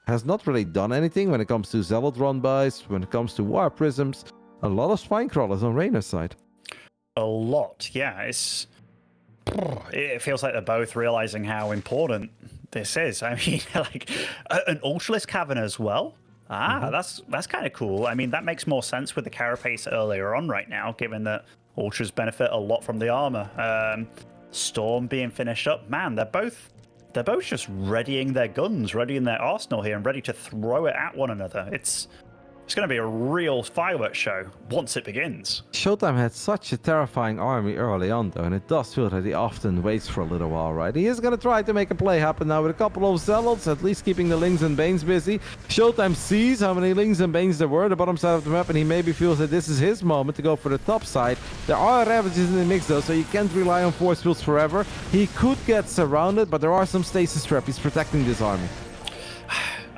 has not really done anything when it comes to Zealot run-bys, when it comes to War Prisms, a lot of Spine Crawlers on Raynor's side. A lot, yeah. It feels like they're both realizing how important this is. I mean, like, an Ultralisk Cavern as well? That's kind of cool. I mean, that makes more sense with the Carapace earlier on right now, given that Ultras benefit a lot from the armor. Storm being finished up. Man, they're both just readying their guns, readying their arsenal here, and ready to throw it at one another. It's going to be a real fireworks show once it begins. Showtime had such a terrifying army early on, though, and it does feel that he often waits for a little while, right? He is going to try to make a play happen now with a couple of Zealots, at least keeping the Lings and Banes busy. Showtime sees how many Lings and Banes there were at the bottom side of the map, and he maybe feels that this is his moment to go for the top side. There are Ravages in the mix, though, so you can't rely on force fields forever. He could get surrounded, but there are some stasis traps protecting this army.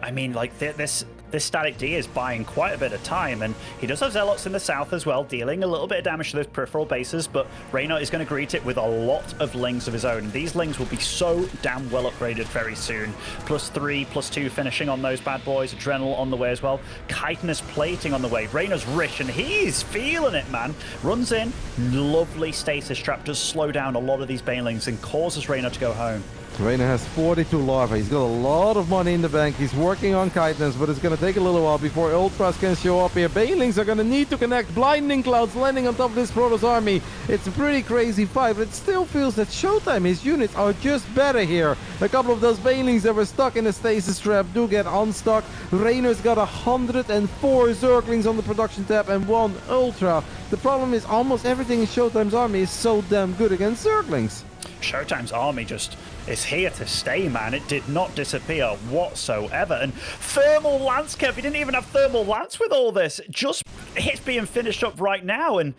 I mean, like, this Static D is buying quite a bit of time, and he does have Zealots in the south as well, dealing a little bit of damage to those peripheral bases, but Raynor is going to greet it with a lot of Lings of his own. These Lings will be so damn well upgraded very soon. +3, +2 finishing on those bad boys. Adrenal on the way as well. Chitinous plating on the way. Raynor's rich, and he's feeling it, man. Runs in, lovely stasis trap, does slow down a lot of these Banelings and causes Raynor to go home. Raynor has 42 larvae. He's got a lot of money in the bank. He's working on Chitinous, but it's going to take a little while before Ultras can show up here. Banelings are going to need to connect. Blinding Clouds landing on top of this Protoss army. It's a pretty crazy fight, but it still feels that Showtime, his units are just better here. A couple of those Banelings that were stuck in the stasis trap do get unstuck. Raynor's got 104 Zerglings on the production tab and 1 Ultra. The problem is almost everything in Showtime's army is so damn good against Zerglings. Showtime's army just is here to stay, man. It did not disappear whatsoever. And Thermal Lance, Kev, he didn't even have Thermal Lance with all this. Just it's being finished up right now. And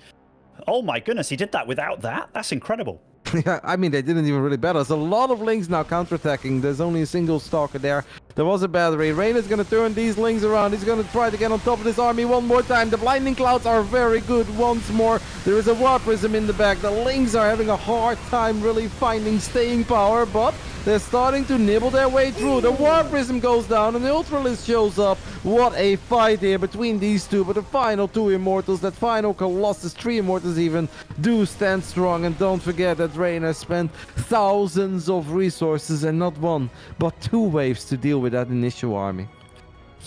oh my goodness, he did that without that? That's incredible. Yeah, I mean, they didn't even really battle. There's a lot of Lings now counterattacking. There's only a single Stalker there. There was a battery. Raynor's going to turn these Lings around. He's going to try to get on top of this army one more time. The Blinding Clouds are very good once more. There is a War Prism in the back. The Lings are having a hard time really finding staying power, but they're starting to nibble their way through. The War Prism goes down and the Ultralisk shows up. What a fight here between these two. But the final two Immortals, that final Colossus, 3 Immortals even, do stand strong. And don't forget that Raynor spent thousands of resources and not one, but 2 waves to deal with that initial army.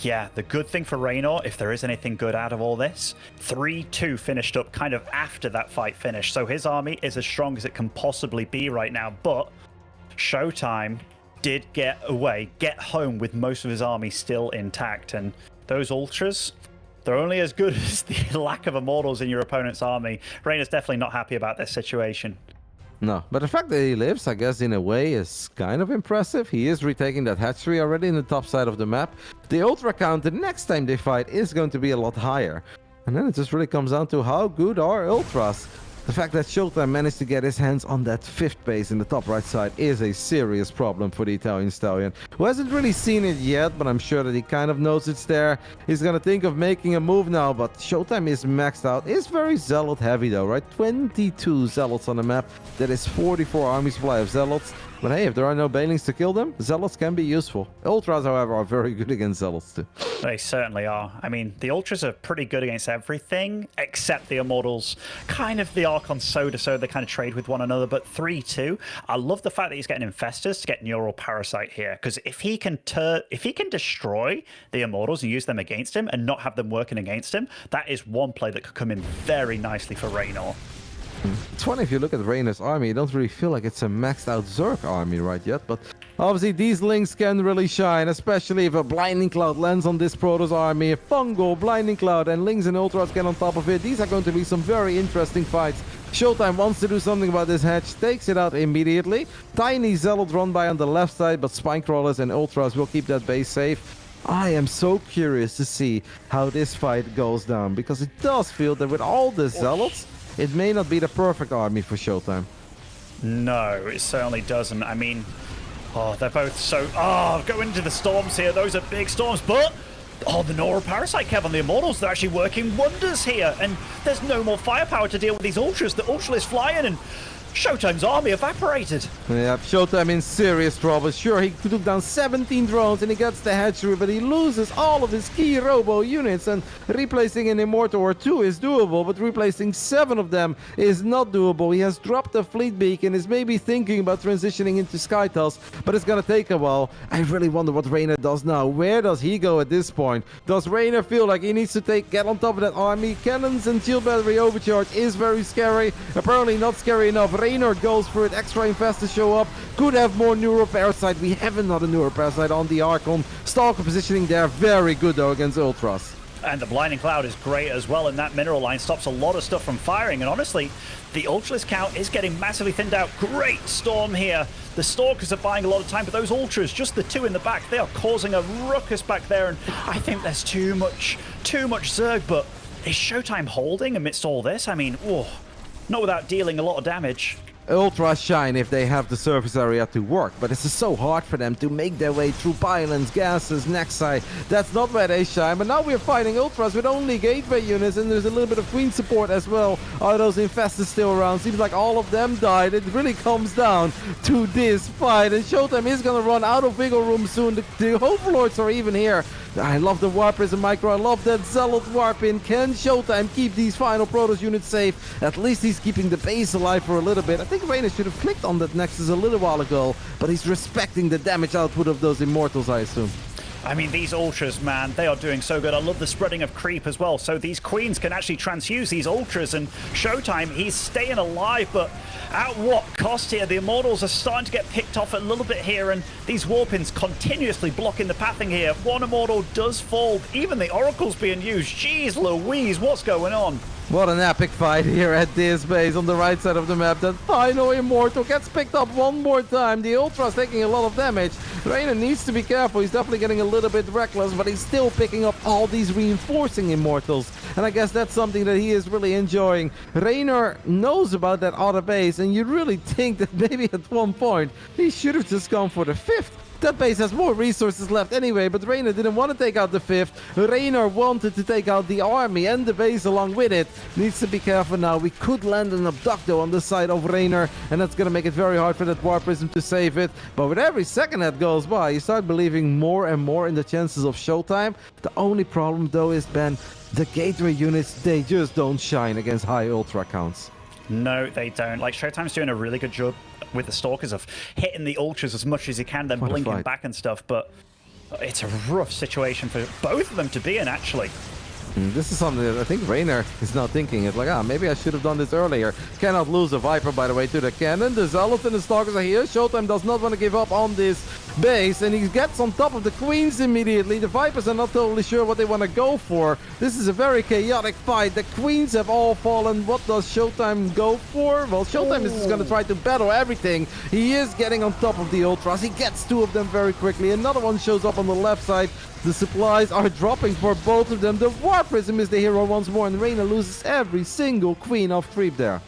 Yeah, the good thing for Raynor, if there is anything good out of all this, 3-2 finished up kind of after that fight finished. So his army is as strong as it can possibly be right now. But Showtime did get home with most of his army still intact. And those Ultras, they're only as good as the lack of Immortals in your opponent's army. Raynor's definitely not happy about this situation. No, but the fact that he lives, I guess, in a way, is kind of impressive. He is retaking that hatchery already in the top side of the map. The Ultra count the next time they fight is going to be a lot higher. And then it just really comes down to how good are Ultras. The fact that Showtime managed to get his hands on that 5th base in the top right side is a serious problem for the Italian Stallion, who hasn't really seen it yet, but I'm sure that he kind of knows it's there. He's gonna think of making a move now, but Showtime is maxed out. It's very Zealot heavy though, right? 22 Zealots on the map. That is 44 army supply of Zealots. But hey, if there are no Banelings to kill them, Zealots can be useful. Ultras, however, are very good against Zealots too. They certainly are. I mean, the Ultras are pretty good against everything, except the Immortals. Kind of the Archon Soda, so they kind of trade with one another, but 3-2. I love the fact that he's getting Infestors to get Neural Parasite here, because if he can destroy the Immortals and use them against him and not have them working against him, that is one play that could come in very nicely for Raynor. It's funny, if you look at Raynor's army, you don't really feel like it's a maxed out Zerg army right yet, but obviously these Lings can really shine, especially if a Blinding Cloud lands on this Protoss army, a Fungal, Blinding Cloud, and Lings and Ultras get on top of it. These are going to be some very interesting fights. Showtime wants to do something about this hatch, takes it out immediately. Tiny Zealot run by on the left side, but Spinecrawlers and Ultras will keep that base safe. I am so curious to see how this fight goes down, because it does feel that with all the Zealots, it may not be the perfect army for Showtime. No, it certainly doesn't. I mean, they're both so... going into the storms here. Those are big storms, but... the Neural Parasite Kev on the Immortals, they're actually working wonders here. And there's no more firepower to deal with these Ultras. The Ultralisk flying and... Showtime's army evaporated. Yeah, Showtime in serious trouble. Sure, he took down 17 drones and he gets the hatchery, but he loses all of his key robo units, and replacing an Immortal or 2 is doable, but replacing 7 of them is not doable. He has dropped the fleet beacon, is maybe thinking about transitioning into Skytels, but it's gonna take a while. I really wonder what Raynor does now. Where does he go at this point? Does Raynor feel like he needs to get on top of that army? Cannons and shield battery overcharge is very scary. Apparently not scary enough. Raynor goes for it. Extra Infestors show up. Could have more Neural Parasite. We have another Neural Parasite on the Archon. Stalker positioning there. Very good though against Ultras. And the Blinding Cloud is great as well, and that mineral line stops a lot of stuff from firing. And honestly, the Ultralisk count is getting massively thinned out. Great storm here. The Stalkers are buying a lot of time, but those Ultras, just the 2 in the back, they are causing a ruckus back there. And I think there's too much Zerg, but is Showtime holding amidst all this? I mean, not without dealing a lot of damage. Ultras shine if they have the surface area to work, but it's just so hard for them to make their way through pylons, gases, Nexi. That's not where they shine, but now we're fighting Ultras with only gateway units, and there's a little bit of Queen support as well. Are those Infestors still around? Seems like all of them died. It really comes down to this fight, and Showtime is gonna run out of wiggle room soon. The Overlords are even here. I love the Warp Prism Micro. I love that Zealot Warp in. Can Showtime keep these final Protoss units safe? At least he's keeping the base alive for a little bit. I think Raynor should have clicked on that Nexus a little while ago, but he's respecting the damage output of those Immortals, I assume. I mean, these Ultras, man, they are doing so good. I love the spreading of creep as well. So these Queens can actually transfuse these Ultras, and Showtime, he's staying alive, but at what cost here? The Immortals are starting to get picked off a little bit here, and these Warpins continuously blocking the pathing here. One Immortal does fall. Even the Oracle's being used. Jeez Louise, what's going on? What an epic fight here at this base on the right side of the map. That final Immortal gets picked up one more time. The Ultra's taking a lot of damage. Raynor needs to be careful. He's definitely getting a little bit reckless, but he's still picking up all these reinforcing Immortals. And I guess that's something that he is really enjoying. Raynor knows about that other base, and you really think that maybe at one point he should have just gone for the 5th. That base has more resources left anyway, but Raynor didn't want to take out the 5th. Raynor wanted to take out the army and the base along with it. Needs to be careful now. We could land an abducto on the side of Raynor, and that's going to make it very hard for that War Prism to save it. But with every second that goes by, you start believing more and more in the chances of Showtime. The only problem, though, is, Ben, the gateway units, they just don't shine against high ultra counts. No, they don't. Like, Showtime's doing a really good job with the Stalkers of hitting the ultras as much as he can, then blinking back and stuff, but it's a rough situation for both of them to be in, actually. This is something that I think Raynor is now thinking. It's like, maybe I should have done this earlier. Cannot lose a Viper, by the way, to the cannon. The Zealots and the Stalkers are here. Showtime does not want to give up on this base, and he gets on top of the Queens immediately. The Vipers are not totally sure what they want to go for. This is a very chaotic fight. The Queens have all fallen. What does Showtime go for? Well, Showtime is just going to try to battle everything. He is getting on top of the Ultras. He gets 2 of them very quickly. Another one shows up on the left side. The supplies are dropping for both of them. The War Prism is the hero once more, and Raynor loses every single Queen off creep there.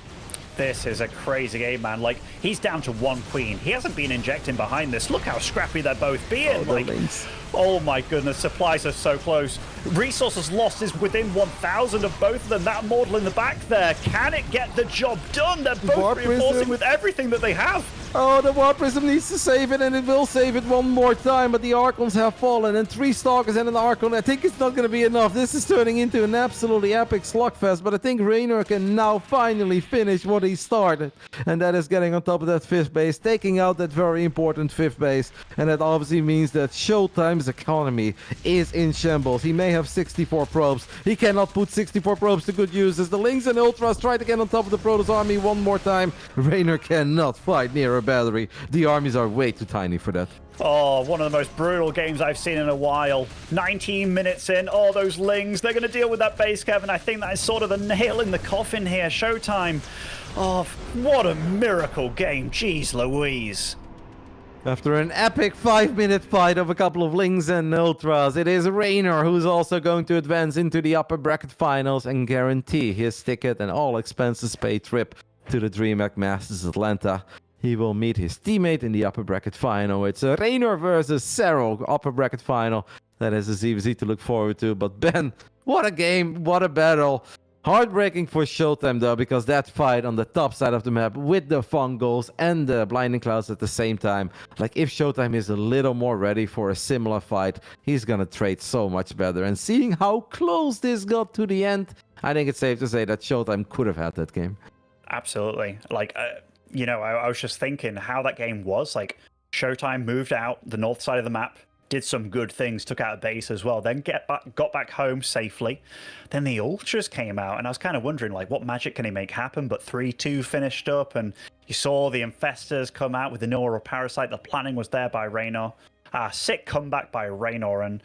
This is a crazy game, man. Like, he's down to 1 queen. He hasn't been injecting behind this. Look how scrappy they're both being. Oh my goodness, supplies are so close. Resources lost is within 1,000 of both of them. That mortal in the back there, can it get the job done? They're both reinforcing with everything that they have. Oh, the War Prism needs to save it, and it will save it one more time, but the Archons have fallen, and 3 Stalkers and an Archon. I think it's not going to be enough. This is turning into an absolutely epic slugfest, but I think Raynor can now finally finish what he started, and that is getting on top of that 5th base, taking out that very important 5th base, and that obviously means that Showtime's economy is in shambles. He may have 64 probes. He cannot put 64 probes to good use as the Lynx and Ultras try to get on top of the Protoss army one more time. Raynor cannot fight near a battery. The armies are way too tiny for that. Oh, one of the most brutal games I've seen in a while. 19 minutes in. Oh, those Lings. They're going to deal with that base, Kevin. I think that is sort of the nail in the coffin here. Showtime. Oh, what a miracle game. Jeez Louise. After an epic 5-minute fight of a couple of Lings and Ultras, it is Raynor who's also going to advance into the upper bracket finals and guarantee his ticket and all expenses paid trip to the DreamHack Masters Atlanta. He will meet his teammate in the upper bracket final. It's a Raynor versus Serral upper bracket final. That is a ZVZ to look forward to. But Ben, what a game, what a battle. Heartbreaking for Showtime though, because that fight on the top side of the map with the fungals and the blinding clouds at the same time. Like, if Showtime is a little more ready for a similar fight, he's gonna trade so much better. And seeing how close this got to the end, I think it's safe to say that Showtime could have had that game. Absolutely. Like, I was just thinking how that game was. Like, Showtime moved out the north side of the map, did some good things, took out a base as well, then got back home safely. Then the Ultras came out, and I was kind of wondering, like, what magic can he make happen? But 3-2 finished up, and you saw the Infestors come out with the Neural Parasite. The planning was there by Raynor. Sick comeback by Raynor, and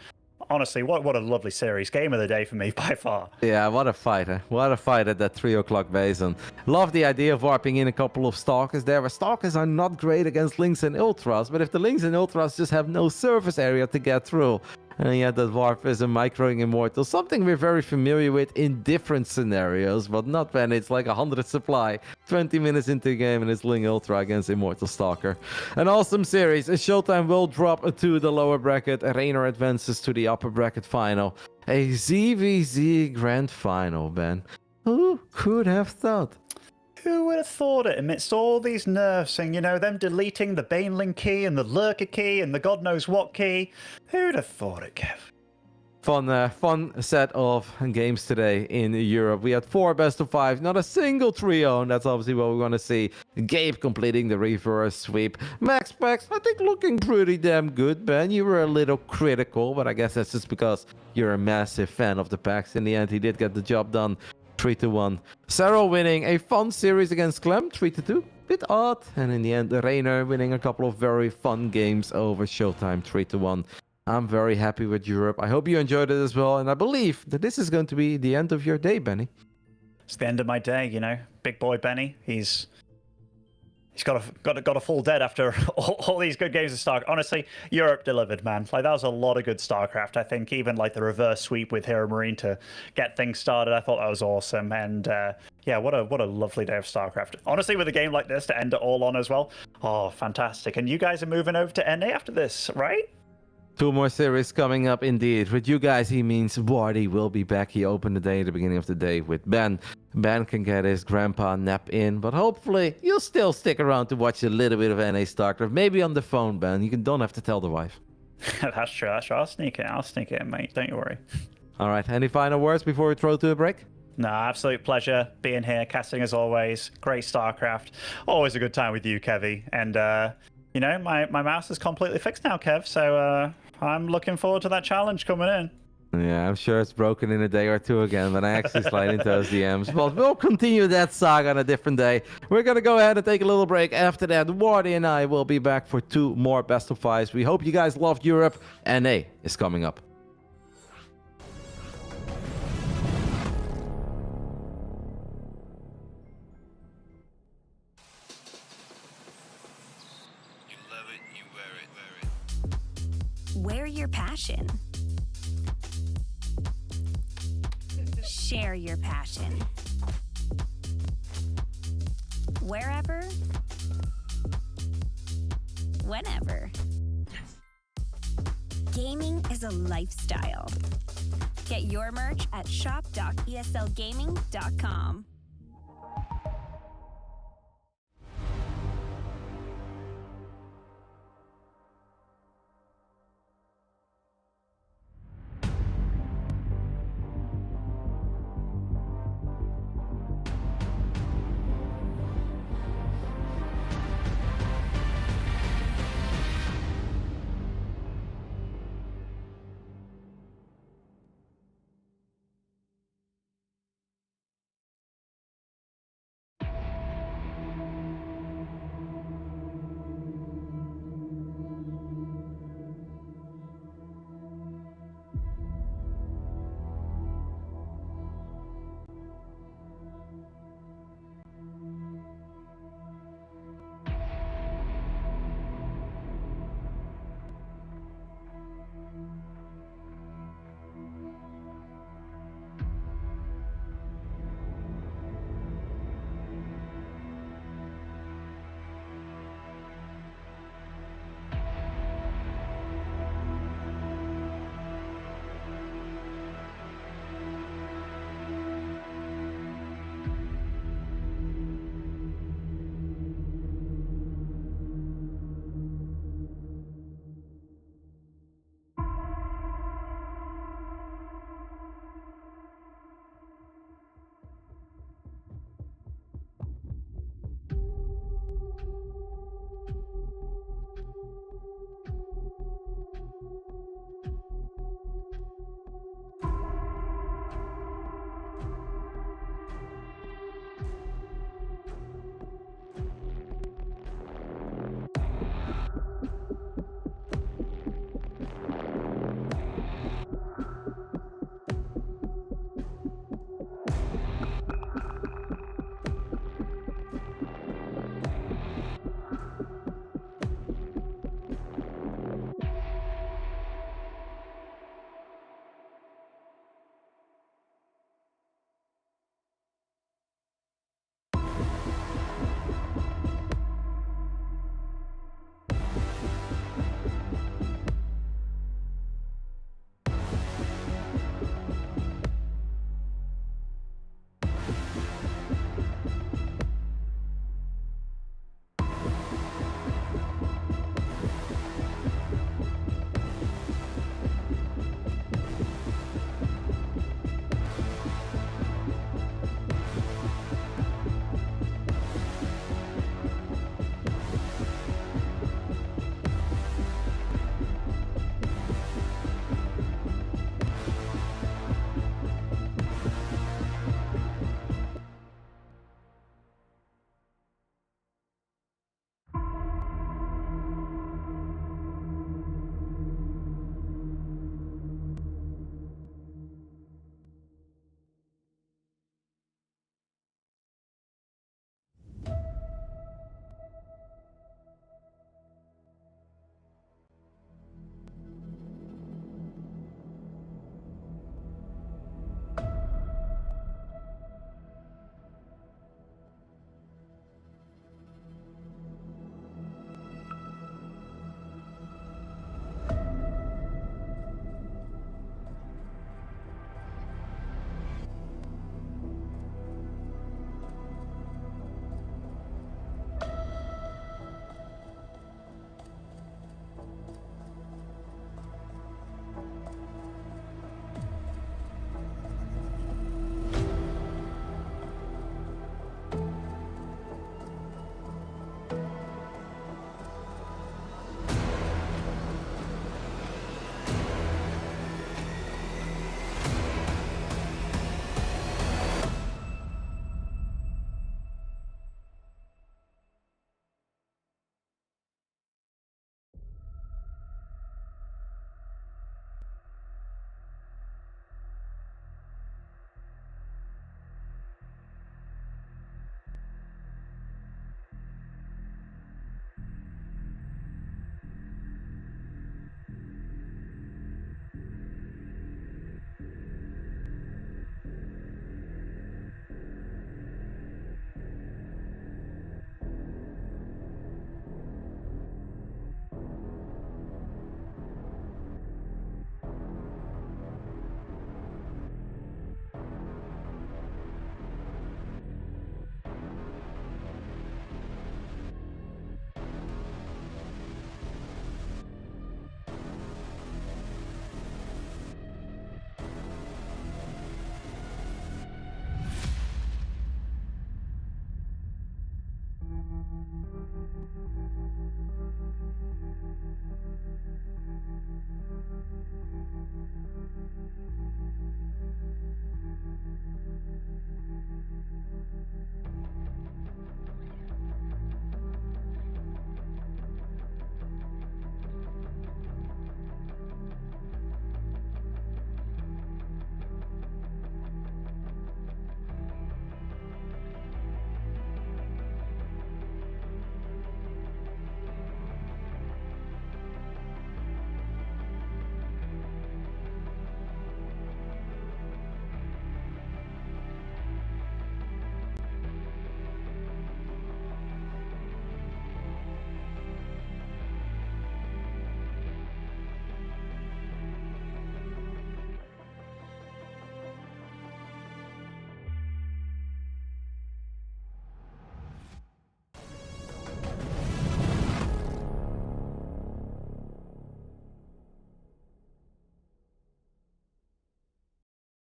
honestly, what a lovely series. Game of the day for me, by far. Yeah, what a fight. What a fight at that 3 o'clock base. And love the idea of warping in a couple of Stalkers there. Stalkers are not great against Lynx and Ultras, but if the Lynx and Ultras just have no surface area to get through, and yeah, that Warp is a microing Immortal, something we're very familiar with in different scenarios, but not when it's like 100 supply, 20 minutes into the game, and it's Ling Ultra against Immortal Stalker. An awesome series. Showtime will drop to the lower bracket. Raynor advances to the upper bracket final. A ZVZ Grand Final, Ben. Who could have thought? Who would have thought it amidst all these nerfs and, them deleting the Baneling key and the Lurker key and the God knows what key? Who'd have thought it, Kev? Fun set of games today in Europe. We had 4 best of 5, not a single trio, and that's obviously what we want to see. Gabe completing the reverse sweep. Max Pax, I think, looking pretty damn good, Ben. You were a little critical, but I guess that's just because you're a massive fan of the packs. In the end, he did get the job done. 3-1. Serral winning a fun series against Clem, 3-2. Bit odd. And in the end, Raynor winning a couple of very fun games over Showtime, 3-1. I'm very happy with Europe. I hope you enjoyed it as well. And I believe that this is going to be the end of your day, Benny. It's the end of my day, Big boy Benny. He's He's got a full dead after all these good games of StarCraft. Honestly, Europe delivered, man. Like that was a lot of good StarCraft. I think even like the reverse sweep with Hero Marine to get things started. I thought that was awesome. And yeah, what a lovely day of StarCraft. Honestly, with a game like this to end it all on as well. Oh, fantastic. And you guys are moving over to NA after this, right? 2 more series coming up indeed. With you guys, he means Wardy will be back. He opened the day at the beginning of the day with Ben. Ben can get his grandpa nap in, but hopefully you'll still stick around to watch a little bit of NA StarCraft. Maybe on the phone, Ben. Don't have to tell the wife. That's true. I'll sneak it in, mate. Don't you worry. All right. Any final words before we throw to a break? No, absolute pleasure being here, casting as always. Great StarCraft. Always a good time with you, Kevy. And my mouse is completely fixed now, Kev. So I'm looking forward to that challenge coming in. Yeah, I'm sure it's broken in a day or 2 again, but I actually slide into those DMs. But we'll continue that saga on a different day. We're going to go ahead and take a little break. After that, Wardy and I will be back for 2 more best of 5s. We hope you guys loved Europe. NA is coming up. You love it, you wear it. Wear your passion. Share your passion. Wherever, whenever. Gaming is a lifestyle. Get your merch at shop.eslgaming.com.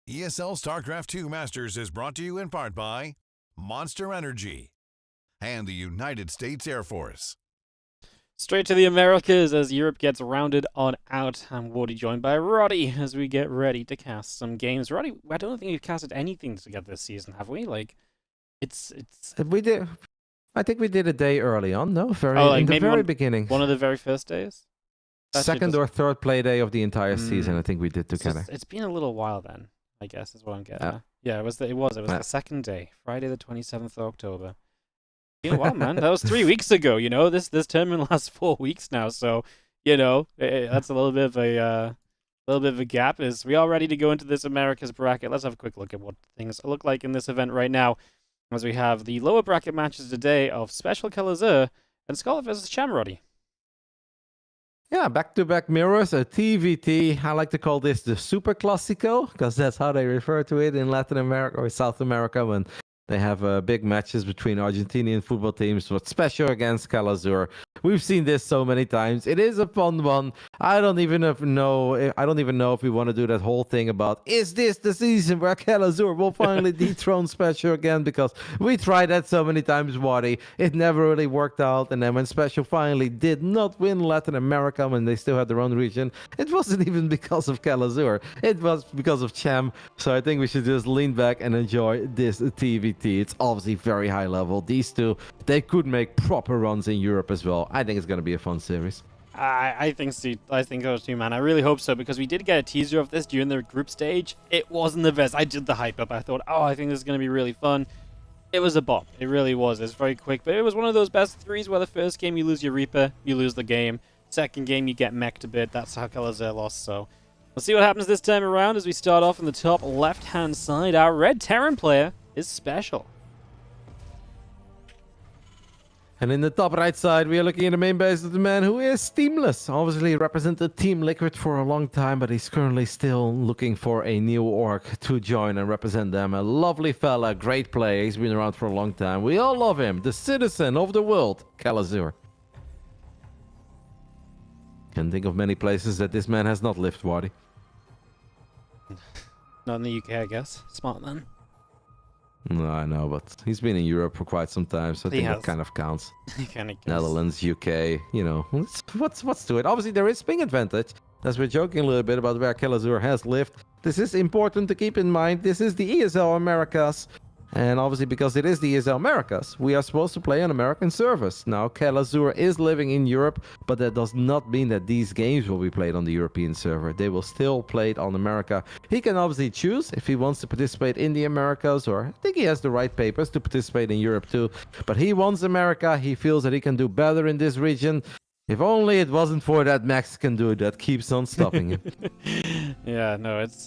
ESL StarCraft 2 Masters is brought to you in part by Monster Energy and the United States Air Force. Straight to the Americas as Europe gets rounded on out. I'm Woody, joined by Roddy as we get ready to cast some games. Roddy, I don't think we've casted anything together this season, have we? Like, it's. We did. I think we did a day early on. No, in the very beginning. One of the very first days. Second or third play day of the entire season. I think we did together. It's been a little while then, I guess, is what I'm getting at. Yeah, it was the second day, Friday the 27th of October. You know what, man? That was 3 weeks ago. You know, this tournament lasts 4 weeks now, so you know that's a little bit of a gap. Is we all ready to go into this Americas bracket? Let's have a quick look at what things look like in this event right now, as we have the lower bracket matches today of Special Kazur and Scarlett versus Cham. Roddy. Yeah, back-to-back mirrors, a TVT. I like to call this the Super Classico, because that's how they refer to it in Latin America or South America when they have big matches between Argentinian football teams, but special against Kazur. We've seen this so many times. It is a fun one. I don't even know if we want to do that whole thing about, is this the season where Kazur will finally dethrone Special again? Because we tried that so many times, Waddy. It never really worked out. And then when Special finally did not win Latin America when they still had their own region, it wasn't even because of Kazur. It was because of Cham. So I think we should just lean back and enjoy this TVT. It's obviously very high level. These two, they could make proper runs in Europe as well. I think it's going to be a fun series. I think so too, man. I really hope so, because we did get a teaser of this during the group stage. It wasn't the best. I did the hype up. I thought, I think this is going to be really fun. It was a bop. It really was. It's very quick, but it was one of those best threes where the first game you lose your Reaper, you lose the game. Second game you get mech'd a bit. That's how Kazur lost, so we'll see what happens this time around as we start off in the top left-hand side. Our red Terran player is Special. And in the top right side, we are looking at the main base of the man who is teamless. Obviously represented Team Liquid for a long time, but he's currently still looking for a new org to join and represent them. A lovely fella, great player. He's been around for a long time. We all love him. The citizen of the world, Kazur. Can think of many places that this man has not lived, Waddy. Not in the UK, I guess. Smart man. No, I know, but he's been in Europe for quite some time, so I think that kind of counts. Netherlands, UK, you know, what's to it? Obviously, there is ping advantage, as we're joking a little bit about where Kazur has lived. This is important to keep in mind. This is the ESL Americas, and obviously because it is the ESL Americas, we are supposed to play on American servers. Now, Kazur is living in Europe, but that does not mean that these games will be played on the European server. They will still play it on America. He can obviously choose if he wants to participate in the Americas, or I think he has the right papers to participate in Europe too. But he wants America. He feels that he can do better in this region. If only it wasn't for that Mexican dude that keeps on stopping him. Yeah, no, it's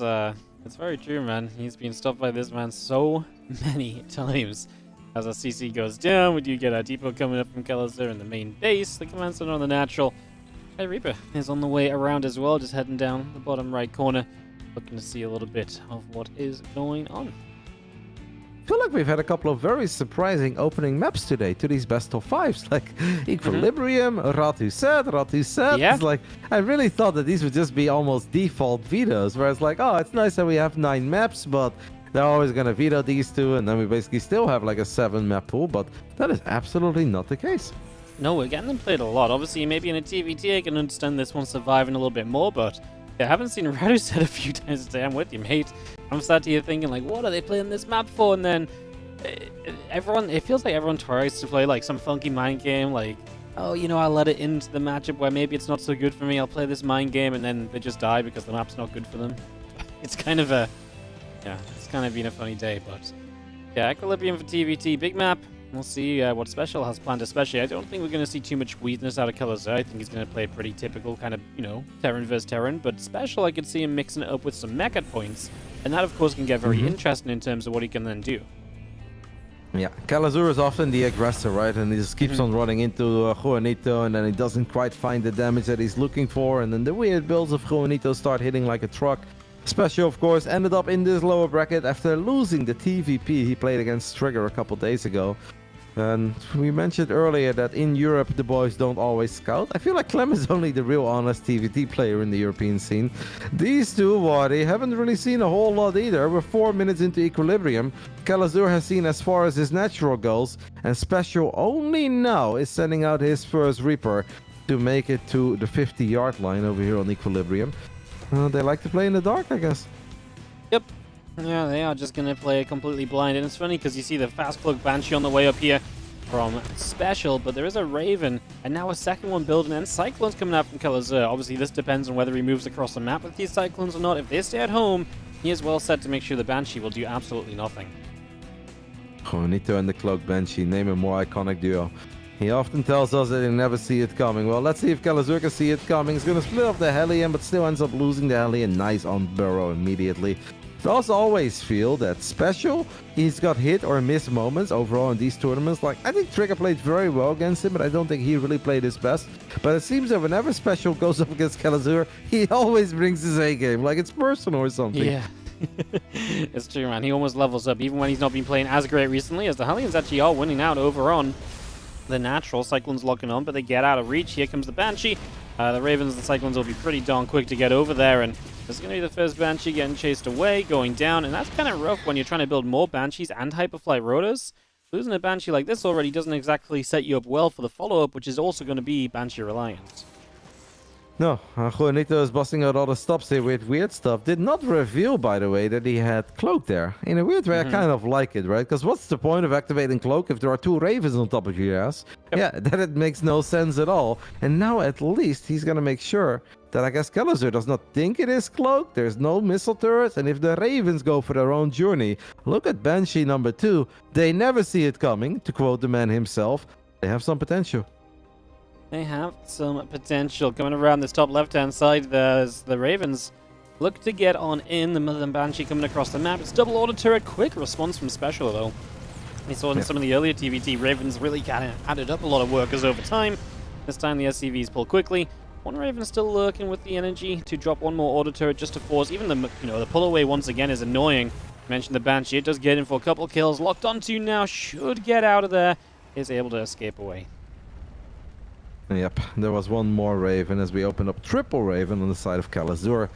very true, man. He's been stopped by this man so many times. As our CC goes down, we do get our depot coming up from Kazur in the main base. The command center on the natural. Hey, Reaper is on the way around as well, just heading down the bottom right corner, looking to see a little bit of what is going on. I feel like we've had a couple of very surprising opening maps today to these best of fives, like Equilibrium, Ratu Set. Yeah. It's like, I really thought that these would just be almost default vetoes, where it's like, oh, it's nice that we have 9 maps, but they're always going to veto these two, and then we basically still have like a 7 map pool, but that is absolutely not the case. No, we're getting them played a lot. Obviously, maybe in a TVT I can understand this one surviving a little bit more, but yeah, I haven't seen Radu said a few times today. I'm with you, mate. I'm sat here thinking, like, what are they playing this map for? And then it feels like everyone tries to play like some funky mind game, like, oh, you know, I'll let it into the matchup where maybe it's not so good for me. I'll play this mind game, and then they just die because the map's not good for them. It's kind of it's kind of been a funny day, but yeah, Equilibrium for TVT, big map. We'll see what Special has planned, especially. I don't think we're going to see too much weakness out of Kazur. I think he's going to play a pretty typical kind of, you know, Terran versus Terran, but Special, I could see him mixing it up with some mech at points, and that, of course, can get very interesting in terms of what he can then do. Yeah, Kazur is often the aggressor, right? And he just keeps on running into Juanito, and then he doesn't quite find the damage that he's looking for, and then the weird builds of Juanito start hitting like a truck. Special, of course, ended up in this lower bracket after losing the TVP he played against Trigger a couple days ago. And we mentioned earlier that in Europe the boys don't always scout. I feel like Clem is only the real honest TVT player in the European scene. These two, Wadi, haven't really seen a whole lot either. We're 4 minutes into Equilibrium. Kazur has seen as far as his natural goals, and Special only now is sending out his first Reaper to make it to the 50-yard line over here on Equilibrium. They like to play in the dark, I guess. Yep. Yeah, they are just going to play completely blind. And it's funny because you see the fast cloak Banshee on the way up here from Special, but there is a Raven, and now a second one building, and Cyclones coming out from Kazur. Obviously, this depends on whether he moves across the map with these Cyclones or not. If they stay at home, he is well set to make sure the Banshee will do absolutely nothing. Juanito and the Cloak Banshee, name a more iconic duo. He often tells us that he'll never see it coming. Well, let's see if Kazur can see it coming. He's going to split off the Hellion, but still ends up losing the Hellion. Nice on Burrow immediately. I also always feel that Special, he's got hit or miss moments overall in these tournaments. Like, I think Trigger played very well against him, but I don't think he really played his best. But it seems that whenever Special goes up against Kazur, he always brings his A game, like it's personal or something. Yeah. It's true, man. He almost levels up, even when he's not been playing as great recently, as the Hellions actually are winning out over on the natural. Cyclones locking on, but they get out of reach. Here comes the Banshee. The Ravens and the Cyclones will be pretty darn quick to get over there, and this is going to be the first Banshee getting chased away, going down, and that's kind of rough when you're trying to build more Banshees and Hyperflight Rotors. Losing a Banshee like this already doesn't exactly set you up well for the follow-up, which is also going to be Banshee reliant. No, Juanito is busting out all the stops here with weird stuff. Did not reveal, by the way, that he had Cloak there. In a weird way, I kind of like it, right? Because what's the point of activating Cloak if there are two Ravens on top of your ass? Yep. Yeah, that it makes no sense at all. And now at least he's going to make sure that I guess Kazur does not think it is Cloak. There's no missile turrets. And if the Ravens go for their own journey, look at Banshee number 2. They never see it coming, to quote the man himself. They have some potential. They have some potential. Coming around this top left-hand side, there's the Ravens. Look to get on in. The Mother Banshee coming across the map. It's double auto turret. Quick response from Special, though. We saw in some of the earlier TVT, Ravens really kind of added up a lot of workers over time. This time the SCVs pull quickly. One Raven still lurking with the energy to drop one more auto turret just to force. Even the pull away once again is annoying. Mentioned the Banshee. It does get in for a couple kills. Locked onto now. Should get out of there. Is able to escape away. Yep, there was one more Raven as we opened up triple Raven on the side of Kazur.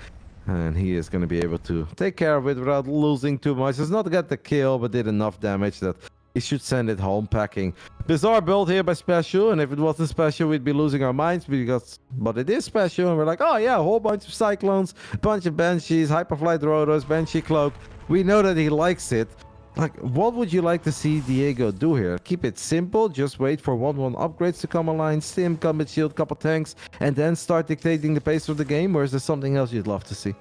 And he is going to be able to take care of it without losing too much. Does not get the kill, but did enough damage that he should send it home packing. Bizarre build here by Special, and if it wasn't Special, we'd be losing our minds but it is Special, and we're like, oh yeah, a whole bunch of Cyclones, a bunch of Banshees, Hyperflight Rotors, Banshee Cloak. We know that he likes it. Like, what would you like to see Diego do here? Keep it simple, just wait for 1-1 upgrades to come online, Stim, Combat Shield, couple tanks, and then start dictating the pace of the game, or is there something else you'd love to see?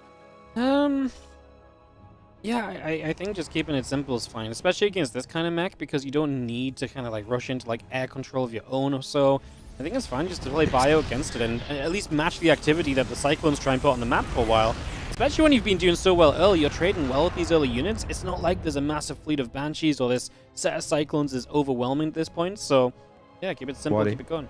Yeah, I think just keeping it simple is fine, especially against this kind of mech, because you don't need to kind of like rush into like air control of your own or so. I think it's fine just to play bio against it and at least match the activity that the Cyclones try and put on the map for a while. Especially when you've been doing so well early, you're trading well with these early units. It's not like there's a massive fleet of Banshees or this set of Cyclones is overwhelming at this point. So, yeah, keep it simple, keep it going.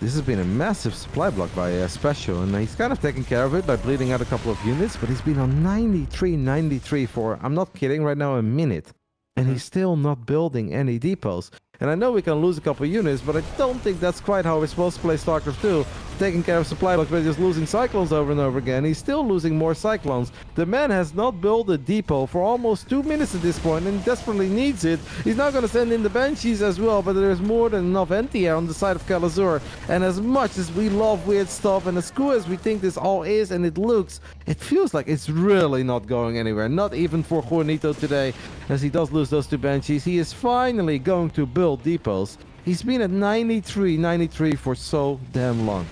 This has been a massive supply block by Special, and he's kind of taken care of it by bleeding out a couple of units, but he's been on 93 for, I'm not kidding right now, a minute. And he's still not building any depots. And I know we can lose a couple units, but I don't think that's quite how we're supposed to play StarCraft 2. Taking care of supply blocks, but just losing Cyclones over and over again. He's still losing more Cyclones. The man has not built a depot for almost 2 minutes at this point and desperately needs it. He's not going to send in the Banshees as well, but there's more than enough anti-air on the side of Kazur. And as much as we love weird stuff and as cool as we think this all is and it looks, it feels like it's really not going anywhere. Not even for Juanito today, as he does lose those 2 Banshees. He is finally going to build depots. He's been at 93 for so damn long.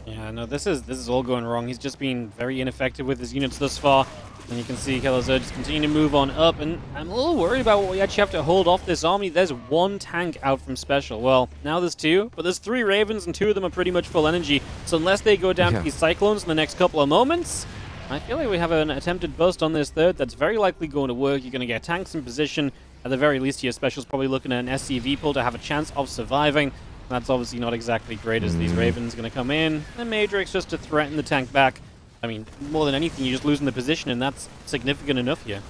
Yeah, no, this is all going wrong. He's just been very ineffective with his units thus far. And you can see Kazur just continuing to move on up. And I'm a little worried about what we actually have to hold off this army. There's 1 tank out from Special. Well, now there's 2, but there's 3 Ravens and 2 of them are pretty much full energy. So unless they go down to these Cyclones in the next couple of moments, I feel like we have an attempted bust on this third that's very likely going to work. You're going to get tanks in position. At the very least, your Special's probably looking at an SCV pull to have a chance of surviving. That's obviously not exactly great as these Ravens are going to come in. And Matrix just to threaten the tank back. I mean, more than anything, you're just losing the position, and that's significant enough here.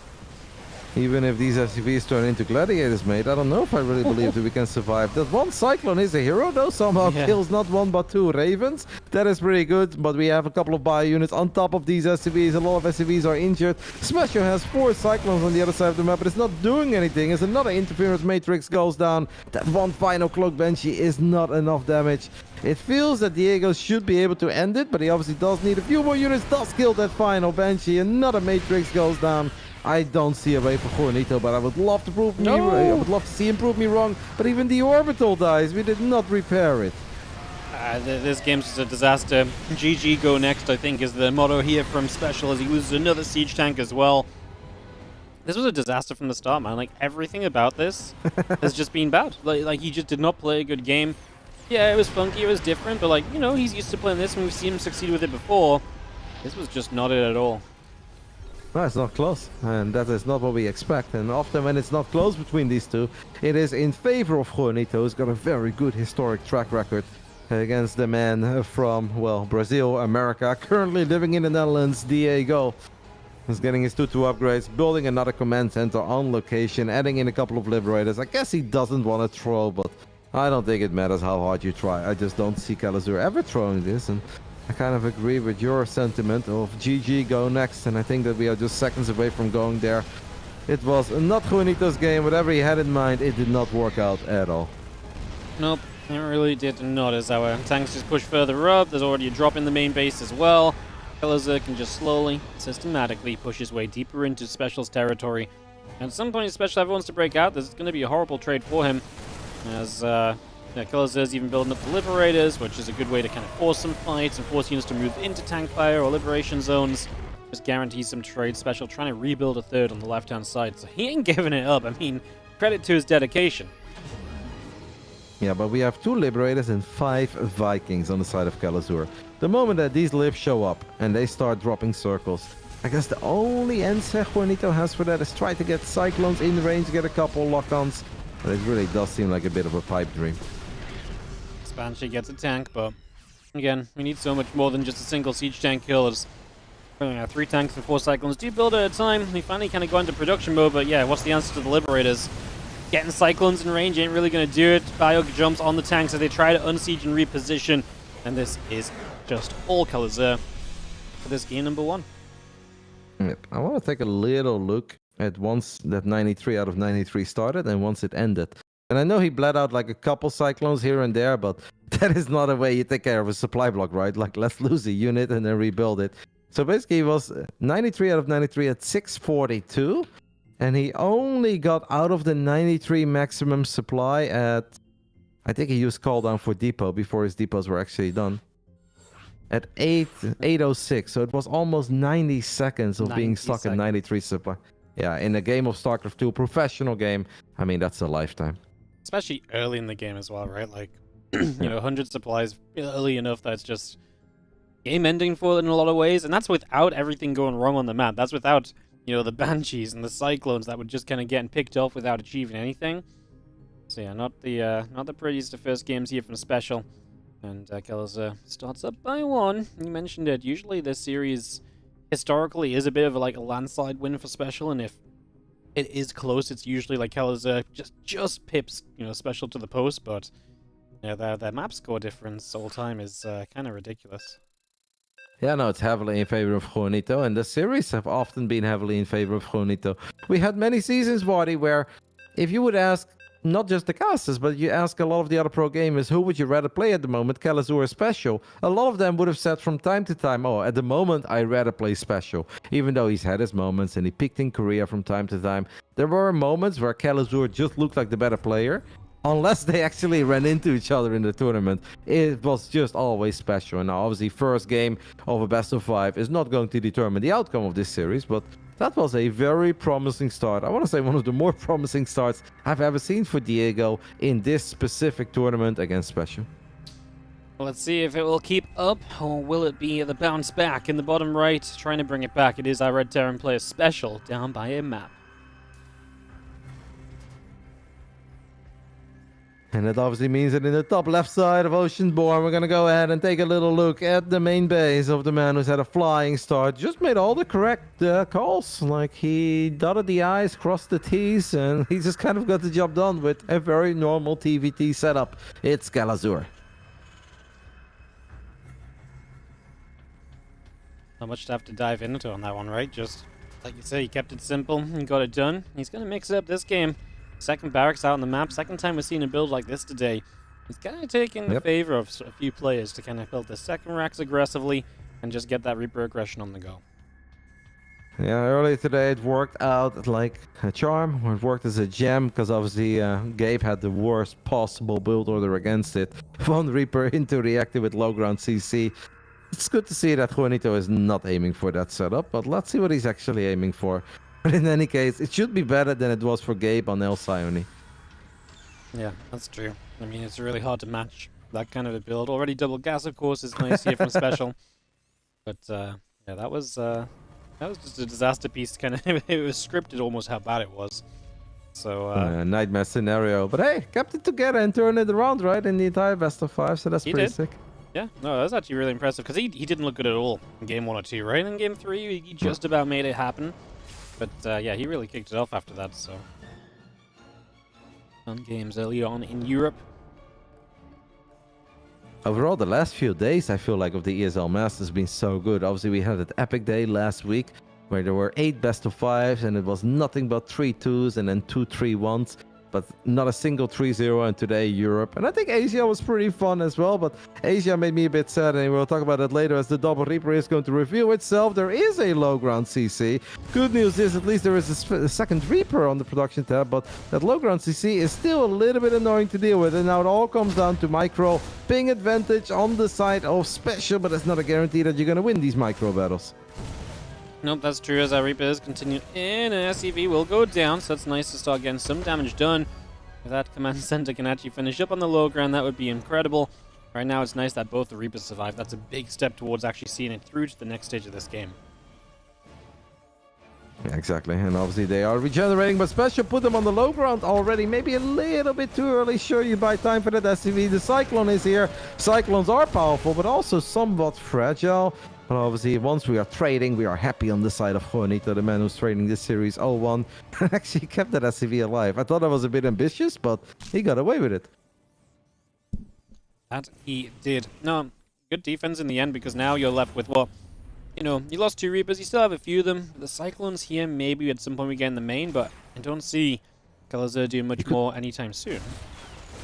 Even if these SCVs turn into gladiators, mate, I don't know if I really believe that we can survive. That 1 Cyclone is a hero, though. Somehow kills not 1 but 2 Ravens. That is pretty good, but we have a couple of bio units on top of these SCVs. A lot of SCVs are injured. Smasher has 4 Cyclones on the other side of the map, but it's not doing anything. As another interference matrix goes down, that 1 final Cloak Banshee is not enough damage. It feels that Diego should be able to end it, but he obviously does need a few more units. Does kill that final Banshee. Another matrix goes down. I don't see a way for Juanito, but I would love to prove me. I would love to see him prove me wrong. But even the orbital dies. We did not repair it. This game's just a disaster. GG go next, I think, is the motto here from Special as he loses another siege tank as well. This was a disaster from the start, man. Like, everything about this has just been bad. Like, he just did not play a good game. Yeah, it was funky, it was different, but like, you know, he's used to playing this and we've seen him succeed with it before. This was just not it at all. No, it's not close, and that is not what we expect. And often when it's not close between these two, it is in favor of Juanito, who's got a very good historic track record against the man from, well, Brazil, America, currently living in the Netherlands, Diego. He's getting his 2-2 upgrades, building another command center on location, adding in a couple of liberators. I guess he doesn't want to throw, but I don't think it matters how hard you try. I just don't see Kazur ever throwing this, and I kind of agree with your sentiment of GG, go next, and I think that we are just seconds away from going there. It was not Juanito's game. Whatever he had in mind, it did not work out at all. Nope, it really did not, as our tanks just push further up. There's already a drop in the main base as well. Kazur can just slowly, systematically push his way deeper into Special's territory. And at some point, Special ever wants to break out, there's going to be a horrible trade for him. As Kazur's even building up the Liberators, which is a good way to kind of force some fights and force units to move into tank fire or liberation zones. Just guarantees some trade. Special trying to rebuild a third on the left-hand side, so he ain't giving it up. I mean, credit to his dedication. Yeah, but we have 2 Liberators and 5 Vikings on the side of Kazur. The moment that these libs show up and they start dropping circles, I guess the only answer Juanito has for that is try to get Cyclones in range, get a couple lock-ons. But it really does seem like a bit of a pipe dream. Banshee gets a tank, but again, we need so much more than just a single siege tank kill. As 3 tanks and 4 Cyclones do build at a time. We finally kind of go into production mode, but yeah, what's the answer to the Liberators? Getting Cyclones in range ain't really going to do it. Bio jumps on the tanks as they try to unsiege and reposition, and this is just all Kazur for this game number 1. Yep. I want to take a little look at once that 93 out of 93 started and once it ended. And I know he bled out like a couple Cyclones here and there, but that is not a way you take care of a supply block, right? Like, let's lose a unit and then rebuild it. So basically, he was 93 out of 93 at 642, and he only got out of the 93 maximum supply at, I think he used call down for depot before his depots were actually done, at 806. So it was almost 90 seconds of being stuck at 93 supply. Yeah, in a game of StarCraft 2, professional game, I mean, that's a lifetime. Especially early in the game as well, right? Like, you know, 100 supplies early enough that's just game-ending for it in a lot of ways. And that's without everything going wrong on the map. That's without, you know, the Banshees and the Cyclones that would just kind of getting picked off without achieving anything. So yeah, not the prettiest of first games here from Special. And Kazur starts up by 1. You mentioned it. Usually this series historically is a bit of like a landslide win for Special, and if it is close. It's usually like Kazur just pips, special to the post, but their map score difference all time is kind of ridiculous. Yeah, no, it's heavily in favor of Juanito, and the series have often been heavily in favor of Juanito. We had many seasons, Wadi, where if you would ask not just the casters, but you ask a lot of the other pro gamers, who would you rather play at the moment, Kazur or Special? A lot of them would have said from time to time, oh, at the moment, I'd rather play Special. Even though he's had his moments and he peaked in Korea from time to time, there were moments where Kazur just looked like the better player. Unless they actually ran into each other in the tournament, it was just always Special. And now, obviously, first game of a best of 5 is not going to determine the outcome of this series, but that was a very promising start. I want to say one of the more promising starts I've ever seen for Diego in this specific tournament against Special. Well, let's see if it will keep up, or will it be the bounce back in the bottom right? Trying to bring it back, it is our Red Terran player Special down by a map. And that obviously means that in the top left side of Oceanborn, we're going to go ahead and take a little look at the main base of the man who's had a flying start. Just made all the correct calls. Like, he dotted the I's, crossed the T's, and he just kind of got the job done with a very normal TVT setup. It's Kazur. Not much to have to dive into on that one, right? Just, like you say, he kept it simple and got it done. He's going to mix it up this game. Second barracks out on the map. Second time we've seen a build like this today. He's kind of taking the favor of a few players to kind of build the second racks aggressively and just get that Reaper aggression on the go. Yeah, earlier today it worked out like a charm, or it worked as a gem, because obviously Gabe had the worst possible build order against it. One Reaper into reactive with low ground CC. It's good to see that Juanito is not aiming for that setup, but let's see what he's actually aiming for. But in any case, it should be better than it was for Gabe on El Sione. Yeah, that's true. I mean, it's really hard to match that kind of a build. Already double gas, of course, is nice here from Special. But yeah, that was just a disaster piece. Kind of, it was scripted almost how bad it was. So nightmare scenario. But hey, kept it together and turned it around, right, in the entire best of 5. So that's pretty sick. Yeah, no, that was actually really impressive, because he didn't look good at all in game 1 or 2, right? In game 3, he just about made it happen. But yeah, he really kicked it off after that, so. Fun games early on in Europe. Overall, the last few days, I feel like, of the ESL Masters has been so good. Obviously, we had that epic day last week where there were 8 best of 5s and it was nothing but 3-2s and then 2 3-1s. But not a single 3-0, and today Europe. And I think Asia was pretty fun as well, but Asia made me a bit sad, and we'll talk about that later as the double Reaper is going to reveal itself. There is a low ground CC. Good news is at least there is a second Reaper on the production tab, but that low ground CC is still a little bit annoying to deal with. And now it all comes down to micro ping advantage on the side of Special, but it's not a guarantee that you're going to win these micro battles. Nope, that's true, as our Reapers continue in, and SCV will go down, so it's nice to start getting some damage done. If that command center can actually finish up on the low ground, that would be incredible. Right now, it's nice that both the Reapers survive. That's a big step towards actually seeing it through to the next stage of this game. Yeah, exactly, and obviously they are regenerating, but Special put them on the low ground already. Maybe a little bit too early. Sure, you buy time for that SCV. The Cyclone is here. Cyclones are powerful, but also somewhat fragile. But obviously, once we are trading, we are happy on the side of Juanito, the man who's trading this series 0-1. Actually kept that SCV alive. I thought that was a bit ambitious, but he got away with it. That he did. No, good defense in the end, because now you're left with, well, you know, you lost 2 Reapers, you still have a few of them. The Cyclones here, maybe at some point we get in the main, but I don't see Kazur doing much more anytime soon.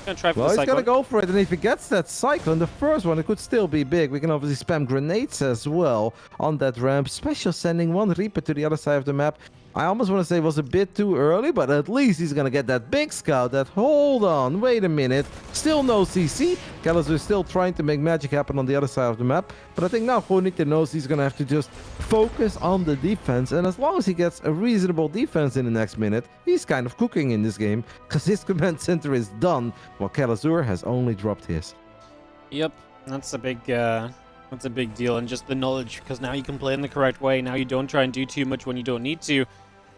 Gonna try for well, the he's Cyclone. gonna go for it, and if he gets that Cyclone, the first one, it could still be big. We can obviously spam grenades as well on that ramp. Special sending 1 Reaper to the other side of the map. I almost want to say it was a bit too early, but at least he's gonna get that big scout. That, hold on, wait a minute, still no CC. Kazur is still trying to make magic happen on the other side of the map, but I think now Juanito knows he's gonna have to just focus on the defense, and as long as he gets a reasonable defense in the next minute, he's kind of cooking in this game, because his command center is done, while Kazur has only dropped his. Yep, that's a big deal, and just the knowledge, because now you can play in the correct way. Now you don't try and do too much when you don't need to.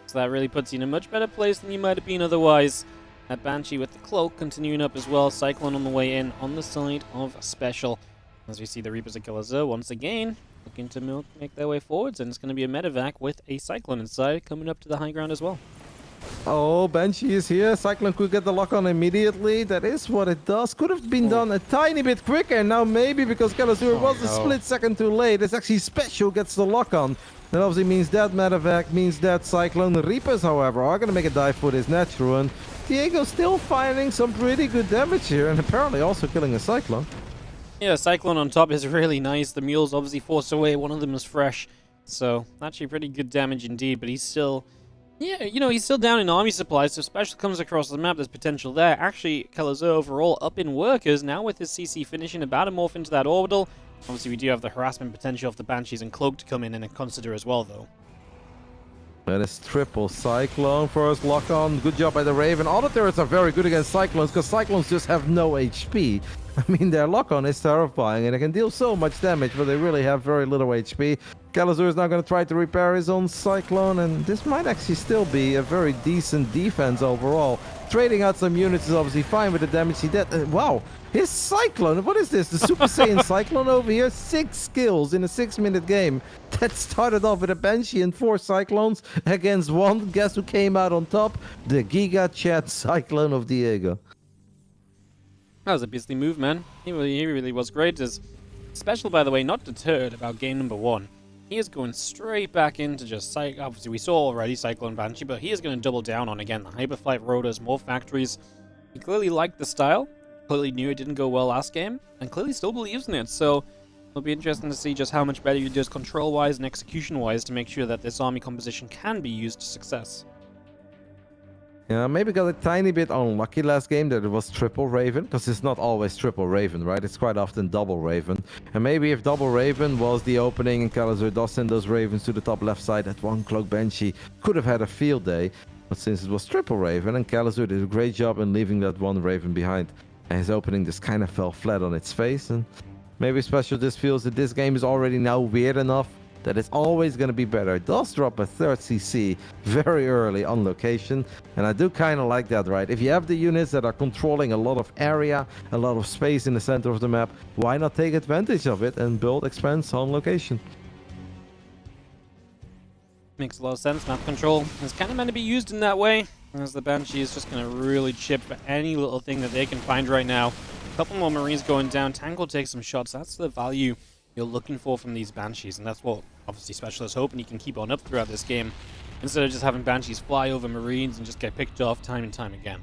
So that really puts you in a much better place than you might have been otherwise. That Banshee with the cloak continuing up as well. Cyclone on the way in on the side of Special. As we see the Reapers of Kazur once again looking to make their way forwards, and it's going to be a medevac with a Cyclone inside coming up to the high ground as well. Oh, Banshee is here. Cyclone could get the lock on immediately. That is what it does. Could have been done a tiny bit quicker. Now maybe because Kazur was a split second too late. It's actually Special gets the lock on. That obviously means that Medevac, means that Cyclone. The Reapers, however, are going to make a dive for this natural. And Diego still finding some pretty good damage here. And apparently also killing a Cyclone. Yeah, Cyclone on top is really nice. The mules obviously forced away. One of them is fresh. So, actually pretty good damage indeed. But he's still... Yeah, you know, he's still down in army supplies, so Special comes across the map, there's potential there. Actually, Kazur overall up in workers, now with his CC finishing, about to morph into that orbital. Obviously, we do have the harassment potential of the Banshees and Cloak to come in and consider as well, though. That is triple Cyclone. First lock on. Good job by the Raven. All the turrets are very good against Cyclones, because Cyclones just have no HP. I mean, their lock on is terrifying, and they can deal so much damage, but they really have very little HP. Kazur is now going to try to repair his own Cyclone, and this might actually still be a very decent defense overall. Trading out some units is obviously fine with the damage he did. Wow, his Cyclone, what is this? The Super Saiyan Cyclone over here? 6 kills in a 6-minute game. That started off with a Banshee and 4 Cyclones against 1. Guess who came out on top? The Giga Chat Cyclone of Diego. That was a beastly move, man. He really was great. As Special, by the way, not deterred about game number 1. He is going straight back into just obviously we saw already Cyclone Banshee, but he is going to double down on again the Hyperflight rotors, more factories. He clearly liked the style, clearly knew it didn't go well last game, and clearly still believes in it. So it'll be interesting to see just how much better he does control-wise and execution-wise to make sure that this army composition can be used to success. Yeah, maybe got a tiny bit unlucky last game that it was triple Raven, because it's not always triple Raven, right? It's quite often double Raven. And maybe if double Raven was the opening and Kazur does send those Ravens to the top left side, that one Cloak Banshee could have had a field day. But since it was triple Raven, and Kazur did a great job in leaving that one Raven behind, and his opening just kind of fell flat on its face. And maybe Special just feels that this game is already now weird enough that it's always going to be better. It does drop a 3rd CC very early on location, and I do kind of like that, right? If you have the units that are controlling a lot of area, a lot of space in the center of the map, why not take advantage of it and build expanse on location? Makes a lot of sense. Map control is kind of meant to be used in that way, as the Banshee is just going to really chip for any little thing that they can find right now. A couple more Marines going down. Tank will take some shots. That's the value you're looking for from these Banshees, and that's what obviously Special is hoping he can keep on up throughout this game, instead of just having Banshees fly over Marines and just get picked off time and time again.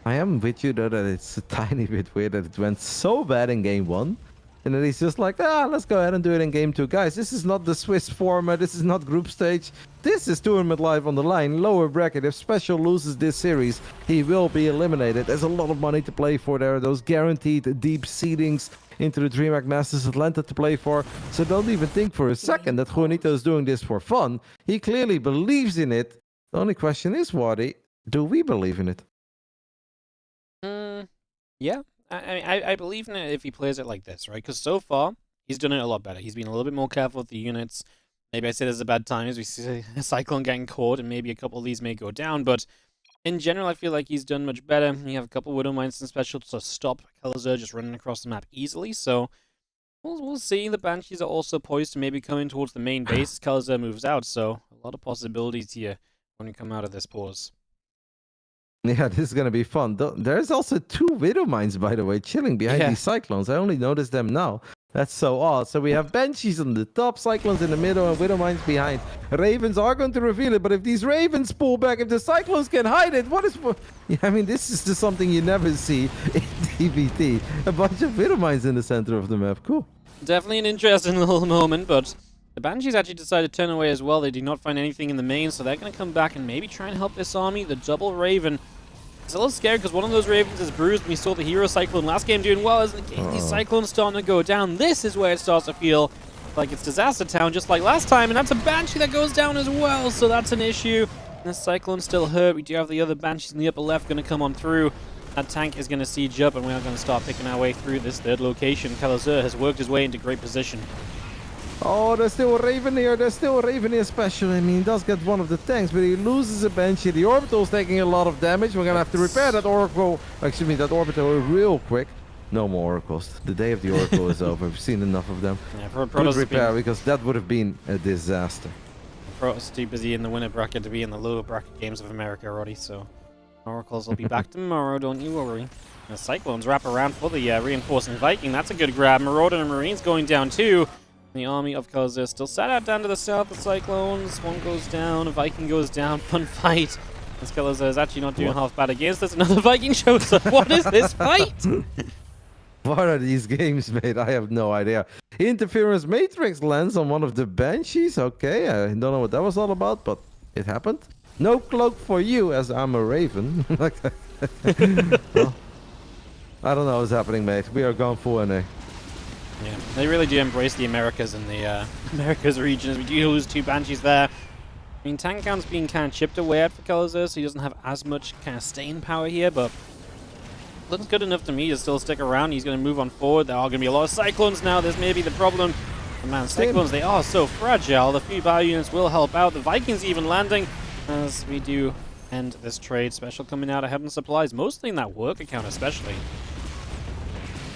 I am with you though that it's a tiny bit weird that it went so bad in game 1, and then he's just like, let's go ahead and do it in game 2. Guys, this is not the Swiss format, this is not group stage, this is tournament live on the line, lower bracket. If Special loses this series, he will be eliminated. There's a lot of money to play for there, those guaranteed deep seedings into the DreamHack Masters Atlanta to play for. So don't even think for a second that Juanito is doing this for fun. He clearly believes in it. The only question is, Wadi, do we believe in it? Yeah. I believe in it if he plays it like this, right? Because so far, he's done it a lot better. He's been a little bit more careful with the units. Maybe I say there's a bad time as we see a Cyclone getting caught, and maybe a couple of these may go down, but in general, I feel like he's done much better. You have a couple Widow Mines and Special to stop Kazur just running across the map easily, so we'll see. The Banshees are also poised to maybe come in towards the main base as Kazur moves out, so a lot of possibilities here when we come out of this pause. Yeah, this is going to be fun. There's also 2 Widow Mines, by the way, chilling behind these Cyclones. I only noticed them now. That's so odd. So we have Banshees on the top, Cyclones in the middle, and Widow Mines behind. Ravens are going to reveal it, but if these Ravens pull back, if the Cyclones can hide it, what is... Yeah, I mean, this is just something you never see in DBT. A bunch of Widow Mines in the center of the map. Cool. Definitely an interesting little moment, but the Banshees actually decided to turn away as well. They did not find anything in the main, so they're going to come back and maybe try and help this army. The double Raven. It's a little scary because one of those Ravens is bruised. We saw the Hero Cyclone last game doing well. As these Cyclones starting to go down, this is where it starts to feel like it's Disaster Town, just like last time. And that's a Banshee that goes down as well, so that's an issue. And the Cyclone's still hurt. We do have the other Banshees in the upper left going to come on through. That tank is going to siege up, and we are going to start picking our way through this 3rd location. Kazur has worked his way into great position. Oh, there's still a Raven here. There's still a Raven here special. I mean, he does get one of the tanks, but he loses a Banshee. The Orbital's taking a lot of damage. We're going to have to repair that Oracle. Excuse me, that Orbital real quick. No more Oracles. The day of the Oracle is over. We've seen enough of them. Yeah, Good repair, because that would have been a disaster. Protoss too busy in the winner bracket to be in the lower bracket games of America already, so Oracles will be back tomorrow, don't you worry. The Cyclones wrap around for the reinforcing Viking. That's a good grab. Marauder and Marines going down too. The army of Kazur still sat out down to the south. The Cyclones, one goes down, a Viking goes down. Fun fight. This Kazur is actually not doing half bad against us. Another Viking shows up. What is this fight? What are these games made? I have no idea. Interference Matrix lands on one of the Banshees. Okay, I don't know what that was all about, but it happened. No cloak for you, as I'm a Raven. Well, I don't know what's happening, mate. We are going for NA. Yeah, they really do embrace the Americas and the Americas region, as we do lose 2 Banshees there. I mean, tank count's being kind of chipped away at for Kazur, so he doesn't have as much kind of staying power here, but looks good enough to me to still stick around. He's going to move on forward. There are going to be a lot of Cyclones now. This may be the problem. But man, Cyclones, they are so fragile. The few battle units will help out. The Vikings even landing as we do end this trade. Special coming out of Heaven Supplies, mostly in that work account especially.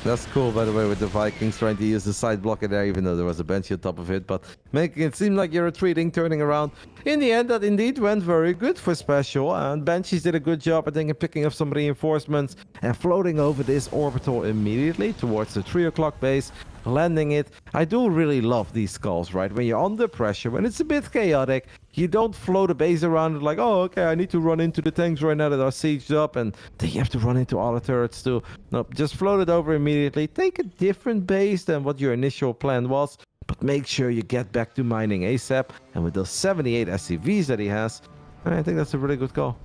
That's cool, by the way, with the Vikings trying to use the side blocker there, even though there was a Banshee on top of it, but making it seem like you're retreating, turning around. In the end, that indeed went very good for Special, and Banshees did a good job, I think, in picking up some reinforcements and floating over this orbital immediately towards the 3 o'clock base, landing it. I do really love these skulls, right? When you're under pressure, when it's a bit chaotic, you don't float a base around like, oh, okay, I need to run into the tanks right now that are sieged up, and then you have to run into all the turrets too. No, just float it over immediately. Take a different base than what your initial plan was, but make sure you get back to mining ASAP. And with those 78 SCVs that he has, I think that's a really good call.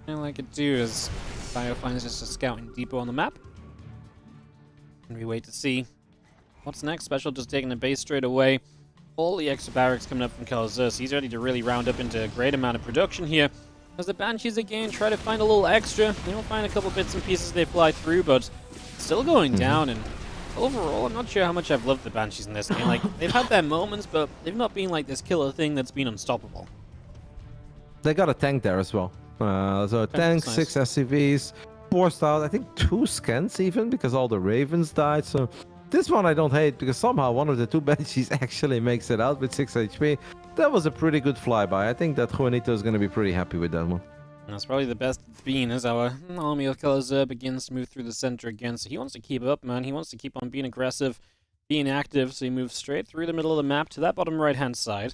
And like it do is Bio finds just a scouting depot on the map. And we wait to see what's next. Special just taking the base straight away. All the extra barracks coming up from Kazur, so he's ready to really round up into a great amount of production here. As the Banshees again try to find a little extra. They will find a couple bits and pieces they fly through, but still going down. And overall, I'm not sure how much I've loved the Banshees in this game. Like, they've had their moments, but they've not been like this killer thing that's been unstoppable. They got a tank there as well. So tank, nice. 6 SCVs, 4 stars, I think 2 scans even, because all the Ravens died. So this one I don't hate, because somehow one of the 2 Banshees actually makes it out with 6 HP. That was a pretty good flyby. I think that Juanito is going to be pretty happy with that one. And that's probably the best it's been as our army of Kazur begins to move through the center again. So he wants to keep up, man. He wants to keep on being aggressive, being active. So he moves straight through the middle of the map to that bottom right-hand side.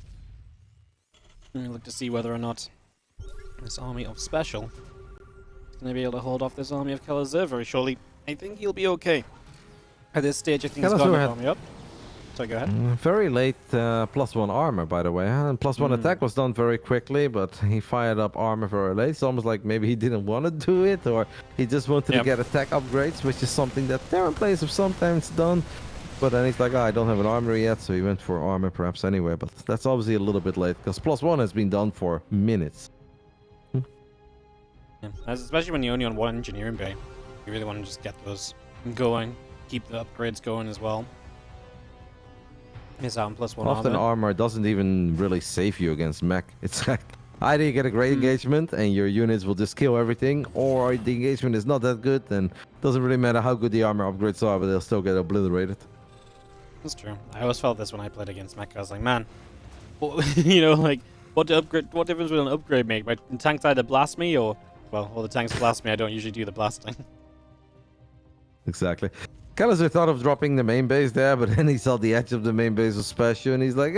And we look to see whether or not this army of Special is going to be able to hold off this army of Kazur very shortly. I think he'll be okay. At this stage, I think he's got the army up. So go ahead. Very late +1 armor, by the way. And +1 attack was done very quickly, but he fired up armor very late. It's almost like maybe he didn't want to do it, or he just wanted to get attack upgrades, which is something that Terran players have sometimes done. But then he's like, oh, I don't have an armor yet, so he went for armor perhaps anyway. But that's obviously a little bit late, because +1 has been done for minutes. Yeah, especially when you're only on 1 engineering bay. You really want to just get those going, keep the upgrades going as well. Miss out on +1 Often armor doesn't even really save you against mech. It's like either you get a great engagement and your units will just kill everything, or the engagement is not that good, and it doesn't really matter how good the armor upgrades are, but they'll still get obliterated. That's true. I always felt this when I played against mech. I was like, man, you know, like, what difference would an upgrade make? My tanks either blast me or, well, the tanks blast me. I don't usually do the blasting. Exactly. Kazur thought of dropping the main base there, but then he saw the edge of the main base was Special, and he's like,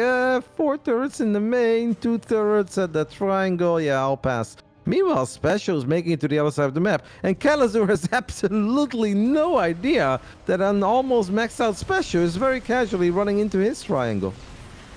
4 turrets in the main, 2 turrets at that triangle, yeah, I'll pass. Meanwhile, Special is making it to the other side of the map, and Kazur has absolutely no idea that an almost maxed out Special is very casually running into his triangle.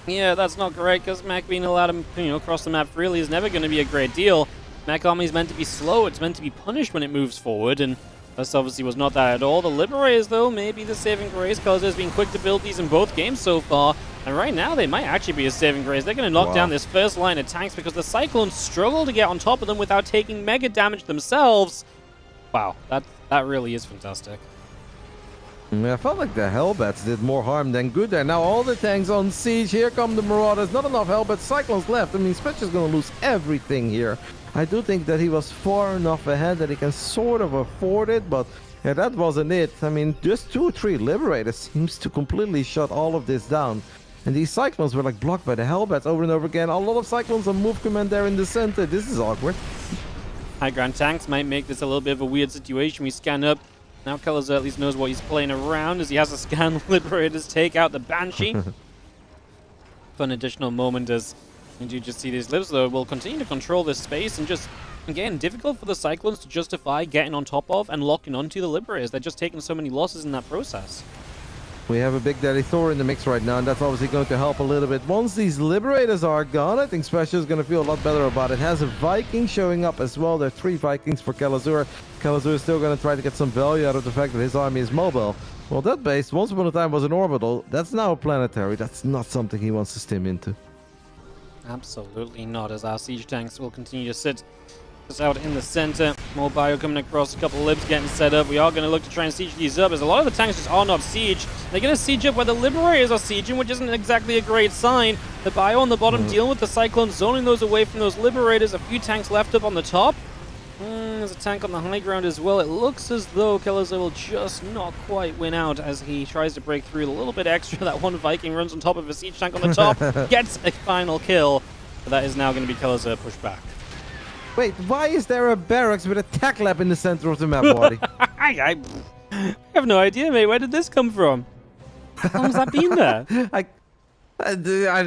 Yeah, that's not great, because mech being allowed to, cross the map freely is never going to be a great deal. Mech army is meant to be slow, it's meant to be punished when it moves forward, and this obviously was not that at all. The Liberators, though, may be the saving grace, because there's been quick to build these in both games so far. And right now, they might actually be a saving grace. They're going to knock down this first line of tanks, because the Cyclones struggle to get on top of them without taking mega damage themselves. Wow, that really is fantastic. I felt like the Hellbats did more harm than good there. Now all the tanks on siege. Here come the Marauders. Not enough Hellbats. Cyclones left. I mean, Spectre's going to lose everything here. I do think that he was far enough ahead that he can sort of afford it, but yeah, that wasn't it. I mean, just 2 or 3 Liberators seems to completely shut all of this down. And these Cyclones were like blocked by the Hellbats over and over again. A lot of Cyclones on move command there in the center. This is awkward. High ground tanks might make this a little bit of a weird situation. We scan up. Now Kazur at least knows what he's playing around as he has to scan Liberators, take out the Banshee. For an additional moment as you do just see these Libs, though, will continue to control this space and just, again, difficult for the Cyclones to justify getting on top of and locking onto the Liberators. They're just taking so many losses in that process. We have a Big Daddy Thor in the mix right now, and that's obviously going to help a little bit. Once these Liberators are gone, I think Special is going to feel a lot better about it. Has a Viking showing up as well. There are 3 Vikings for Kazur. Kazur is still going to try to get some value out of the fact that his army is mobile. Well, that base, once upon a time, was an orbital. That's now a planetary. That's not something he wants to stim into. Absolutely not, as our siege tanks will continue to sit just out in the center. More bio coming across, a couple of Libs getting set up. We are going to look to try and siege these up, as a lot of the tanks just are not siege. They're going to siege up where the Liberators are sieging, which isn't exactly a great sign. The bio on the bottom dealing with the Cyclones, zoning those away from those Liberators. A few tanks left up on the top. There's a tank on the high ground as well. It looks as though Kazur will just not quite win out as he tries to break through a little bit extra. That one Viking runs on top of a siege tank on the top, gets a final kill. But that is now going to be Kazur pushed back. Wait, why is there a barracks with a tech lab in the center of the map, Waddy? I have no idea, mate. Where did this come from? How long's that been there?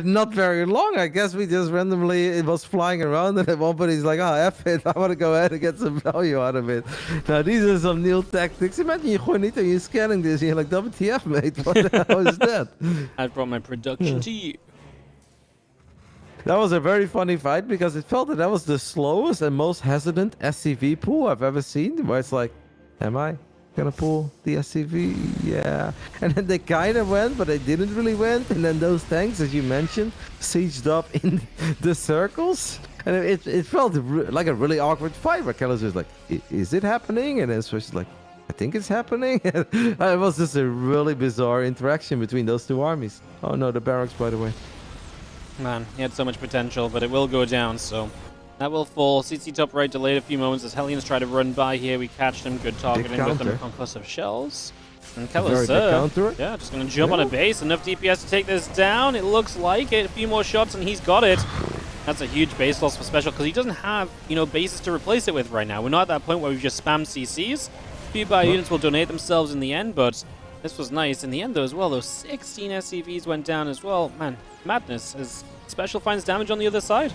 Not very long. I guess we just randomly, it was flying around, and at one point he's like, oh, F it, I want to go ahead and get some value out of it. Now, these are some new tactics. Imagine you go into, you're scanning this, and you're like, WTF, mate, what the hell is that? I've brought my production to you. That was a very funny fight because it felt that was the slowest and most hesitant SCV pool I've ever seen, where it's like, am I gonna pull the SCV? Yeah. And then they kind of went, but they didn't really went. And then those tanks, as you mentioned, sieged up in the circles. And it felt like a really awkward fight where Kazur was like, is it happening? And then Switch like, I think it's happening. It was just a really bizarre interaction between those two armies. Oh no, the barracks, by the way. Man, he had so much potential, but it will go down, so that will fall. CC top right delayed a few moments as Hellions try to run by here. We catch them, good targeting with the concussive shells. And Kazur, yeah, just going to jump on a base. Enough DPS to take this down. It looks like it. A few more shots, and he's got it. That's a huge base loss for Special, because he doesn't have, bases to replace it with right now. We're not at that point where we've just spammed CCs. A few bio units will donate themselves in the end, but this was nice. In the end, though, as well, those 16 SCVs went down as well. Man, madness, as Special finds damage on the other side.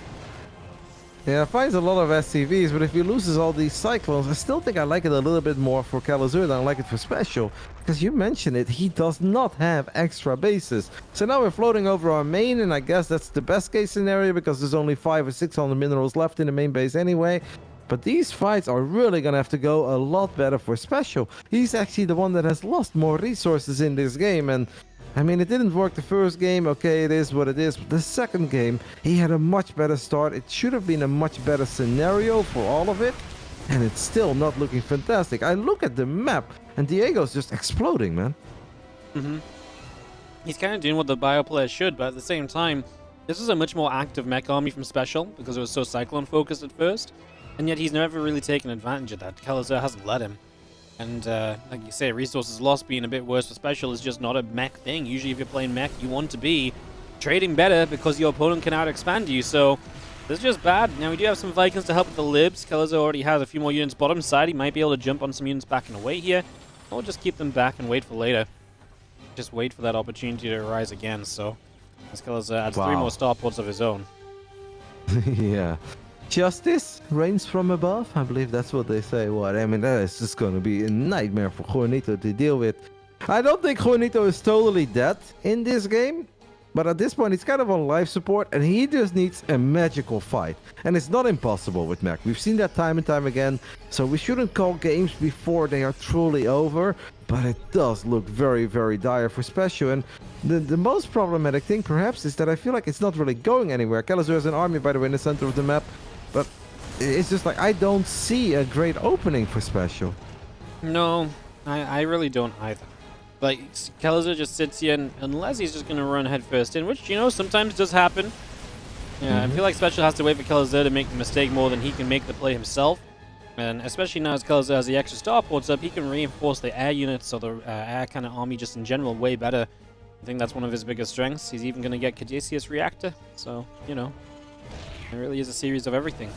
Yeah, finds a lot of SCVs, but if he loses all these Cyclones, I still think I like it a little bit more for Kazur than I like it for Special. Because you mentioned it, he does not have extra bases. So now we're floating over our main, and I guess that's the best case scenario because there's only 500 or 600 minerals left in the main base anyway. But these fights are really going to have to go a lot better for Special. He's actually the one that has lost more resources in this game. And I mean, it didn't work the first game. Okay, it is what it is. But the second game, he had a much better start. It should have been a much better scenario for all of it. And it's still not looking fantastic. I look at the map and Diego's just exploding, man. He's kind of doing what the bio player should, but at the same time, this is a much more active mech army from Special because it was so Cyclone focused at first. And yet he's never really taken advantage of that. Kazur hasn't let him. And like you say, resources lost being a bit worse for Special is just not a mech thing. Usually if you're playing mech, you want to be trading better because your opponent can out-expand you. So this is just bad. Now we do have some Vikings to help with the Libs. Kazur already has a few more units bottom side. He might be able to jump on some units back and away here. Or just keep them back and wait for later. Just wait for that opportunity to arise again. So as Kazur adds 3 more starports of his own. Yeah. Justice reigns from above. I believe that's what they say. What? I mean, that is just going to be a nightmare for Juanito to deal with. I don't think Juanito is totally dead in this game. But at this point, he's kind of on life support, and he just needs a magical fight. And it's not impossible with Mac. We've seen that time and time again. So we shouldn't call games before they are truly over. But it does look very, very dire for Special. And the most problematic thing, perhaps, is that I feel like it's not really going anywhere. Kazur has an army, by the way, in the center of the map. But it's just like, I don't see a great opening for Special. No, I really don't either. Like, Kazur just sits here, and unless he's just going to run headfirst in, which, sometimes does happen. Yeah, I feel like Special has to wait for Kazur to make the mistake more than he can make the play himself. And especially now as Kazur has the extra starports up, he can reinforce the air units or the air kind of army just in general way better I think that's one of his biggest strengths. He's even going to get Caduceus Reactor, so, you know, it really is a series of everything.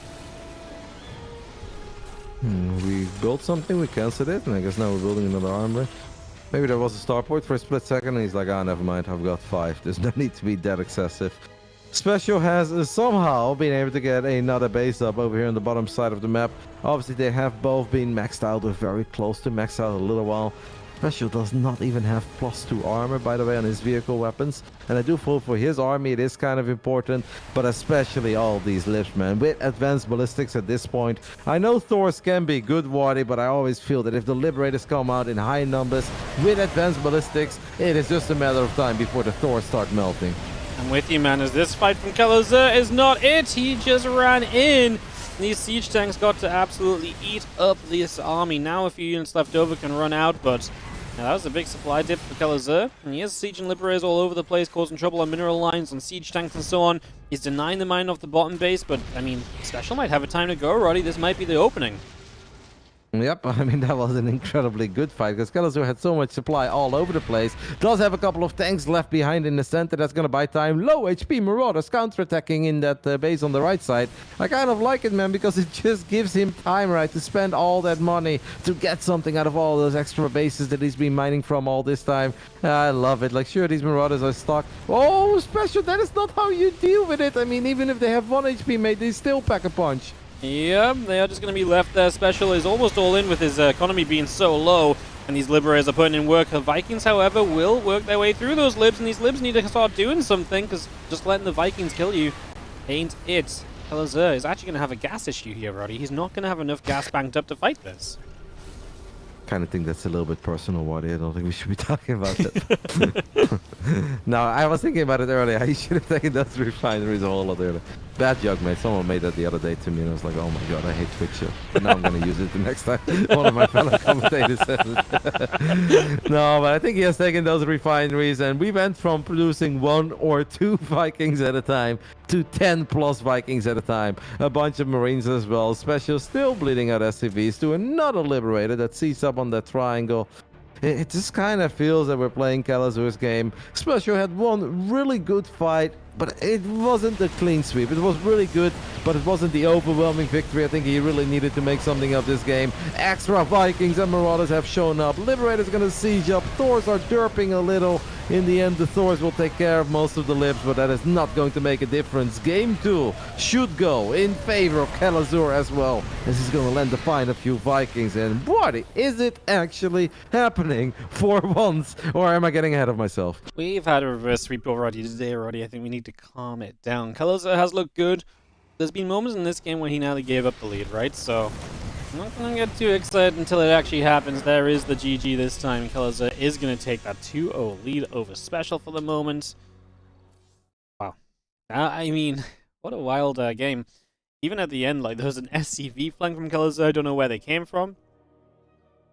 We built something, we cancelled it, and I guess now we're building another armor. Maybe there was a starport for a split second, and he's like, ah, never mind, I've got 5. There's no need to be that excessive. Special has somehow been able to get another base up over here on the bottom side of the map. Obviously, they have both been maxed out, or very close to maxed out a little while. Special does not even have +2 armor, by the way, on his vehicle weapons. And I do feel for his army, it is kind of important, but especially all these lips, man. With advanced ballistics at this point, I know Thors can be good, Wardy, but I always feel that if the Liberators come out in high numbers with advanced ballistics, it is just a matter of time before the Thors start melting. I'm with you, man, as this fight from Kazur is not it. He just ran in. These siege tanks got to absolutely eat up this army. Now a few units left over can run out, but yeah, that was a big supply dip for Kazur. And he has siege and liberators all over the place, causing trouble on mineral lines, on siege tanks and so on. He's denying the mine off the bottom base, but I mean, Special might have a time to go, Roddy. This might be the opening. Yep, I mean, that was an incredibly good fight because Kazur had so much supply all over the place. Does have a couple of tanks left behind in the center. That's going to buy time. Low HP Marauders counterattacking in that base on the right side. I kind of like it, man, because it just gives him time, right, to spend all that money to get something out of all those extra bases that he's been mining from all this time. I love it. Like, sure, these Marauders are stuck. Oh, Special, that is not how you deal with it. I mean, even if they have 1 HP, mate, they still pack a punch. Yep, they are just going to be left there. Special is almost all in with his economy being so low, and these Liberators are putting in work. The Vikings, however, will work their way through those Libs, and these Libs need to start doing something, because just letting the Vikings kill you ain't it. Kazur is actually going to have a gas issue here, Roddy. He's not going to have enough gas banked up to fight this. Kind of think that's a little bit personal, Waddy. I don't think we should be talking about that. No, I was thinking about it earlier. You should have taken those refineries a whole lot earlier. Bad joke, mate. Someone made that the other day to me, and I was like, oh my god, I hate Twitch. But now I'm going to use it the next time one of my fellow commentators says it. No, but I think he has taken those refineries, and we went from producing 1 or 2 Vikings at a time to 10+ Vikings at a time. A bunch of Marines as well. Special still bleeding out SCVs to another Liberator that sees up on that triangle. It just kind of feels that we're playing Kazur's game. Special had one really good fight, but it wasn't a clean sweep. It was really good, but it wasn't the overwhelming victory. I think he really needed to make something of this game. Extra Vikings and Marauders have shown up. Liberator's gonna siege up. Thors are derping a little. In the end, the Thors will take care of most of the Libs, but that is not going to make a difference. Game 2 should go in favor of Kazur as well, as he's going to land to find a few Vikings. And what is it actually happening for once? Or am I getting ahead of myself? We've had a reverse sweep already today, Roddy. I think we need to calm it down. Kazur has looked good. There's been moments in this game when he nearly gave up the lead, right? So I'm not going to get too excited until it actually happens. There is the GG this time. Kazur is going to take that 2-0 lead over Special for the moment. Wow. I mean, what a wild game. Even at the end, like, there was an SCV flank from Kazur. I don't know where they came from.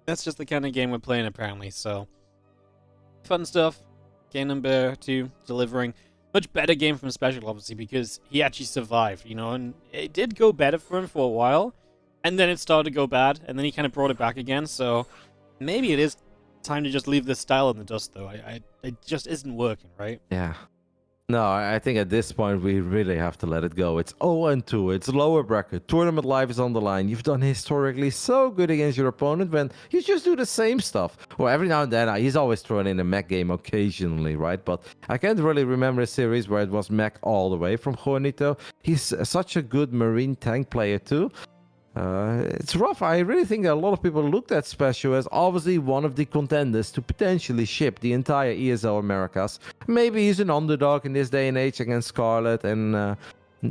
That's just the kind of game we're playing, apparently. So, fun stuff. Game number 2, delivering. Much better game from Special, obviously, because he actually survived, you know, and it did go better for him for a while. And then it started to go bad, and then he kind of brought it back again, so maybe it is time to just leave this style in the dust, though. It just isn't working, right? Yeah. No, I think at this point we really have to let it go. It's 0-2, it's lower bracket, tournament life is on the line. You've done historically so good against your opponent when you just do the same stuff. Well, every now and then he's always throwing in a mech game occasionally, right? But I can't really remember a series where it was mech all the way from Juanito. He's such a good Marine tank player too. It's rough. I really think that a lot of people looked at Special as obviously one of the contenders to potentially ship the entire ESL Americas. Maybe he's an underdog in this day and age against Scarlett and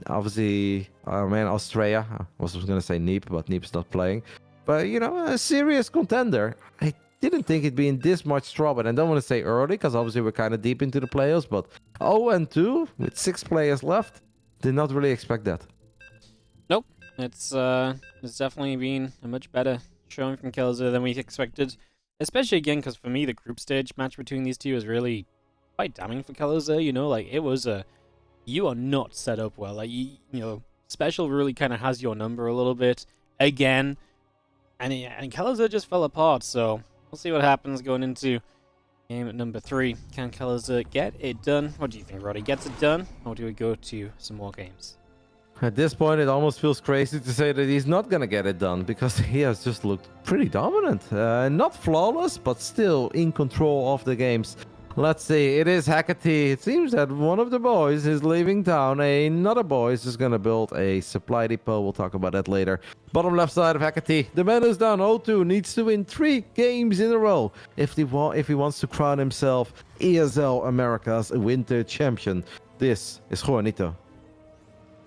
obviously, Australia. I was going to say Neep, but Neep's not playing. But, you know, a serious contender. I didn't think it'd be in this much trouble. And I don't want to say early, because obviously we're kind of deep into the playoffs. But 0-2 with 6 players left, did not really expect that. Nope. It's definitely been a much better showing from Kazur than we expected. Especially, again, because for me, the group stage match between these two is really quite damning for Kazur, you know? Like, it was you are not set up well. Like, you know, Special really kind of has your number a little bit, again. And Kazur just fell apart, so we'll see what happens going into Game number 3. Can Kazur get it done? What do you think, Roddy? Gets it done? Or do we go to some more games? At this point, it almost feels crazy to say that he's not going to get it done because he has just looked pretty dominant. Not flawless, but still in control of the games. Let's see, it is Hecate. It seems that one of the boys is leaving town. Another boy is just going to build a supply depot. We'll talk about that later. Bottom left side of Hecate. The man is down 0-2. Needs to win 3 games in a row if he wants to crown himself ESL America's winter champion. This is Juanito.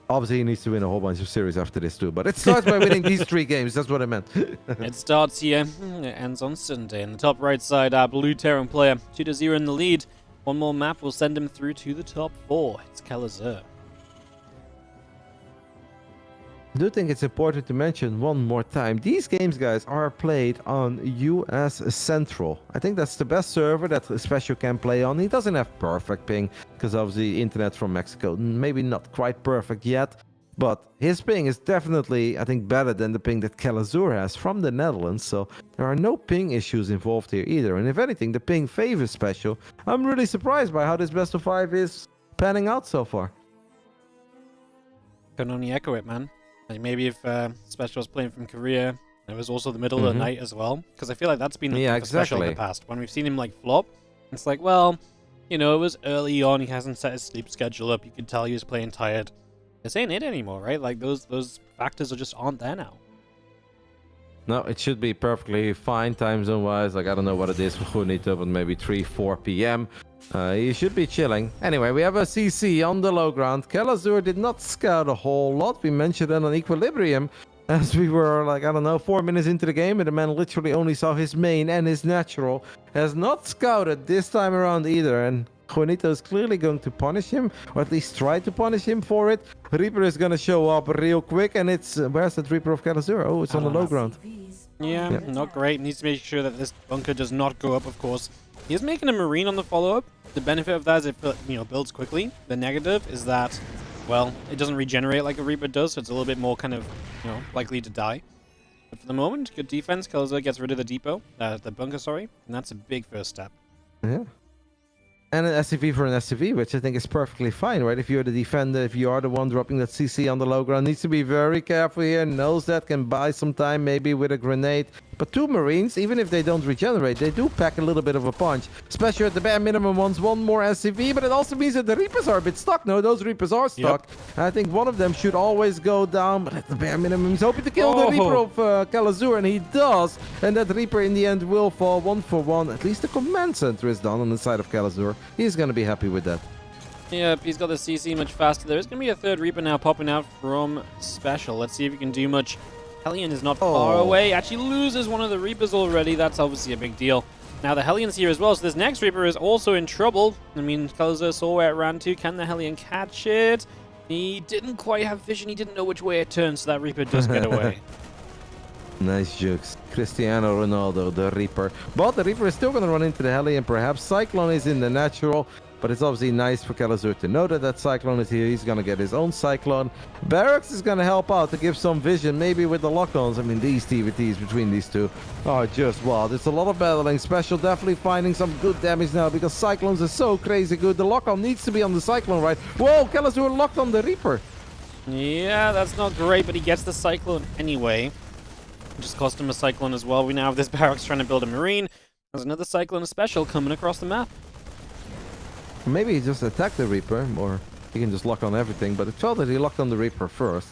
Obviously, he needs to win a whole bunch of series after this too, but it starts by winning these 3 games. That's what I meant. It starts here. It ends on Sunday. In the top right side, our blue Terran player, 2-0 in the lead. One more map will send him through to the top 4. It's Kazur. I do think it's important to mention one more time. These games, guys, are played on US Central. I think that's the best server that Special can play on. He doesn't have perfect ping because obviously internet from Mexico, maybe not quite perfect yet. But his ping is definitely, I think, better than the ping that Kazur has from the Netherlands. So there are no ping issues involved here either. And if anything, the ping favors Special. I'm really surprised by how this best of 5 is panning out so far. Can only echo it, man. Like maybe if Special was playing from Korea, it was also the middle of the night as well. Because I feel like that's been the thing for Special in the past. When we've seen him like flop, it's like, well, you know, it was early on. He hasn't set his sleep schedule up. You could tell he was playing tired. This ain't it anymore, right? Like those factors just aren't there now. No, it should be perfectly fine time zone wise. Like I don't know what it is for Juanito, but maybe 3-4 p.m. He should be chilling. Anyway, we have a CC on the low ground. Kazur did not scout a whole lot. We mentioned that on Equilibrium as we were like, I don't know, 4 minutes into the game, and the man literally only saw his main and his natural. Has not scouted this time around either, and Juanito is clearly going to punish him, or at least try to punish him for it. Reaper is going to show up real quick, and it's... where's the Reaper of Kazur? Oh, it's on the low ground. Yeah, not great. Needs to make sure that this bunker does not go up, of course. He is making a Marine on the follow-up. The benefit of that is it builds quickly. The negative is that, well, it doesn't regenerate like a Reaper does, so it's a little bit more kind of, likely to die. But for the moment, good defense. Kazur gets rid of the depot, the bunker, sorry, and that's a big first step. Yeah. And an SCV for an SCV, which I think is perfectly fine, right? If you're the defender, if you are the one dropping that CC on the low ground, needs to be very careful here. Knows that, can buy some time maybe with a grenade. But 2 Marines, even if they don't regenerate, they do pack a little bit of a punch. Especially at the bare minimum wants 1 more SCV, but it also means that the Reapers are a bit stuck. No, those Reapers are stuck. Yep. I think one of them should always go down, but at the bare minimum, he's hoping to kill the Reaper of Kazur, and he does. And that Reaper in the end will fall 1 for 1. At least the command center is done on the side of Kazur. He's going to be happy with that. Yep, he's got the CC much faster. There is going to be a 3rd Reaper now popping out from Special. Let's see if he can do much. Hellion is not far away. Actually loses one of the Reapers already. That's obviously a big deal. Now the Hellion's here as well, so this next Reaper is also in trouble. I mean, Kazur saw where it ran to. Can the Hellion catch it? He didn't quite have vision. He didn't know which way it turned, so that Reaper does get away. Nice jukes. Cristiano Ronaldo, the Reaper. But the Reaper is still going to run into the Hellion, perhaps. Cyclone is in the natural, but it's obviously nice for Kazur to know that Cyclone is here. He's going to get his own Cyclone. Barracks is going to help out to give some vision, maybe with the lock-ons. I mean, these TVTs between these two are just wild. It's a lot of battling. Special definitely finding some good damage now because Cyclones are so crazy good. The lock-on needs to be on the Cyclone, right? Whoa, Kazur locked on the Reaper. Yeah, that's not great, but he gets the Cyclone anyway. Just cost him a Cyclone as well. We now have this Barracks trying to build a Marine. There's another Cyclone Special coming across the map. Maybe he just attacked the Reaper, or he can just lock on everything, but it felt that he locked on the Reaper first.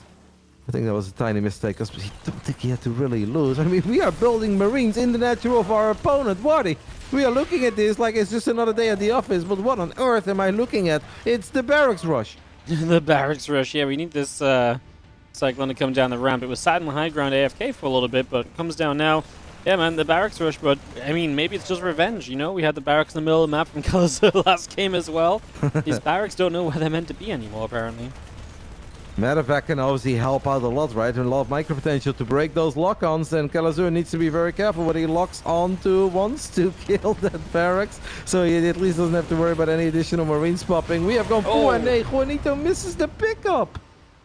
I think that was a tiny mistake, because I don't think he had to really lose. I mean, we are building Marines in the natural of our opponent, Waddy. We are looking at this like it's just another day at the office, but what on earth am I looking at? It's the Barracks rush. The Barracks rush, yeah, we need this Cyclone to come down the ramp. It was sat in the high ground AFK for a little bit, but comes down now. Yeah, man, the Barracks rush, but, I mean, maybe it's just revenge, you know? We had the Barracks in the middle of the map from Kazur last game as well. These Barracks don't know where they're meant to be anymore, apparently. Medevac can obviously help out a lot, right? And a lot of micro potential to break those lock-ons, and Kazur needs to be very careful what he locks onto once to kill that Barracks, so he at least doesn't have to worry about any additional Marines popping. We have gone 4-8. Juanito misses the pickup.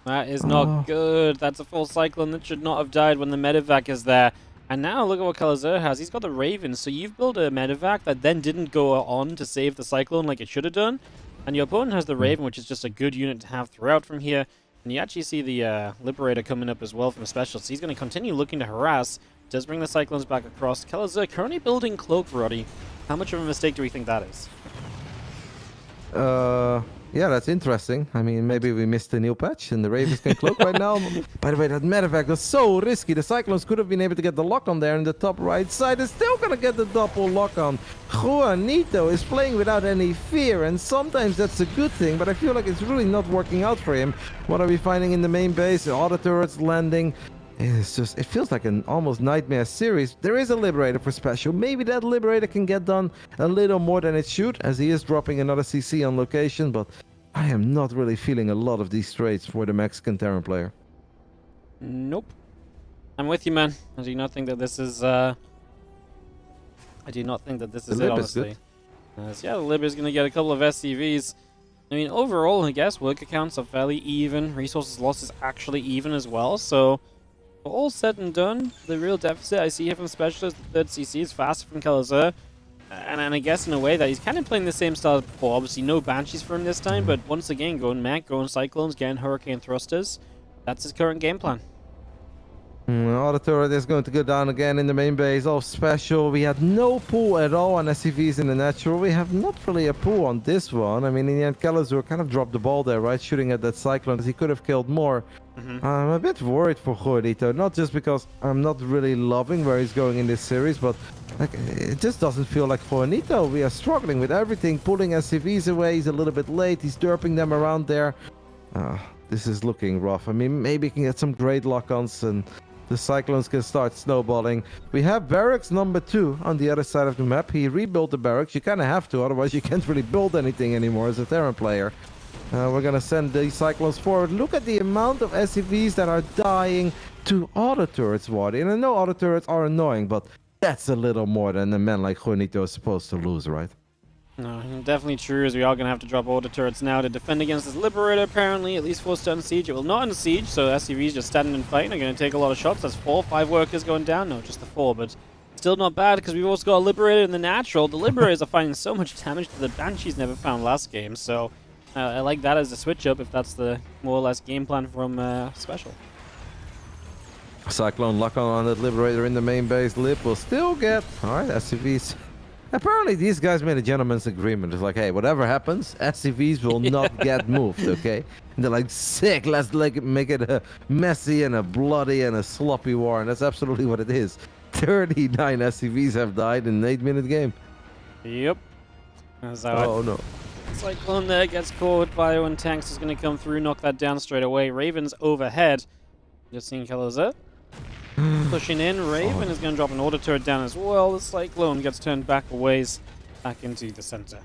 That is not good. That's a full Cyclone that should not have died when the Medevac is there. And now look at what Kazur has. He's got the Ravens, so you've built a medevac that then didn't go on to save the Cyclone like it should have done. And your opponent has the Raven, which is just a good unit to have throughout from here. And you actually see the Liberator coming up as well from Special, so he's going to continue looking to harass. Does bring the Cyclones back across. Kazur currently building Cloak, Roddy. How much of a mistake do we think that is? Yeah, that's interesting. I mean, maybe we missed the new patch and the Ravens can cloak right now. By the way, that medevac was so risky. The Cyclones could have been able to get the lock on there, and the top right side is still going to get the double lock on. Juanito is playing without any fear, and sometimes that's a good thing, but I feel like it's really not working out for him. What are we finding in the main base? Auto turrets landing. It's just, it feels like an almost nightmare series. There is a Liberator for Special. Maybe that Liberator can get done a little more than it should, as he is dropping another CC on location, but I am not really feeling a lot of these trades for the Mexican Terran player. Nope. I'm with you, man. I do not think that this is, I do not think that this is it, honestly. Yeah, the Lib is going to get a couple of SCVs. I mean, overall, I guess, work accounts are fairly even. Resources lost is actually even as well, so all said and done, the real deficit I see here from Specialist, the third CC, is faster from Kazur. And I guess in a way that he's kind of playing the same style as before. Obviously, no Banshees for him this time, but once again, going Mech, going Cyclones, getting Hurricane Thrusters. That's his current game plan. Auto turret is going to go down again in the main base of Special. We had no pull at all on SCVs in the natural. We have not really a pull on this one. I mean, in the end, Kazur kind of dropped the ball there, right? Shooting at that Cyclone. He could have killed more. I'm a bit worried for Juanito, not just because I'm not really loving where he's going in this series, but like, it just doesn't feel like Juanito. We are struggling with everything, pulling SCVs away. He's a little bit late. He's derping them around there. This is looking rough. I mean, maybe he can get some great lock-ons and the Cyclones can start snowballing. We have barracks number 2 on the other side of the map. He rebuilt the barracks. You kind of have to, otherwise you can't really build anything anymore as a Terran player. We're going to send the Cyclones forward. Look at the amount of SCVs that are dying to auto turrets, Waddy. And I know auto turrets are annoying, but that's a little more than a man like Juanito is supposed to lose, right? No, definitely true, as we are going to have to drop auto turrets now to defend against this Liberator, apparently, at least forced to unsiege. It will not unsiege, so SCVs just standing and fighting are going to take a lot of shots. That's 5 workers going down. No, just the 4, but still not bad, because we've also got a Liberator in the natural. The Liberators are finding so much damage that the Banshees never found last game, so I like that as a switch-up, if that's the more or less game plan from Special. Cyclone lock on that Liberator in the main base. Lib will still get... Alright, SCVs. Apparently these guys made a gentleman's agreement. It's like, hey, whatever happens, SCVs will not get moved, okay? And they're like, sick, let's like make it a messy and a bloody and a sloppy war. And that's absolutely what it is. 39 SCVs have died in an 8-minute game. Yep. Oh no. Cyclone there gets caught. Bio and Tanks is going to come through, knock that down straight away. Ravens overhead. Just seeing Kazur pushing in. Raven is going to drop an auto turret down as well. The Cyclone gets turned back a ways, back into the center.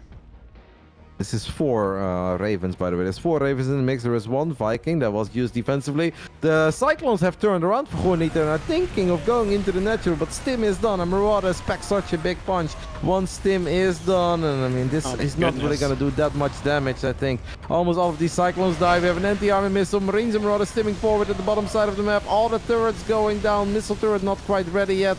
This is 4 Ravens, by the way. There's 4 Ravens in the mix. There is 1 Viking that was used defensively. The Cyclones have turned around for Juanito and are thinking of going into the natural, but Stim is done. And Marauders pack such a big punch. 1 Stim is done, and I mean, this is not really going to do that much damage, I think. Almost all of these Cyclones die. We have an anti-army missile. Marines and Marauders stimming forward at the bottom side of the map. All the turrets going down. Missile turret not quite ready yet.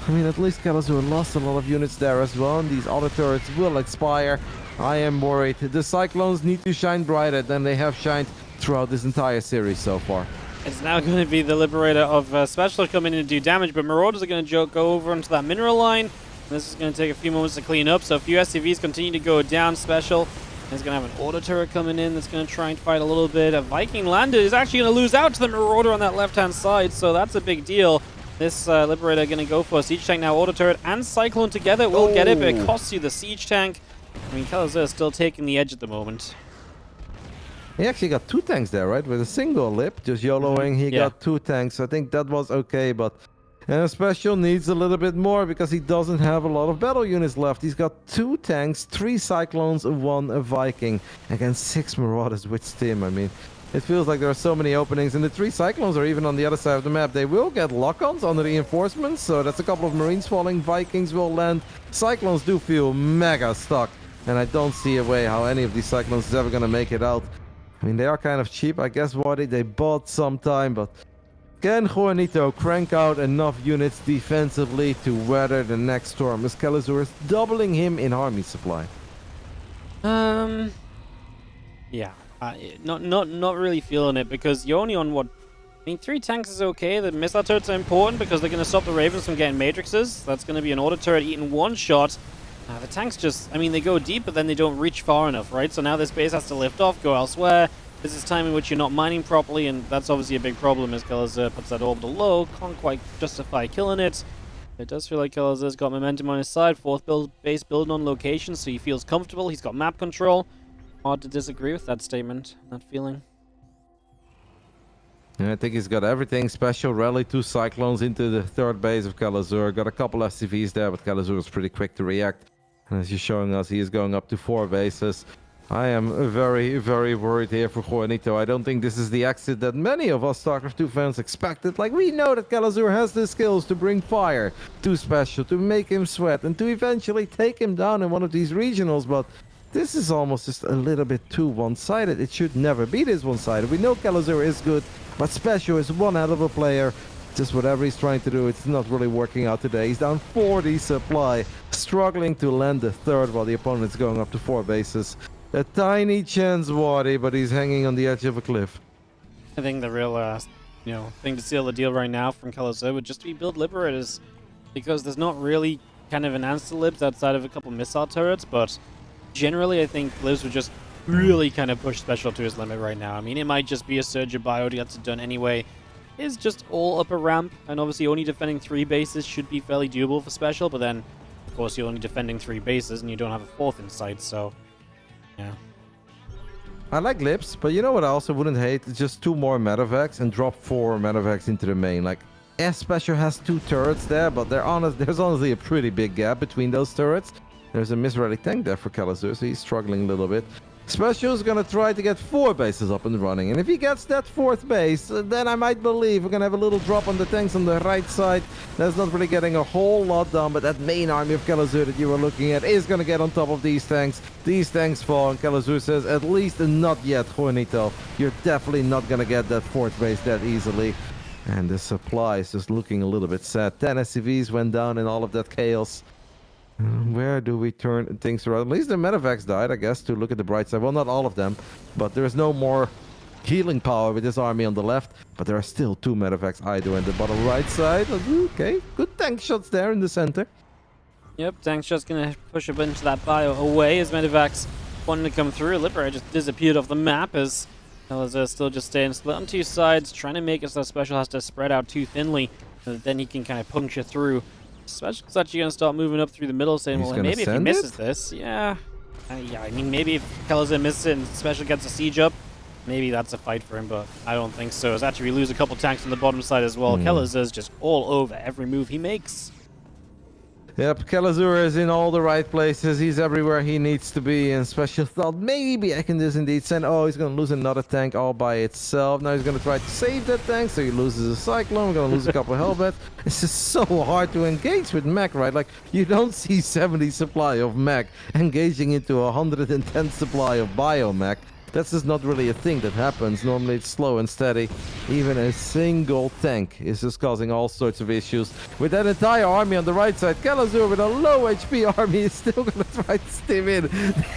I mean, at least Kazur lost a lot of units there as well, and these auto turrets will expire. I am worried. The Cyclones need to shine brighter than they have shined throughout this entire series so far. It's now going to be the Liberator of Special coming in to do damage, but Marauders are going to go over onto that mineral line. This is going to take a few moments to clean up, so a few SCVs continue to go down. Special is going to have an auto turret coming in that's going to try and fight a little bit. A Viking landed is actually going to lose out to the Marauder on that left-hand side, so that's a big deal. This Liberator going to go for a siege tank now. Auto turret and Cyclone together will get it, but it costs you the siege tank. I mean, Kazur is still taking the edge at the moment. He actually got 2 tanks there, right? With a single lip, just YOLOing, he got 2 tanks. I think that was okay, but Special needs a little bit more because he doesn't have a lot of battle units left. He's got 2 tanks, 3 Cyclones, 1 Viking, against 6 Marauders with Stim. I mean, it feels like there are so many openings, and the 3 Cyclones are even on the other side of the map. They will get lock-ons on the reinforcements, so that's a couple of Marines falling. Vikings will land. Cyclones do feel mega stuck, and I don't see a way how any of these Cyclones is ever going to make it out. I mean, they are kind of cheap, I guess, Waddy. They bought some time, but Can Juanito crank out enough units defensively to weather the next storm as Kazur is doubling him in army supply? Yeah, not really feeling it because you're only on what? I mean, 3 tanks is okay. The missile turrets are important because they're going to stop the Ravens from getting matrixes. That's going to be an auto turret eating 1 shot. The tanks just, I mean, they go deep, but then they don't reach far enough, right? So now this base has to lift off, go elsewhere. This is time in which you're not mining properly, and that's obviously a big problem as Kazur puts that orbital low. Can't quite justify killing it. It does feel like Kazur's got momentum on his side. 4th base building on location, so he feels comfortable. He's got map control. Hard to disagree with that statement, that feeling. Yeah, I think he's got everything. Special rally 2 Cyclones into the 3rd base of Kazur. Got a couple SCVs there, but Kazur is pretty quick to react. And as he's showing us, he is going up to 4 bases. I am very, very worried here for Juanito. I don't think this is the exit that many of us StarCraft 2 fans expected. Like, we know that Kazur has the skills to bring fire to Special, to make him sweat, and to eventually take him down in one of these regionals, but this is almost just a little bit too one-sided. It should never be this one-sided. We know Kazur is good, but Special is one hell of a player. Just whatever he's trying to do, it's not really working out today. He's down 40 supply, struggling to land the 3rd while the opponent's going up to 4 bases. A tiny chance, Waddy, but he's hanging on the edge of a cliff. I think the real, thing to seal the deal right now from Kazur would just be build Liberators, because there's not really kind of an answer to Libs outside of a couple missile turrets, but generally I think Libs would just really kind of push Special to his limit right now. I mean, it might just be a surge of bio to get it done anyway. Is just all up a ramp, and obviously only defending 3 bases should be fairly doable for Special, but then, of course, you're only defending 3 bases and you don't have a 4th in sight, so, yeah. I like Lips, but you know what I also wouldn't hate? It's just 2 more medevacs and drop 4 medevacs into the main. Like, Special has 2 turrets there, but there's honestly a pretty big gap between those turrets. There's a misready tank there for Kazur, so he's struggling a little bit. Special is going to try to get 4 bases up and running, and if he gets that 4th base, then I might believe we're going to have a little drop on the tanks on the right side. That's not really getting a whole lot done, but that main army of Kazur that you were looking at is going to get on top of these tanks. These tanks fall, and Kazur says, at least not yet, Juanito. You're definitely not going to get that 4th base that easily. And the supply is just looking a little bit sad. 10 SCVs went down in all of that chaos. Where do we turn things around? At least the medevacs died, I guess, to look at the bright side. Well, not all of them, but there is no more healing power with this army on the left. But there are still 2 medevacs either on the bottom right side. Okay, good tank shots there in the center. Yep, tank shot's going to push a bunch of that bio away as medevacs wanting to come through. Liberator just disappeared off the map as Kazur still just staying split on 2 sides, trying to make it so Special has to spread out too thinly, so that then he can kind of puncture through. Special's actually going to start moving up through the middle, saying, well, maybe if he misses this, yeah, I mean, maybe if Kazur misses it and Special gets a siege up, maybe that's a fight for him, but I don't think so. As actually we lose a couple tanks on the bottom side as well. Kazur's just all over every move he makes. Yep, Kazur is in all the right places. He's everywhere he needs to be. And Special thought maybe I can just indeed send. Oh, he's going to lose another tank all by itself. Now he's going to try to save that tank, so he loses a Cyclone. We're going to lose a couple of Hellbats. It's just so hard to engage with mech, right? Like, you don't see 70 supply of mech engaging into 110 supply of biomech. That's just not really a thing that happens. Normally it's slow and steady. Even a single tank is just causing all sorts of issues. With that entire army on the right side, Kazur with a low HP army is still going to try to stim in.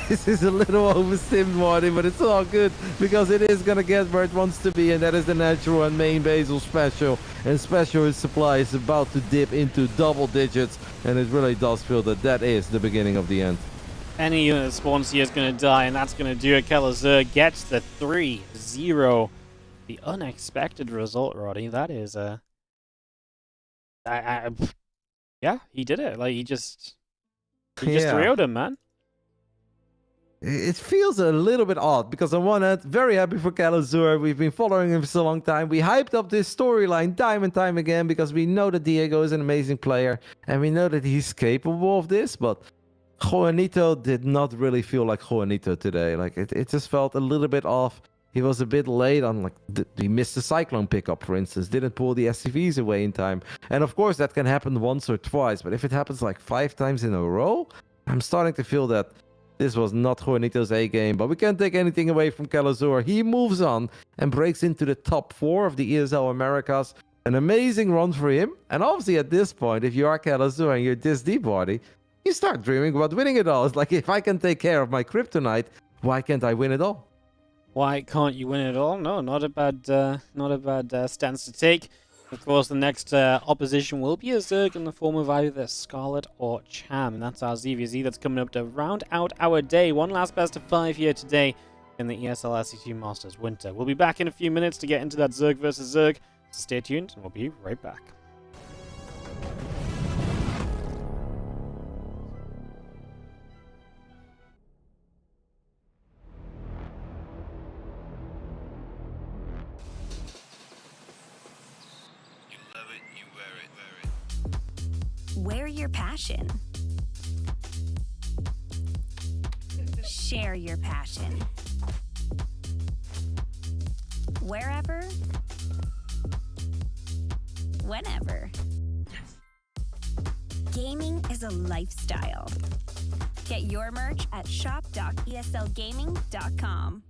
This is a little overstimmed, Marty, but it's all good because it is going to get where it wants to be, and that is the natural and main base of Special. And Special's supply is about to dip into double digits, and it really does feel that that is the beginning of the end. Any unit that spawns here is going to die, and that's going to do it. Kazur gets the 3-0. The unexpected result, Roddy. That is yeah, he did it. Like, he just 3-0'd him, man. It feels a little bit odd because on one hand, very happy for Kazur. We've been following him for so long time. We hyped up this storyline time and time again because we know that Diego is an amazing player and we know that he's capable of this, but Juanito did not really feel like Juanito today. Like, it just felt a little bit off. He was a bit late on, like, he missed the Cyclone pickup, for instance. Didn't pull the SCVs away in time. And of course, that can happen once or twice. But if it happens like 5 times in a row, I'm starting to feel that this was not Juanito's A game. But we can't take anything away from Kazur. He moves on and breaks into the top 4 of the ESL Americas. An amazing run for him. And obviously at this point, if you are Kazur and you're this deep body, you start dreaming about winning it all. It's like, if I can take care of my kryptonite, why can't I win it all? Why can't you win it all? No, not a bad stance to take. Of course, the next opposition will be a Zerg in the form of either Scarlett or Cham, and that's our ZVZ that's coming up to round out our day. One last best of 5 here today in the ESL SC2 Masters Winter. We'll be back in a few minutes to get into that Zerg versus Zerg, so stay tuned and we'll be right back. You love it, you wear it. Wear your passion. Share your passion. Wherever, whenever. Gaming is a lifestyle. Get your merch at shop.eslgaming.com.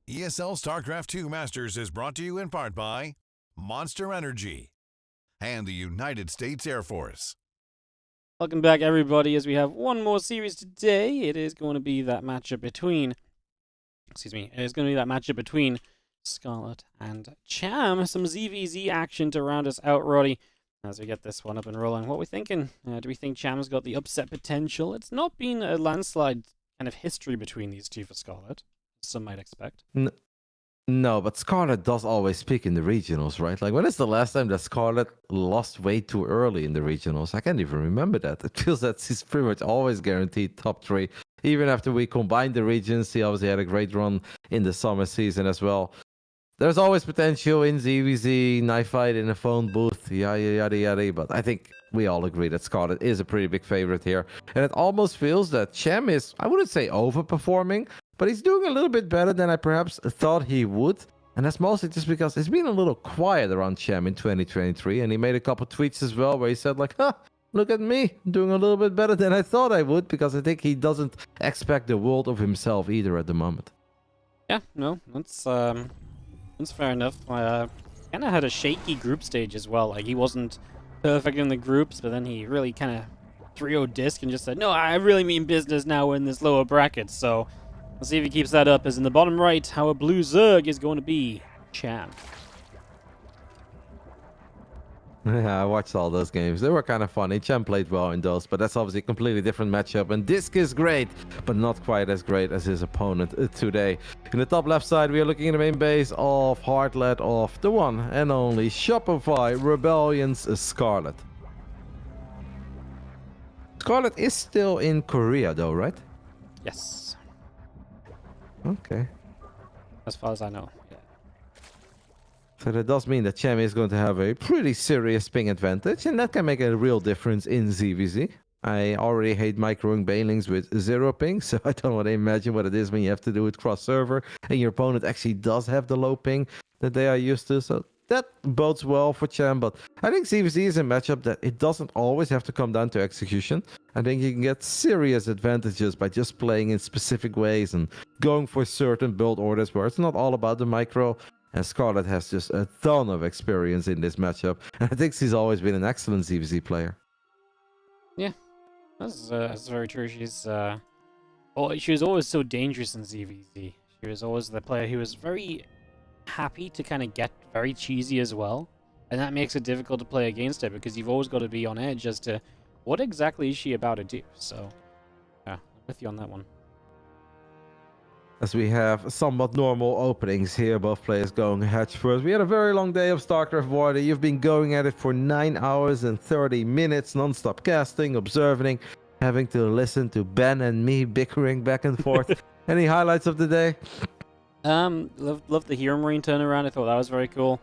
ESL StarCraft 2 Masters is brought to you in part by Monster Energy and the United States Air Force. Welcome back, everybody, as we have one more series today. It is going to be that matchup between... it is going to be that matchup between Scarlett and Cham. Some ZVZ action to round us out, Roddy, as we get this one up and rolling. What are we thinking? Do we think Cham's got the upset potential? It's not been a landslide kind of history between these two for Scarlett, as some might expect. No, but Scarlett does always speak in the regionals, right? Like, when is the last time that Scarlett lost way too early in the regionals? I can't even remember that. It feels that she's pretty much always guaranteed top 3. Even after we combined the regions, she obviously had a great run in the summer season as well. There's always potential in ZVZ, knife fight in a phone booth, yada, yada, yada. But I think we all agree that Scarlett is a pretty big favorite here. And it almost feels that Cham is, I wouldn't say overperforming, but he's doing a little bit better than I perhaps thought he would. And that's mostly just because it's been a little quiet around Cham in 2023. And he made a couple tweets as well where he said like, look at me, doing a little bit better than I thought I would. Because I think he doesn't expect the world of himself either at the moment. Yeah, no, that's fair enough. Kind of had a shaky group stage as well. Like, he wasn't perfect in the groups, but then he really kind of 3-0 disc and just said, no, I really mean business now in this lower bracket. So let's see if he keeps that up. As in the bottom right, how a blue Zerg is going to be Cham. Yeah, I watched all those games. They were kind of funny. Cham played well in those, but that's obviously a completely different matchup. And Disc is great, but not quite as great as his opponent today. In the top left side, we are looking at the main base of Heartlet of the one and only Shopify Rebellion's Scarlett. Scarlett is still in Korea though, right? Yes. Okay. As far as I know. So that does mean that Cham is going to have a pretty serious ping advantage, and that can make a real difference in ZVZ. I already hate microing Banelings with 0 ping, so I don't want to imagine what it is when you have to do it cross-server, and your opponent actually does have the low ping that they are used to, so that bodes well for Cham. But I think ZVZ is a matchup that it doesn't always have to come down to execution. I think you can get serious advantages by just playing in specific ways and going for certain build orders where it's not all about the micro. And Scarlett has just a ton of experience in this matchup. And I think she's always been an excellent ZVZ player. Yeah, that's very true. She was always so dangerous in ZVZ. She was always the player who was very happy to kind of get very cheesy as well. And that makes it difficult to play against her because you've always got to be on edge as to what exactly is she about to do. So, yeah, I'm with you on that one. As we have somewhat normal openings here, both players going hedge first. We had a very long day of StarCraft Warrior. You've been going at it for 9 hours and 30 minutes, non-stop casting, observing, having to listen to Ben and me bickering back and forth. Any highlights of the day? Loved the Hero Marine turnaround. I thought that was very cool.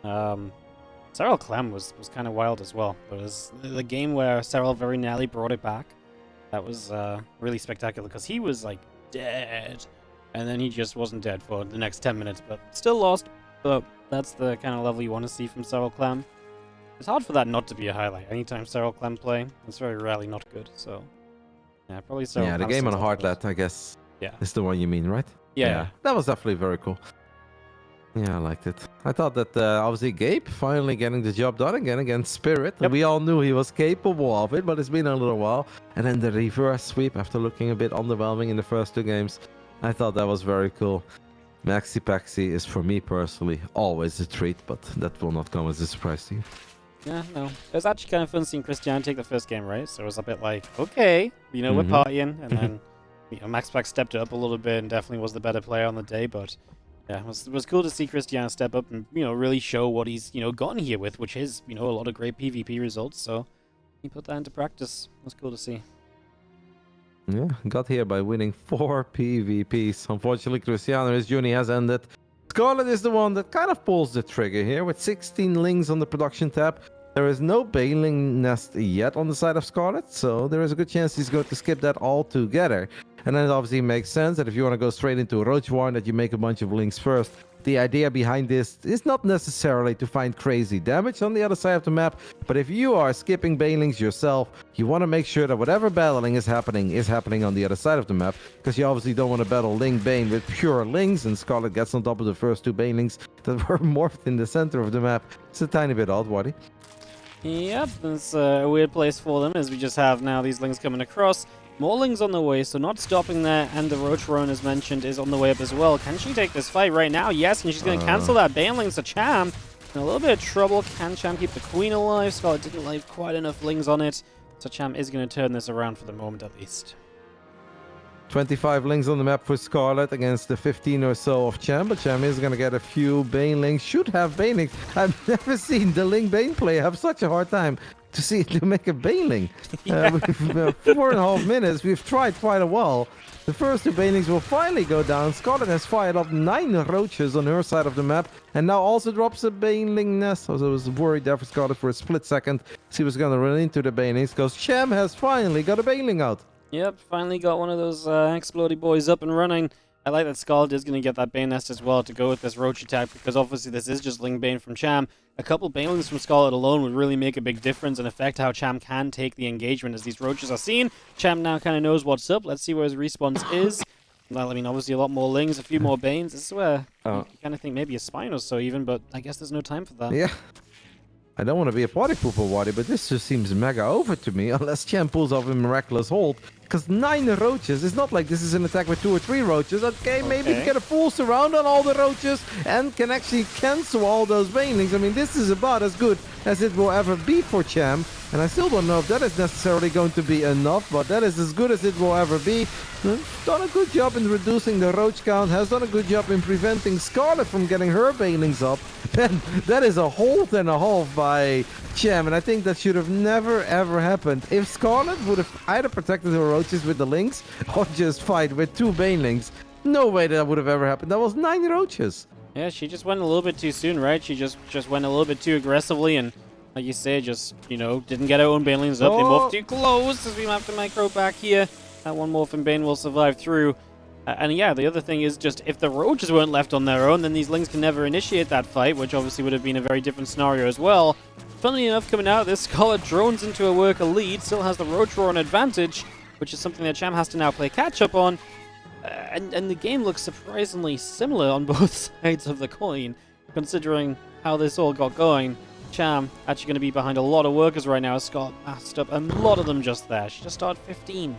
Serral Clem was kind of wild as well. It was the game where Serral very nearly brought it back. That was really spectacular because he was like dead. And then he just wasn't dead for the next 10 minutes, but still lost. But that's the kind of level you want to see from Serral Clem. It's hard for that not to be a highlight. Anytime Serral Clem play, it's very rarely not good. So, yeah, probably Serral. Yeah, the game on Heartlet, I guess, is the one you mean, right? Yeah. That was definitely very cool. Yeah, I liked it. I thought that obviously Gabe finally getting the job done again against Spirit. Yep. We all knew he was capable of it, but it's been a little while. And then the reverse sweep after looking a bit underwhelming in the first 2 games. I thought that was very cool. Maxi Paxi is, for me personally, always a treat, but that will not come as a surprise to you. Yeah, no. It was actually kind of fun seeing Christiana take the first game, right? So it was a bit like, okay, we're partying. And then Max Pax stepped it up a little bit and definitely was the better player on the day. But yeah, it was cool to see Christiana step up and, really show what he's, gotten here with, which is, a lot of great PvP results. So he put that into practice. It was cool to see. Yeah, got here by winning 4 PvPs. Unfortunately, Christiana's journey has ended. Scarlett is the one that kind of pulls the trigger here with 16 links on the production tab. There is no Baneling nest yet on the side of Scarlett, so there is a good chance he's going to skip that altogether. And then it obviously makes sense that if you want to go straight into a Roach Warren, that you make a bunch of links first. The idea behind this is not necessarily to find crazy damage on the other side of the map, but if you are skipping banelings yourself, you want to make sure that whatever battling is happening on the other side of the map, because you obviously don't want to battle Ling Bane with pure Lings, and Scarlett gets on top of the first two banelings that were morphed in the center of the map. It's a tiny bit odd, Waddy. Yep, it's a weird place for them, as we just have now these Lings coming across. More Lings on the way, so not stopping there, and the Roach Warren, as mentioned, is on the way up as well. Can she take this fight right now? Yes, and she's going to cancel that Banelings to Cham. In a little bit of trouble. Can Cham keep the Queen alive? Scarlett didn't leave quite enough Lings on it, so Cham is going to turn this around for the moment at least. 25 Lings on the map for Scarlett against the 15 or so of Cham, but Cham is going to get a few Banelings. Should have Banelings. I've never seen the Ling Bane player have such a hard time to make a Baneling. Yeah. With 4.5 minutes, we've tried quite a while. The first two Banelings will finally go down. Scarlett has fired up 9 Roaches on her side of the map, and now also drops a Baneling nest. So I was worried there for Scarlett for a split second. She was going to run into the Banelings, because Cham has finally got a Baneling out. Yep, finally got one of those explodey boys up and running. I like that Scarlett is going to get that Bane Nest as well to go with this Roach attack, because obviously this is just Ling Bane from Cham. A couple Banelings from Scarlett alone would really make a big difference and affect how Cham can take the engagement as these Roaches are seen. Cham now kind of knows what's up. Let's see where his response is. Well, I mean, obviously a lot more Lings, a few more Banes. This is where you kind of think maybe a Spine or so even, but I guess there's no time for that. Yeah. I don't want to be a party pooper, Waddy, but this just seems mega over to me, unless Cham pulls off a miraculous hold. Because 9 Roaches, it's not like this is an attack with 2 or 3 Roaches. Okay, maybe you get a full surround on all the Roaches and can actually cancel all those Banelings. I mean, this is about as good as it will ever be for Cham. And I still don't know if that is necessarily going to be enough, but that is as good as it will ever be. Done a good job in reducing the Roach count, has done a good job in preventing Scarlett from getting her Banelings up. And that is a hold and a half by Cham, and I think that should have never ever happened. If Scarlett would have either protected her Roaches with the Lings or just fight with 2 Banelings, no way that would have ever happened. That was 9 Roaches. Yeah, she just went a little bit too soon, right? She just went a little bit too aggressively, and like you say, just, you know, didn't get her own Banelings up. They morphed too close as we have to micro back here. That one Morphin Bane will survive through. And yeah, the other thing is just if the Roaches weren't left on their own, then these Lings can never initiate that fight, which obviously would have been a very different scenario as well. Funnily enough, coming out of this, Scarlett drones into a worker lead, still has the Roach Roar on advantage, which is something that Cham has to now play catch-up on. And the game looks surprisingly similar on both sides of the coin, considering how this all got going. Cham actually going to be behind a lot of workers right now. Scarlett masked up a lot of them just there. She just started 15.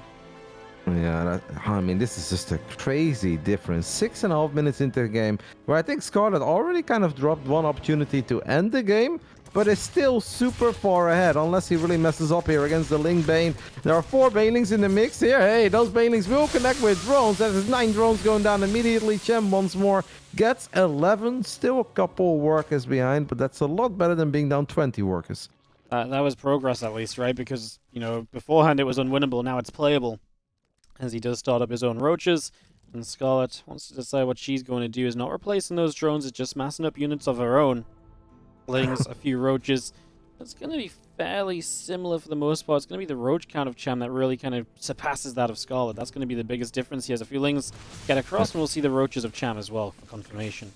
Yeah, I mean, this is just a crazy difference. 6.5 minutes into the game, where I think Scarlett already kind of dropped one opportunity to end the game, but is still super far ahead, unless he really messes up here against the Ling Bane. There are 4 Banelings in the mix here. Hey, those Banelings will connect with drones. That is 9 drones going down immediately. Cham once more gets 11. Still a couple workers behind, but that's a lot better than being down 20 workers. That was progress at least, right? Because, you know, beforehand it was unwinnable, now it's playable. As he does start up his own Roaches, and Scarlett wants to decide what she's going to do. Is not replacing those drones, it's just massing up units of her own. Lings, a few Roaches. It's going to be fairly similar for the most part. It's going to be the Roach count of Cham that really kind of surpasses that of Scarlett. That's going to be the biggest difference. He has a few Lings get across, and we'll see the Roaches of Cham as well for confirmation.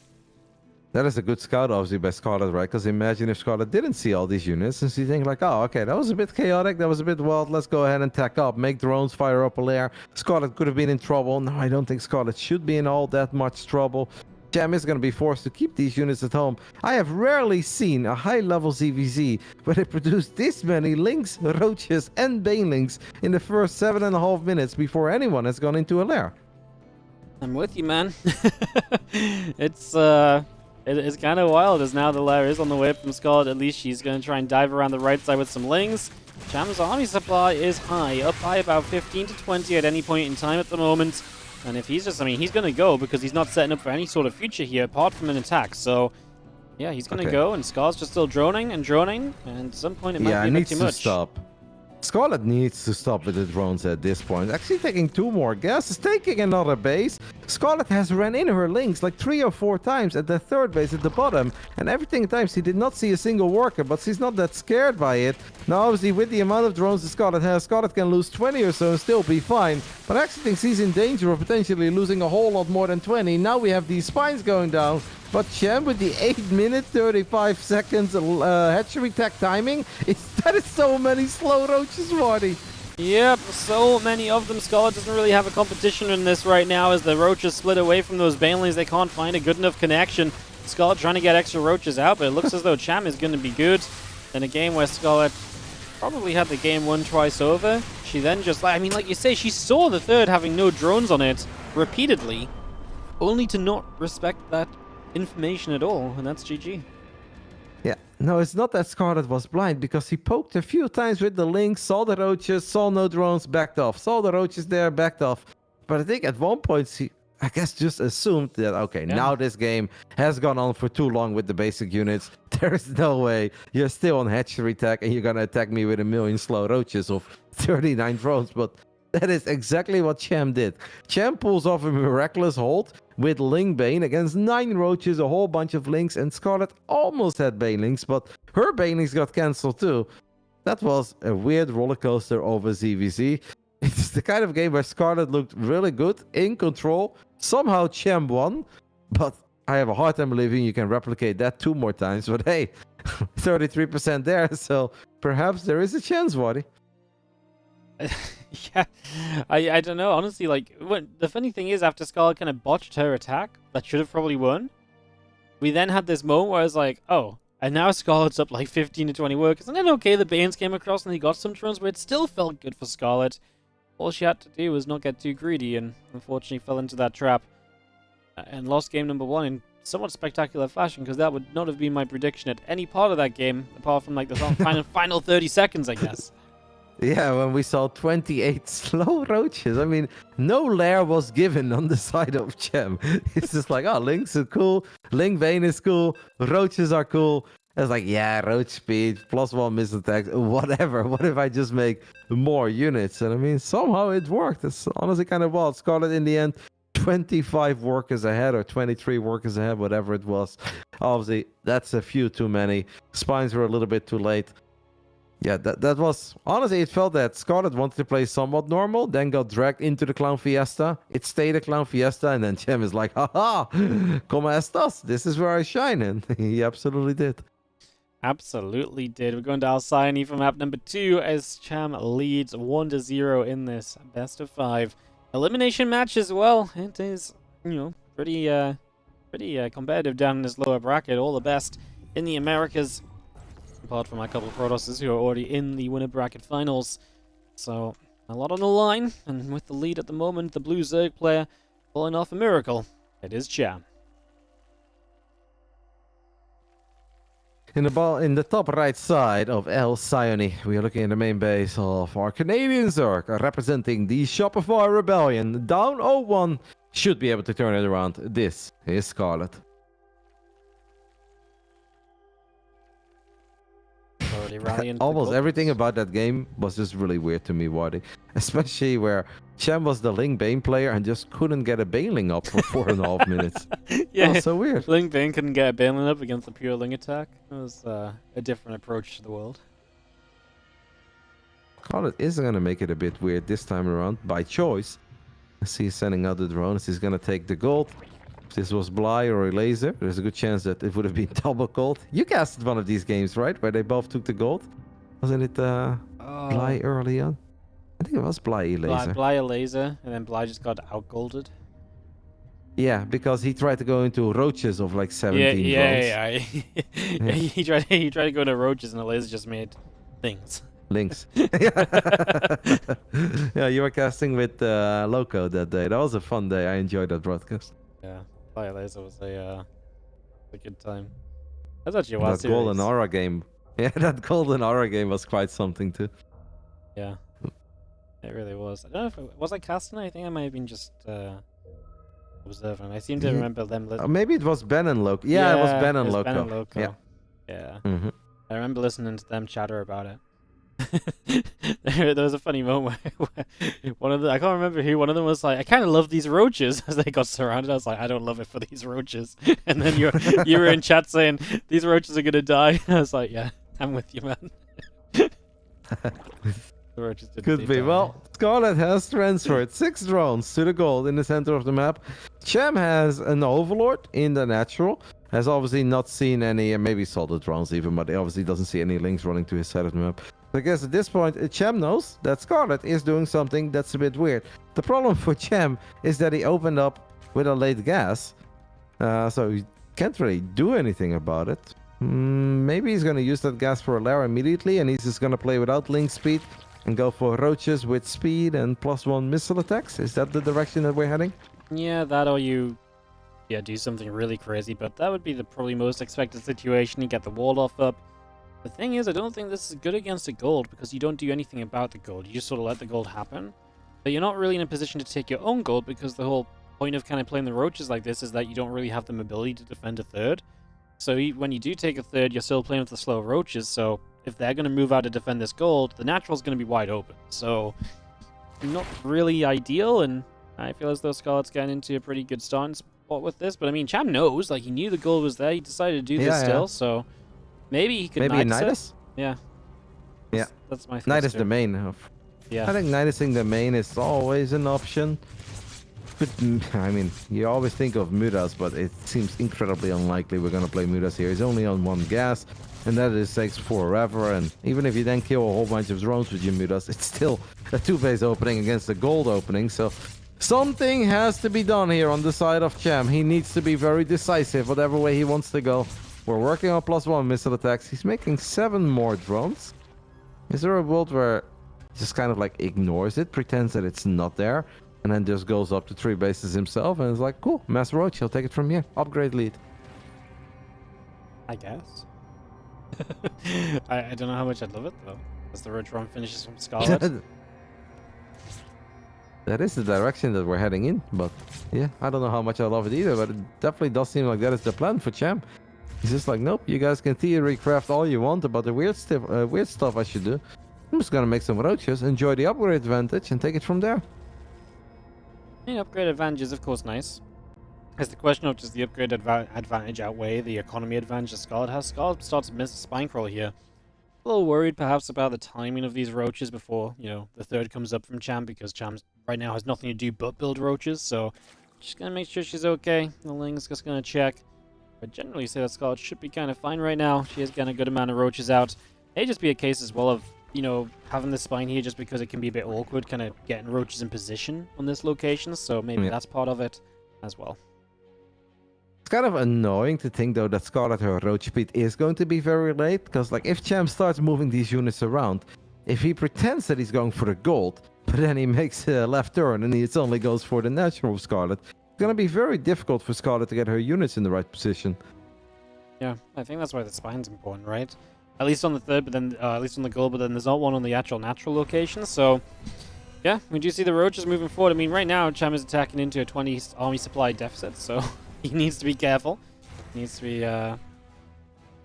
That is a good scout, obviously, by Scarlett, right? Because imagine if Scarlett didn't see all these units and she think like, oh, okay, that was a bit chaotic, that was a bit wild, let's go ahead and tack up, make drones fire up a lair. Scarlett could have been in trouble. No, I don't think Scarlett should be in all that much trouble. Cham is going to be forced to keep these units at home. I have rarely seen a high-level ZVZ where they produce this many Lings, Roaches, and Banelings in the first 7.5 minutes before anyone has gone into a lair. I'm with you, man. It's kind of wild as now the lair is on the way up from Scarlett. At least she's going to try and dive around the right side with some Lings. Cham's army supply is high, up by about 15 to 20 at any point in time at the moment. And if he's just, I mean, he's going to go because he's not setting up for any sort of future here apart from an attack. So, yeah, he's going to go, and Scar's just still droning, and at some point it might be a bit too much. Stop. Scarlett needs to stop with the drones at this point. Actually taking 2 more guesses, taking another base. Scarlett has ran in her links like 3 or 4 times at the 3rd base at the bottom. And everything times she did not see a single worker, but she's not that scared by it. Now obviously with the amount of drones that Scarlett has, Scarlett can lose 20 or so and still be fine. But I actually think she's in danger of potentially losing a whole lot more than 20. Now we have these spines going down. But Cham with the 8 minute 35 seconds hatchery tech timing, that is so many slow roaches, Marty. Yep, so many of them. Scarlett doesn't really have a competition in this right now as the roaches split away from those banelings. They can't find a good enough connection. Scarlett trying to get extra roaches out, but it looks as though Cham is going to be good. In a game where Scarlett probably had the game won twice over, she then just, I mean, like you say, she saw the 3rd having no drones on it repeatedly, only to not respect that information at all, and that's GG. Yeah, no, it's not that Scarlett was blind, because he poked a few times with the link, saw the roaches, saw no drones, backed off. Saw the roaches there, backed off. But I think at one point she, I guess, just assumed that, okay, now this game has gone on for too long with the basic units. There is no way you're still on hatchery tech and you're gonna attack me with 1 million slow roaches of 39 drones. But that is exactly what Cham did. Cham pulls off a miraculous hold with Ling Bane against 9 roaches, a whole bunch of links, and Scarlett almost had banelings, but her banelings got cancelled too. That was a weird roller coaster over ZVZ. It's the kind of game where Scarlett looked really good, in control. Somehow Cham won, but I have a hard time believing you can replicate that 2 more times. But hey, 33% there, so perhaps there is a chance, Waddy. Yeah, I don't know. Honestly, like, the funny thing is, after Scarlett kind of botched her attack, that should have probably won, we then had this moment where I was like, oh, and now Scarlett's up like 15 to 20 workers, and then okay, the Banes came across and he got some drones, but it still felt good for Scarlett. All she had to do was not get too greedy, and unfortunately fell into that trap, and lost game number 1 in somewhat spectacular fashion, because that would not have been my prediction at any part of that game, apart from like the final 30 seconds, I guess. Yeah, when we saw 28 slow roaches. I mean, no lair was given on the side of Cham. It's just like, oh, links are cool, Link Bane is cool, roaches are cool. It's like, yeah, roach speed, +1 miss attack, whatever. What if I just make more units? And I mean, somehow it worked. It's honestly kind of wild. Scarlett in the end, 25 workers ahead or 23 workers ahead, whatever it was. Obviously, that's a few too many. Spines were a little bit too late. Yeah, that was... Honestly, it felt that Scarlett wanted to play somewhat normal, then got dragged into the Clown Fiesta. It stayed a Clown Fiesta, and then Cham is like, haha, como estas? This is where I shine. And he absolutely did. Absolutely did. We're going to Alcyone for map number 2 as Cham leads 1-0 in this best of 5 elimination match as well. It is, you know, pretty competitive down in this lower bracket. All the best in the Americas, apart from a couple of Protosses who are already in the winner bracket finals. So a lot on the line, and with the lead at the moment, the blue Zerg player pulling off a miracle. It is Cham. In the top right side of Alcyone, we are looking at the main base of our Canadian Zerg, representing the Shopify Rebellion. Down 0-1, should be able to turn it around. This is Scarlett. Almost everything about that game was just really weird to me, Waddy. Especially where Cham was the Ling Bane player and just couldn't get a Baneling up for 4.5 minutes. Yeah, was so weird. Ling Bane couldn't get a Baneling up against the pure Ling attack. It was a different approach to the world. Scarlett is going to make it a bit weird this time around by choice. I see he's sending out the drones. He's going to take the gold. If this was Bly or a laser, there's a good chance that it would have been double gold. You casted one of these games, right? Where they both took the gold? Wasn't it Bly early on? I think it was Bly laser. Bly a laser, and then Bly just got outgolded. Yeah, because he tried to go into roaches of like 17 Yeah. He tried to go into roaches, and the laser just made things. Links. Yeah, you were casting with Loco that day. That was a fun day. I enjoyed that broadcast. Yeah, Bly a laser was a good time. That's actually a wild That series. Golden Aura game. Yeah, that Golden Aura game was quite something too. Yeah. It really was. I don't know if was I casting it? I think I might have been just observing. I seem to remember them. Maybe it was Ben and Loco. Yeah, it was Ben and Loco. Yeah. Mm-hmm. I remember listening to them chatter about it. There was a funny moment where one of the, I can't remember who, one of them was like, I kind of love these roaches as they got surrounded. I was like, I don't love it for these roaches. And then you were in chat saying, these roaches are going to die. I was like, yeah, I'm with you, man. The roaches didn't Could be. die. Well, Scarlett has transferred 6 drones to the gold in the center of the map. Cham has an Overlord in the natural. Has obviously not seen any, maybe saw the drones even, but he obviously doesn't see any links running to his side of the map. I guess at this point, Cham knows that Scarlett is doing something that's a bit weird. The problem for Cham is that he opened up with a late gas, so he can't really do anything about it. Maybe he's going to use that gas for a lair immediately, and he's just going to play without link speed and go for roaches with speed and +1 missile attacks. Is that the direction that we're heading? Yeah, that or you do something really crazy, but that would be the probably most expected situation. You get the wall off up. The thing is, I don't think this is good against a gold because you don't do anything about the gold. You just sort of let the gold happen. But you're not really in a position to take your own gold because the whole point of kind of playing the roaches like this is that you don't really have the mobility to defend a third. So when you do take a third, you're still playing with the slow roaches. So if they're going to move out to defend this gold, the natural's going to be wide open. So not really ideal, and I feel as though Scarlett's getting into a pretty good starting spot with this. But I mean, Cham knows, like he knew the gold was there. He decided to do this still, so maybe he could Nidus? Yeah. Yeah. That's my Nidus the main. Yeah. I think Nidusing the main is always an option. But, I mean, you always think of Mudas, but it seems incredibly unlikely we're going to play Mudas here. He's only on 1 gas, and that is takes forever. And even if you then kill a whole bunch of drones with your Mudas, it's still a 2-base opening against a gold opening. So something has to be done here on the side of Cham. He needs to be very decisive, whatever way he wants to go. We're working on +1 missile attacks. He's making 7 more drones. Is there a world where he just kind of like ignores it, pretends that it's not there, and then just goes up to 3 bases himself and is like, cool, Mass Roach, he'll take it from here. Upgrade lead. I guess. I don't know how much I'd love it, though. As the Roach run finishes from Scarlett. That is the direction that we're heading in, but yeah, I don't know how much I love it either, but it definitely does seem like that is the plan for Cham. He's just like, nope, you guys can theory craft all you want about the weird stuff I should do. I'm just gonna make some roaches, enjoy the upgrade advantage, and take it from there. The upgrade advantage is, of course, nice. It's the question of does the upgrade advantage outweigh the economy advantage that Scarlett has? Scarlett starts to miss a spine crawl here. A little worried, perhaps, about the timing of these roaches before, the third comes up from Cham, because Cham right now has nothing to do but build roaches, so just gonna make sure she's okay. The Ling's just gonna check. But generally say that Scarlett should be kind of fine right now. She has got a good amount of roaches out. It may just be a case as well of, having this spine here just because it can be a bit awkward, kind of getting roaches in position on this location, so maybe that's part of it as well. It's kind of annoying to think, though, that Scarlett, her roach speed is going to be very late, because, like, if Cham starts moving these units around, if he pretends that he's going for the gold, but then he makes a left turn and he only goes for the natural of Scarlett, it's going to be very difficult for Scarlett to get her units in the right position. Yeah, I think that's why the spine's important, right? At least on the third, but then at least on the gold, but then there's not one on the actual natural location, so yeah, we do see the roaches moving forward. I mean, right now, Cham is attacking into a 20 army supply deficit, so he needs to be careful. He needs to be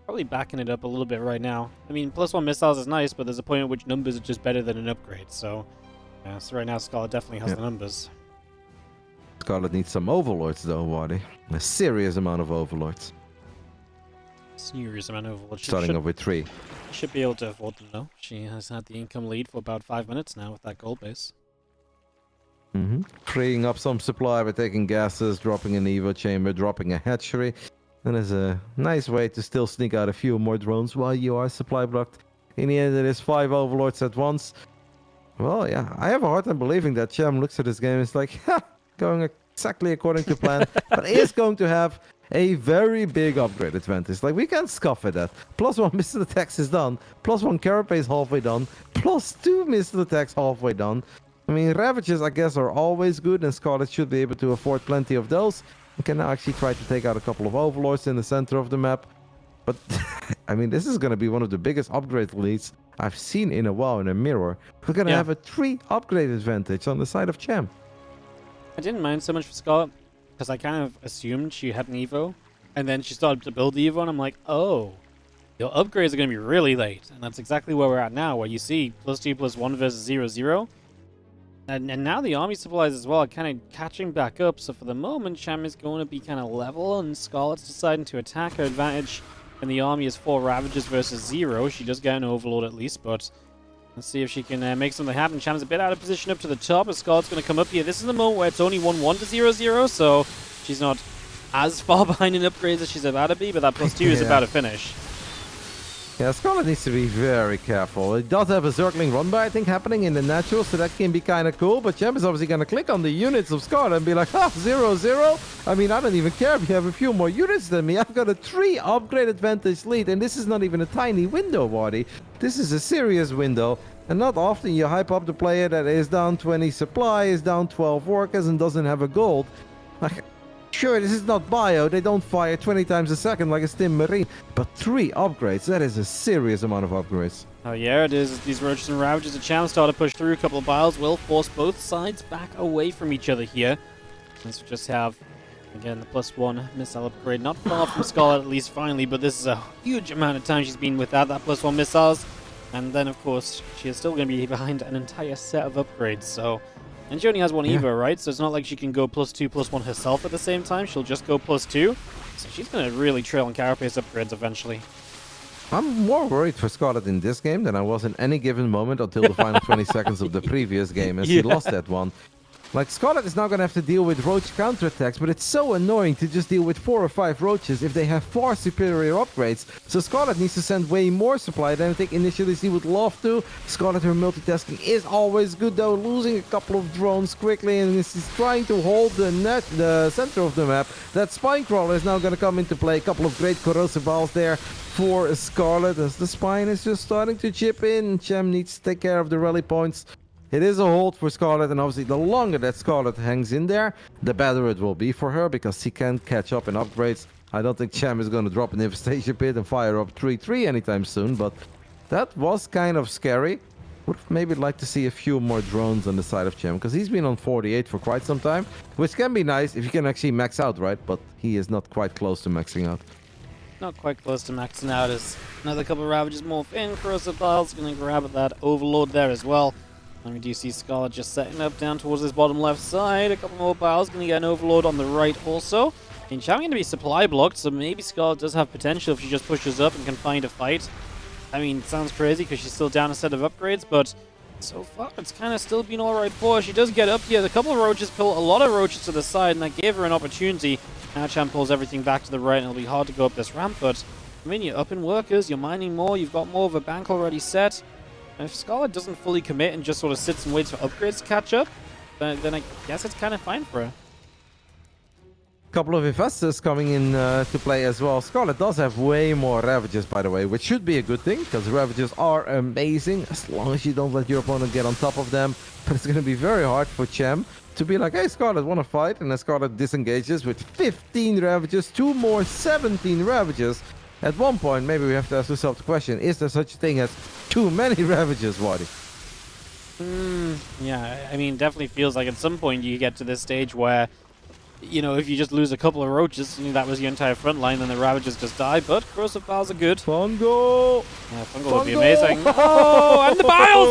probably backing it up a little bit right now. I mean, +1 missiles is nice, but there's a point at which numbers are just better than an upgrade, so yeah, so right now Scarlett definitely has the numbers. Scarlett needs some overlords, though, Waddy. A serious amount of overlords. Serious amount of overlords. Starting off with 3. She should be able to afford them, though. She has had the income lead for about 5 minutes now with that gold base. Freeing up some supply by taking gases, dropping an Evo chamber, dropping a hatchery. And is a nice way to still sneak out a few more drones while you are supply blocked. In the end, it is 5 overlords at once. Well, yeah, I have a hard time believing that Cham looks at this game and is like, ha, going exactly according to plan, but is going to have a very big upgrade advantage. Like, we can't scoff at that. +1 missile attacks is done. +1 carapace halfway done. +2 missile attacks halfway done. I mean, Ravages, I guess, are always good, and Scarlett should be able to afford plenty of those. We can now actually try to take out a couple of overlords in the center of the map. But, I mean, this is going to be one of the biggest upgrade leads I've seen in a while in a mirror. We're going to have a 3 upgrade advantage on the side of Cham. I didn't mind so much for Scarlett, because I kind of assumed she had an Evo, and then she started to build the Evo, and I'm like, oh, your upgrades are going to be really late. And that's exactly where we're at now, where you see +2/+1 versus 0/0. And now the army supplies as well are kind of catching back up. So for the moment, Cham is going to be kind of level, and Scarlett's deciding to attack. Her advantage in the army is 4 Ravagers versus 0. She does get an Overlord at least, but let's see if she can make something happen. Cham's a bit out of position up to the top, as Scarlett's going to come up here. This is the moment where it's only 1-1 to 0/0, so she's not as far behind in upgrades as she's about to be, but that +2 is about to finish. Yeah, Scarlett needs to be very careful. It does have a circling run by, I think, happening in the natural, so that can be kind of cool. But Cham is obviously going to click on the units of Scarlett and be like, 0/0? I mean, I don't even care if you have a few more units than me. I've got a 3 upgrade advantage lead, and this is not even a tiny window, Waddy. This is a serious window, and not often you hype up the player that is down 20 supply, is down 12 workers, and doesn't have a gold. Like, sure, this is not bio. They don't fire 20 times a second like a Stim Marine. But 3 upgrades, that is a serious amount of upgrades. Oh yeah, it is. These Roaches and Ravagers of Cham start to push through. A couple of biles will force both sides back away from each other here. Let's just have, again, the +1 missile upgrade. Not far from Scarlett, at least, finally. But this is a huge amount of time she's been without that +1 missiles. And then, of course, she is still going to be behind an entire set of upgrades. So... And she only has 1 Eva, right? So it's not like she can go +2/+1 herself at the same time. She'll just go +2. So she's going to really trail on carapace upgrades eventually. I'm more worried for Scarlett in this game than I was in any given moment until the final 20 seconds of the previous game, as she lost that one. Like, Scarlett is now going to have to deal with roach counterattacks, but it's so annoying to just deal with 4 or 5 roaches if they have far superior upgrades. So Scarlett needs to send way more supply than I think initially she would love to. Scarlett, her multitasking is always good, though, losing a couple of drones quickly, and she's trying to hold the center of the map. That Spine Crawler is now going to come into play. A couple of great corrosive balls there for Scarlett, as the Spine is just starting to chip in. Cham needs to take care of the rally points. It is a hold for Scarlett, and obviously the longer that Scarlett hangs in there, the better it will be for her, because she can't catch up in upgrades. I don't think Cham is going to drop an Infestation Pit and fire up 3-3 anytime soon, but that was kind of scary. Would maybe like to see a few more drones on the side of Cham, because he's been on 48 for quite some time, which can be nice if you can actually max out, right? But he is not quite close to maxing out. Not quite close to maxing out, as another couple of Ravages morph in. Corrosive Vials going to grab at that Overlord there as well. And we do see Scarlett just setting up down towards this bottom left side. A couple more Biles going to get an Overlord on the right also. And Cham going to be supply blocked, so maybe Scarlett does have potential if she just pushes up and can find a fight. I mean, it sounds crazy because she's still down a set of upgrades, but so far it's kind of still been alright for her. She does get up here. A couple of Roaches pull a lot of Roaches to the side, and that gave her an opportunity. Now Cham pulls everything back to the right, and it'll be hard to go up this ramp, but I mean, you're up in workers, you're mining more, you've got more of a bank already set. And if Scarlett doesn't fully commit and just sort of sits and waits for upgrades to catch up, then I guess it's kind of fine for her. Couple of investors coming in to play as well. Scarlett does have way more Ravages, by the way, which should be a good thing, because Ravages are amazing as long as you don't let your opponent get on top of them. But it's going to be very hard for Cham to be like, hey, Scarlett, want to fight? And then Scarlett disengages with 15 Ravages, 2 more, 17 Ravages. At one point, maybe we have to ask ourselves the question, is there such a thing as too many Ravages, Waddy? Yeah, I mean, definitely feels like at some point you get to this stage where, you know, if you just lose a couple of Roaches, you know, that was your entire front line, then the Ravages just die, but Corrosive Vials are good. Fungo! Yeah, Fungal would be amazing. Oh, and the Biles!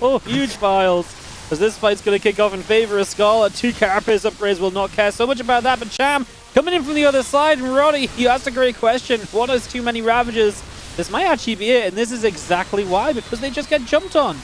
Oh, huge Biles. As this fight's going to kick off in favor of Scarlett. 2 Carapace upgrades will not care so much about that, but Cham coming in from the other side, and Roddy, you asked a great question. What is too many Ravages? This might actually be it, and this is exactly why, because they just get jumped on.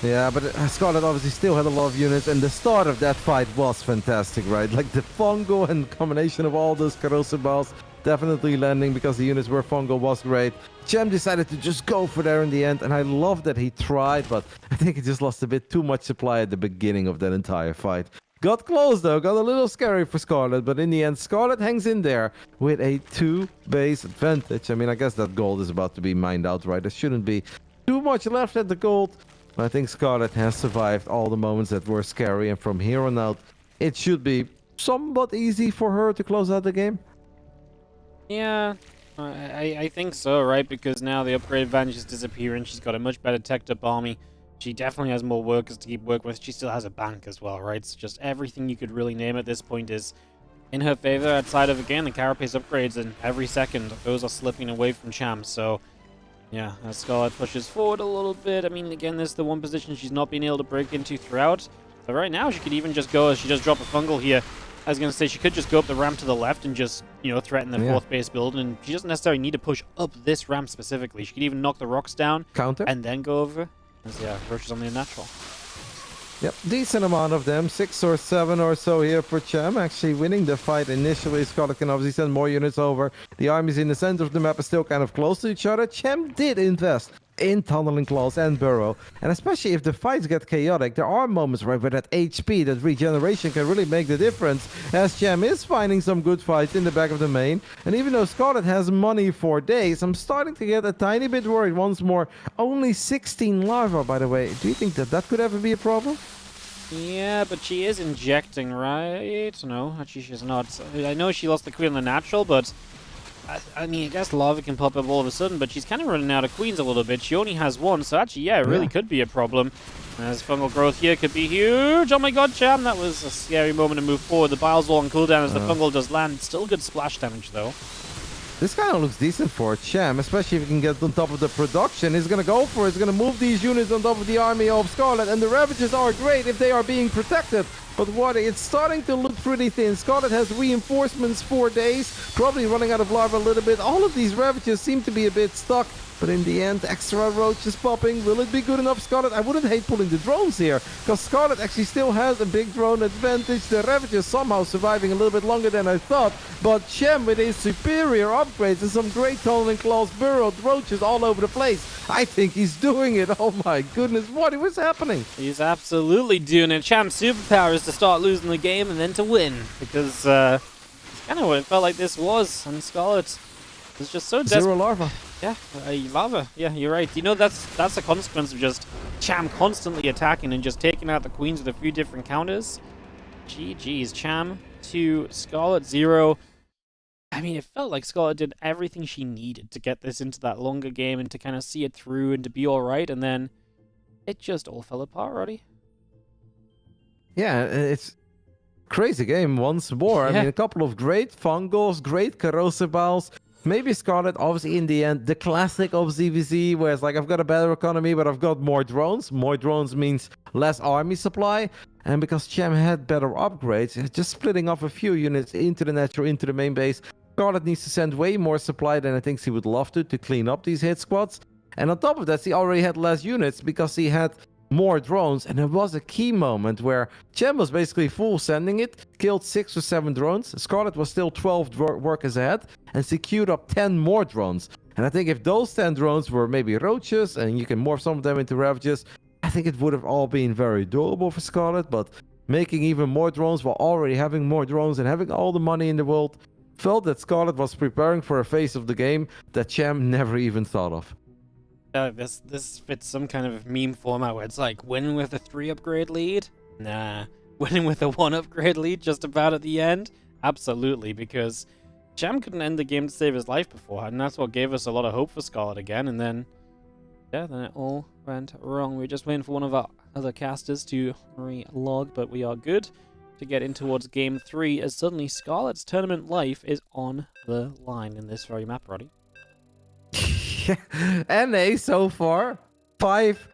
Yeah, but Scarlett obviously still had a lot of units, and the start of that fight was fantastic, right? Like the Fungo and combination of all those corrosive balls definitely landing because the units where Fungo was great. Cham decided to just go for there in the end, and I love that he tried, but I think he just lost a bit too much supply at the beginning of that entire fight. Got close though, got a little scary for Scarlett, but in the end Scarlett hangs in there with a 2 base advantage. I mean, I guess that gold is about to be mined out, right? There shouldn't be too much left at the gold. But I think Scarlett has survived all the moments that were scary, and from here on out, it should be somewhat easy for her to close out the game. Yeah, I think so, right? Because now the upgrade advantage is disappearing. She's got a much better teched-up army. She definitely has more workers to keep working with. She still has a bank as well, right? So just everything you could really name at this point is in her favor outside of, again, the carapace upgrades, and every second those are slipping away from Cham. So, yeah, as Scarlett pushes forward a little bit. I mean, again, this is the one position she's not been able to break into throughout. But right now, she could even just go, as she does drop a fungal here. I was going to say, she could just go up the ramp to the left and just, you know, threaten the fourth base build. And she doesn't necessarily need to push up this ramp specifically. She could even knock the rocks down. Counter. And then go over. As, yeah, Roach on the natural. Yep, decent amount of them. 6 or 7 or so here for Cham. Actually winning the fight initially. Scarlett can obviously send more units over. The armies in the center of the map are still kind of close to each other. Cham did invest in tunneling claws and burrow, and especially if the fights get chaotic, there are moments where that HP, that regeneration, can really make the difference, as Cham is finding some good fights in the back of the main. And even though Scarlett has money for days, I'm starting to get a tiny bit worried once more. Only 16 larva, by the way. Do you think that that could ever be a problem? Yeah, but she is injecting, right? No, actually she's not. I know she lost the queen on the natural, but I mean, I guess lava can pop up all of a sudden, but she's kind of running out of queens a little bit. She only has one, so actually, yeah, it really could be a problem. As fungal growth here could be huge. Oh my god, Cham, that was a scary moment to move forward. The Bile's all on cooldown as the fungal does land. Still good splash damage, though. This kind of looks decent for Cham, especially if he can get on top of the production. He's going to go for it. He's going to move these units on top of the army of Scarlett, and the Ravages are great if they are being protected. But what, it's starting to look pretty thin. Scarlett has reinforcements for days, probably running out of larva a little bit. All of these Ravages seem to be a bit stuck. But in the end, extra roaches popping. Will it be good enough, Scarlett? I wouldn't hate pulling the drones here, because Scarlett actually still has a big drone advantage. The Ravages somehow surviving a little bit longer than I thought. But Cham with his superior upgrades and some great tunneling claws, burrowed roaches all over the place. I think he's doing it. Oh my goodness, what was happening? He's absolutely doing it. Cham's superpower is to start losing the game and then to win, because it's kind of what it felt like this was. And Scarlett is just so desperate. Zero larva. Yeah, lava. Yeah, you're right. You know, that's a consequence of just Cham constantly attacking and just taking out the queens with a few different counters. GG's. Cham 2, Scarlett 0. I mean, it felt like Scarlett did everything she needed to get this into that longer game and to kind of see it through and to be alright, and then it just all fell apart, Roddy. Yeah, it's crazy game once more. I mean, a couple of great fungals, great corrosive biles. Maybe Scarlett, obviously, in the end, the classic of ZVZ, where it's like, I've got a better economy, but I've got more drones. More drones means less army supply. And because Cham had better upgrades, just splitting off a few units into the natural, into the main base, Scarlett needs to send way more supply than I think she would love to clean up these hit squads. And on top of that, she already had less units because she had more drones, and there was a key moment where Cham was basically full sending it, killed 6 or 7 drones. Scarlett was still 12 workers ahead, and she queued up 10 more drones. And I think if those 10 drones were maybe roaches, and you can morph some of them into Ravages, I think it would have all been very doable for Scarlett. But making even more drones while already having more drones and having all the money in the world, felt that Scarlett was preparing for a phase of the game that Cham never even thought of. This fits some kind of meme format where it's like, winning with a 3 upgrade lead? Nah. Winning with a 1 upgrade lead just about at the end? Absolutely, because Cham couldn't end the game to save his life beforehand, and that's what gave us a lot of hope for Scarlett again, and then, yeah, then it all went wrong. We're just waiting for one of our other casters to re-log, but we are good to get in towards game 3, as suddenly Scarlett's tournament life is on the line in this very map, Roddy. NA so far, 5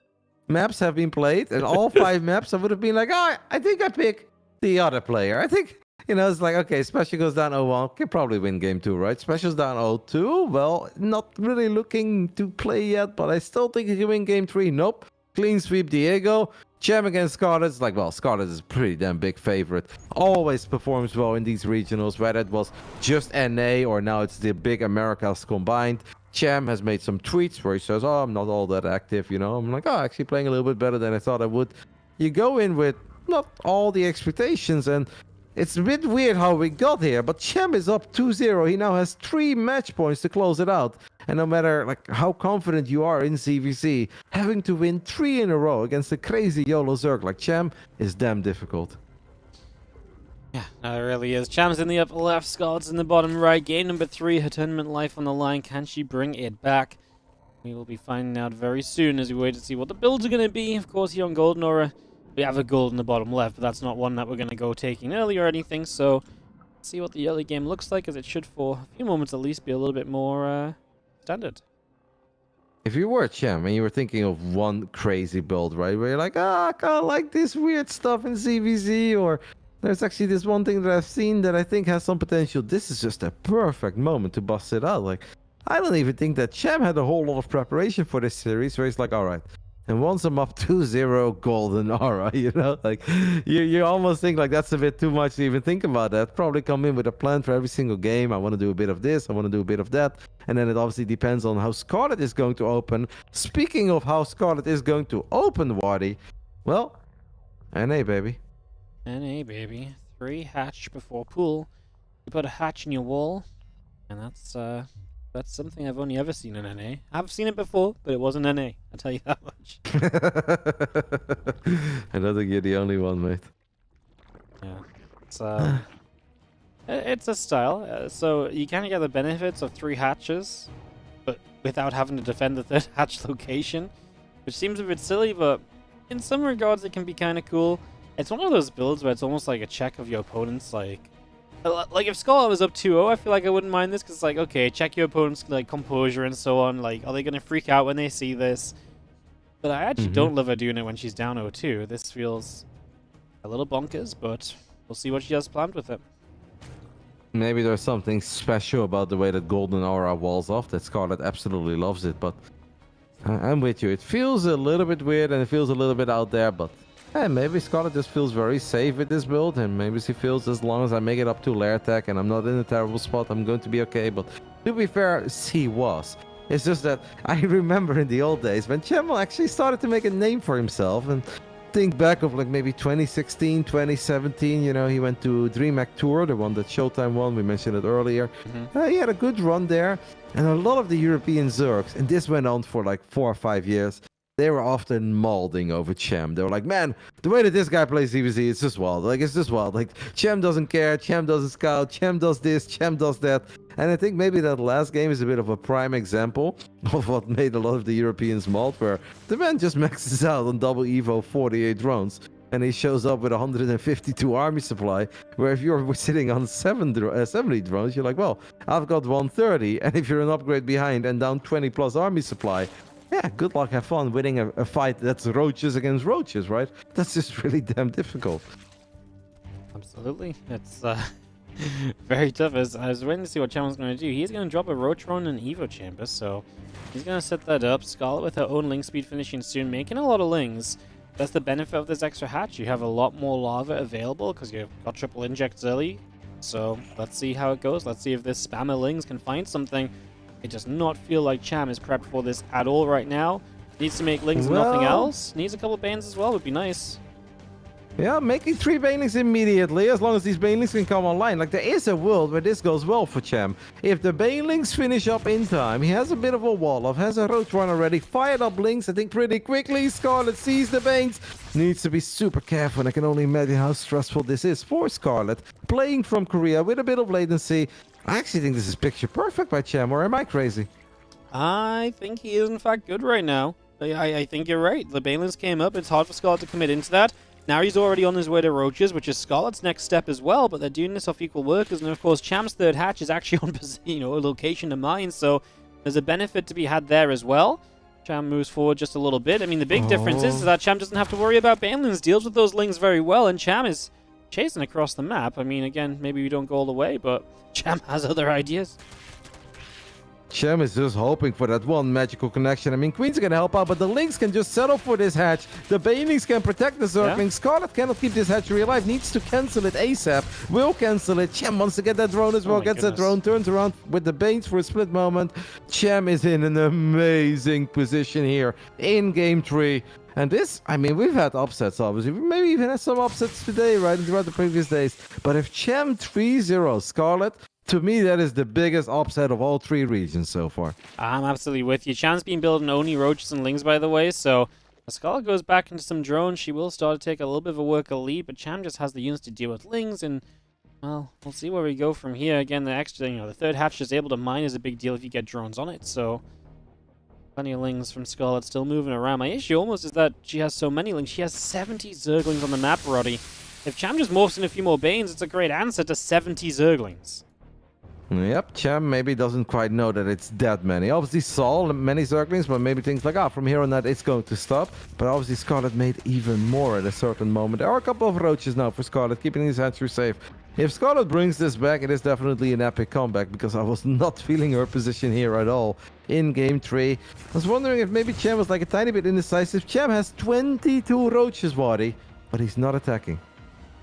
maps have been played, and all 5 maps I would have been like, oh, I think I pick the other player. I think, you know, it's like, okay, Special goes down 0-1, can probably win game 2, right? Special's down 0-2, well, not really looking to play yet, but I still think he can win game 3. Nope. Clean sweep Diego. Cham against Scarlett. It's like, well, Scarlett is a pretty damn big favorite. Always performs well in these regionals, whether it was just NA or now it's the big Americas combined. Cham has made some tweets where he says, oh, I'm not all that active, you know. I'm like, oh, actually playing a little bit better than I thought I would. You go in with not all the expectations, and it's a bit weird how we got here, but Cham is up 2-0. He now has 3 match points to close it out. And no matter like how confident you are in CVC, having to win 3 in a row against a crazy YOLO Zerg like Cham is damn difficult. Yeah, no, it really is. Cham's in the upper left, Scarlett's in the bottom right. Game number 3, her tournament life on the line. Can she bring it back? We will be finding out very soon as we wait to see what the builds are going to be. Of course, here on Golden Aura, we have a gold in the bottom left, but that's not one that we're going to go taking early or anything, so let's see what the early game looks like, as it should for a few moments at least be a little bit more standard. If you were Cham and you were thinking of one crazy build, right, where you're like, I kind of like this weird stuff in CVZ, or there's actually this one thing that I've seen that I think has some potential, this is just a perfect moment to bust it out. Like, I don't even think that Cham had a whole lot of preparation for this series, where he's like, all right, and once I'm up 2-0 golden aura, you know, like you almost think like that's a bit too much to even think about that. Probably come in with a plan for every single game. I want to do a bit of this, I want to do a bit of that. And then it obviously depends on how Scarlett is going to open. Speaking of how Scarlett is going to open, Waddy, well, NA, baby. NA, baby. 3 hatch before pool. You put a hatch in your wall, and that's something I've only ever seen in NA. I've seen it before, but it wasn't NA. I'll tell you that much. I don't think you're the only one, mate. Yeah. It's a style. So you kind of get the benefits of 3 hatches, but without having to defend the 3rd hatch location, which seems a bit silly, but in some regards it can be kind of cool. It's one of those builds where it's almost like a check of your opponent's, like if Scarlett was up 2-0, I feel like I wouldn't mind this, because it's like, okay, check your opponent's like composure and so on. Like, are they going to freak out when they see this? But I actually don't love her doing it when she's down 0-2. This feels a little bonkers, but we'll see what she has planned with it. Maybe there's something special about the way that Golden Aura walls off, that Scarlett absolutely loves it, but I'm with you. It feels a little bit weird and it feels a little bit out there, but hey, maybe Scarlett just feels very safe with this build, and maybe she feels as long as I make it up to lair tech and I'm not in a terrible spot, I'm going to be okay. But to be fair, she was. It's just that I remember in the old days when Cham actually started to make a name for himself, and think back of like maybe 2016, 2017, you know, he went to DreamHack Tour, the one that Showtime won, we mentioned it earlier. He had a good run there, and a lot of the European Zergs, and this went on for like 4 or 5 years, they were often molding over Cham. They were like, man, the way that this guy plays CVZ, it's just wild. Like, it's just wild. Like, Cham doesn't care, Cham doesn't scout, Cham does this, Cham does that. And I think maybe that last game is a bit of a prime example of what made a lot of the Europeans mold, where the man just maxes out on double Evo 48 drones, and he shows up with 152 army supply, where if you're sitting on 70 drones, you're like, well, I've got 130, and if you're an upgrade behind and down 20 plus army supply, yeah, good luck, have fun winning a fight that's roaches against roaches, right? That's just really damn difficult. Absolutely. It's very tough. As I was waiting to see what Cham's going to do. He's going to drop a Roach Run and Evo Chamber, so he's going to set that up. Scarlett with her own Ling speed finishing soon, making a lot of Lings. That's the benefit of this extra hatch. You have a lot more lava available because you've got triple injects early. So let's see how it goes. Let's see if this spammer Lings can find something. It does not feel like Cham is prepped for this at all right now. Needs to make Lings and nothing else. Needs a couple of Banes as well, would be nice. Yeah, making 3 Banelings immediately, as long as these Banelings can come online. Like, there is a world where this goes well for Cham. If the Banelings finish up in time, he has a bit of a wall off, has a Roach Run already, fired up Lings, I think pretty quickly. Scarlett sees the Banes. Needs to be super careful, and I can only imagine how stressful this is for Scarlett. Playing from Korea with a bit of latency. I actually think this is picture perfect by Cham, or am I crazy? I think he is in fact good right now. I think you're right. The Banelings came up. It's hard for Scarlett to commit into that. Now he's already on his way to Roaches, which is Scarlett's next step as well, but they're doing this off equal workers, and of course Cham's 3rd hatch is actually on a location to mine, so there's a benefit to be had there as well. Cham moves forward just a little bit. I mean, the big difference is that Cham doesn't have to worry about Banelings, deals with those Lings very well, and Cham is chasing across the map. I mean, again, maybe we don't go all the way, but Cham has other ideas. Cham is just hoping for that one magical connection. I mean, Queen's gonna help out, but the Lynx can just settle for this hatch. The Banelings can protect the Zerglings. Yeah. Scarlett cannot keep this hatchery alive. Needs to cancel it ASAP. Will cancel it. Cham wants to get that drone as well. Gets that drone, turns around with the Banes for a split moment. Cham is in an amazing position here in Game 3. And this, I mean, we've had upsets, obviously. We maybe even had some upsets today, right, throughout the previous days. But if Cham 3-0 Scarlett, to me, that is the biggest upset of all 3 regions so far. I'm absolutely with you. Cham's been building only Roaches and Lings, by the way, so as Scarlett goes back into some drones, she will start to take a little bit of a worker lead, but Cham just has the units to deal with Lings, and, well, we'll see where we go from here. Again, the extra, the 3rd hatch is able to mine is a big deal if you get drones on it, so plenty of Lings from Scarlett still moving around. My issue almost is that she has so many Lings. She has 70 Zerglings on the map already. if Cham just morphs in a few more Banes, it's a great answer to 70 Zerglings. Yep, Cham maybe doesn't quite know that it's that many. Obviously saw many Zerglings, but maybe thinks like, from here on out it's going to stop. But obviously Scarlett made even more at a certain moment. There are a couple of roaches now for Scarlett, keeping his hatchery safe. If Scarlett brings this back, it is definitely an epic comeback, because I was not feeling her position here at all in Game 3. I was wondering if maybe Cham was like a tiny bit indecisive. Cham has 22 roaches, Wadi, but he's not attacking.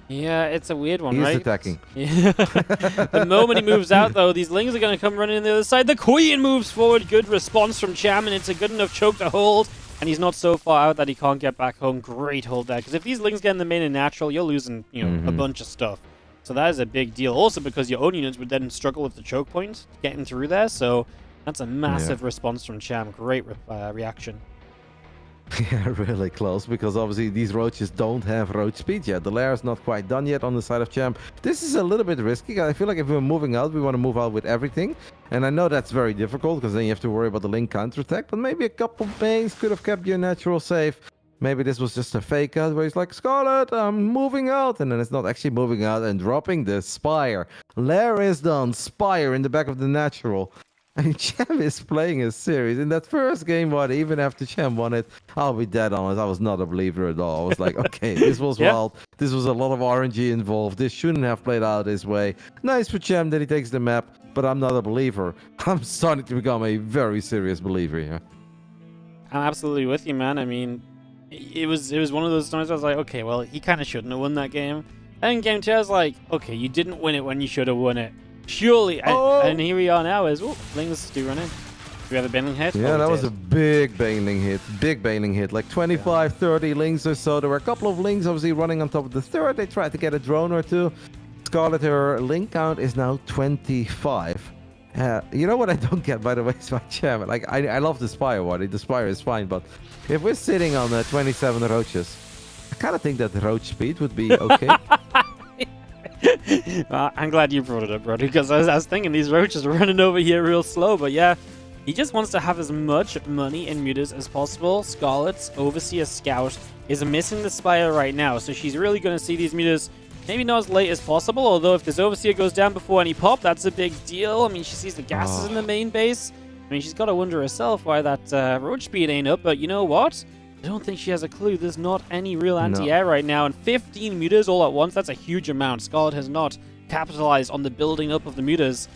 Yeah, it's a weird one, He right? is attacking. Yeah. The moment he moves out, though, these Lings are going to come running in the other side. The Queen moves forward. Good response from Cham, and it's a good enough choke to hold. And he's not so far out that he can't get back home. Great hold there, because if these Lings get in the main and natural, you're losing, a bunch of stuff. So that is a big deal. Also, because your own units would then struggle with the choke point getting through there. So that's a massive response from Cham. Great reaction. Yeah, really close, because obviously these roaches don't have roach speed yet. The lair is not quite done yet on the side of Cham. This is a little bit risky. I feel like if we're moving out, we want to move out with everything. And I know that's very difficult, because then you have to worry about the Link counterattack. But maybe a couple Banes could have kept your natural safe. Maybe this was just a fake out where he's like, Scarlett, I'm moving out. And then it's not actually moving out and dropping the Spire. Lair is done. Spire in the back of the natural. I mean, Cham is playing a series. In that first game, even after Cham won it, I'll be dead honest, I was not a believer at all. I was like, okay, this was wild. This was a lot of RNG involved. This shouldn't have played out this way. Nice for Cham that he takes the map, but I'm not a believer. I'm starting to become a very serious believer here. I'm absolutely with you, man. I mean, it was one of those times where I was like, okay, well, he kind of shouldn't have won that game. And in game 2, I was like, okay, you didn't win it when you should have won it. Surely. And here we are now as, Lings do run in. Do we have a Baneling hit? Yeah, that was a big Baneling hit. Big Baneling hit. Like 25, 30 Lings or so. There were a couple of Lings obviously running on top of the third. They tried to get a drone or two. Scarlett, her Link count is now 25. You know what I don't get, by the way, is my Cham. Like, I love the Spire, Waddy. The Spire is fine, but if we're sitting on 27 roaches, I kind of think that the roach speed would be okay. I'm glad you brought it up, bro, because I was thinking these roaches are running over here real slow, but yeah, he just wants to have as much money in mutas as possible. Scarlett's Overseer Scout is missing the Spire right now, so she's really going to see these mutas maybe not as late as possible, although if this Overseer goes down before any pop, that's a big deal. I mean, she sees the gases in the main base. I mean, she's got to wonder herself why that roach speed ain't up, but you know what? I don't think she has a clue. There's not any real anti-air right now, and 15 mutas all at once, that's a huge amount. Scarlett has not capitalized on the building up of the mutas,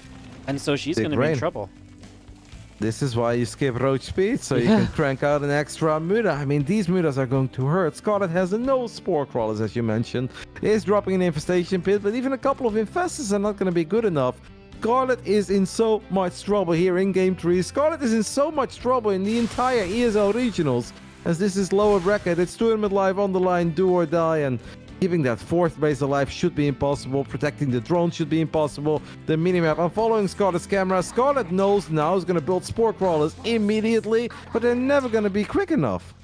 and so she's going to be in trouble. This is why you skip roach speed, so you can crank out an extra muta. I mean, these mutas are going to hurt. Scarlett has no spore crawlers, as you mentioned. Is dropping an infestation pit, but even a couple of infestors are not going to be good enough. Scarlett is in so much trouble here in Game 3. Scarlett is in so much trouble in the entire ESL regionals. As this is lower bracket, it's tournament live on the line, do or die, and keeping that fourth base alive should be impossible. Protecting the drone should be impossible. The minimap, I'm following Scarlett's camera. Scarlett knows now is going to build spore crawlers immediately, but they're never going to be quick enough.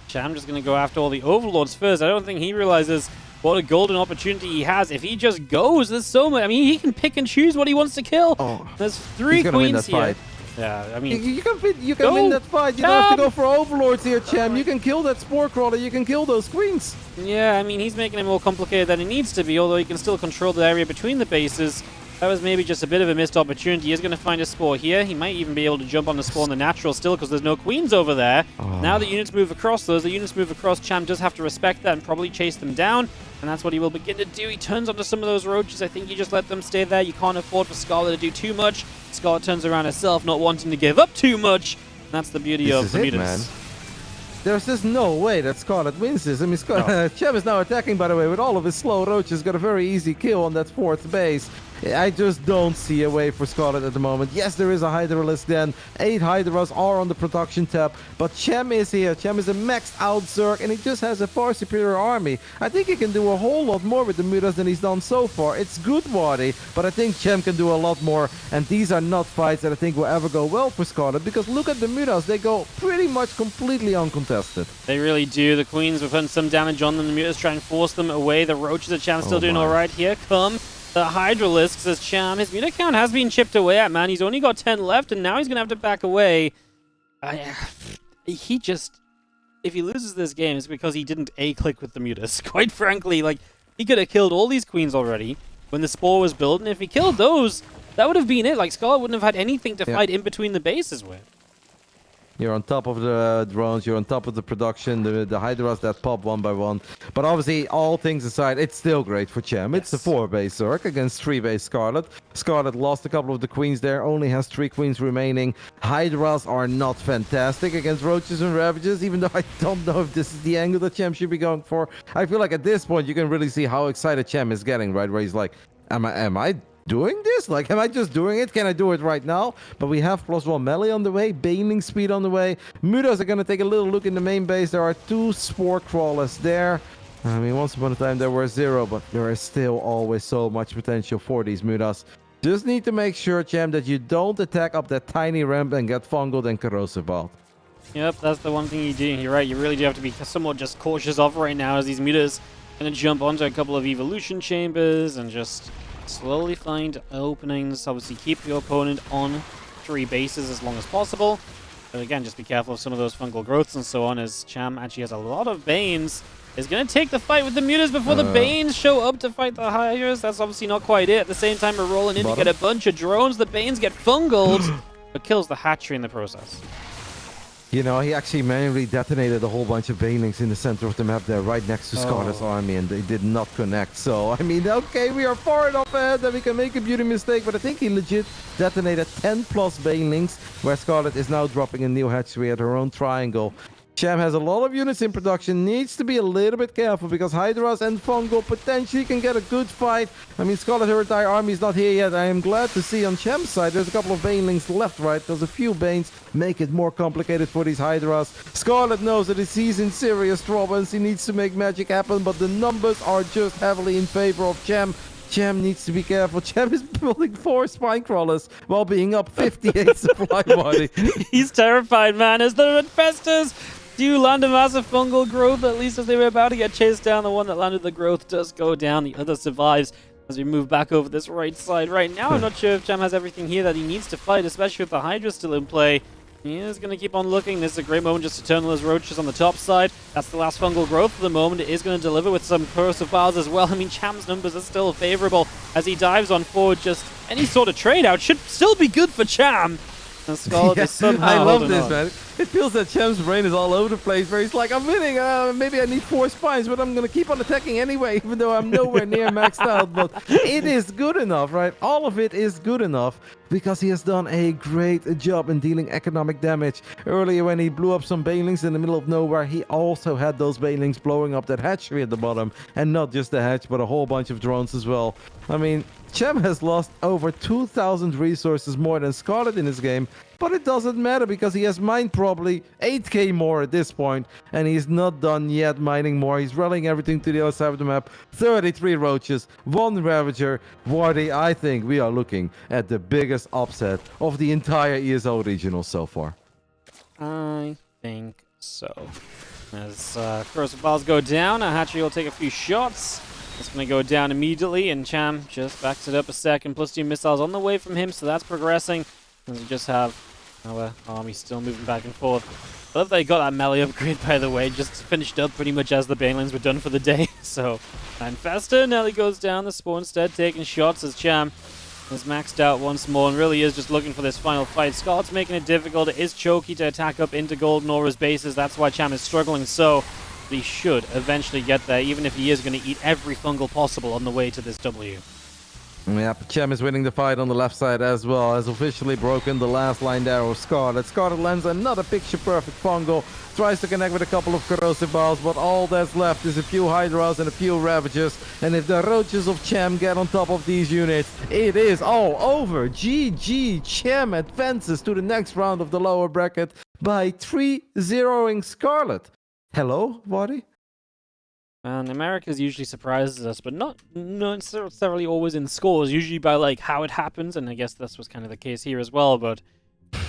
Cham just going to go after all the overlords first. I don't think he realizes what a golden opportunity he has. If he just goes, there's so much. I mean, he can pick and choose what he wants to kill. There's 3 queens here. Fight. Yeah, I mean, you can win that fight. You don't have to go for overlords here, Cham. You can kill that spore crawler. You can kill those queens. Yeah, I mean, he's making it more complicated than it needs to be, although he can still control the area between the bases. That was maybe just a bit of a missed opportunity. He's going to find a spore here. He might even be able to jump on the spore in the natural still, because there's no queens over there. Now the units move across those. The units move across. Cham does have to respect that and probably chase them down. And that's what he will begin to do. He turns onto some of those roaches. I think you just let them stay there. You can't afford for Scarlett to do too much. Scarlett turns around herself, not wanting to give up too much. And that's the beauty of the mutas. There's just no way that Scarlett wins this. I mean, Cham is now attacking, by the way, with all of his slow roaches. Got a very easy kill on that fourth base. I just don't see a way for Scarlett at the moment. Yes, there is a Hydralisk then. 8 Hydras are on the production tab. But Cham is here. Cham is a maxed out Zerg, and he just has a far superior army. I think he can do a whole lot more with the mutas than he's done so far. It's good, Waddy, but I think Cham can do a lot more. And these are not fights that I think will ever go well for Scarlett, because look at the mutas. They go pretty much completely uncontested. They really do. The queens were putting some damage on them. The mutas try and force them away. The roaches at Cham still doing all right. Here come the Hydralisks as Cham. His muta count has been chipped away at, man. He's only got 10 left, and now he's going to have to back away. He just... If he loses this game, it's because he didn't A-click with the mutas. Quite frankly, like, he could have killed all these queens already when the Spore was built, and if he killed those, that would have been it. Like, Scarlett wouldn't have had anything to fight in between the bases with. You're on top of the drones, you're on top of the production, the Hydras that pop one by one. But obviously, all things aside, it's still great for Cham. It's a 4-base Zerg against 3-base Scarlett. Scarlett lost a couple of the queens there, only has 3 queens remaining. Hydras are not fantastic against Roaches and Ravages, even though I don't know if this is the angle that Cham should be going for. I feel like at this point, you can really see how excited Cham is getting, right? Where he's like, am I doing this? Like, am I just doing it? Can I do it right now? But we have +1 melee on the way, Baning speed on the way. Mutas are going to take a little look in the main base. There are 2 Spore Crawlers there. I mean, once upon a time there were 0, but there is still always so much potential for these Mutas. Just need to make sure, Cham, that you don't attack up that tiny ramp and get fungled and corrosive balled. Yep, that's the one thing you do. You're right, you really do have to be somewhat just cautious of right now, as these Mutas going to jump onto a couple of evolution chambers and just slowly find openings. Obviously, keep your opponent on 3 bases as long as possible. But again, just be careful of some of those fungal growths and so on, as Cham actually has a lot of Banes. Is going to take the fight with the Mutas before the Banes show up to fight the Hydras. That's obviously not quite it. At the same time, we're rolling in to get a bunch of drones. The Banes get fungled, but kills the hatchery in the process. You know, he actually manually detonated a whole bunch of Banelings in the center of the map there, right next to Scarlett's army, and they did not connect. So, I mean, okay, we are far enough ahead that we can make a beauty mistake, but I think he legit detonated 10+ Banelings, where Scarlett is now dropping a new hatchery at her own triangle. Cham has a lot of units in production, needs to be a little bit careful because Hydras and Fungal potentially can get a good fight. I mean, Scarlett, her entire army is not here yet. I am glad to see on Cham's side there's a couple of Banelings left, right? There's a few Banes, make it more complicated for these Hydras. Scarlett knows that he's in serious trouble and he needs to make magic happen, but the numbers are just heavily in favor of Cham. Cham needs to be careful. Cham is building 4 spine crawlers while being up 58 supply body. He's terrified, man, as the infestors do land a massive fungal growth, at least as they were about to get chased down. The one that landed the growth does go down. The other survives as we move back over this right side. Right now, I'm not sure if Cham has everything here that he needs to fight, especially with the Hydra still in play. He is going to keep on looking. This is a great moment just to turn those roaches on the top side. That's the last fungal growth for the moment. It is going to deliver with some corrosive bars as well. I mean, Cham's numbers are still favorable as he dives on forward. Just any sort of trade out should still be good for Cham. And Scarlett is somehow I love holding this, on. man. It feels that Cham's brain is all over the place, where he's like, I'm winning, maybe I need 4 spines, but I'm going to keep on attacking anyway, even though I'm nowhere near maxed out. But it is good enough, right? All of it is good enough, because he has done a great job in dealing economic damage. Earlier, when he blew up some Banelings in the middle of nowhere, he also had those Banelings blowing up that hatchery at the bottom, and not just the hatch, but a whole bunch of drones as well. I mean, Cham has lost over 2,000 resources more than Scarlett in this game, but it doesn't matter because he has mined probably 8k more at this point, and he's not done yet mining more. He's rallying everything to the other side of the map. 33 roaches, 1 Ravager. Wardy, I think we are looking at the biggest upset of the entire ESL regional so far. I think so. As corrosive bars go down, a hatchery will take a few shots. It's going to go down immediately, and Cham just backs it up a second. Plus 2 missiles on the way from him, so that's progressing. As we just have our army still moving back and forth. I love they got that melee upgrade, by the way. Just finished up pretty much as the Banelings were done for the day. So, Infester nearly goes down. The Spore instead taking shots as Cham is maxed out once more and really is just looking for this final fight. Scott's making it difficult. It is choky to attack up into Golden Aura's bases. That's why Cham is struggling so. But he should eventually get there, even if he is going to eat every fungal possible on the way to this W. Yep, Cham is winning the fight on the left side as well, has officially broken the last line there of Scarlett. Scarlett lands another picture-perfect fungal, tries to connect with a couple of corrosive balls, but all that's left is a few Hydras and a few Ravagers. And if the roaches of Cham get on top of these units, it is all over. GG, Cham advances to the next round of the lower bracket by 3-0ing Scarlett. Hello, Waddy? And America's usually surprises us, but not necessarily always in scores, usually by like how it happens, and I guess this was kind of the case here as well, but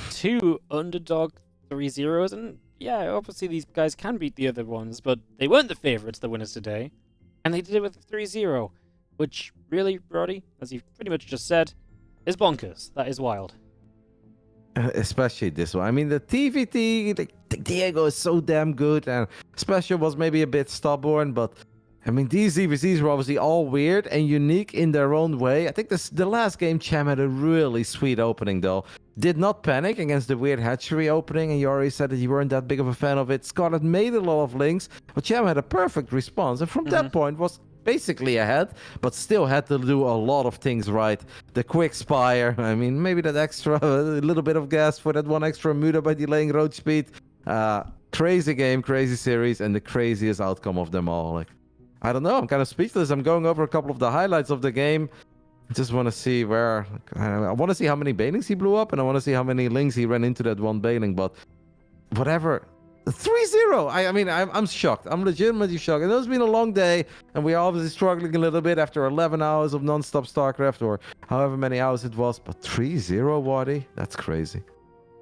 2 underdog 3-0s, and yeah, obviously these guys can beat the other ones, but they weren't the favorites, the winners today, and they did it with 3-0, which really, Brody, as you've pretty much just said, is bonkers. That is wild. Especially this one. I mean, the TVT, Diego is so damn good, and Special was maybe a bit stubborn, but I mean, these EVCs were obviously all weird and unique in their own way. I think the last game, Cham had a really sweet opening, though. Did not panic against the weird hatchery opening, and you already said that you weren't that big of a fan of it. Scarlett made a lot of links, but Cham had a perfect response, and from that point was basically ahead, but still had to do a lot of things right. The quick spire, I mean, maybe that extra, a little bit of gas for that one extra Muda by delaying road speed. Crazy game, crazy series, and the craziest outcome of them all. Like, I don't know. I'm kind of speechless. I'm going over a couple of the highlights of the game. I just want to see where... I want to see how many bailings he blew up, and I want to see how many links he ran into that one bailing, but whatever. 3-0! I mean, I'm shocked. I'm legitimately shocked. It has been a long day, and we're obviously struggling a little bit after 11 hours of non-stop StarCraft, or however many hours it was, but 3-0, Waddy? That's crazy.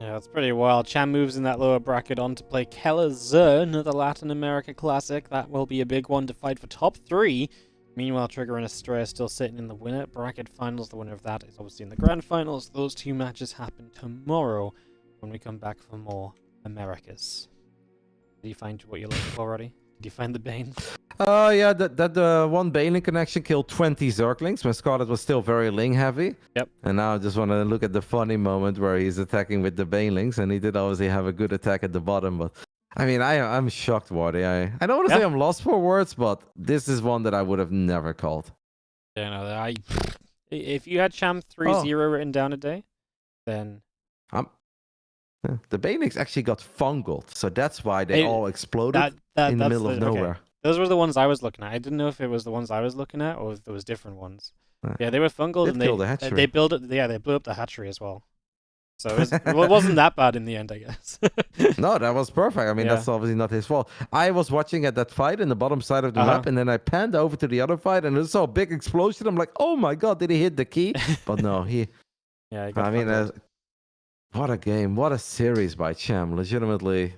Yeah, that's pretty wild. Cham moves in that lower bracket on to play Kazur, another Latin America classic. That will be a big one to fight for top 3. Meanwhile, Trigger and Estrella still sitting in the winner bracket finals. The winner of that is obviously in the grand finals. Those 2 matches happen tomorrow when we come back for more Americas. Did you find what you're looking for already? Did you find the Bane? Oh, yeah, that one Baneling connection killed 20 Zerglings when Scarlett was still very Ling heavy. Yep. And now I just want to look at the funny moment where he's attacking with the Banelings, and he did obviously have a good attack at the bottom, but I mean, I'm shocked, Waddy. I don't want to say I'm lost for words, but this is one that I would have never called. Yeah, no, if you had Cham 3-0 written down today, then... The Banelings actually got fungled, so that's why they all exploded in the middle of nowhere. Okay. Those were the ones I was looking at. I didn't know if it was the ones I was looking at or if there was different ones. Yeah, they were fungled and they built it. Yeah, they blew up the hatchery as well. So it wasn't that bad in the end, I guess. No, that was perfect. I mean, that's obviously not his fault. I was watching at that fight in the bottom side of the map, and then I panned over to the other fight, and I saw a big explosion. I'm like, oh my god, did he hit the key? But no, he... Yeah, I mean, what a game. What a series by Cham. Legitimately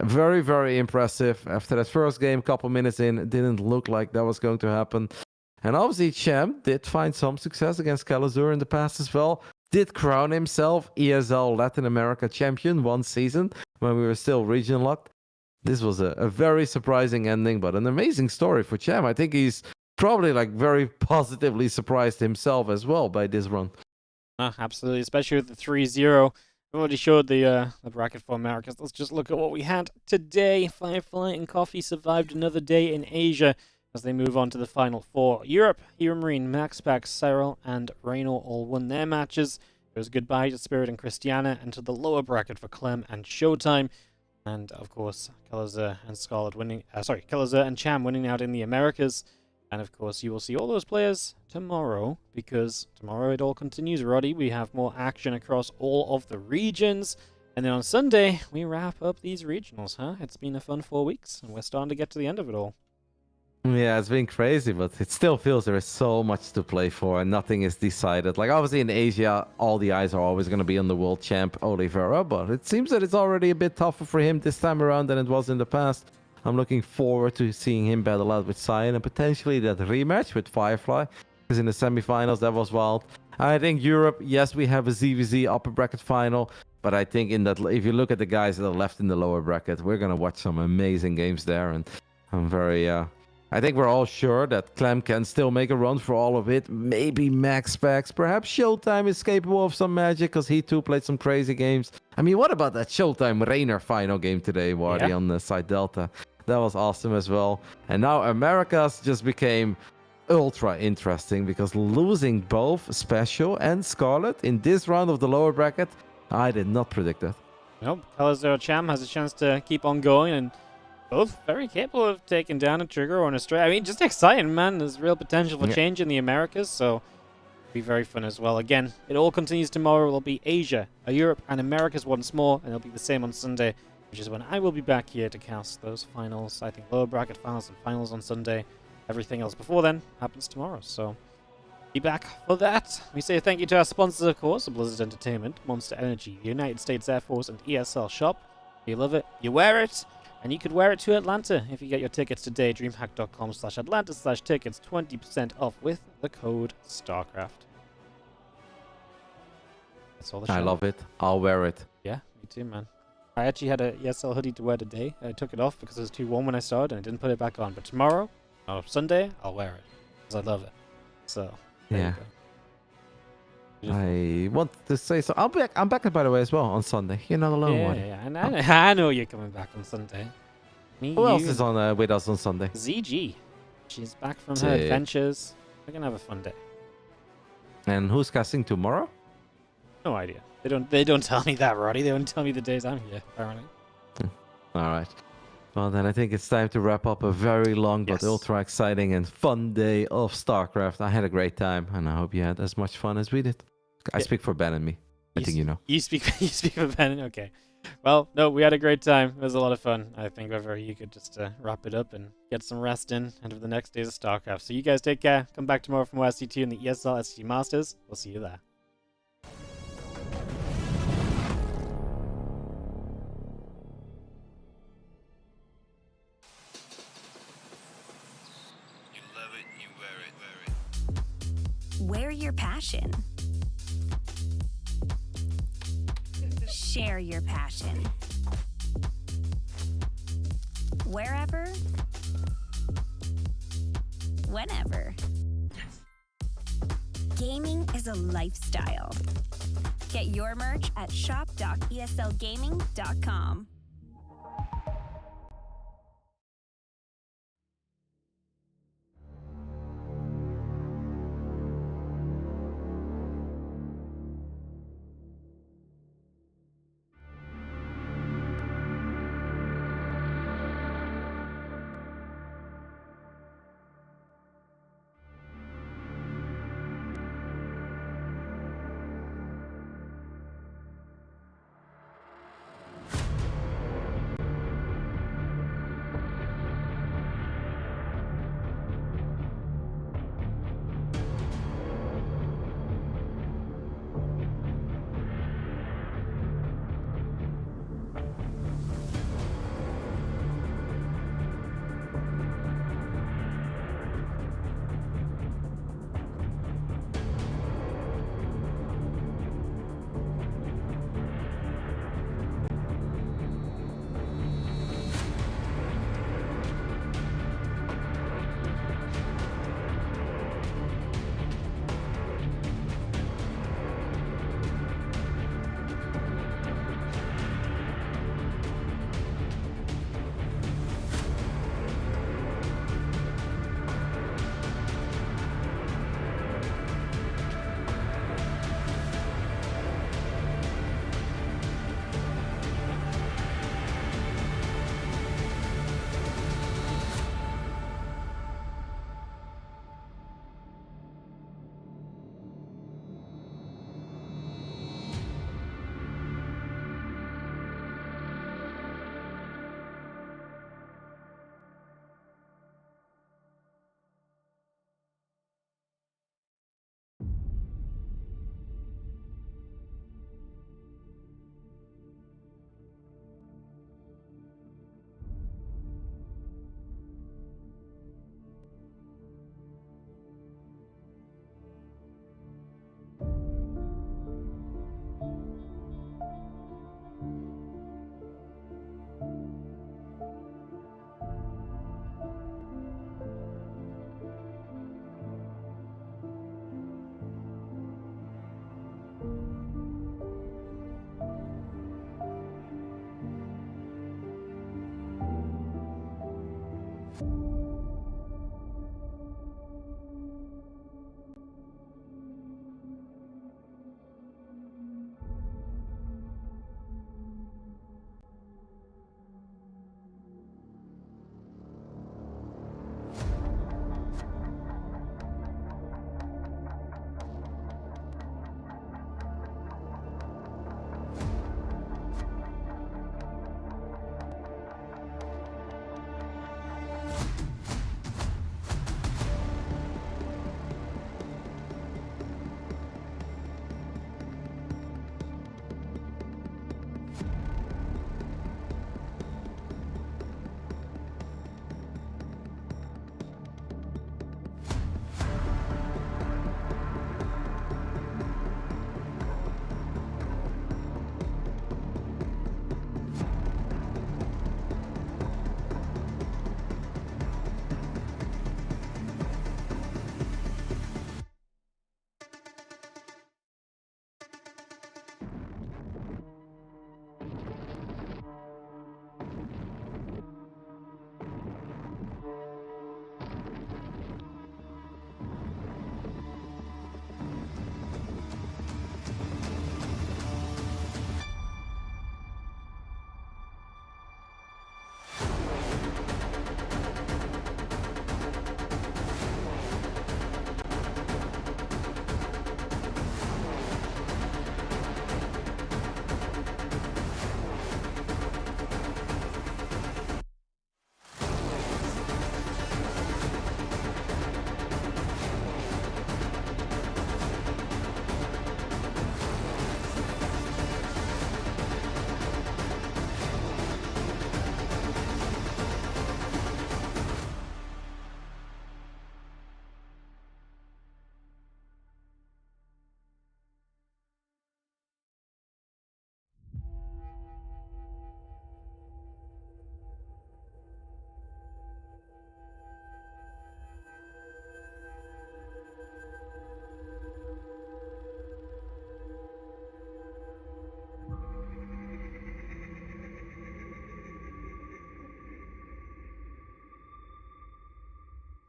very, very impressive. After that first game, couple minutes in, it didn't look like that was going to happen. And obviously, Cham did find some success against Kazur in the past as well. Did crown himself ESL Latin America champion one season when we were still region locked. This was a very surprising ending, but an amazing story for Cham. I think he's probably like very positively surprised himself as well by this run. Absolutely, especially with the 3-0. I've already showed the bracket for Americas. Let's just look at what we had today. Firefly and Coffee survived another day in Asia as they move on to the Final Four. Europe, Hero Marine, Max Pax, Serral, and Raynor all won their matches. It was goodbye to Spirit and Christiana, and to the lower bracket for Clem and Showtime. And, of course, Kazur and Scarlett winning... Kazur and Cham winning out in the Americas. And, of course, you will see all those players tomorrow, because tomorrow it all continues, Roddy. We have more action across all of the regions. And then on Sunday, we wrap up these regionals, huh? It's been a fun 4 weeks, and we're starting to get to the end of it all. Yeah, it's been crazy, but it still feels there is so much to play for, and nothing is decided. Like, obviously in Asia, all the eyes are always going to be on the world champ, Oliveira, but it seems that it's already a bit tougher for him this time around than it was in the past. I'm looking forward to seeing him battle out with Cyan and potentially that rematch with Firefly, because in the semifinals, that was wild. I think Europe, yes, we have a ZVZ upper bracket final, but I think in that, if you look at the guys that are left in the lower bracket, we're going to watch some amazing games there, and I'm very... I think we're all sure that Clem can still make a run for all of it. Maybe Max Pax. Perhaps Showtime is capable of some magic because he too played some crazy games. I mean, what about that Showtime Raynor final game today, Wardy, on the side Delta? That was awesome as well. And now Americas just became ultra interesting because losing both Special and Scarlett in this round of the lower bracket, I did not predict that. Nope. Kazur Cham has a chance to keep on going, and both very capable of taking down a Trigger or an Estrella. I mean, just exciting, man. There's real potential for change in the Americas, so it'll be very fun as well. Again, it all continues tomorrow. It'll be Asia, Europe, and Americas once more, and it'll be the same on Sunday, which is when I will be back here to cast those finals. I think lower bracket finals and finals on Sunday. Everything else before then happens tomorrow, so be back for that. We say thank you to our sponsors, of course, Blizzard Entertainment, Monster Energy, United States Air Force, and ESL Shop. You love it, you wear it. And you could wear it to Atlanta if you get your tickets today. DreamHack.com/Atlanta/tickets. 20% off with the code StarCraft. That's all the show. I love it. I'll wear it. Yeah, me too, man. I actually had a ESL hoodie to wear today. I took it off because it was too warm when I started and I didn't put it back on. But tomorrow, Sunday, I'll wear it because I love it. So there Yeah. you go. I want to say so. I'm back by the way as well on Sunday. You're not alone, Yeah, Waddy. yeah, and I know you're coming back on Sunday. Me, Who else you, is on with us on Sunday? ZG. She's back from her Sick. adventures. We're gonna have a fun day. And who's casting tomorrow? No idea. They don't tell me that, Roddy. They don't tell me the days I'm here, apparently. All right. Well, then I think it's time to wrap up a very long but Yes. ultra exciting and fun day of StarCraft. I had a great time, and I hope you had as much fun as we did. I Yeah. speak for Ben and me. I think you know. You speak for Ben. Okay. Well, no, we had a great time. It was a lot of fun. I think whether you could just wrap it up and get some rest in and for the next days of StarCraft. So you guys take care. Come back tomorrow from SC2 in the ESL SC2 Masters. We'll see you there. You love it, you wear it. Wear your passion. Share your passion. Wherever, whenever. Gaming is a lifestyle. Get your merch at shop.eslgaming.com.